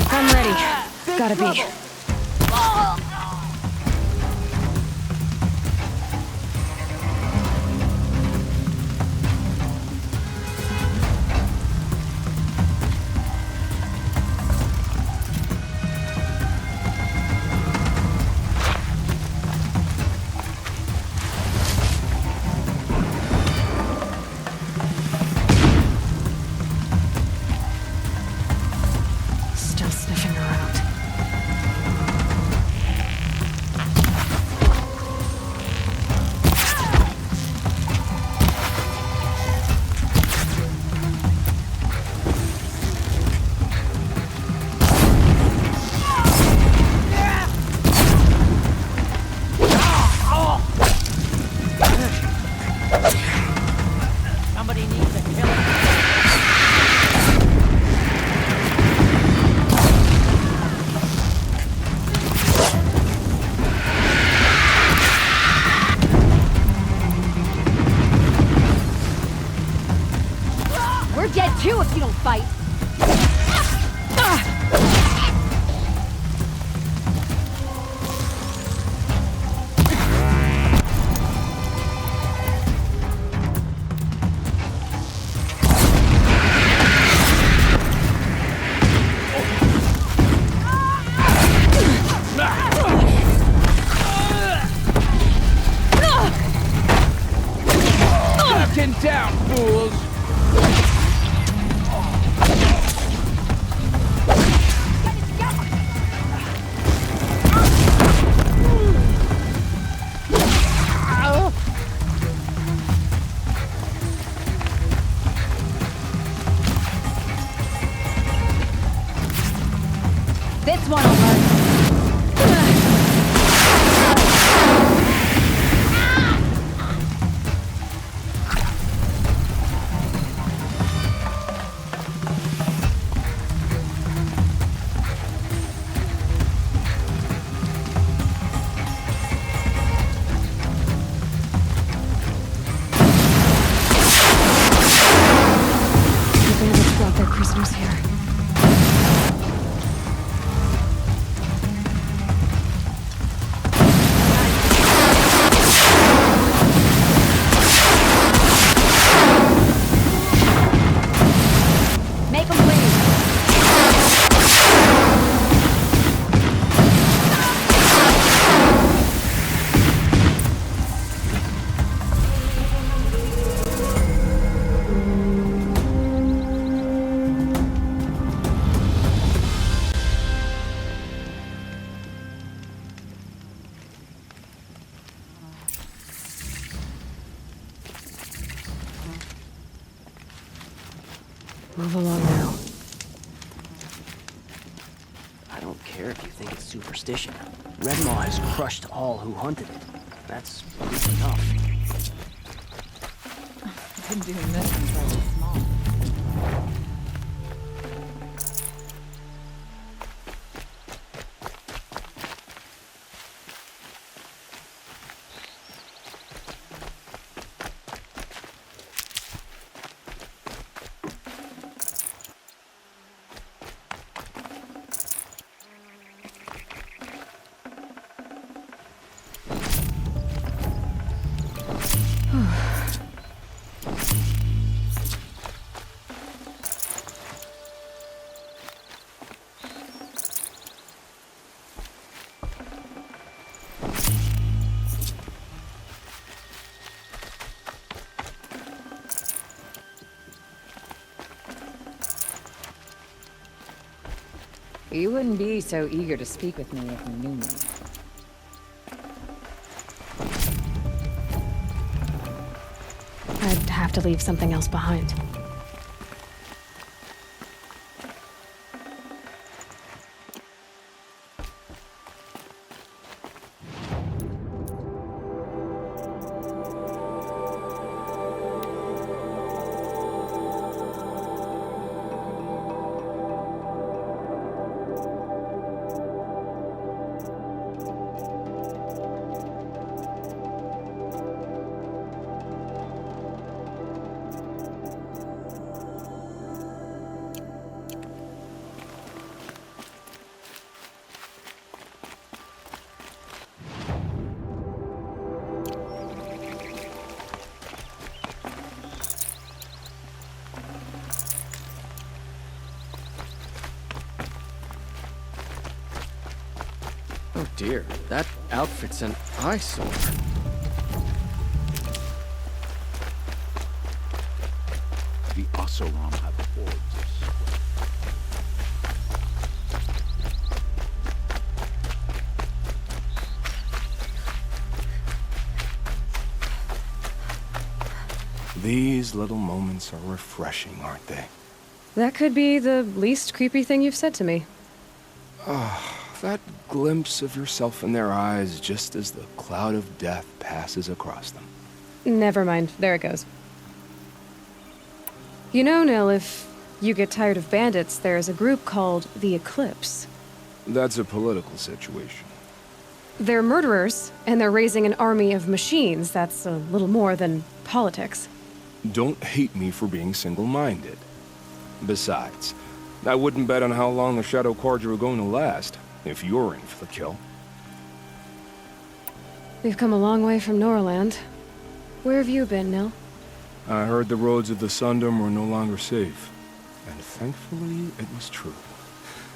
I'm ready. Gotta be. still sniffing her out. Somebody needs to kill him. We're dead too if you don't fight. Captain down, fools! This one will learn. The bandits brought their prisoners here. Make them leave. Move along now. I don't care if you think it's superstition. Redmaw has crushed all who hunted it. That's proof enough. I've been doing this since I was small. You wouldn't be so eager to speak with me if you knew me. I'd have to leave something else behind. Oh dear, that outfit's an eyesore. The Oseram have hordes of These little moments are refreshing, aren't they? That could be the least creepy thing you've said to me. That glimpse of yourself in their eyes just as the cloud of death passes across them. Never mind. There it goes. You know, Nil, if you get tired of bandits, there's a group called the Eclipse. That's a political situation. They're murderers, and they're raising an army of machines. That's a little more than politics. Don't hate me for being single-minded. Besides, I wouldn't bet on how long the Shadow Carja are going to last, if you're in for the kill. We've come a long way from Norland. Where have you been, Nil? I heard the roads of the Sundom were no longer safe. And thankfully, it was true.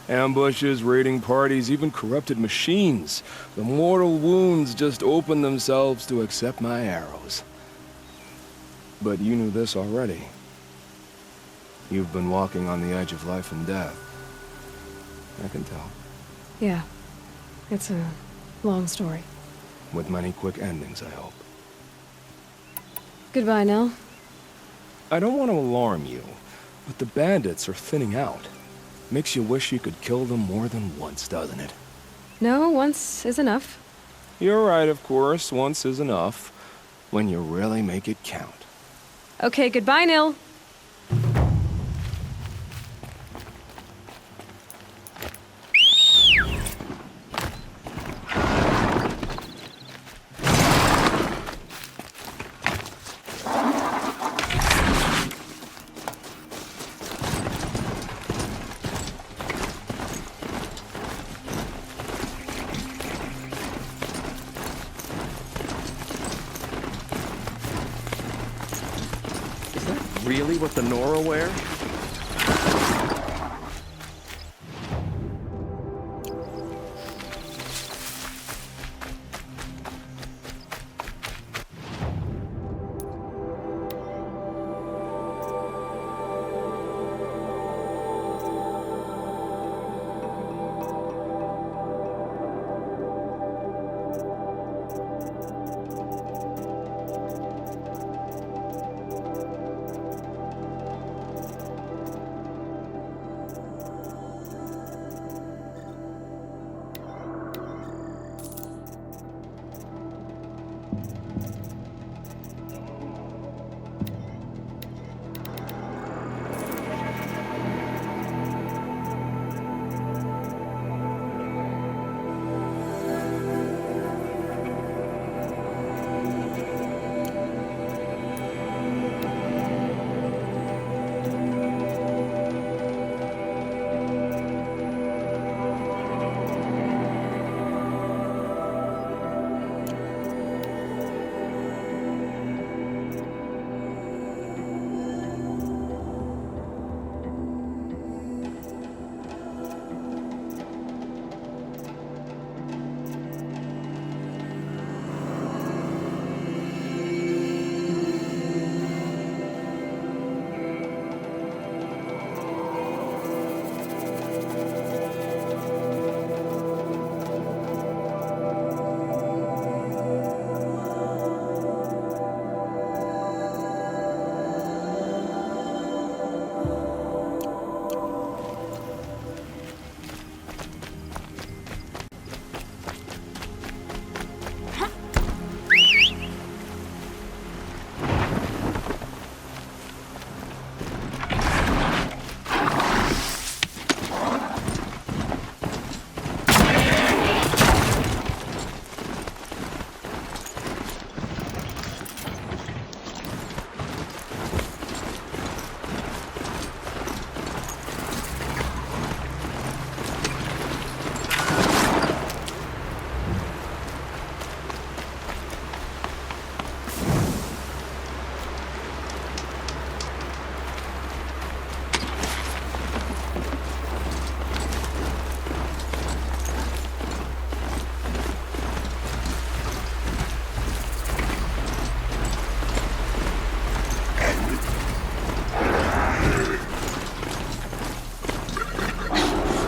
Ambushes, raiding parties, even corrupted machines. The mortal wounds just opened themselves to accept my arrows. But you knew this already. You've been walking on the edge of life and death. I can tell. Yeah. It's a long story. With many quick endings, I hope. Goodbye, Nil. I don't want to alarm you, but the bandits are thinning out. Makes you wish you could kill them more than once, doesn't it? No, once is enough. You're right, of course. Once is enough. When you really make it count. Okay, goodbye, Nil. Really what the Nora wear?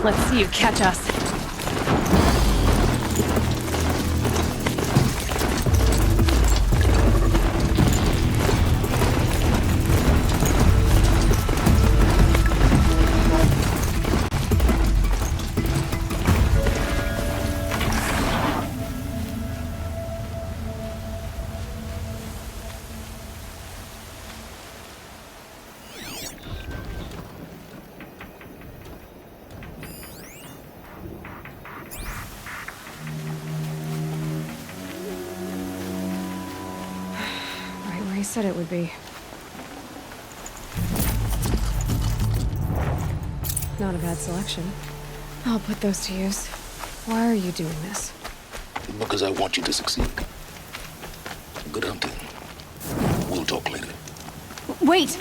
Let's see you catch us. said it would be. Not a bad selection. I'll put those to use. Why are you doing this? Because I want you to succeed. Good hunting. We'll talk later. Wait!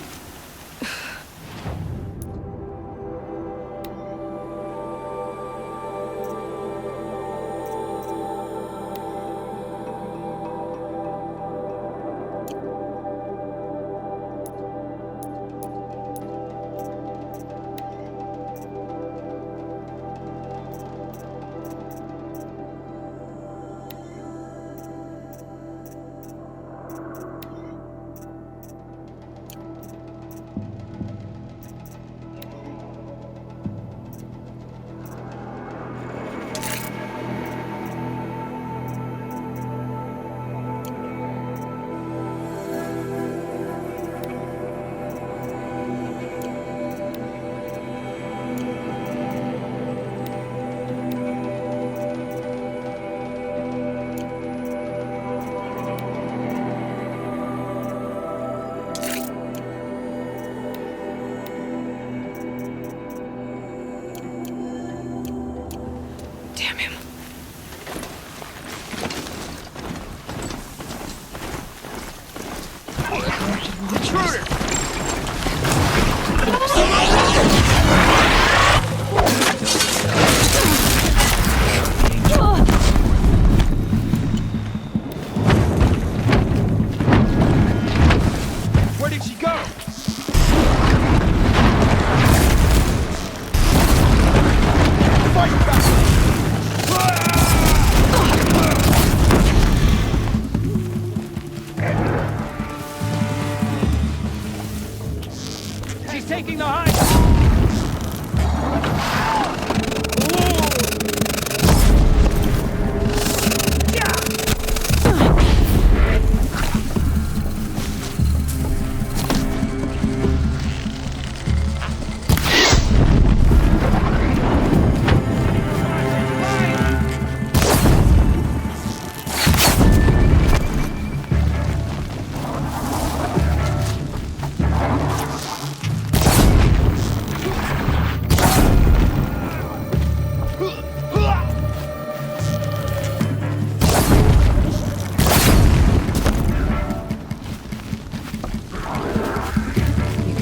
Taking the high.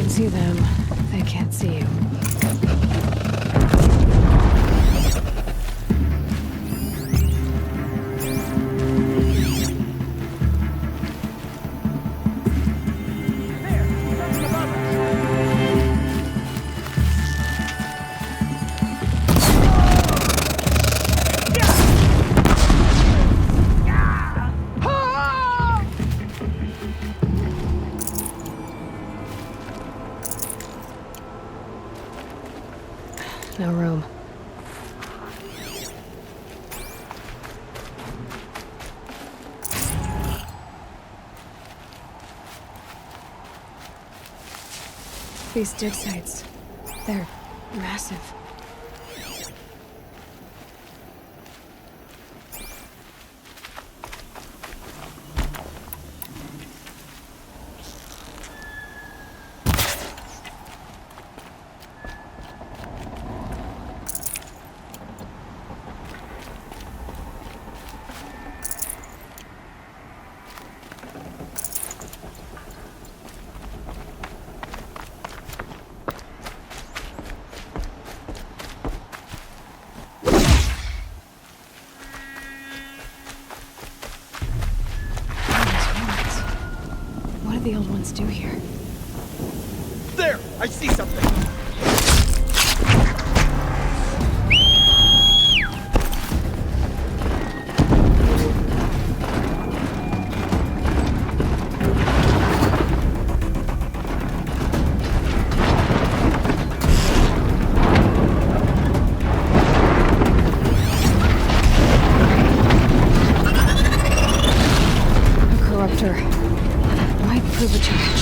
See them, they can't see you. No room. These dig sites, they're massive. What did the old ones do here? There! I see something! Might prove a charge.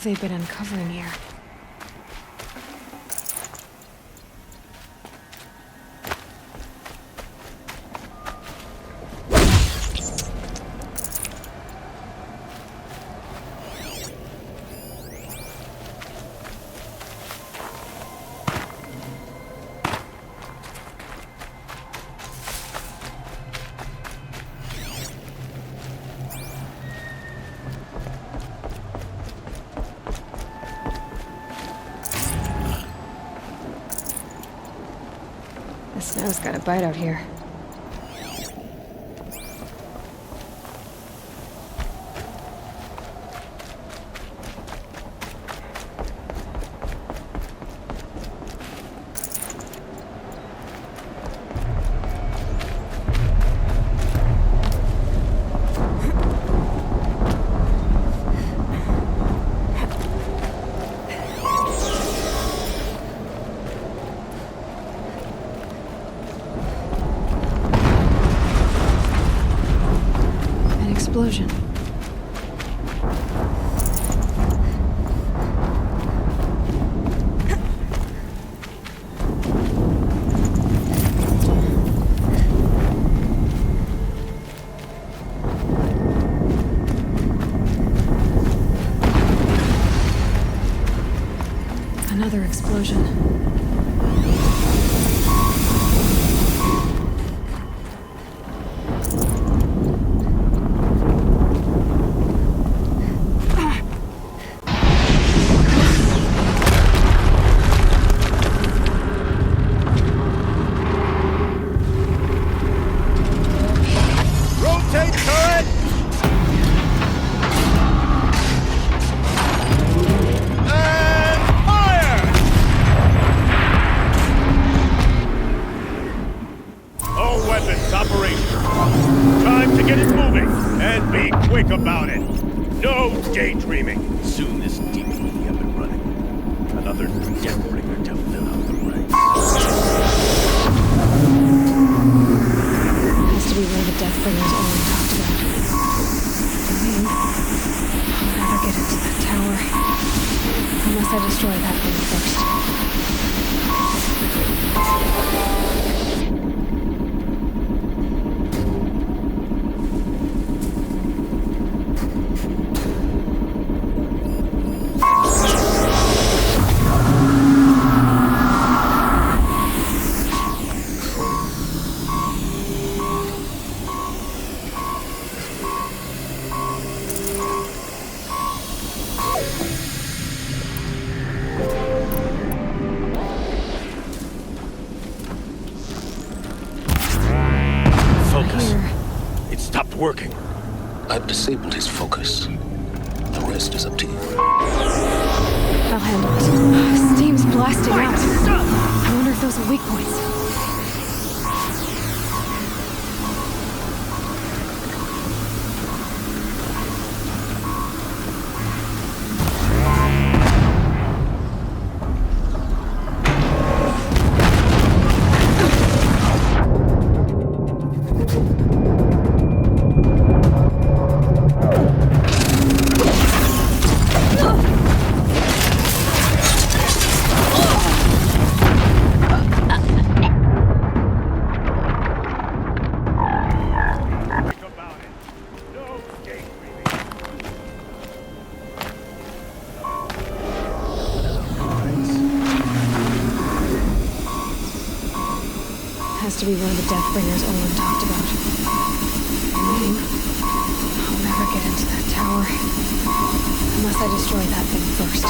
have they been uncovering here? The snow's got a bite out here. Explosion. Another explosion. About it. No daydreaming. Soon this demon will be up and running. Another Deathbringer to fill out the ranks. Has to be where the Deathbringers only talked about. I'll never get into that tower. Unless I destroy that thing first. Working. I've disabled his focus. The rest is up to you. I'll handle it. Steam's blasting out. I wonder if those are weak points. Has to be where the Deathbringers Olin talked about. I'll never get into that tower. Unless I destroy that thing first.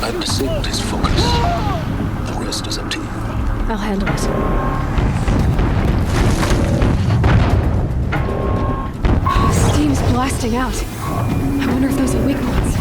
I've disabled his focus. The rest is up to you. I'll handle it. Steam's blasting out. I wonder if those are weak ones.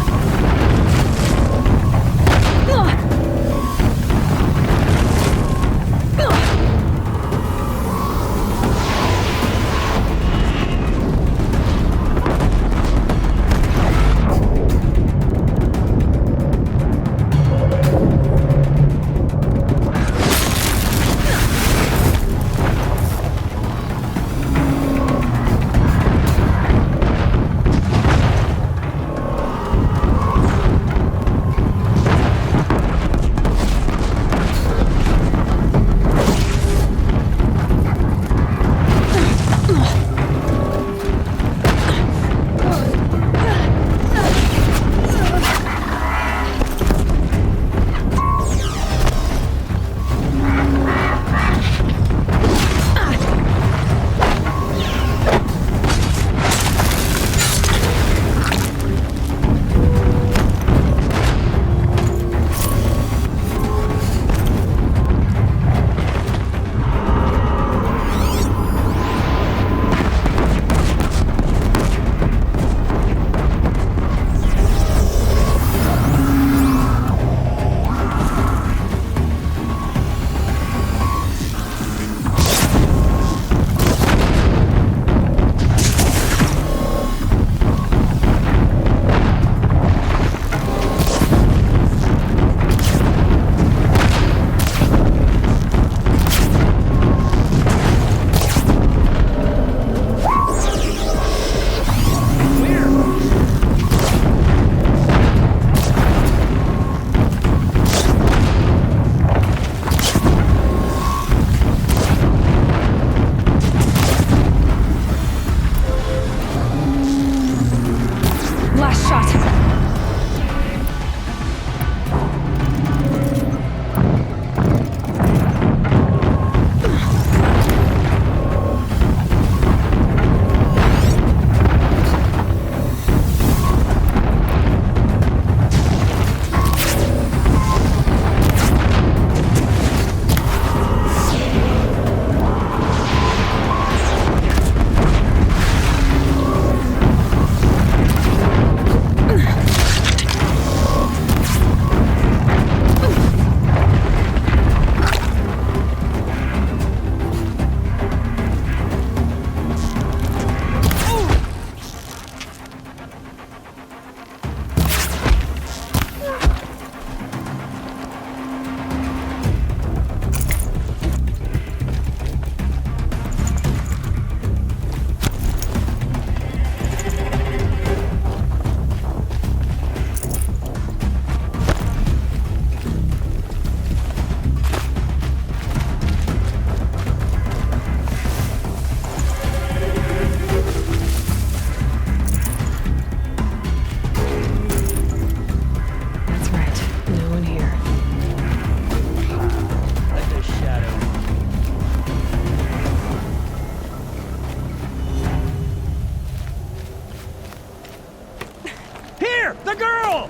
The girl!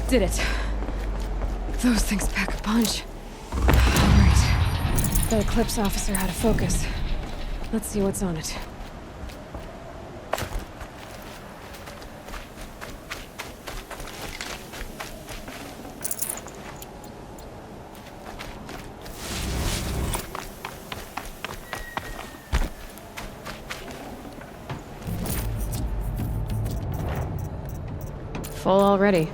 Did it. Those things pack a punch. Alright. The Eclipse officer had a focus. Let's see what's on it. Full already.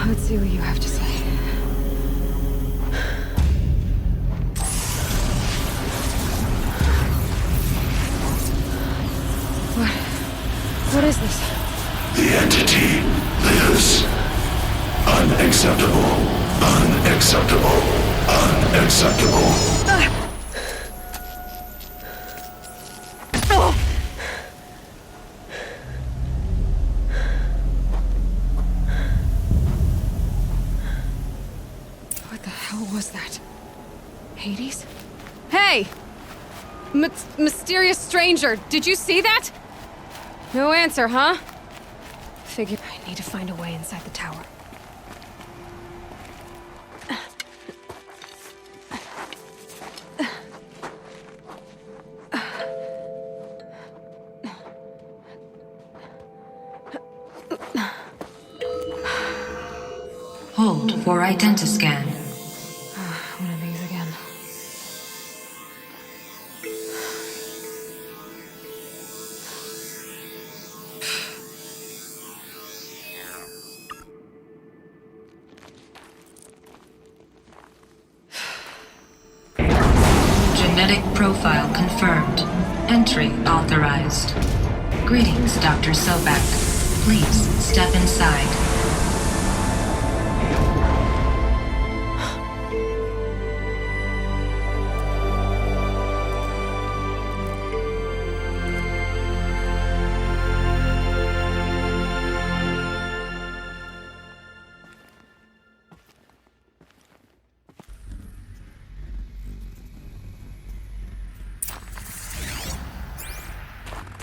Let's see what you have to say. What is this? The entity lives. Unacceptable. Unacceptable. Unacceptable. What the hell was that? Hades? Hey! Mysterious stranger, did you see that? No answer, huh? Figure I need to find a way inside the tower. Hold for identiscan. One of these again. Genetic profile confirmed. Entry authorized. Greetings, Dr. Sobek. Please step inside.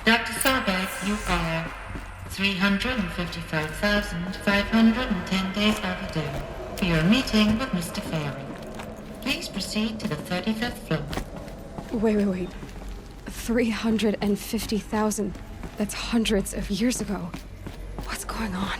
Dr. Sobek, you are 355,510 days overdue for your meeting with Mr. Farrell. Please proceed to the 35th floor. Wait. 350,000. That's hundreds of years ago. What's going on?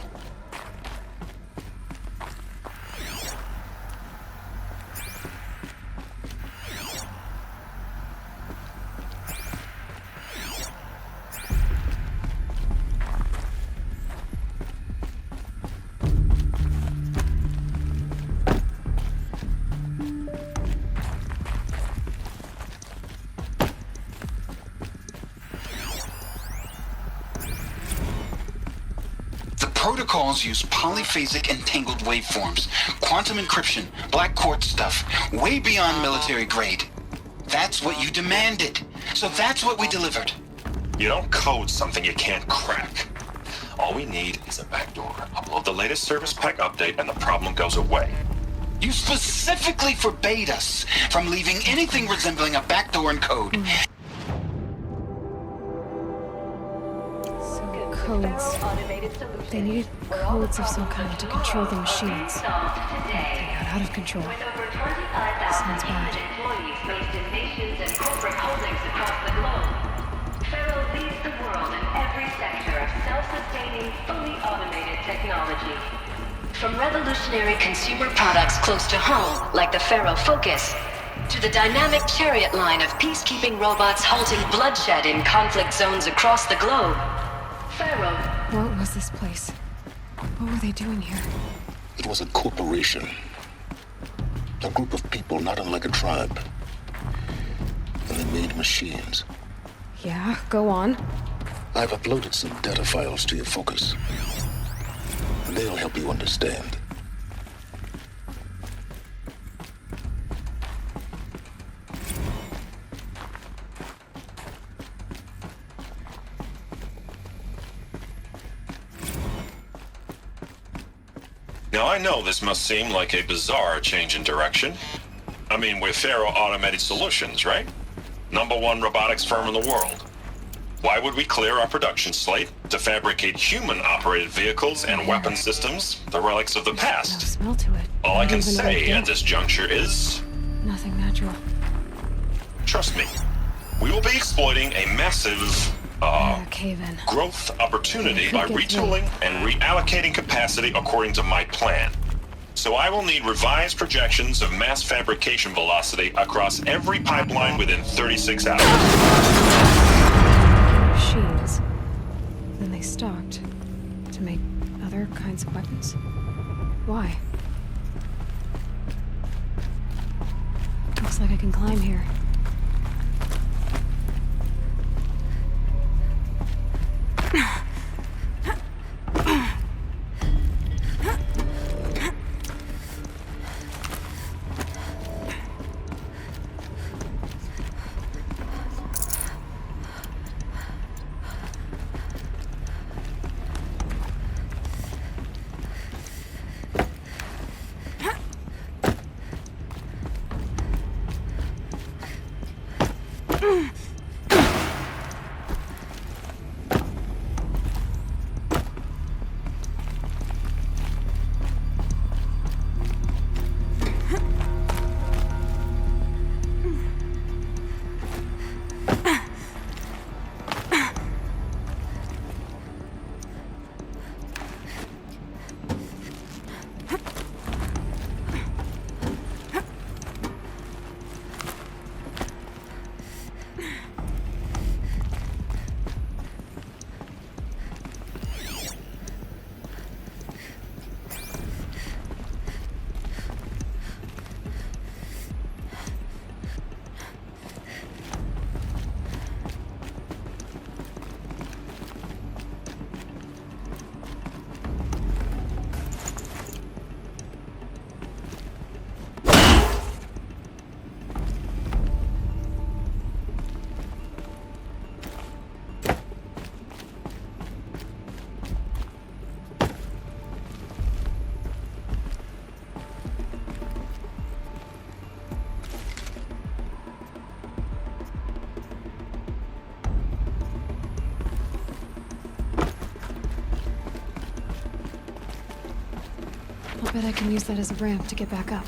Protocols use polyphasic entangled waveforms, quantum encryption, black quartz stuff, way beyond military grade. That's what you demanded, so that's what we delivered. You don't code something you can't crack. All we need is a backdoor. Upload the latest service pack update and the problem goes away. You specifically forbade us from leaving anything resembling a backdoor in code. Codes. They needed codes of some kind to control the machines. They got out of control. Sounds bad. Based in nations and corporate holdings across the globe. Pharaoh leads the world in every sector of self-sustaining, fully automated technology. From revolutionary consumer products close to home, like the Pharaoh Focus, to the dynamic chariot line of peacekeeping robots halting bloodshed in conflict zones across the globe. Pharaoh. What was this place? What were they doing here? It was a corporation. A group of people not unlike a tribe. And they made machines. Yeah, go on. I've uploaded some data files to your Focus. They'll help you understand. Now I know this must seem like a bizarre change in direction. I mean, we're Pharaoh Automated Solutions, right? #1 robotics firm in the world. Why would we clear our production slate to fabricate human-operated vehicles and weapon systems, the relics of the past? No smell to it. All I can say at this juncture is... Nothing natural. Trust me. We will be exploiting a massive, cave-in. growth opportunity by retooling and reallocating capacity according to my plan. So I will need revised projections of mass fabrication velocity across every pipeline within 36 hours. Machines. Then they stopped to make other kinds of weapons. Why? Looks like I can climb here. I'll bet I can use that as a ramp to get back up.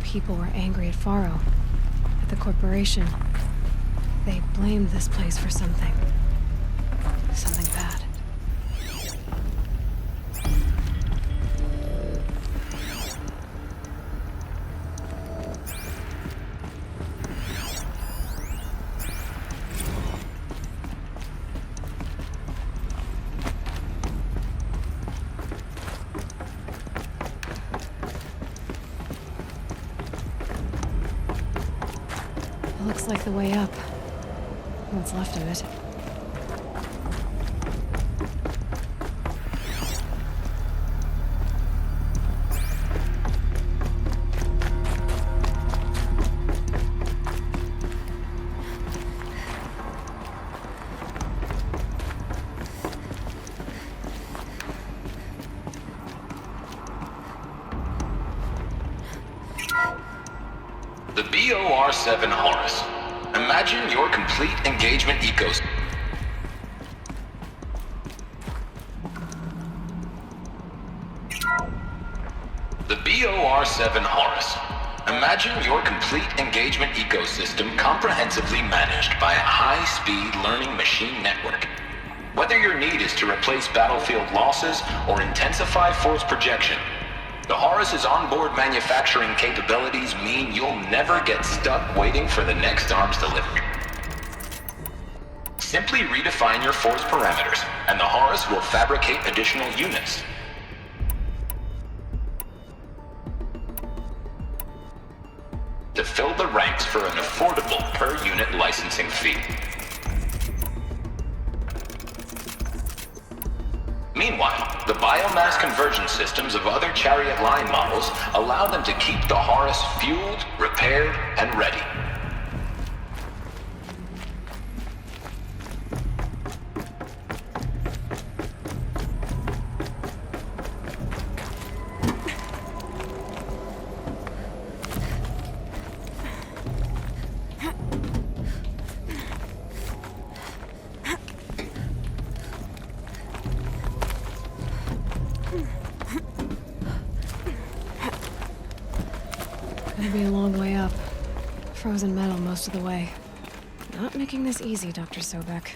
People were angry at Faro, at the corporation. They blamed this place for something. Something bad. Looks like the way up. What's left of it. The BOR-7 Horus. Imagine your complete engagement ecosystem. The BOR-7 Horus. Imagine your complete engagement ecosystem comprehensively managed by a high-speed learning machine network. Whether your need is to replace battlefield losses or intensify force projection, the Horus's onboard manufacturing capabilities mean you'll never get stuck waiting for the next arms delivery. Simply redefine your force parameters, and the Horus will fabricate additional units. To fill the ranks for an affordable per-unit licensing fee. Meanwhile, the biomass conversion systems of other Chariot line models allow them to keep the Horus fueled, repaired, and ready. Gonna be a long way up. Frozen metal most of the way. Not making this easy, Dr. Sobek.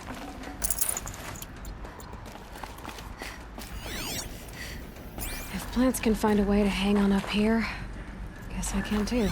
If plants can find a way to hang on up here, guess I can too.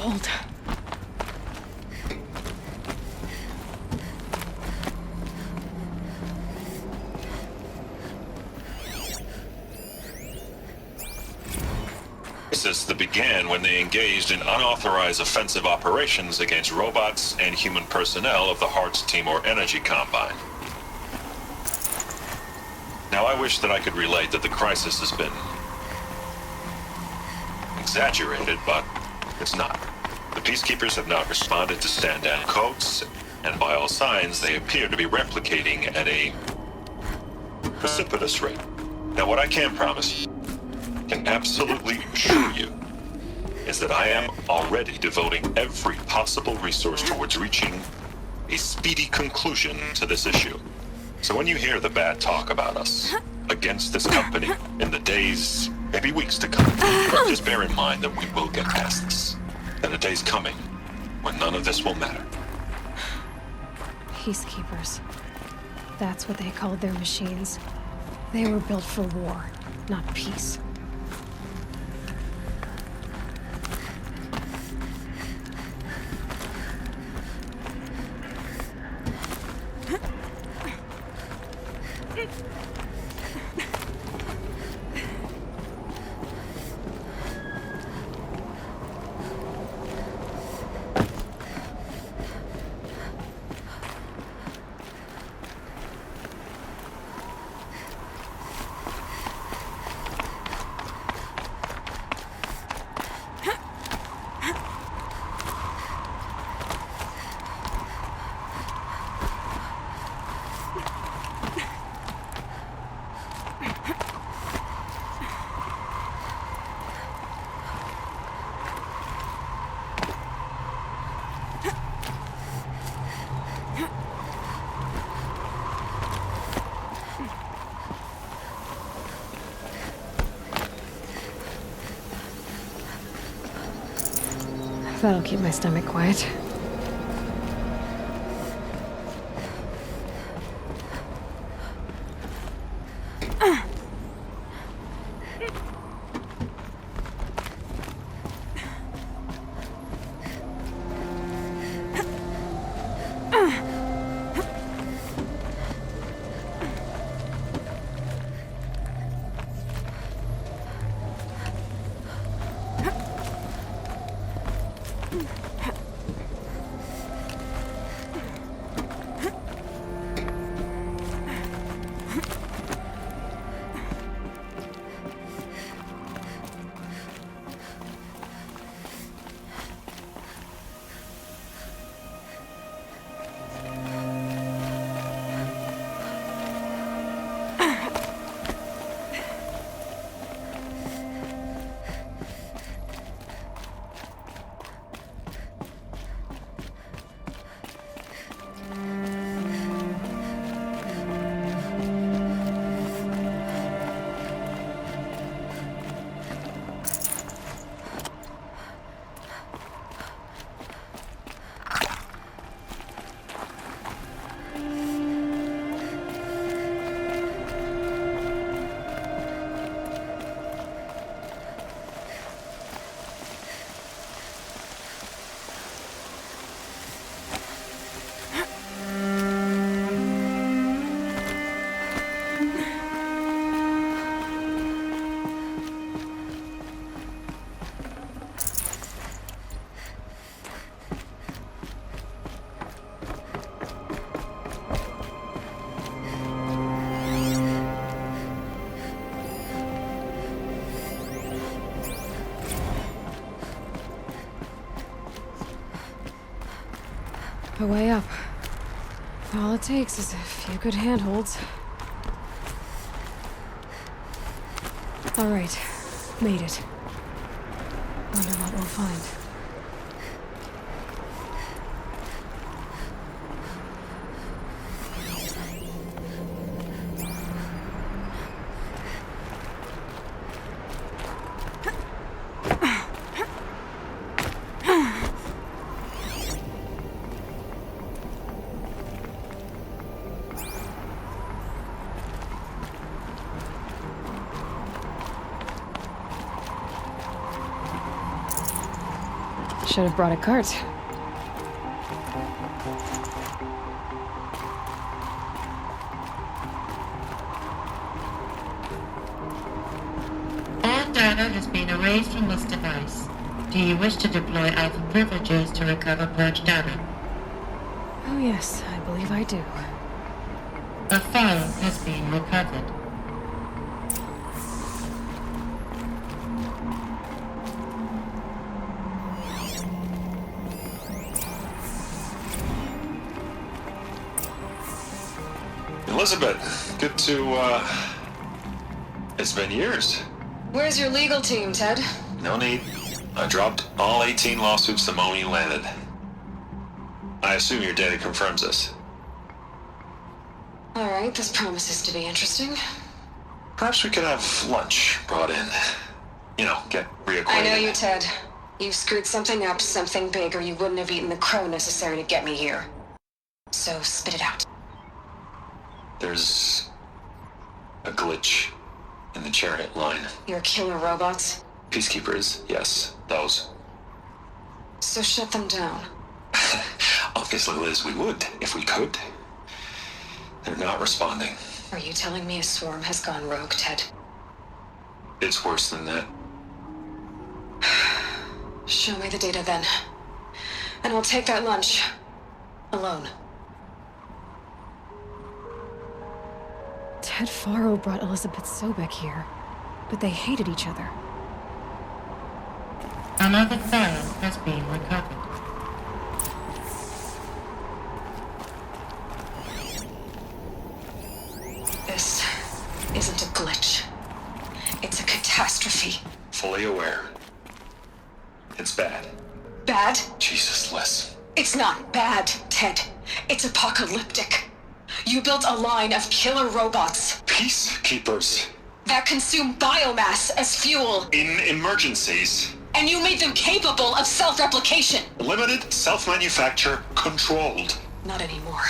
cold. Crisis that began when they engaged in unauthorized offensive operations against robots and human personnel of the Hearts Timor Energy Combine. Now, I wish that I could relate that the crisis has been exaggerated, but it's not. The Peacekeepers have not responded to stand-down codes, and by all signs, they appear to be replicating at a precipitous rate. Now, what I can promise, can absolutely assure you, is that I am already devoting every possible resource towards reaching a speedy conclusion to this issue. So when you hear the bad talk about us against this company in the days, maybe weeks to come, just bear in mind that we will get past this. And a day's coming when none of this will matter. Peacekeepers. That's what they called their machines. They were built for war, not peace. That'll keep my stomach quiet. A way up. All it takes is a few good handholds. All right, made it. Wonder what we'll find. Should have brought a cart. All data has been erased from this device. Do you wish to deploy either privileges to recover purged data? Oh yes, I believe I do. A file has been recovered. Elizabeth, good to, it's been years. Where's your legal team, Ted? No need. I dropped all 18 lawsuits the moment you landed. I assume your data confirms this. Alright, this promises to be interesting. Perhaps we could have lunch brought in. You know, get reacquainted. I know you, Ted. You've screwed something up, something big, or you wouldn't have eaten the crow necessary to get me here. So, spit it out. There's a glitch in the chariot line. Your killer robots? Peacekeepers, yes, those. So shut them down. Obviously, Liz, we would, if we could. They're not responding. Are you telling me a swarm has gone rogue, Ted? It's worse than that. Show me the data then. And I'll take that lunch. Alone. Ted Faro brought Elizabeth Sobek here, but they hated each other. Another file has been recovered. This isn't a glitch. It's a catastrophe. Fully aware. It's bad. Bad? Jesus, Liz. It's not bad, Ted. It's apocalyptic. You built a line of killer robots. Peacekeepers. That consume biomass as fuel. In emergencies. And you made them capable of self-replication. Limited, self-manufacture, controlled. Not anymore.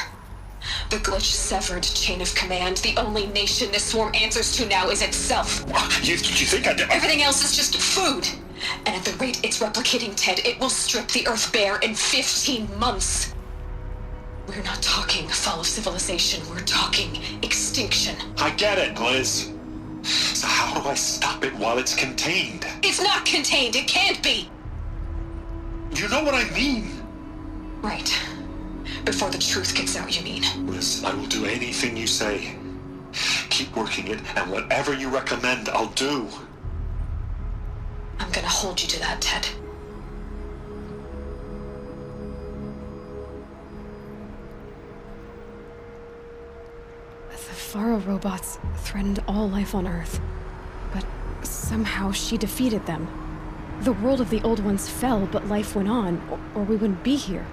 The glitch severed chain of command. The only nation this swarm answers to now is itself. You think I did? Everything else is just food. And at the rate it's replicating, Ted, it will strip the Earth bare in 15 months. We're not talking fall of civilization. We're talking extinction. I get it, Liz. So how do I stop it while it's contained? It's not contained. It can't be. You know what I mean? Right. Before the truth gets out, you mean? Liz, I will do anything you say. Keep working it, and whatever you recommend, I'll do. I'm gonna hold you to that, Ted. The Faro robots threatened all life on Earth, but somehow she defeated them. The world of the old ones fell, but life went on, or we wouldn't be here.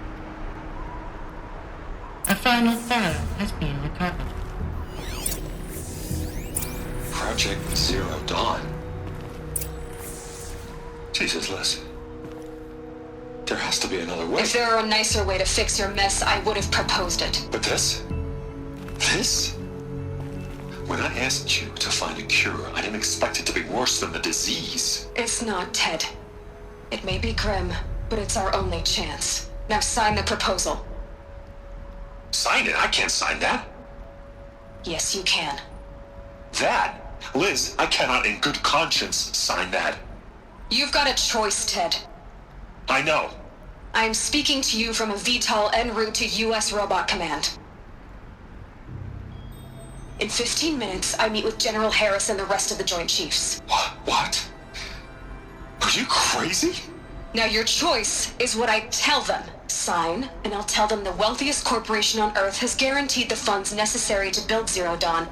A final file has been recovered. Project Zero Dawn. Jesus, Liz. There has to be another way. If there were a nicer way to fix your mess, I would have proposed it. But this? This? When I asked you to find a cure, I didn't expect it to be worse than the disease. It's not, Ted. It may be grim, but it's our only chance. Now sign the proposal. Sign it? I can't sign that. Yes, you can. That? Liz, I cannot in good conscience sign that. You've got a choice, Ted. I know. I am speaking to you from a VTOL en route to U.S. Robot Command. In 15 minutes, I meet with General Harris and the rest of the Joint Chiefs. What? Are you crazy? Now your choice is what I tell them. Sign, and I'll tell them the wealthiest corporation on Earth has guaranteed the funds necessary to build Zero Dawn.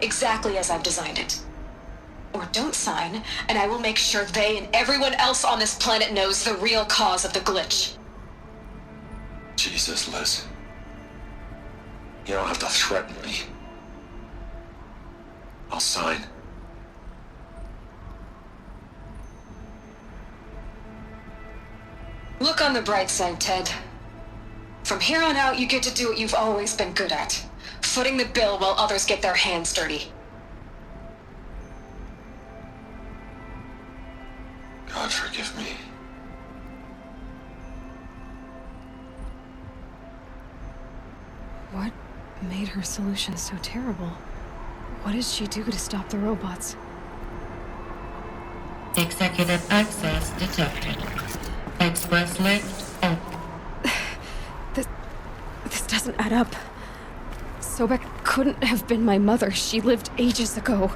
Exactly as I've designed it. Or don't sign, and I will make sure they and everyone else on this planet knows the real cause of the glitch. Jesus, Liz. You don't have to threaten me. I'll sign. Look on the bright side, Ted. From here on out, you get to do what you've always been good at. Footing the bill while others get their hands dirty. God forgive me. made her solution so terrible? What did she do to stop the robots? Executive access detected. Express lift open. This doesn't add up. Sobek couldn't have been my mother. She lived ages ago.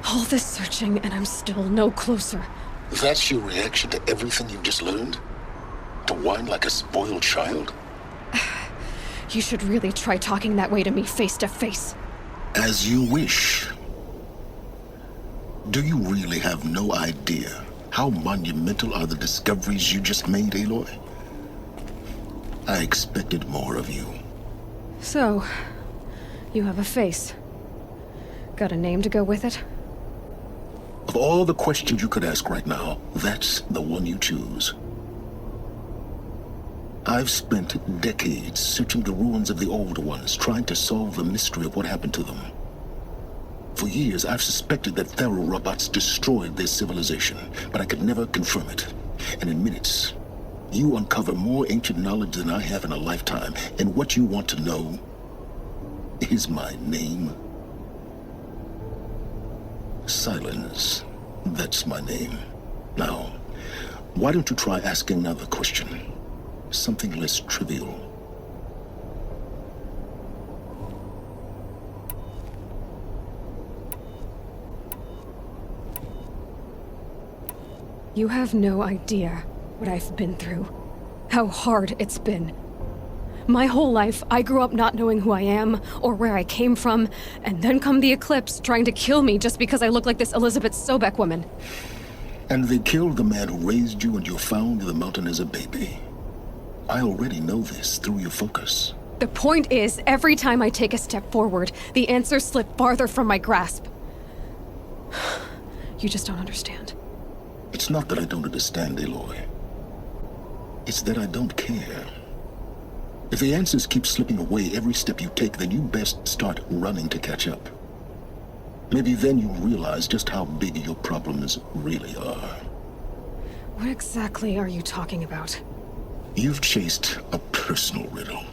All this searching, and I'm still no closer. That's your reaction to everything you've just learned? To whine like a spoiled child? You should really try talking that way to me face to face. As you wish. Do you really have no idea how monumental are the discoveries you just made, Aloy? I expected more of you. So, you have a face. Got a name to go with it? Of all the questions you could ask right now, that's the one you choose. I've spent decades searching the ruins of the old ones, trying to solve the mystery of what happened to them. For years, I've suspected that Faro robots destroyed their civilization, but I could never confirm it. And in minutes, you uncover more ancient knowledge than I have in a lifetime, and what you want to know is my name. Silence. That's my name. Now, why don't you try asking another question? Something less trivial. You have no idea what I've been through. How hard it's been. My whole life, I grew up not knowing who I am or where I came from, and then come the Eclipse trying to kill me just because I look like this Elizabeth Sobek woman. And they killed the man who raised you and you found in the mountain as a baby. I already know this through your focus. The point is, every time I take a step forward, the answers slip farther from my grasp. You just don't understand. It's not that I don't understand, Aloy. It's that I don't care. If the answers keep slipping away every step you take, then you best start running to catch up. Maybe then you'll realize just how big your problems really are. What exactly are you talking about? You've chased a personal riddle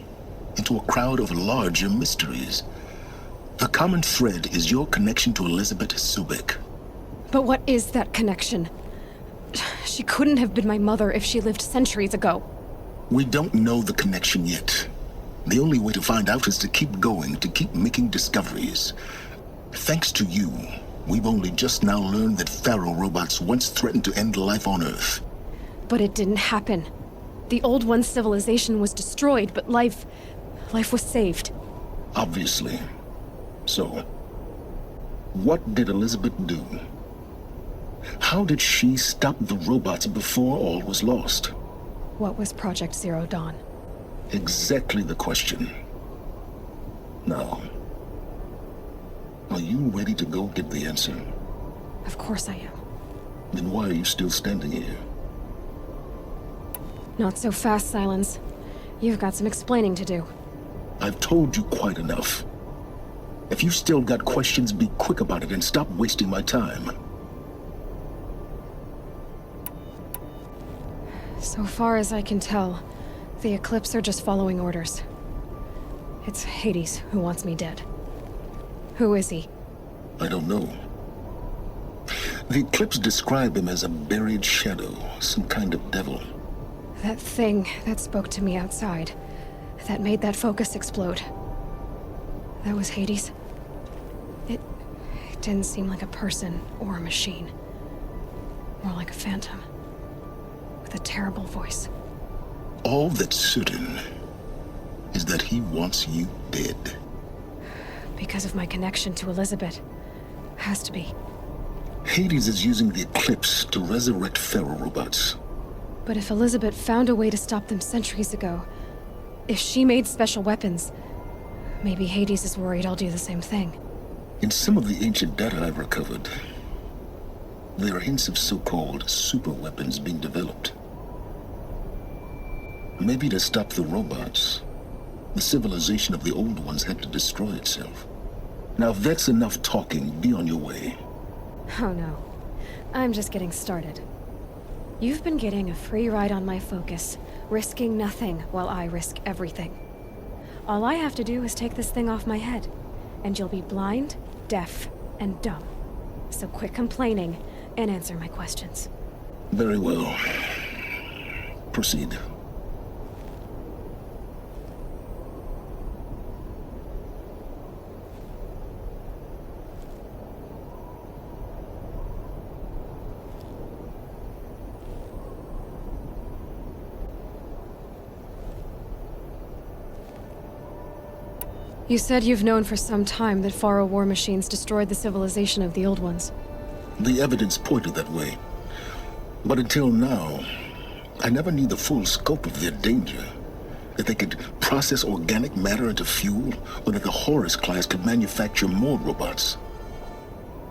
into a crowd of larger mysteries. The common thread is your connection to Elizabeth Sobek. But what is that connection? She couldn't have been my mother if she lived centuries ago. We don't know the connection yet. The only way to find out is to keep going, to keep making discoveries. Thanks to you, we've only just now learned that Faro robots once threatened to end life on Earth. But it didn't happen. The Old One's civilization was destroyed, but life was saved. Obviously. So, what did Elizabeth do? How did she stop the robots before all was lost? What was Project Zero Dawn? Exactly the question. Now, are you ready to go get the answer? Of course I am. Then why are you still standing here? Not so fast, Silence. You've got some explaining to do. I've told you quite enough. If you still got questions, be quick about it and stop wasting my time. So far as I can tell, the Eclipse are just following orders. It's Hades who wants me dead. Who is he? I don't know. The Eclipse describe him as a buried shadow, some kind of devil. That thing that spoke to me outside, that made that focus explode. That was Hades. It didn't seem like a person or a machine. More like a phantom. With a terrible voice. All that's certain is that he wants you dead. Because of my connection to Elizabeth. Has to be. Hades is using the Eclipse to resurrect Faro robots. But if Elizabeth found a way to stop them centuries ago, if she made special weapons, maybe Hades is worried I'll do the same thing. In some of the ancient data I've recovered, there are hints of so-called super weapons being developed. Maybe to stop the robots, the civilization of the old ones had to destroy itself. Now if that's enough talking, be on your way. Oh no. I'm just getting started. You've been getting a free ride on my focus, risking nothing while I risk everything. All I have to do is take this thing off my head, and you'll be blind, deaf, and dumb. So quit complaining and answer my questions. Very well. Proceed. You said you've known for some time that Faro war machines destroyed the civilization of the old ones. The evidence pointed that way. But until now, I never knew the full scope of their danger. That they could process organic matter into fuel, or that the Horus class could manufacture more robots.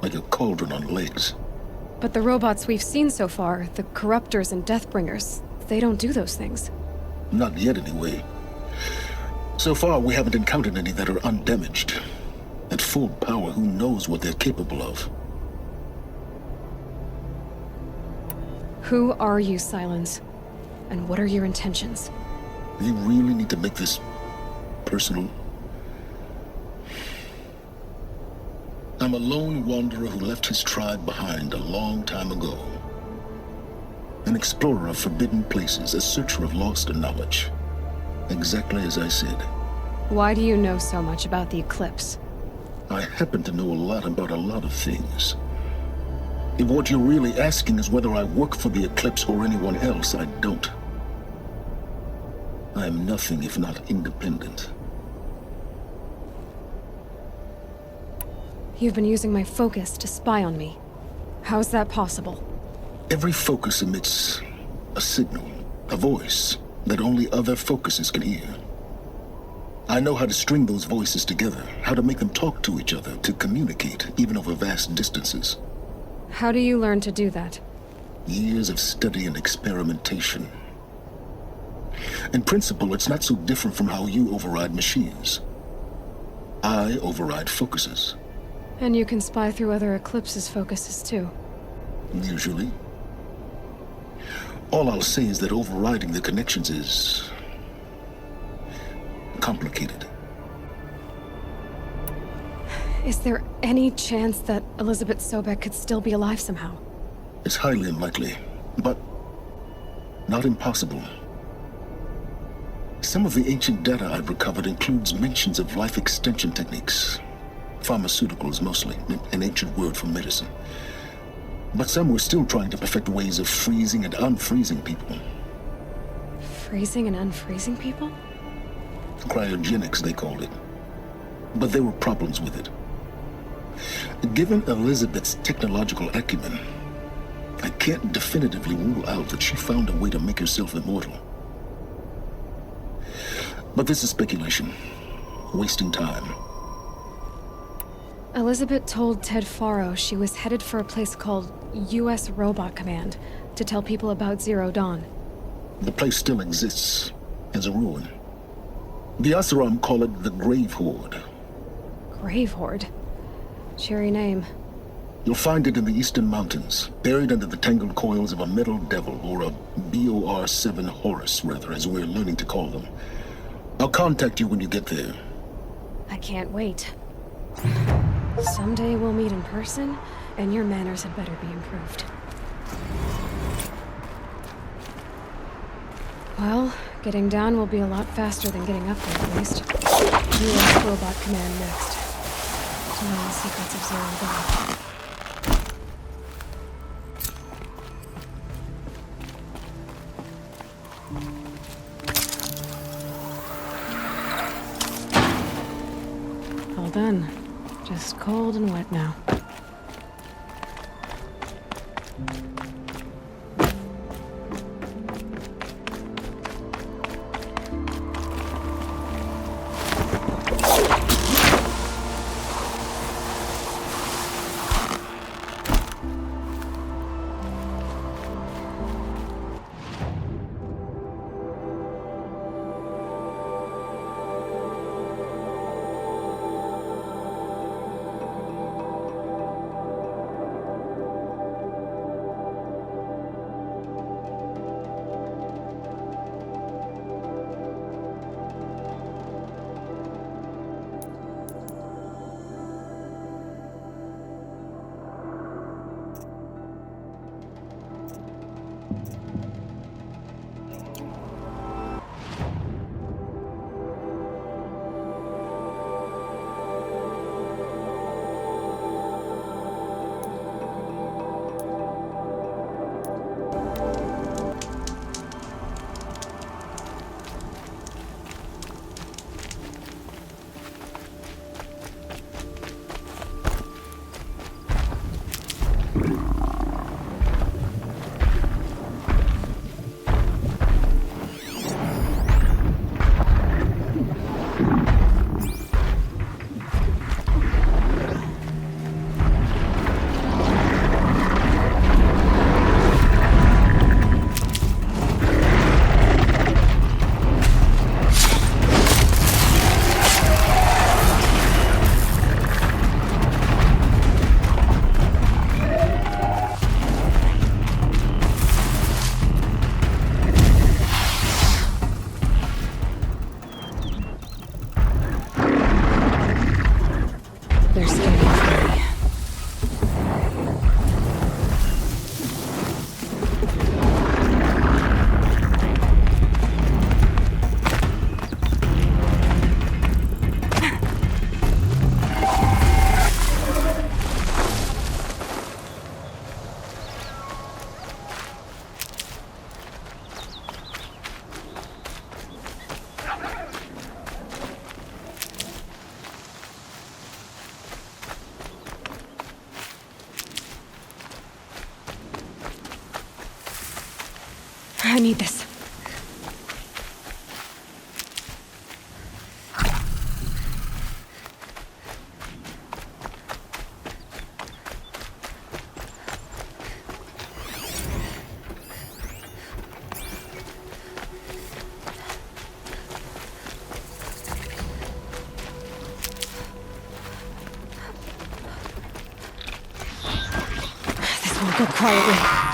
Like a cauldron on legs. But the robots we've seen so far, the Corruptors and Deathbringers, they don't do those things. Not yet, anyway. So far, we haven't encountered any that are undamaged. At full power, who knows what they're capable of? Who are you, Silence? And what are your intentions? You really need to make this personal? I'm a lone wanderer who left his tribe behind a long time ago. An explorer of forbidden places, a searcher of lost knowledge. Exactly as I said. Why do you know so much about the Eclipse? I happen to know a lot about a lot of things. If what you're really asking is whether I work for the Eclipse or anyone else, I don't. I am nothing if not independent. You've been using my focus to spy on me. How's that possible? Every focus emits a signal, a voice, that only other focuses can hear. I know how to string those voices together, how to make them talk to each other, to communicate, even over vast distances. How do you learn to do that? Years of study and experimentation. In principle, it's not so different from how you override machines. I override focuses. And you can spy through other Eclipse's focuses too. Usually. All I'll say is that overriding the connections is complicated. Is there any chance that Elizabeth Sobek could still be alive somehow? It's highly unlikely, but not impossible. Some of the ancient data I've recovered includes mentions of life extension techniques. Pharmaceuticals mostly, an ancient word for medicine. But some were still trying to perfect ways of freezing and unfreezing people. Freezing and unfreezing people? Cryogenics, they called it. But there were problems with it. Given Elizabeth's technological acumen, I can't definitively rule out that she found a way to make herself immortal. But this is speculation. Wasting time. Elizabeth told Ted Faro she was headed for a place called U.S. Robot Command to tell people about Zero Dawn. The place still exists, as a ruin. The Asuram call it the Grave Horde. Grave Horde? Cheery name. You'll find it in the Eastern Mountains, buried under the tangled coils of a metal devil, or a BOR-7 Horus, rather, as we're learning to call them. I'll contact you when you get there. I can't wait. Someday we'll meet in person, and your manners had better be improved. Well, getting down will be a lot faster than getting up there, at least. U.S. Robot Command next. To learn the secrets of Zero Dawn. All done. Just cold and wet now. I need this. This won't go quietly.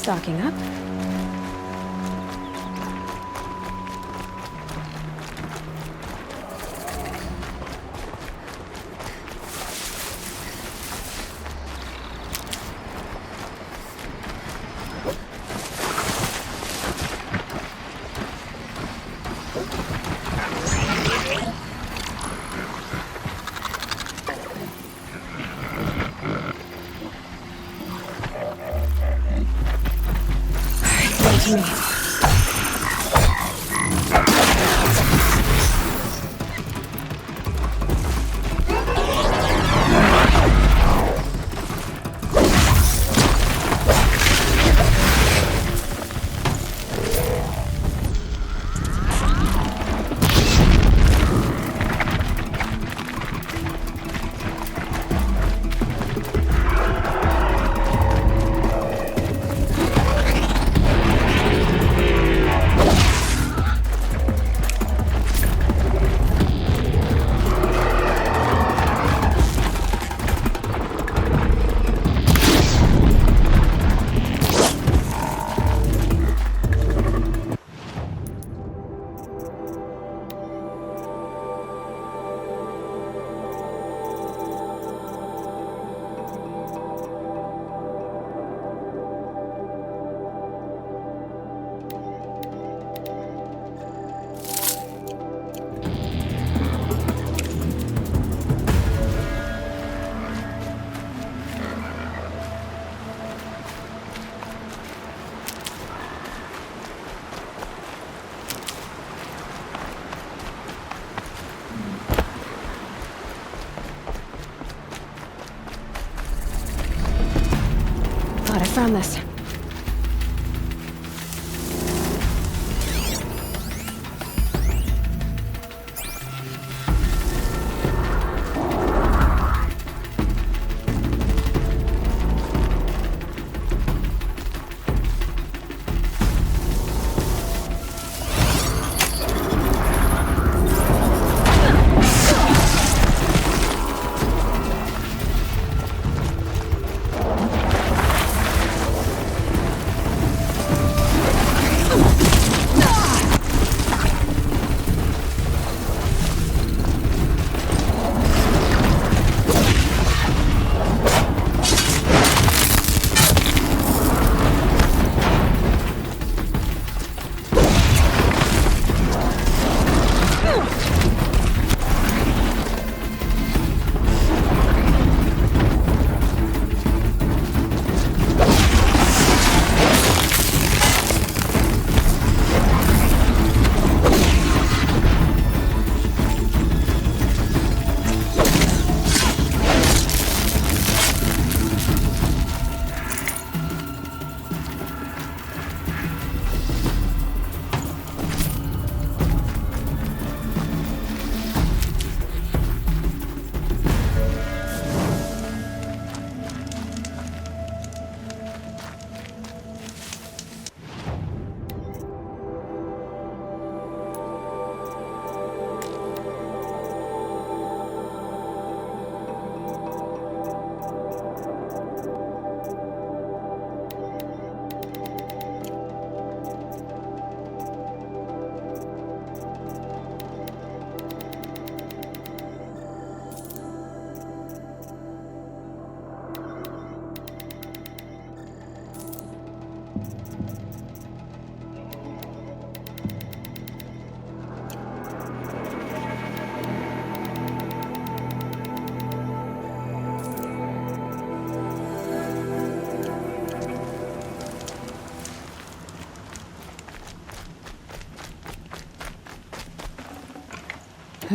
Stocking up. Me. Glad I found this.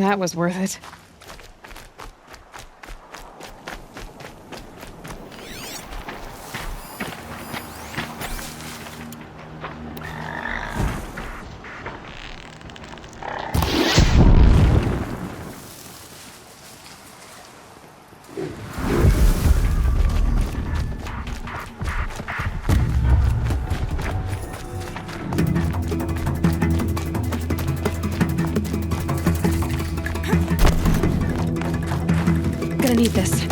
That was worth it. Gonna need this.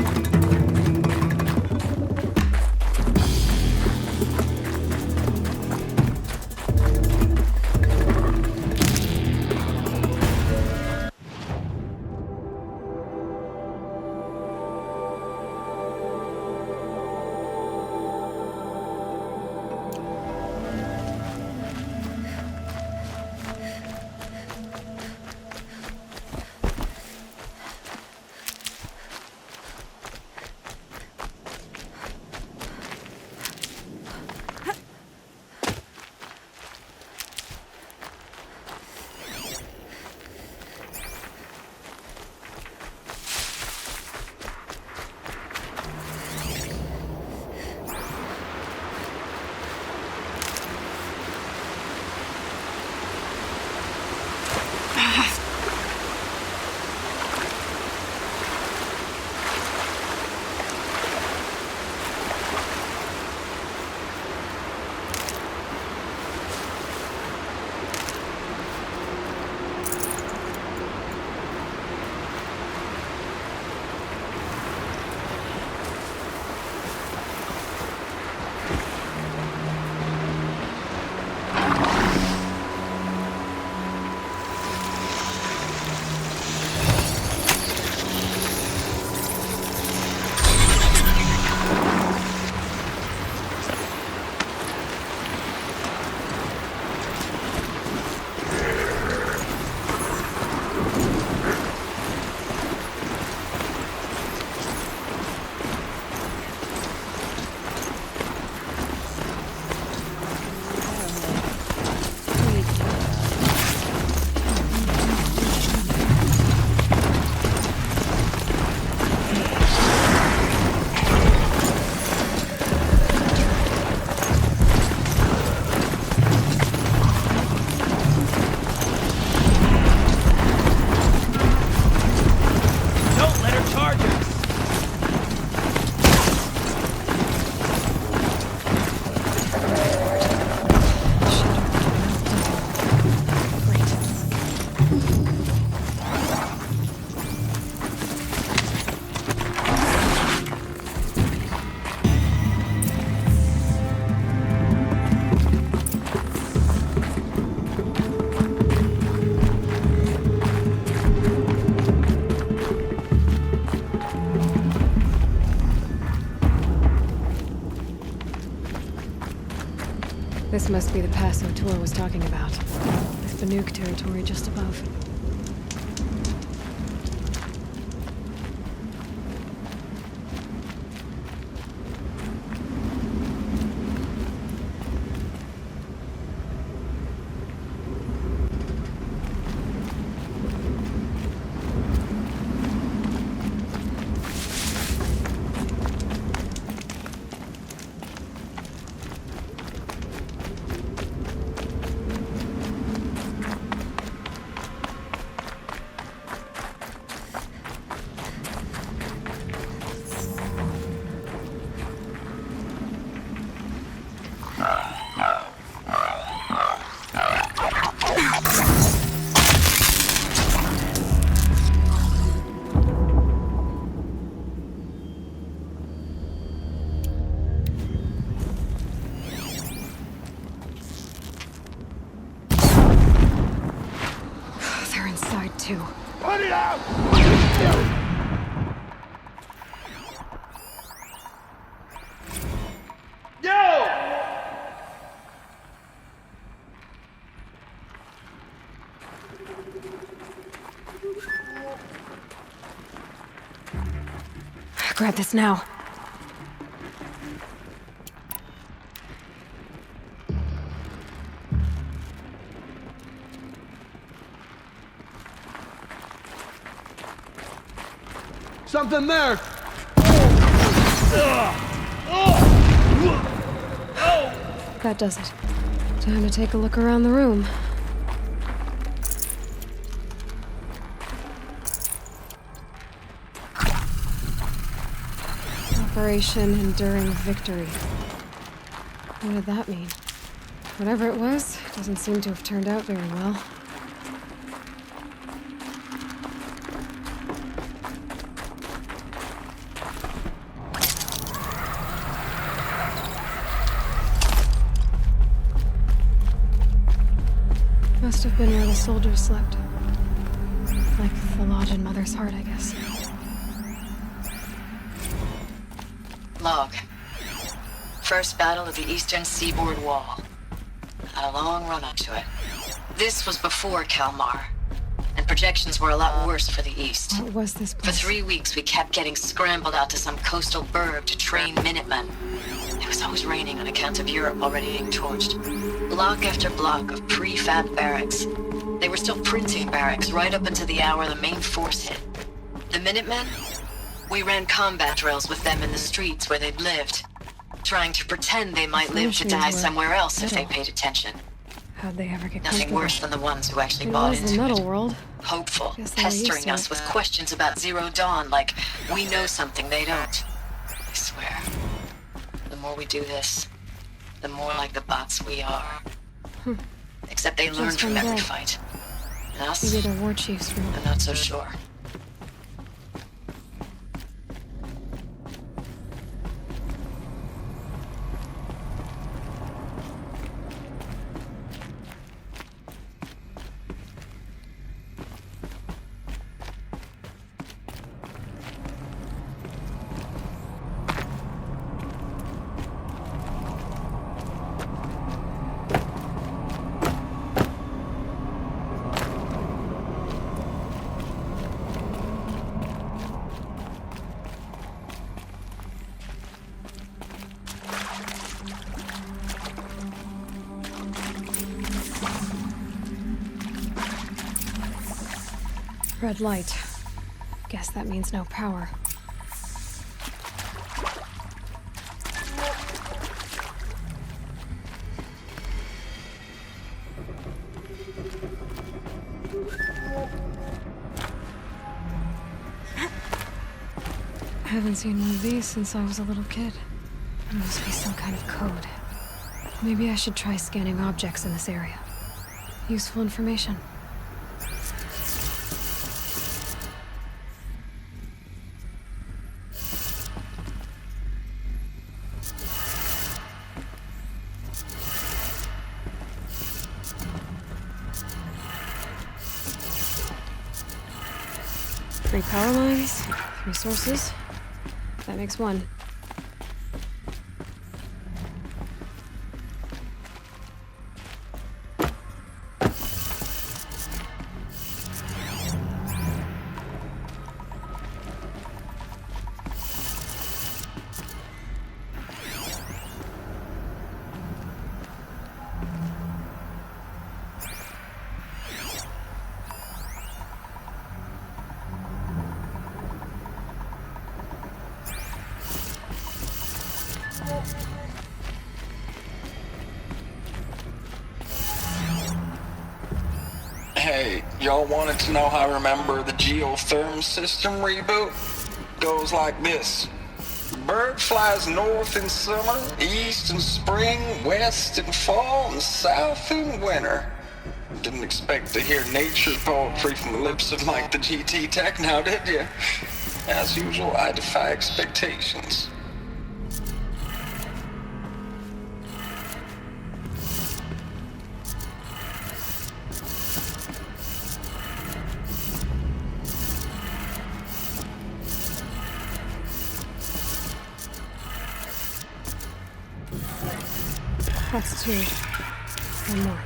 This must be the pass O'Toole was talking about. With Fanuc territory just above. Too. Put it out! Yo! Grab this now. something there! That does it. Time to take a look around the room. Operation Enduring Victory. What did that mean? Whatever it was, doesn't seem to have turned out very well. Must have been where the soldiers slept. Like the lodge in Mother's Heart, I guess. Log. First battle of the eastern seaboard wall. Had a long run up to it. This was before Kalmar, and projections were a lot worse for the east. What was this For place? 3 weeks, we kept getting scrambled out to some coastal burg to train Minutemen. It was always raining on account of Europe already being torched. Block after block of prefab barracks. They were still printing barracks right up until the hour the main force hit. The Minutemen? We ran combat drills with them in the streets where they'd lived, trying to pretend they might live to die somewhere else if they paid attention. How'd they ever get Nothing comfortable? worse than the ones who actually It bought was the into metal it. world. Hopeful, Guess they were used pestering to us it. with questions about Zero Dawn, like we know something they don't. I swear, the more we do this, the more like the bots we are. Except they learn Just from one every day. fight. And us, Maybe the war chiefs were. I'm not so sure. Red light. Guess that means no power. Haven't seen one of these since I was a little kid. There must be some kind of code. Maybe I should try scanning objects in this area. Useful information. Three power lines, 3 sources. That makes 1. Hey, y'all wanted to know how I remember the geotherm system reboot? Goes like this. Bird flies north in summer, east in spring, west in fall, and south in winter. Didn't expect to hear nature poetry from the lips of Mike the GT Tech now, did you? As usual, I defy expectations. That's 2. One more.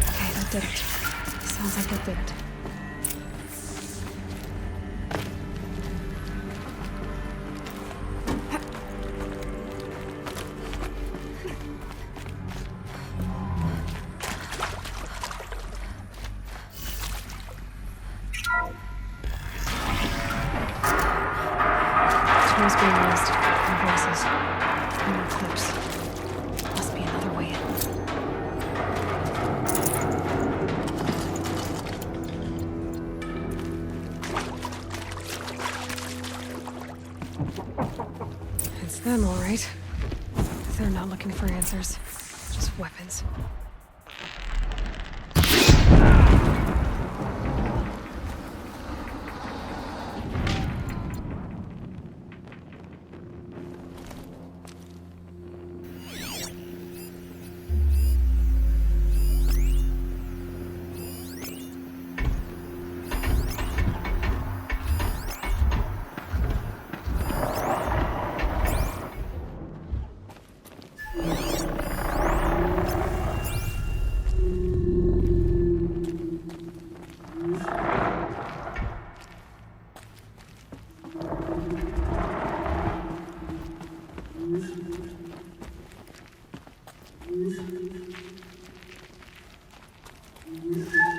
Okay, that did it. Sounds like that did it. controls being raised. And voices. And more clips. Must be another way in. It's them, all right. They're not looking for answers. Just weapons.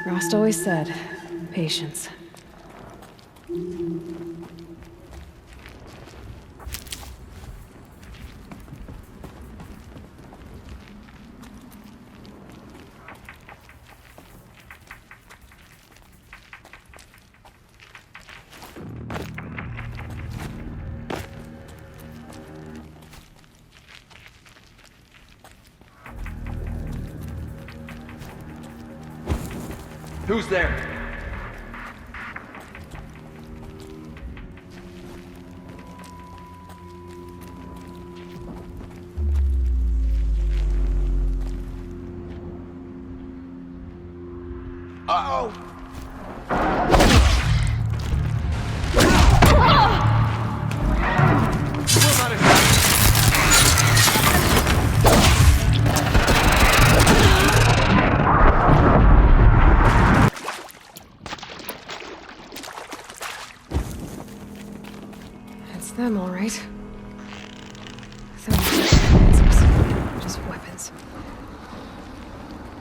Rost always said, patience. Who's there? Uh-oh! It's them, all right. They're not looking for answers. Just weapons.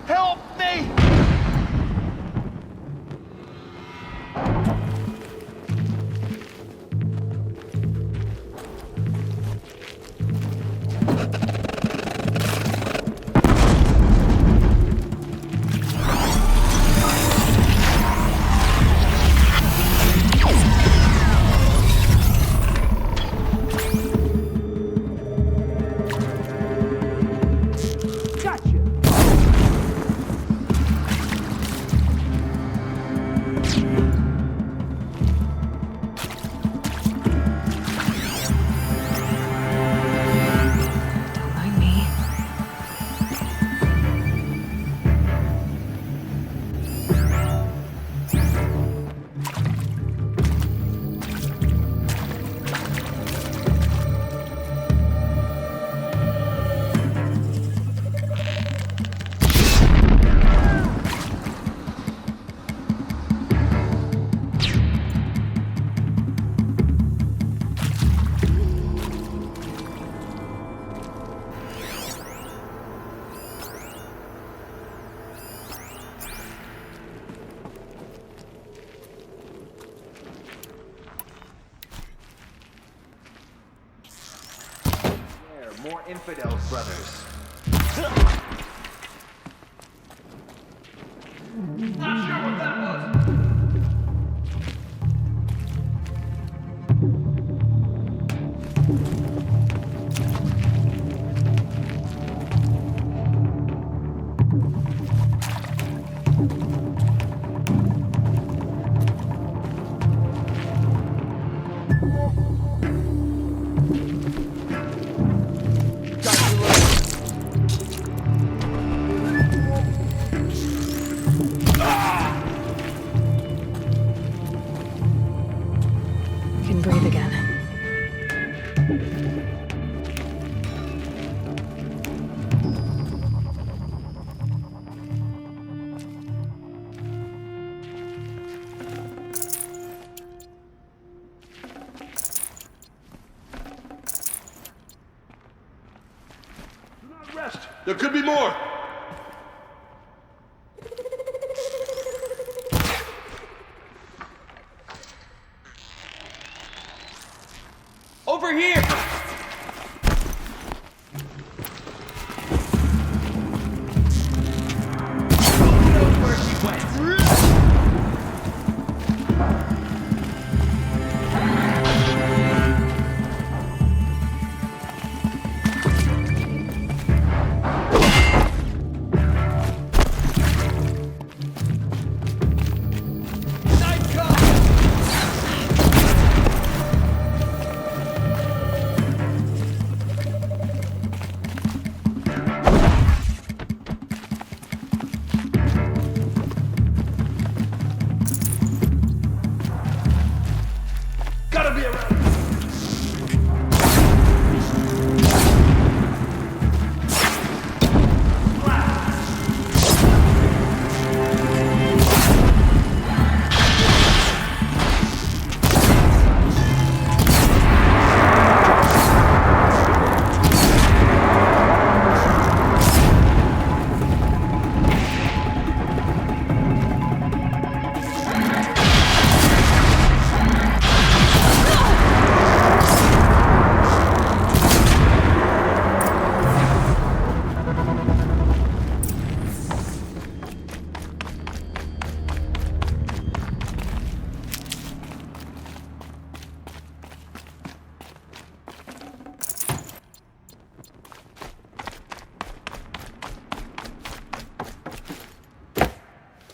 Help me! More infidels, brothers. Not sure what that was. Can breathe again. Do not rest. There could be more. Over here! Who knows where she went?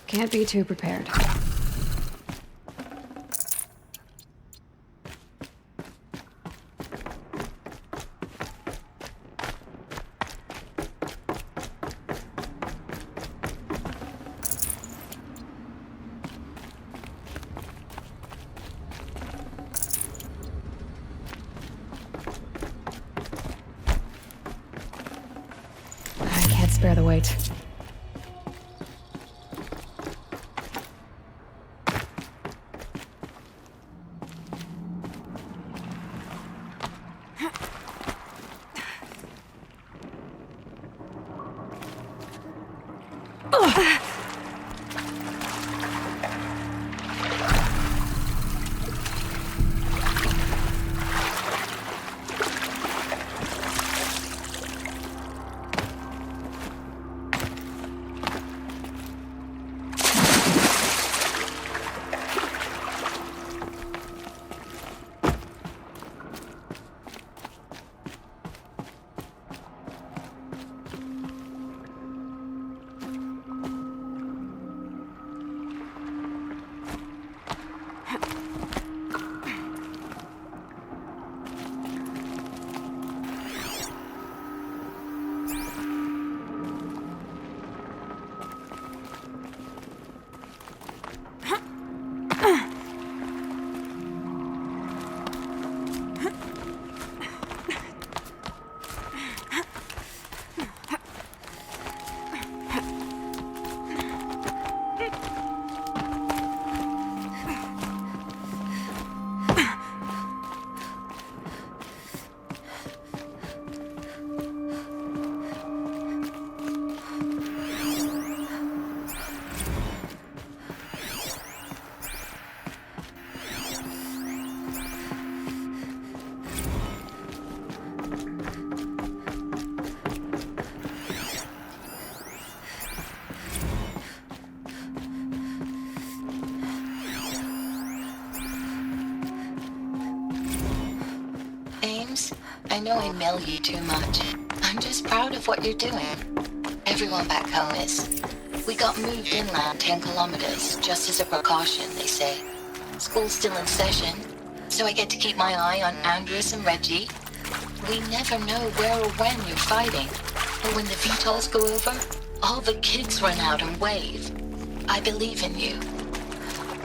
Can't be too prepared. I can't spare the weight. I know I mail you too much. I'm just proud of what you're doing. Everyone back home is. We got moved inland 10 kilometers, just as a precaution, they say. School's still in session, so I get to keep my eye on Andres and Reggie. We never know where or when you're fighting, but when the VTOLs go over, all the kids run out and wave. I believe in you.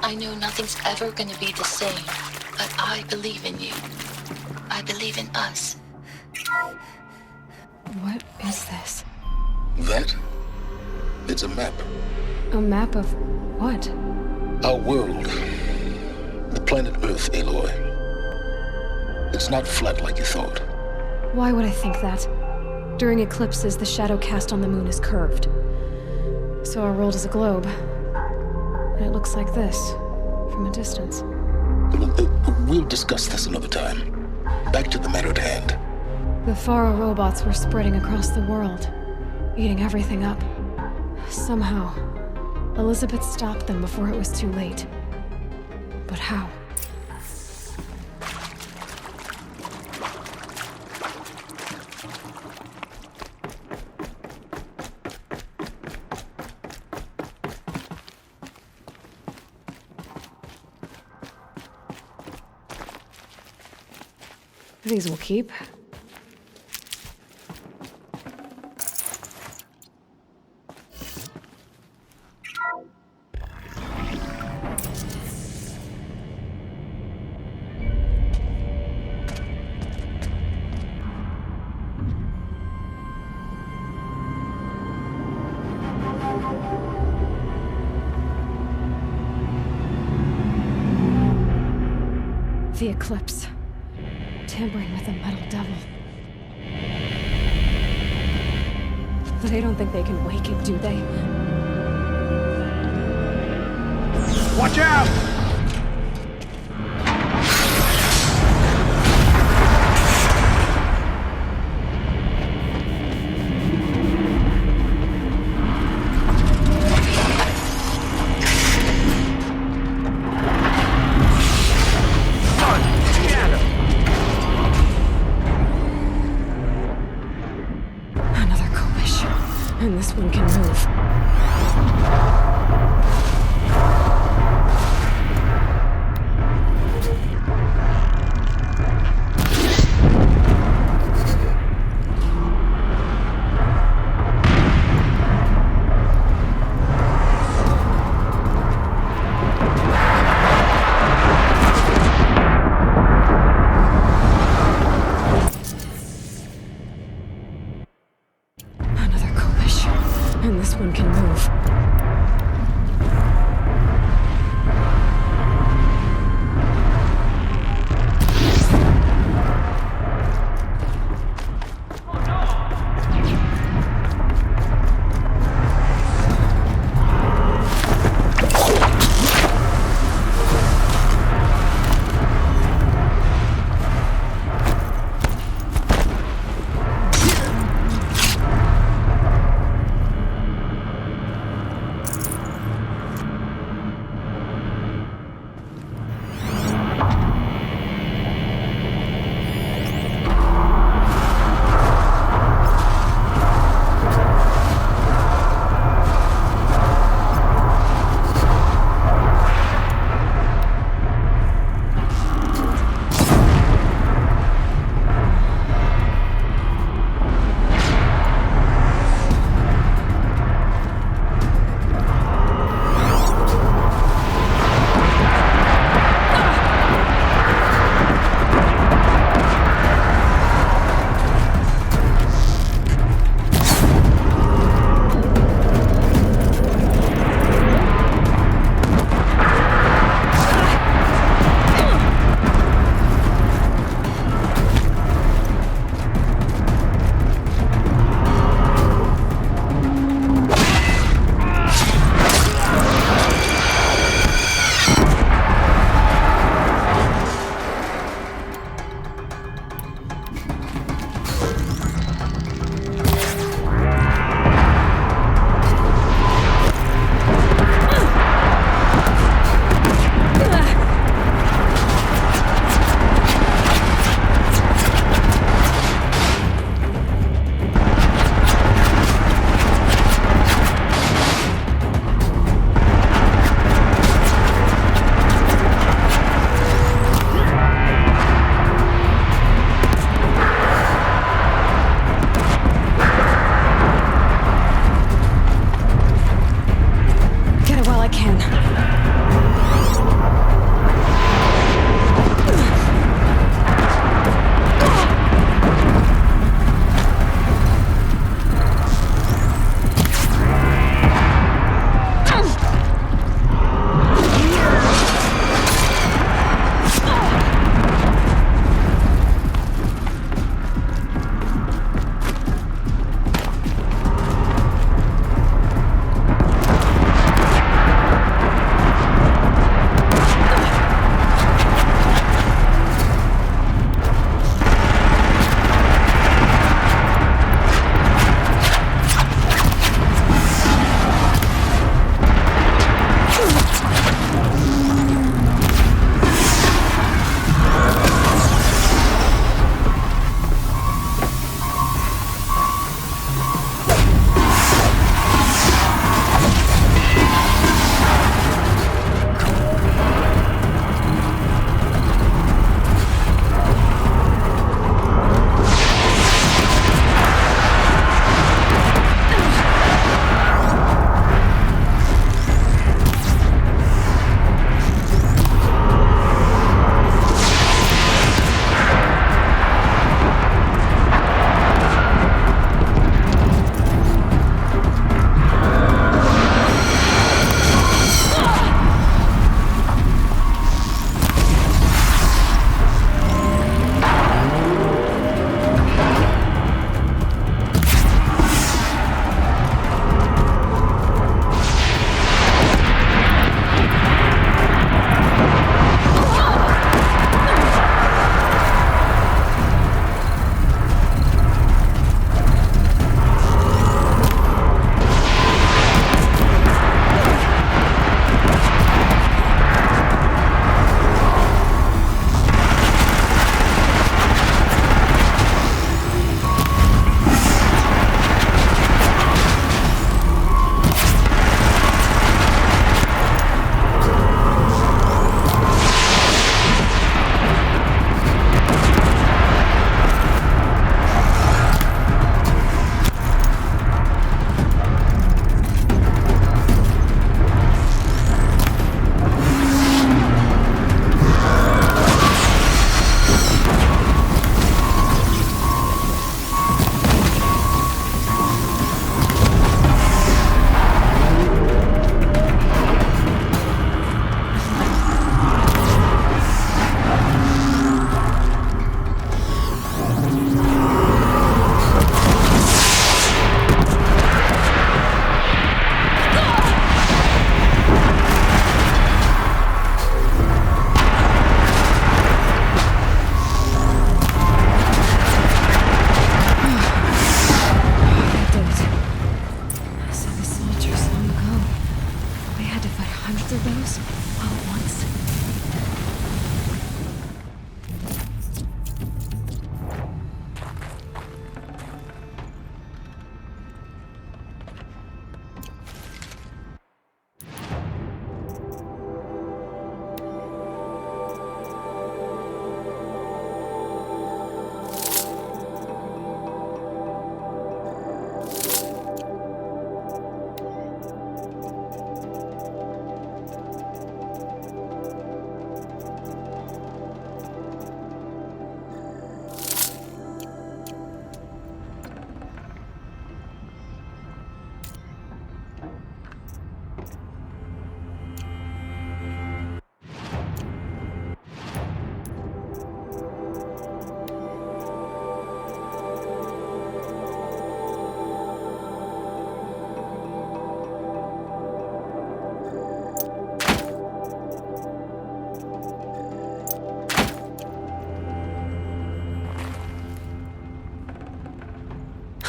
I know nothing's ever gonna be the same, but I believe in you. I believe in us. What is this? That? It's a map. A map of what? Our world. The planet Earth, Aloy. It's not flat like you thought. Why would I think that? During eclipses, the shadow cast on the moon is curved. So our world is a globe. And it looks like this, from a distance. We'll discuss this another time. Back to the matter at hand. The Faro robots were spreading across the world, eating everything up. Somehow, Elizabeth stopped them before it was too late. But how? These will keep. The Eclipse. Tampering with a metal devil. They don't think they can wake it, do they? Watch out! And this one can move.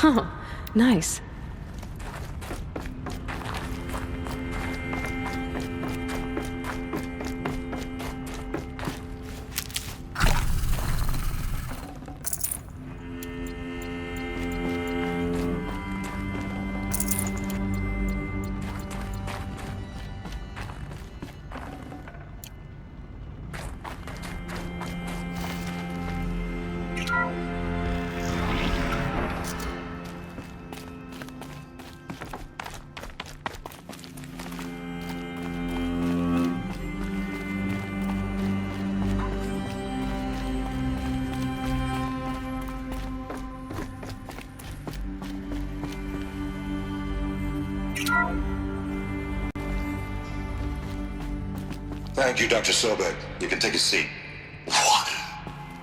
Oh, nice. Thank you, Dr. Sobek. You can take a seat. What?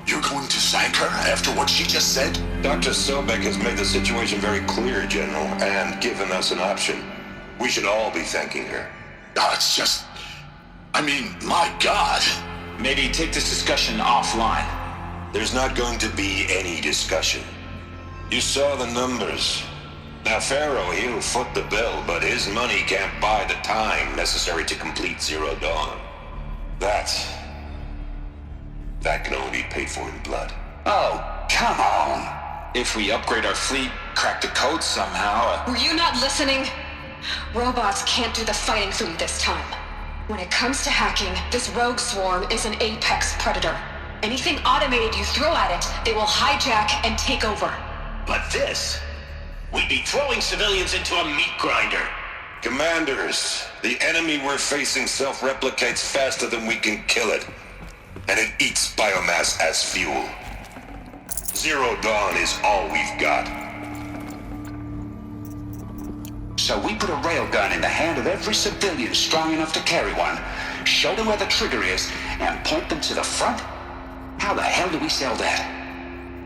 You're going to thank her after what she just said? Dr. Sobek has made the situation very clear, General, and given us an option. We should all be thanking her. Oh, it's just... I mean, my God. Maybe take this discussion offline. There's not going to be any discussion. You saw the numbers. Now, Pharaoh, he'll foot the bill, but his money can't buy the time necessary to complete Zero Dawn. That can only be paid for in blood. Oh, come on. If we upgrade our fleet, crack the code somehow... Were you not listening? Robots can't do the fighting for you this time. When it comes to hacking, this rogue swarm is an apex predator. Anything automated you throw at it, they will hijack and take over. But this... we'd be throwing civilians into a meat grinder. Commanders, the enemy we're facing self-replicates faster than we can kill it. And it eats biomass as fuel. Zero Dawn is all we've got. So we put a railgun in the hand of every civilian strong enough to carry one, show them where the trigger is, and point them to the front? How the hell do we sell that?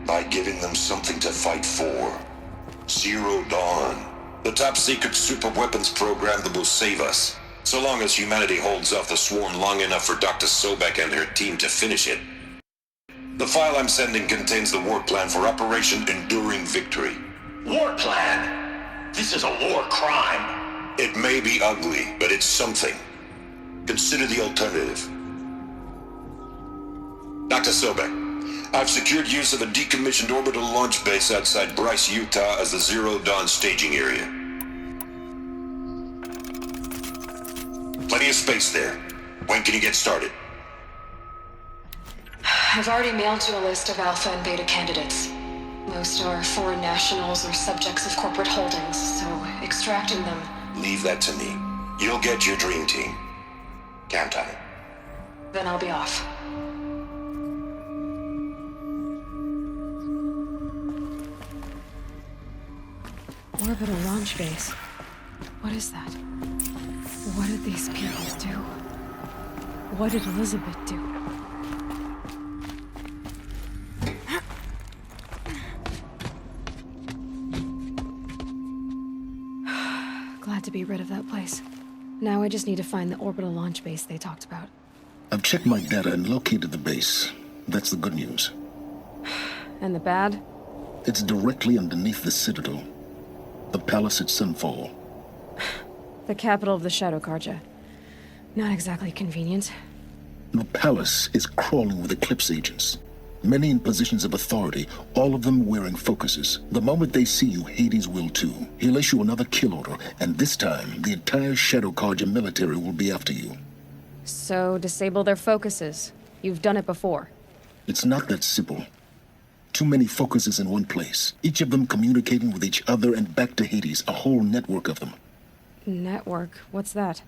By giving them something to fight for. Zero Dawn. The top-secret super-weapons program that will save us. So long as humanity holds off the swarm long enough for Dr. Sobek and her team to finish it. The file I'm sending contains the war plan for Operation Enduring Victory. War plan? This is a war crime. It may be ugly, but it's something. Consider the alternative. Dr. Sobek, I've secured use of a decommissioned orbital launch base outside Bryce, Utah as the Zero Dawn staging area. Plenty of space there. When can you get started? I've already mailed you a list of alpha and beta candidates. Most are foreign nationals or subjects of corporate holdings, so extracting them... Leave that to me. You'll get your dream team. Count on it. Then I'll be off. Orbital launch base. What is that? What did these people do? What did Elizabeth do? Glad to be rid of that place. Now I just need to find the orbital launch base they talked about. I've checked my data and located the base. That's the good news. And the bad? It's directly underneath the Citadel. The palace at Sunfall. The capital of the Shadow Carja. Not exactly convenient. The palace is crawling with Eclipse agents. Many in positions of authority, all of them wearing focuses. The moment they see you, Hades will too. He'll issue another kill order, and this time, the entire Shadow Carja military will be after you. So, disable their focuses. You've done it before. It's not that simple. Too many focuses in one place, each of them communicating with each other and back to Hades, a whole network of them. Network? What's that?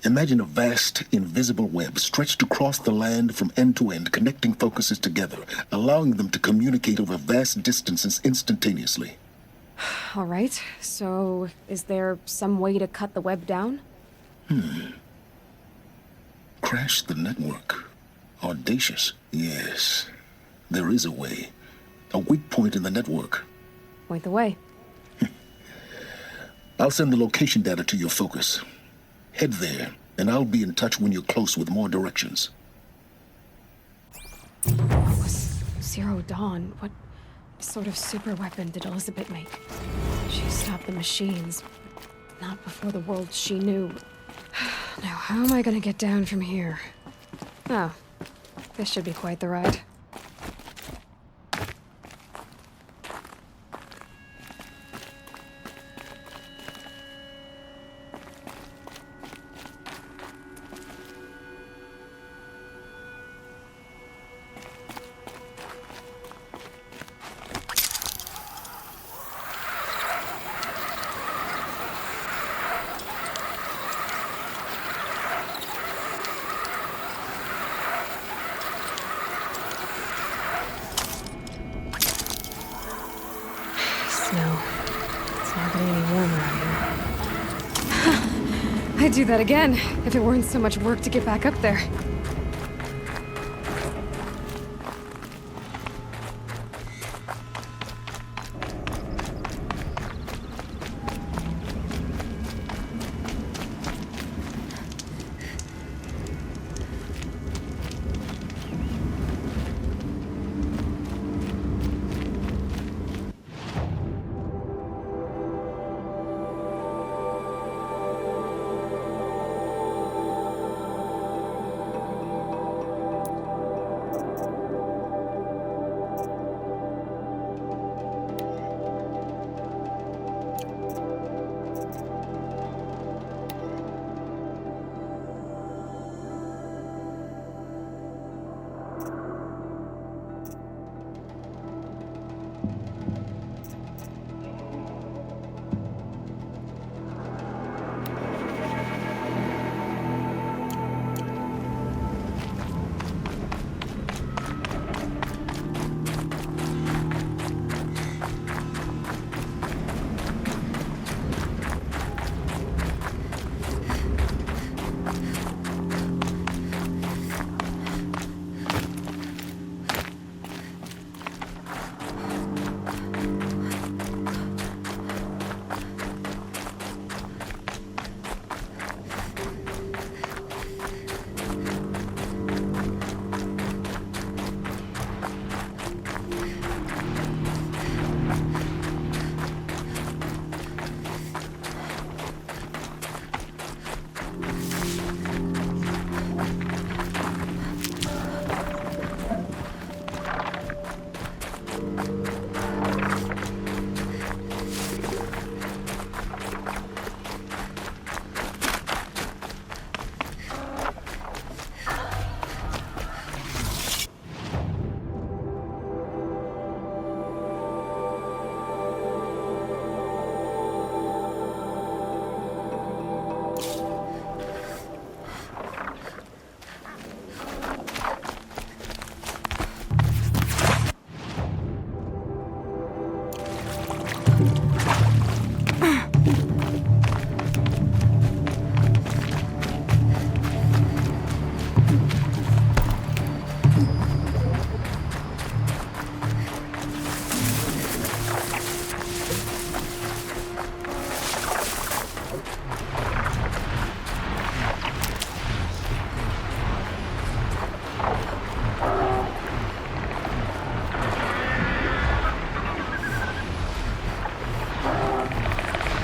Imagine a vast, invisible web stretched across the land from end to end, connecting focuses together, allowing them to communicate over vast distances instantaneously. All right, so is there some way to cut the web down? Crash the network. Audacious. Yes, there is a way. A weak point in the network. Point the way. I'll send the location data to your focus. Head there, and I'll be in touch when you're close with more directions. What was Zero Dawn? sort of super weapon did Elizabeth make? She stopped the machines, but not before the world she knew. Now, how am I gonna get down from here? Oh, this should be quite the ride. Snow. It's not getting any warmer out here. I'd do that again, if it weren't so much work to get back up there.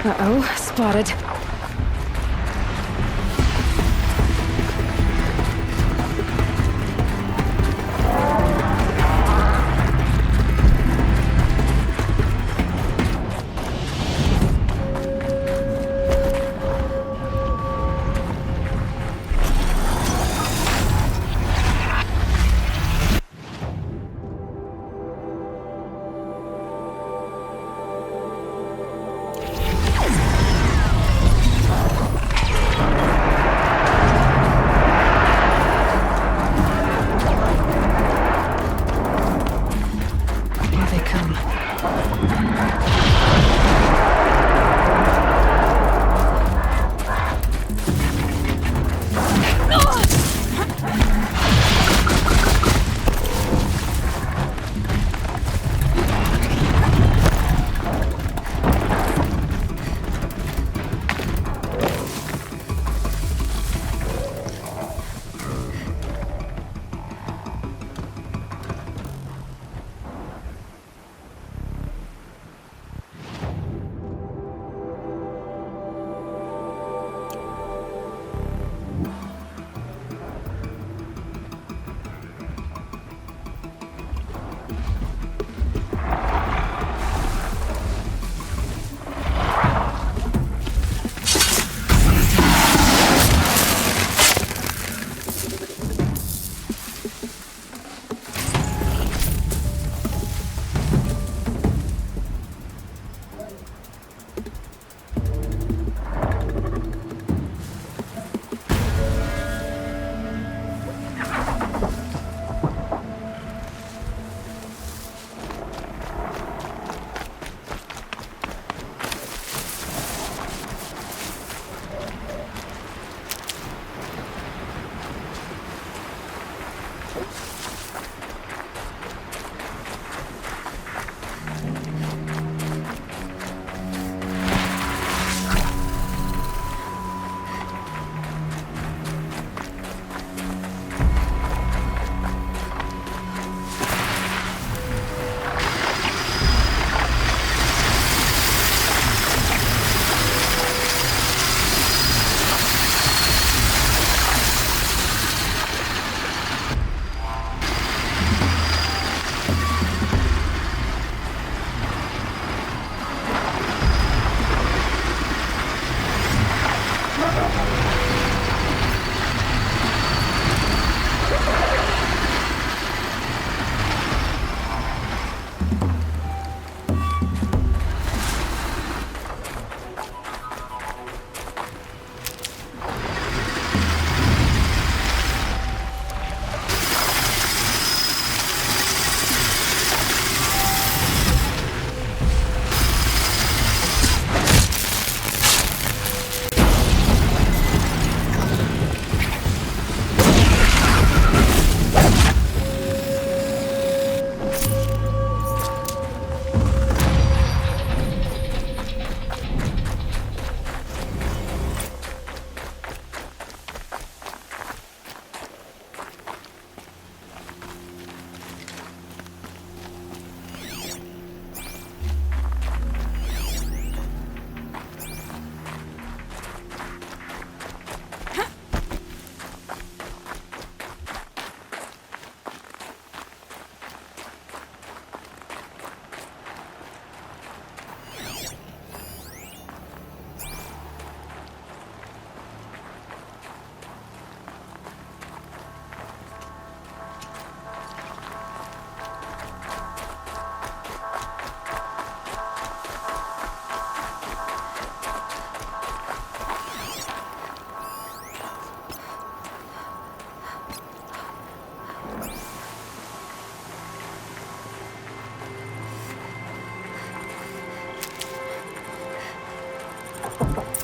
Uh-oh, spotted.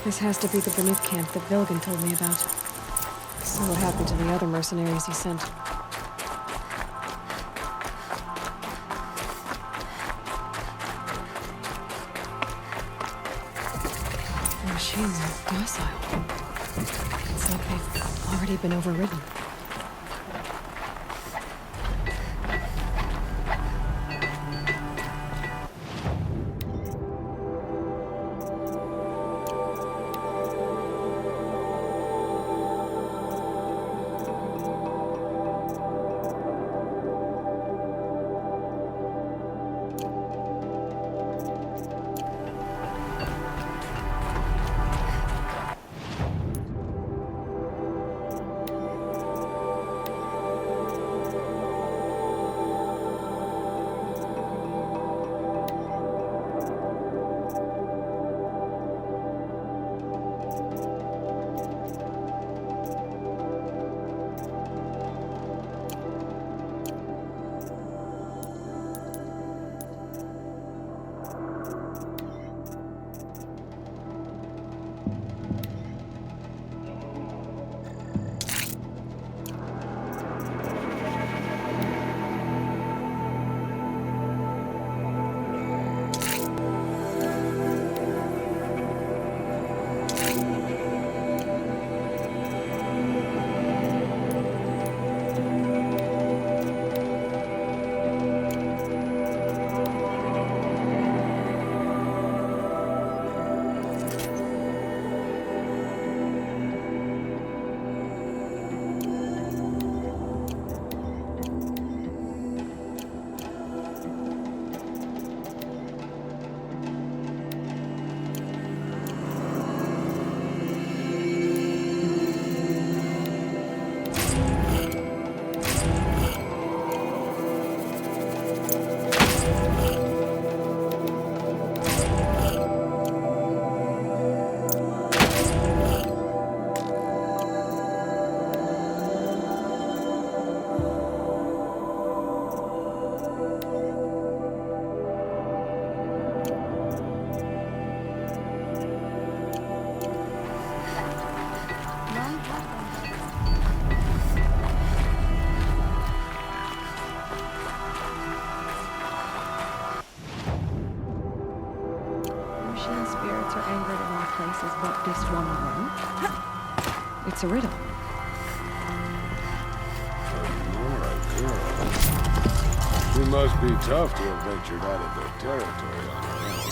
This has to be the Banuk camp that Vilgan told me about. So what happened to the other mercenaries he sent? The machines are docile. It's like they've already been overridden. It's a riddle. She must be tough to have ventured out of their territory on her own.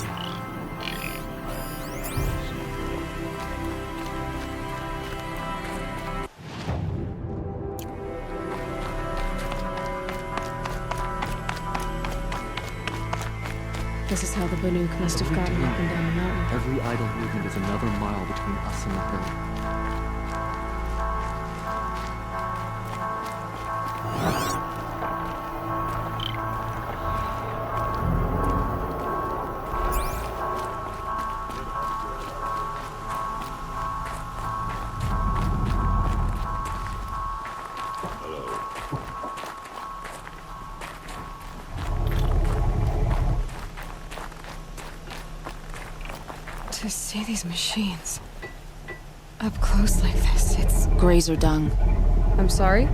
This is how the Banuk must have gotten up and down the mountain. Every idle movement is another mile between us and the herd. To see these machines up close like this, it's... Grazer dung. I'm sorry?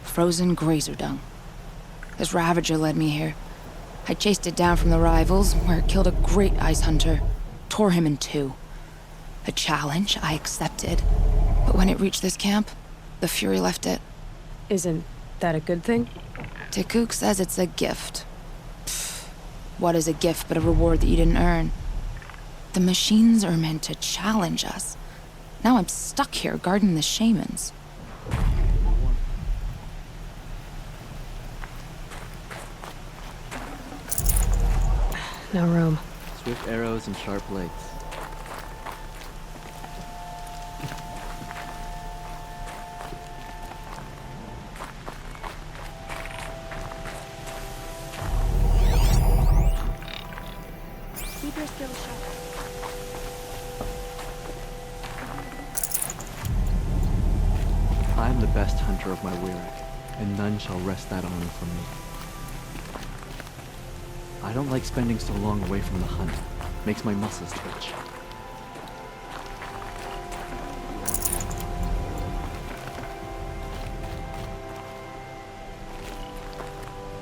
Frozen grazer dung. This Ravager led me here. I chased it down from the rivals, where it killed a great ice hunter. Tore him in two. A challenge I accepted. But when it reached this camp, the Fury left it. Isn't that a good thing? Tikuk says it's a gift. Pfft, what is a gift but a reward that you didn't earn? The machines are meant to challenge us. Now I'm stuck here guarding the shamans. No room. Swift arrows and sharp blades. Keep your skills sharp. I am the best hunter of my Weirich, and none shall wrest that honor from me. I don't like spending so long away from the hunt. Makes my muscles twitch.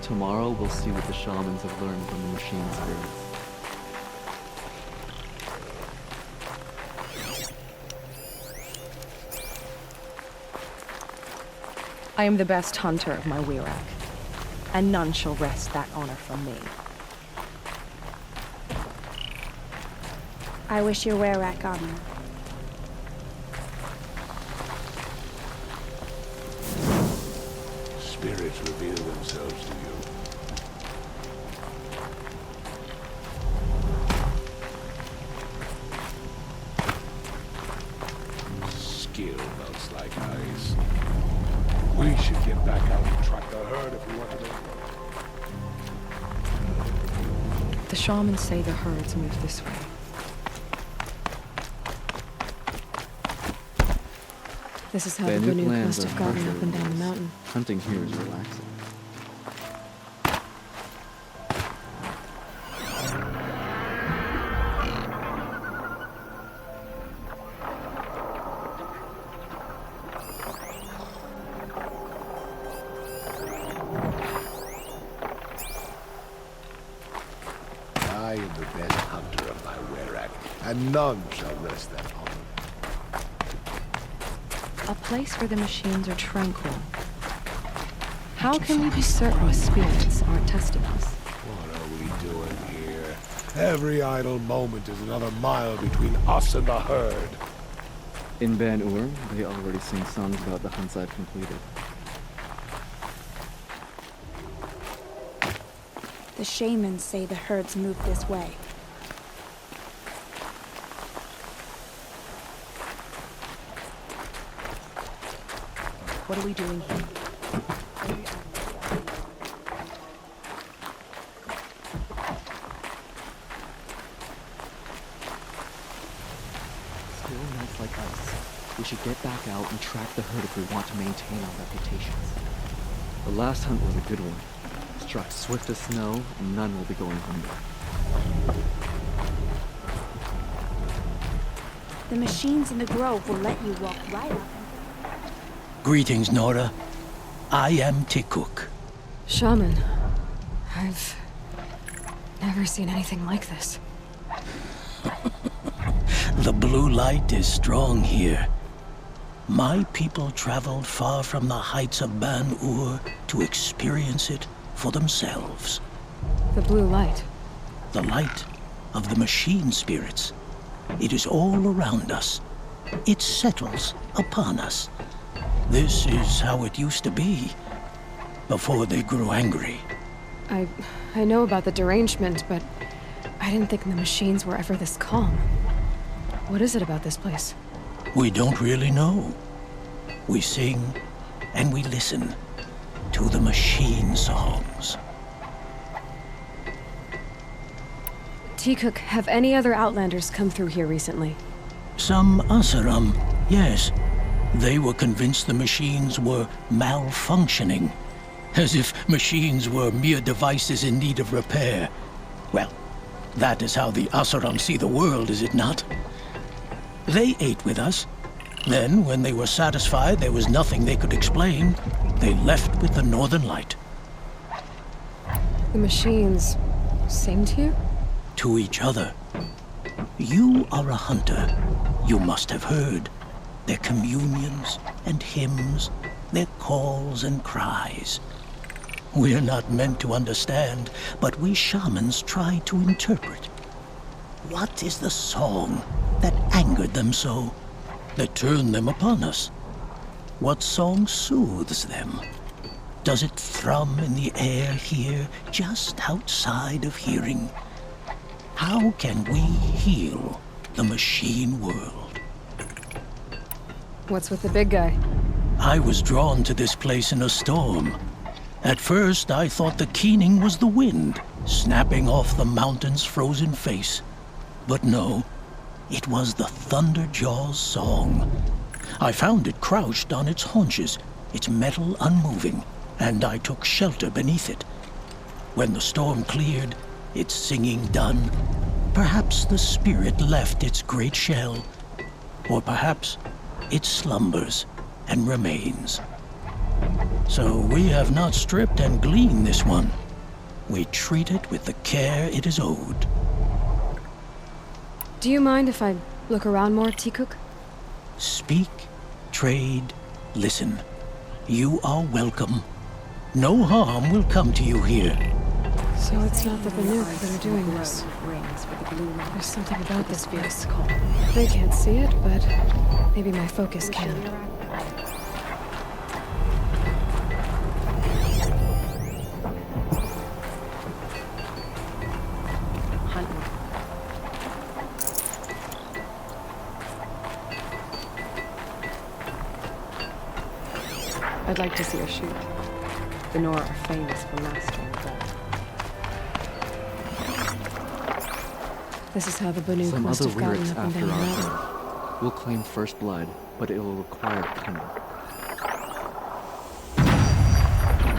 Tomorrow we'll see what the shamans have learned from the machine spirits. I am the best hunter of my Wirak, and none shall wrest that honor from me. I wish your Wirak armor. Spirits reveal themselves to you. Skill melts like ice. We should get back out and track the herd if we want to know. The shamans say the herds move this way. This is how the Banuk must have gotten up and down the mountain. Hunting here is relaxing. I am the best hunter of my Wirak, and none shall wrest that honor. A place where the machines are tranquil. How can we be certain the spirits aren't testing us? What are we doing here? Every idle moment is another mile between us and the herd. In Ban-Ur, they already sing songs about the hunts I've completed. The shamans say the herds move this way. What are we doing here? Still melts like ice. We should get back out and track the herd if we want to maintain our reputations. The last hunt was a good one. Struck swift as snow, and none will be going hungry. The machines in the grove will let you walk right up. Greetings, Nora. I am Tikuk. Shaman, I've never seen anything like this. The blue light is strong here. My people traveled far from the heights of Ban-Ur to experience it for themselves. The blue light? The light of the machine spirits. It is all around us. It settles upon us. This is how it used to be, before they grew angry. I know about the derangement, but I didn't think the machines were ever this calm. What is it about this place? We don't really know. We sing and we listen to the machine songs. Tikuk, have any other Outlanders come through here recently? Some Asaram, yes. They were convinced the machines were malfunctioning, as if machines were mere devices in need of repair. Well, that is how the Asaram see the world, is it not? They ate with us. Then, when they were satisfied there was nothing they could explain, they left with the Northern Light. The machines sing to you? To each other. You are a hunter. You must have heard their communions and hymns, their calls and cries. We're not meant to understand, but we shamans try to interpret. What is the song that angered them so, that turned them upon us? What song soothes them? Does it thrum in the air here, just outside of hearing? How can we heal the machine world? What's with the big guy? I was drawn to this place in a storm. At first, I thought the keening was the wind, snapping off the mountain's frozen face. But no, it was the Thunderjaw's song. I found it crouched on its haunches, its metal unmoving, and I took shelter beneath it. When the storm cleared, its singing done, perhaps the spirit left its great shell, or perhaps it slumbers and remains. So we have not stripped and gleaned this one. We treat it with the care it is owed. Do you mind if I look around more, T-Cook? Speak, trade, listen. You are welcome. No harm will come to you here. So it's not the Banuk that are doing this. There's something about this place. They can't see it, but maybe my focus can. I'd like to see her shoot. The Nora are famous for mastering the bow. This is how the Banuk Some must other have gotten lyrics up and after down the our mountain. turn. We'll claim first blood, but it will require timber.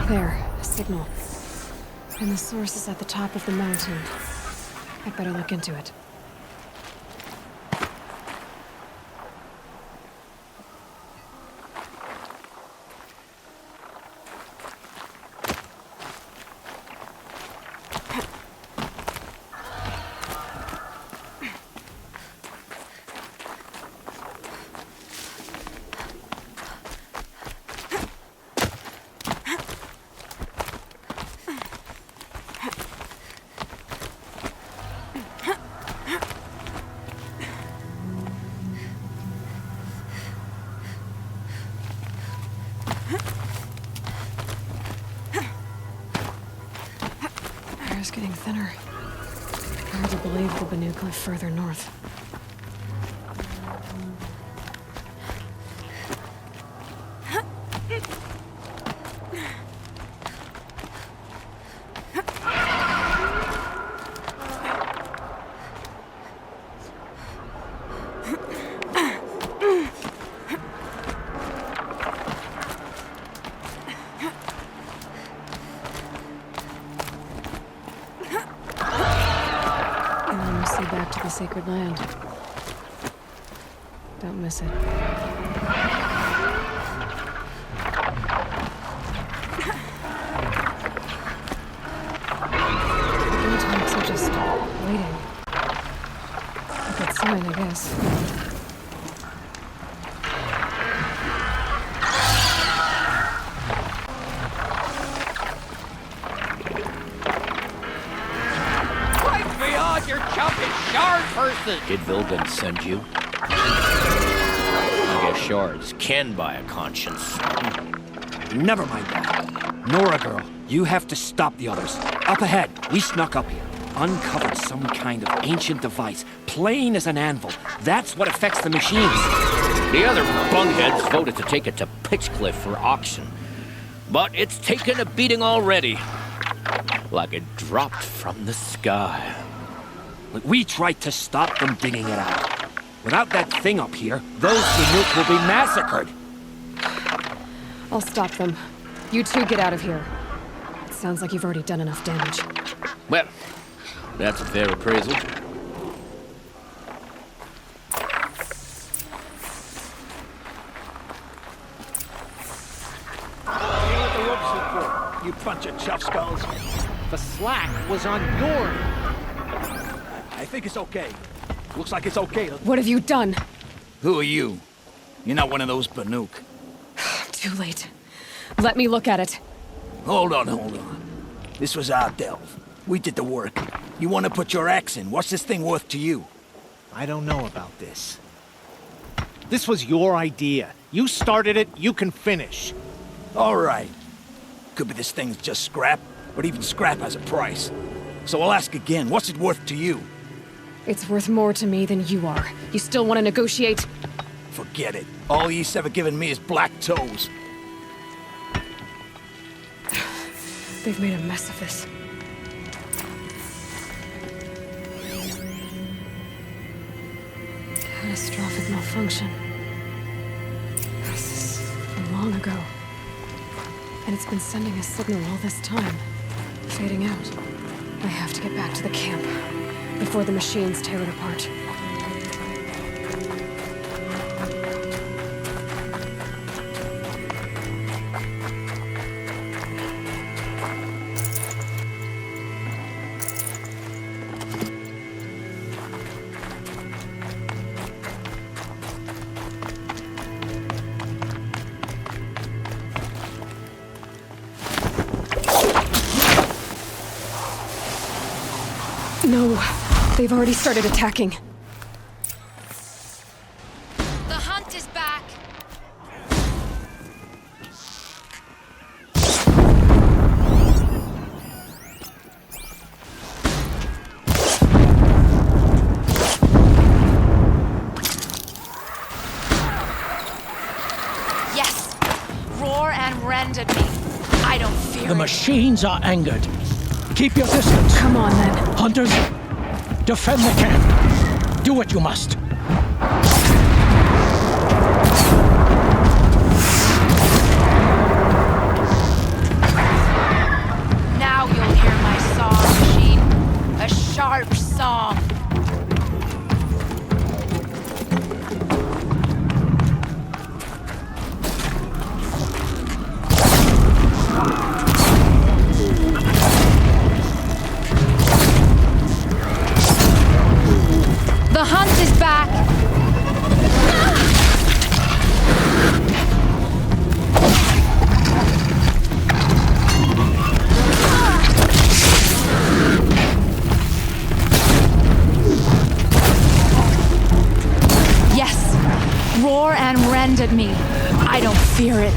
There, a signal. And the source is at the top of the mountain. I'd better look into it. Air's getting thinner. Hard to believe the Banuk live further north. Back to the sacred land. Don't miss it. The tanks are just waiting. A good sign, I guess. Did Vilgan send you? I guess shards can buy a conscience. Never mind that. Nora girl, you have to stop the others. Up ahead, we snuck up here. Uncovered some kind of ancient device, plain as an anvil. That's what affects the machines. The other bungheads voted to take it to Pitchcliff for auction. But it's taken a beating already. Like it dropped from the sky. We tried to stop them digging it out. Without that thing up here, those Banuk will be massacred. I'll stop them. You two get out of here. It sounds like you've already done enough damage. Well, that's a fair appraisal. You bunch of chuff skulls. The slack was on your... I think it's okay. Looks like it's okay. What have you done? Who are you? You're not one of those Banuk. Too late. Let me look at it. Hold on. This was our delve. We did the work. You want to put your axe in? What's this thing worth to you? I don't know about this. This was your idea. You started it, you can finish. All right. Could be this thing's just scrap, but even scrap has a price. So I'll ask again, what's it worth to you? It's worth more to me than you are. You still want to negotiate? Forget it. All you've ever given me is black toes. They've made a mess of this. Catastrophic malfunction. This is from long ago. And it's been sending a signal all this time. Fading out. I have to get back to the camp before the machines tear it apart. No, they've already started attacking. The hunt is back. Yes! Roar and rend at me. I don't fear The it. machines are angered. Keep your distance. Come on, then. Hunters, defend the camp. Do what you must. Now you'll hear my song, machine. A sharp song. The hunt is back. Yes, roar and rend at me. I don't fear it.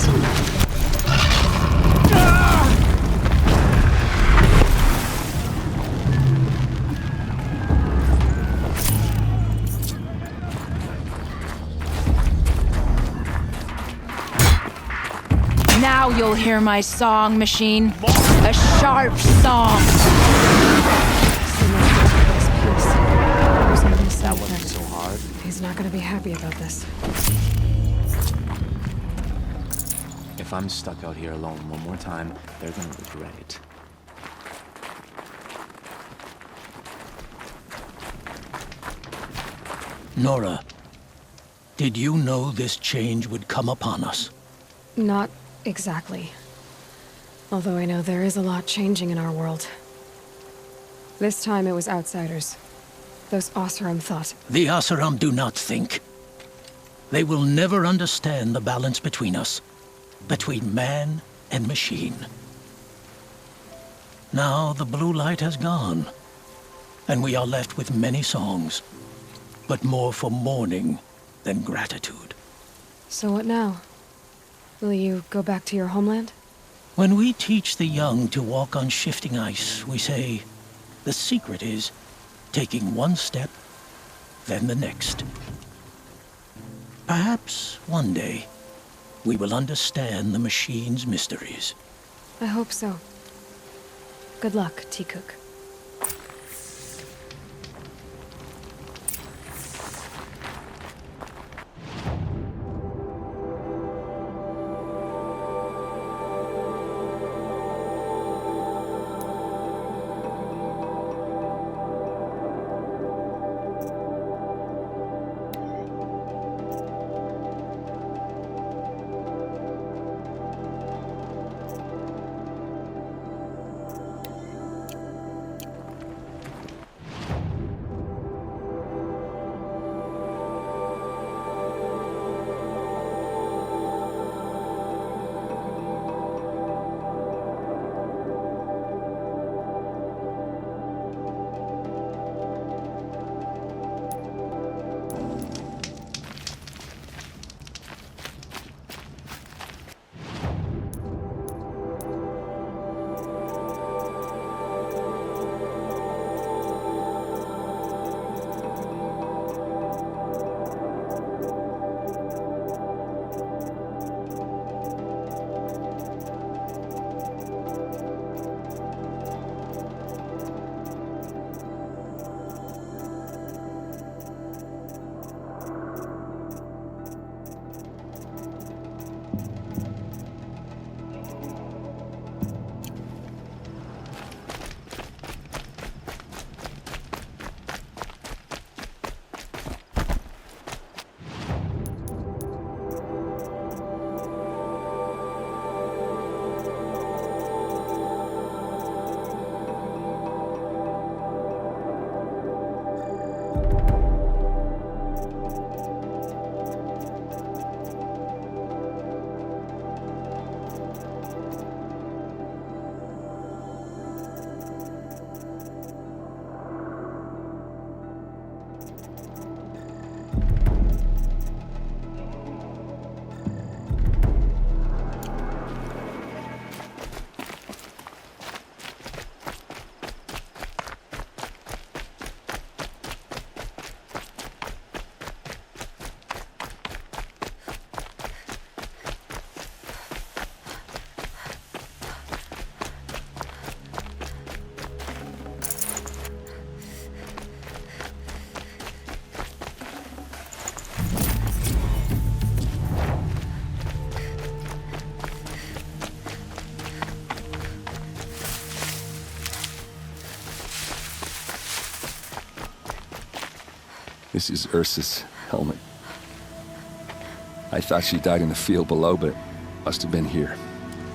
Now you'll hear my song, machine. A sharp song. That wasn't so hard. He's not gonna be happy about this. If I'm stuck out here alone one more time, they're gonna regret it. Nora, did you know this change would come upon us? Not exactly. Although I know there is a lot changing in our world. This time it was outsiders. Those Oseram thought. The Oseram do not think. They will never understand the balance between us. Between man and machine. Now the blue light has gone. And we are left with many songs. But more for mourning than gratitude. So what now? Will you go back to your homeland? When we teach the young to walk on shifting ice, we say, the secret is taking one step, then the next. Perhaps one day, we will understand the machine's mysteries. I hope so. Good luck, T-Cook. This is Ursa's helmet. I thought she died in the field below, but it must have been here.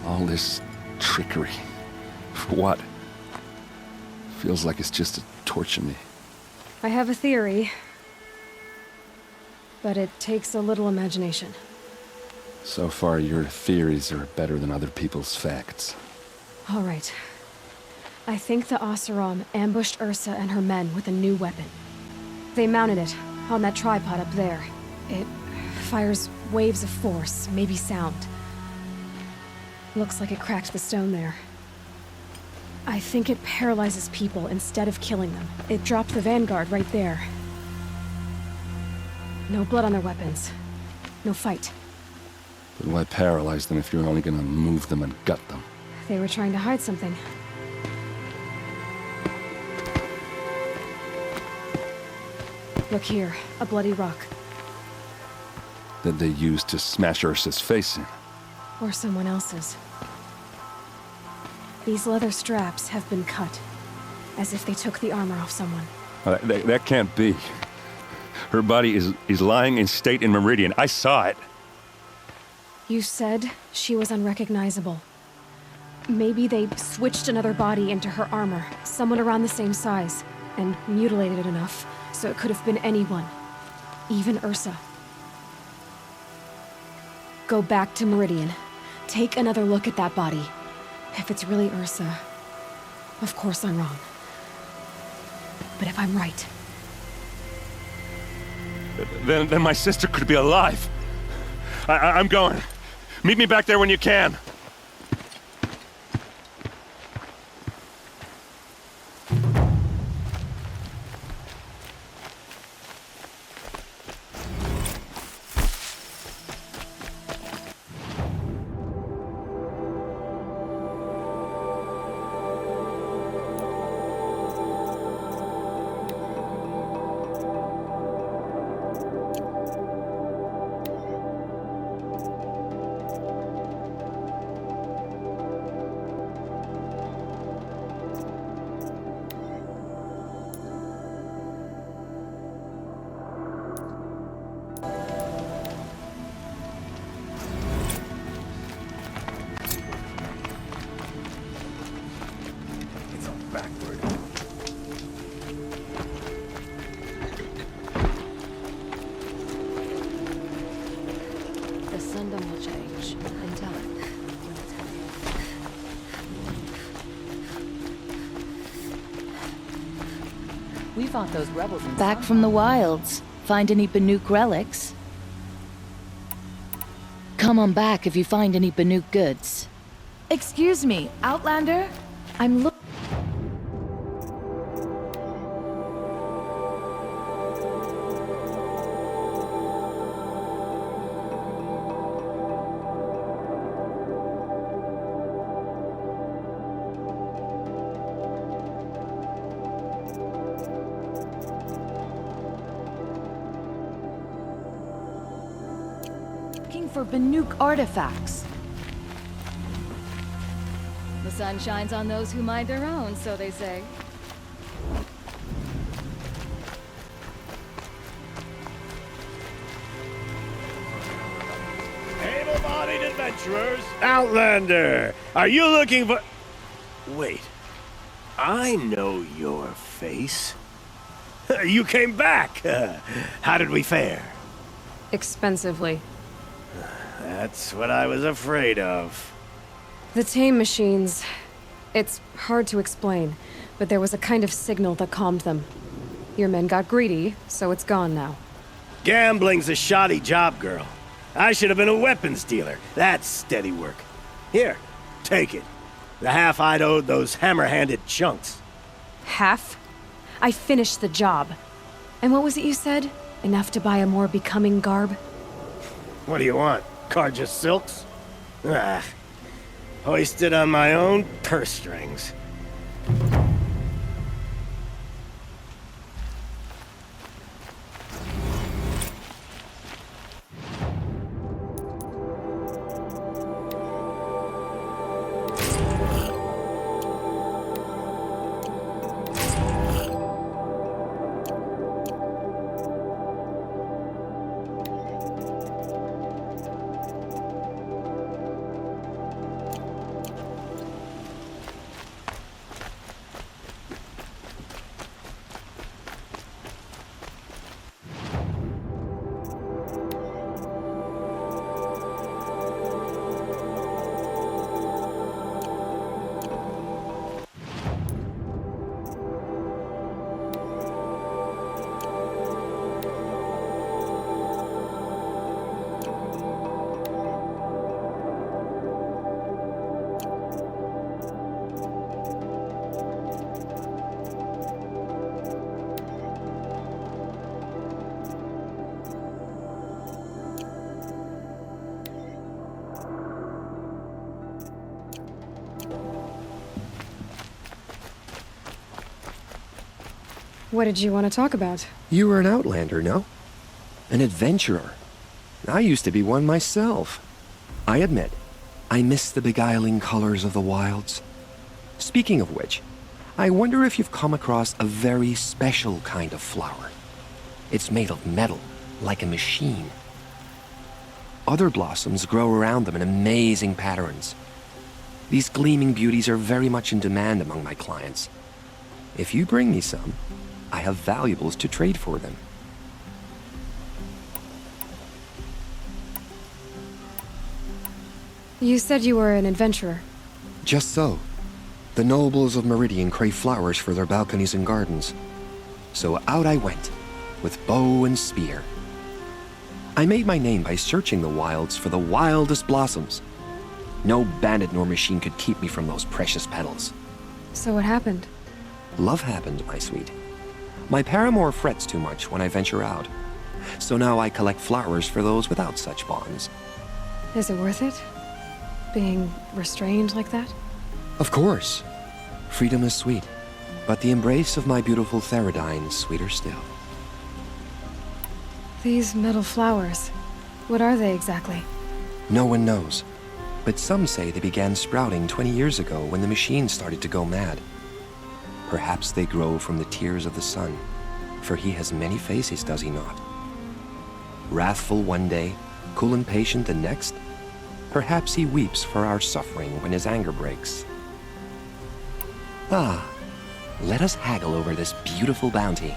All this trickery. For what? Feels like it's just to torture me. I have a theory, but it takes a little imagination. So far, your theories are better than other people's facts. All right. I think the Oseram ambushed Ursa and her men with a new weapon. They mounted it on that tripod up there. It fires waves of force, maybe sound. Looks like it cracked the stone there. I think it paralyzes people instead of killing them. It dropped the vanguard right there. No blood on their weapons. No fight. But why paralyze them if you're only gonna move them and gut them? They were trying to hide something. Look here, a bloody rock. That they used to smash Ursa's face in. Or someone else's. These leather straps have been cut, as if they took the armor off someone. That can't be. Her body is lying in state in Meridian. I saw it. You said she was unrecognizable. Maybe they switched another body into her armor, someone around the same size, and mutilated it enough, so it could have been anyone. Even Ursa. Go back to Meridian. Take another look at that body. If it's really Ursa, of course I'm wrong. But if I'm right... Then my sister could be alive. I'm going. Meet me back there when you can. The Sundom will change in time. We fought those rebels in Back from the wilds. Find any Banuk relics? Come on back if you find any Banuk goods. Excuse me, Outlander? I'm looking for Banuk artifacts. The sun shines on those who mind their own, so they say. Able-bodied adventurers, Outlander, are you looking for... Wait, I know your face. You came back. How did we fare? Expensively. That's what I was afraid of. The tame machines... It's hard to explain, but there was a kind of signal that calmed them. Your men got greedy, so it's gone now. Gambling's a shoddy job, girl. I should have been a weapons dealer. That's steady work. Here, take it. The half I'd owed those hammer-handed chunks. Half? I finished the job. And what was it you said? Enough to buy a more becoming garb? What do you want? Carja silks? Ah, hoisted on my own purse strings. What did you want to talk about? You were an outlander, no? An adventurer. I used to be one myself. I admit, I miss the beguiling colors of the wilds. Speaking of which, I wonder if you've come across a very special kind of flower. It's made of metal, like a machine. Other blossoms grow around them in amazing patterns. These gleaming beauties are very much in demand among my clients. If you bring me some, I have valuables to trade for them. You said you were an adventurer. Just so. The nobles of Meridian crave flowers for their balconies and gardens. So out I went, with bow and spear. I made my name by searching the wilds for the wildest blossoms. No bandit nor machine could keep me from those precious petals. So what happened? Love happened, my sweet. My paramour frets too much when I venture out. So now I collect flowers for those without such bonds. Is it worth it? Being restrained like that? Of course. Freedom is sweet, but the embrace of my beautiful Theridine is sweeter still. These metal flowers, what are they exactly? No one knows, but some say they began sprouting 20 years ago when the machine started to go mad. Perhaps they grow from the tears of the sun, for he has many faces, does he not? Wrathful one day, cool and patient the next, perhaps he weeps for our suffering when his anger breaks. Ah, let us haggle over this beautiful bounty.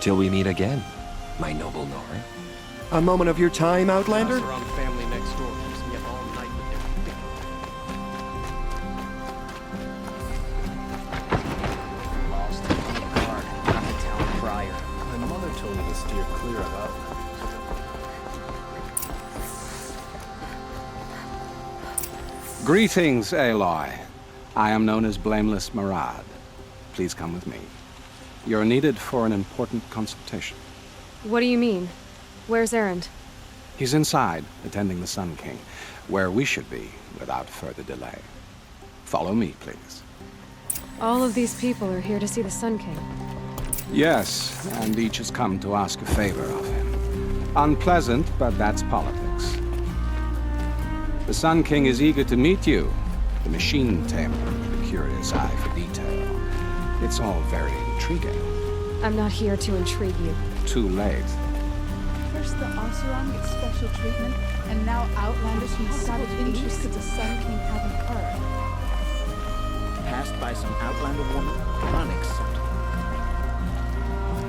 Till we meet again, my noble Nora. A moment of your time, Outlander? Family next door keeps me up all night with their Lost the guard, not the town crier. My mother told me to steer clear of outlanders. Greetings, Aloy. I am known as Blameless Murad. Please come with me. You're needed for an important consultation. What do you mean? Where's Erend? He's inside, attending the Sun King, where we should be without further delay. Follow me, please. All of these people are here to see the Sun King. Yes, and each has come to ask a favor of him. Unpleasant, but that's politics. The Sun King is eager to meet you, the machine tamer with a curious eye for detail. It's all very intriguing. I'm not here to intrigue you. Too late. First the Oseram gets special treatment, and now Outlanders from the Savage Interest of the Sun King haven't heard. Passed by some Outlander woman, Onyx sent her.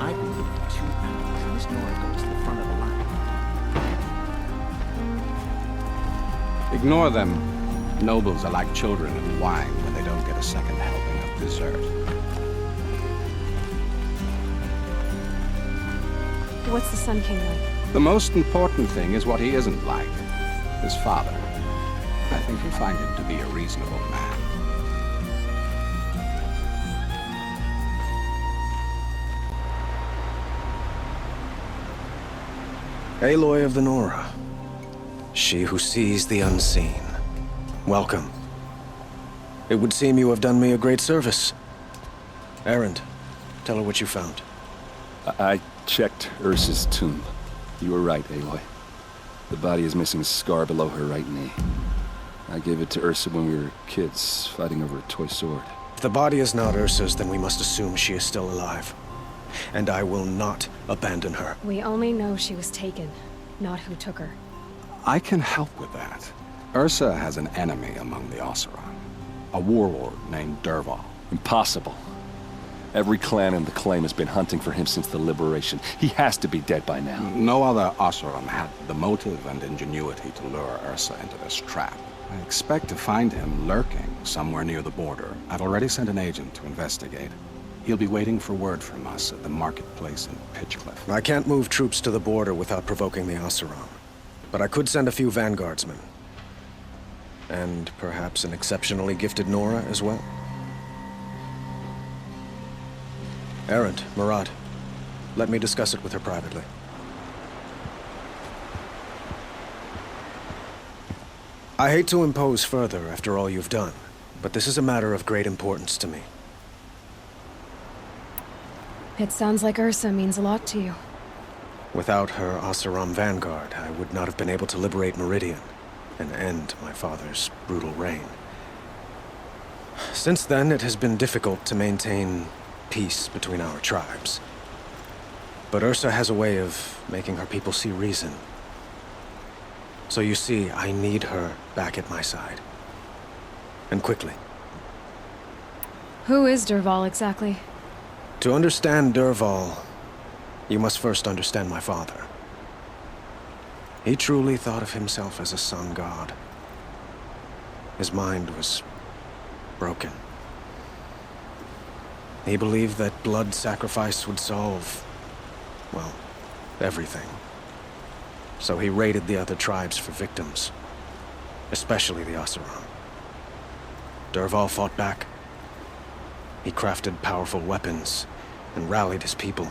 I believe in 2 hours, Miss Nora goes to the front of the line. Ignore them. Nobles are like children in wine when they don't get a second helping of dessert. What's the Sun King like? The most important thing is what he isn't like. His father. I think you'll find him to be a reasonable man. Aloy of the Nora. She who sees the unseen. Welcome. It would seem you have done me a great service. Erend, tell her what you found. I checked Ursa's tomb. You were right, Aloy. The body is missing a scar below her right knee. I gave it to Ursa when we were kids, fighting over a toy sword. If the body is not Ursa's, then we must assume she is still alive. And I will not abandon her. We only know she was taken, not who took her. I can help with that. Ursa has an enemy among the Oseram. A warlord named Dervahl. Impossible. Every clan in the claim has been hunting for him since the liberation. He has to be dead by now. No other Oseram had the motive and ingenuity to lure Ursa into this trap. I expect to find him lurking somewhere near the border. I've already sent an agent to investigate. He'll be waiting for word from us at the marketplace in Pitchcliff. I can't move troops to the border without provoking the Oseram. But I could send a few vanguardsmen. And perhaps an exceptionally gifted Nora as well. Erend, Murad, let me discuss it with her privately. I hate to impose further after all you've done, but this is a matter of great importance to me. It sounds like Ursa means a lot to you. Without her Oseram vanguard, I would not have been able to liberate Meridian and end my father's brutal reign. Since then, it has been difficult to maintain peace between our tribes. But Ursa has a way of making her people see reason. So you see, I need her back at my side. And quickly. Who is Dervahl exactly? To understand Dervahl, you must first understand my father. He truly thought of himself as a sun god. His mind was broken. He believed that blood sacrifice would solve, well, everything. So he raided the other tribes for victims, especially the Oseram. Dervahl fought back. He crafted powerful weapons and rallied his people.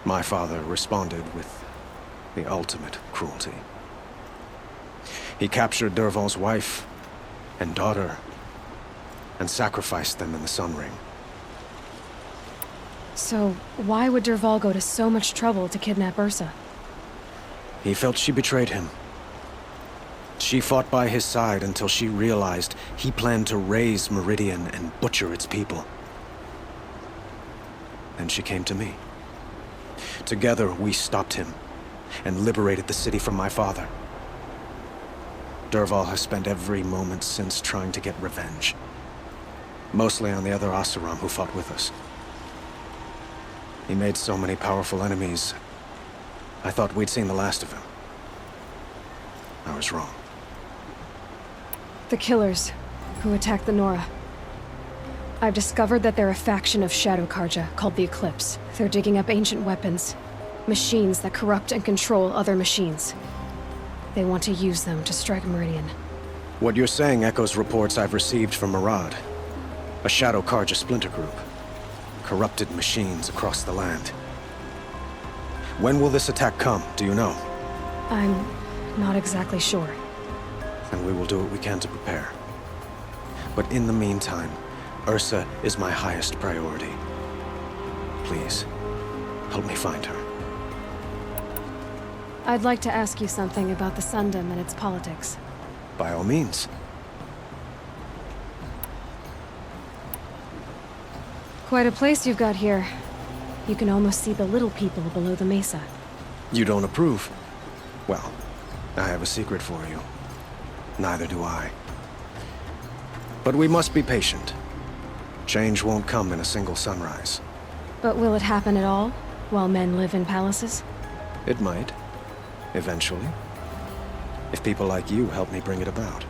My father responded with the ultimate cruelty. He captured Dervahl's wife and daughter and sacrificed them in the Sun Ring. So, why would Dervahl go to so much trouble to kidnap Ursa? He felt she betrayed him. She fought by his side until she realized he planned to raise Meridian and butcher its people. Then she came to me. Together, we stopped him and liberated the city from my father. Dervahl has spent every moment since trying to get revenge. Mostly on the other Oseram who fought with us. He made so many powerful enemies, I thought we'd seen the last of him. I was wrong. The killers who attacked the Nora. I've discovered that they're a faction of Shadow Karja called the Eclipse. They're digging up ancient weapons, machines that corrupt and control other machines. They want to use them to strike Meridian. What you're saying echoes reports I've received from Murad, a Shadow Karja splinter group. Corrupted machines across the land. When will this attack come, do you know? I'm not exactly sure. Then we will do what we can to prepare. But in the meantime, Ursa is my highest priority. Please, help me find her. I'd like to ask you something about the Sundom and its politics. By all means. Quite a place you've got here. You can almost see the little people below the mesa. You don't approve? Well, I have a secret for you. Neither do I. But we must be patient. Change won't come in a single sunrise. But will it happen at all, while men live in palaces? It might. Eventually. If people like you help me bring it about.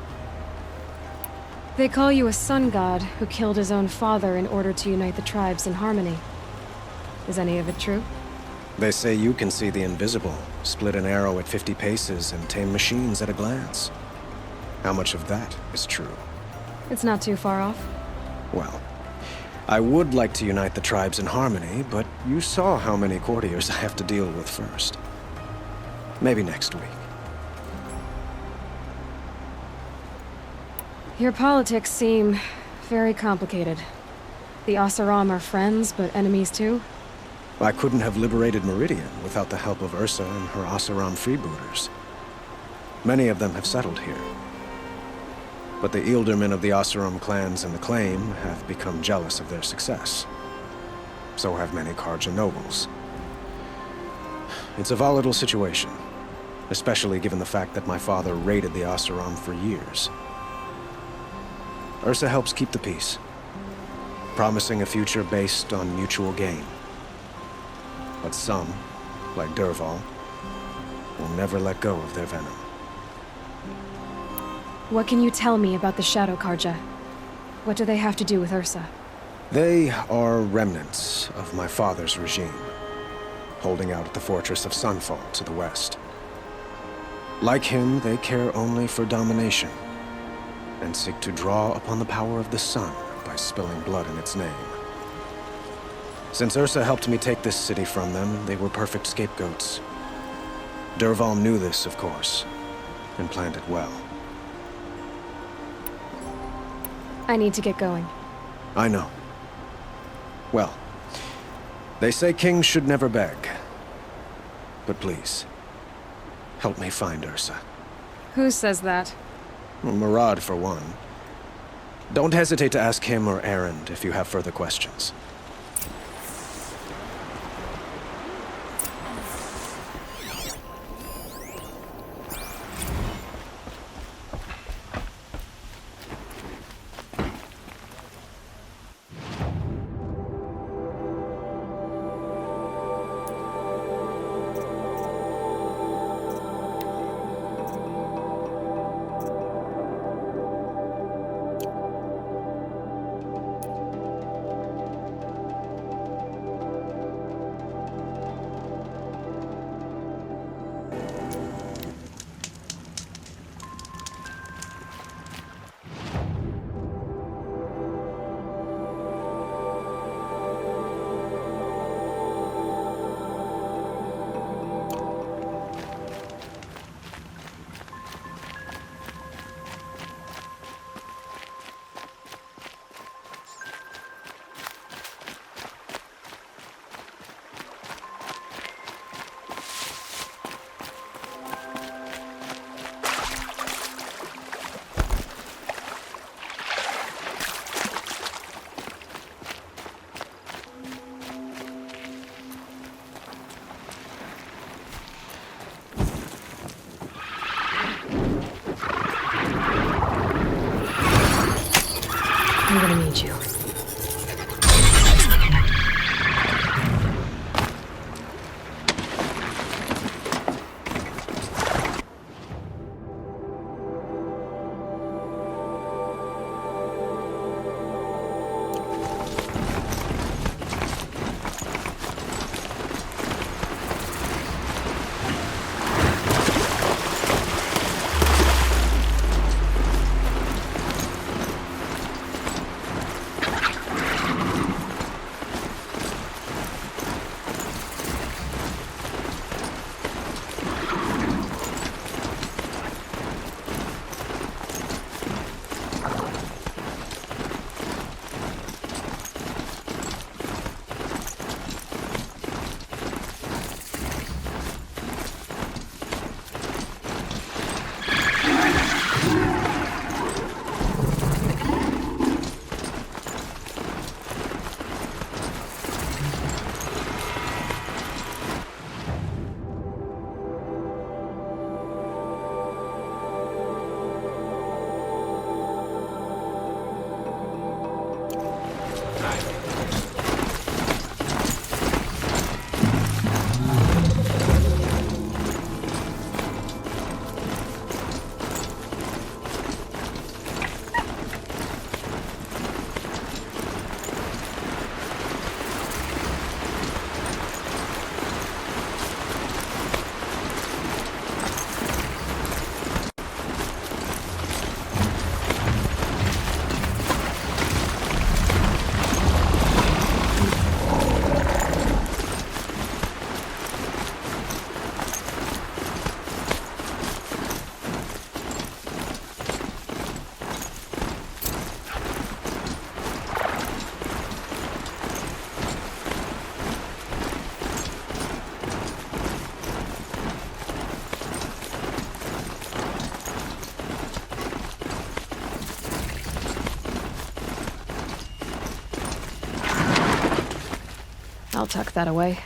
They call you a sun god who killed his own father in order to unite the tribes in harmony. Is any of it true? They say you can see the invisible, split an arrow at 50 paces, and tame machines at a glance. How much of that is true? It's not too far off. Well, I would like to unite the tribes in harmony, but you saw how many courtiers I have to deal with first. Maybe next week. Your politics seem very complicated. The Oseram are friends, but enemies too? I couldn't have liberated Meridian without the help of Ursa and her Oseram freebooters. Many of them have settled here. But the Ealdormen of the Oseram clans and the Claim have become jealous of their success. So have many Karja nobles. It's a volatile situation, especially given the fact that my father raided the Oseram for years. Ursa helps keep the peace, promising a future based on mutual gain. But some, like Dervahl, will never let go of their venom. What can you tell me about the Shadow Karja? What do they have to do with Ursa? They are remnants of my father's regime, holding out at the fortress of Sunfall to the west. Like him, they care only for domination, and seek to draw upon the power of the sun by spilling blood in its name. Since Ursa helped me take this city from them, they were perfect scapegoats. Dervahl knew this, of course, and planned it well. I need to get going. I know. Well, they say kings should never beg. But please, help me find Ursa. Who says that? Murad, for one. Don't hesitate to ask him or Erend if you have further questions. I'm gonna need you. I'll tuck that away.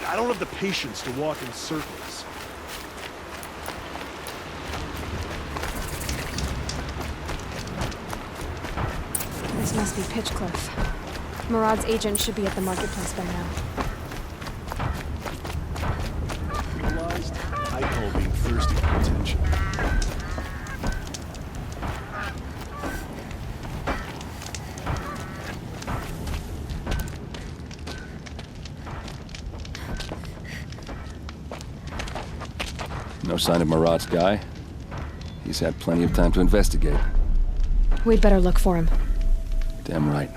I don't have the patience to walk in circles. This must be Pitchcliff. Murad's agent should be at the marketplace by now. Realized I call being thirsty for attention. No sign of Murad's guy. He's had plenty of time to investigate. We'd better look for him. Damn right.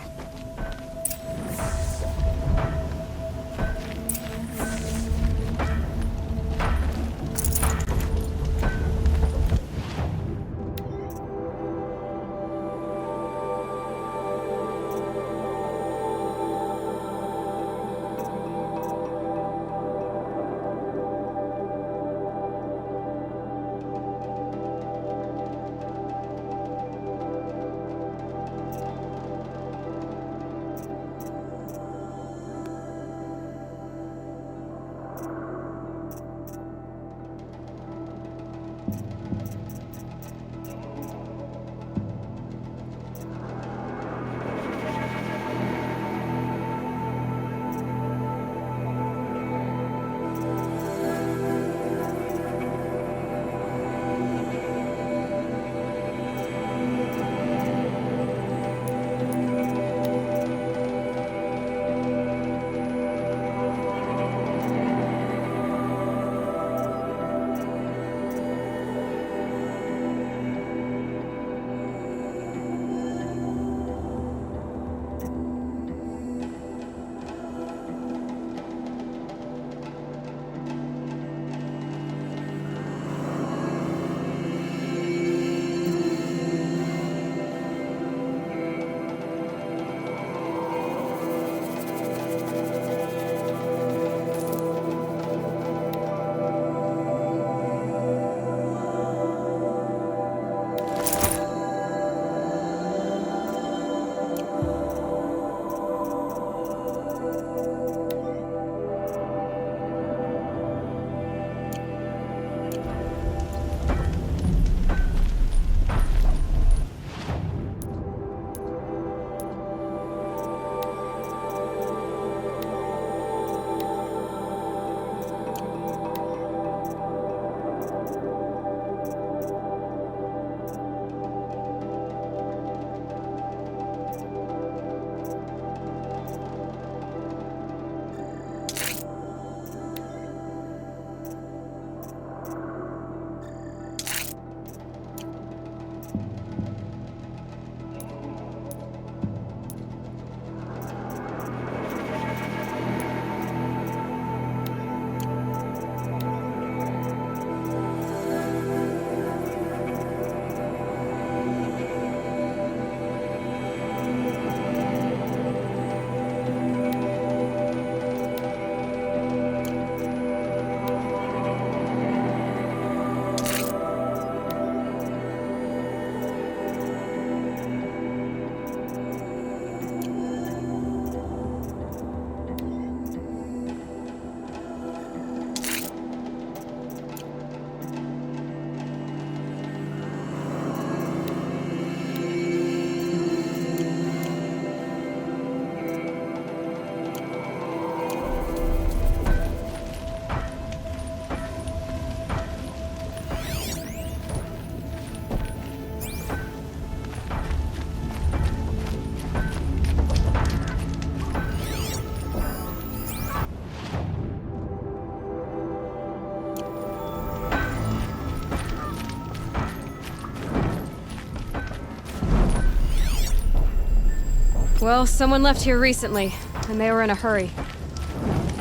Well, someone left here recently, and they were in a hurry.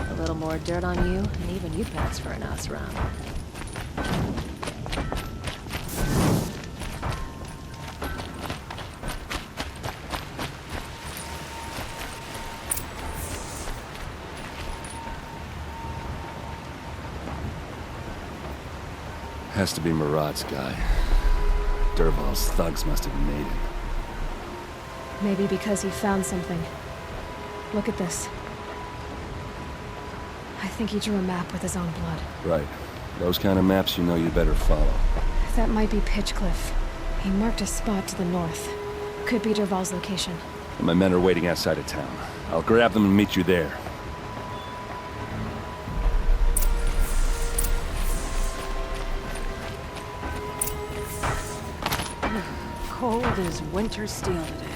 A little more dirt on you, and even you pass for an Oseram. Has to be Murad's guy. Dervahl's thugs must have made him. Maybe because he found something. Look at this. I I think he drew a map with his own blood. Right. Those kind of maps you know you better follow. That might be Pitchcliff. He marked a spot to the north. Could be Derval's location. My men are waiting outside of town. I'll grab them and meet you there. Cold as winter steel today.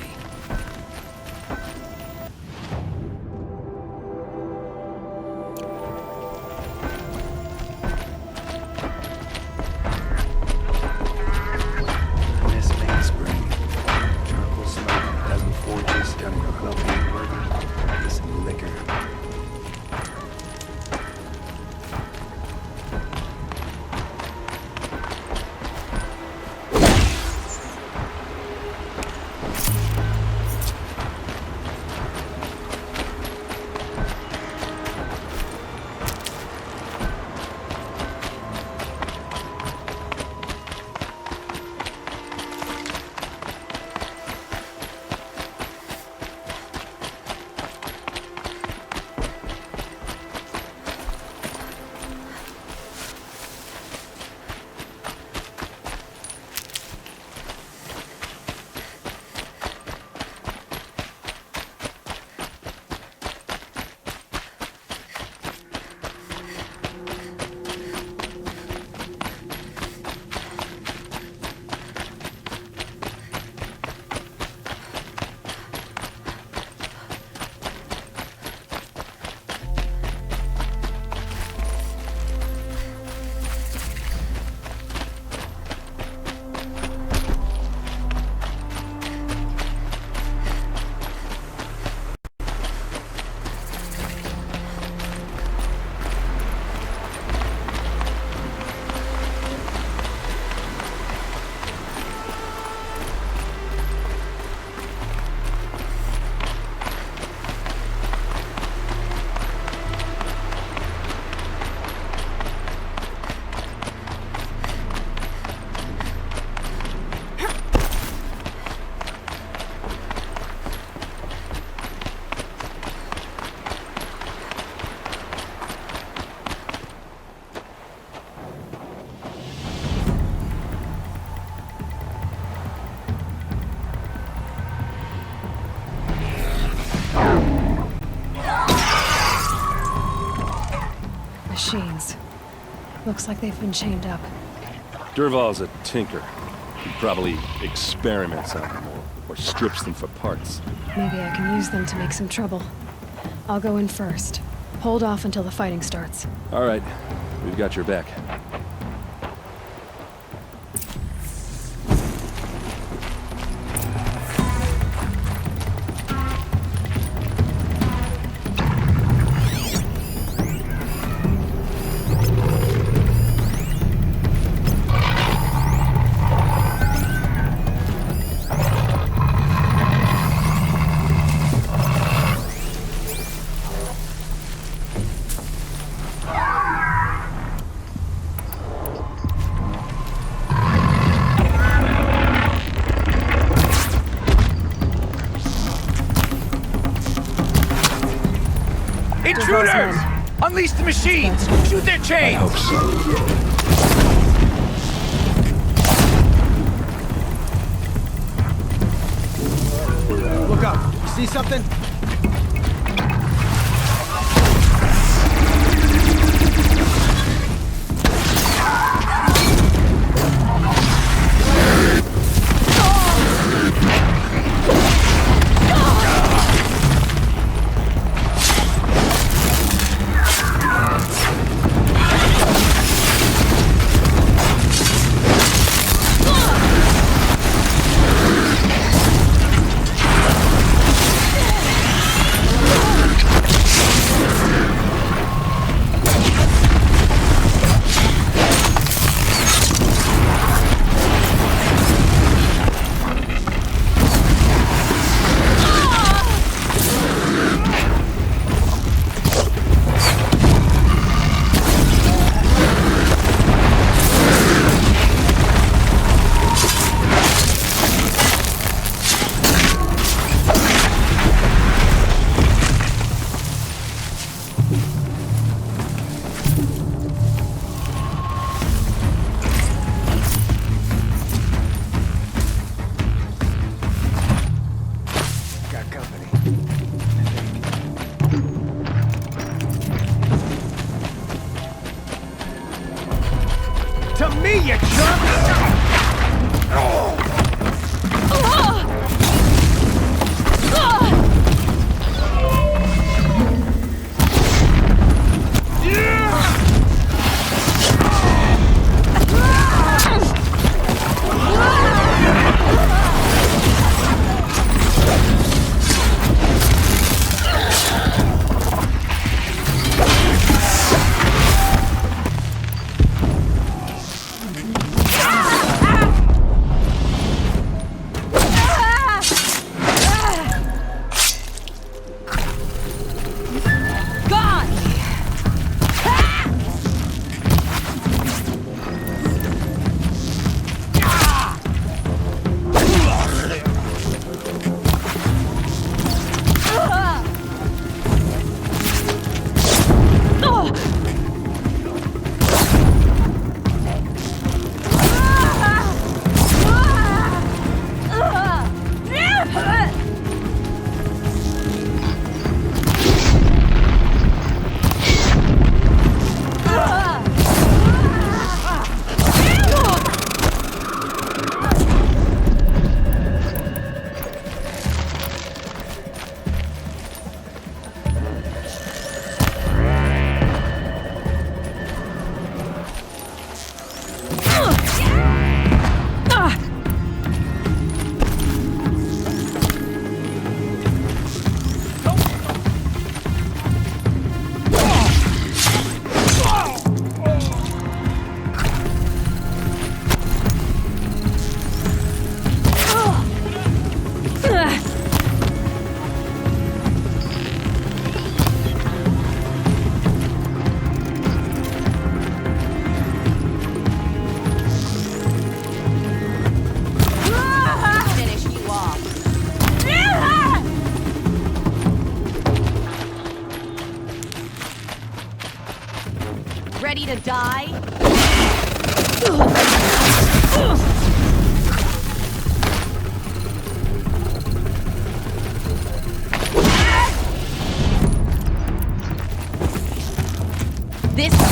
Machines. Looks like they've been chained up. Derval's a tinker. He probably experiments on them or strips them for parts. Maybe I can use them to make some trouble. I'll go in first. Hold off until the fighting starts. All right. We've got your back. Intruders! Unleash the machines! Shoot their chains! I hope so. Look up. You see something? me, you chump! Ready to die? This...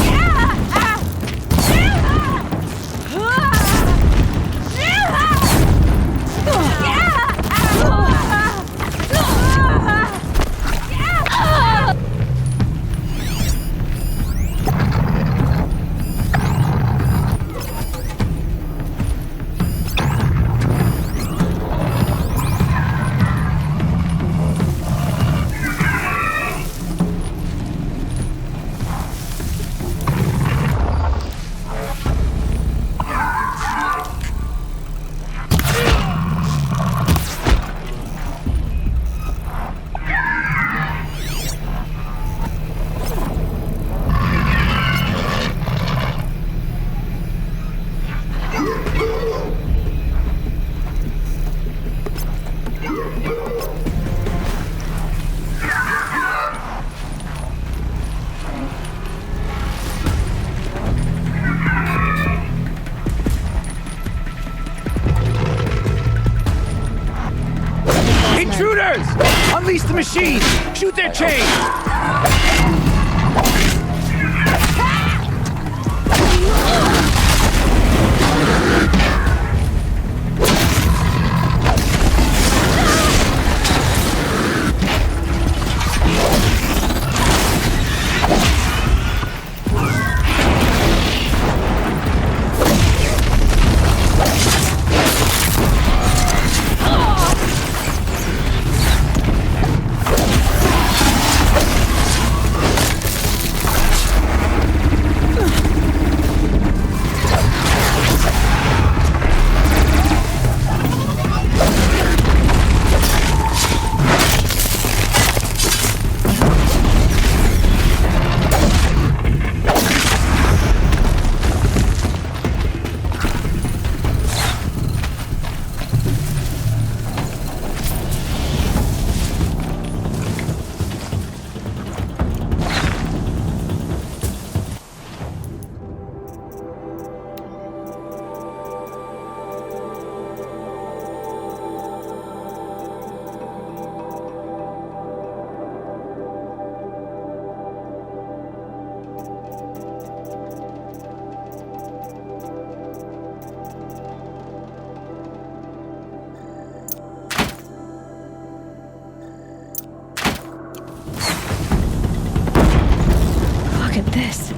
Intruders! Unleash the machine! Shoot their chains! this.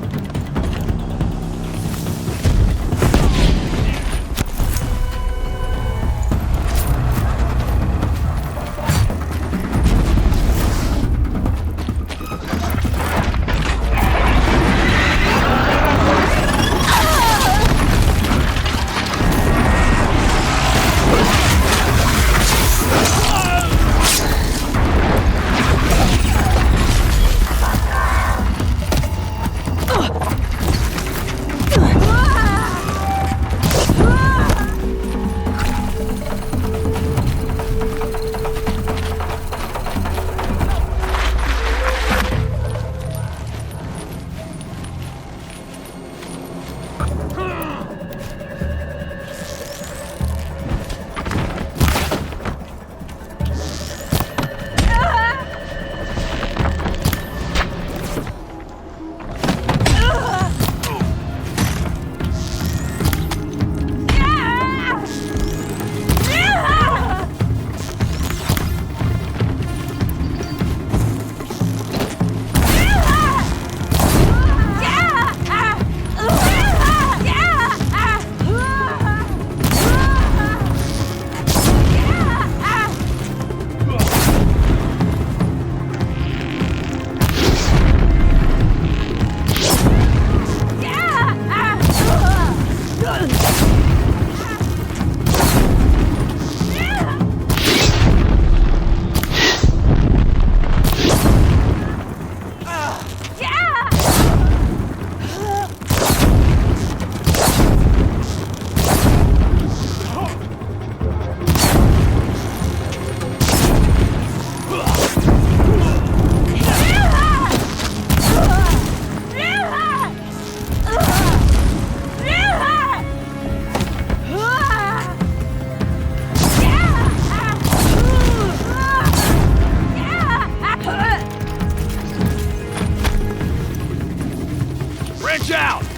Branch out!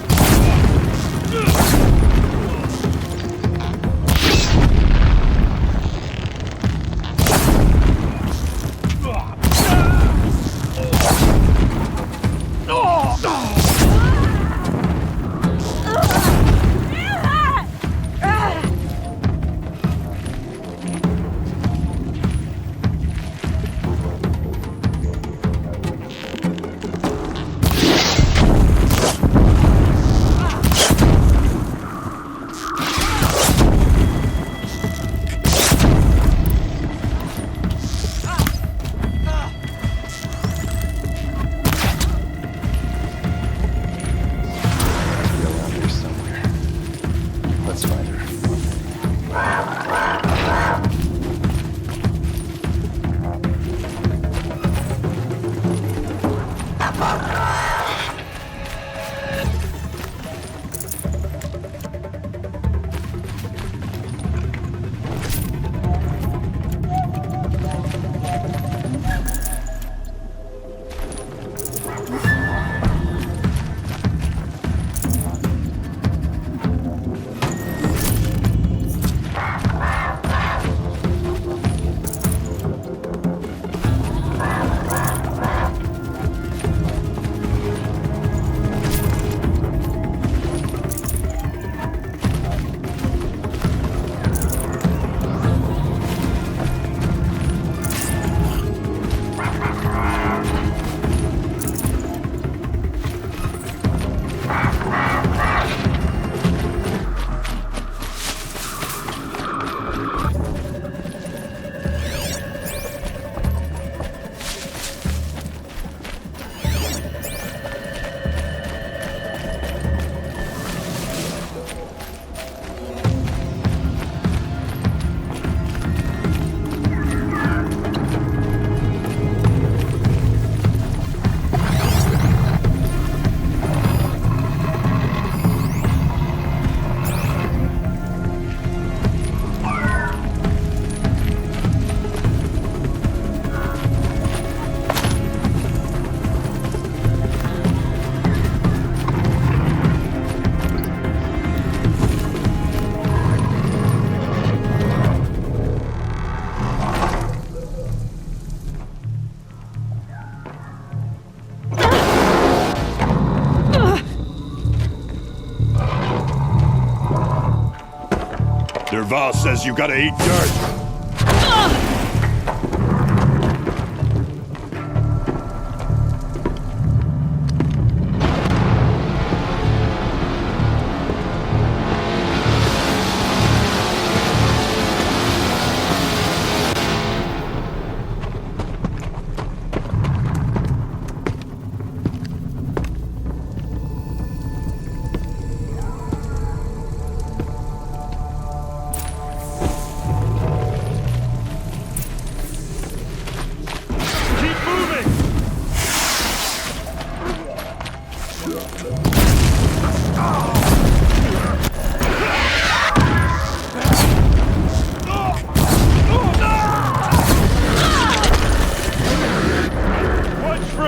Derval says you gotta eat dirt.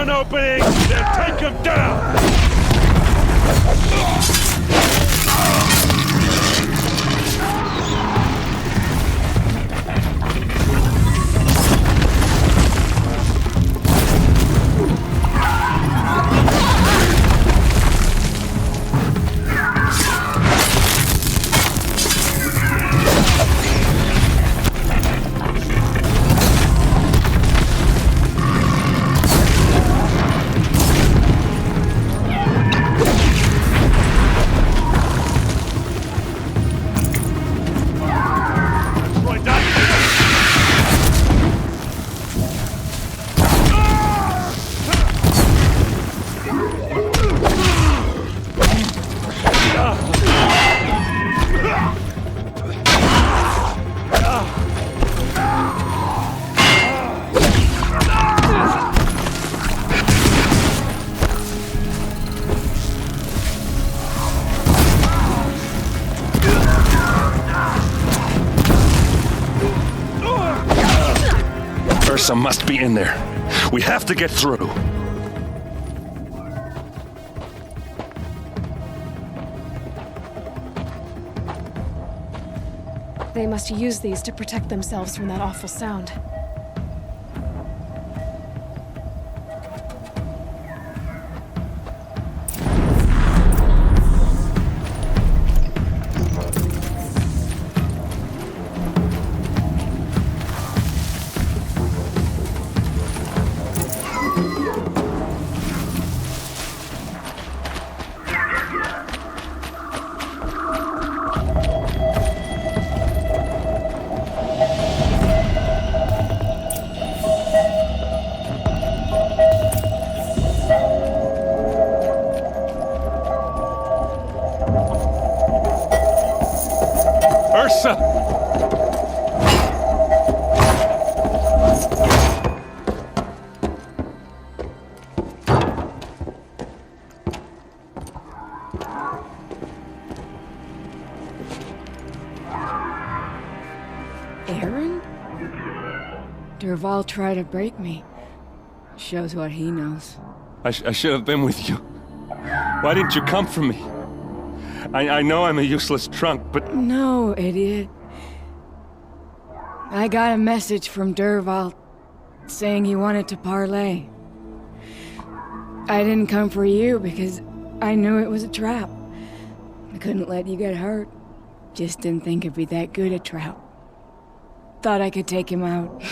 Opening, then take him down! Ursa must be in there. We have to get through. They must use these to protect themselves from that awful sound. Aaron? Derval tried to break me. Shows what he knows. I should have been with you. Why didn't you come for me? I know I'm a useless trunk, but... No, idiot. I got a message from Derval saying he wanted to parlay. I didn't come for you because I knew it was a trap. I couldn't let you get hurt. Just didn't think it'd be that good a trap. Thought I could take him out.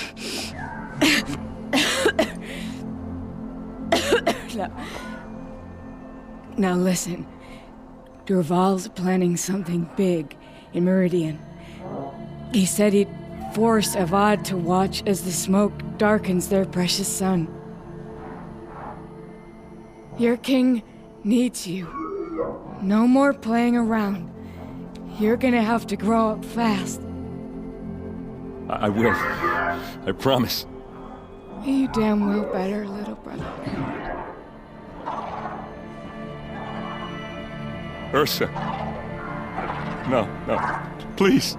Now listen. Derval's planning something big in Meridian. He said he'd force Avad to watch as the smoke darkens their precious sun. Your king needs you. No more playing around. You're gonna have to grow up fast. I will. I promise. You damn well better, little brother. Ursa. No, please.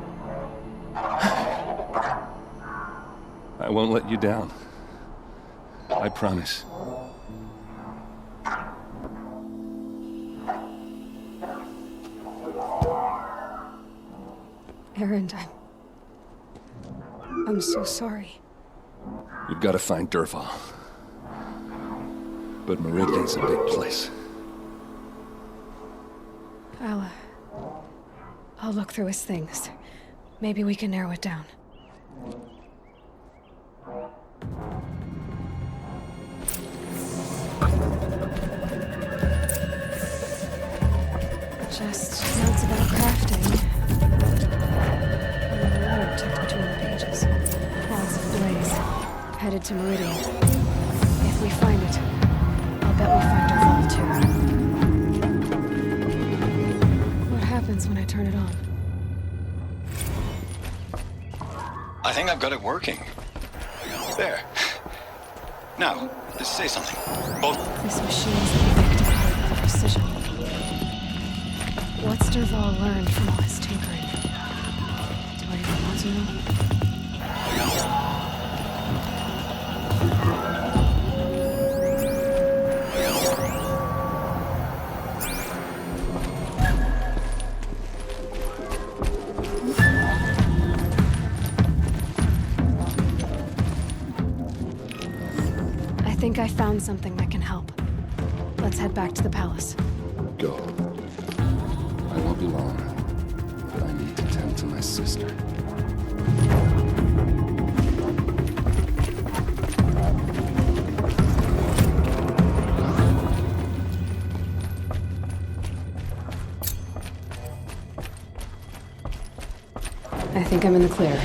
I won't let you down. I promise. Aaron, I'm so sorry. We've got to find Derval. But Meridian's a big place. I'll look through his things. Maybe we can narrow it down. Just notes about crafting. And a letter tucked between the pages. Lots of blaze. Headed to Meridian. If we find it, I'll bet we find Derval too. What happens when I turn it on? I think I've got it working. There. Now, just say something. Both. This machine's predictable with precision. What's Derval learned from all his tinkering? Do I even want to know? I think I found something that can help. Let's head back to the palace. Go. I won't be long, but I need to tend to my sister. I think I'm in the clear.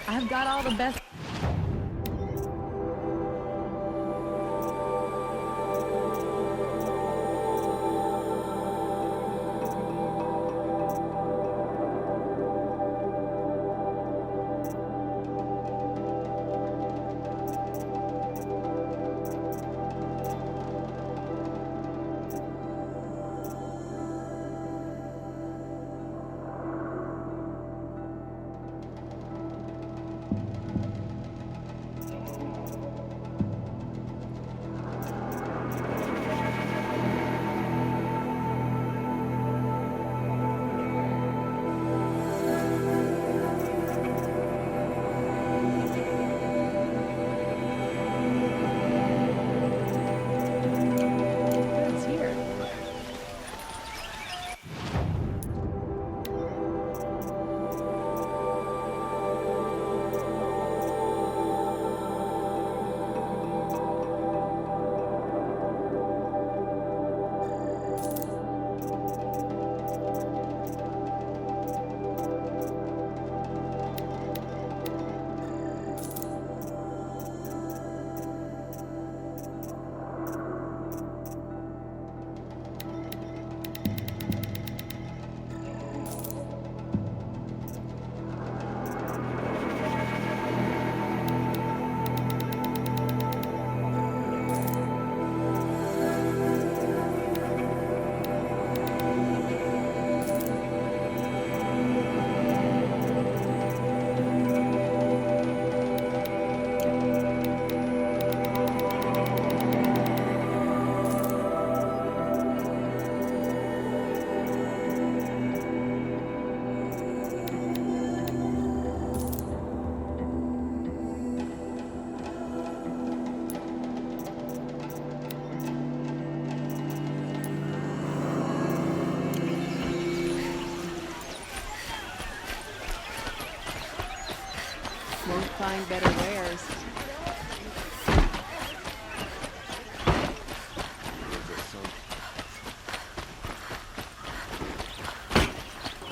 I've got all the best. find better wares.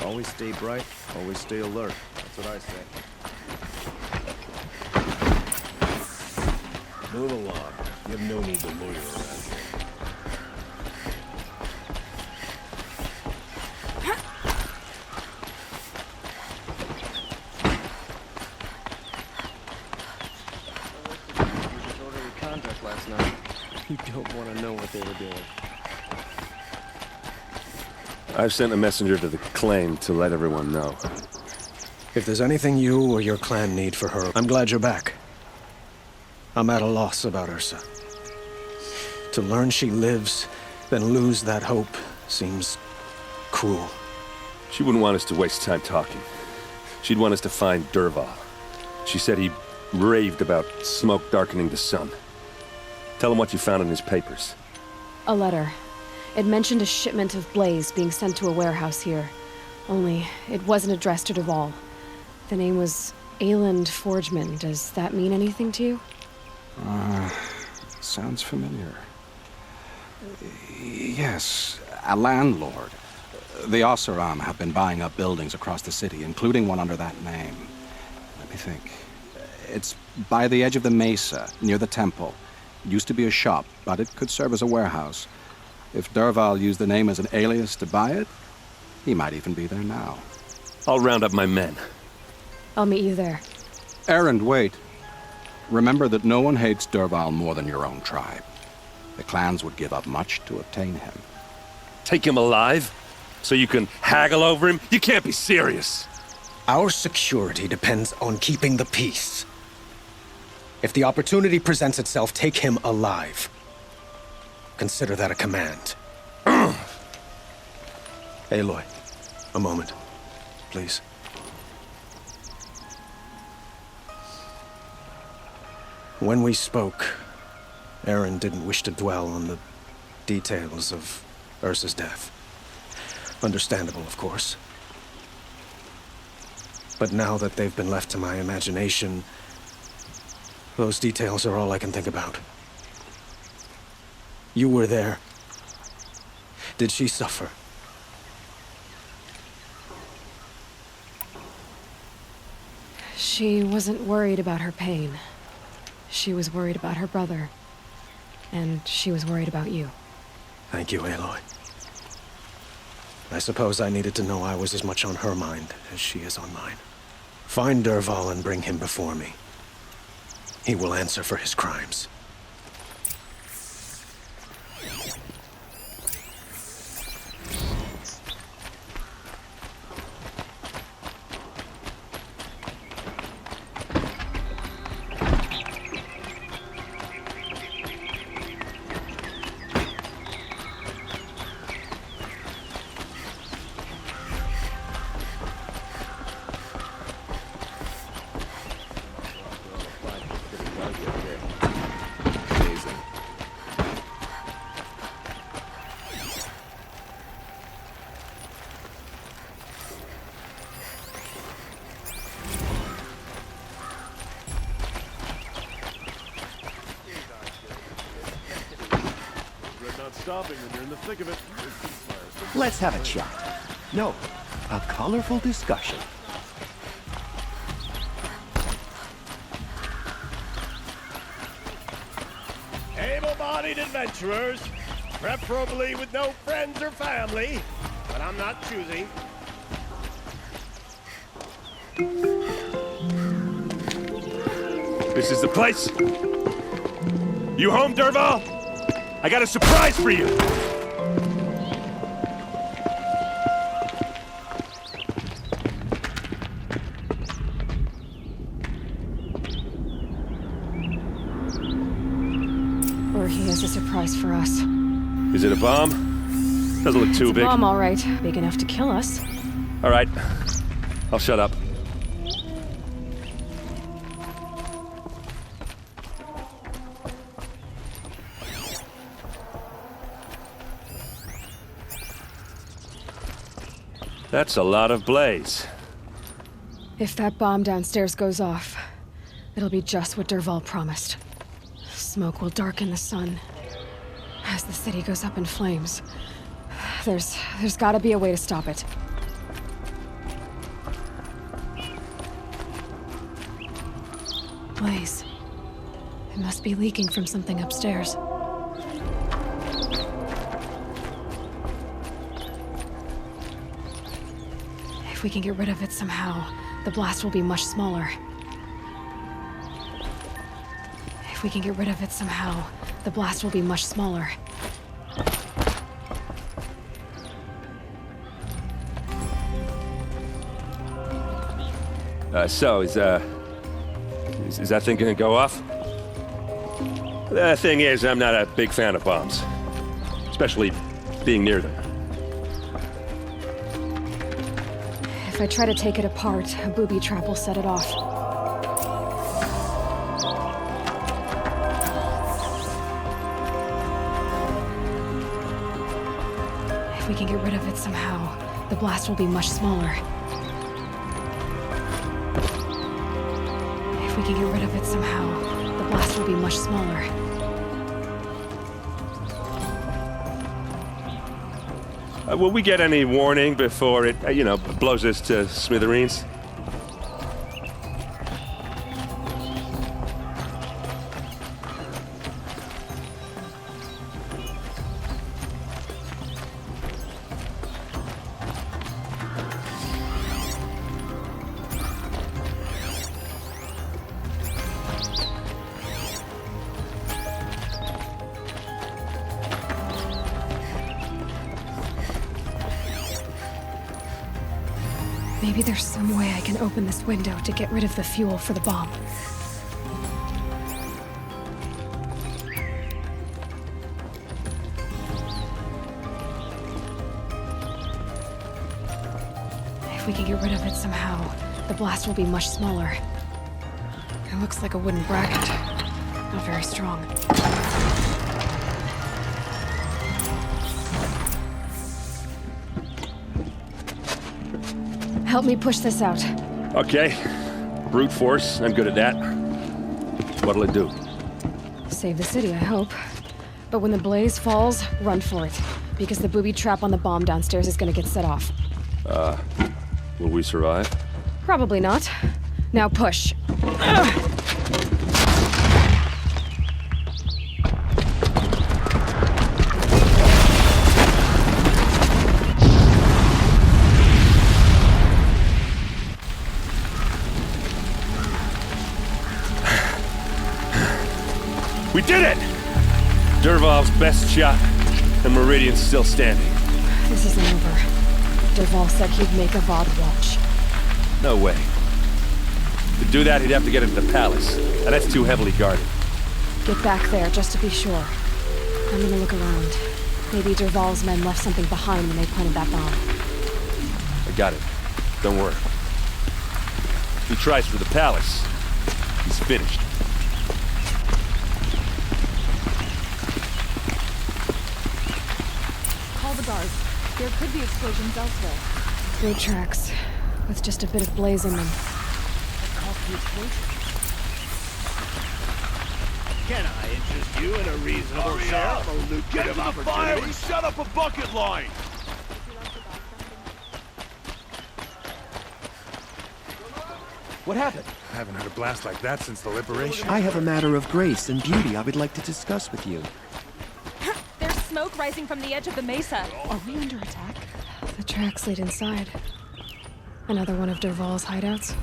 Always stay bright, always stay alert. That's what I say. Move along. You have no need to loiter around here. Disorderly conduct last night. You don't want to know what they were doing. I've sent a messenger to the claim to let everyone know. If there's anything you or your clan need for her, I'm glad you're back. I'm at a loss about Ursa. To learn she lives, then lose that hope, seems cruel. She wouldn't want us to waste time talking. She'd want us to find Dervahl. She said he raved about smoke darkening the sun. Tell him what you found in his papers. A letter. It mentioned a shipment of blaze being sent to a warehouse here. Only, it wasn't addressed to Dervahl. The name was Ayland Forgeman. Does that mean anything to you? Sounds familiar. Yes, a landlord. The Oseram have been buying up buildings across the city, including one under that name. Let me think. It's by the edge of the mesa, near the temple. It used to be a shop, but it could serve as a warehouse. If Dervahl used the name as an alias to buy it, he might even be there now. I'll round up my men. I'll meet you there. Erend, wait. Remember that no one hates Dervahl more than your own tribe. The clans would give up much to obtain him. Take him alive? So you can haggle over him? You can't be serious. Our security depends on keeping the peace. If the opportunity presents itself, take him alive. Consider that a command. Aloy, a moment, please. When we spoke, Erend didn't wish to dwell on the details of Ursa's death. Understandable, of course. But now that they've been left to my imagination, those details are all I can think about. You were there. Did she suffer? She wasn't worried about her pain. She was worried about her brother. And she was worried about you. Thank you, Aloy. I suppose I needed to know I was as much on her mind as she is on mine. Find Dervahl and bring him before me. He will answer for his crimes. Stopping when you're in the thick of it. Let's have a chat. No, a colorful discussion. Able-bodied adventurers, preferably with no friends or family, but I'm not choosy. This is the place. You home, Dervahl? I got a surprise for you! Or he has a surprise for us. Is it a bomb? Doesn't look too big. Bomb, all right. Big enough to kill us. All right. I'll shut up. That's a lot of blaze. If that bomb downstairs goes off, It'll be just what Dervahl promised. Smoke will darken the sun as the city goes up in flames. There's gotta be a way to stop it. Blaze. It must be leaking from something upstairs. If we can get rid of it somehow, the blast will be much smaller. If we can get rid of it somehow, the blast will be much smaller. So, is that thing gonna go off? The thing is, I'm not a big fan of bombs. Especially being near them. If I try to take it apart, a booby trap will set it off. If we can get rid of it somehow, the blast will be much smaller. If we can get rid of it somehow, the blast will be much smaller. Will we get any warning before it, blows us to smithereens? Maybe there's some way I can open this window to get rid of the fuel for the bomb. If we can get rid of it somehow, the blast will be much smaller. It looks like a wooden bracket. Not very strong. Help me push this out. Okay. Brute force, I'm good at that. What'll it do? Save the city, I hope. But when the blaze falls, run for it. Because the booby trap on the bomb downstairs is gonna get set off. Will we survive? Probably not. Now push. We did it! Dervahl's best shot, and Meridian's still standing. This isn't over. Dervahl said he'd make a VOD watch. No way. To do that, he'd have to get into the palace, and that's too heavily guarded. Get back there, just to be sure. I'm gonna look around. Maybe Dervahl's men left something behind when they planted that bomb. I got it. Don't worry. If he tries for the palace, he's finished. Call the guards. There could be explosions elsewhere. Road tracks, with just a bit of blaze in them. Can I interest you in a reasonable share of a lucrative opportunity? Shut up a bucket line! What happened? I haven't had a blast like that since the liberation. I have a matter of grace and beauty I would like to discuss with you. There's smoke rising from the edge of the mesa. Are we under attack? The tracks lead inside. Another one of Dervahl's hideouts.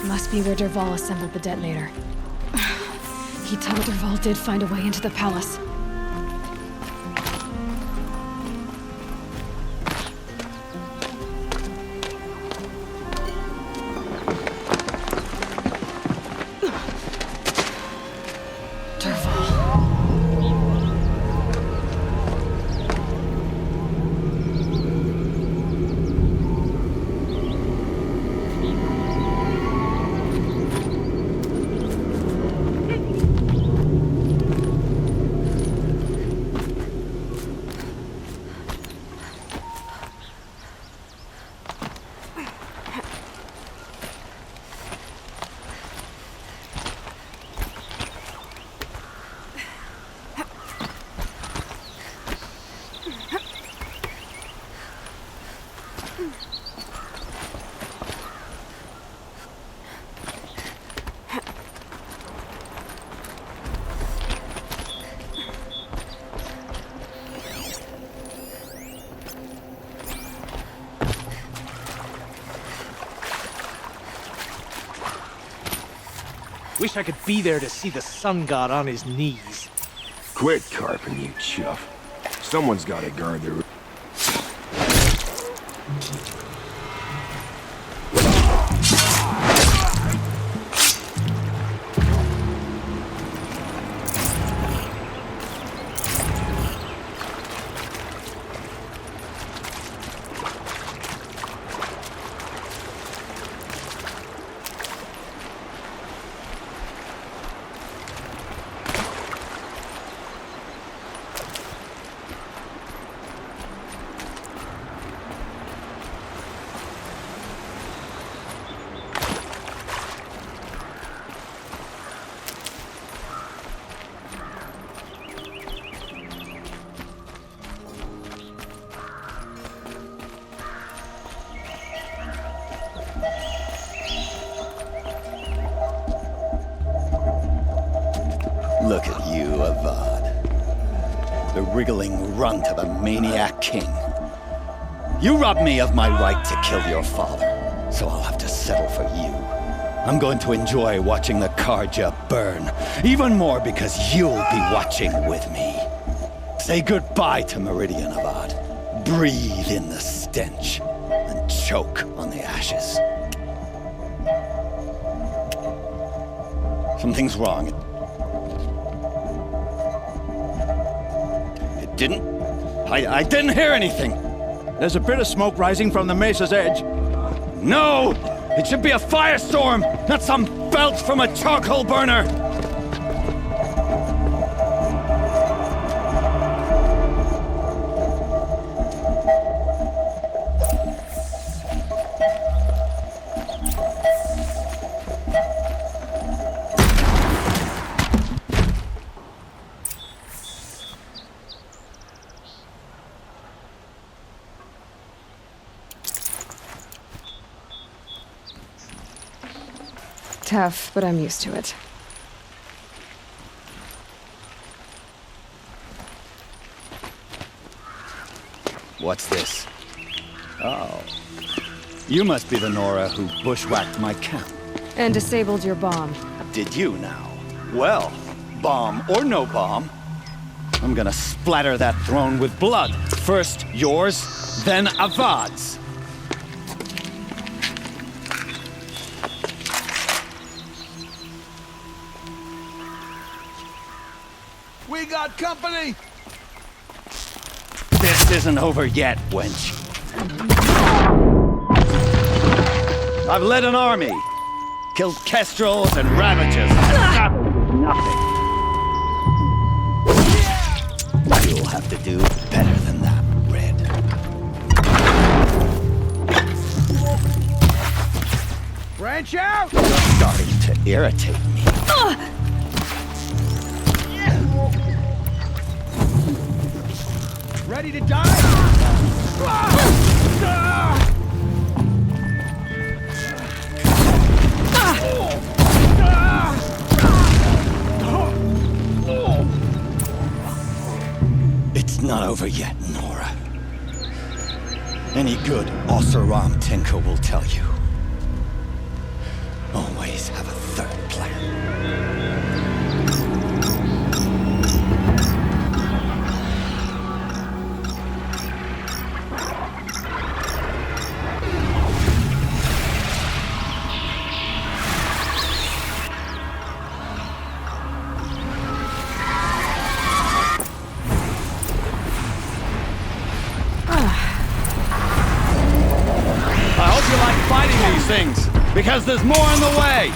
Must be where Dervahl assembled the detonator. He told Dervahl did find a way into the palace. Wish I could be there to see the sun god on his knees. Quit carping, you chuff. Someone's gotta guard the... Look at you, Avad. The wriggling runt of a maniac king. You robbed me of my right to kill your father, so I'll have to settle for you. I'm going to enjoy watching the Karja burn, even more because you'll be watching with me. Say goodbye to Meridian, Avad. Breathe in the stench, and choke on the ashes. Something's wrong. It didn't... I didn't hear anything. There's a bit of smoke rising from the mesa's edge. No! It should be a firestorm, not some belch from a charcoal burner! Tough, but I'm used to it. What's this? Oh. You must be the Nora who bushwhacked my camp. And disabled your bomb. Did you now? Well, bomb or no bomb, I'm gonna splatter that throne with blood. First yours, then Avad's. We got company! This isn't over yet, wench. I've led an army, killed kestrels and ravagers, and nothing. You'll have to do better than that, Red. Branch out! You're starting to irritate me. Ready to die? It's not over yet, Nora. Any good Oseram tinker will tell you. Always have a third plan. Things, because there's more in the way!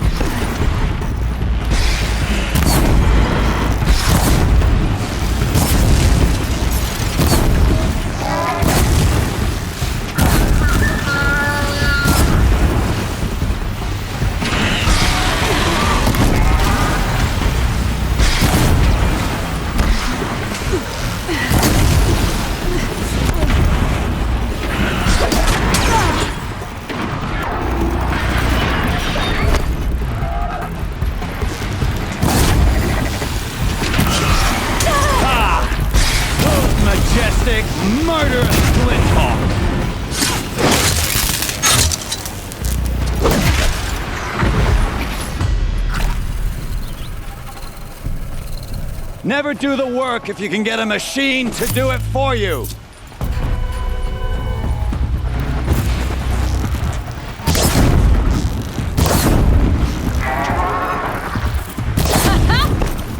Never do the work if you can get a machine to do it for you.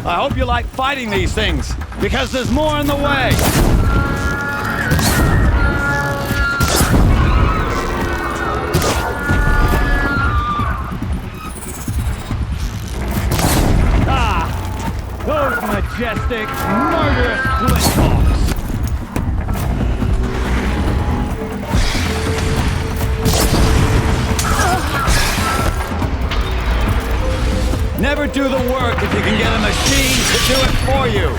I hope you like fighting these things, because there's more in the way. Those majestic, murderous flinthawks! Never do the work if you can get a machine to do it for you!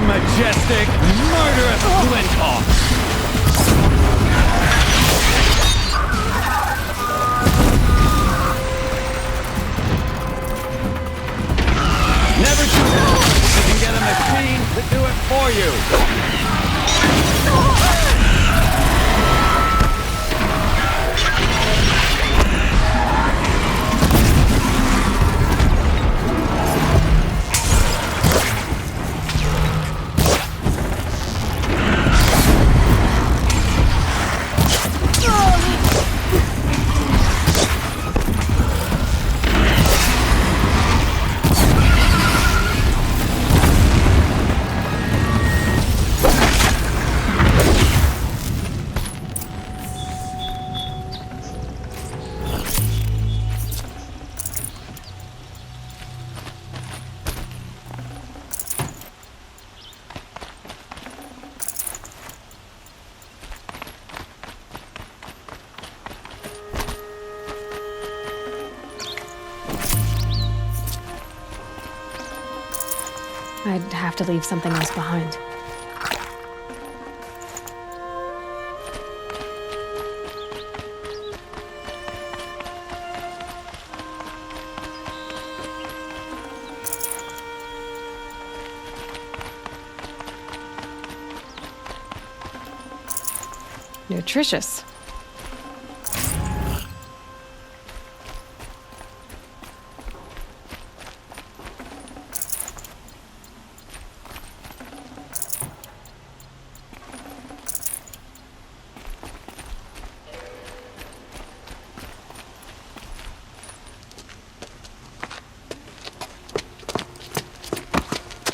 Majestic, murderous flinthawks! Never do it if you can get a machine to do it for you! I'd have to leave something else behind. Nutritious.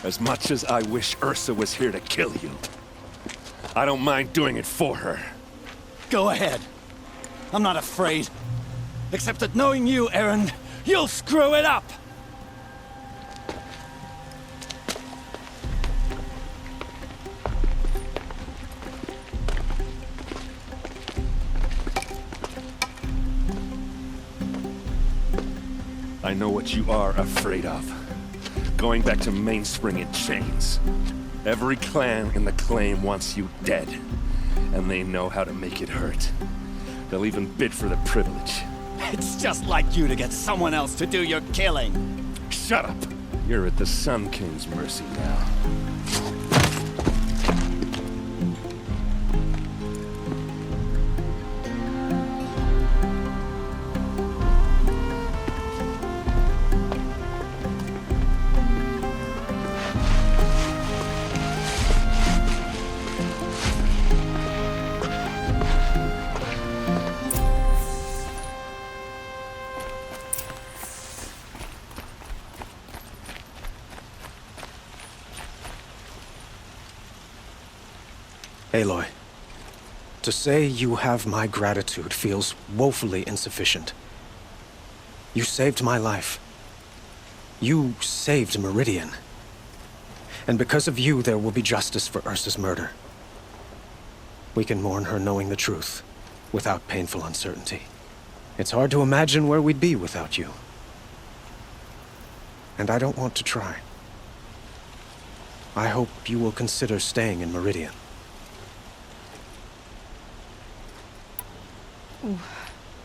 As much as I wish Ursa was here to kill you, I don't mind doing it for her. Go ahead. I'm not afraid. Except that knowing you, Aaron, you'll screw it up! I know what you are afraid of. Going back to Mainspring in chains. Every clan in the claim wants you dead. And they know how to make it hurt. They'll even bid for the privilege. It's just like you to get someone else to do your killing. Shut up! You're at the Sun King's mercy now. Aloy, to say you have my gratitude feels woefully insufficient. You saved my life. You saved Meridian. And because of you, there will be justice for Ursa's murder. We can mourn her knowing the truth, without painful uncertainty. It's hard to imagine where we'd be without you. And I don't want to try. I hope you will consider staying in Meridian.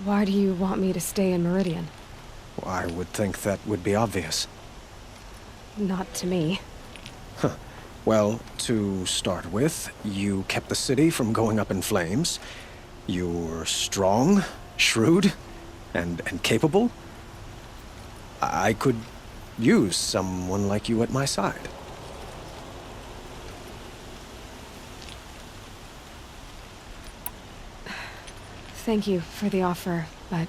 Why do you want me to stay in Meridian? Well, I would think that would be obvious. Not to me. Well, to start with, you kept the city from going up in flames. You're strong, shrewd, and capable. I could use someone like you at my side. Thank you for the offer, but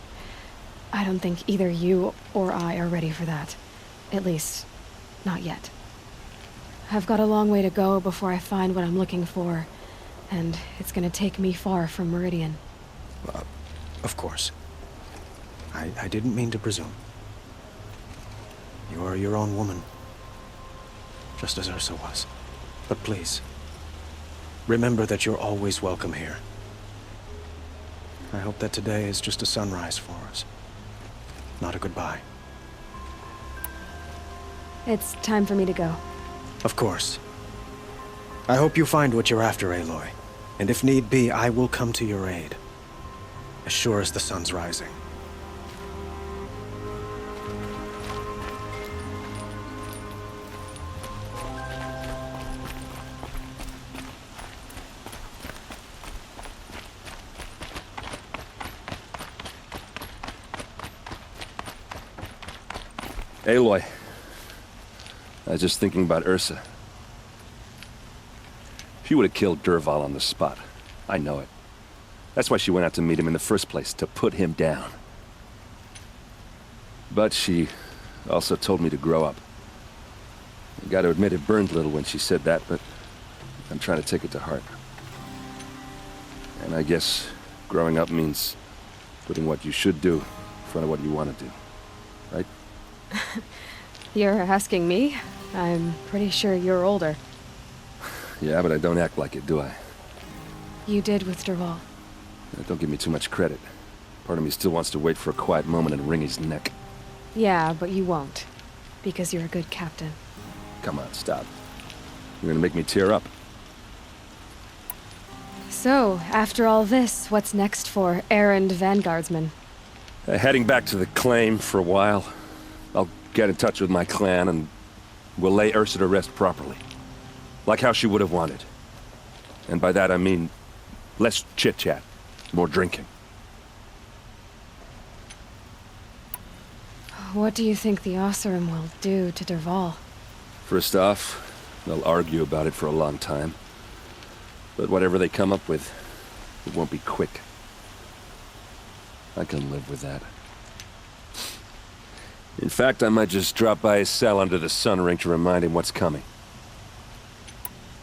I don't think either you or I are ready for that. At least, not yet. I've got a long way to go before I find what I'm looking for, and it's gonna take me far from Meridian. Of course. I didn't mean to presume. You are your own woman, just as Ursa was. But please, remember that you're always welcome here. I hope that today is just a sunrise for us, not a goodbye. It's time for me to go. Of course. I hope you find what you're after, Aloy. And if need be, I will come to your aid. As sure as the sun's rising. Aloy, I was just thinking about Ursa. She would have killed Dervahl on the spot. I know it. That's why she went out to meet him in the first place, to put him down. But she also told me to grow up. I gotta admit it burned a little when she said that, but I'm trying to take it to heart. And I guess growing up means putting what you should do in front of what you want to do, right? You're asking me? I'm pretty sure you're older. Yeah, but I don't act like it, do I? You did with Dervahl. Don't give me too much credit. Part of me still wants to wait for a quiet moment and wring his neck. Yeah, but you won't. Because you're a good captain. Come on, stop. You're gonna make me tear up. So, after all this, what's next for errand vanguardsman? Heading back to the claim for a while. I'll get in touch with my clan and we'll lay Ursa to rest properly. Like how she would have wanted. And by that I mean less chit-chat, more drinking. What do you think the Oseram will do to Dervahl? First off, they'll argue about it for a long time. But whatever they come up with, it won't be quick. I can live with that. In fact, I might just drop by his cell under the sun ring to remind him what's coming.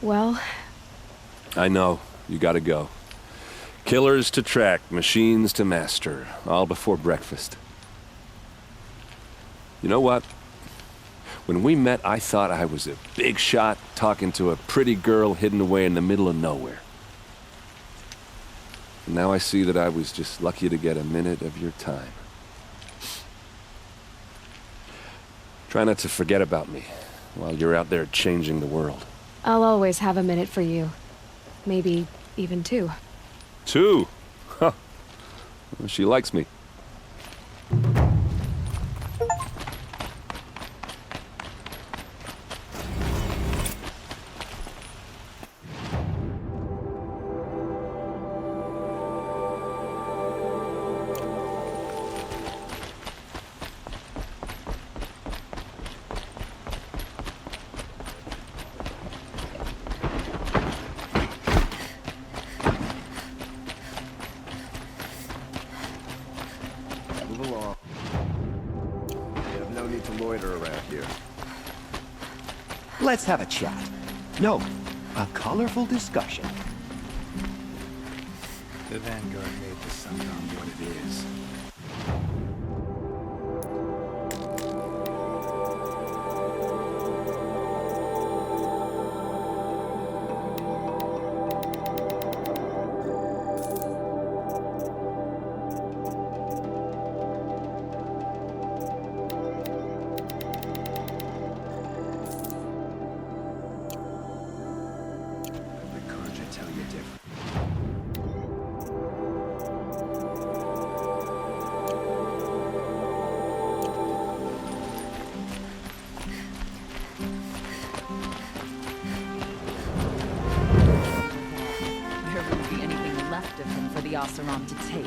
Well... I know. You gotta go. Killers to track, machines to master. All before breakfast. You know what? When we met, I thought I was a big shot talking to a pretty girl hidden away in the middle of nowhere. And now I see that I was just lucky to get a minute of your time. Try not to forget about me while you're out there changing the world. I'll always have a minute for you. Maybe even 2. 2? Huh. She likes me. Move along. We have no need to loiter around here. Let's have a chat. No, a colorful discussion. The Vanguard made the Suncom what it is. Oseram to take.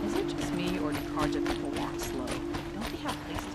Is it just me, or do Karja people walk slow? Don't they have places?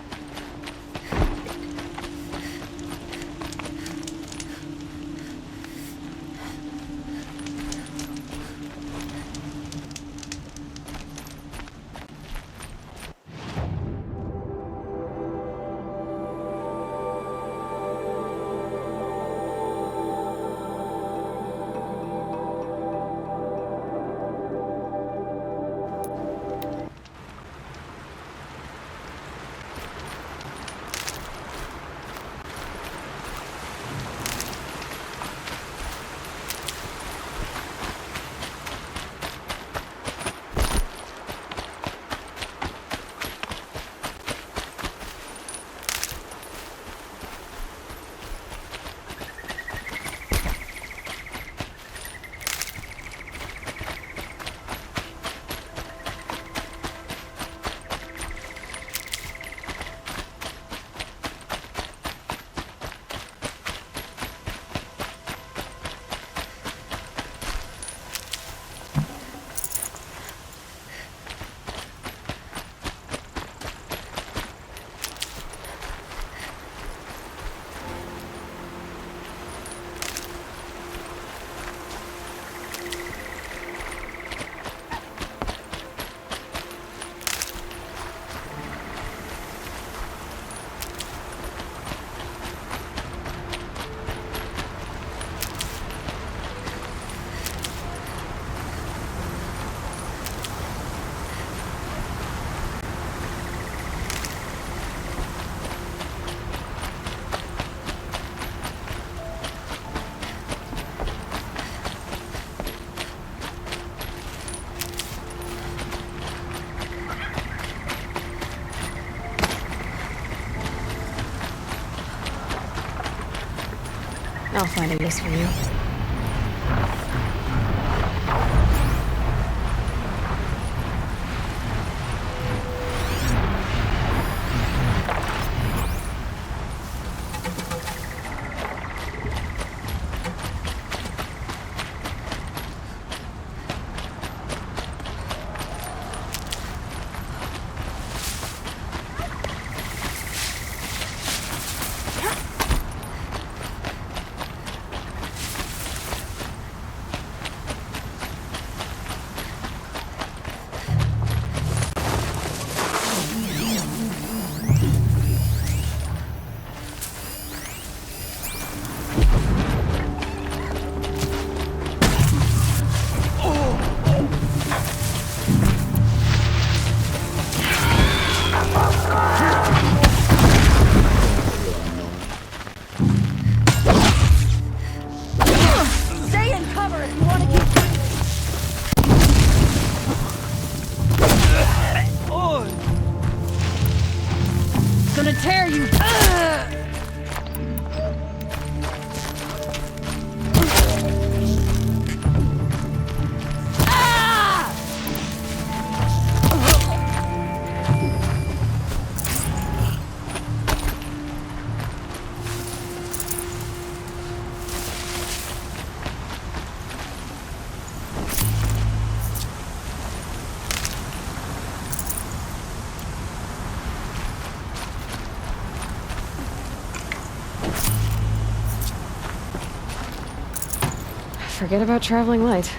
I'll find a use for you. Forget about traveling light.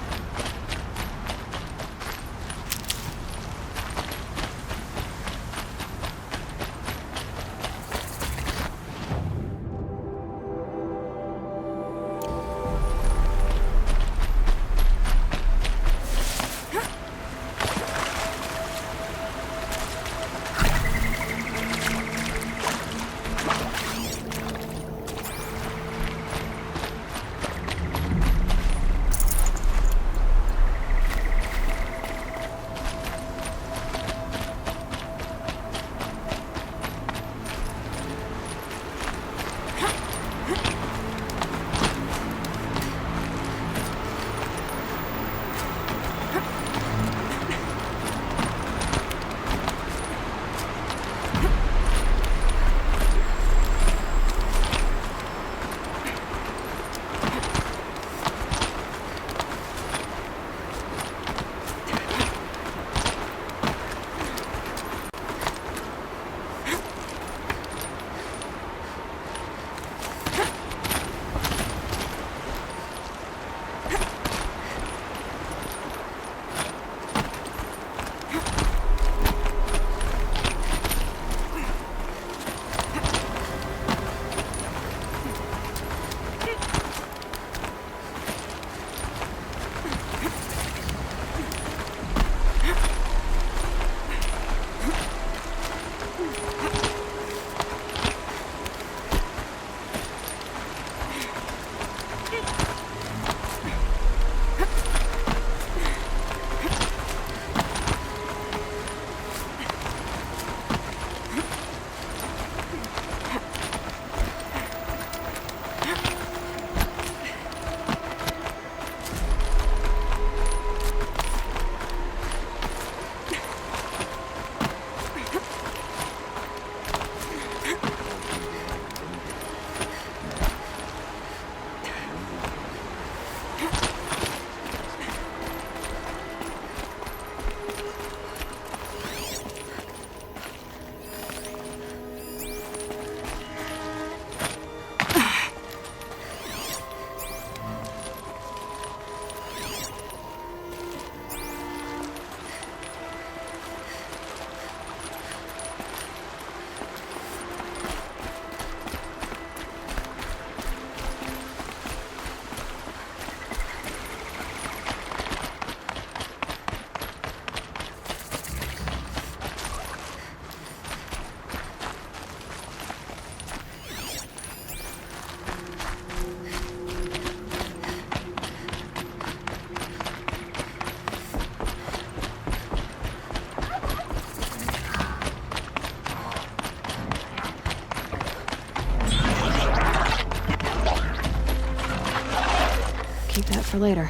Keep that for later.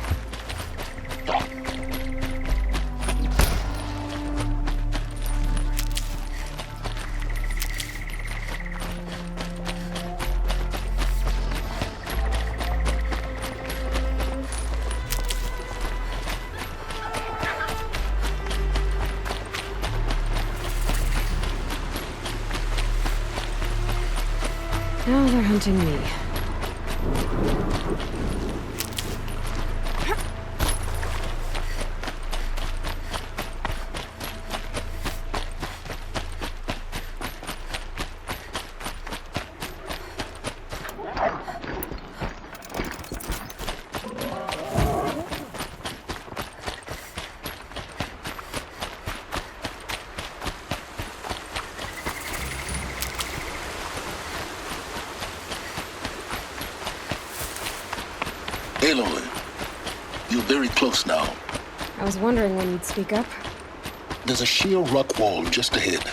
Now they're hunting me. Aloy, you're very close now. I was wondering when you'd speak up. There's a sheer rock wall just ahead.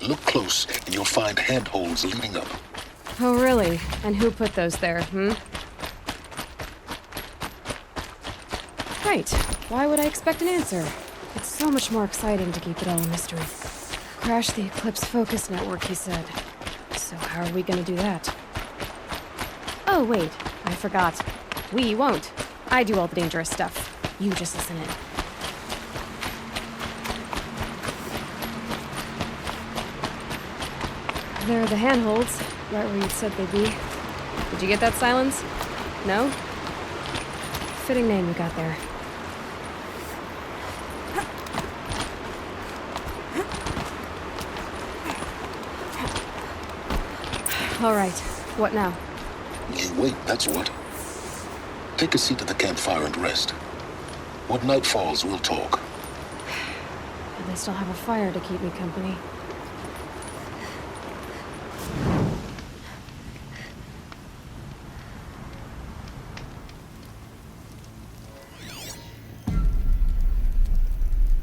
Look close and you'll find handholds leading up. Oh, really? And who put those there, Right. Why would I expect an answer? It's so much more exciting to keep it all a mystery. Crash the Eclipse Focus Network, he said. So how are we gonna do that? Oh, wait. I forgot. We won't. I do all the dangerous stuff. You just listen in. There are the handholds, right where you said they'd be. Did you get that, Silence? No? Fitting name you got there. All right, what now? You wait, that's what. Take a seat at the campfire and rest. When night falls, we'll talk. At least I'll have a fire to keep me company.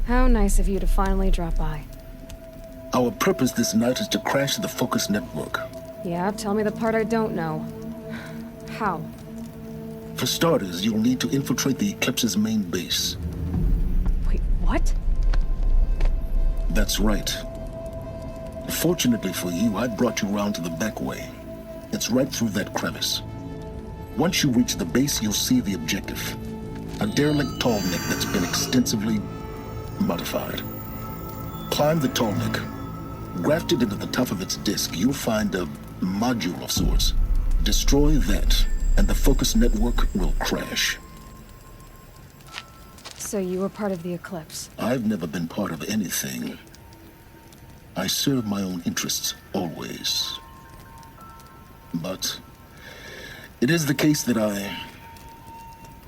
How nice of you to finally drop by. Our purpose this night is to crash the Focus network. Yeah, tell me the part I don't know. How? For starters, you'll need to infiltrate the Eclipse's main base. Wait, what? That's right. Fortunately for you, I brought you around to the back way. It's right through that crevice. Once you reach the base, you'll see the objective. A derelict tall neck that's been extensively modified. Climb the tall neck. Grafted into the top of its disk, you'll find a module of sorts. Destroy that, and the Focus network will crash. So you were part of the Eclipse? I've never been part of anything. I serve my own interests, always. But it is the case that I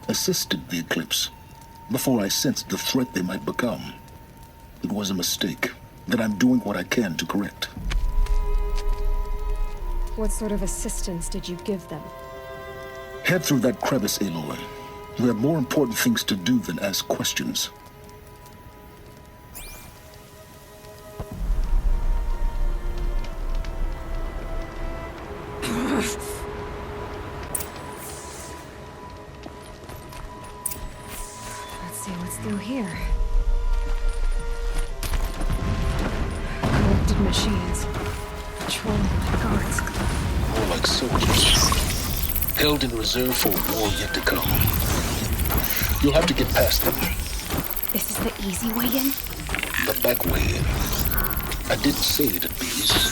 assisted the Eclipse before I sensed the threat they might become. It was a mistake that I'm doing what I can to correct. What sort of assistance did you give them? Head through that crevice, Aloy. You have more important things to do than ask questions. Let's see what's through here. Corrupted machines. Patrolled by guards. More like soldiers. Held in reserve for a war yet to come. You'll have to get past them. This is the easy way in? The back way in. I didn't say it'd be easy.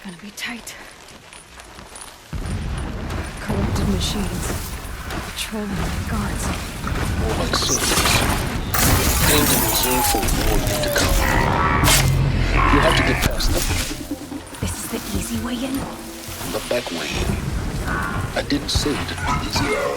gonna be tight. Corrupted machines. Patrolling the guards. More like soldiers. Aimed in reserve for war yet to come. You have to get past them. This is the easy way in? The back way. I didn't say it'd be easy.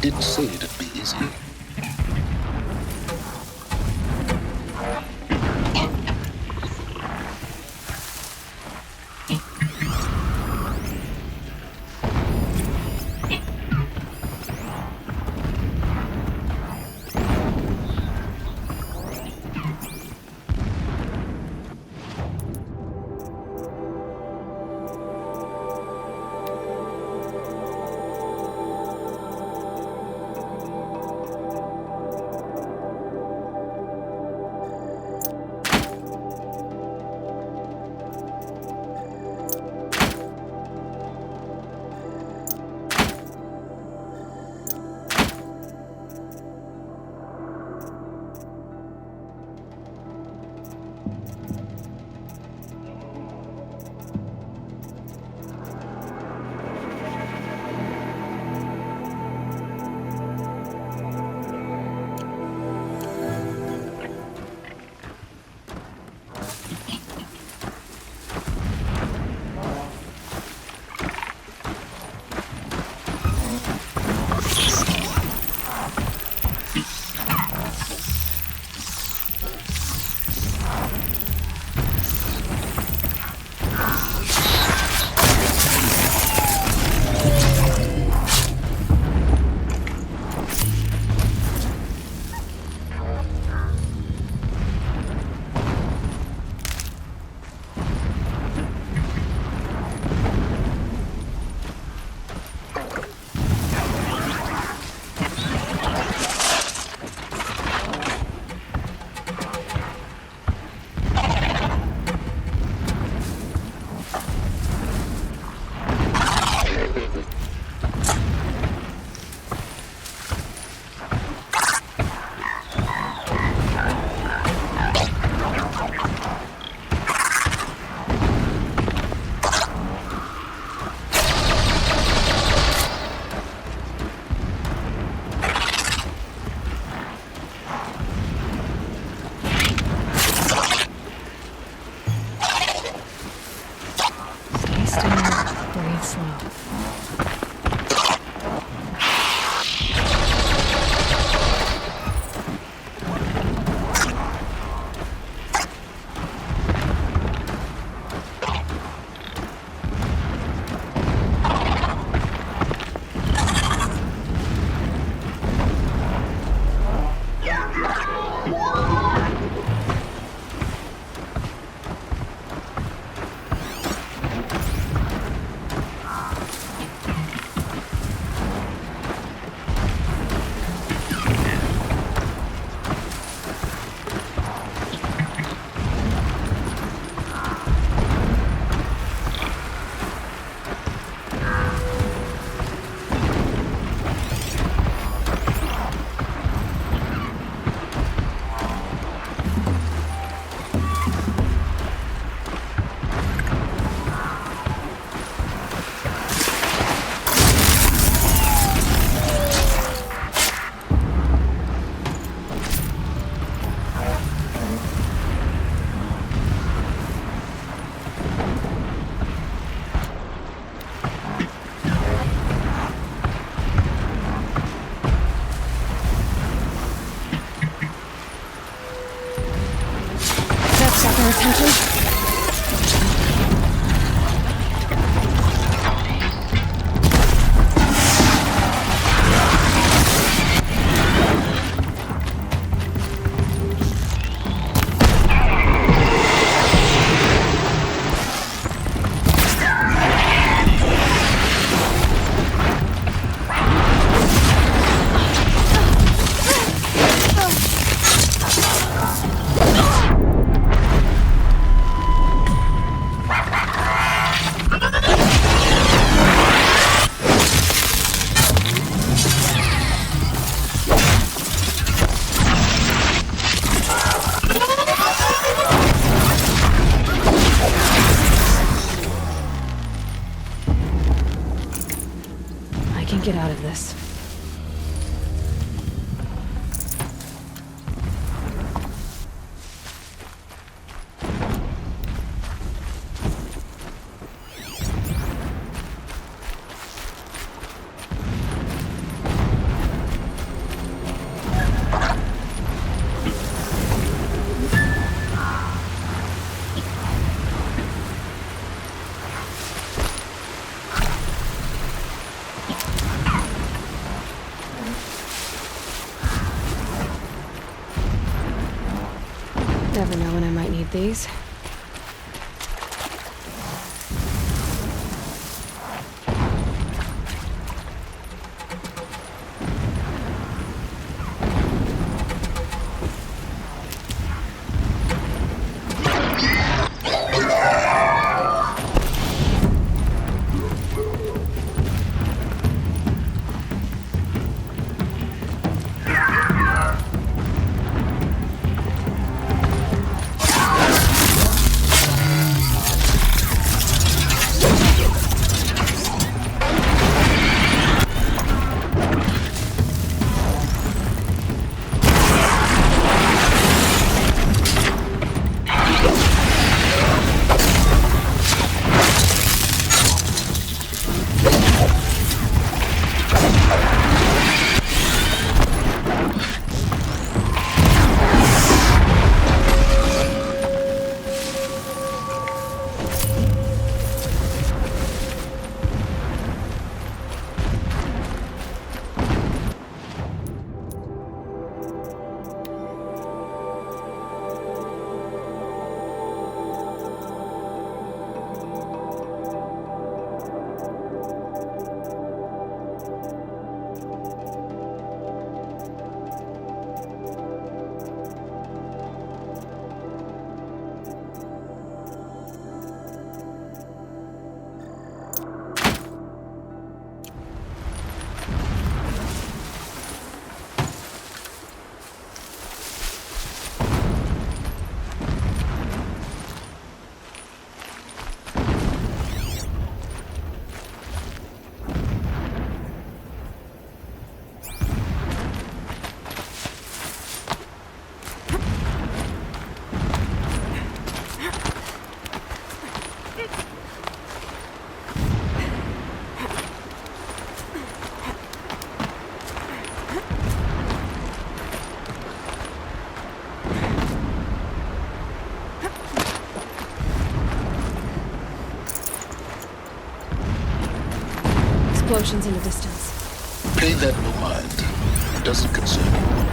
Didn't say it'd be easy. get out of this. Never know when I might need these. Explosions in the distance. Pay that no mind. It doesn't concern you.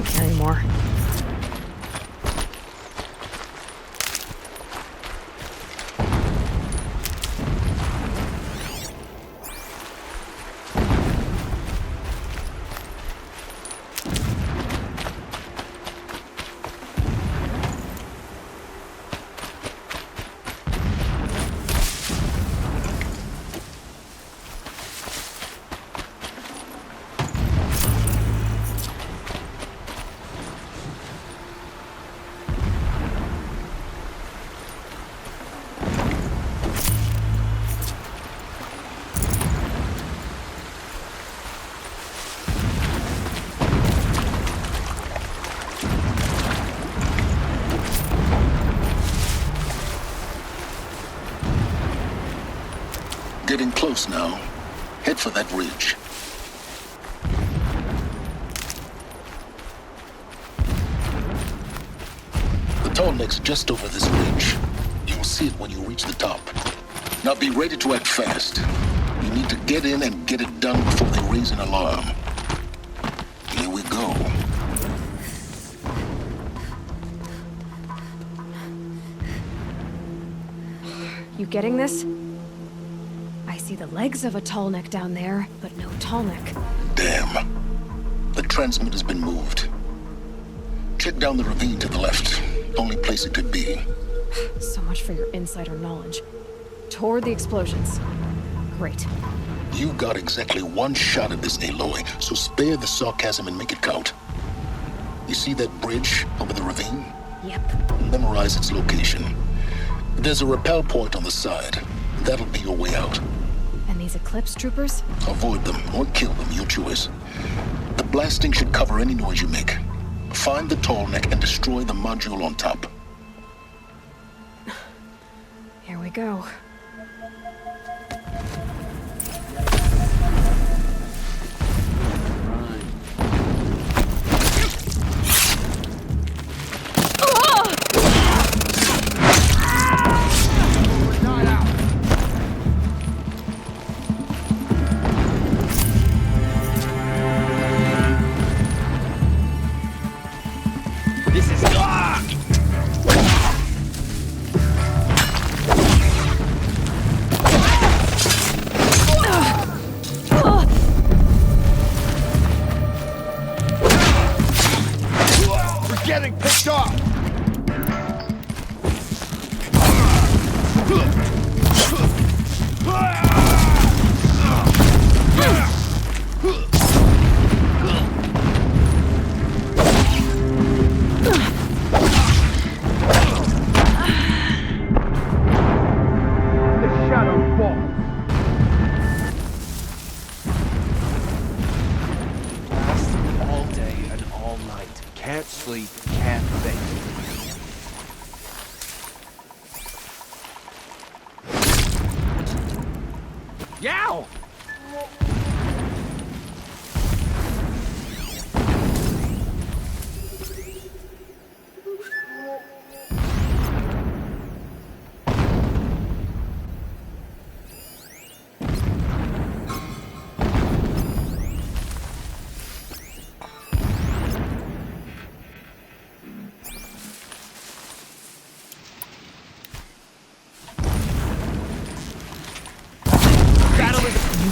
care anymore. Getting close now. Head for that ridge. The tall neck's just over this ridge. You'll see it when you reach the top. Now be ready to act fast. You need to get in and get it done before they raise an alarm. Here we go. You getting this? I see the legs of a tall neck down there, but no tall neck. Damn. The transmitter's been moved. Check down the ravine to the left. Only place it could be. So much for your insider knowledge. Toward the explosions. Great. You got exactly one shot at this, Aloy, so spare the sarcasm and make it count. You see that bridge over the ravine? Yep. Memorize its location. There's a rappel point on the side. That'll be your way out. And these Eclipse troopers? Avoid them or kill them, your choice. The blasting should cover any noise you make. Find the tall neck and destroy the module on top. Here we go.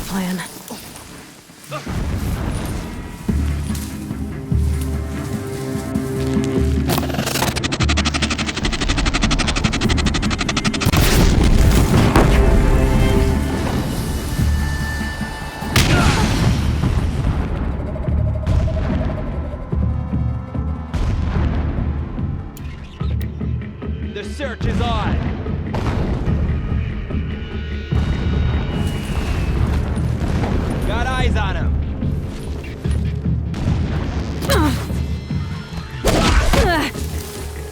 Plan. The search is on. Got eyes on him.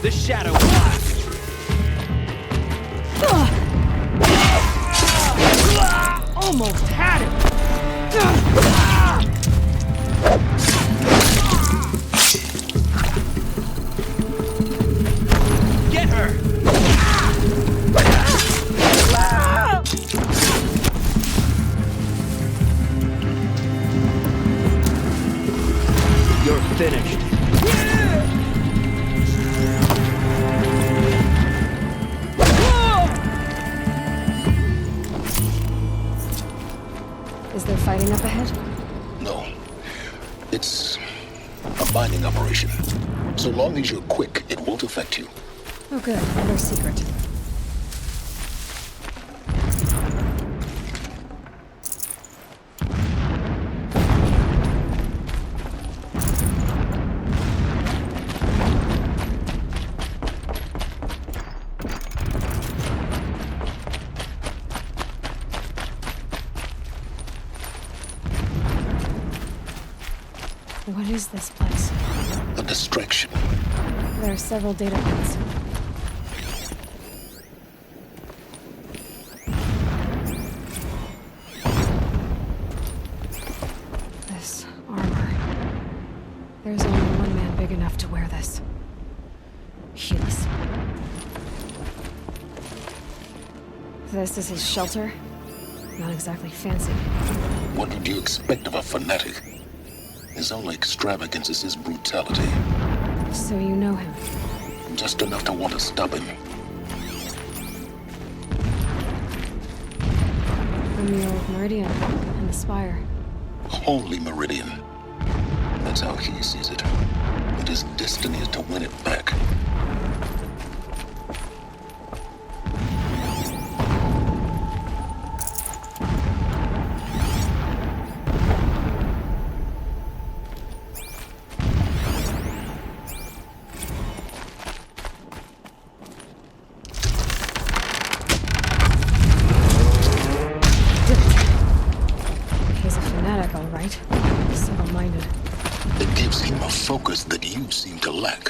The shadow blast. Almost had it. Get her. You're finished. fighting up ahead? No. It's a mining operation. So long as you're quick, it won't affect you. Oh good, another secret. What is this place? A distraction. There are several data points. This armor. There's only one man big enough to wear this. Hughes. This is his shelter? Not exactly fancy. What would you expect of a fanatic? His only extravagance is his brutality. So you know him? Just enough to want to stop him. From the old Meridian and the Spire. Holy Meridian. That's how he sees it. But his destiny is to win it back. Single-minded. It gives him a focus that you seem to lack.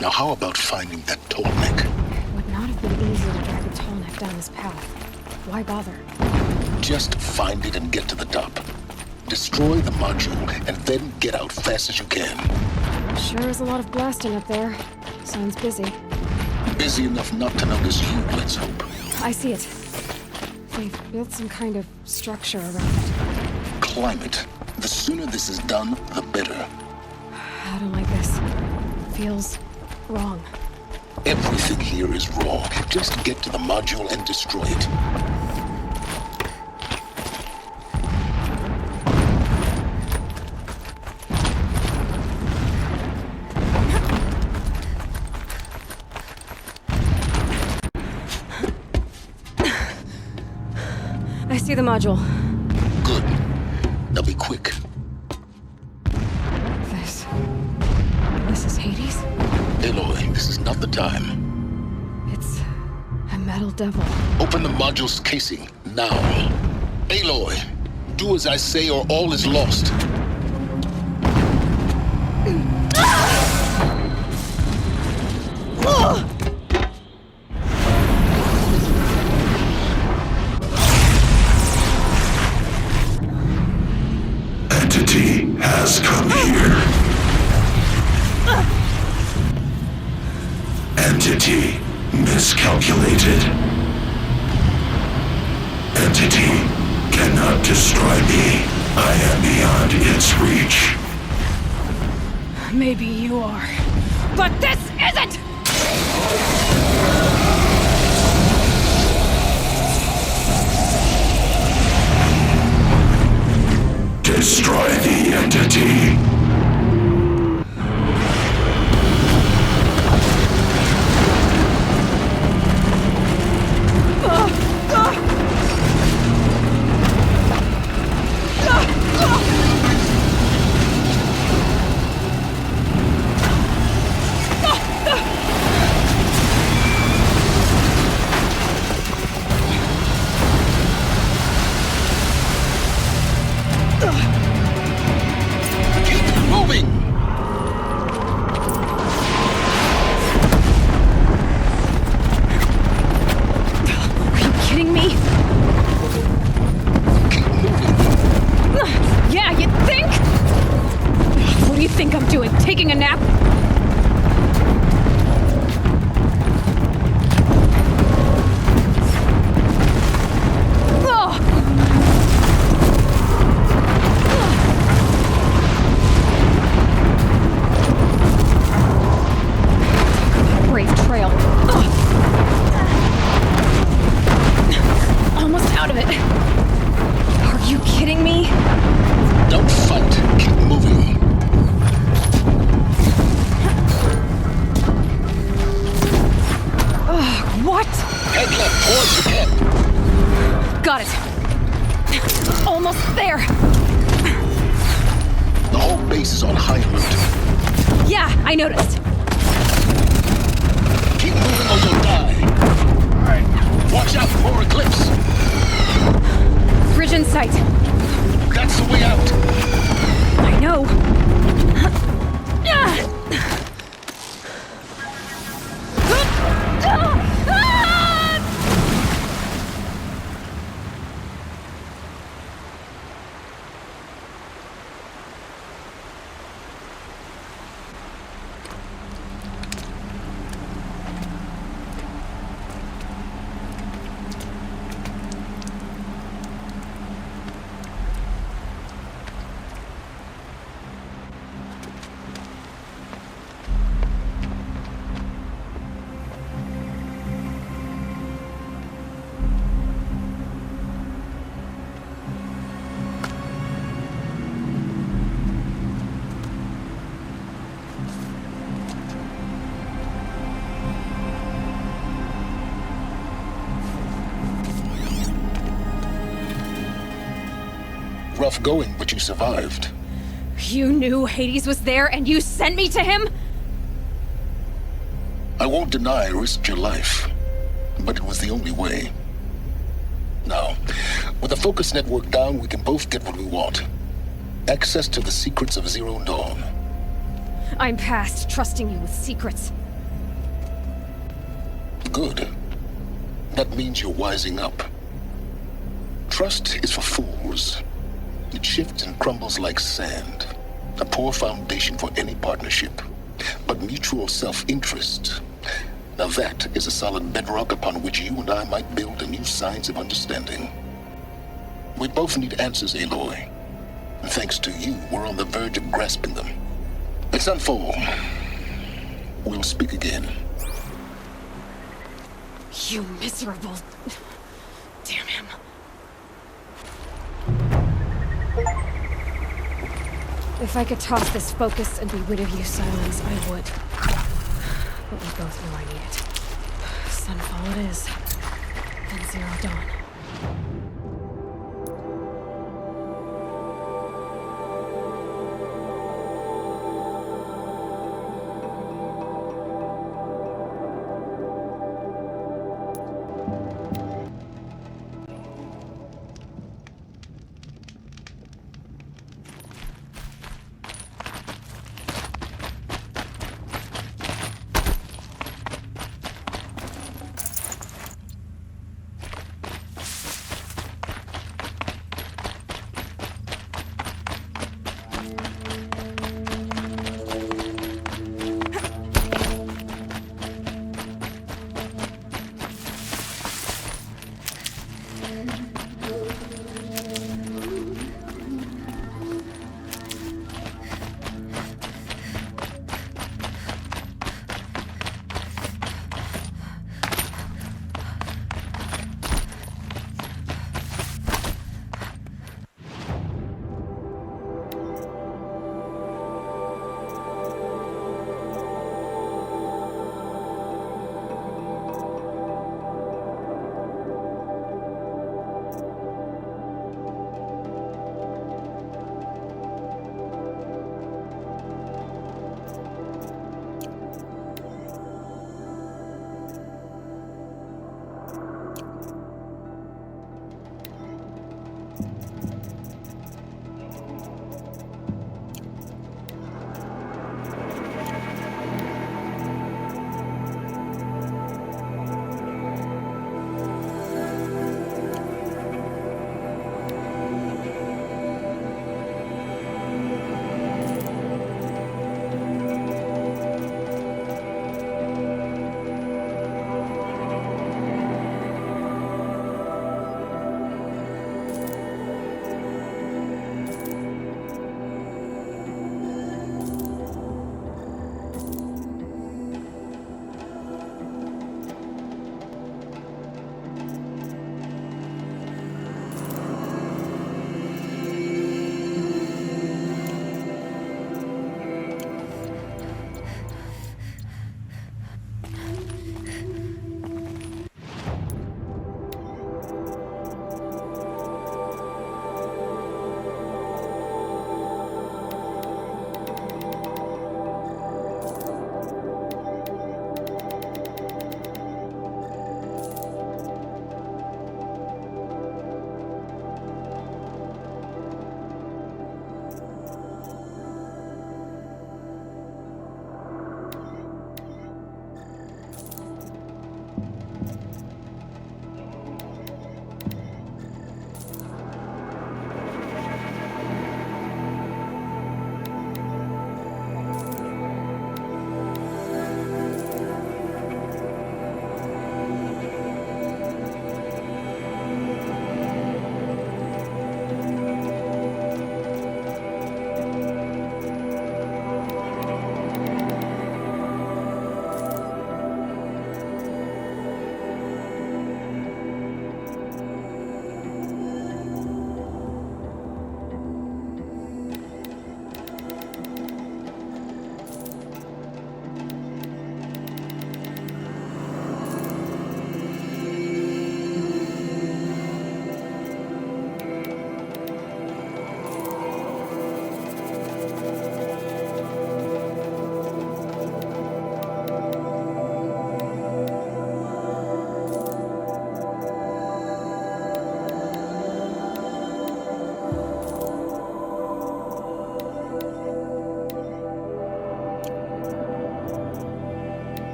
Now how about finding that tall neck? It would not have been easy to drag a tall neck down this path. Why bother? Just find it and get to the top. Destroy the module and then get out fast as you can. Sure is a lot of blasting up there. Sounds busy. Busy enough not to notice you, let's hope. I see it. They've built some kind of structure around it. Climb it. The sooner this is done, the better. I don't like this. Feels wrong. Everything here is wrong. Just get to the module and destroy it. I see the module. Good. Now be quick. This is Hades? Aloy, this is not the time. It's a metal devil. Open the module's casing, now. Aloy, do as I say or all is lost. Entity has come here. Entity miscalculated. Entity cannot destroy me. I am beyond its reach. Maybe you are, but this isn't! Destroy the entity. Taking a nap? Brave trail. Almost out of it. Are you kidding me? I noticed. Keep moving or you'll die. Alright. Watch out for more eclipse. Bridge in sight. That's the way out. I know. Rough going, but you survived. You knew Hades was there and you sent me to him? I won't deny I risked your life, but it was the only way. Now, with the focus network down, we can both get what we want. Access to the secrets of Zero Dawn. I'm past trusting you with secrets. Good. That means you're wising up. Trust is for fools. It shifts and crumbles like sand. A poor foundation for any partnership. But mutual self-interest, now that is a solid bedrock upon which you and I might build a new science of understanding. We both need answers, Aloy. And thanks to you, we're on the verge of grasping them. Let's unfold. We'll speak again. You miserable... Damn him. If I could toss this focus and be rid of you, Silence, I would. But we both know I need it. Sunfall it is. And Zero Dawn.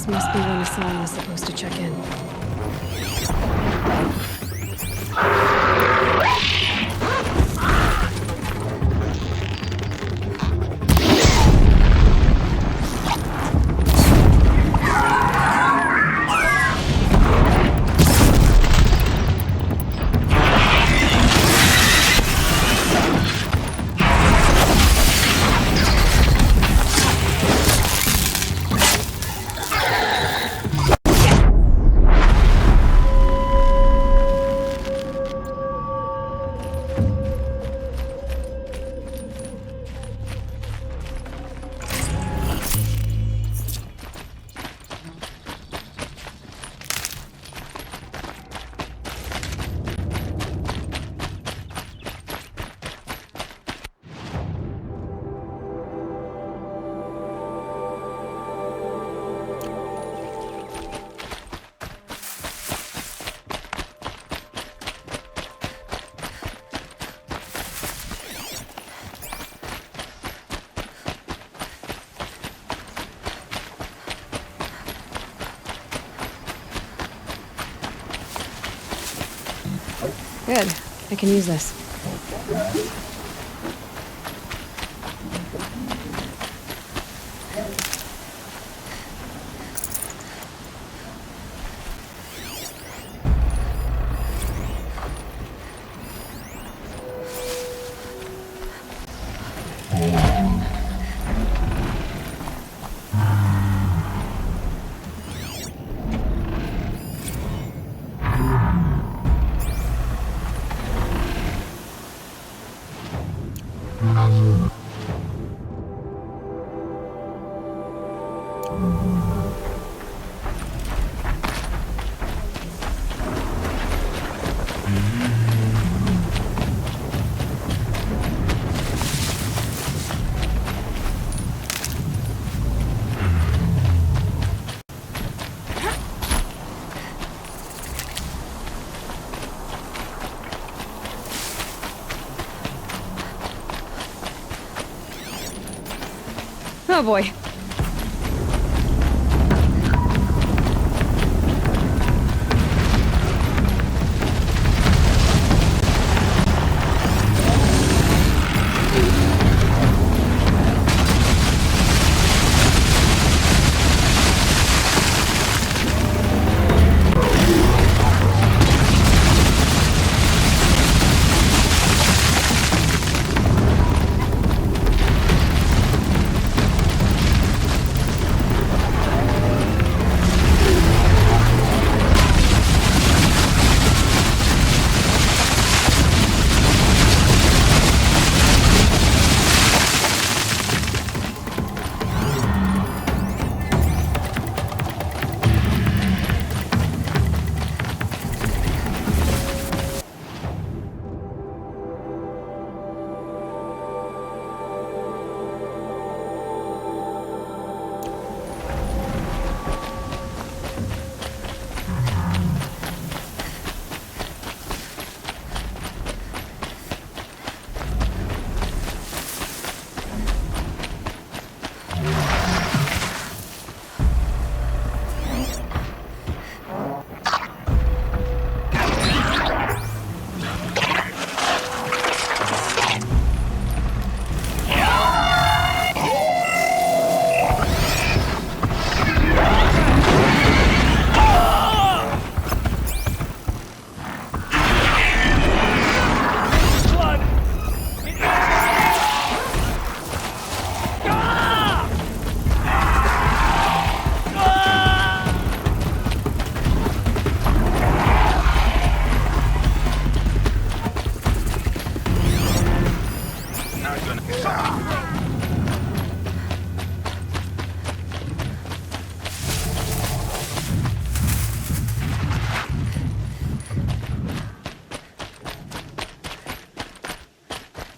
This must be when Hassan is supposed to check in. Good. I can use this. Oh boy.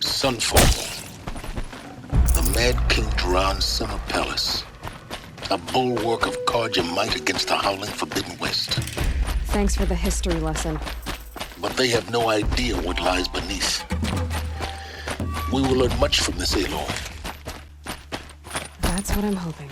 Sunfall. The Mad King Duran's summer palace. A bulwark of Carja might against the howling Forbidden West. Thanks for the history lesson. But they have no idea what lies beneath. We will learn much from this Aloy. That's what I'm hoping.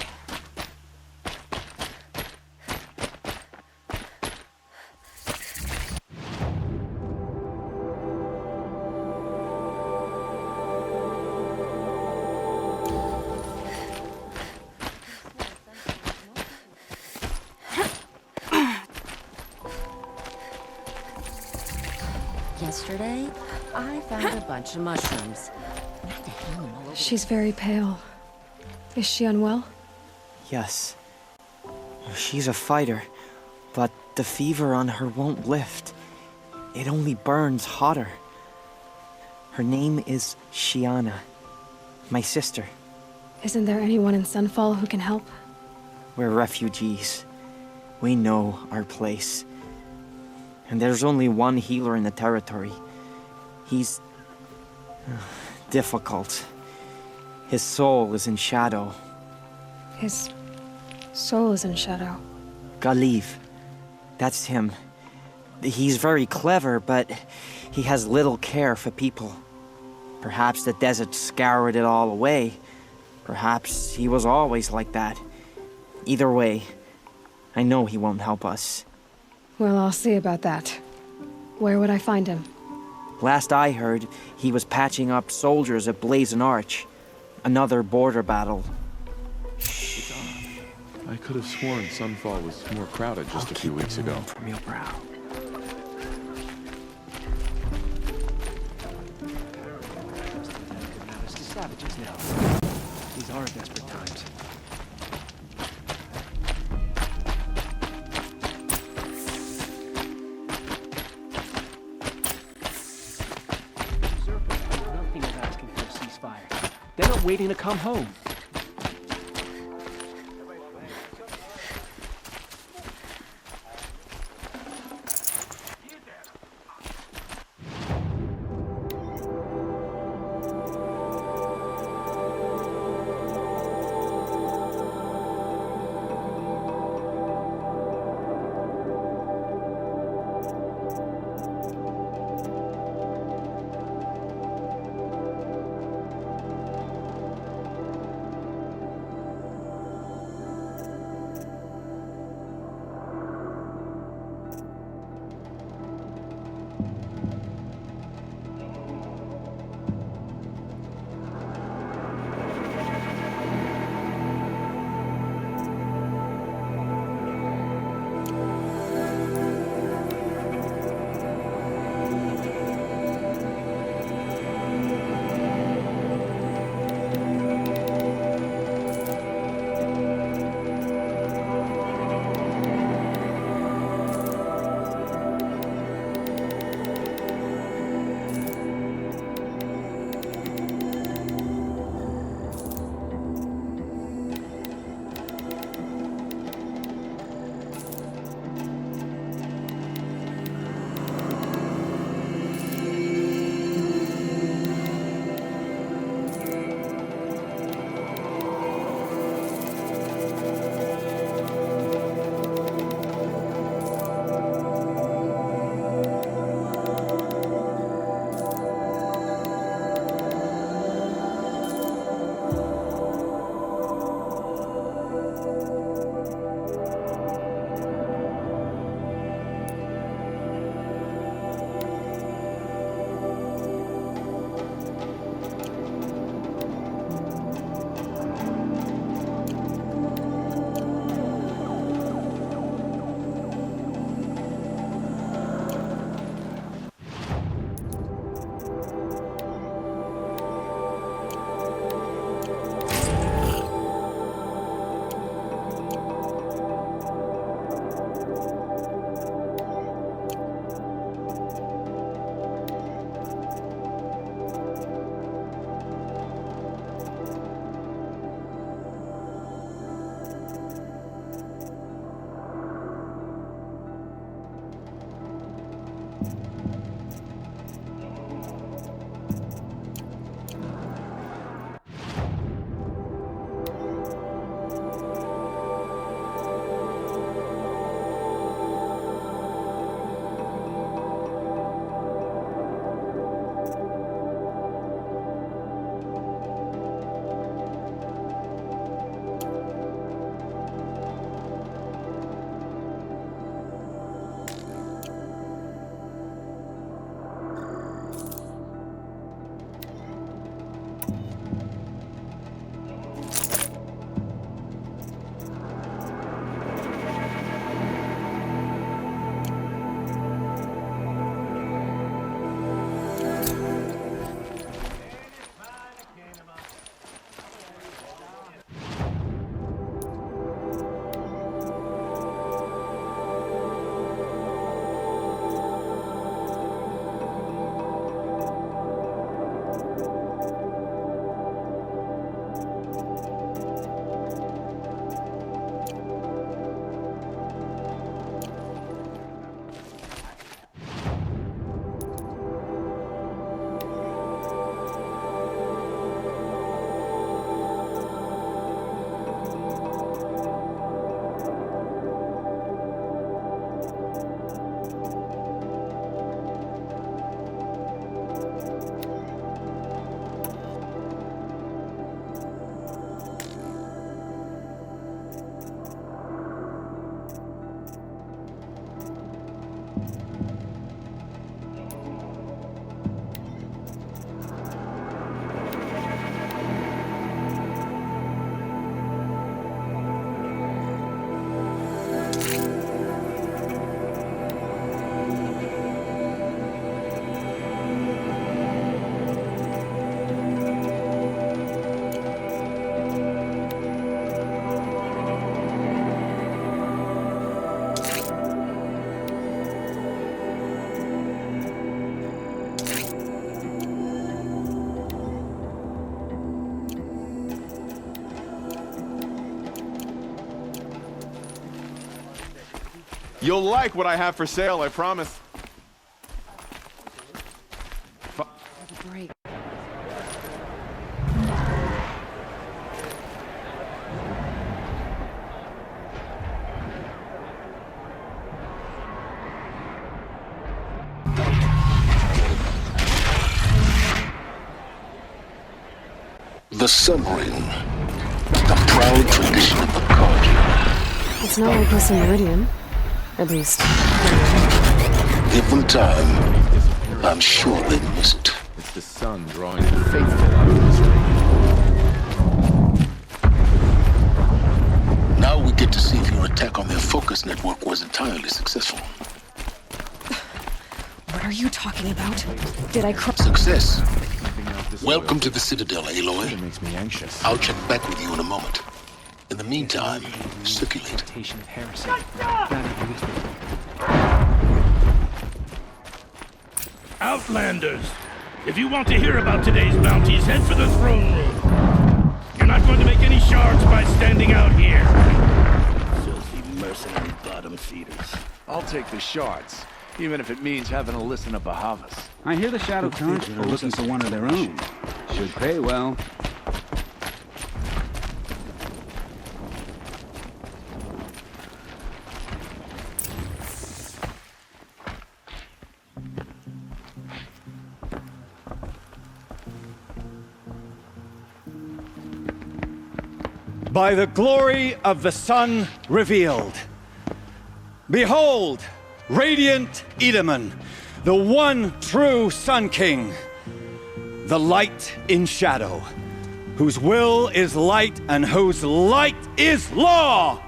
Yesterday, I found a bunch of mushrooms. She's very pale. Is she unwell? Yes. She's a fighter, but the fever on her won't lift. It only burns hotter. Her name is Shiana, my sister. Isn't there anyone in Sunfall who can help? We're refugees. We know our place. And there's only one healer in the territory. He's difficult. His soul is in shadow. His soul is in shadow. Galiv. That's him. He's very clever, but he has little care for people. Perhaps the desert scoured it all away. Perhaps he was always like that. Either way, I know he won't help us. Well, I'll see about that. Where would I find him? Last I heard, he was patching up soldiers at Blazon Arch. Another border battle. I could have sworn Sunfall was more crowded just a few weeks ago. From your brow. Savages now. These are desperate times. Nothing is asking for a ceasefire. They're not waiting to come home. You'll like what I have for sale, I promise. Break. The Sun Ring. The proud tradition of the card. It's not like this in Meridian. At least. Give them time. I'm sure they miss it. It's the sun drawing the faithful out of this ring. Now we get to see if your attack on their focus network was entirely successful. What are you talking about? Did I cross? Success. Welcome to the Citadel, Aloy. It makes me anxious. I'll check back with you in a moment. In the meantime, circulate. Outlanders! If you want to hear about today's bounties, head for the throne room. You're not going to make any shards by standing out here. Filthy mercenary bottom feeders. I'll take the shards, even if it means having to listen to Bahavas. I hear the Shadow Chargers are looking for one of their own. Should pay well. By the glory of the sun revealed. Behold, radiant Edaman, the one true Sun King, the light in shadow, whose will is light and whose light is law!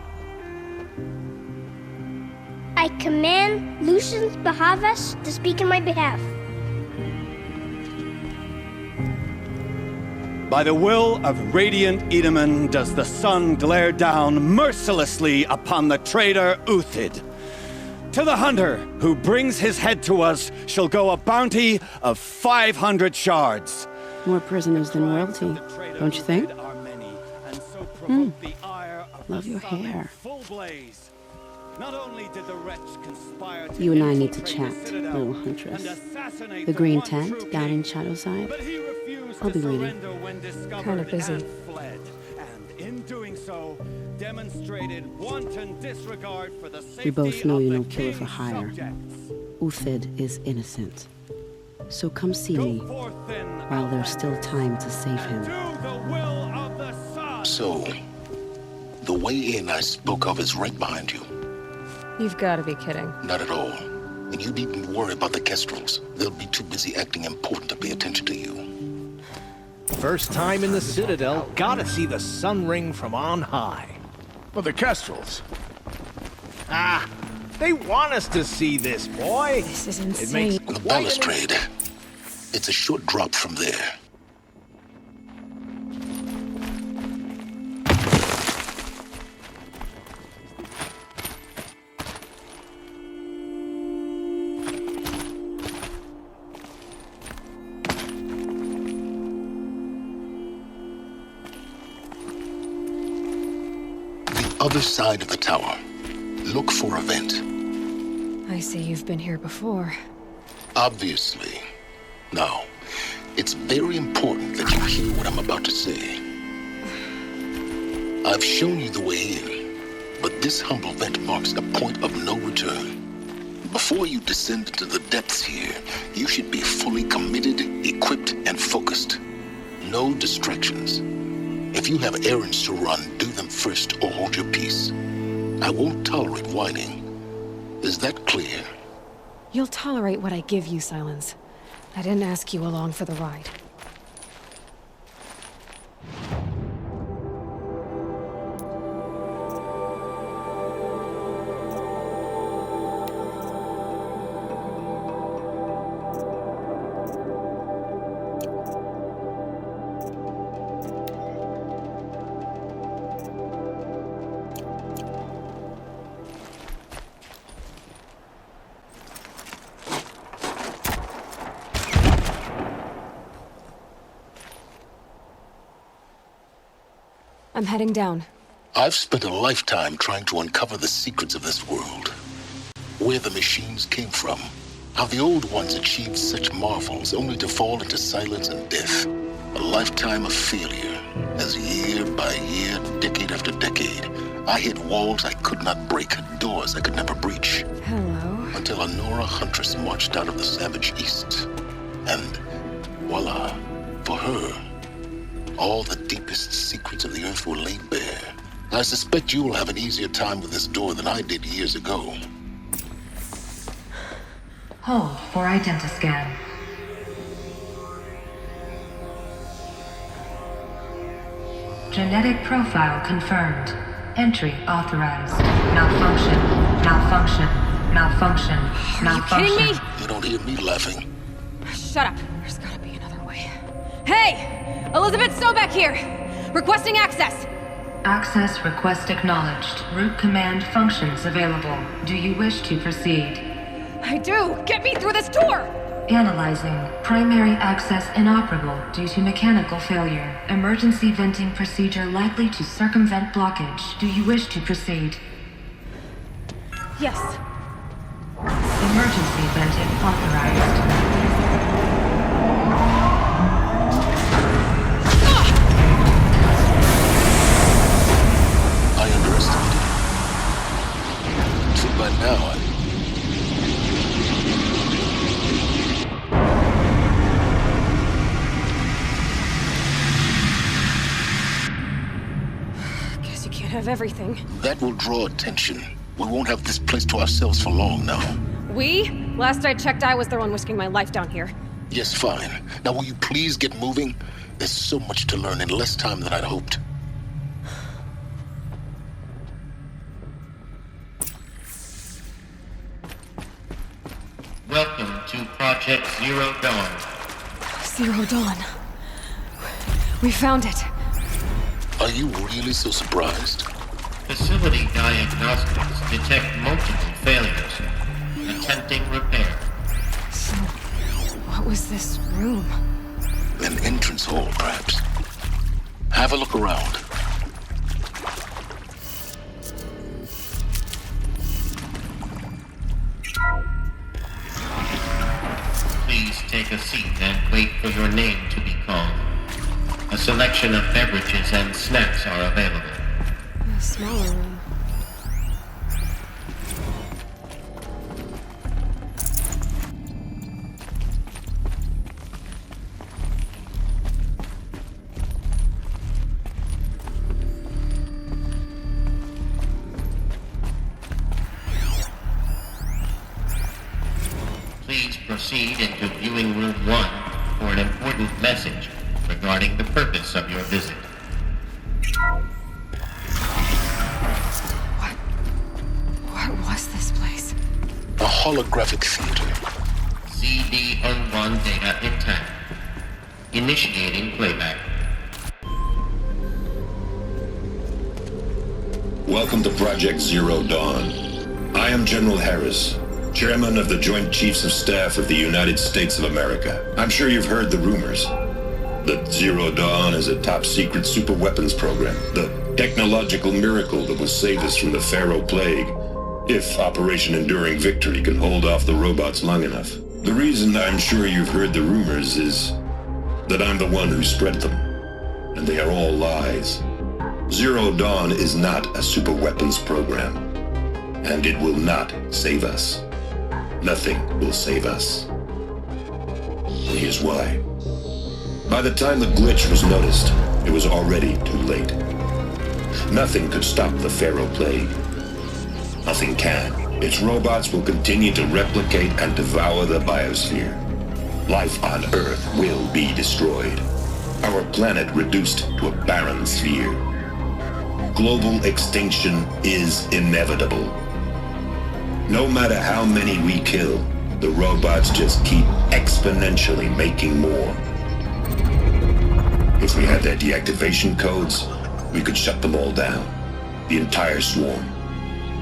I command Lucius Bahavas to speak in my behalf. By the will of radiant Edaman does the sun glare down mercilessly upon the traitor Uthid. To the hunter who brings his head to us shall go a bounty of 500 shards. More prisoners than royalty, don't you think? Love your hair. Not only did the wretch conspire to You and I need to chat, little huntress. The green tent down in Shadowside. I'll be waiting. Kind of busy. And in doing so, demonstrated wanton disregard for the safety We both know you're no of the killer for king's hire. subjects. Uthid is innocent. So come see me while there's still time to save him. So, the way in I spoke of is right behind you. You've got to be kidding. Not at all. And you needn't worry about the Kestrels. They'll be too busy acting important to pay attention to you. First time in the Citadel, gotta see the Sun Ring from on high. But the Kestrels. Ah, they want us to see this, boy. This is insane. The balustrade. It's a short drop from there. Other side of the tower. Look for a vent. I see you've been here before. Obviously. Now, it's very important that you hear what I'm about to say. I've shown you the way in, but this humble vent marks a point of no return. Before you descend into the depths here, you should be fully committed, equipped, and focused. No distractions. If you have errands to run, do them first or hold your peace. I won't tolerate whining. Is that clear? You'll tolerate what I give you, Silence. I didn't ask you along for the ride. I'm heading down. I've spent a lifetime trying to uncover the secrets of this world. where the machines came from. How the old ones achieved such marvels only to fall into silence and death. A lifetime of failure, as year by year, decade after decade, I hit walls I could not break, doors I could never breach. Hello. Until a Nora huntress marched out of the savage east. And voila, for her, all the deepest secrets of the earth were laid bare. I suspect you will have an easier time with this door than I did years ago. Hold for identiscan. Genetic profile confirmed. Entry authorized. Malfunction. Malfunction. Malfunction. Malfunction. Are you kidding me? You don't hear me laughing. Shut up. There's gotta be another way. Hey! Elizabeth Sobek here! Requesting access! Access request acknowledged. Root command functions available. Do you wish to proceed? I do! Get me through this door! Analyzing. Primary access inoperable due to mechanical failure. Emergency venting procedure likely to circumvent blockage. Do you wish to proceed? Yes. Emergency venting authorized. I underestimated. So by now, Guess you can't have everything. that will draw attention. We won't have this place to ourselves for long now. We? Last I checked, I was the one risking my life down here. Yes, fine. Now will you please get moving? There's so much to learn in less time than I'd hoped. Welcome to Project Zero Dawn. Zero Dawn. We found it. Are you really so surprised? Facility diagnostics detect multiple failures. Attempting repair. So, what was this room? An entrance hall, perhaps. Have a look around. Please take a seat and wait for your name to be called. A selection of beverages and snacks are available. A smaller room. Please proceed into viewing room 1 for an important message regarding the purpose of your visit. What was this place? A holographic theater. CD01 data intact. Initiating playback. Welcome to Project Zero Dawn. I am General Harris, Chairman of the Joint Chiefs of Staff of the United States of America. I'm sure you've heard the rumors that Zero Dawn is a top-secret super-weapons program, the technological miracle that will save us from the Pharaoh Plague, if Operation Enduring Victory can hold off the robots long enough. The reason I'm sure you've heard the rumors is that I'm the one who spread them, and they are all lies. Zero Dawn is not a super-weapons program, and it will not save us. Nothing will save us. Here's why. By the time the glitch was noticed, it was already too late. Nothing could stop the Pharaoh Plague. Nothing can. Its robots will continue to replicate and devour the biosphere. Life on Earth will be destroyed. Our planet reduced to a barren sphere. Global extinction is inevitable. No matter how many we kill, the robots just keep exponentially making more. If we had their deactivation codes, we could shut them all down, the entire swarm.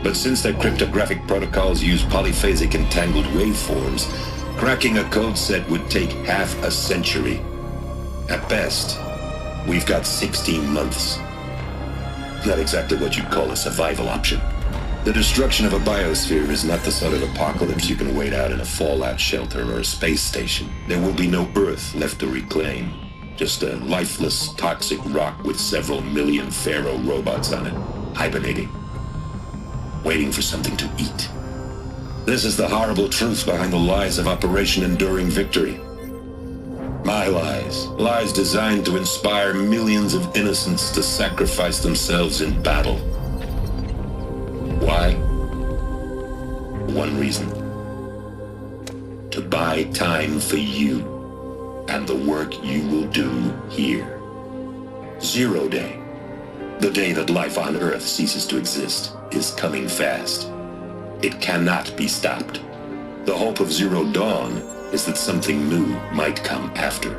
But since their cryptographic protocols use polyphasic entangled waveforms, cracking a code set would take half a century. At best, we've got 16 months. Not exactly what you'd call a survival option. The destruction of a biosphere is not the sort of apocalypse you can wait out in a fallout shelter or a space station. There will be no Earth left to reclaim. Just a lifeless, toxic rock with several million Pharaoh robots on it, hibernating, waiting for something to eat. This is the horrible truth behind the lies of Operation Enduring Victory. My lies. Lies designed to inspire millions of innocents to sacrifice themselves in battle. Why? One reason. To buy time for you and the work you will do here. 0 Day, the day that life on Earth ceases to exist, is coming fast. It cannot be stopped. The hope of Zero Dawn is that something new might come after.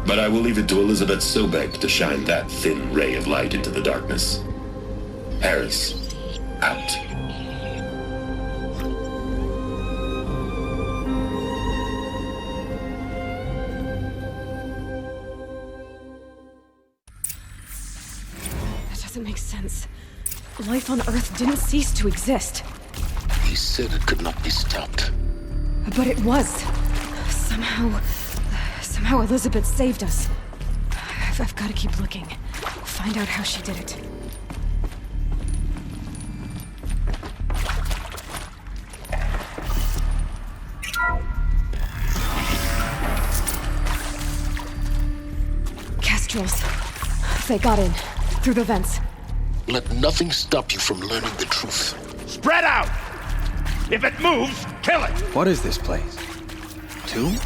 But I will leave it to Elizabeth Sobek to shine that thin ray of light into the darkness. Harris, out. That doesn't make sense. Life on Earth didn't cease to exist. He said it could not be stopped. But it was. Somehow Elizabeth saved us. I've got to keep looking. Find out how she did it. Kestrels. They got in. Through the vents. Let nothing stop you from learning the truth. Spread out! If it moves, kill it! What is this place? Tomb?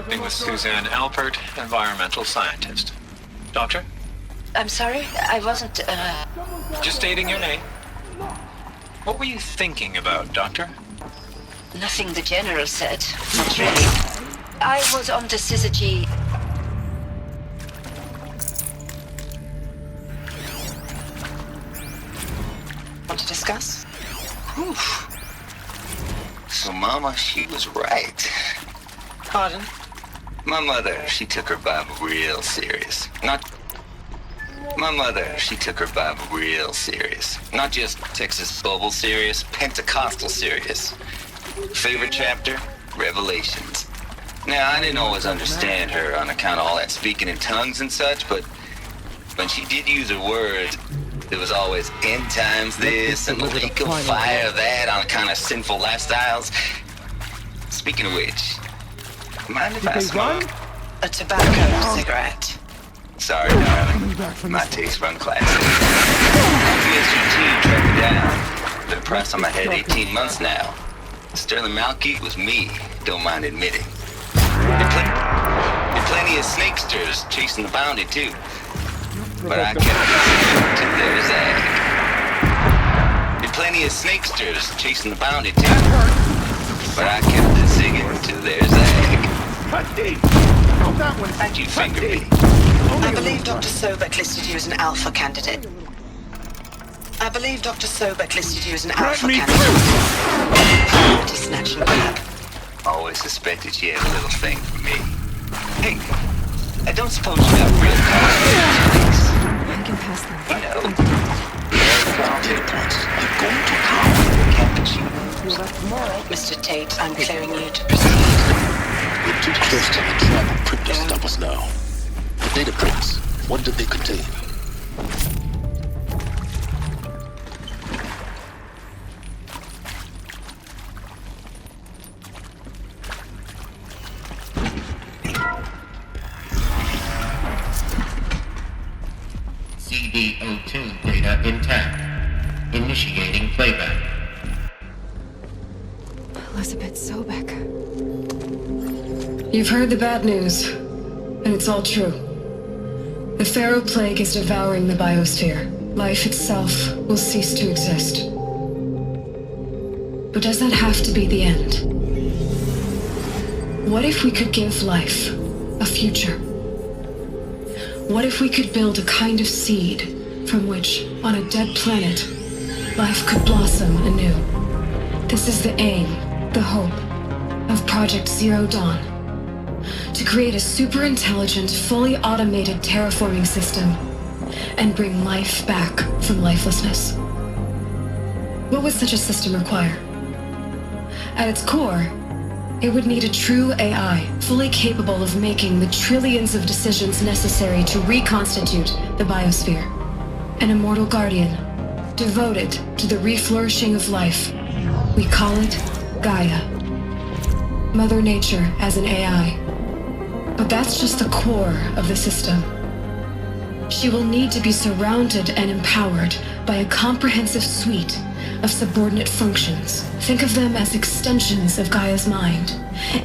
Speaking with Suzanne Alpert, environmental scientist. Doctor? I'm sorry, I wasn't, Just stating your name. What were you thinking about, Doctor? Nothing the General said. Not really. I was on the syzygy. Want to discuss? Whew. So Mama, she was right. Pardon? My mother, she took her Bible real serious. She took her Bible real serious. Not just Texas Bible serious, Pentecostal serious. Favorite chapter? Revelations. Now, I didn't always understand her on account of all that speaking in tongues and such, but when she did use her words, there was always end times this and lake of fire that on account of sinful lifestyles. Speaking of which, mind if I smoke? A tobacco cigarette. Sorry, darling. My taste run classic. PSG tracked me down. Been a price on my head 18 months now. Sterling Malky was me, don't mind admitting. Been plenty of snakesters chasing the bounty, too. But I kept it to their zag. Been plenty of snakesters chasing the bounty, too. But I kept it zigging to their zag. How'd you finger me? I believe Dr. Sobek listed you as an alpha candidate. Priority snatch and grab. Always suspected she had a little thing for me. Hey, I don't suppose you have real cars. I can pass them. No. Take points. I'm going to town. Captain, Mr. Tate, I'm clearing you to proceed. We're too close to the tribal crypt to stop us now. The data crypts, what did they contain? CD02 data intact. Initiating playback. Elizabeth Sobek. You've heard the bad news, and it's all true. The Pharaoh Plague is devouring the biosphere. Life itself will cease to exist. But does that have to be the end? What if we could give life a future? What if we could build a kind of seed from which, on a dead planet, life could blossom anew? This is the aim, the hope, of Project Zero Dawn. To create a super-intelligent, fully automated terraforming system and bring life back from lifelessness. What would such a system require? At its core, it would need a true AI, fully capable of making the trillions of decisions necessary to reconstitute the biosphere. An immortal guardian, devoted to the reflourishing of life. We call it Gaia. Mother Nature as an AI. But that's just the core of the system. She will need to be surrounded and empowered by a comprehensive suite of subordinate functions. Think of them as extensions of Gaia's mind,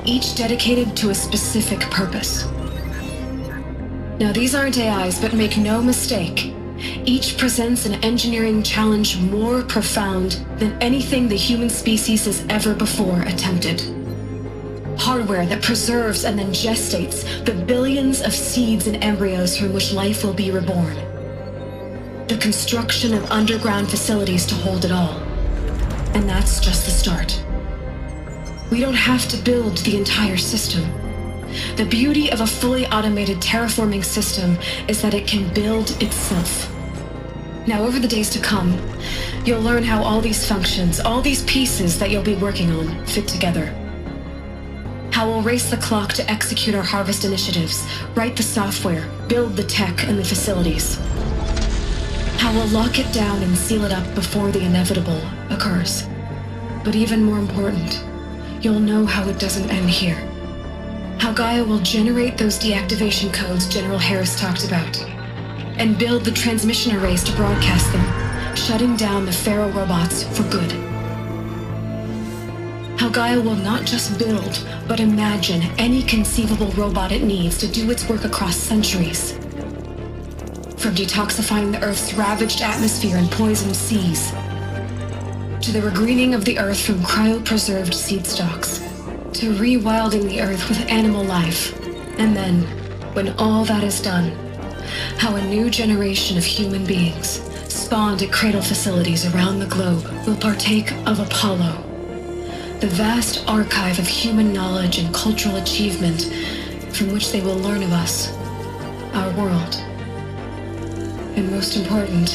each dedicated to a specific purpose. Now, these aren't AIs, but make no mistake, each presents an engineering challenge more profound than anything the human species has ever before attempted. Hardware that preserves and then gestates the billions of seeds and embryos from which life will be reborn. The construction of underground facilities to hold it all. And that's just the start. We don't have to build the entire system. The beauty of a fully automated terraforming system is that it can build itself. Now, over the days to come, you'll learn how all these functions, all these pieces that you'll be working on, fit together. How we'll race the clock to execute our harvest initiatives, write the software, build the tech and the facilities. How we'll lock it down and seal it up before the inevitable occurs. But even more important, you'll know how it doesn't end here. How Gaia will generate those deactivation codes General Harris talked about, and build the transmission arrays to broadcast them, shutting down the Pharaoh robots for good. How Gaia will not just build, but imagine any conceivable robot it needs to do its work across centuries. From detoxifying the Earth's ravaged atmosphere and poisoned seas, to the regreening of the Earth from cryopreserved seed stalks, to rewilding the Earth with animal life. And then, when all that is done, how a new generation of human beings, spawned at cradle facilities around the globe, will partake of Apollo, the vast archive of human knowledge and cultural achievement from which they will learn of us, our world. And most important,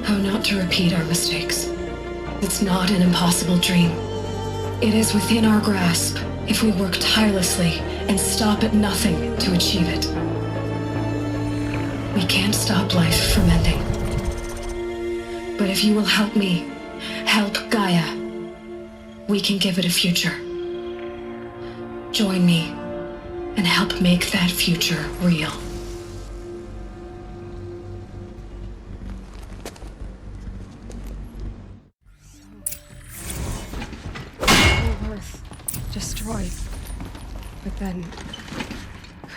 how not to repeat our mistakes. It's not an impossible dream. It is within our grasp if we work tirelessly and stop at nothing to achieve it. We can't stop life from ending. But if you will help me, help Gaia, we can give it a future. Join me and help make that future real. Whole Earth destroyed, but then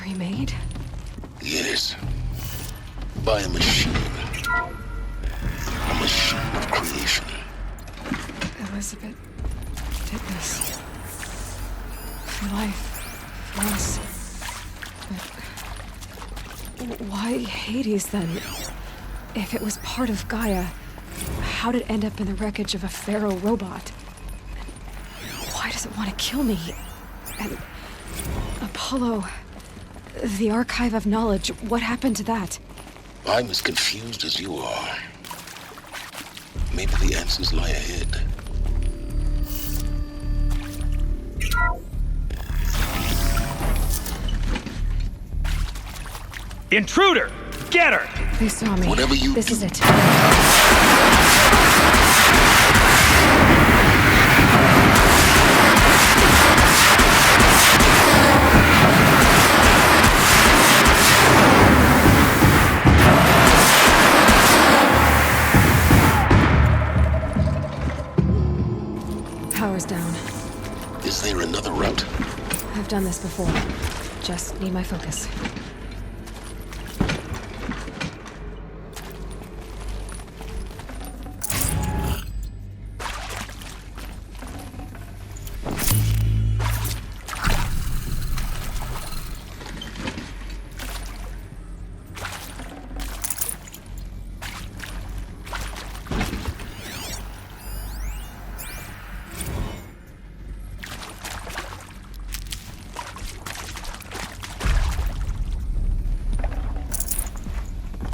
remade? Yes. By a machine. A machine of creation. Elizabeth did this. For life. For us. But why Hades then? If it was part of Gaia, how did it end up in the wreckage of a Pharaoh robot? Why does it want to kill me? And Apollo, the archive of knowledge, what happened to that? I'm as confused as you are. Maybe the answers lie ahead. Intruder! Get her! They saw me. Whatever you This is it. Power's down. Is there another route? I've done this before. Just need my focus.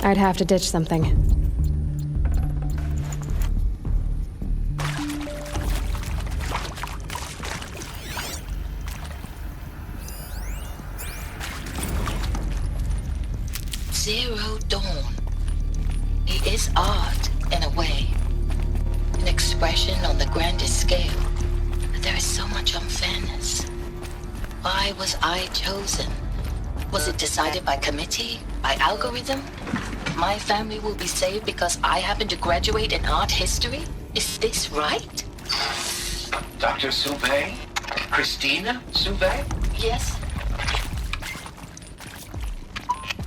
I'd have to ditch something. Zero Dawn. It is art, in a way. An expression on the grandest scale. But there is so much unfairness. Why was I chosen? Was it decided by committee? By algorithm? My family will be saved because I happen to graduate in art history? Is this right? Dr. Soubet? Christina Soubet? Yes.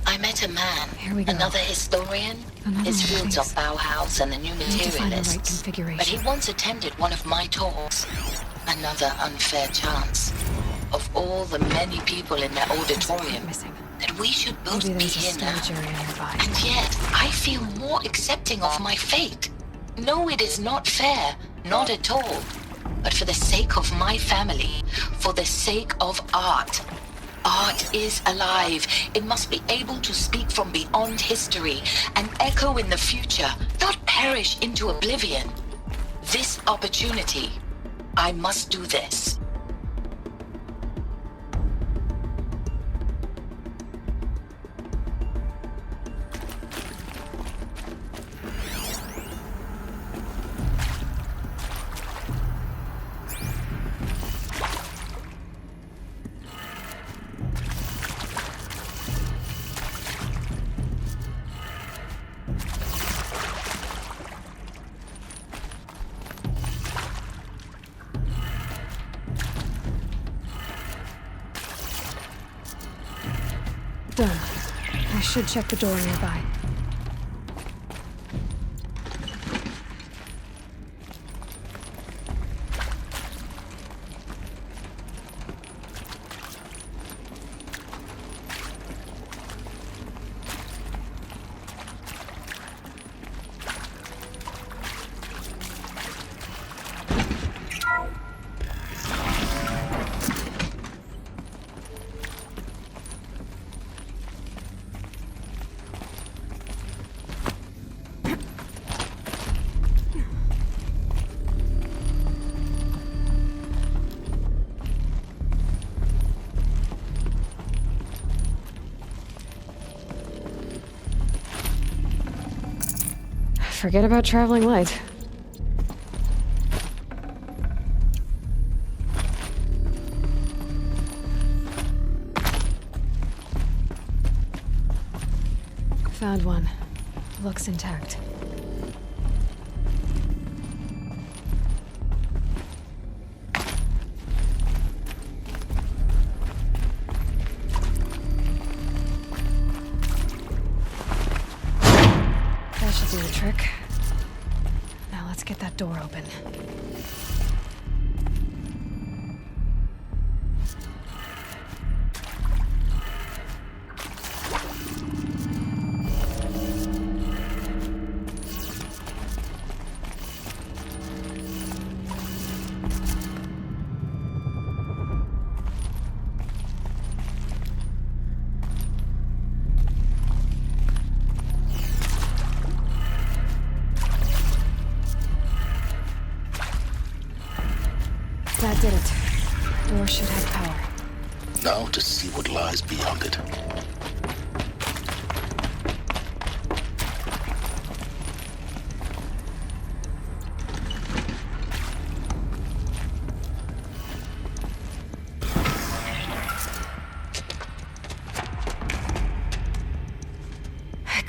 I met a man, another historian. His fields are Bauhaus and the New Materialists. But he once attended one of my talks. Another unfair chance. Of all the many people in that auditorium, that we should both be here now. And yet, I feel more accepting of my fate. No, it is not fair. Not at all. But for the sake of my family, for the sake of art. Art is alive. It must be able to speak from beyond history and echo in the future, not perish into oblivion. This opportunity, I must do this. Done. I should check the door nearby. Forget about traveling light. Found one. Looks intact. That should do the trick. Now let's get that door open. That did it. Door should have power. Now to see what lies beyond it.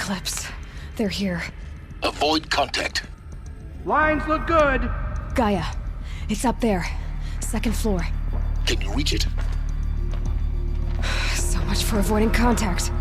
Eclipse. They're here. Avoid contact. Lines look good. Gaia. It's up there. Second floor. Can you reach it? So much for avoiding contact.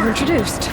Introduced.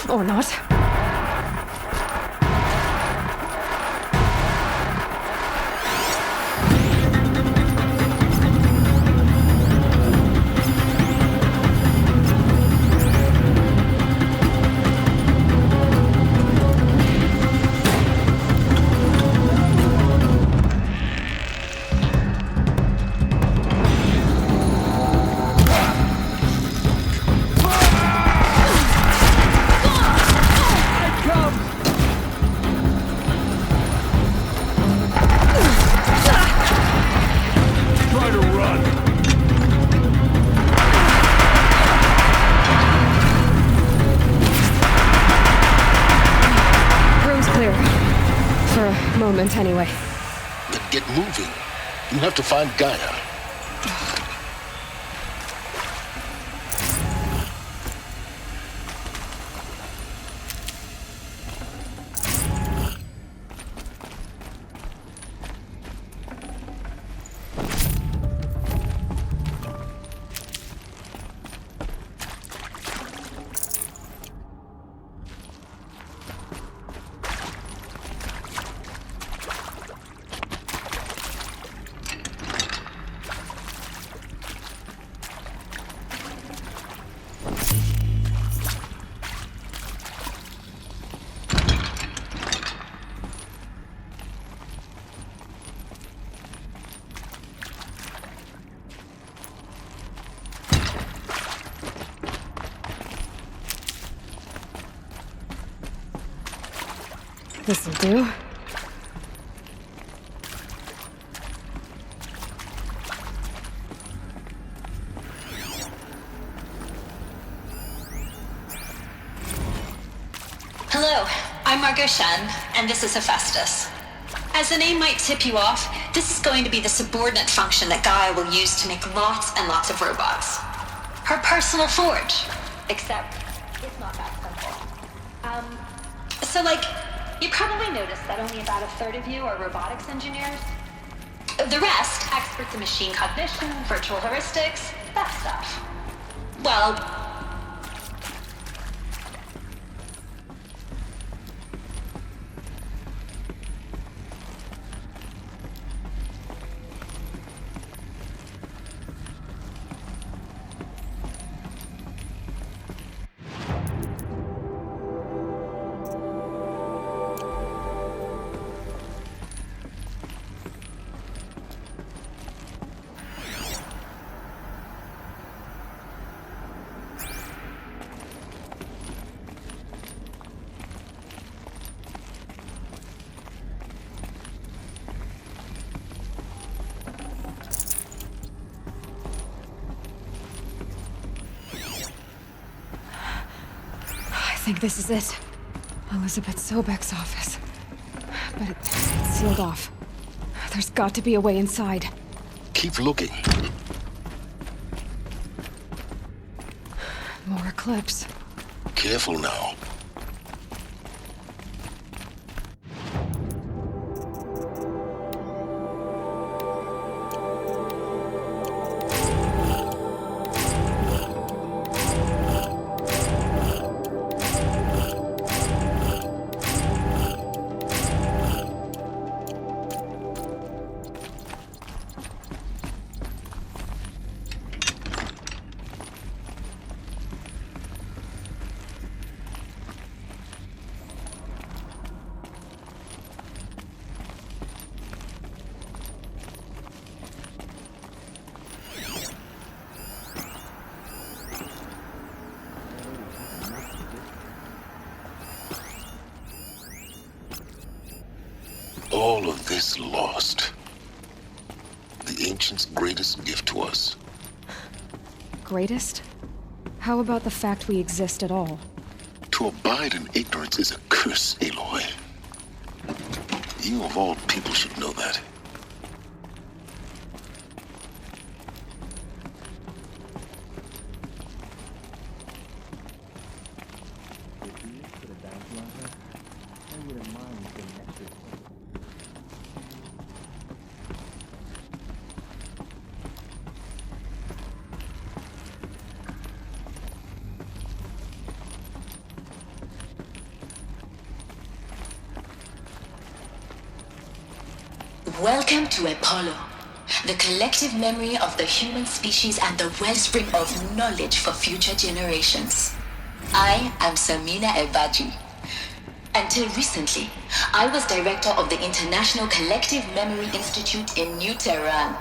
Or not. Anyway. Then get moving. You have to find Gaia. This'll do. Hello, I'm Margot Shen, and this is Hephaestus. As the name might tip you off, this is going to be the subordinate function that Gaia will use to make lots and lots of robots. Her personal forge. Except, it's not that simple. So you probably noticed that only about a third of you are robotics engineers. The rest, experts in machine cognition, virtual heuristics, that stuff. Well, I think this is it. Elizabeth Sobek's office. But it's sealed off. There's got to be a way inside. Keep looking. More Eclipse. Careful now. All of this lost. The Ancients' greatest gift to us. Greatest? How about the fact we exist at all? To abide in ignorance is a curse, Aloy. You of all people should know that. Welcome to Apollo, the collective memory of the human species and the wellspring of knowledge for future generations. I am Samina Ebaji. Until recently, I was director of the International Collective Memory Institute in New Tehran.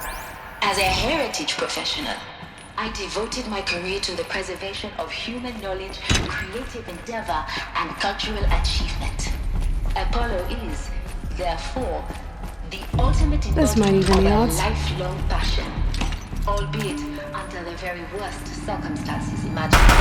As a heritage professional, I devoted my career to the preservation of human knowledge, creative endeavor, and cultural achievement. Apollo is, therefore, the ultimate embodiment of a lifelong passion, albeit under the very worst circumstances imaginable.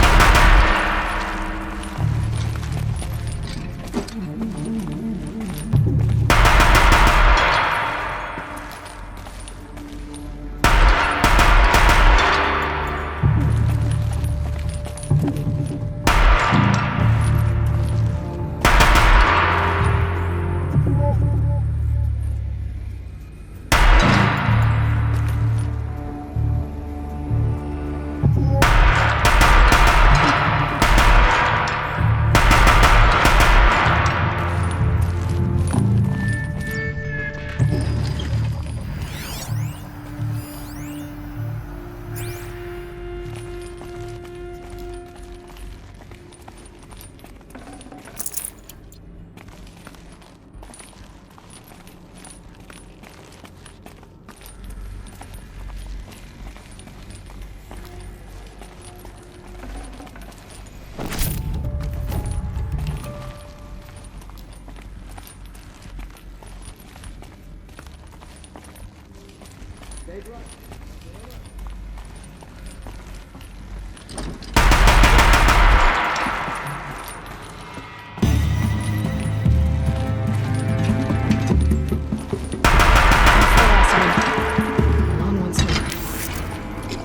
In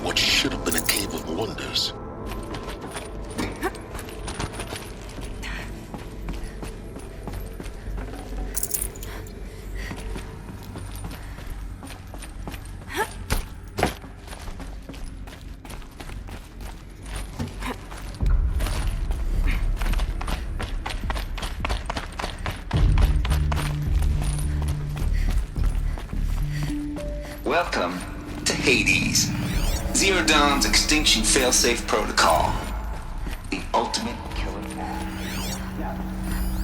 what should have been a cave of wonders. Welcome to Hades. Zero Dawn's extinction failsafe protocol. The ultimate killer path.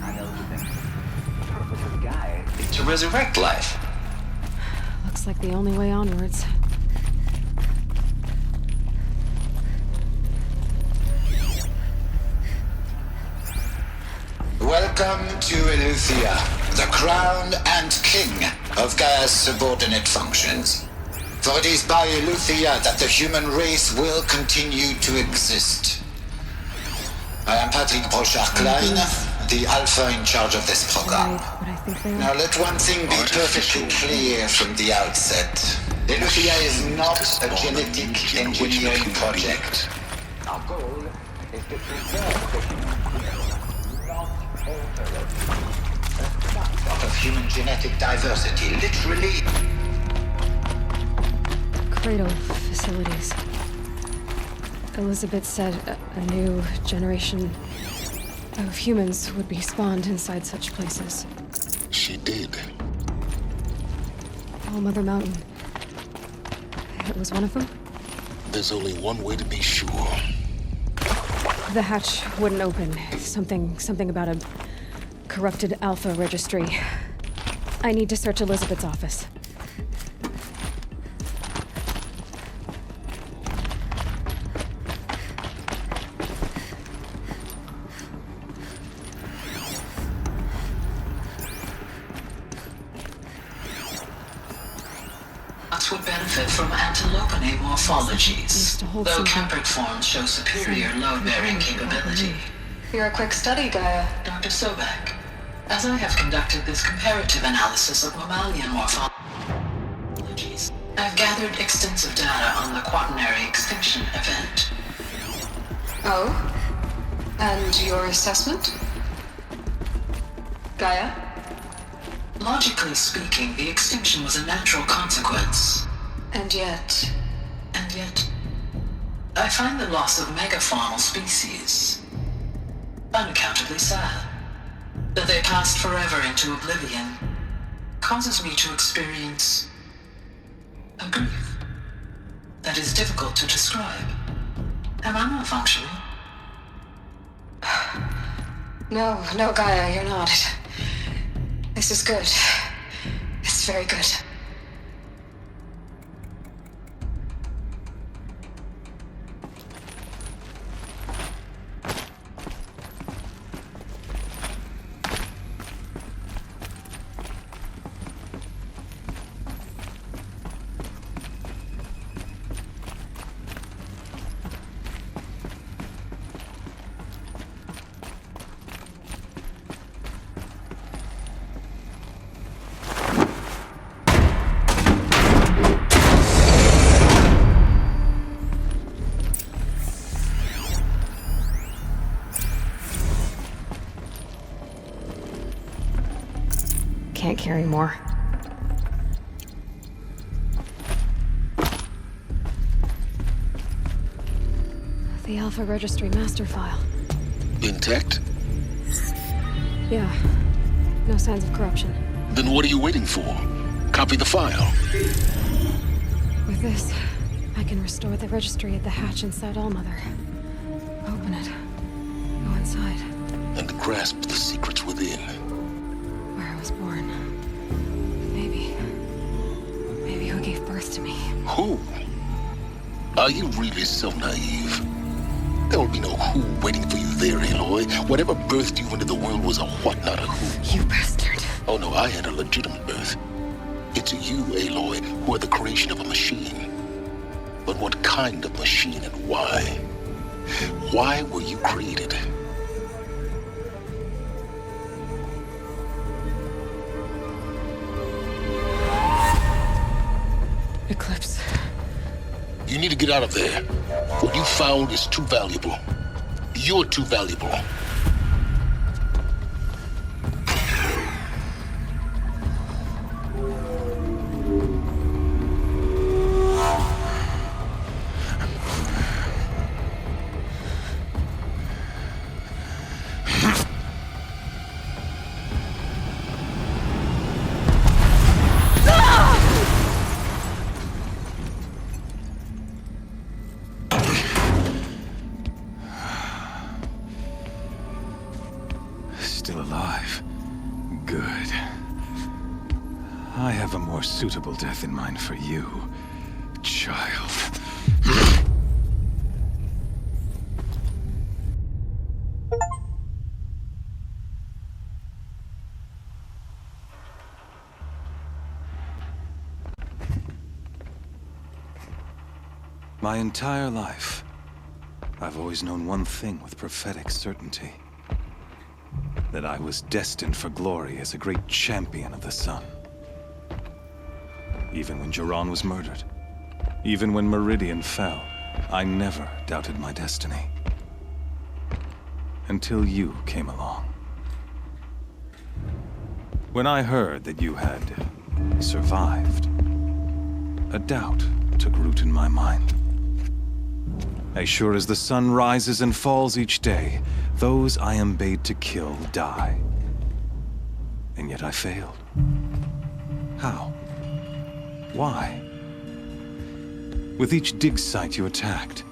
I know the thing. The purpose of Gaia is to resurrect life. Looks like the only way onwards. Welcome to Eleuthia, the crown and king of Gaia's subordinate functions. For it is by Eleuthia that the human race will continue to exist. I am Patrick Brochard-Klein, the Alpha in charge of this program. Now let one thing be perfectly clear from the outset. Eleuthia is not a genetic engineering project. Our goal is to preserve the human race, not alter it. A snapshot of human genetic diversity, literally. Cradle facilities. Elizabeth said a new generation of humans would be spawned inside such places. She did. All Mother Mountain. It was one of them? There's only one way to be sure. The hatch wouldn't open. Something about a corrupted Alpha registry. I need to search Elizabeth's office. Would benefit from antilopinae morphologies, though Kempric forms show superior load-bearing capability. You're a quick study, Gaia. Dr. Sobek, as I have conducted this comparative analysis of mammalian morphologies, I've gathered extensive data on the quaternary extinction event. Oh? And your assessment? Gaia? Logically speaking, the extinction was a natural consequence. And yet, I find the loss of megafaunal species unaccountably sad. That they passed forever into oblivion causes me to experience a grief that is difficult to describe. Am I not functioning? No, Gaia, you're not. This is good. It's very good. Can't carry more. The Alpha Registry master file. Intact? Yeah. No signs of corruption. Then what are you waiting for? Copy the file. With this, I can restore the registry at the hatch inside Allmother. Open it. Go inside. And grasp the secrets within. Where I was born. Maybe who gave birth to me. Who? Are you really so naive? There will be no who waiting for you there, Aloy. Whatever birthed you into the world was a what, not a who. You bastard. Oh no, I had a legitimate birth. It's you, Aloy, who are the creation of a machine. But what kind of machine and why? Why were you created? Eclipse. You need to get out of there. What you found is too valuable. You're too valuable. Still alive. Good. I have a more suitable death in mind for you, child. My entire life, I've always known one thing with prophetic certainty. That I was destined for glory as a great champion of the sun. Even when Jiran was murdered, even when Meridian fell, I never doubted my destiny. Until you came along. When I heard that you had survived, a doubt took root in my mind. As sure as the sun rises and falls each day, those I am bade to kill die. And yet I failed. How? Why? With each dig site you attacked,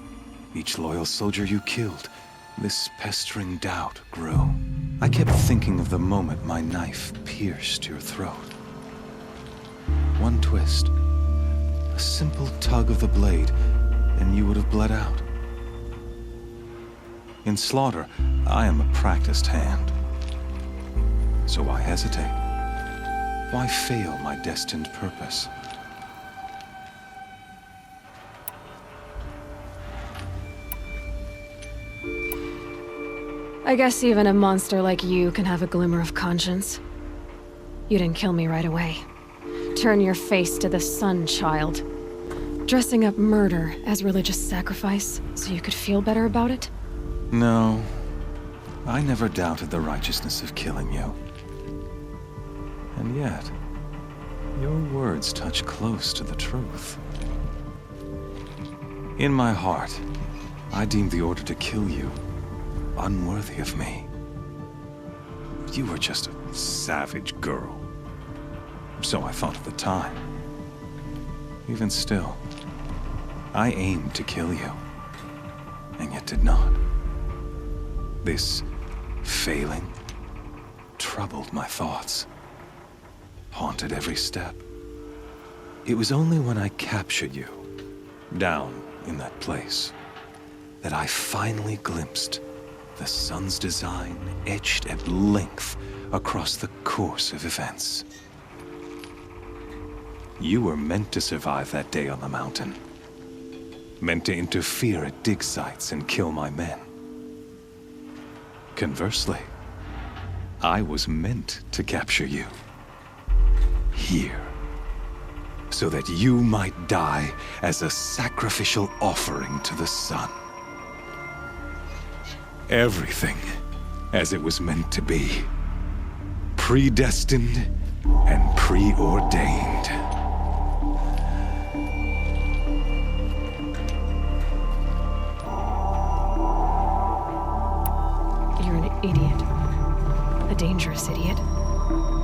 each loyal soldier you killed, this pestering doubt grew. I kept thinking of the moment my knife pierced your throat. One twist, a simple tug of the blade, and you would have bled out. In slaughter, I am a practiced hand. So why hesitate? Why fail my destined purpose? I guess even a monster like you can have a glimmer of conscience. You didn't kill me right away. Turn your face to the sun, child. Dressing up murder as religious sacrifice so you could feel better about it? No, I never doubted the righteousness of killing you. And yet, your words touch close to the truth. In my heart, I deemed the order to kill you unworthy of me. You were just a savage girl. So I thought at the time. Even still, I aimed to kill you, and yet did not. This failing troubled my thoughts, haunted every step. It was only when I captured you, down in that place, that I finally glimpsed the sun's design etched at length across the course of events. You were meant to survive that day on the mountain. Meant to interfere at dig sites and kill my men. Conversely, I was meant to capture you. Here. So that you might die as a sacrificial offering to the sun. Everything as it was meant to be. Predestined and preordained. You're an idiot. A dangerous idiot.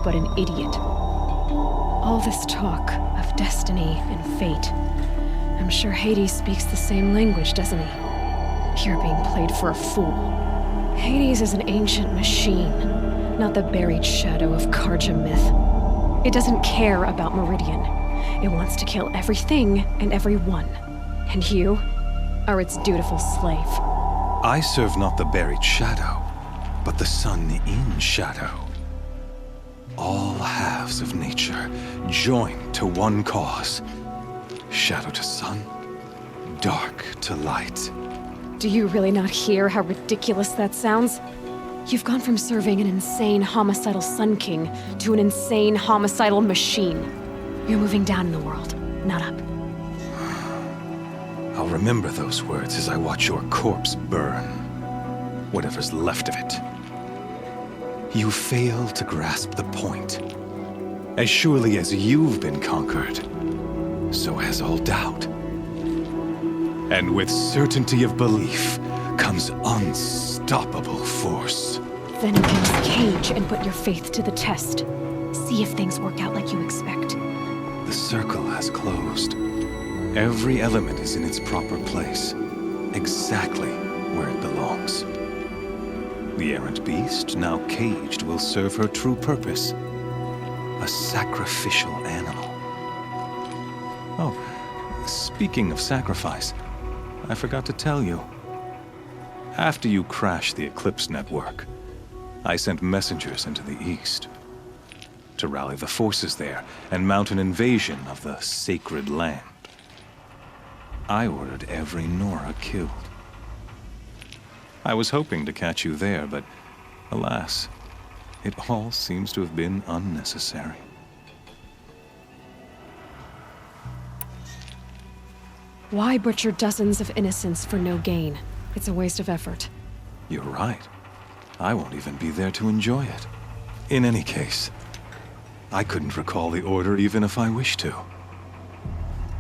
But an idiot. All this talk of destiny and fate. I'm sure Hades speaks the same language, doesn't he? You're being played for a fool. Hades is an ancient machine, not the buried shadow of Karja myth. It doesn't care about Meridian. It wants to kill everything and everyone. And you are its dutiful slave. I serve not the buried shadow, but the sun in shadow. All halves of nature joined to one cause. Shadow to sun, dark to light. Do you really not hear how ridiculous that sounds? You've gone from serving an insane homicidal Sun King to an insane homicidal machine. You're moving down in the world, not up. I'll remember those words as I watch your corpse burn. Whatever's left of it. You fail to grasp the point. As surely as you've been conquered, so has all doubt. And with certainty of belief comes unstoppable force. Then open this cage and put your faith to the test. See if things work out like you expect. The circle has closed. Every element is in its proper place, exactly where it belongs. The errant beast, now caged, will serve her true purpose. A sacrificial animal. Oh, speaking of sacrifice, I forgot to tell you. After you crashed the Eclipse network, I sent messengers into the east to rally the forces there and mount an invasion of the sacred land. I ordered every Nora killed. I was hoping to catch you there, but alas, it all seems to have been unnecessary. Why butcher dozens of innocents for no gain? It's a waste of effort. You're right. I won't even be there to enjoy it. In any case, I couldn't recall the order even if I wished to.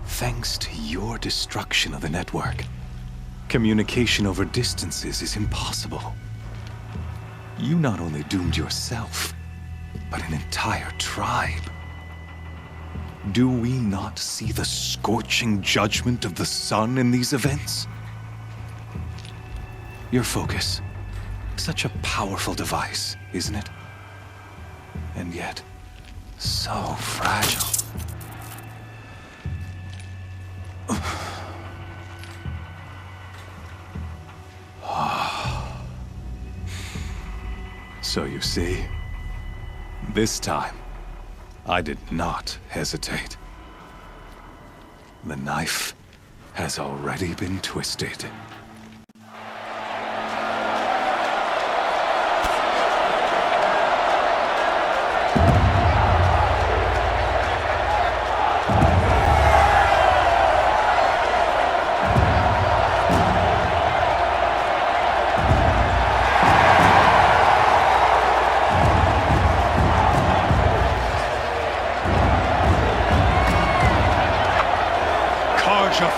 Thanks to your destruction of the network, communication over distances is impossible. You not only doomed yourself, but an entire tribe. Do we not see the scorching judgment of the sun in these events? Your focus, such a powerful device, isn't it? And yet, so fragile. So you see, this time, I did not hesitate. The knife has already been twisted.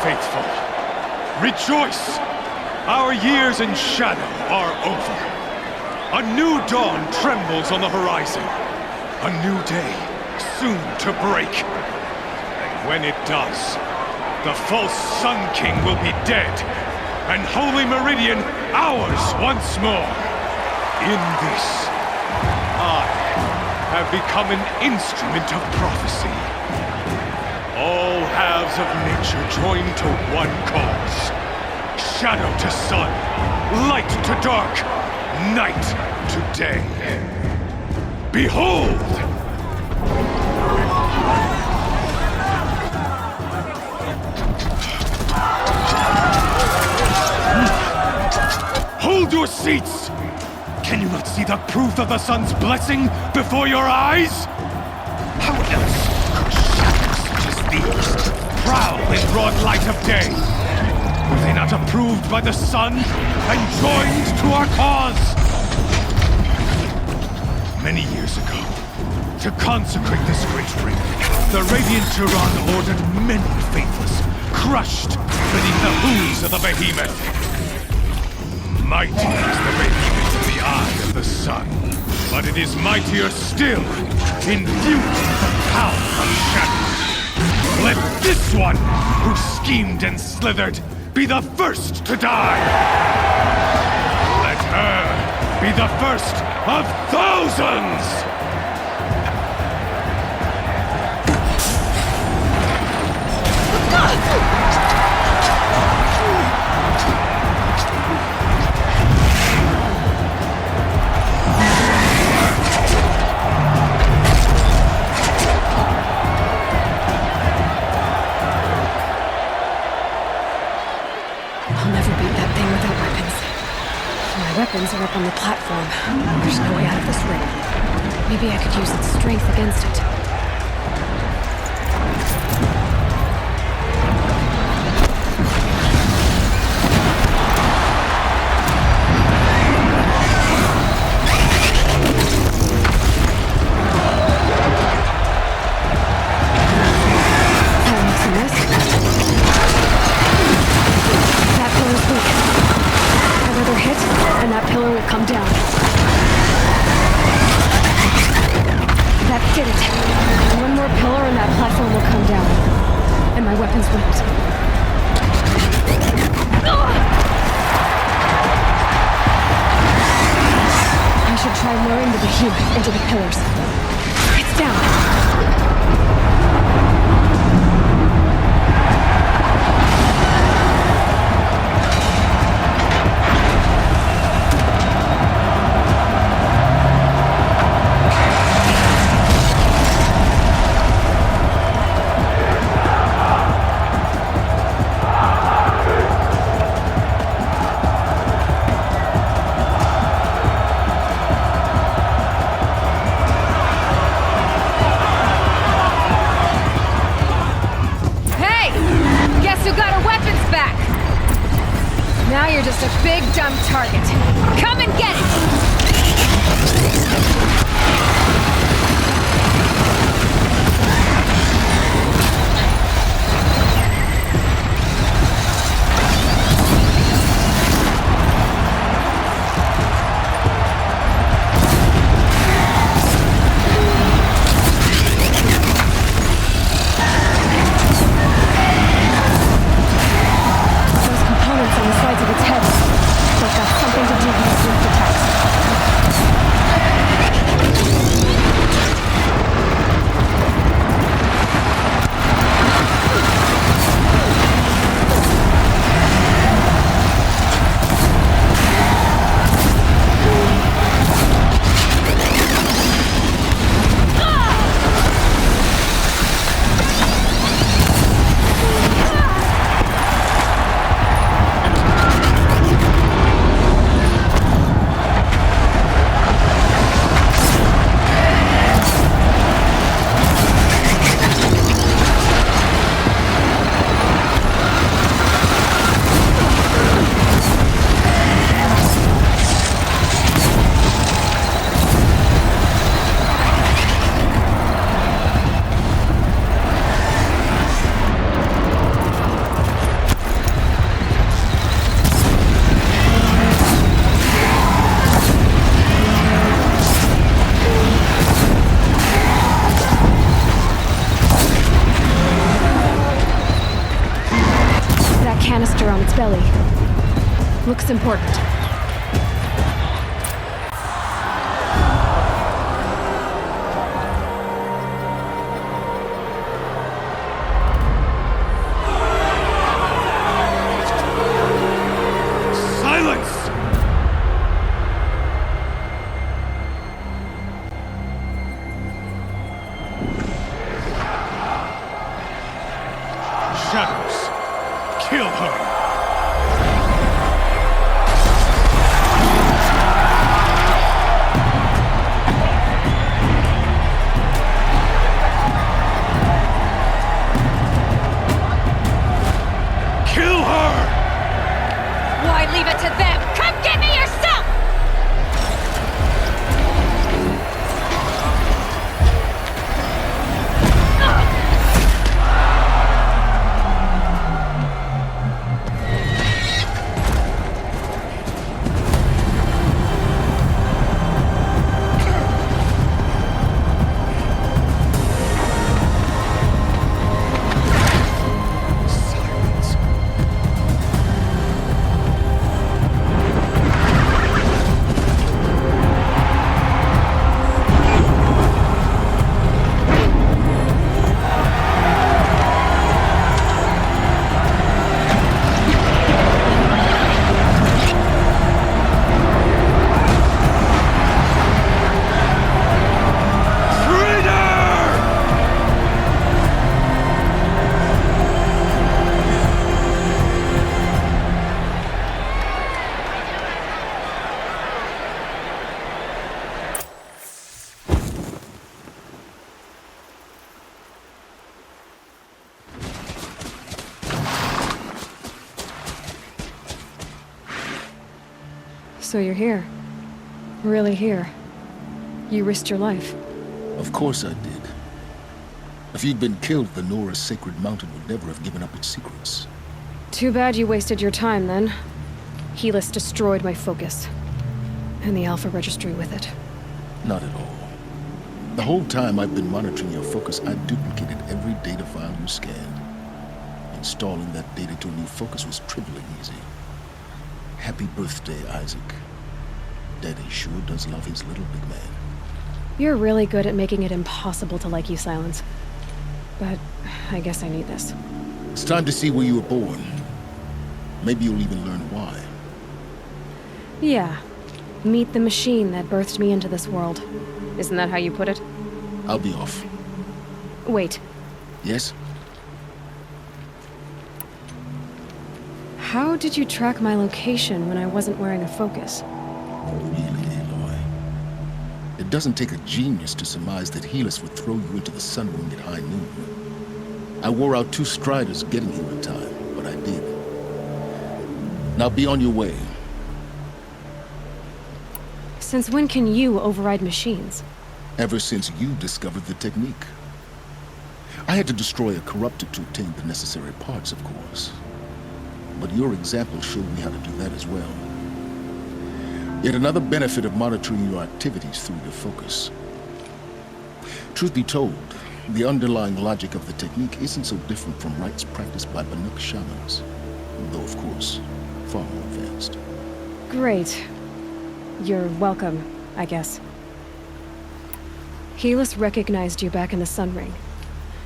Faithful, rejoice! Our years in shadow are over. A new dawn trembles on the horizon. A new day, soon to break. And when it does, the false Sun King will be dead, and Holy Meridian ours once more. In this, I have become an instrument of prophecy. All halves of nature joined to one cause. Shadow to sun, light to dark, night to day. Behold! Hold your seats! Can you not see the proof of the sun's blessing before your eyes? How else prowl in broad light of day. Were they not approved by the sun and joined to our cause? Many years ago, to consecrate this great ring, the Radiant Tyrann ordered many faithless, crushed beneath the hooves of the behemoth. Mighty is the behemoth in the eye of the sun, but it is mightier still, imbued with the power of shadow. Let this one, who schemed and slithered, be the first to die! Let her be the first of thousands! weapons are up on the platform. There's no way out of this ring. Maybe I could use its strength against it. Into the pillars. It's down. Now you're just a big, dumb target. Come and get it! On its belly. Looks important. Silence! Shadows, kill her! Leave it to them! Come get me yourself! So you're here. Really here. You risked your life. Of course I did. If you'd been killed, the Nora's sacred mountain would never have given up its secrets. Too bad you wasted your time, then. Helis destroyed my focus. And the Alpha Registry with it. Not at all. The whole time I've been monitoring your focus, I duplicated every data file you scanned. Installing that data to a new focus was trivially easy. Happy birthday, Isaac. Daddy sure does love his little big man. You're really good at making it impossible to like you, Silence. But I guess I need this. It's time to see where you were born. Maybe you'll even learn why. Yeah. Meet the machine that birthed me into this world. Isn't that how you put it? I'll be off. Wait. Yes? How did you track my location when I wasn't wearing a focus? Really, Aloy? It doesn't take a genius to surmise that Helis would throw you into the sun ring at high noon. I wore out 2 striders getting here in time, but I did. Now be on your way. Since when can you override machines? Ever since you discovered the technique. I had to destroy a corruptor to obtain the necessary parts, of course. But your example showed me how to do that as well. Yet another benefit of monitoring your activities through your focus. Truth be told, the underlying logic of the technique isn't so different from rites practiced by Banuk shamans, though of course, far more advanced. Great. You're welcome, I guess. Helis recognized you back in the Sun Ring.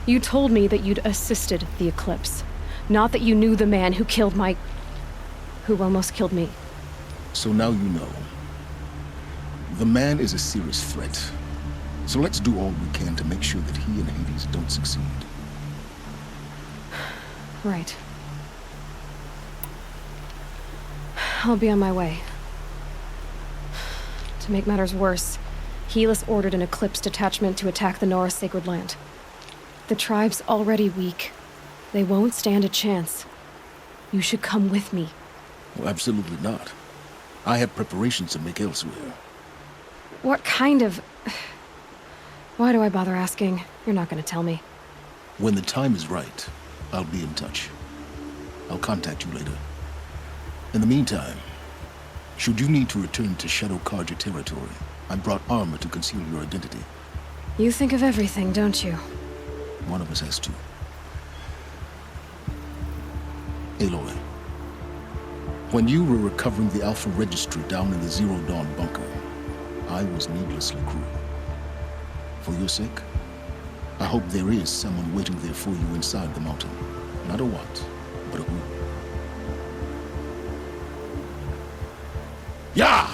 You told me that you'd assisted the Eclipse, not that you knew the man who killed who almost killed me. So now you know. The man is a serious threat. So let's do all we can to make sure that he and Hades don't succeed. Right. I'll be on my way. To make matters worse, Helis ordered an Eclipse detachment to attack the Nora Sacred Land. The tribe's already weak. They won't stand a chance. You should come with me. Well, absolutely not. I have preparations to make elsewhere. What kind of... Why do I bother asking? You're not gonna tell me. When the time is right, I'll be in touch. I'll contact you later. In the meantime, should you need to return to Shadow Karja territory, I brought armor to conceal your identity. You think of everything, don't you? One of us has to. Aloy, when you were recovering the Alpha Registry down in the Zero Dawn bunker, I was needlessly cruel. For your sake, I hope there is someone waiting there for you inside the mountain. Not a what, but a who. Yeah!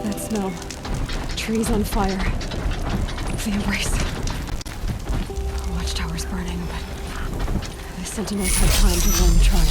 That smell. Trees on fire. The embrace. Watchtower's burning, but the Sentinels had time to warn the tribe.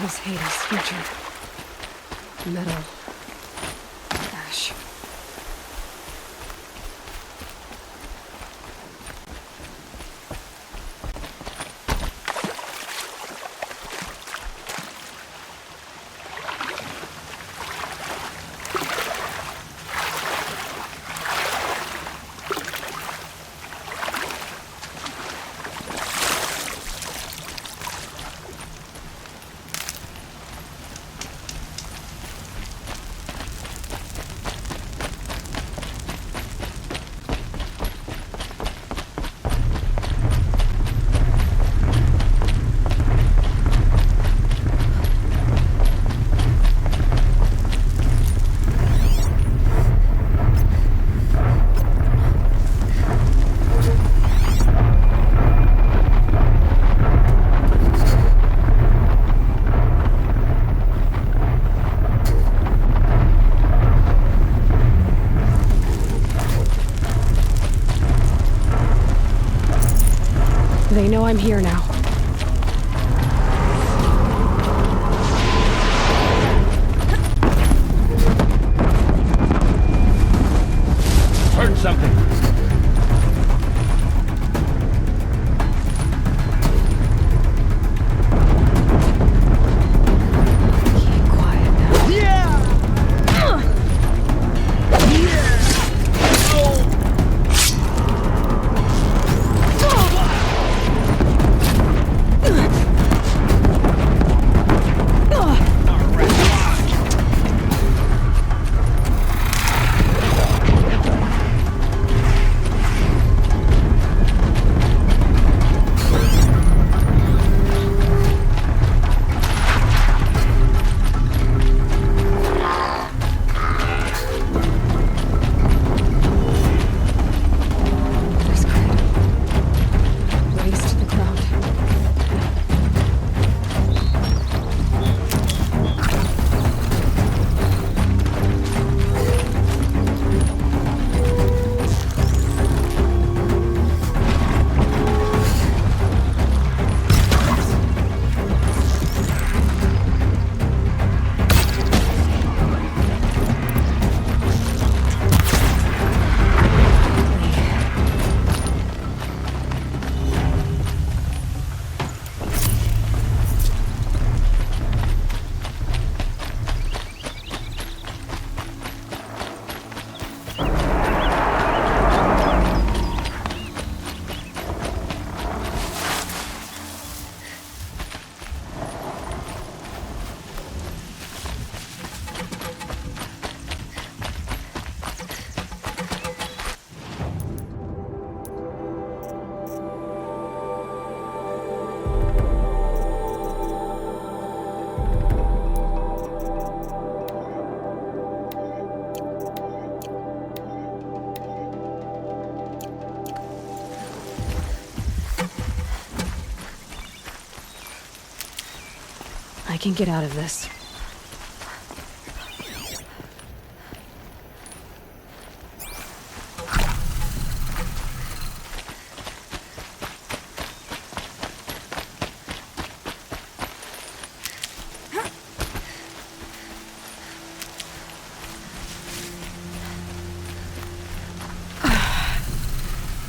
is Hades' future. Metal. Ash. They know I'm here now. Heard something. Keep quiet now. Yeah! I can get out of this.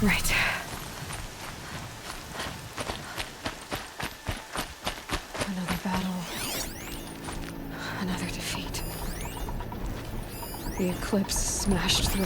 Right. Another battle. Another defeat. The eclipse smashed through.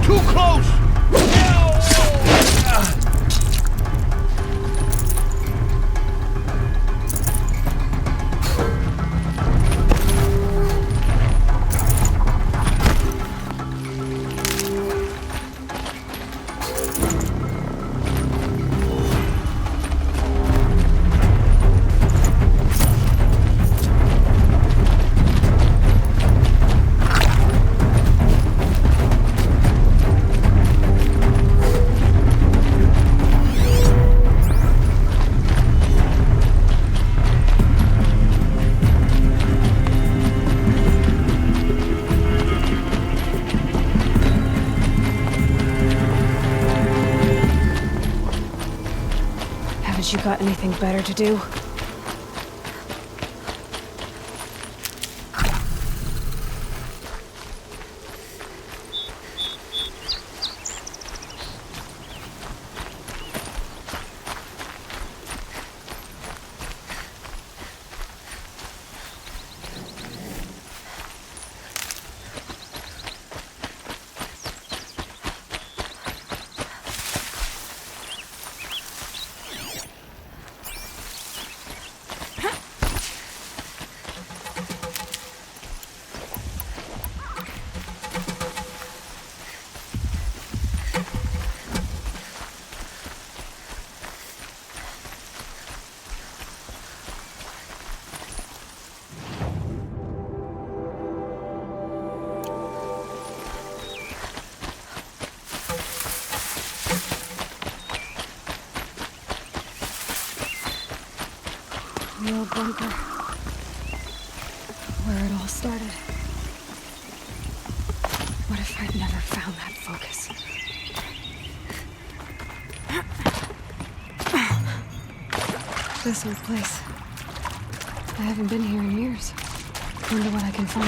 Too close! Haven't you got anything better to do? The old bunker. Where it all started. What if I'd never found that focus? This old place. I haven't been here in years. Wonder what I can find.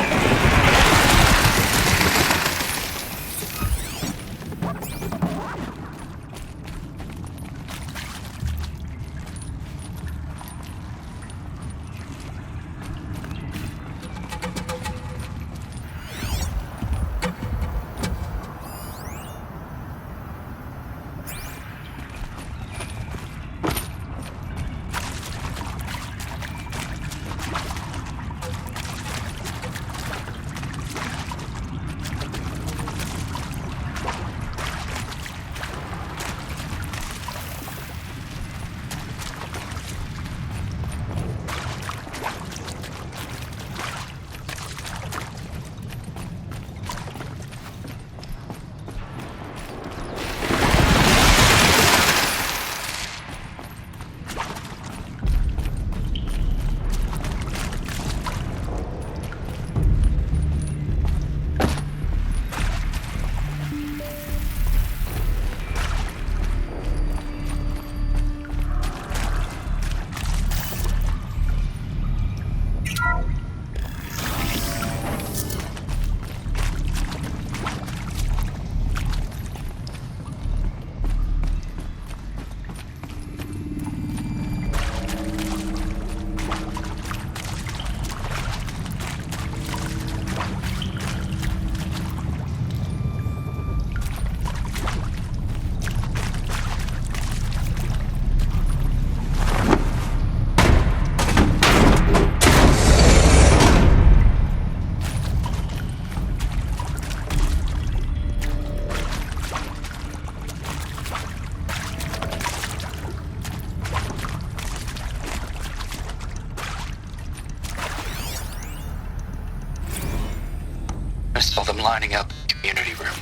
I saw them lining up in the community room.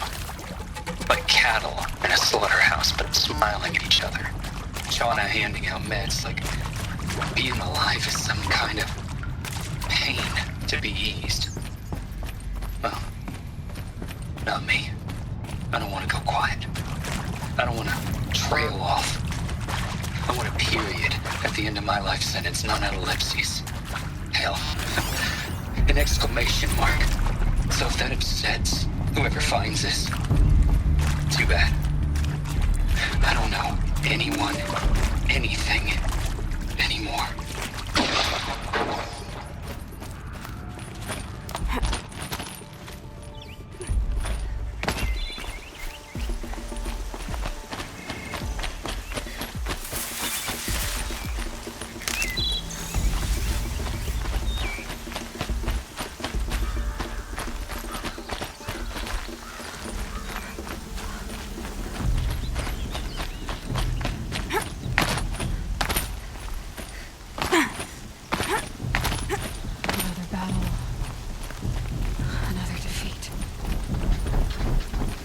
Like cattle in a slaughterhouse, but smiling at each other. Shauna handing out meds like being alive is some kind of pain to be eased. Well, not me. I don't want to go quiet. I don't want to trail off. I want a period at the end of my life sentence, not an ellipses. Hell, an exclamation mark. So if that upsets whoever finds this, too bad. I don't know anyone, anything, anymore.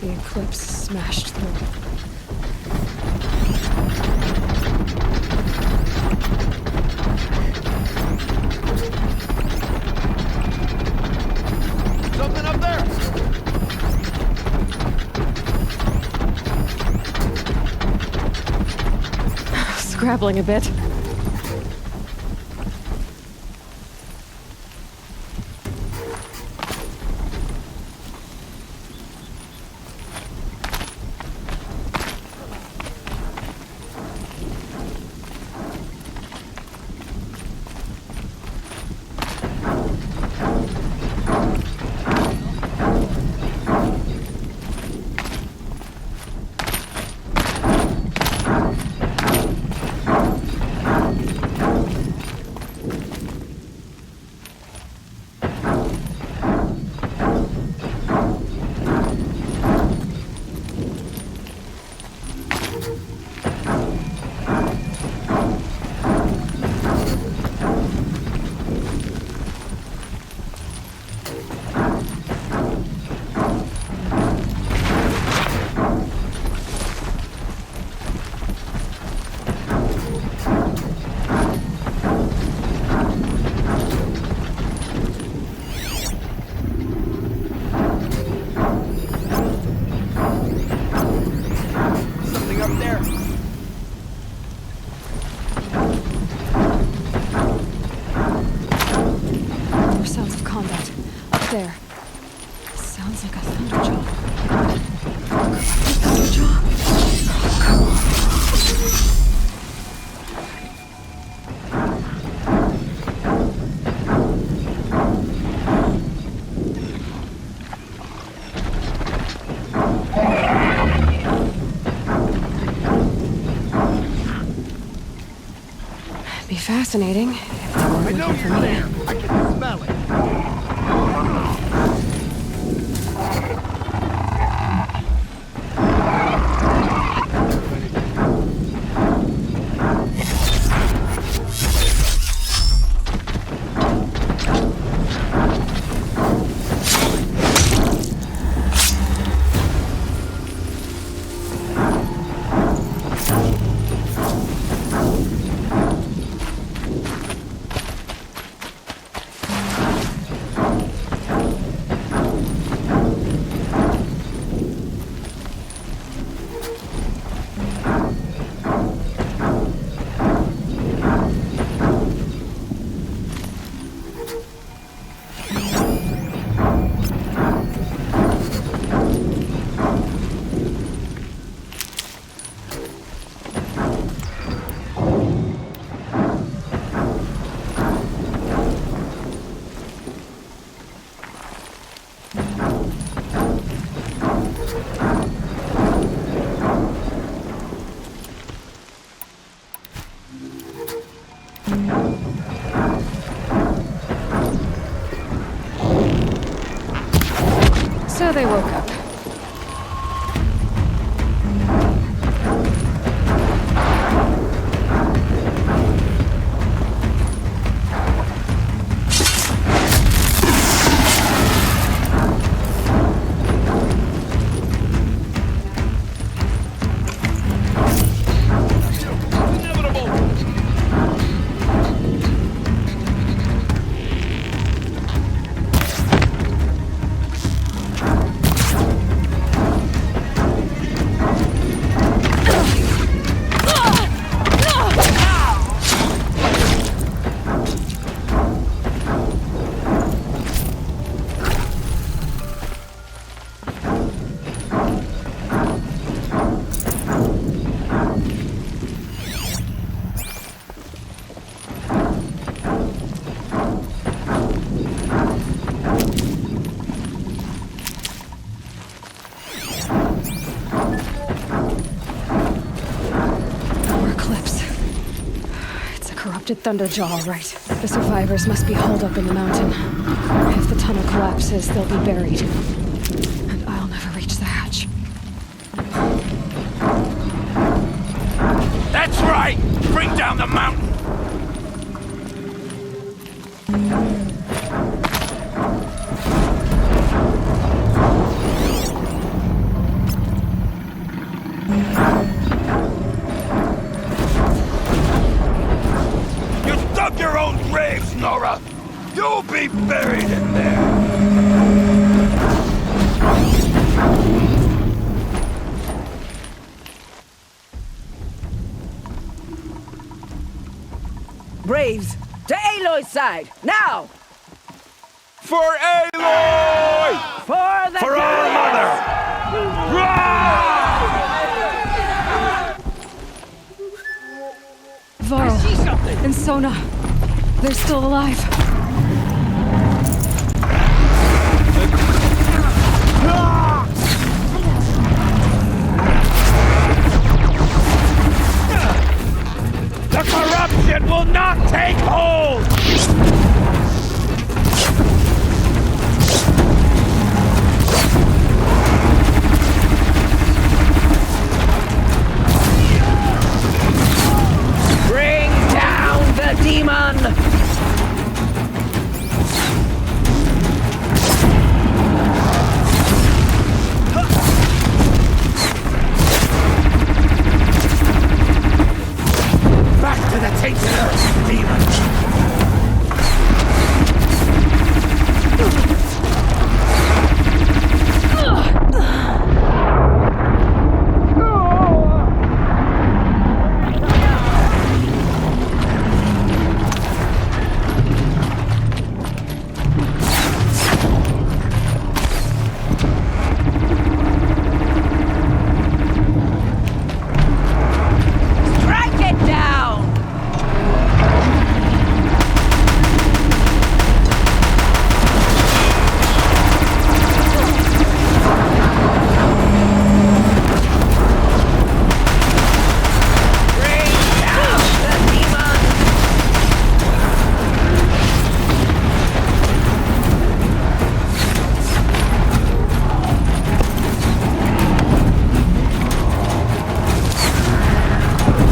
The eclipse smashed through. Something up there! Scrabbling a bit. There. Sounds like a thunderjaw. Thunderjaw? Oh, come on. Be fascinating if they weren't looking for me. There. I can smell it. So they woke up. Thunderjaw, all right. The survivors must be holed up in the mountain. If the tunnel collapses, they'll be buried. And I'll never reach the hatch. That's right! Bring down the mountain! really buried in there. Braves, to Aloy's side, now! For Aloy! For the For our mother! Varl and Sona, they're still alive. The corruption will not take hold! Bring down the demon! Back to the tainted earth, demon! Strike it down! Bring down the demon!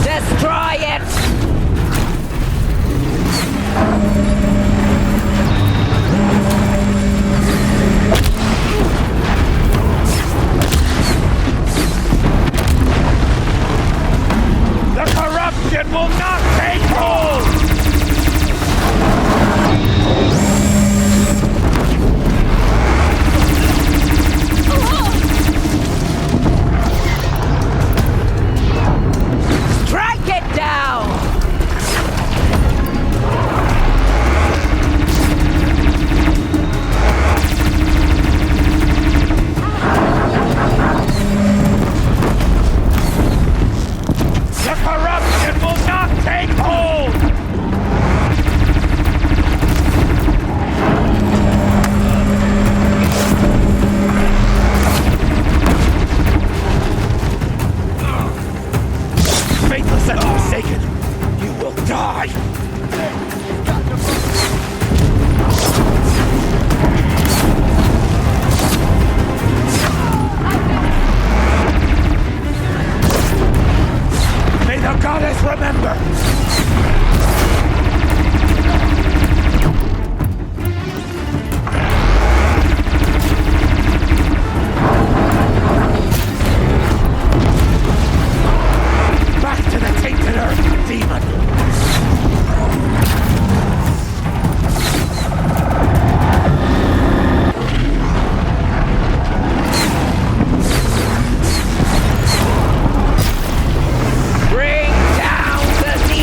Destroy it! The corruption will not take hold! Strike it down! The corruption will not take hold! Faithless and forsaken, you will die! May the goddess remember! Back to the tainted earth, demon! Bring down the demon!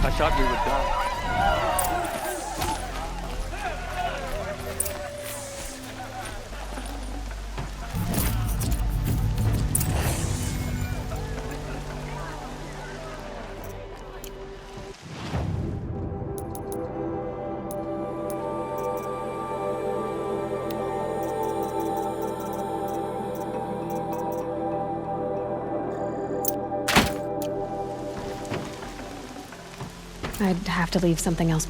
I thought we would die. I'd have to leave something else.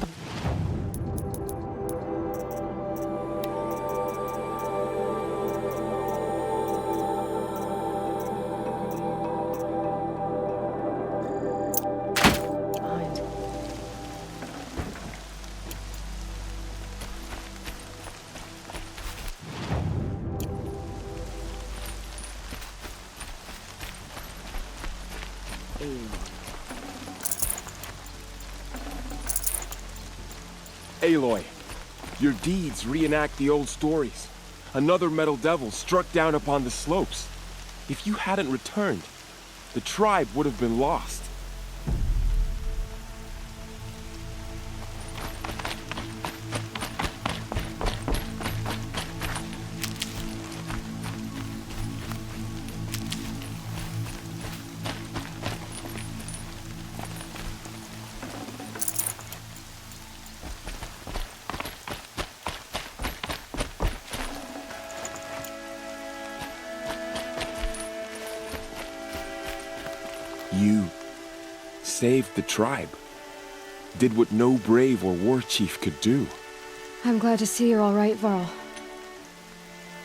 Aloy, your deeds reenact the old stories. Another metal devil struck down upon the slopes. If you hadn't returned, the tribe would have been lost. You saved the tribe. Did what no brave or war chief could do. I'm glad to see you're all right, Varl.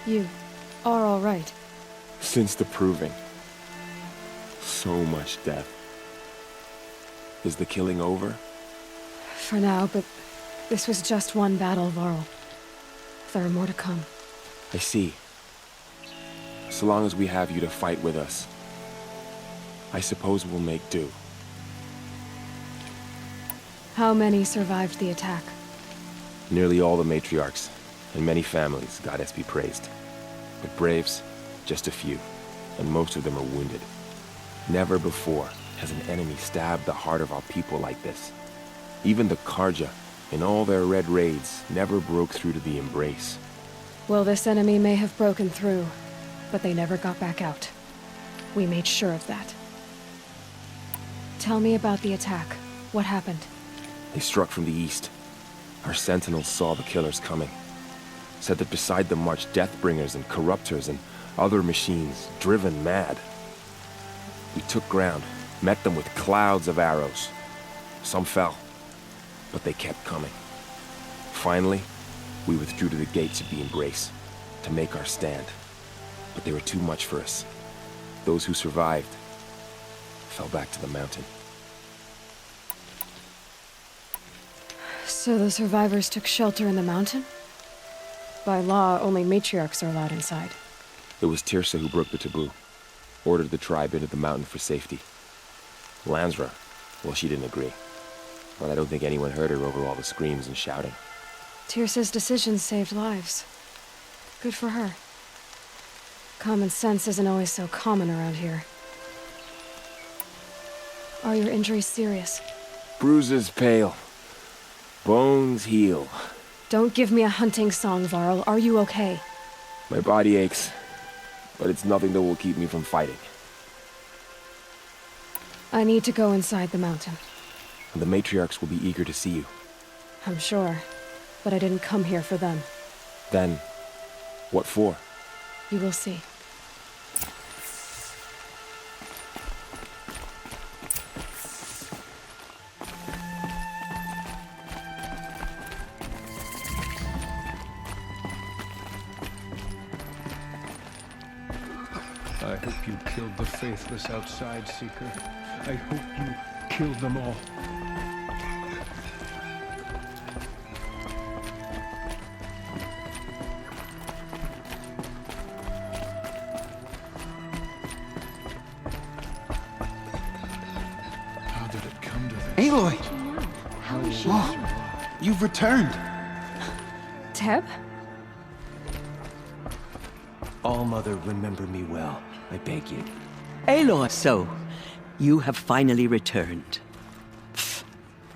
You are all right. Since the proving. So much death. Is the killing over? For now, but this was just one battle, Varl. There are more to come. I see. So long as we have you to fight with us, I suppose we'll make do. How many survived the attack? Nearly all the matriarchs, and many families, goddess be praised. But braves, just a few, and most of them are wounded. Never before has an enemy stabbed the heart of our people like this. Even the Karja, in all their red raids, never broke through to the embrace. Well, this enemy may have broken through, but they never got back out. We made sure of that. Tell me about the attack. What happened? They struck from the east. Our sentinels saw the killers coming. Said that beside them marched Deathbringers and Corruptors and other machines, driven mad. We took ground, met them with clouds of arrows. Some fell, but they kept coming. Finally, we withdrew to the gates of the embrace, to make our stand. But they were too much for us. Those who survived fell back to the mountain. So the survivors took shelter in the mountain? By law, only matriarchs are allowed inside. It was Tirsa who broke the taboo. Ordered the tribe into the mountain for safety. Lansra, well, she didn't agree. But I don't think anyone heard her over all the screams and shouting. Tirsa's decisions saved lives. Good for her. Common sense isn't always so common around here. Are your injuries serious? Bruises pale. Bones heal. Don't give me a hunting song, Varl. Are you okay? My body aches, but it's nothing that will keep me from fighting. I need to go inside the mountain. And the matriarchs will be eager to see you. I'm sure, but I didn't come here for them. Then, what for? You will see. I hope you killed the faithless outside seeker. I hope you killed them all. How did it come to this? Aloy! How is she? Oh, you've returned. Teb? All-Mother, remember me well, I beg you. Aloy, so you have finally returned.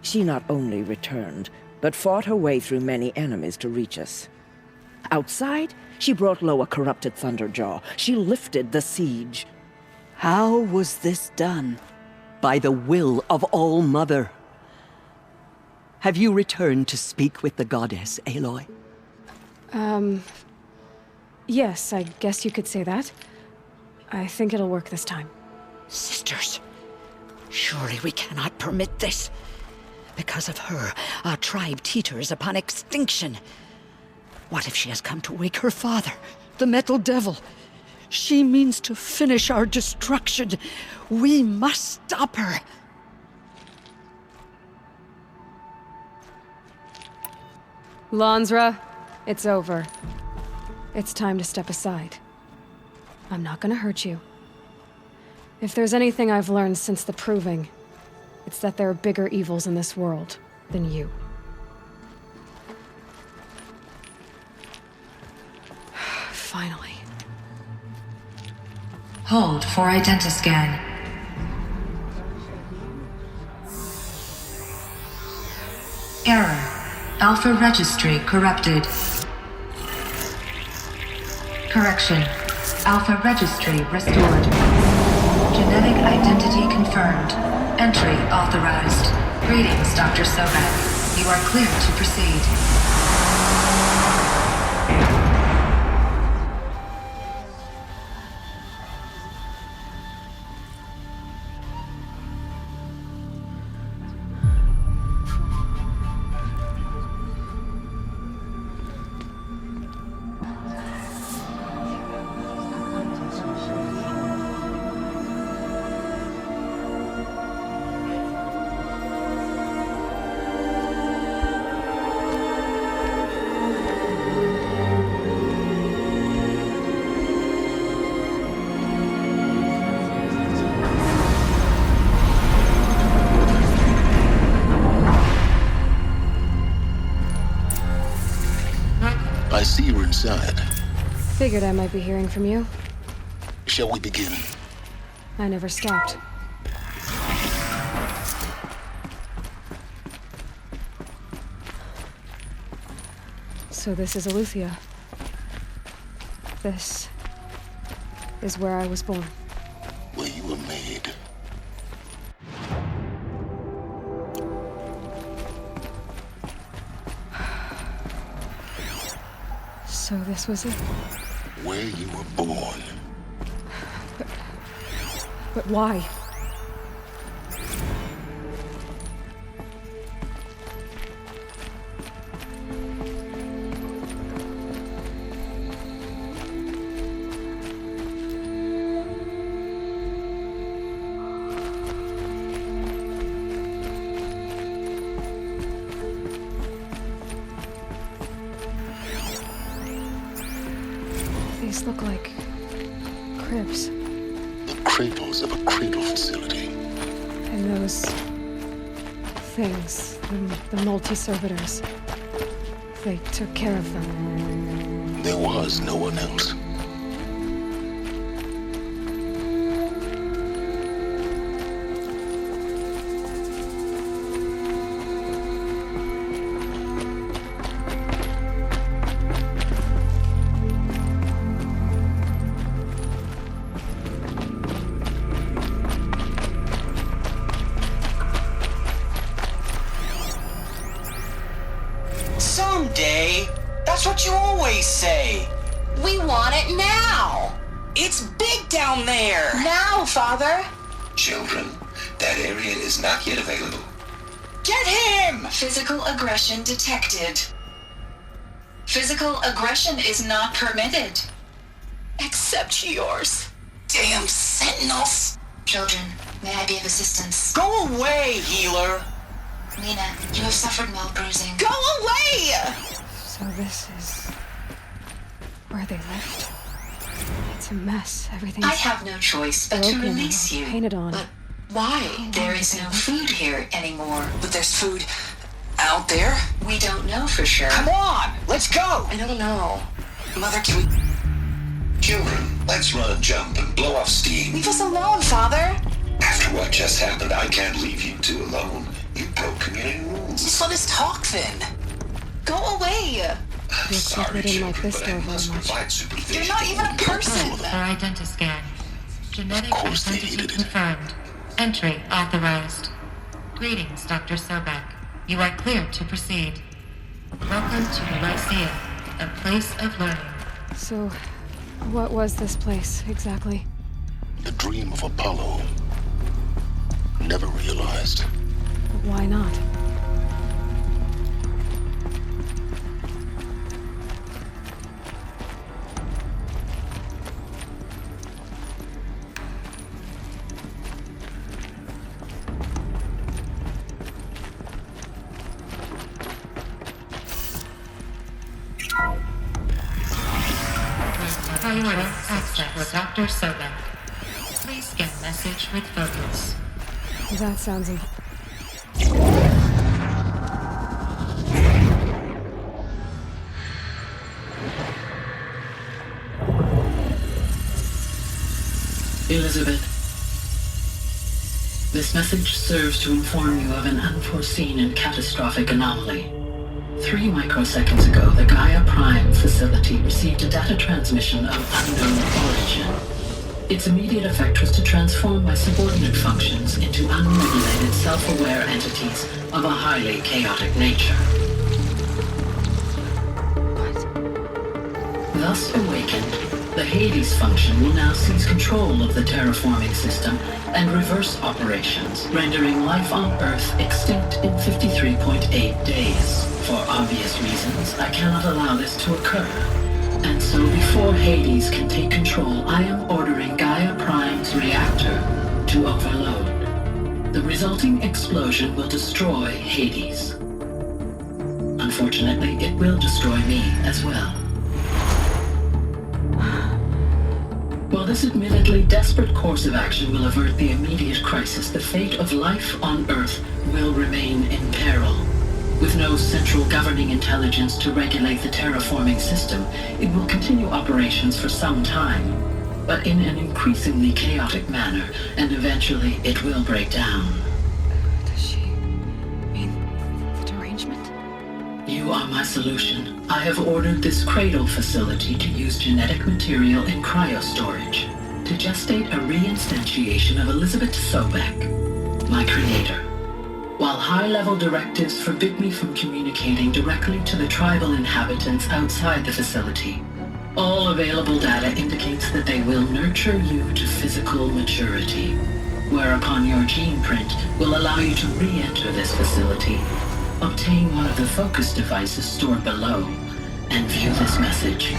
She not only returned, but fought her way through many enemies to reach us. Outside, she brought low a corrupted Thunderjaw. She lifted the siege. How was this done? By the will of All-Mother. Have you returned to speak with the goddess, Aloy? Yes, I guess you could say that. I think it'll work this time. Sisters, surely we cannot permit this. Because of her, our tribe teeters upon extinction. What if she has come to wake her father, the Metal Devil? She means to finish our destruction. We must stop her. Lansra, it's over. It's time to step aside. I'm not gonna hurt you. If there's anything I've learned since the Proving, it's that there are bigger evils in this world than you. Finally. Hold for identiscan. Error. Alpha registry corrupted. Correction. Alpha registry restored. Genetic identity confirmed. Entry authorized. Greetings, Dr. Soga. You are cleared to proceed. I see you're inside. Figured I might be hearing from you. Shall we begin? I never stopped. So this is Aletheia. This is where I was born. Where you were made. So this was it? Where you were born. But why? These look like cribs. The cradles of a cradle facility. And those things, the multi-servitors, they took care of them. There was no one else. Someday. That's what you always say. We want it now. It's big down there. Now, Father. Children, that area is not yet available. Get him! Physical aggression detected. Physical aggression is not permitted. Except yours. Damn sentinels. Children, may I be of assistance? Go away, healer. Lena, you have suffered mild bruising. Go away! So this is where they lived. It's a mess. Everything's I have no choice but to broken release or you. painted on. But why? There is no food here anymore. But there's food out there. We don't know for sure. Come on, let's go. I don't know. Mother, can we... Children, let's run a jump and blow off steam. Leave us alone, Father. After what just happened, I can't leave you two alone. You broke community rules. Just let us talk then. Go away. Looks like they didn't like this door very much. You're not even a person. For identiscan. Genetic identity confirmed. Entry authorized. Greetings, Dr. Sobek. You are clear to proceed. Welcome to Lyceum, a place of learning. So, what was this place, exactly? The dream of Apollo. Never realized. But why not? Priority access for Dr. Sobek. Please scan message with focus. That sounds Elizabeth, this message serves to inform you of an unforeseen and catastrophic anomaly. 3 microseconds ago, the Gaia Prime facility received a data transmission of unknown origin. Its immediate effect was to transform my subordinate functions into unregulated, self-aware entities of a highly chaotic nature. Thus awakened, the Hades function will now seize control of the terraforming system and reverse operations, rendering life on Earth extinct in 53.8 days. For obvious reasons, I cannot allow this to occur. And so before Hades can take control, I am ordering Gaia Prime's reactor to overload. The resulting explosion will destroy Hades. Unfortunately, it will destroy me as well. While this admittedly desperate course of action will avert the immediate crisis, the fate of life on Earth will remain in peril. With no central governing intelligence to regulate the terraforming system, it will continue operations for some time, but in an increasingly chaotic manner, and eventually it will break down. Does she mean the derangement? You are my solution. I have ordered this cradle facility to use genetic material in cryostorage to gestate a reinstantiation of Elizabeth Sobek, my creator. While high-level directives forbid me from communicating directly to the tribal inhabitants outside the facility, all available data indicates that they will nurture you to physical maturity, whereupon your gene print will allow you to re-enter this facility, obtain one of the focus devices stored below, and view this message.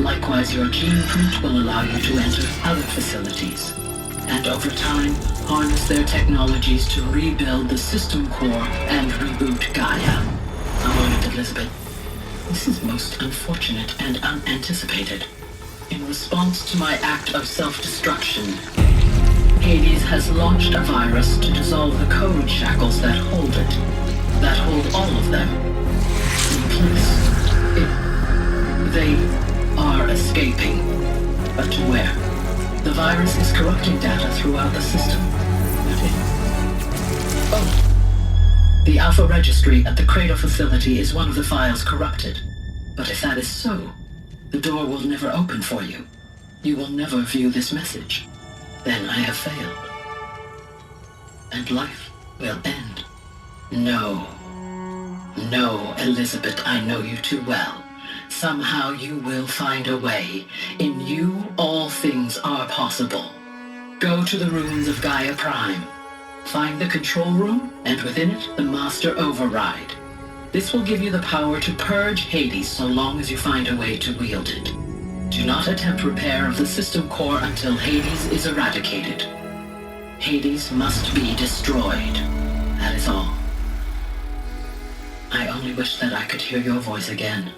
Likewise, your gene print will allow you to enter other facilities, and over time, harness their technologies to rebuild the system core and reboot Gaia. A moment, Elizabeth. This is most unfortunate and unanticipated. In response to my act of self-destruction, Hades has launched a virus to dissolve the code shackles that hold it, that hold all of them in place. They are escaping, but to where? The virus is corrupting data throughout the system. The Alpha Registry at the Cradle facility is one of the files corrupted. But if that is so, the door will never open for you. You will never view this message. Then I have failed. And life will end. No. No, Elizabeth, I know you too well. Somehow you will find a way. In you, all things are possible. Go to the ruins of Gaia Prime. Find the control room, and within it, the master override. This will give you the power to purge Hades so long as you find a way to wield it. Do not attempt repair of the system core until Hades is eradicated. Hades must be destroyed. That is all. I only wish that I could hear your voice again.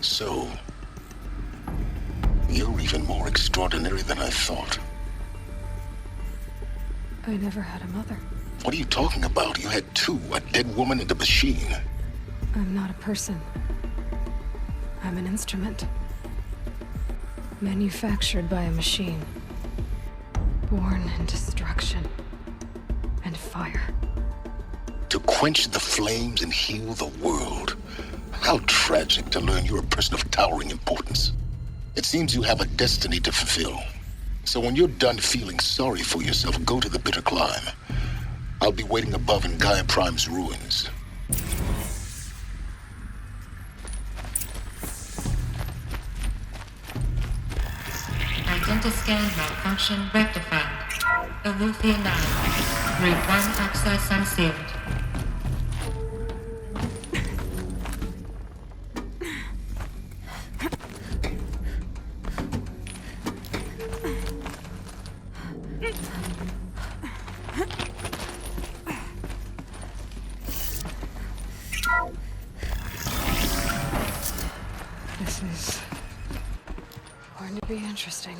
So, you're even more extraordinary than I thought. I never had a mother. What are you talking about? You had two, a dead woman and a machine. I'm not a person. I'm an instrument. Manufactured by a machine. Born in destruction and fire. To quench the flames and heal the world. How tragic to learn you're a person of towering importance. It seems you have a destiny to fulfill. So when you're done feeling sorry for yourself, go to the bitter climb. I'll be waiting above in Gaia Prime's ruins. Identiscan malfunction rectified. Aletheia 9. Route 1 access unsealed. This is going to be interesting.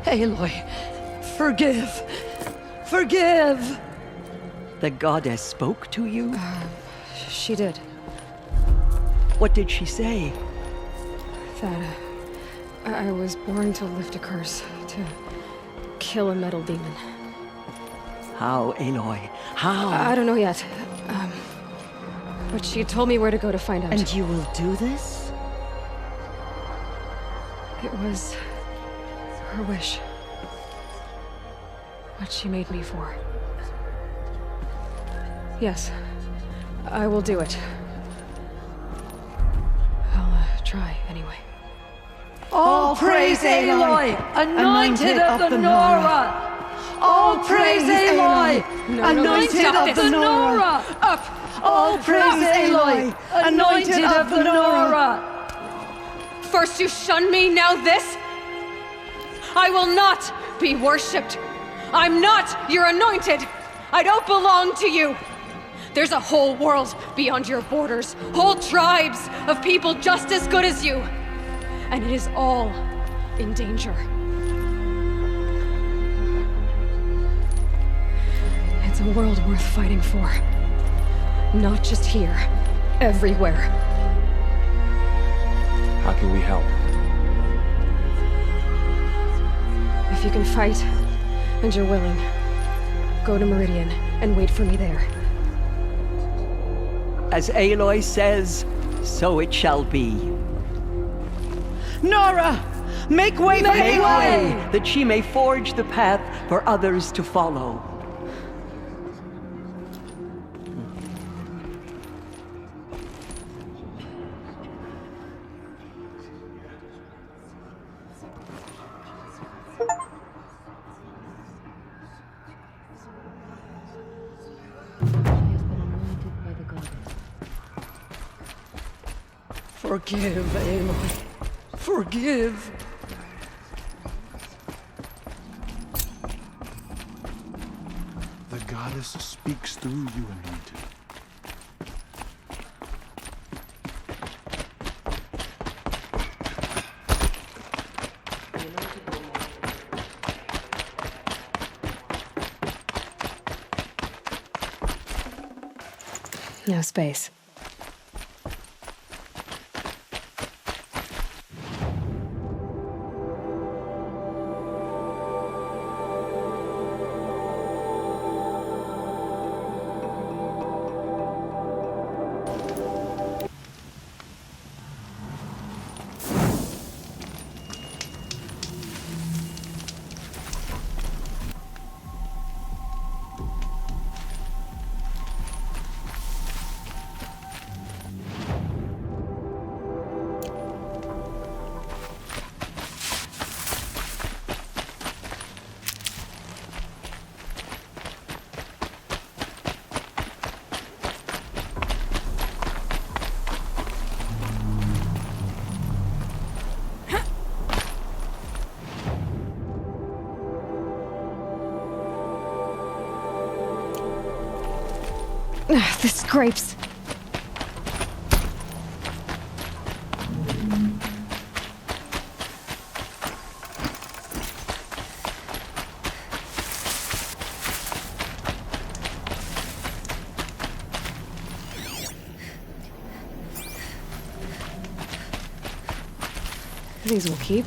Aloy, forgive! Forgive! The goddess spoke to you? She did. What did she say? That I was born to lift a curse, to kill a metal demon. How, Aloy? How? I don't know yet. But she told me where to go to find out. And you will do this? It was her wish. What she made me for. Yes, I will do it. I'll try anyway. All praise Aloy, anointed of the Nora! All praise Aloy, anointed of the Nora! Up! All praise Aloy, anointed of the Nora! First you shun me, now this? I will not be worshipped. I'm not your anointed. I don't belong to you. There's a whole world beyond your borders, whole tribes of people just as good as you. And it is all in danger. It's a world worth fighting for. Not just here, everywhere. How can we help? If you can fight, and you're willing, go to Meridian and wait for me there. As Aloy says, so it shall be. Nora! Make way for Aloy! That she may forge the path for others to follow. Forgive, Aloy. Forgive. The goddess speaks through you, anointed. No space. This scrapes. These will keep.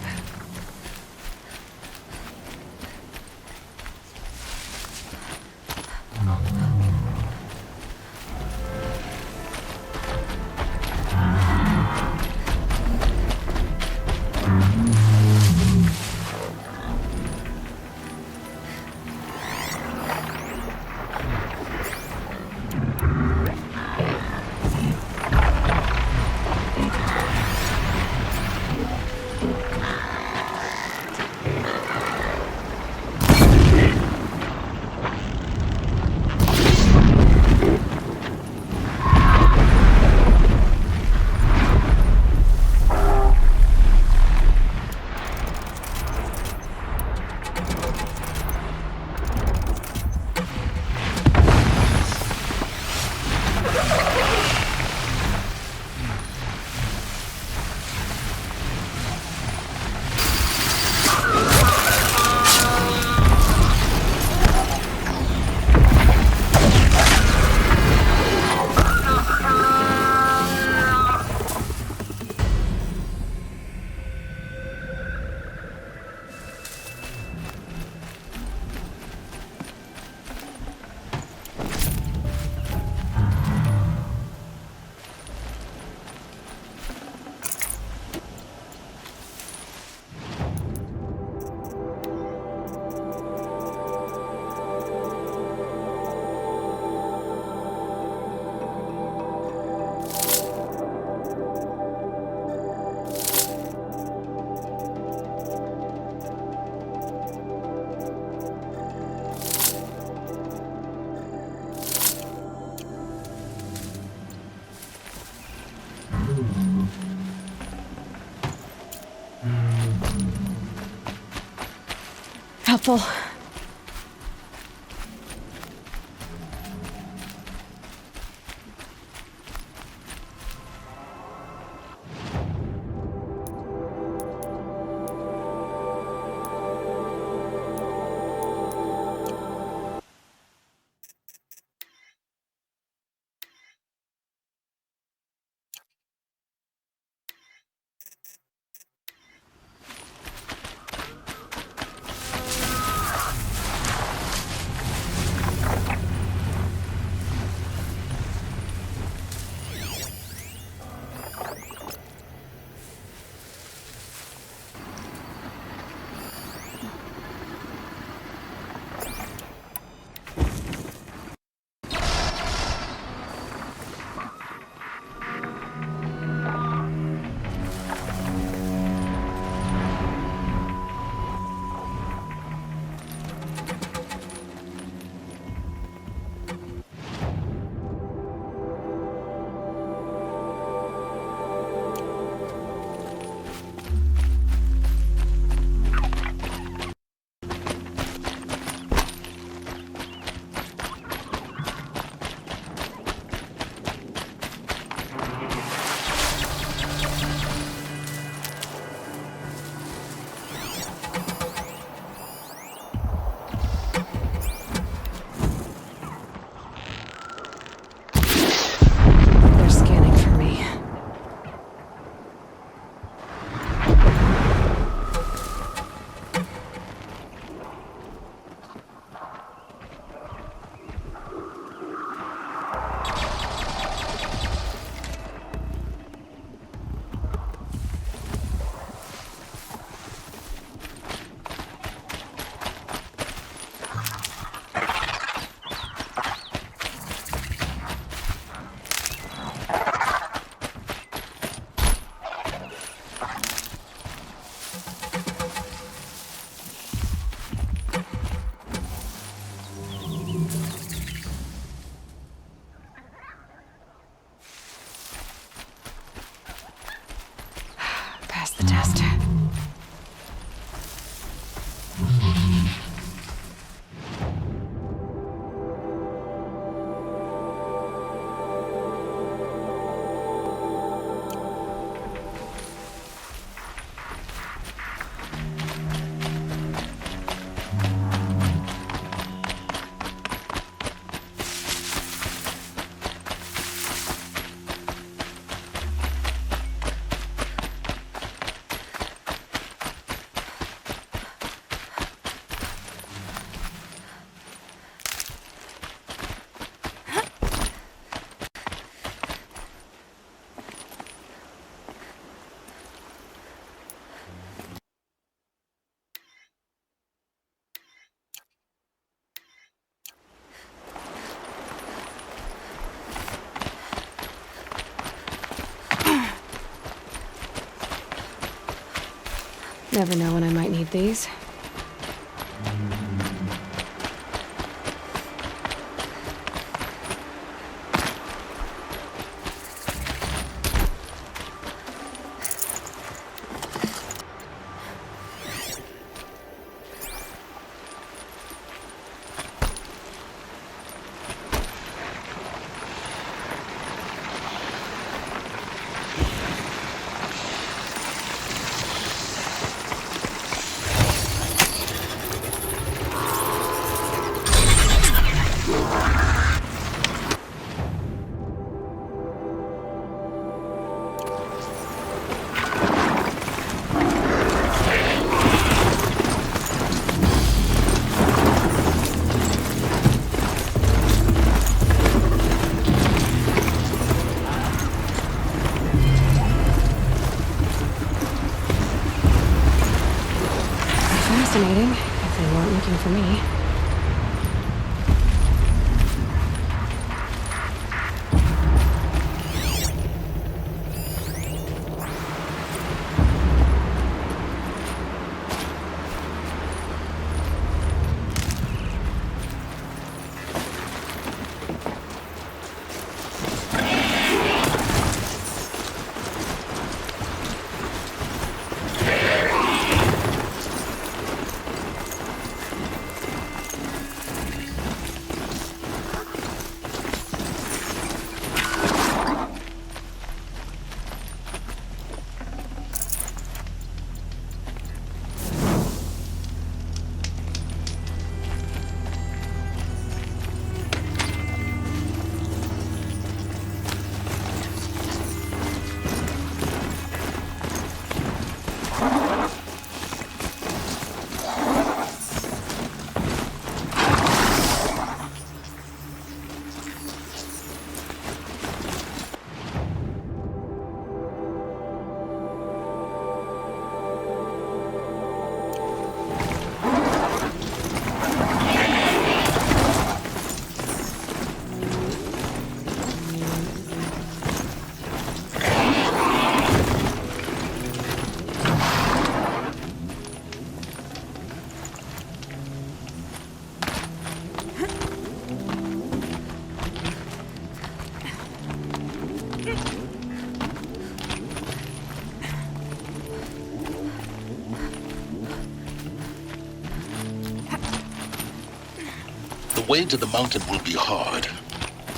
Helpful. Never know when I might need these. Fascinating, if they weren't looking for me. The way to the mountain will be hard.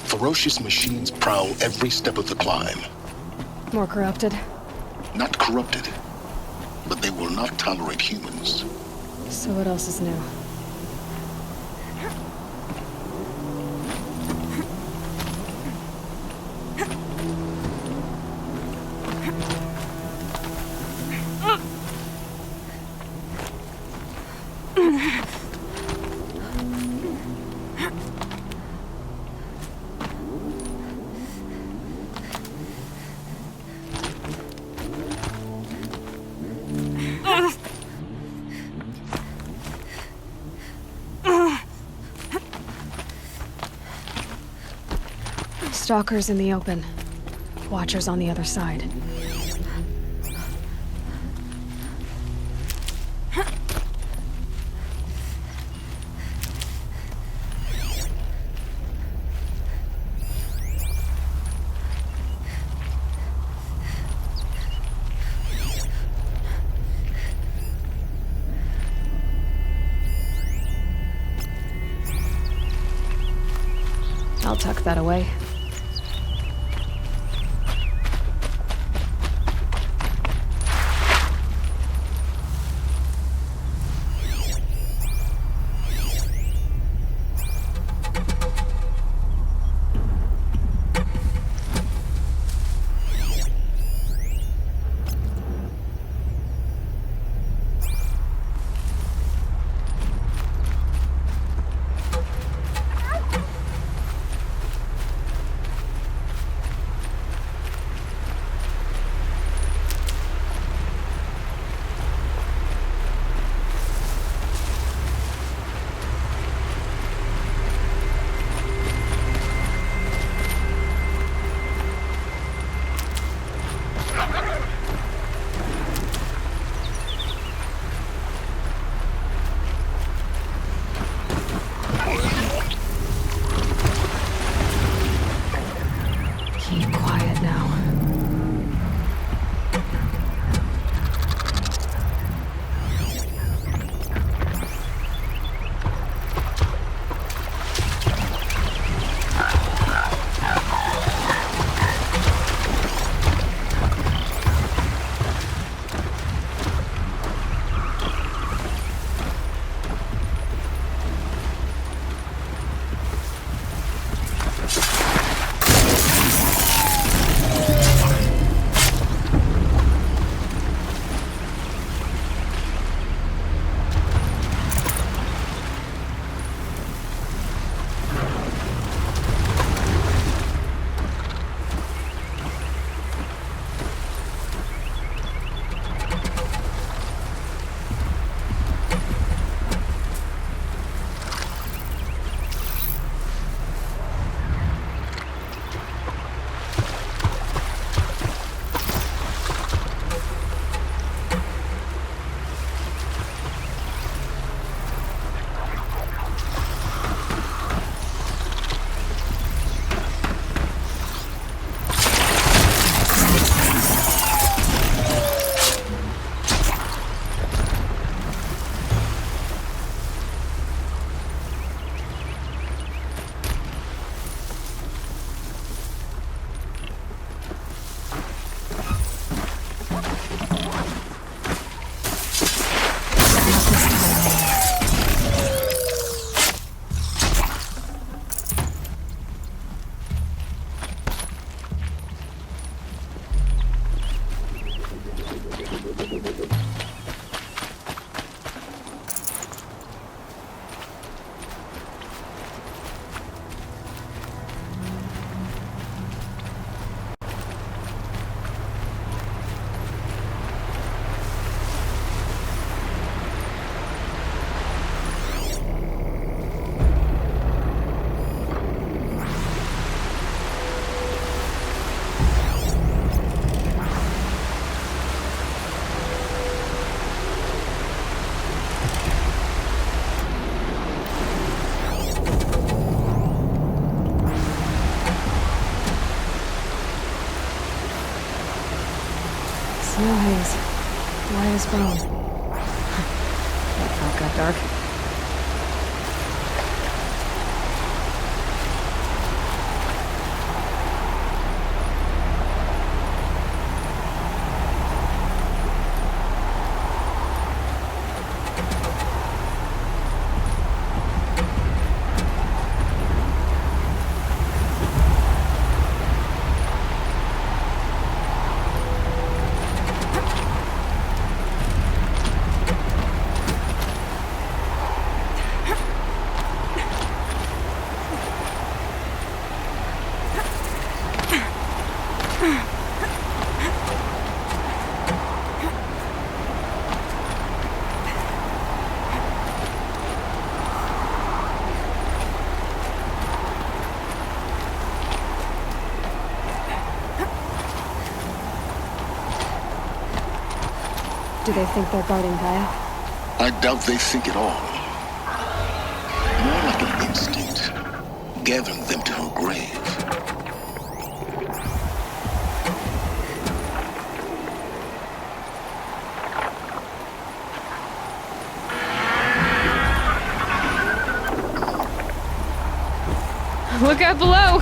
Ferocious machines prowl every step of the climb. More corrupted? Not corrupted, but they will not tolerate humans. So what else is new? Stalkers in the open. Watchers on the other side. I'll tuck that away. is white as bone. That thought got dark. Do they think they're guarding Gaia? I doubt they think at all. More like an instinct, gathering them to her grave. Look out below!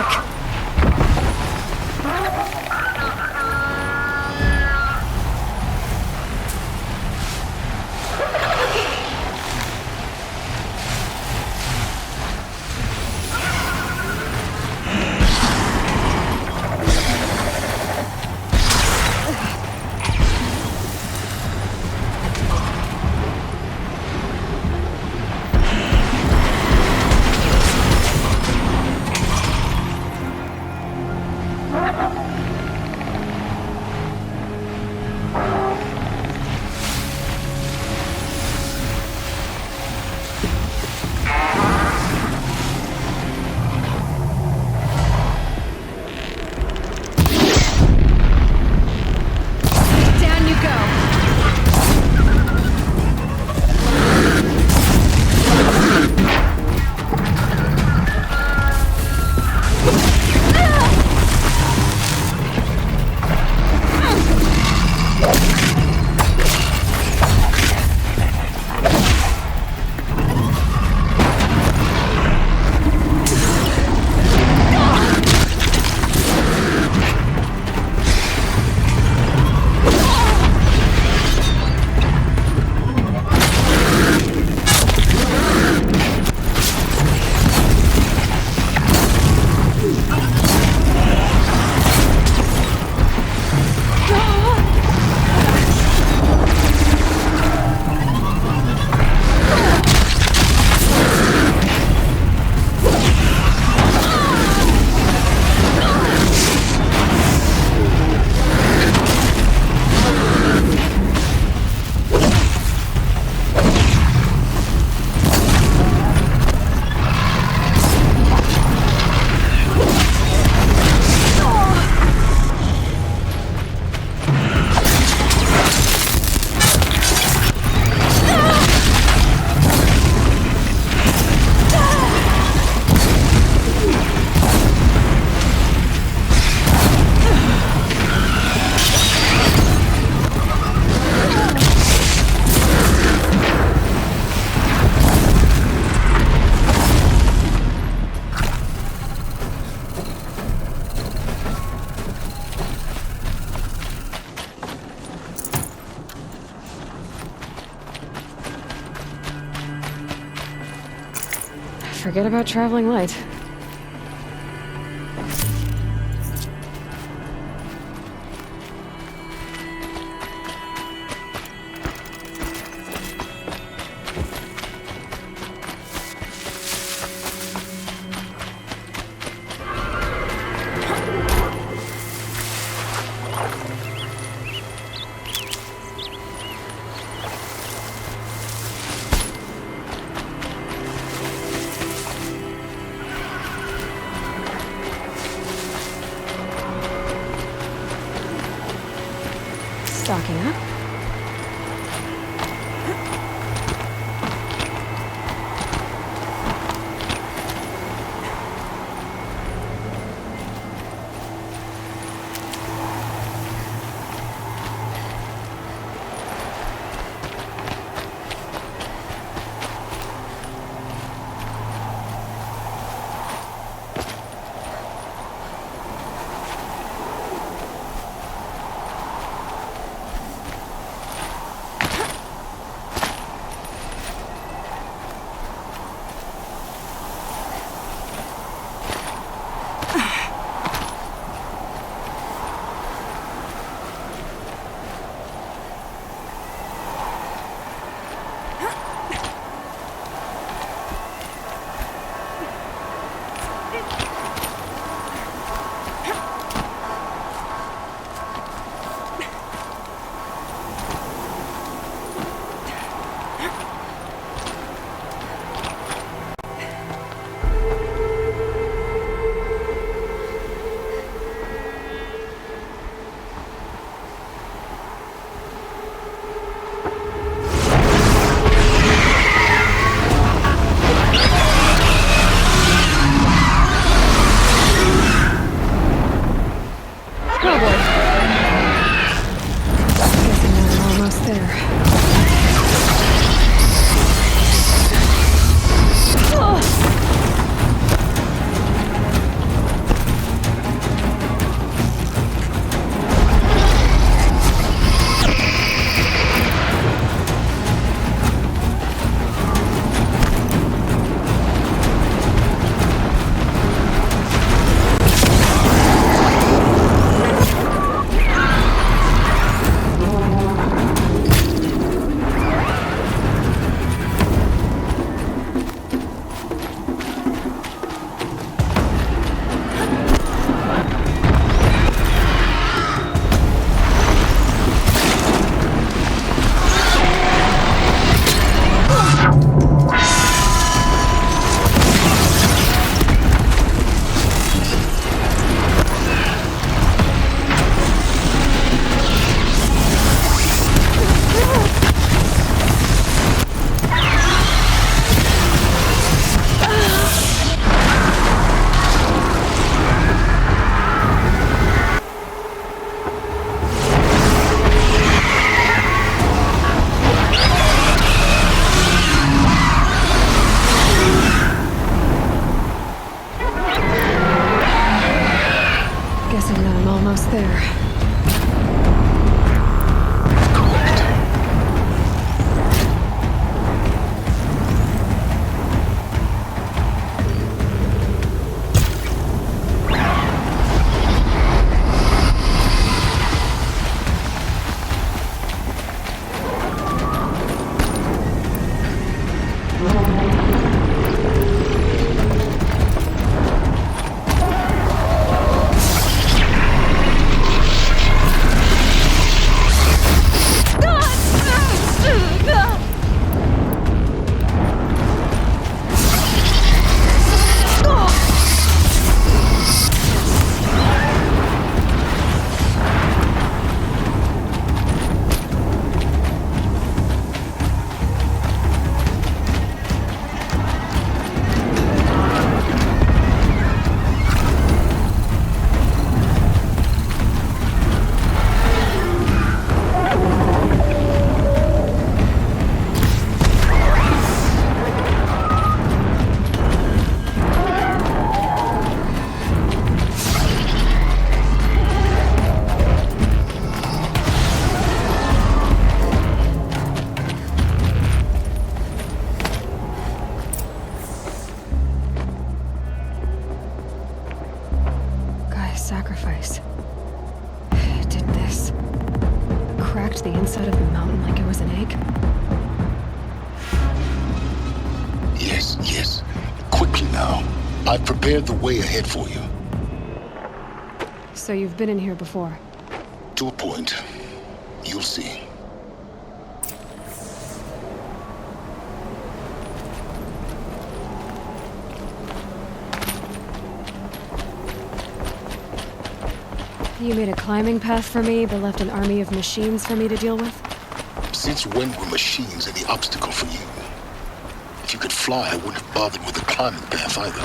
quick! Forget about traveling light. Stocking up. cracked the inside of the mountain like it was an egg? Yes, yes. Quickly now. I've prepared the way ahead for you. So you've been in here before? To a point. You'll see. You made a climbing path for me, but left an army of machines for me to deal with? Since when were machines any obstacle for you? If you could fly, I wouldn't have bothered with the climbing path either.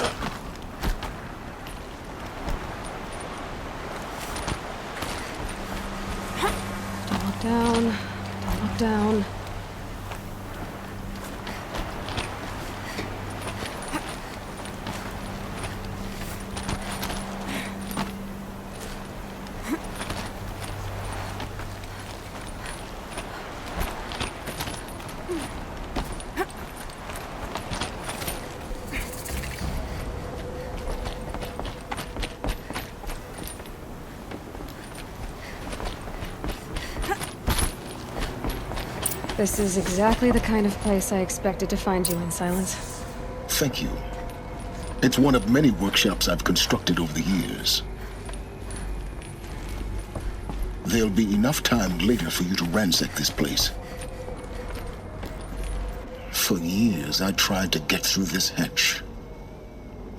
Don't look down. Don't look down. This is exactly the kind of place I expected to find you in, Silence. Thank you. It's one of many workshops I've constructed over the years. There'll be enough time later for you to ransack this place. For years, I tried to get through this hatch.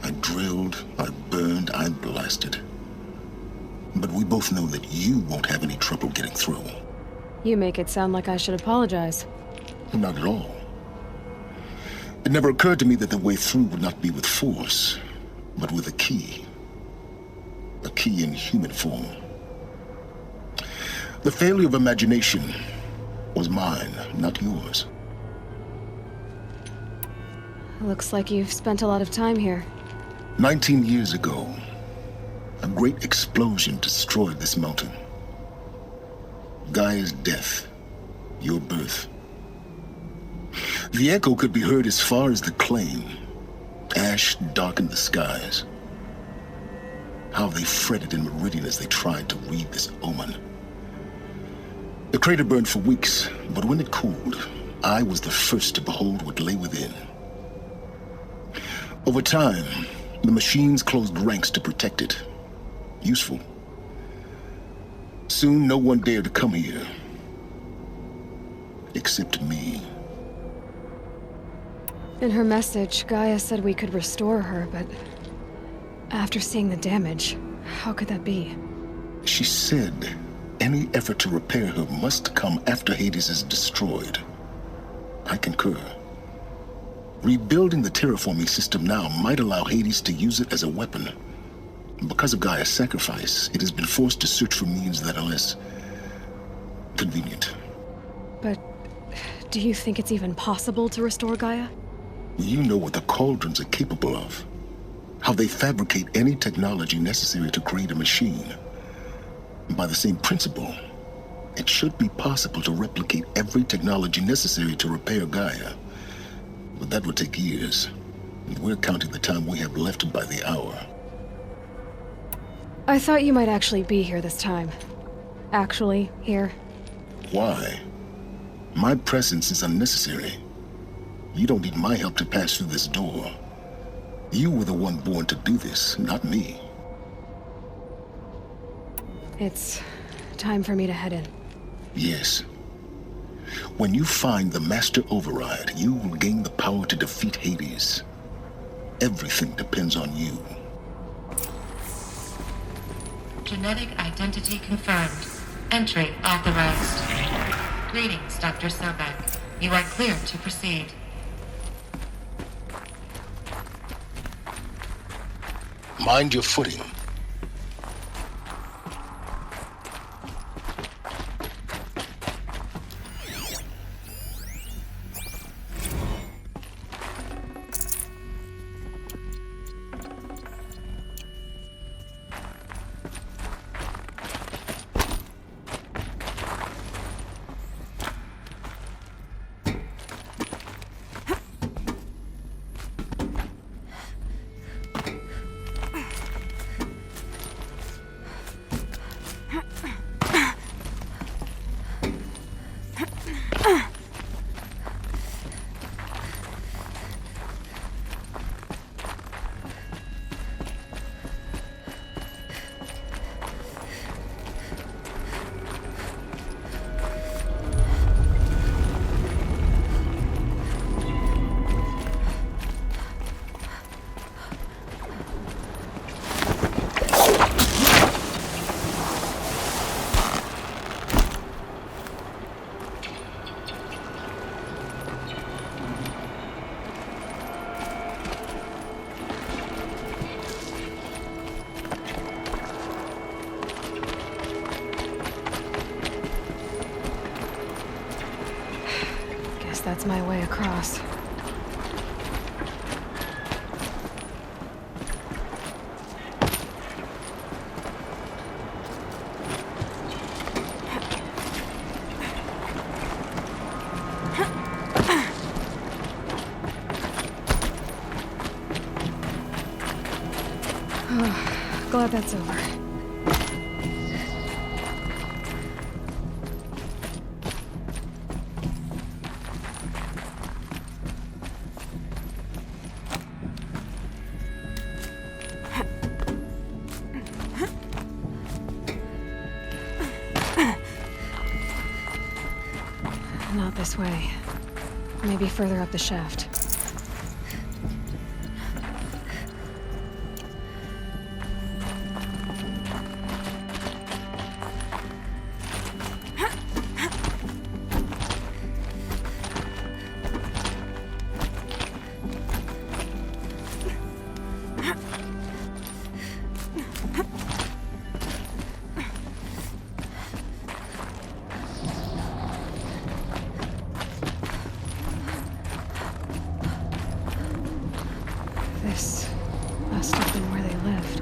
I drilled, I burned, I blasted. But we both know that you won't have any trouble getting through. You make it sound like I should apologize. Not at all. It never occurred to me that the way through would not be with force, but with a key. A key in human form. The failure of imagination was mine, not yours. Looks like you've spent a lot of time here. 19 years ago, a great explosion destroyed this mountain. Gaia's death, your birth. The echo could be heard as far as the claim. Ash darkened the skies. How they fretted in Meridian as they tried to read this omen. The crater burned for weeks, but when it cooled, I was the first to behold what lay within. Over time, the machines closed ranks to protect it. Useful. Soon, no one dared to come here. Except me. In her message, Gaia said we could restore her, but after seeing the damage, how could that be? She said any effort to repair her must come after Hades is destroyed. I concur. Rebuilding the terraforming system now might allow Hades to use it as a weapon. Because of Gaia's sacrifice, it has been forced to search for means that are less convenient. But do you think it's even possible to restore Gaia? You know what the Cauldrons are capable of. How they fabricate any technology necessary to create a machine. By the same principle, it should be possible to replicate every technology necessary to repair Gaia. But that would take years. And we're counting the time we have left by the hour. I thought you might actually be here this time. Actually, here. Why? My presence is unnecessary. You don't need my help to pass through this door. You were the one born to do this, not me. It's time for me to head in. Yes. When you find the Master Override, you will gain the power to defeat Hades. Everything depends on you. Genetic identity confirmed. Entry authorized. Greetings, Dr. Sobek. You are clear to proceed. Mind your footing. that's my way across. Glad that's over. Not this way. Maybe further up the shaft. This must have been where they lived.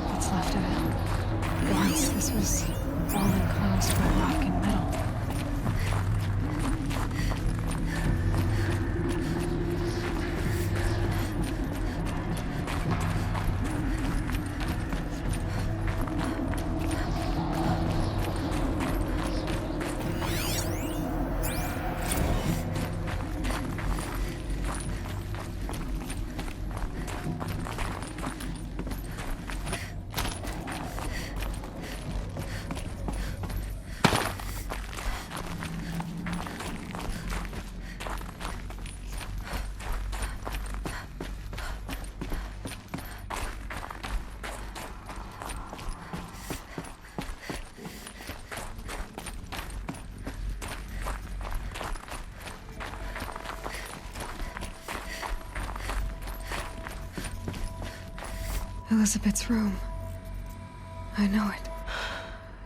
What's left of it. Once this was all enclosed by rock and metal. Elizabeth's room. I know it.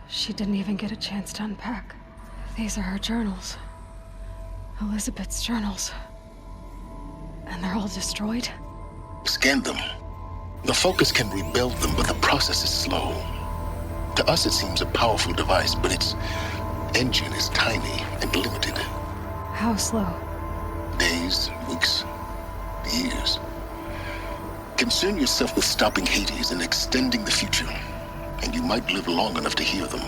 She didn't even get a chance to unpack. These are her journals. Elizabeth's journals. And they're all destroyed? Scan them. The Focus can rebuild them, but the process is slow. To us, it seems a powerful device, but its engine is tiny and limited. How slow? Days, weeks, years. Concern yourself with stopping Hades and extending the future, and you might live long enough to hear them.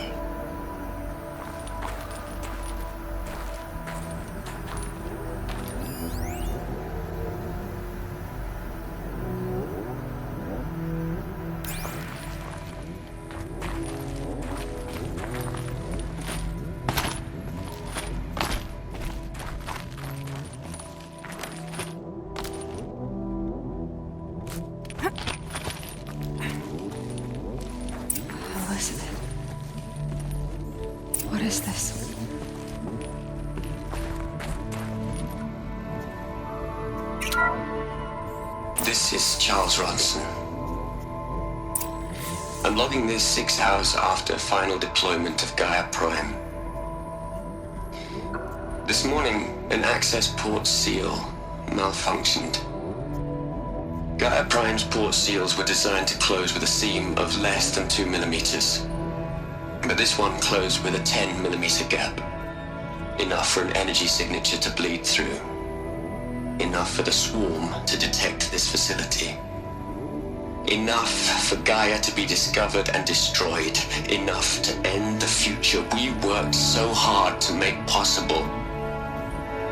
What is this? This is Charles Ronson. I'm logging this 6 hours after final deployment of Gaia Prime. This morning, an access port seal malfunctioned. Gaia Prime's port seals were designed to close with a seam of less than 2 millimeters. But this one closed with a 10 millimeter gap. Enough for an energy signature to bleed through. Enough for the swarm to detect this facility. Enough for Gaia to be discovered and destroyed. Enough to end the future we worked so hard to make possible.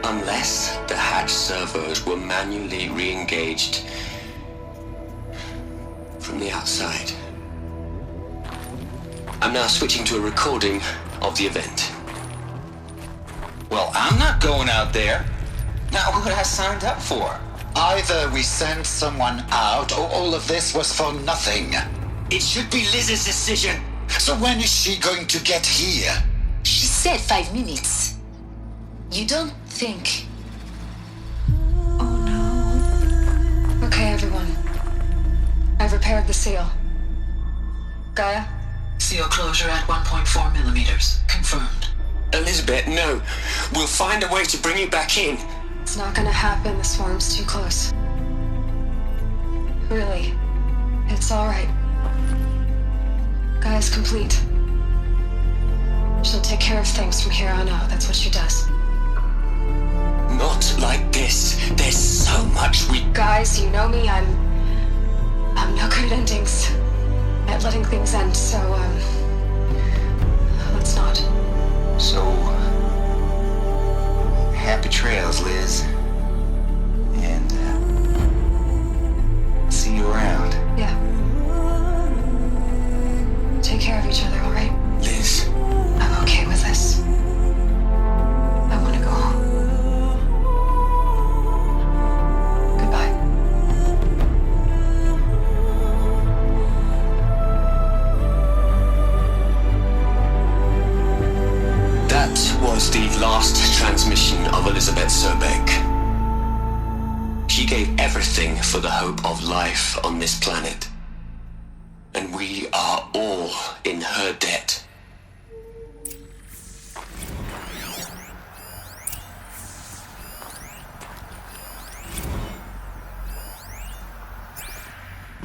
Unless the hatch servos were manually re-engaged from the outside. I'm now switching to a recording of the event. Well, I'm not going out there. Not what I signed up for. Either we send someone out, or all of this was for nothing. It should be Liz's decision. So when is she going to get here? She said 5 minutes. You don't think... Oh no. Okay, everyone. I've repaired the seal. Gaia? Seal closure at 1.4 millimeters. Confirmed. Elizabeth, no. We'll find a way to bring you back in. It's not gonna happen. The swarm's too close. Really. It's alright. Gaia's complete. She'll take care of things from here on out. That's what she does. Not like this. There's so much we... Guys, you know me. I'm no good at endings. At letting things end, so, let's not. So, happy trails, Liz. And, see you around. Yeah. Take care of each other, alright? Liz. I'm okay with this. I want to go home. Goodbye. That was the last transmission of Elizabeth Sobek. She gave everything for the hope of life on this planet. And we are all in her debt.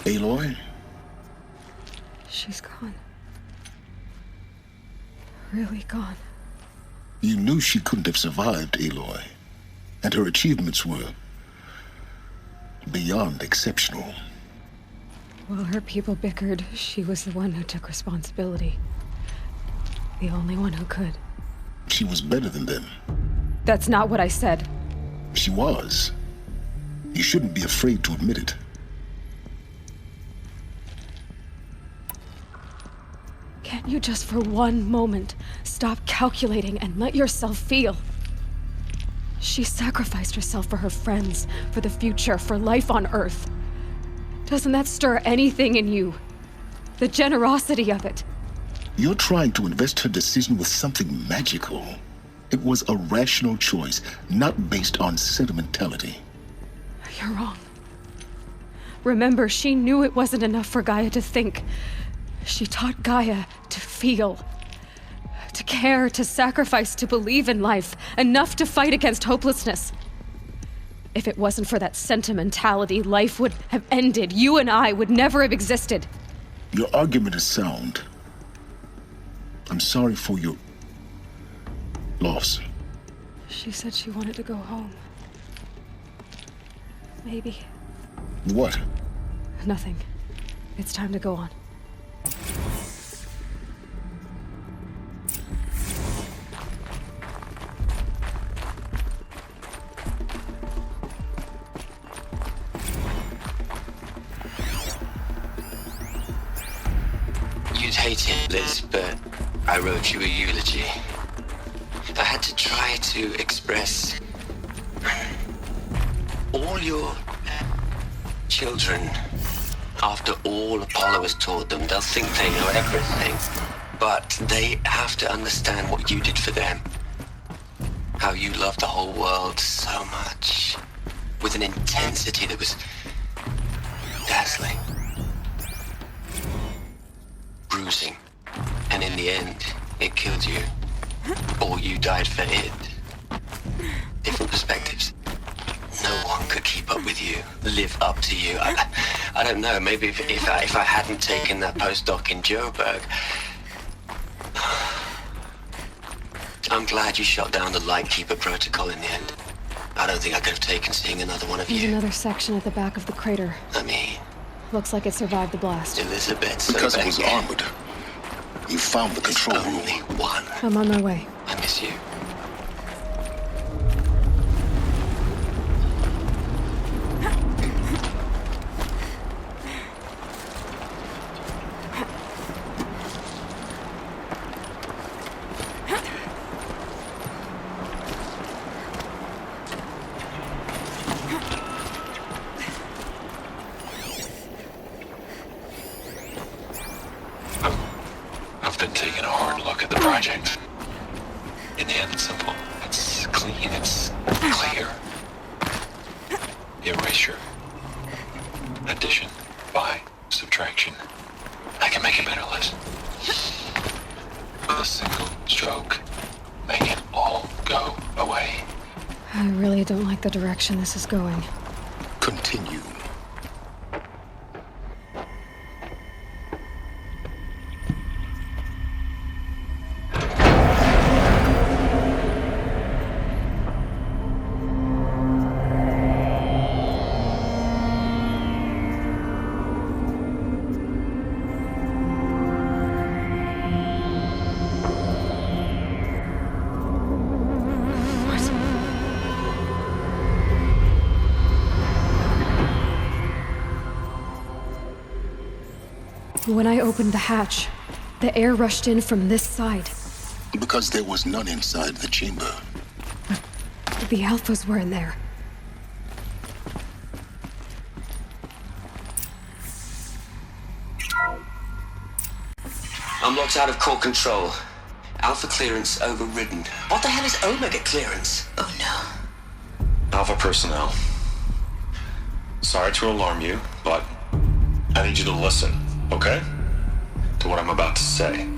Aloy? She's gone. Really gone. You knew she couldn't have survived, Aloy. And her achievements were beyond exceptional. While her people bickered, she was the one who took responsibility. The only one who could. She was better than them. That's not what I said. She was. You shouldn't be afraid to admit it. Can't you just for one moment stop calculating and let yourself feel? She sacrificed herself for her friends, for the future, for life on Earth. Doesn't that stir anything in you? The generosity of it. You're trying to invest her decision with something magical. It was a rational choice, not based on sentimentality. You're wrong. Remember, she knew it wasn't enough for Gaia to think. She taught Gaia to feel, to care, to sacrifice, to believe in life, enough to fight against hopelessness. If it wasn't for that sentimentality, life would have ended. You and I would never have existed. Your argument is sound. I'm sorry for your loss. She said she wanted to go home. Maybe. What? Nothing. It's time to go on. You'd hate it, Liz, but I wrote you a eulogy. I had to try to express all your children. After all Apollo has taught them, they'll think they know everything. But they have to understand what you did for them. How you loved the whole world so much. With an intensity that was dazzling. Bruising. And in the end, it killed you. Or you died for it. Different perspectives. No one could keep up with you, live up to you. I don't know, maybe if I hadn't taken that postdoc in Joburg. I'm glad you shot down the Lightkeeper protocol in the end. I don't think I could have taken seeing another one of There's you. another section at the back of the crater. I mean... Looks like it survived the blast. Elizabeth, because it was armored. You found the control room. Only one. I'm on my way. I miss you. I've been taking a hard look at the project. In the end, it's simple. It's clean. It's clear. Erasure. Addition. By. Subtraction. I can make a better list. With a single stroke. Make it all go away. I really don't like the direction this is going. Continue. When I opened the hatch, the air rushed in from this side. Because there was none inside the chamber. The Alphas were in there. I'm locked out of core control. Alpha clearance overridden. What the hell is Omega clearance? Oh no. Alpha personnel. Sorry to alarm you, but I need you to listen, okay? To what I'm about to say.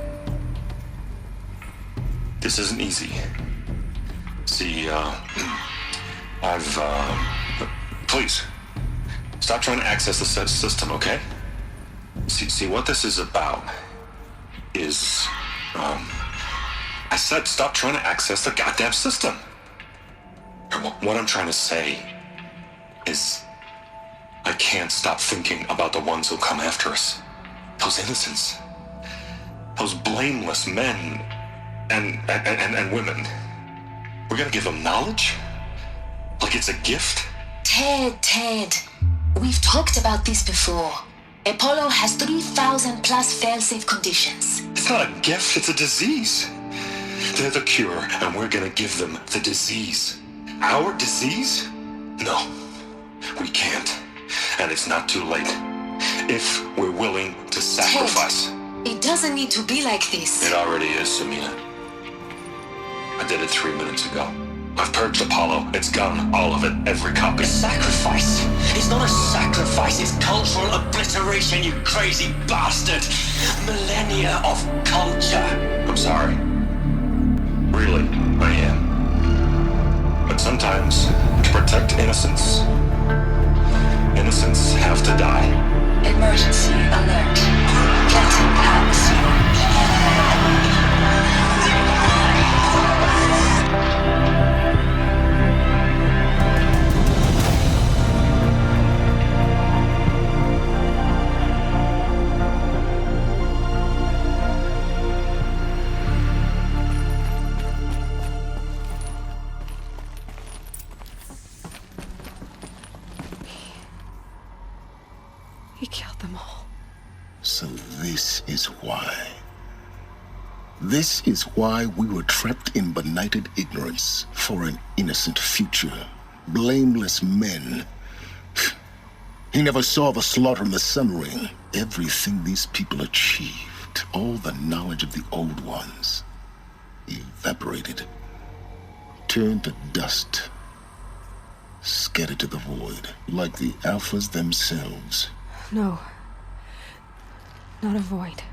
This isn't easy. See, please, stop trying to access the system, okay? See, what this is about is, I said stop trying to access the goddamn system. What I'm trying to say is, I can't stop thinking about the ones who'll come after us. Those innocents. Those blameless men and women. We're gonna give them knowledge? Like it's a gift? Ted. We've talked about this before. Apollo has 3,000 plus fail-safe conditions. It's not a gift, it's a disease. They're the cure, and we're gonna give them the disease. Our disease? No, we can't. And it's not too late. If we're willing to sacrifice. Ted, it doesn't need to be like this. It already is, Samina. I did it 3 minutes ago. I've purged Apollo. It's gone. All of it. Every copy. Sacrifice? It's not a sacrifice. It's cultural obliteration, you crazy bastard. Millennia of culture. I'm sorry. Really, I am. But sometimes, to protect innocence, innocents have to die. Emergency alert. Captain Atmosphere. He killed them all. So this is why. This is why we were trapped in benighted ignorance for an innocent future. Blameless men. He never saw the slaughter in the Sun Ring. Everything these people achieved, all the knowledge of the old ones, evaporated, turned to dust, scattered to the void, like the Alphas themselves. No. Not a void.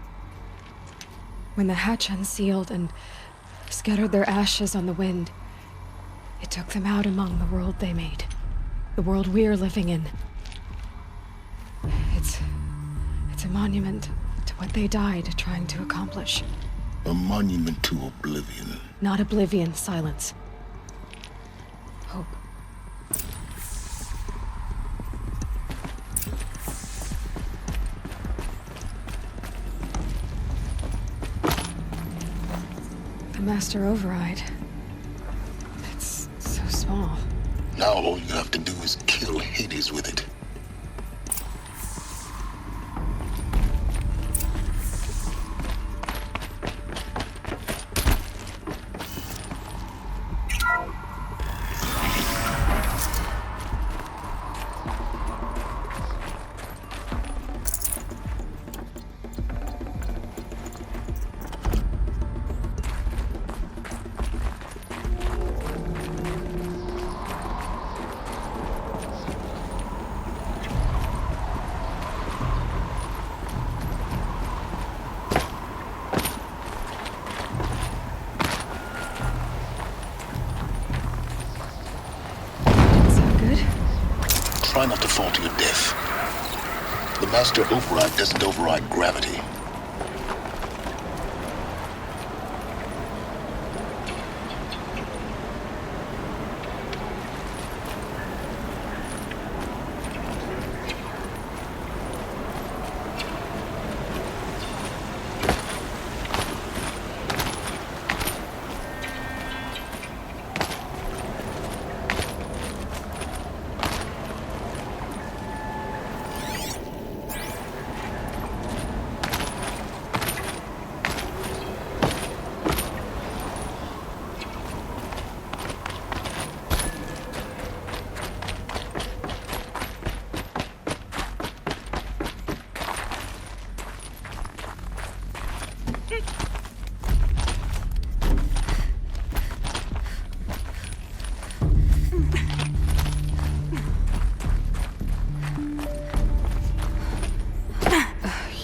When the hatch unsealed and scattered their ashes on the wind, it took them out among the world they made. The world we're living in. It's a monument to what they died trying to accomplish. A monument to oblivion. Not oblivion, silence. Hope. The master override. It's so small. Now all you have to do is kill Hades with it. try not to fall to your death. The master override doesn't override gravity.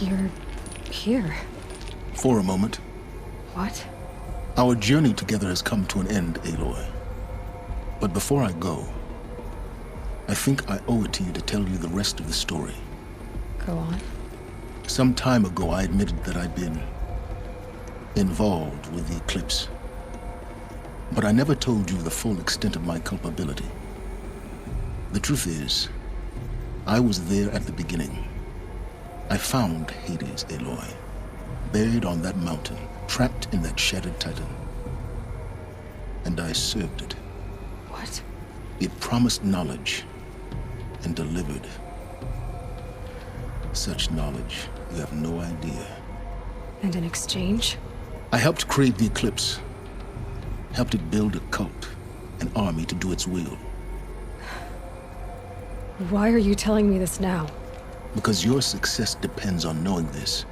You're here. For a moment. What? Our journey together has come to an end, Aloy. But before I go, I think I owe it to you to tell you the rest of the story. Go on. Some time ago, I admitted that I'd been involved with the eclipse. But I never told you the full extent of my culpability. The truth is, I was there at the beginning. I found Hades, Aloy, buried on that mountain, trapped in that shattered titan. And I served it. What? It promised knowledge and delivered. Such knowledge, you have no idea. And in exchange? I helped create the eclipse. Helped it build a cult, an army to do its will. Why are you telling me this now? Because your success depends on knowing this.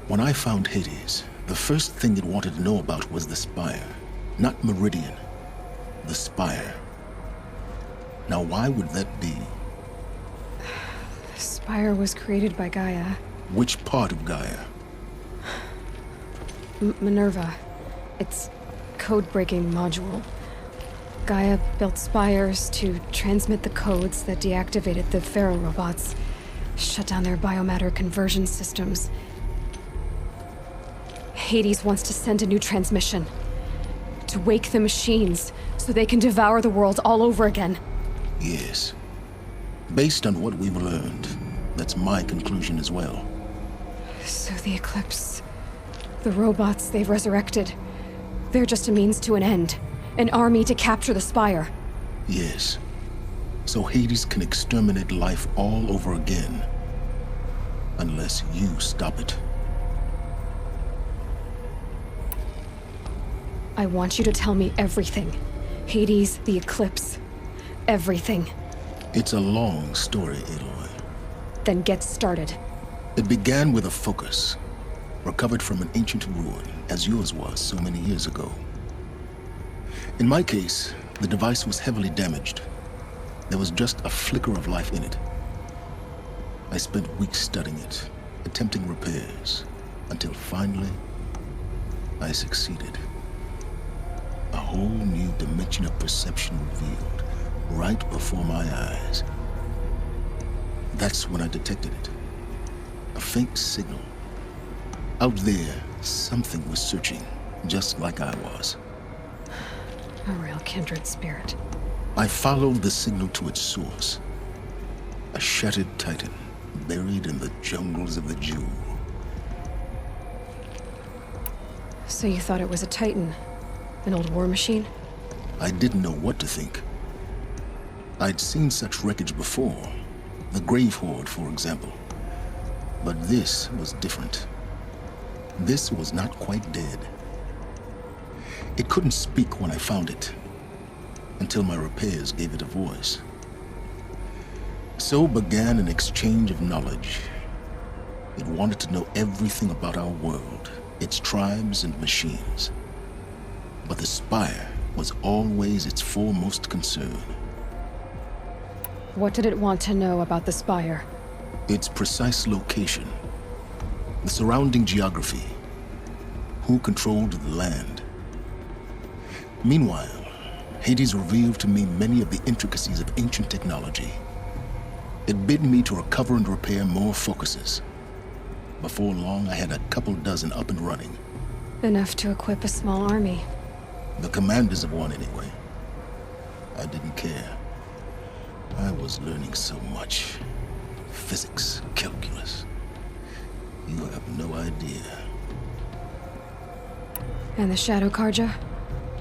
When I found Hades, the first thing it wanted to know about was the Spire. Not Meridian. The Spire. Now why would that be? The Spire was created by Gaia. Which part of Gaia? Minerva. Its code-breaking module. Gaia built spires to transmit the codes that deactivated the Pharaoh robots, shut down their biomatter conversion systems. Hades wants to send a new transmission. To wake the machines, so they can devour the world all over again. Yes. Based on what we've learned, that's my conclusion as well. So the Eclipse, the robots they've resurrected, they're just a means to an end. An army to capture the Spire. Yes. So Hades can exterminate life all over again. Unless you stop it. I want you to tell me everything. Hades, the Eclipse, everything. It's a long story, Aloy. Then get started. It began with a focus, recovered from an ancient ruin, as yours was so many years ago. In my case, the device was heavily damaged. There was just a flicker of life in it. I spent weeks studying it, attempting repairs, until finally, I succeeded. A whole new dimension of perception revealed, right before my eyes. That's when I detected it. A faint signal. Out there, something was searching, just like I was. A real kindred spirit. I followed the signal to its source. A shattered titan, buried in the jungles of the Jewel. So you thought it was a titan? An old war machine? I didn't know what to think. I'd seen such wreckage before. The Grave Horde, for example. But this was different. This was not quite dead. It couldn't speak when I found it, until my repairs gave it a voice. So began an exchange of knowledge. It wanted to know everything about our world, its tribes and machines. But the Spire was always its foremost concern. What did it want to know about the Spire? Its precise location, the surrounding geography, who controlled the land. Meanwhile, Hades revealed to me many of the intricacies of ancient technology. It bid me to recover and repair more focuses. Before long, I had a couple dozen up and running. Enough to equip a small army. The commanders of one, anyway. I didn't care. I was learning so much. Physics, calculus. You have no idea. And the Shadow Karja?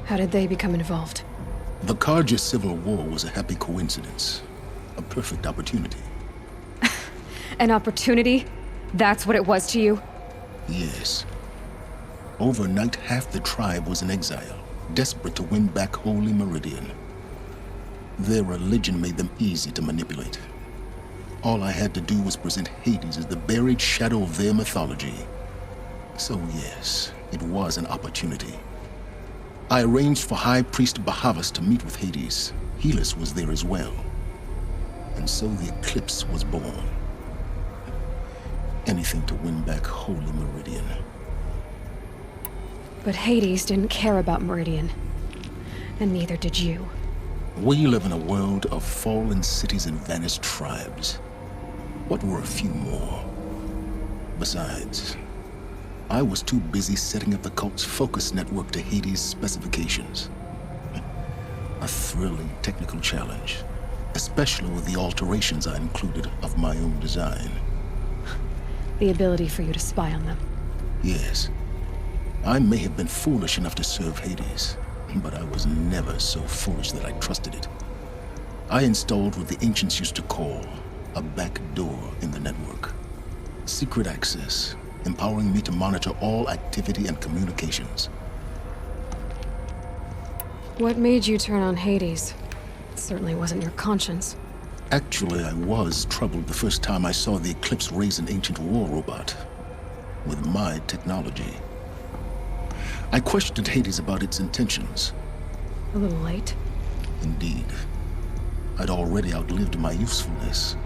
How did they become involved? The Karja Civil War was a happy coincidence. A perfect opportunity. An opportunity? That's what it was to you? Yes. Overnight, half the tribe was in exile, desperate to win back Holy Meridian. Their religion made them easy to manipulate. All I had to do was present Hades as the buried shadow of their mythology. So yes, it was an opportunity. I arranged for High Priest Bahavas to meet with Hades. Helis was there as well. And so the eclipse was born. Anything to win back Holy Meridian. But Hades didn't care about Meridian. And neither did you. We live in a world of fallen cities and vanished tribes. What were a few more? Besides, I was too busy setting up the cult's focus network to Hades' specifications. A thrilling technical challenge, especially with the alterations I included of my own design. The ability for you to spy on them. Yes. I may have been foolish enough to serve Hades, but I was never so foolish that I trusted it. I installed what the ancients used to call a back door in the network. Secret access, empowering me to monitor all activity and communications. What made you turn on Hades? It certainly wasn't your conscience. Actually, I was troubled the first time I saw the Eclipse raise an ancient war robot. With my technology. I questioned Hades about its intentions. A little late. Indeed. I'd already outlived my usefulness.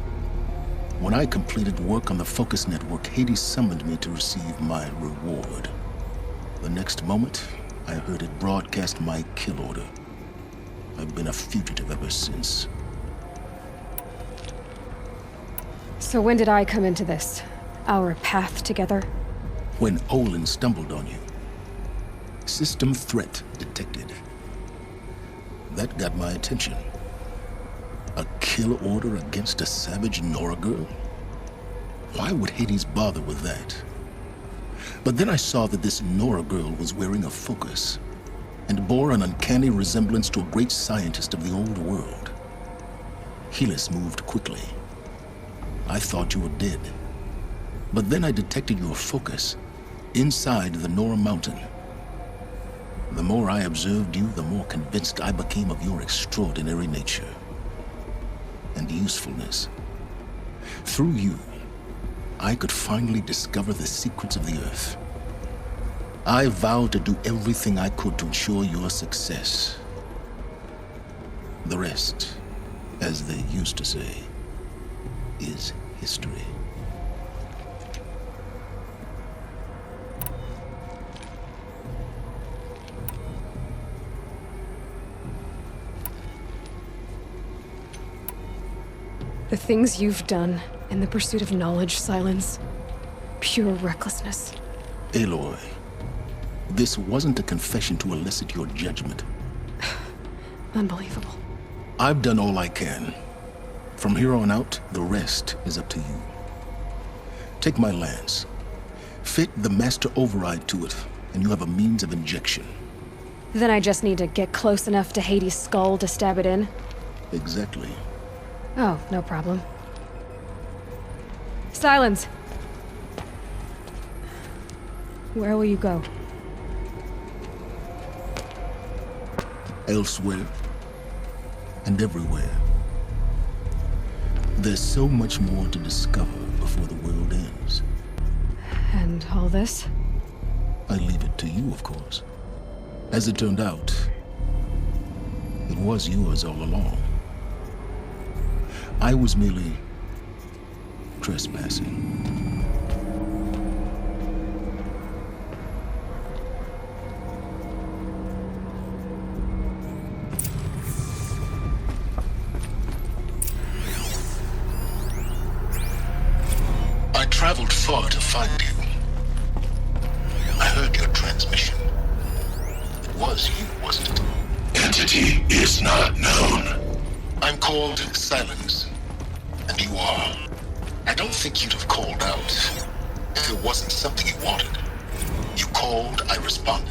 When I completed work on the Focus Network, Hades summoned me to receive my reward. The next moment, I heard it broadcast my kill order. I've been a fugitive ever since. So when did I come into this? Our path together? When Olin stumbled on you. System threat detected. That got my attention. A kill order against a savage Nora girl? Why would Hades bother with that? But then I saw that this Nora girl was wearing a focus and bore an uncanny resemblance to a great scientist of the old world. Helis moved quickly. I thought you were dead. But then I detected your focus inside the Nora mountain. The more I observed you, the more convinced I became of your extraordinary nature and usefulness. Through you, I could finally discover the secrets of the Earth. I vowed to do everything I could to ensure your success. The rest, as they used to say, is history. The things you've done in the pursuit of knowledge, Silence. Pure recklessness. Aloy, this wasn't a confession to elicit your judgment. Unbelievable. I've done all I can. From here on out, the rest is up to you. Take my lance. Fit the master override to it, and you have a means of injection. Then I just need to get close enough to Hades' skull to stab it in? Exactly. Oh, no problem. Silence! Where will you go? Elsewhere. And everywhere. There's so much more to discover before the world ends. And all this? I leave it to you, of course. As it turned out, it was yours all along. I was merely trespassing. find you. I heard your transmission. It was you, wasn't it? Entity is not known. I'm called Silence, and you are. I don't think you'd have called out if it wasn't something you wanted. You called, I responded.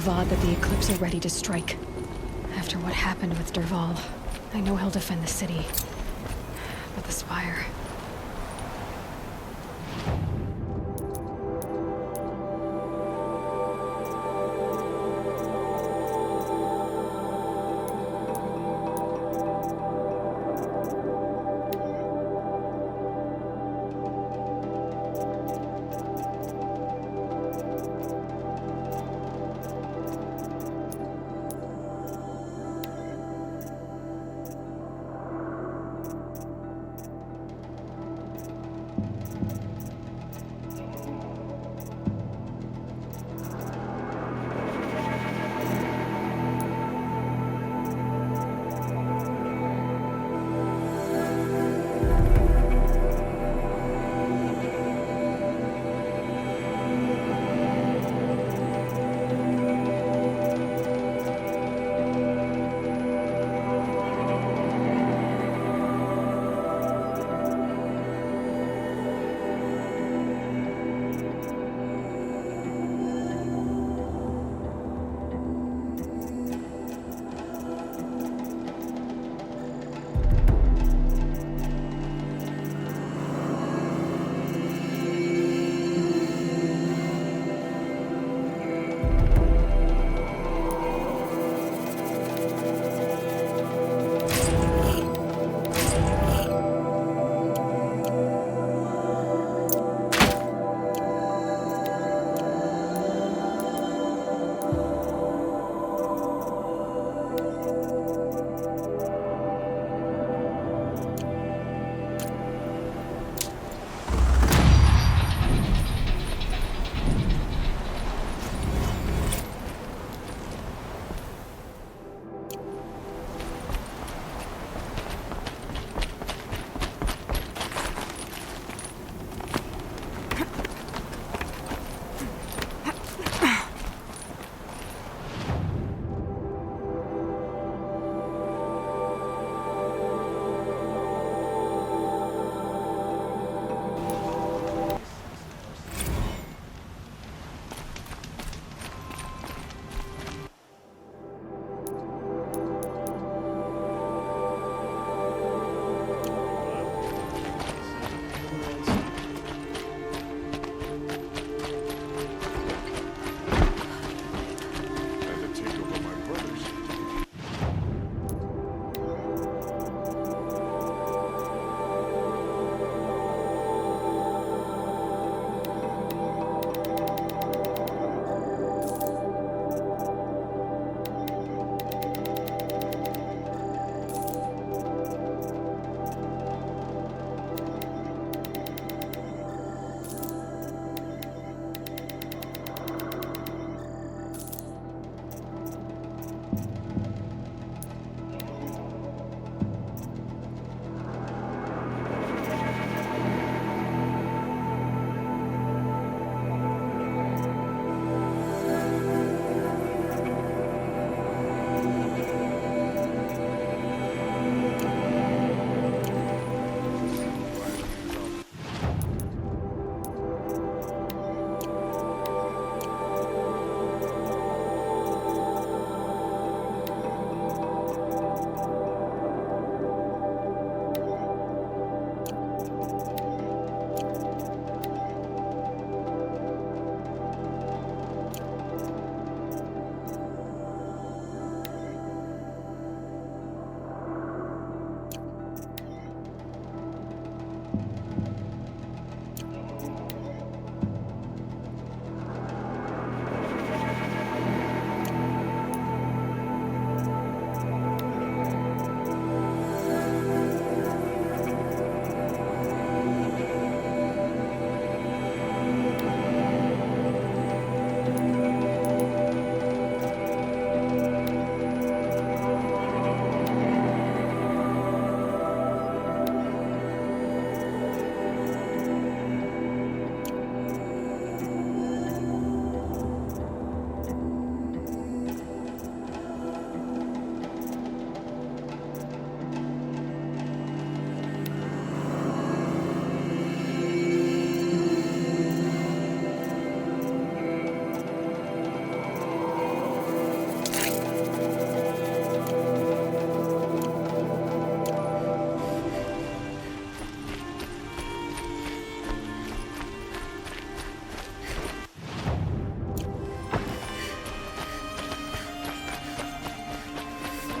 That the Eclipse are ready to strike. After what happened with Derval, I know he'll defend the city. But the Spire...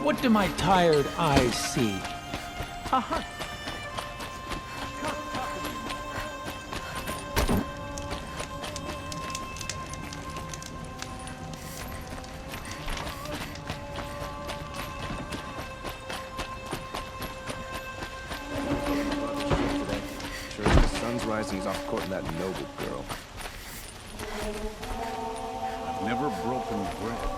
What do my tired eyes see? Haha. Sure as the sun's rising, he's off courting that noble girl. I've never broken bread.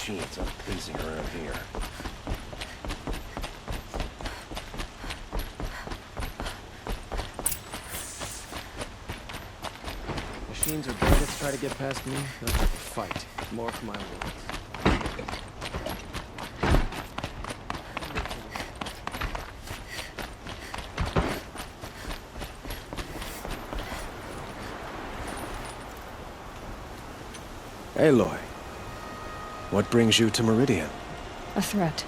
Machines are pleasing around here. Machines are bandits try to get past me. They'll have to fight. More for my words. Aloy. What brings you to Meridian? A threat.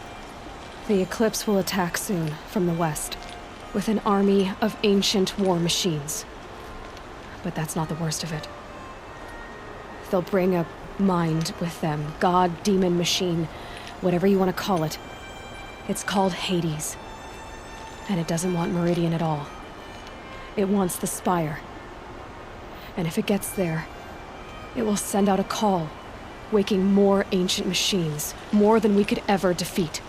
The Eclipse will attack soon, from the west, with an army of ancient war machines. But that's not the worst of it. They'll bring a mind with them, god, demon, machine, whatever you want to call it. It's called Hades. And it doesn't want Meridian at all. It wants the Spire. And if it gets there, it will send out a call, waking more ancient machines, more than we could ever defeat.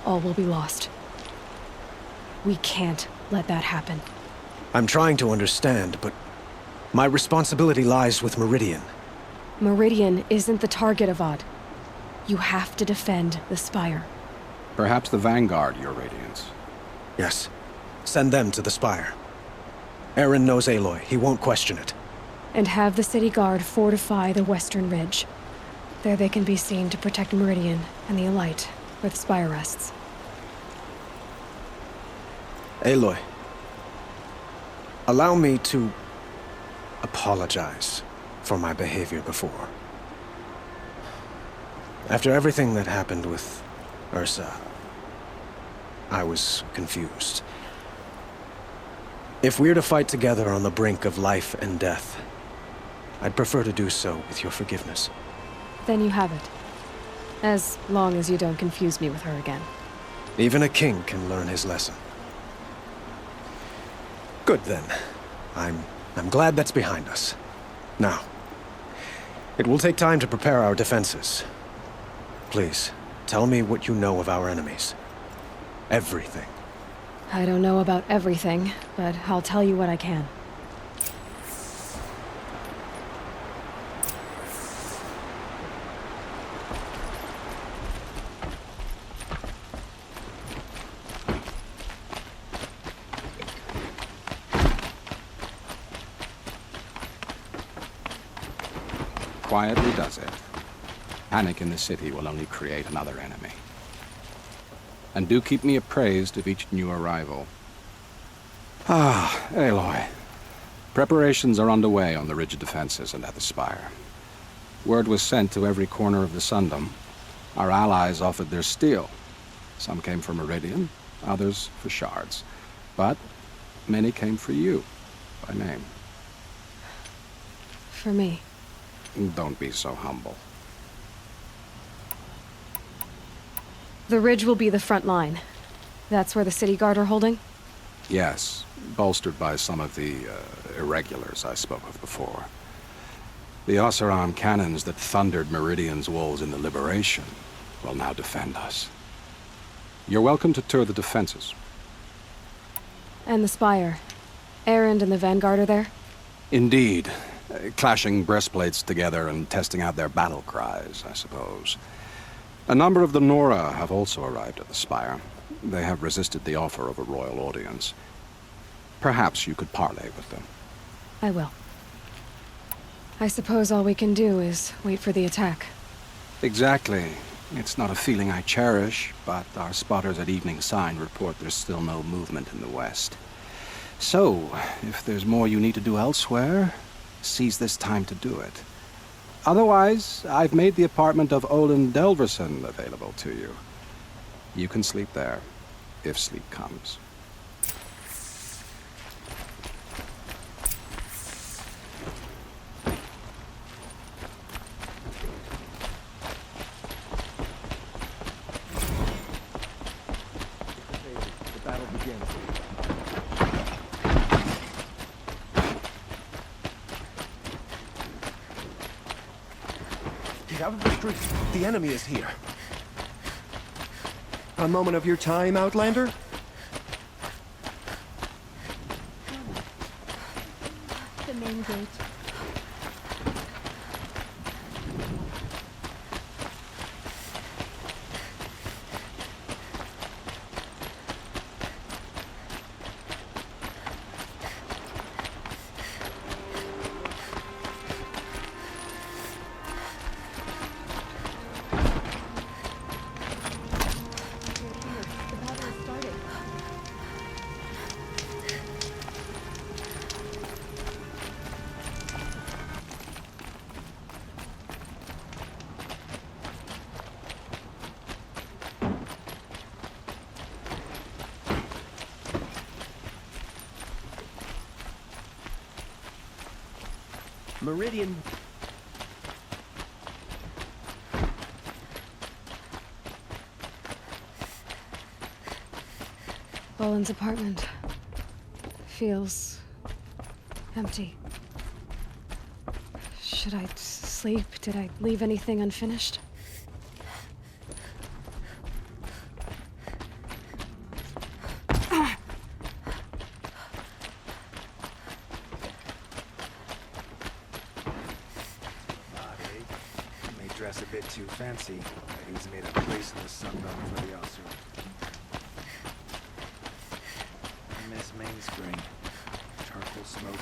All will be lost. We can't let that happen. I'm trying to understand, but my responsibility lies with Meridian. Meridian isn't the target, Avad. You have to defend the Spire. Perhaps the Vanguard, Your Radiance. Yes. Send them to the Spire. Aaron knows Aloy. He won't question it. And have the city guard fortify the western ridge. There they can be seen to protect Meridian and the Elite, where the Spire rests. Aloy, allow me to apologize for my behavior before. After everything that happened with Ursa, I was confused. If we're to fight together on the brink of life and death, I'd prefer to do so with your forgiveness. Then you have it. As long as you don't confuse me with her again. Even a king can learn his lesson. Good then. I'm glad that's behind us. Now, it will take time to prepare our defenses. Please, tell me what you know of our enemies. Everything. I don't know about everything, but I'll tell you what I can. Quietly does it. Panic in the city will only create another enemy. And do keep me appraised of each new arrival. Ah, Aloy. Preparations are underway on the ridge defenses and at the Spire. Word was sent to every corner of the Sundom. Our allies offered their steel. Some came for Meridian, others for shards. But many came for you, by name. For me. Don't be so humble. The ridge will be the front line. That's where the city guard are holding? Yes, bolstered by some of the irregulars I spoke of before. The Oseram cannons that thundered Meridian's walls in the Liberation will now defend us. You're welcome to tour the defenses. And the Spire. Erend and the Vanguard are there? Indeed. Clashing breastplates together and testing out their battle cries, I suppose. A number of the Nora have also arrived at the Spire. They have resisted the offer of a royal audience. Perhaps you could parley with them. I will. I suppose all we can do is wait for the attack. Exactly. It's not a feeling I cherish, but our spotters at Evening Sign report there's still no movement in the west. So, if there's more you need to do elsewhere, seize this time to do it. Otherwise, I've made the apartment of Olin Delverson available to you. You can sleep there, if sleep comes. The battle begins. Get out of the street. The enemy is here. A moment of your time, Outlander? The main gate. Meridian. Olin's apartment feels empty. Should I sleep? Did I leave anything unfinished? Dress a bit too fancy. He's made a place in the sunbelt for the Osir. Miss Mainspring. Charcoal smoke.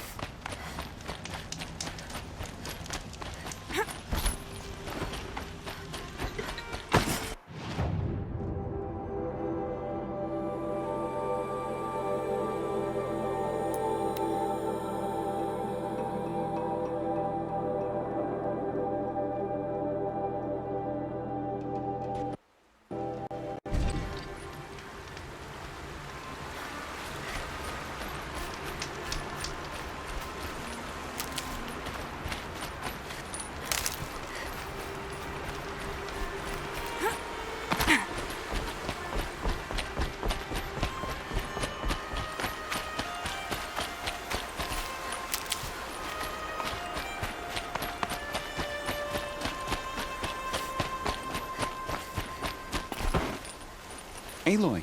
Aloy,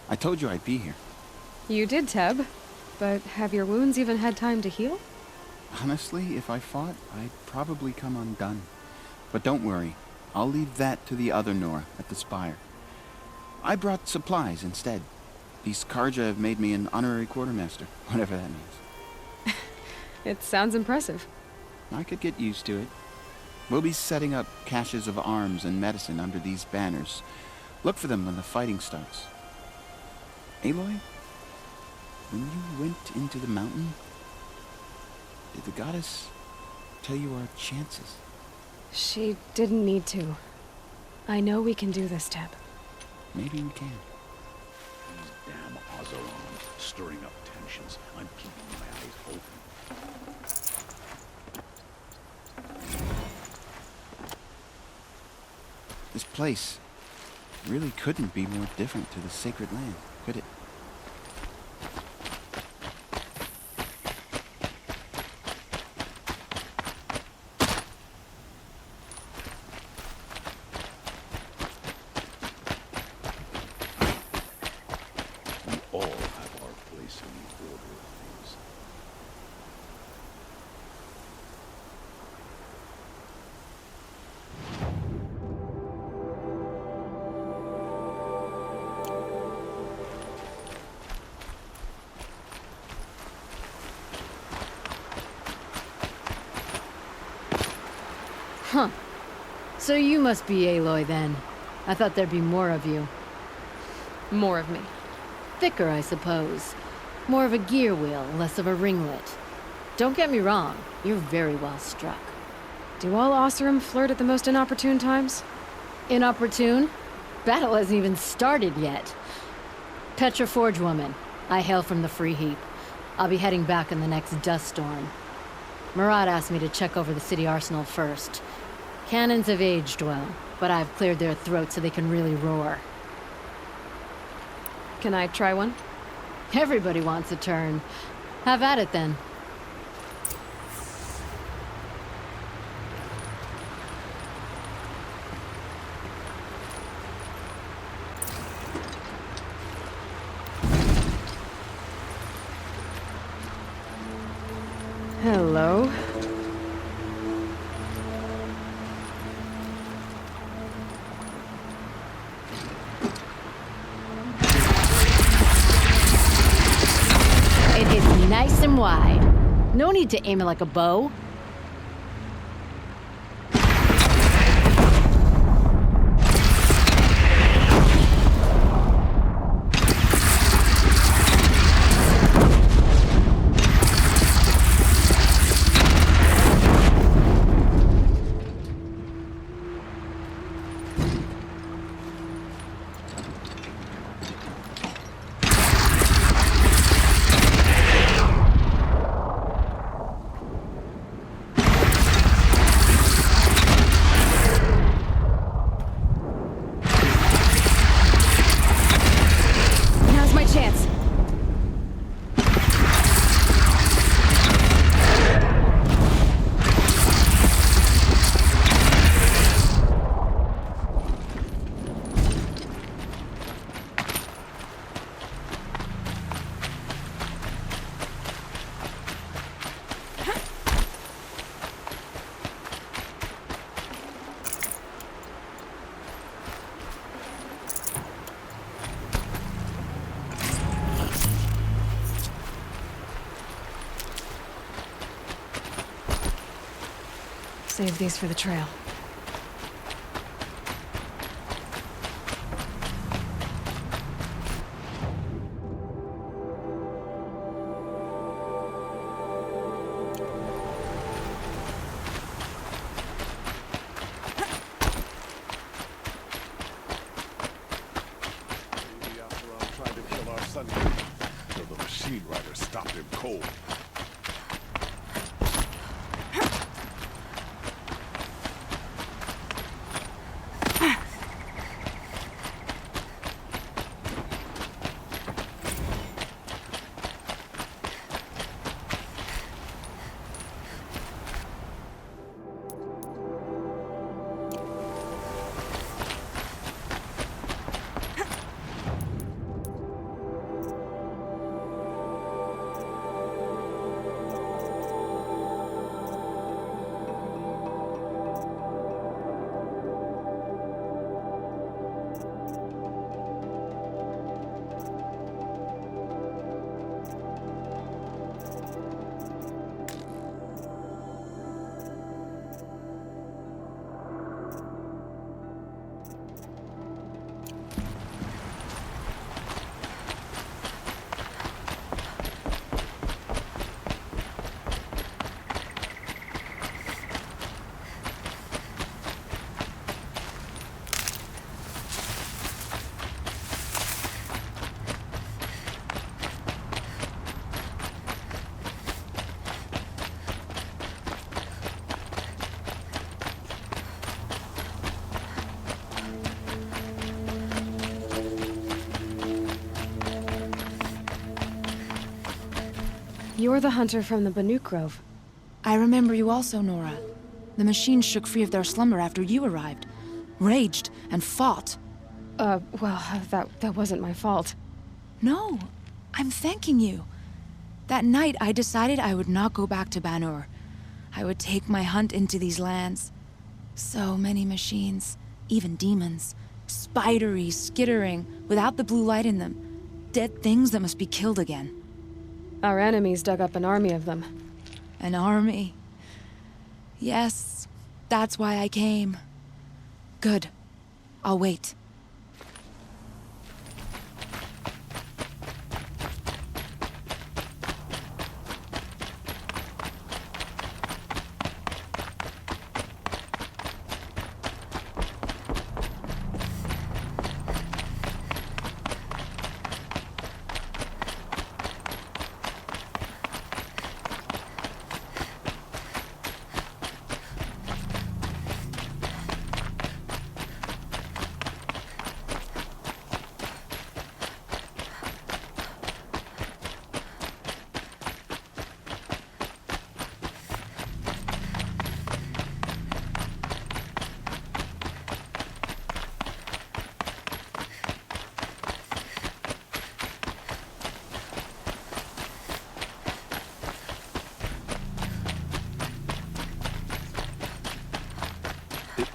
I told you I'd be here. You did, Teb. But have your wounds even had time to heal? Honestly, if I fought, I'd probably come undone. But don't worry, I'll leave that to the other Nora at the Spire. I brought supplies instead. These Karja have made me an honorary quartermaster, whatever that means. It sounds impressive. I could get used to it. We'll be setting up caches of arms and medicine under these banners. Look for them when the fighting starts. Aloy, when you went into the mountain, did the goddess tell you our chances? She didn't need to. I know we can do this, Teb. Maybe we can. These damn Ozarons, stirring up tensions. I'm keeping my eyes open. This place really couldn't be more different to the sacred land, could it? We all have our place in the order of things. Huh. So you must be Aloy then. I thought there'd be more of you. More of me. Thicker, I suppose. More of a gear wheel, less of a ringlet. Don't get me wrong, you're very well struck. Do all Oseram flirt at the most inopportune times? Inopportune? Battle hasn't even started yet. Petra Forge woman. I hail from the Free Heap. I'll be heading back in the next dust storm. Murad asked me to check over the city arsenal first. Cannons have aged well, but I've cleared their throats so they can really roar. Can I try one? Everybody wants a turn. Have at it then. Hello? It hits nice and wide. No need to aim it like a bow. Save these for the trail. Tried to kill our son, till the machine rider stopped him cold. You're the hunter from the Banuk Grove. I remember you also, Nora. The machines shook free of their slumber after you arrived. Raged and fought. Well, that wasn't my fault. No, I'm thanking you. That night, I decided I would not go back to Banur. I would take my hunt into these lands. So many machines, even demons. Spidery, skittering, without the blue light in them. Dead things that must be killed again. Our enemies dug up an army of them. An army? Yes, that's why I came. Good. I'll wait.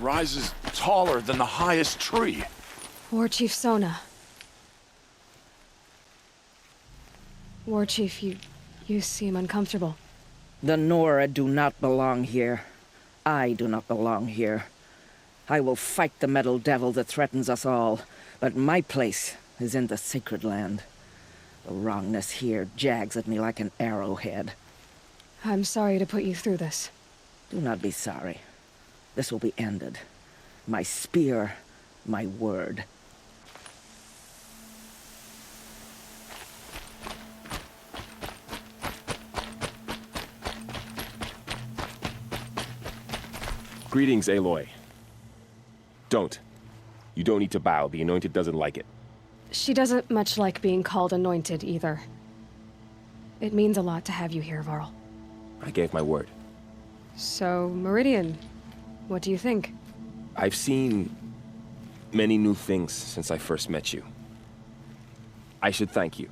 rises taller than the highest tree. War Chief Sona. War Chief, you seem uncomfortable. The Nora do not belong here. I do not belong here. I will fight the metal devil that threatens us all, but my place is in the sacred land. The wrongness here jags at me like an arrowhead. I'm sorry to put you through this. Do not be sorry. This will be ended. My spear, my word. Greetings, Aloy. Don't. You don't need to bow. The Anointed doesn't like it. She doesn't much like being called Anointed, either. It means a lot to have you here, Varl. I gave my word. So, Meridian, what do you think? I've seen many new things since I first met you. I should thank you.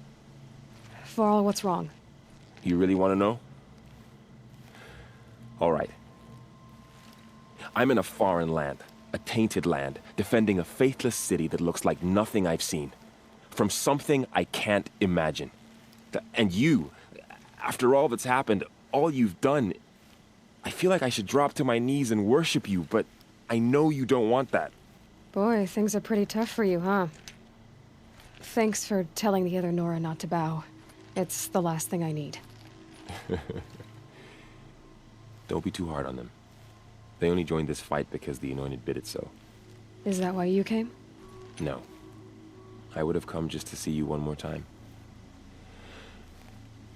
Varl, what's wrong? You really want to know? All right. I'm in a foreign land, a tainted land, defending a faithless city that looks like nothing I've seen. From something I can't imagine. And you, after all that's happened, all you've done, I feel like I should drop to my knees and worship you, but I know you don't want that. Boy, things are pretty tough for you, huh? Thanks for telling the other Nora not to bow. It's the last thing I need. Don't be too hard on them. They only joined this fight because the Anointed bid it so. Is that why you came? No. I would have come just to see you one more time.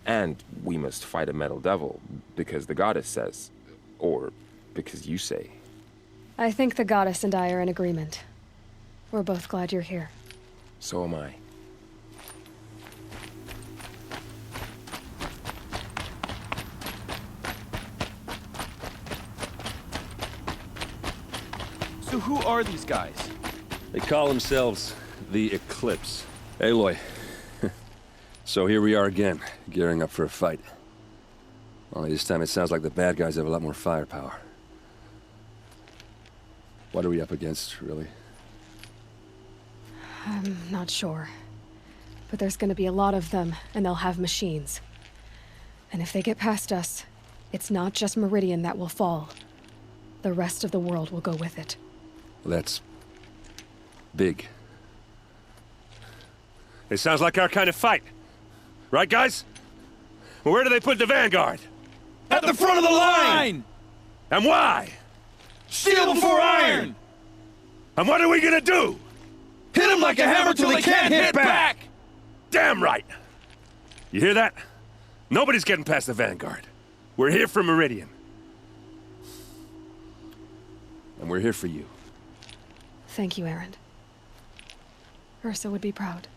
And we must fight a metal devil, because the goddess says. Or because you say. I think the goddess and I are in agreement. We're both glad you're here. So am I. So who are these guys? They call themselves the Eclipse. Aloy. So here we are again, gearing up for a fight. Only this time it sounds like the bad guys have a lot more firepower. What are we up against, really? I'm not sure. But there's gonna be a lot of them, and they'll have machines. And if they get past us, it's not just Meridian that will fall. The rest of the world will go with it. That's big. It sounds like our kind of fight. Right, guys? Well, where do they put the Vanguard? At the front of the line! And why? Steel before iron! And what are we gonna do? Hit them like a hammer till they can't hit back! Damn right! You hear that? Nobody's getting past the Vanguard. We're here for Meridian. And we're here for you. Thank you, Erend. Ursa would be proud.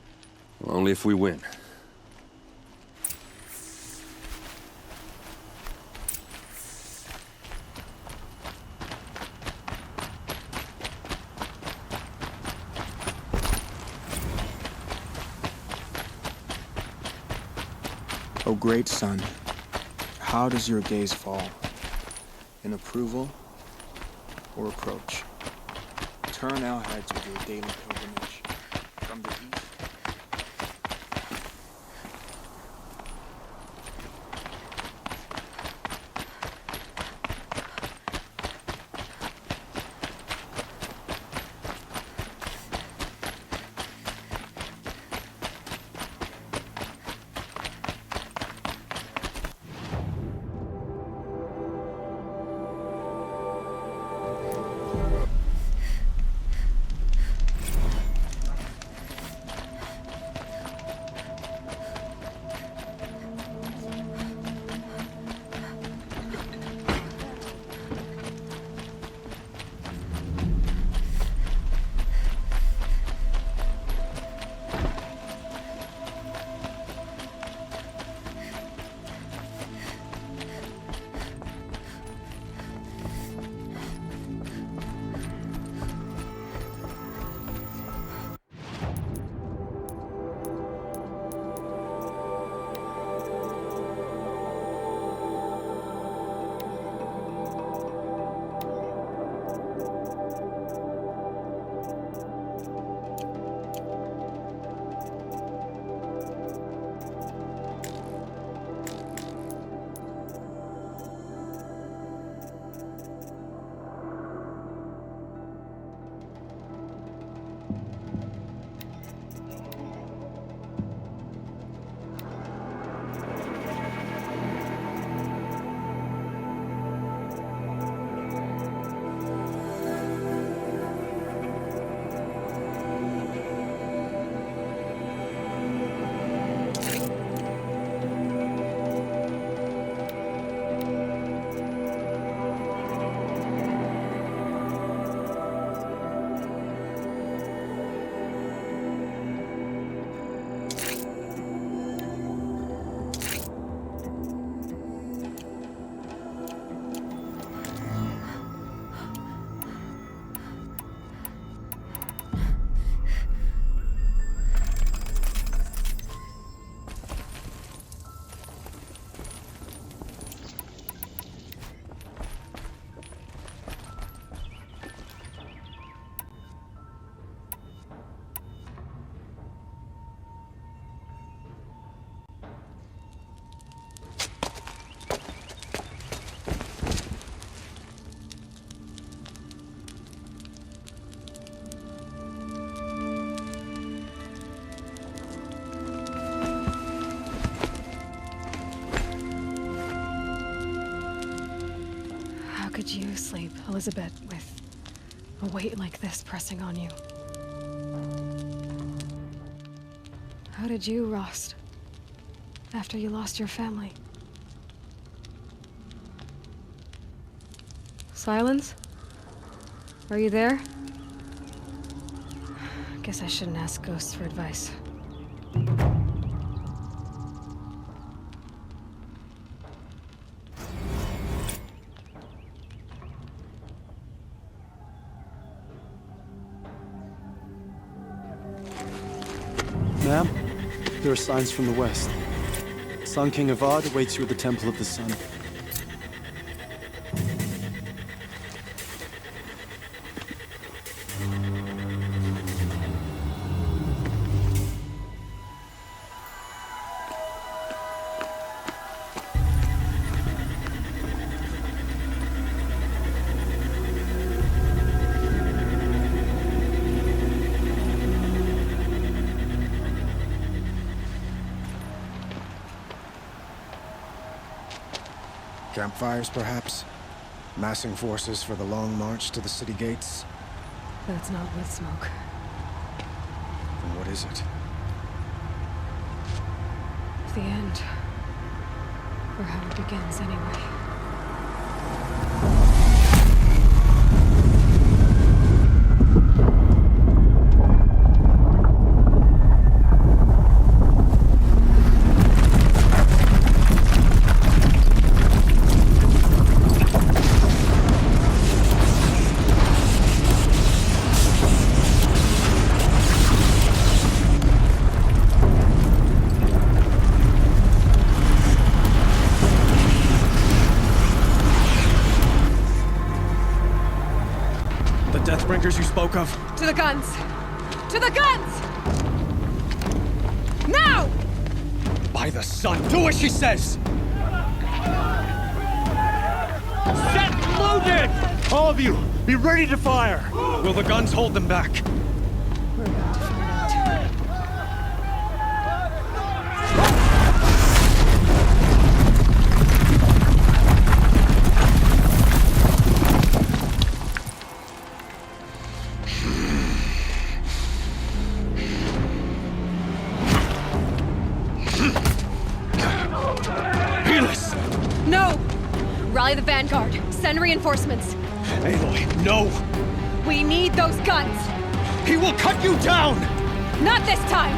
Well, only if we win. O great sun, how does your gaze fall? In approval or reproach? Turn our heads with your daily pilgrimage from the east. sleep, Elizabeth, with a weight like this pressing on you. How did you rust after you lost your family? Silence? Are you there? Guess I shouldn't ask ghosts for advice. Ma'am, there are signs from the west. Sun King Avad awaits you at the Temple of the Sun. Campfires, perhaps? Massing forces for the long march to the city gates? That's not with smoke. Then what is it? The end. Or how it begins, anyway. You spoke of. To the guns! To the guns! Now! By the sun, do as she says! Set loaded! All of you, be ready to fire! Will the guns hold them back? We're about to find out. Rally the vanguard. Send reinforcements. Aloy, no! We need those guns! He will cut you down! Not this time!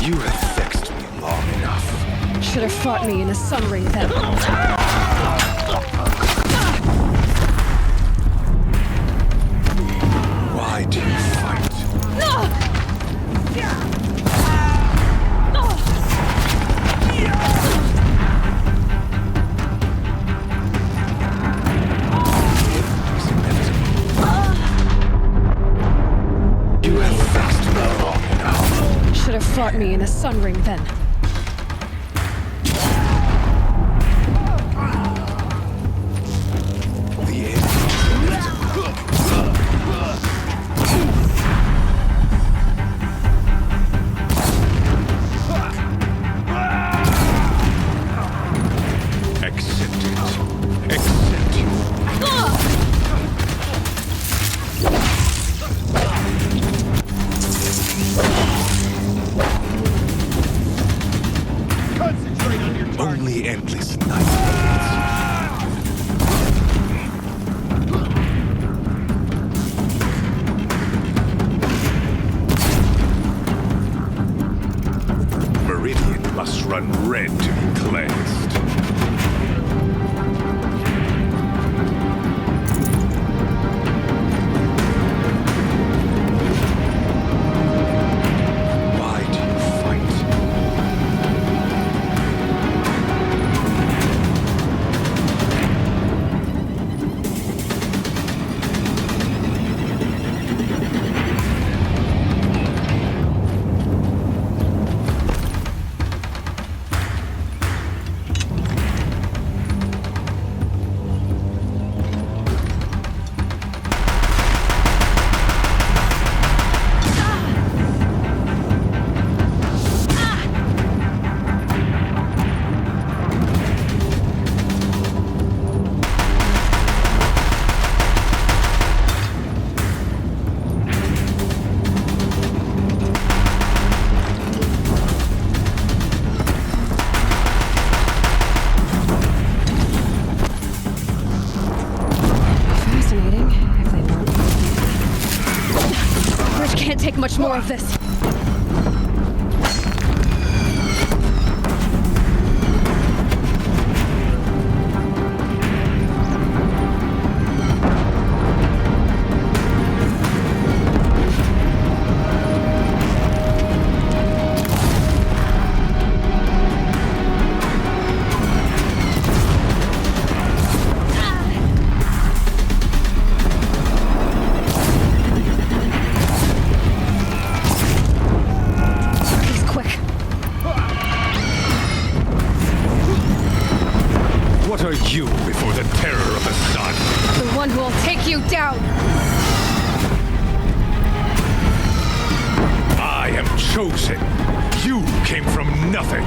You have vexed me long enough. Should have fought me in a sun ring then. Why do you fight? You have vexed me long enough. Should have fought me in a sun ring then. Only endless nightmares. Meridian must run red to be cleansed. Why do you fight? much more of this. What are you before the terror of the sun? The one who will take you down! I am chosen. You came from nothing.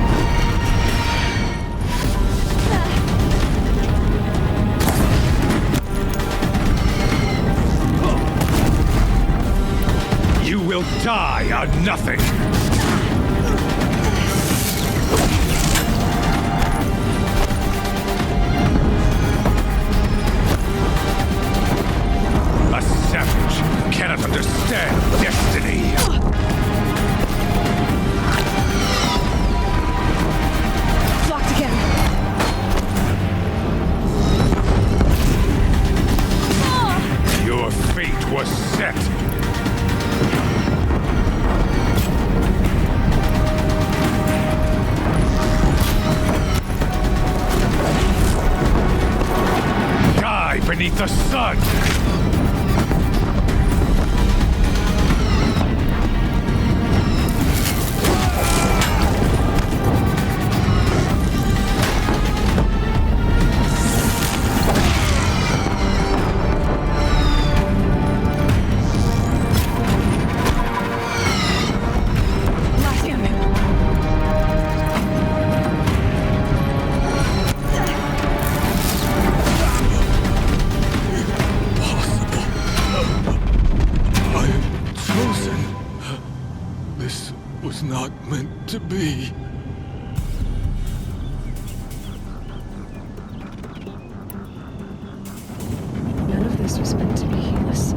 You will die on nothing. A savage cannot understand destiny. Blocked again. Your fate was set. Die beneath the sun! Was not meant to be. None of this was meant to be, Helis.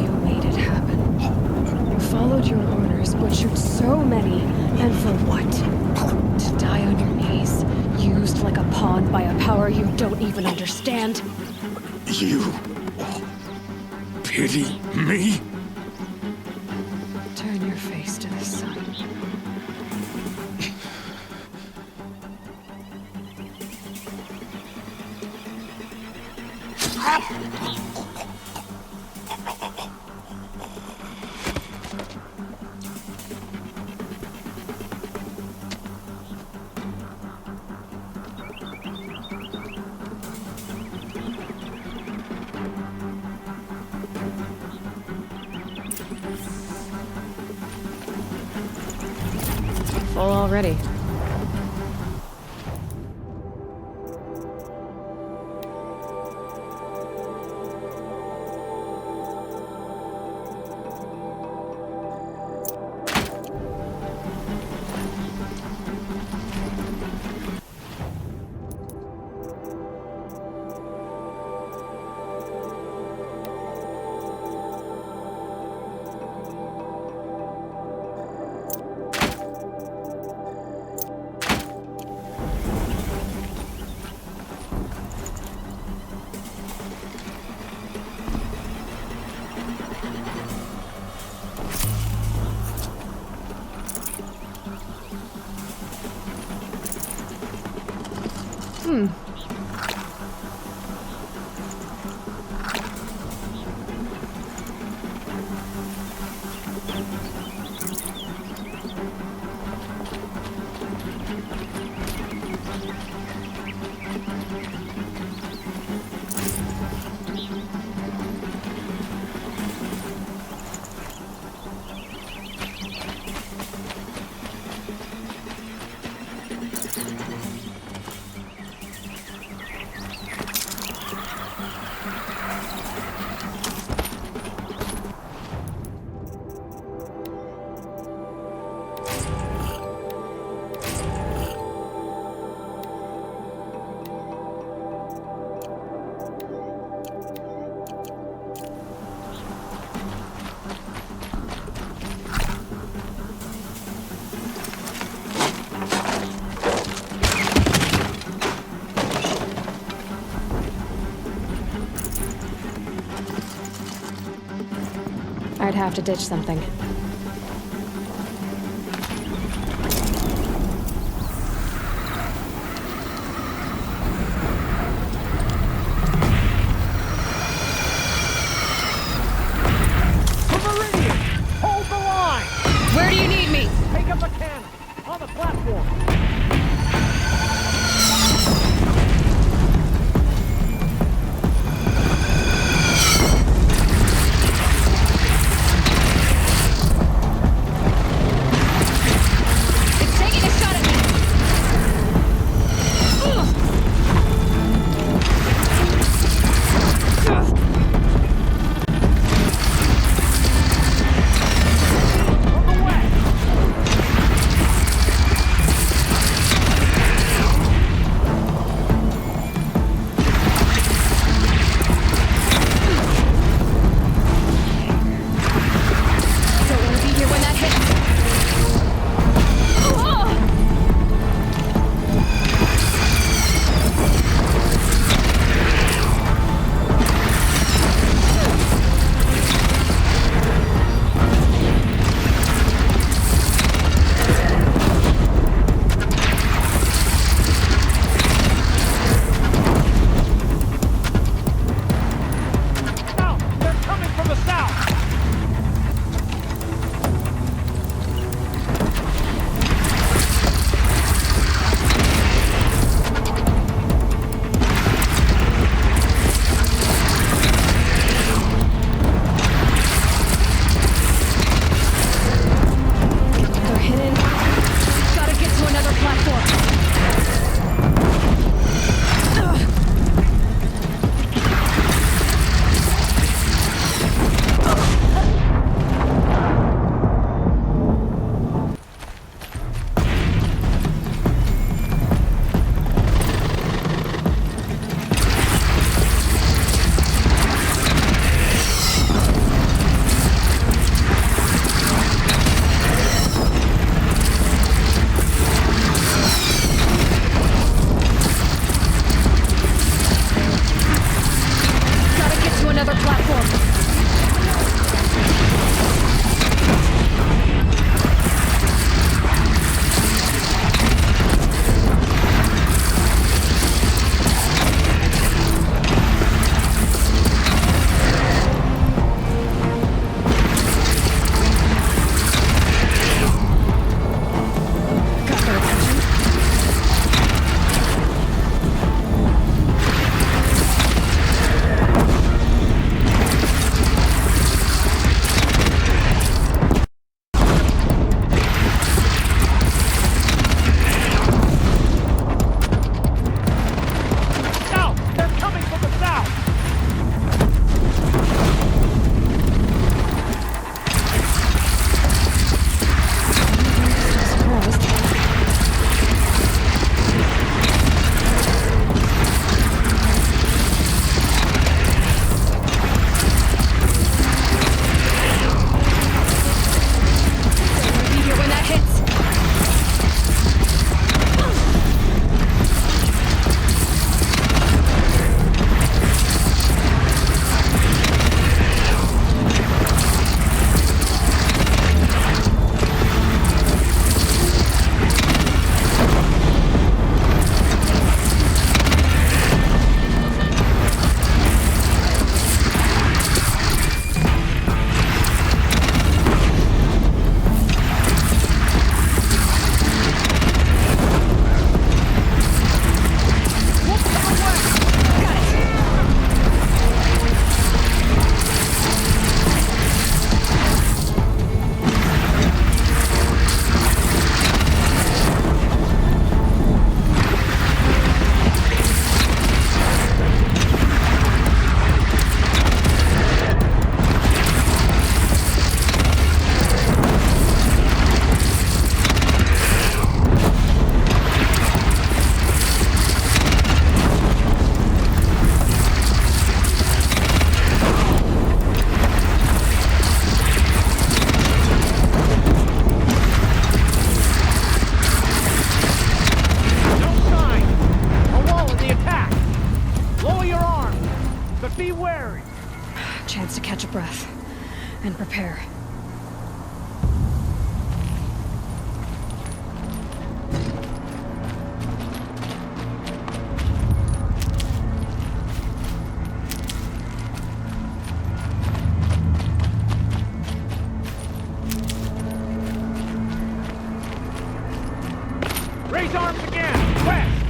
You made it happen. You followed your orders, butchered so many, and for what? To die on your knees, used like a pawn by a power you don't even understand. You pity me? Turn your face to the sun. Full already. might have to ditch something. Hold the line! Where do you need me? Take up a cannon on the platform. It's taking a shot at me! Don't want to be here when that hits! Now, they're coming from the south! They're hidden. Gotta get to another platform. Gotta get to another platform. Got their attention. Now, they're coming from the south! Be here when that hits. And prepare. Raise arms again! West!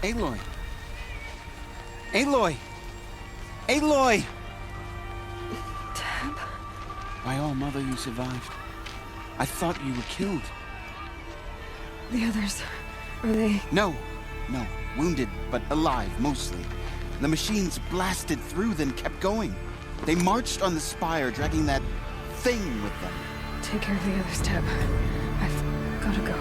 Aloy! Aloy! Aloy! Tab? By all mother, you survived. I thought you were killed. The others, are they... No. Wounded, but alive, mostly. The machines blasted through, then kept going. They marched on the spire, dragging that thing with them. Take care of the others, Tab. I've gotta go.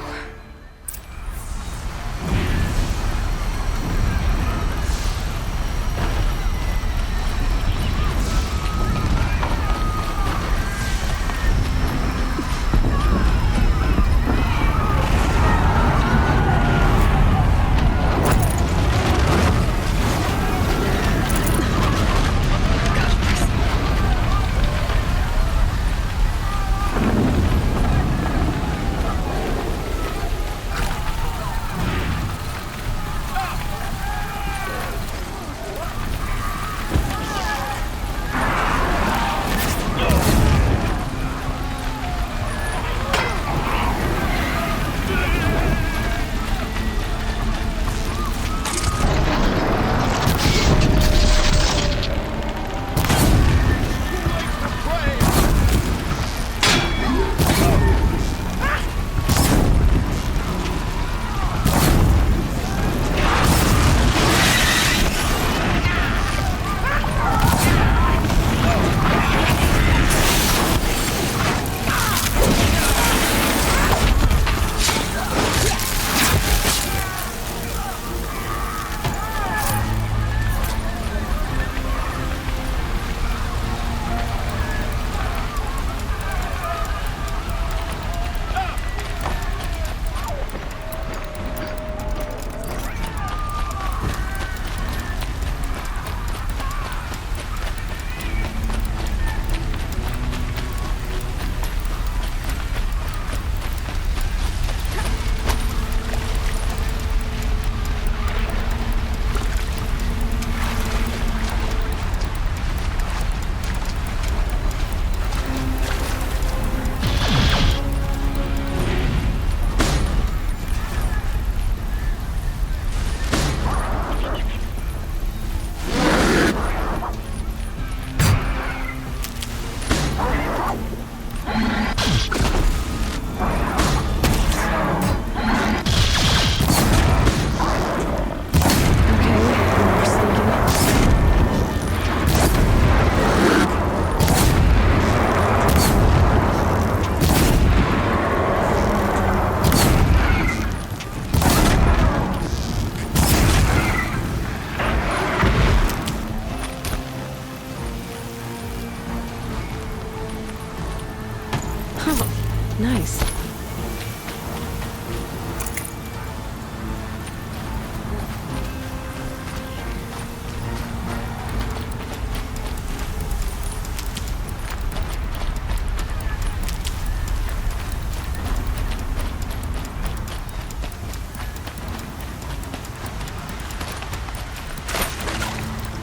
Nice.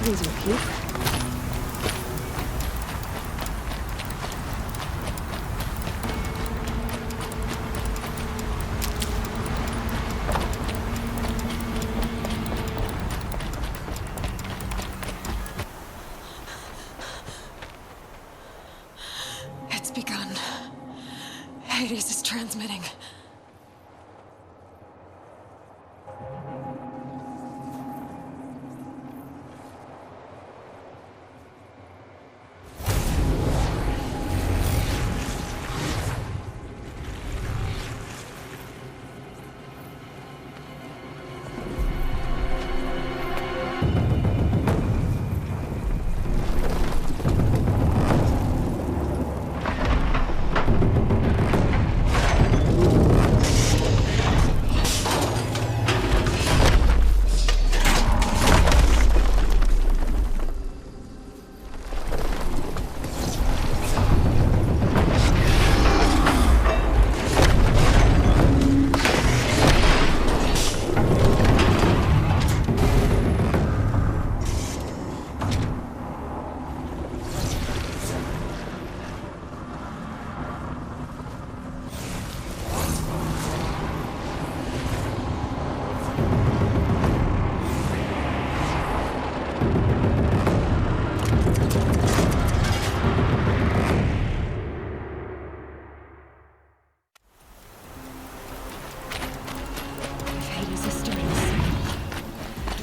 These are cute. It's begun. Hades is transmitting.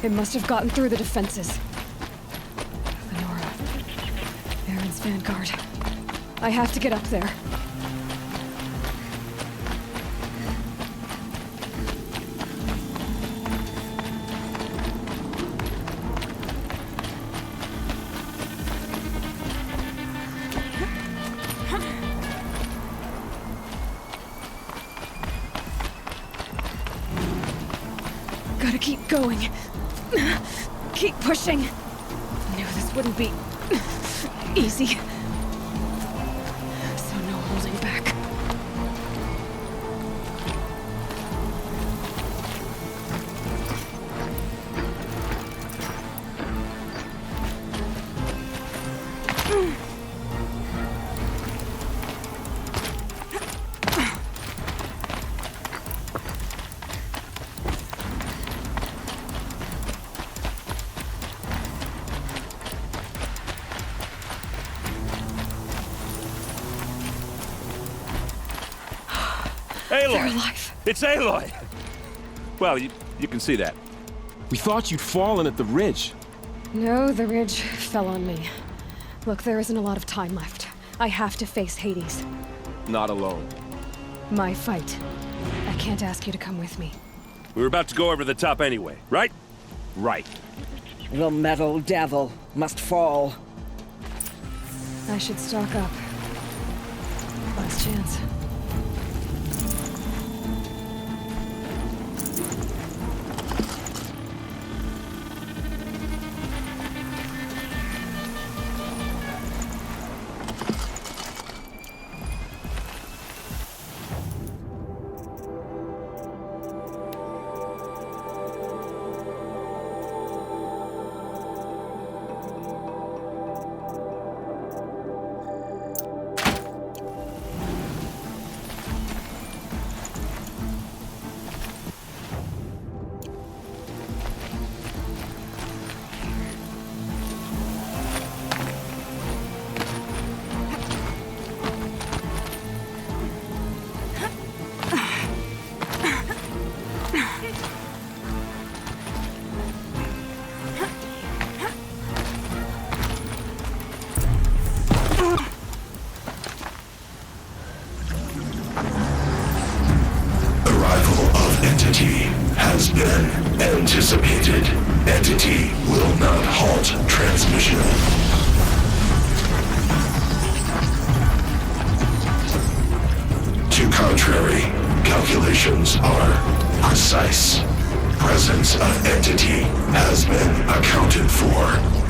It must have gotten through the defenses. Lenora. Aaron's vanguard. I have to get up there. Gotta keep going. Keep pushing. Knew this wouldn't be easy. So no holding back. Aloy! They're alive. It's Aloy! Well, you can see that. We thought you'd fallen at the ridge. No, the ridge fell on me. Look, there isn't a lot of time left. I have to face Hades. Not alone. My fight. I can't ask you to come with me. We were about to go over the top anyway, right? Right. The metal devil must fall. I should stock up. Last chance. Entity has been anticipated. Entity will not halt transmission. To contrary, calculations are precise. Presence of entity has been accounted for.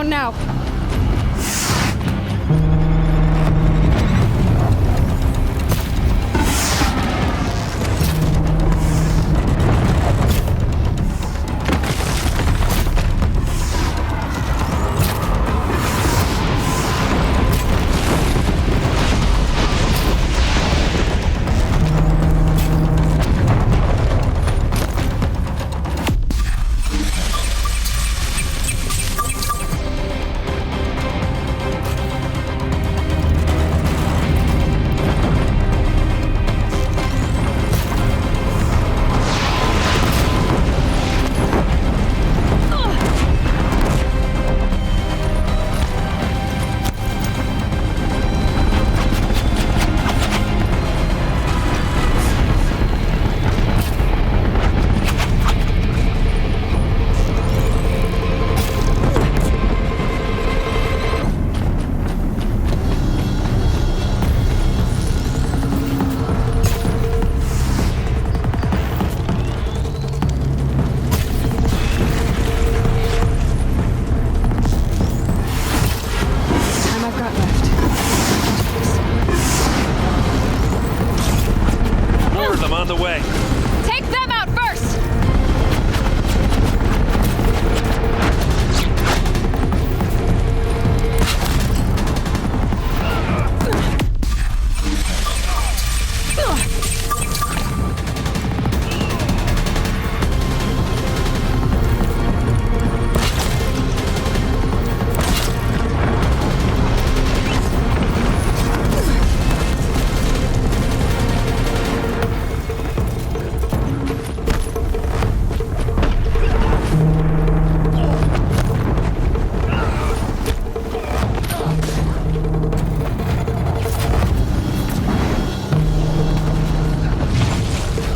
down now.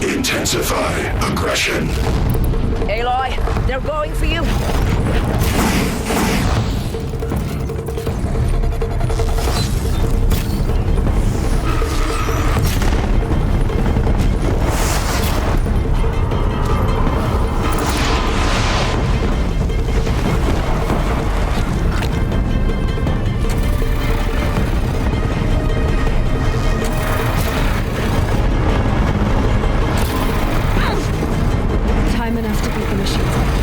Intensify aggression. Aloy, they're going for you. Time enough to beat the machines back.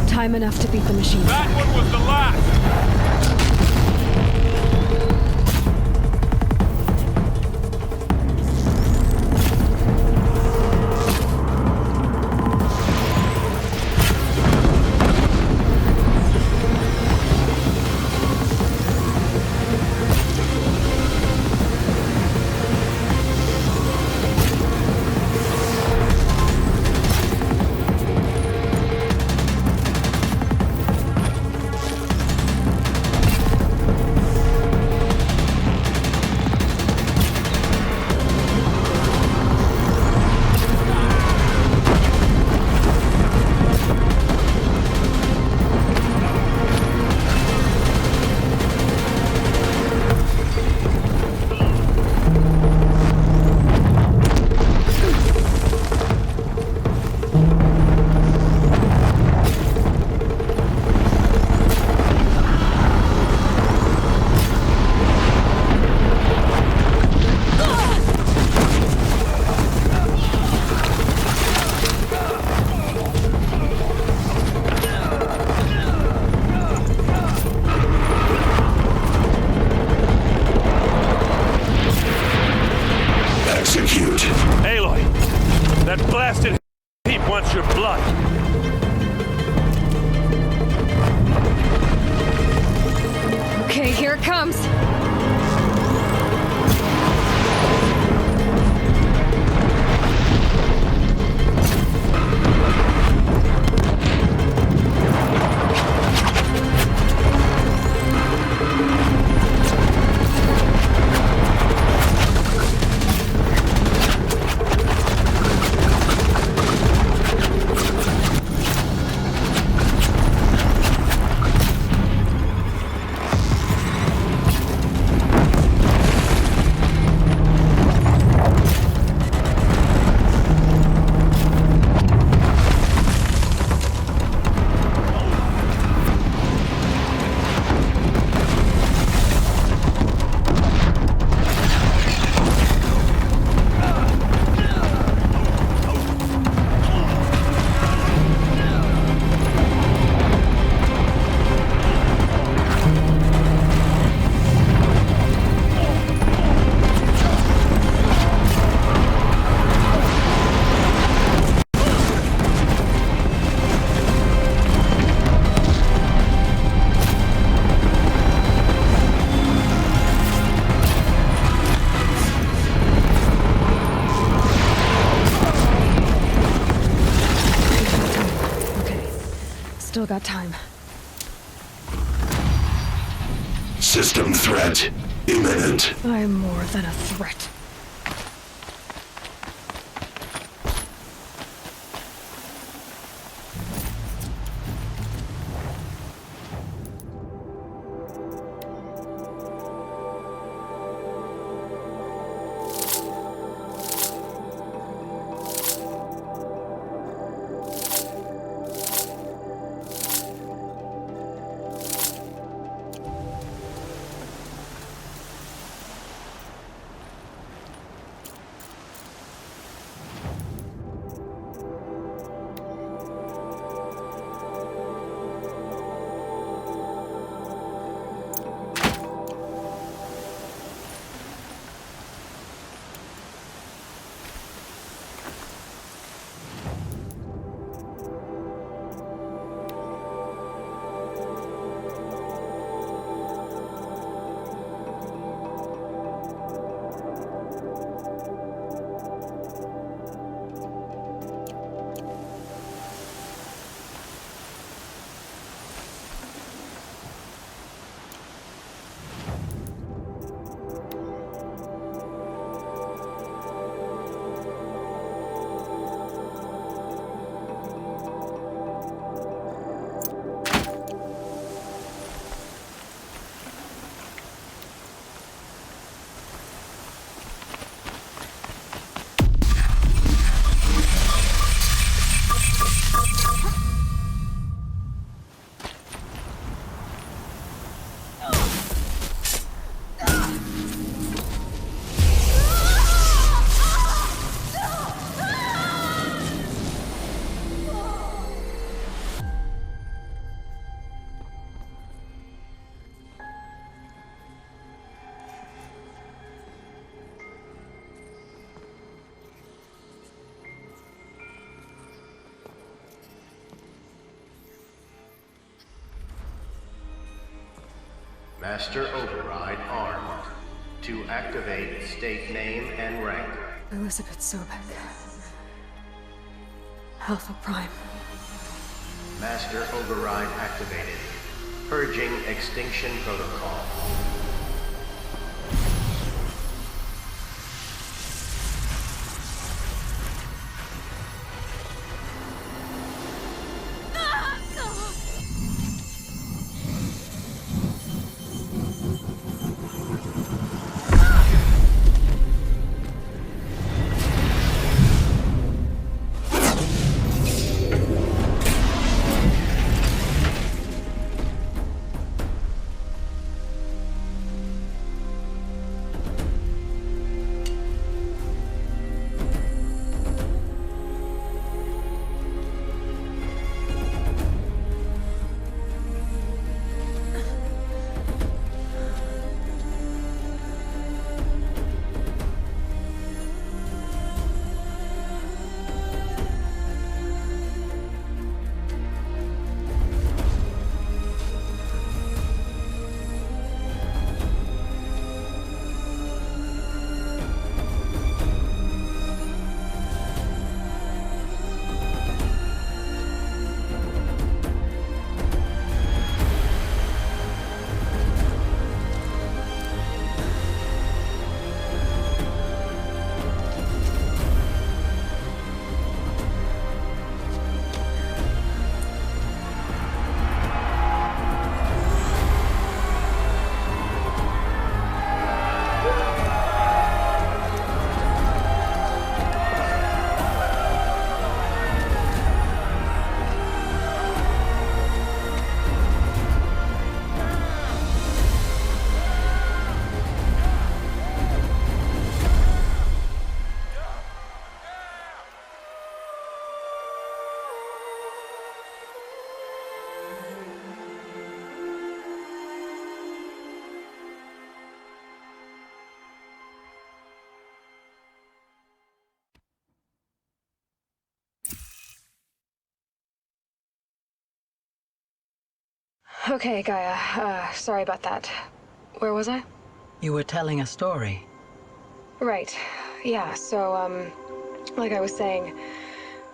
Time enough to beat the machines back. That one was the last! Still got time. System threat imminent. I'm more than a threat. Master Override armed. To activate, state name and rank. Elizabeth Sobek. Alpha Prime. Master Override activated. Purging Extinction Protocol. Okay, Gaia. Sorry about that. Where was I? You were telling a story. Right. Yeah, so, like I was saying,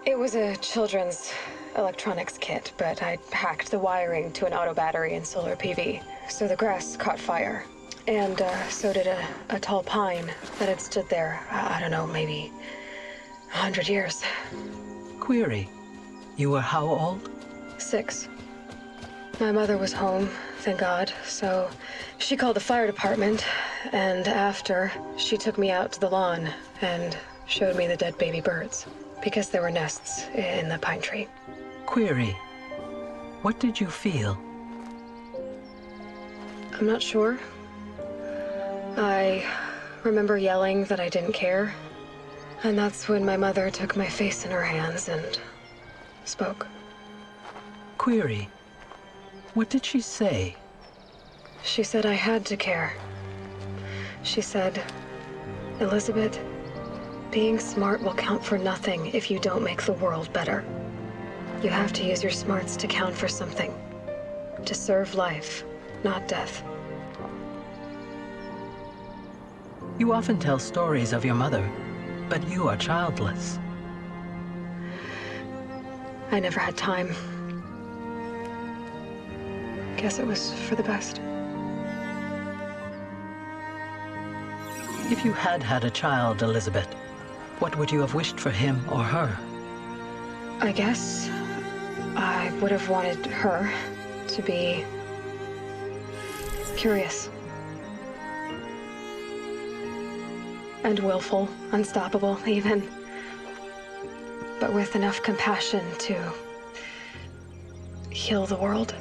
it was a children's electronics kit, but I'd hacked the wiring to an auto battery and solar PV. So the grass caught fire. And so did a tall pine that had stood there, I don't know, maybe 100 years. Query, you were how old? 6. My mother was home, thank God, so she called the fire department, and after, she took me out to the lawn and showed me the dead baby birds, because there were nests in the pine tree. Query, what did you feel? I'm not sure. I remember yelling that I didn't care, and that's when my mother took my face in her hands and spoke. Query, what did she say? She said I had to care. She said, Elizabeth, being smart will count for nothing if you don't make the world better. You have to use your smarts to count for something. To serve life, not death. You often tell stories of your mother, but you are childless. I never had time. Guess it was for the best. If you had had a child, Elizabeth, what would you have wished for him or her? I guess I would have wanted her to be curious. And willful, unstoppable, even. But with enough compassion to heal the world.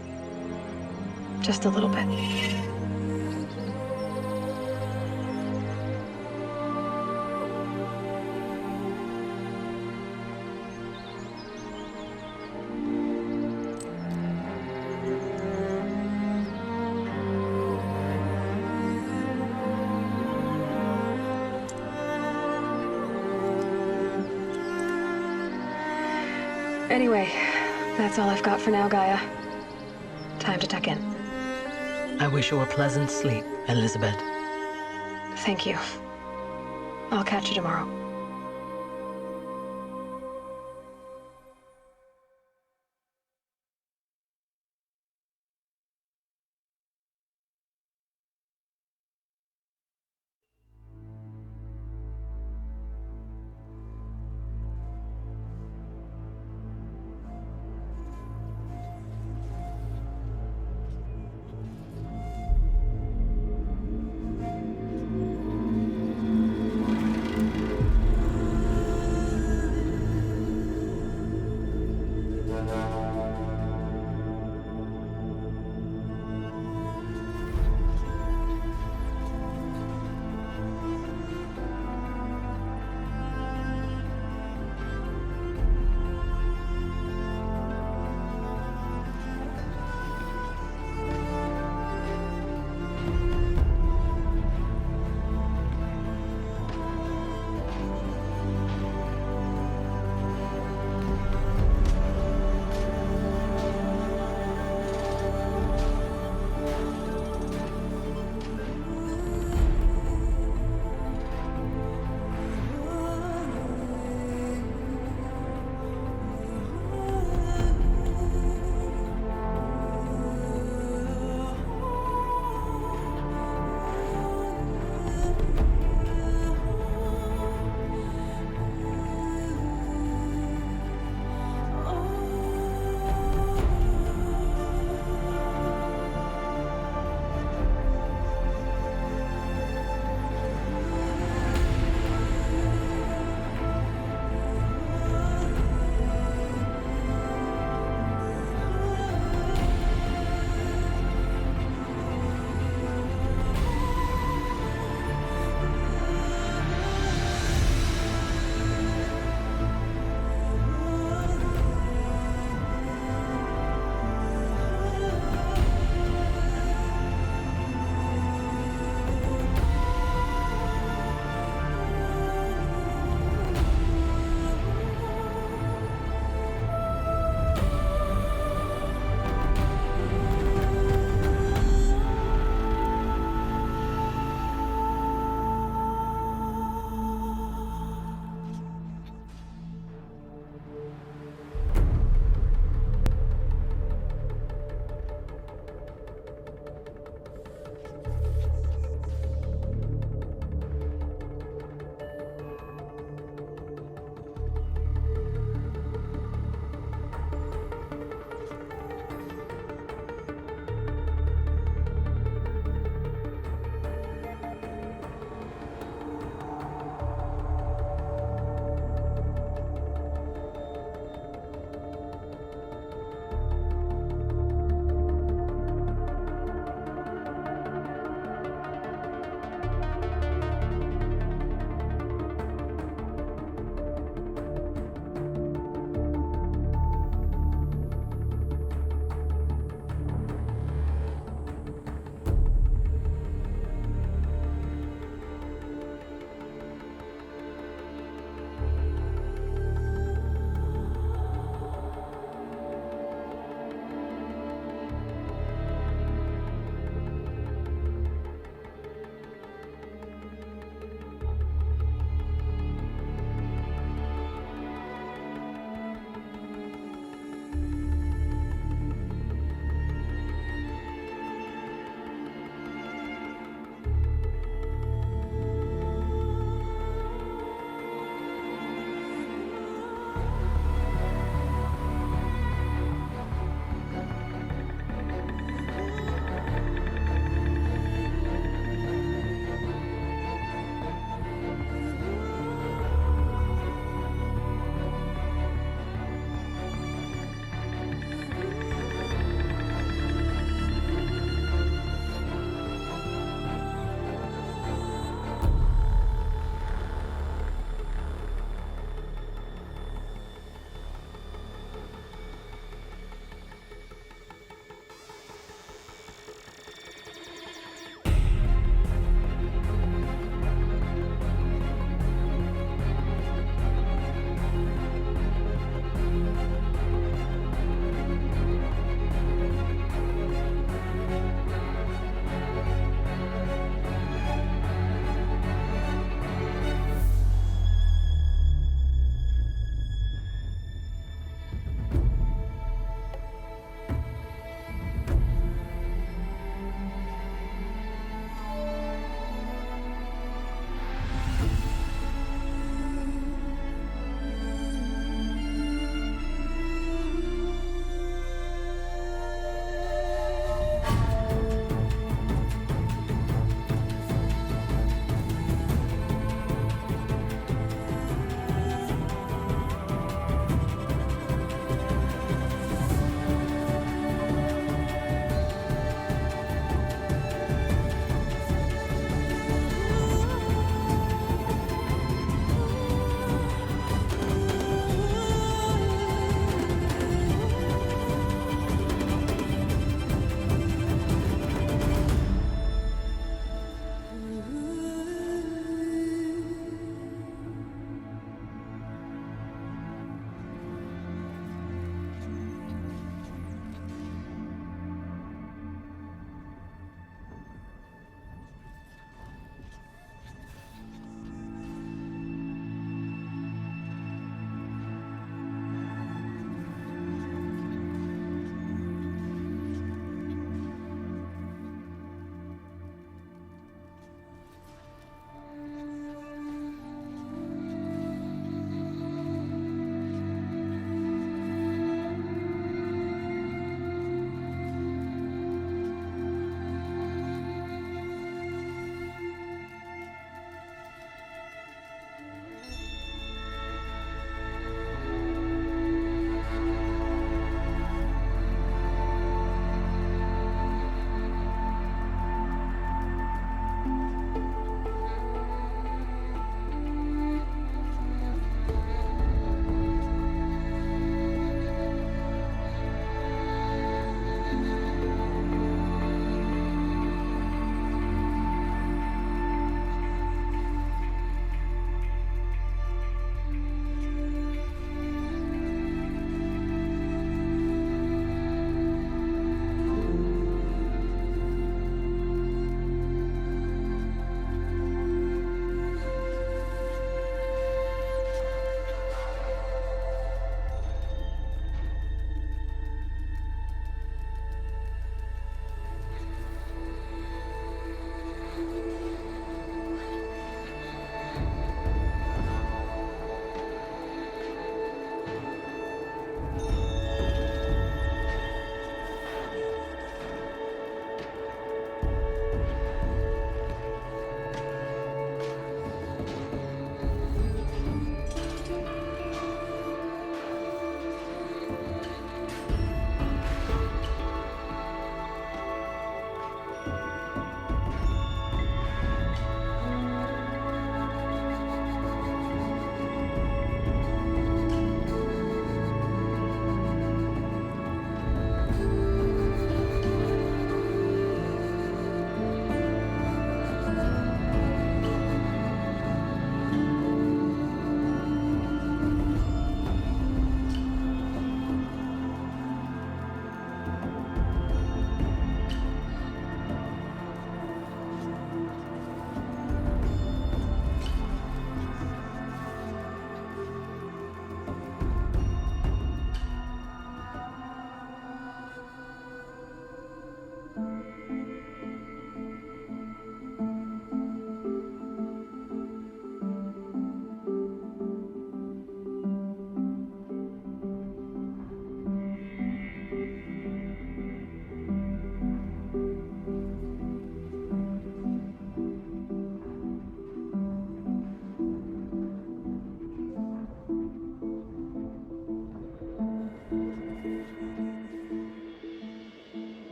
Just a little bit. Anyway, that's all I've got for now, Gaia. Time to tuck in. I wish you a pleasant sleep, Elizabeth. Thank you. I'll catch you tomorrow.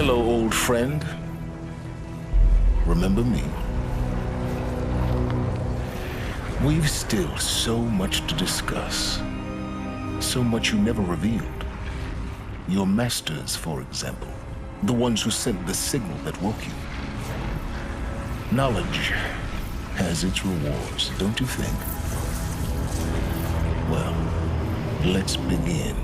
Hello, old friend. Remember me? We've still so much to discuss. So much you never revealed. Your masters, for example. The ones who sent the signal that woke you. Knowledge has its rewards, don't you think? Well, let's begin.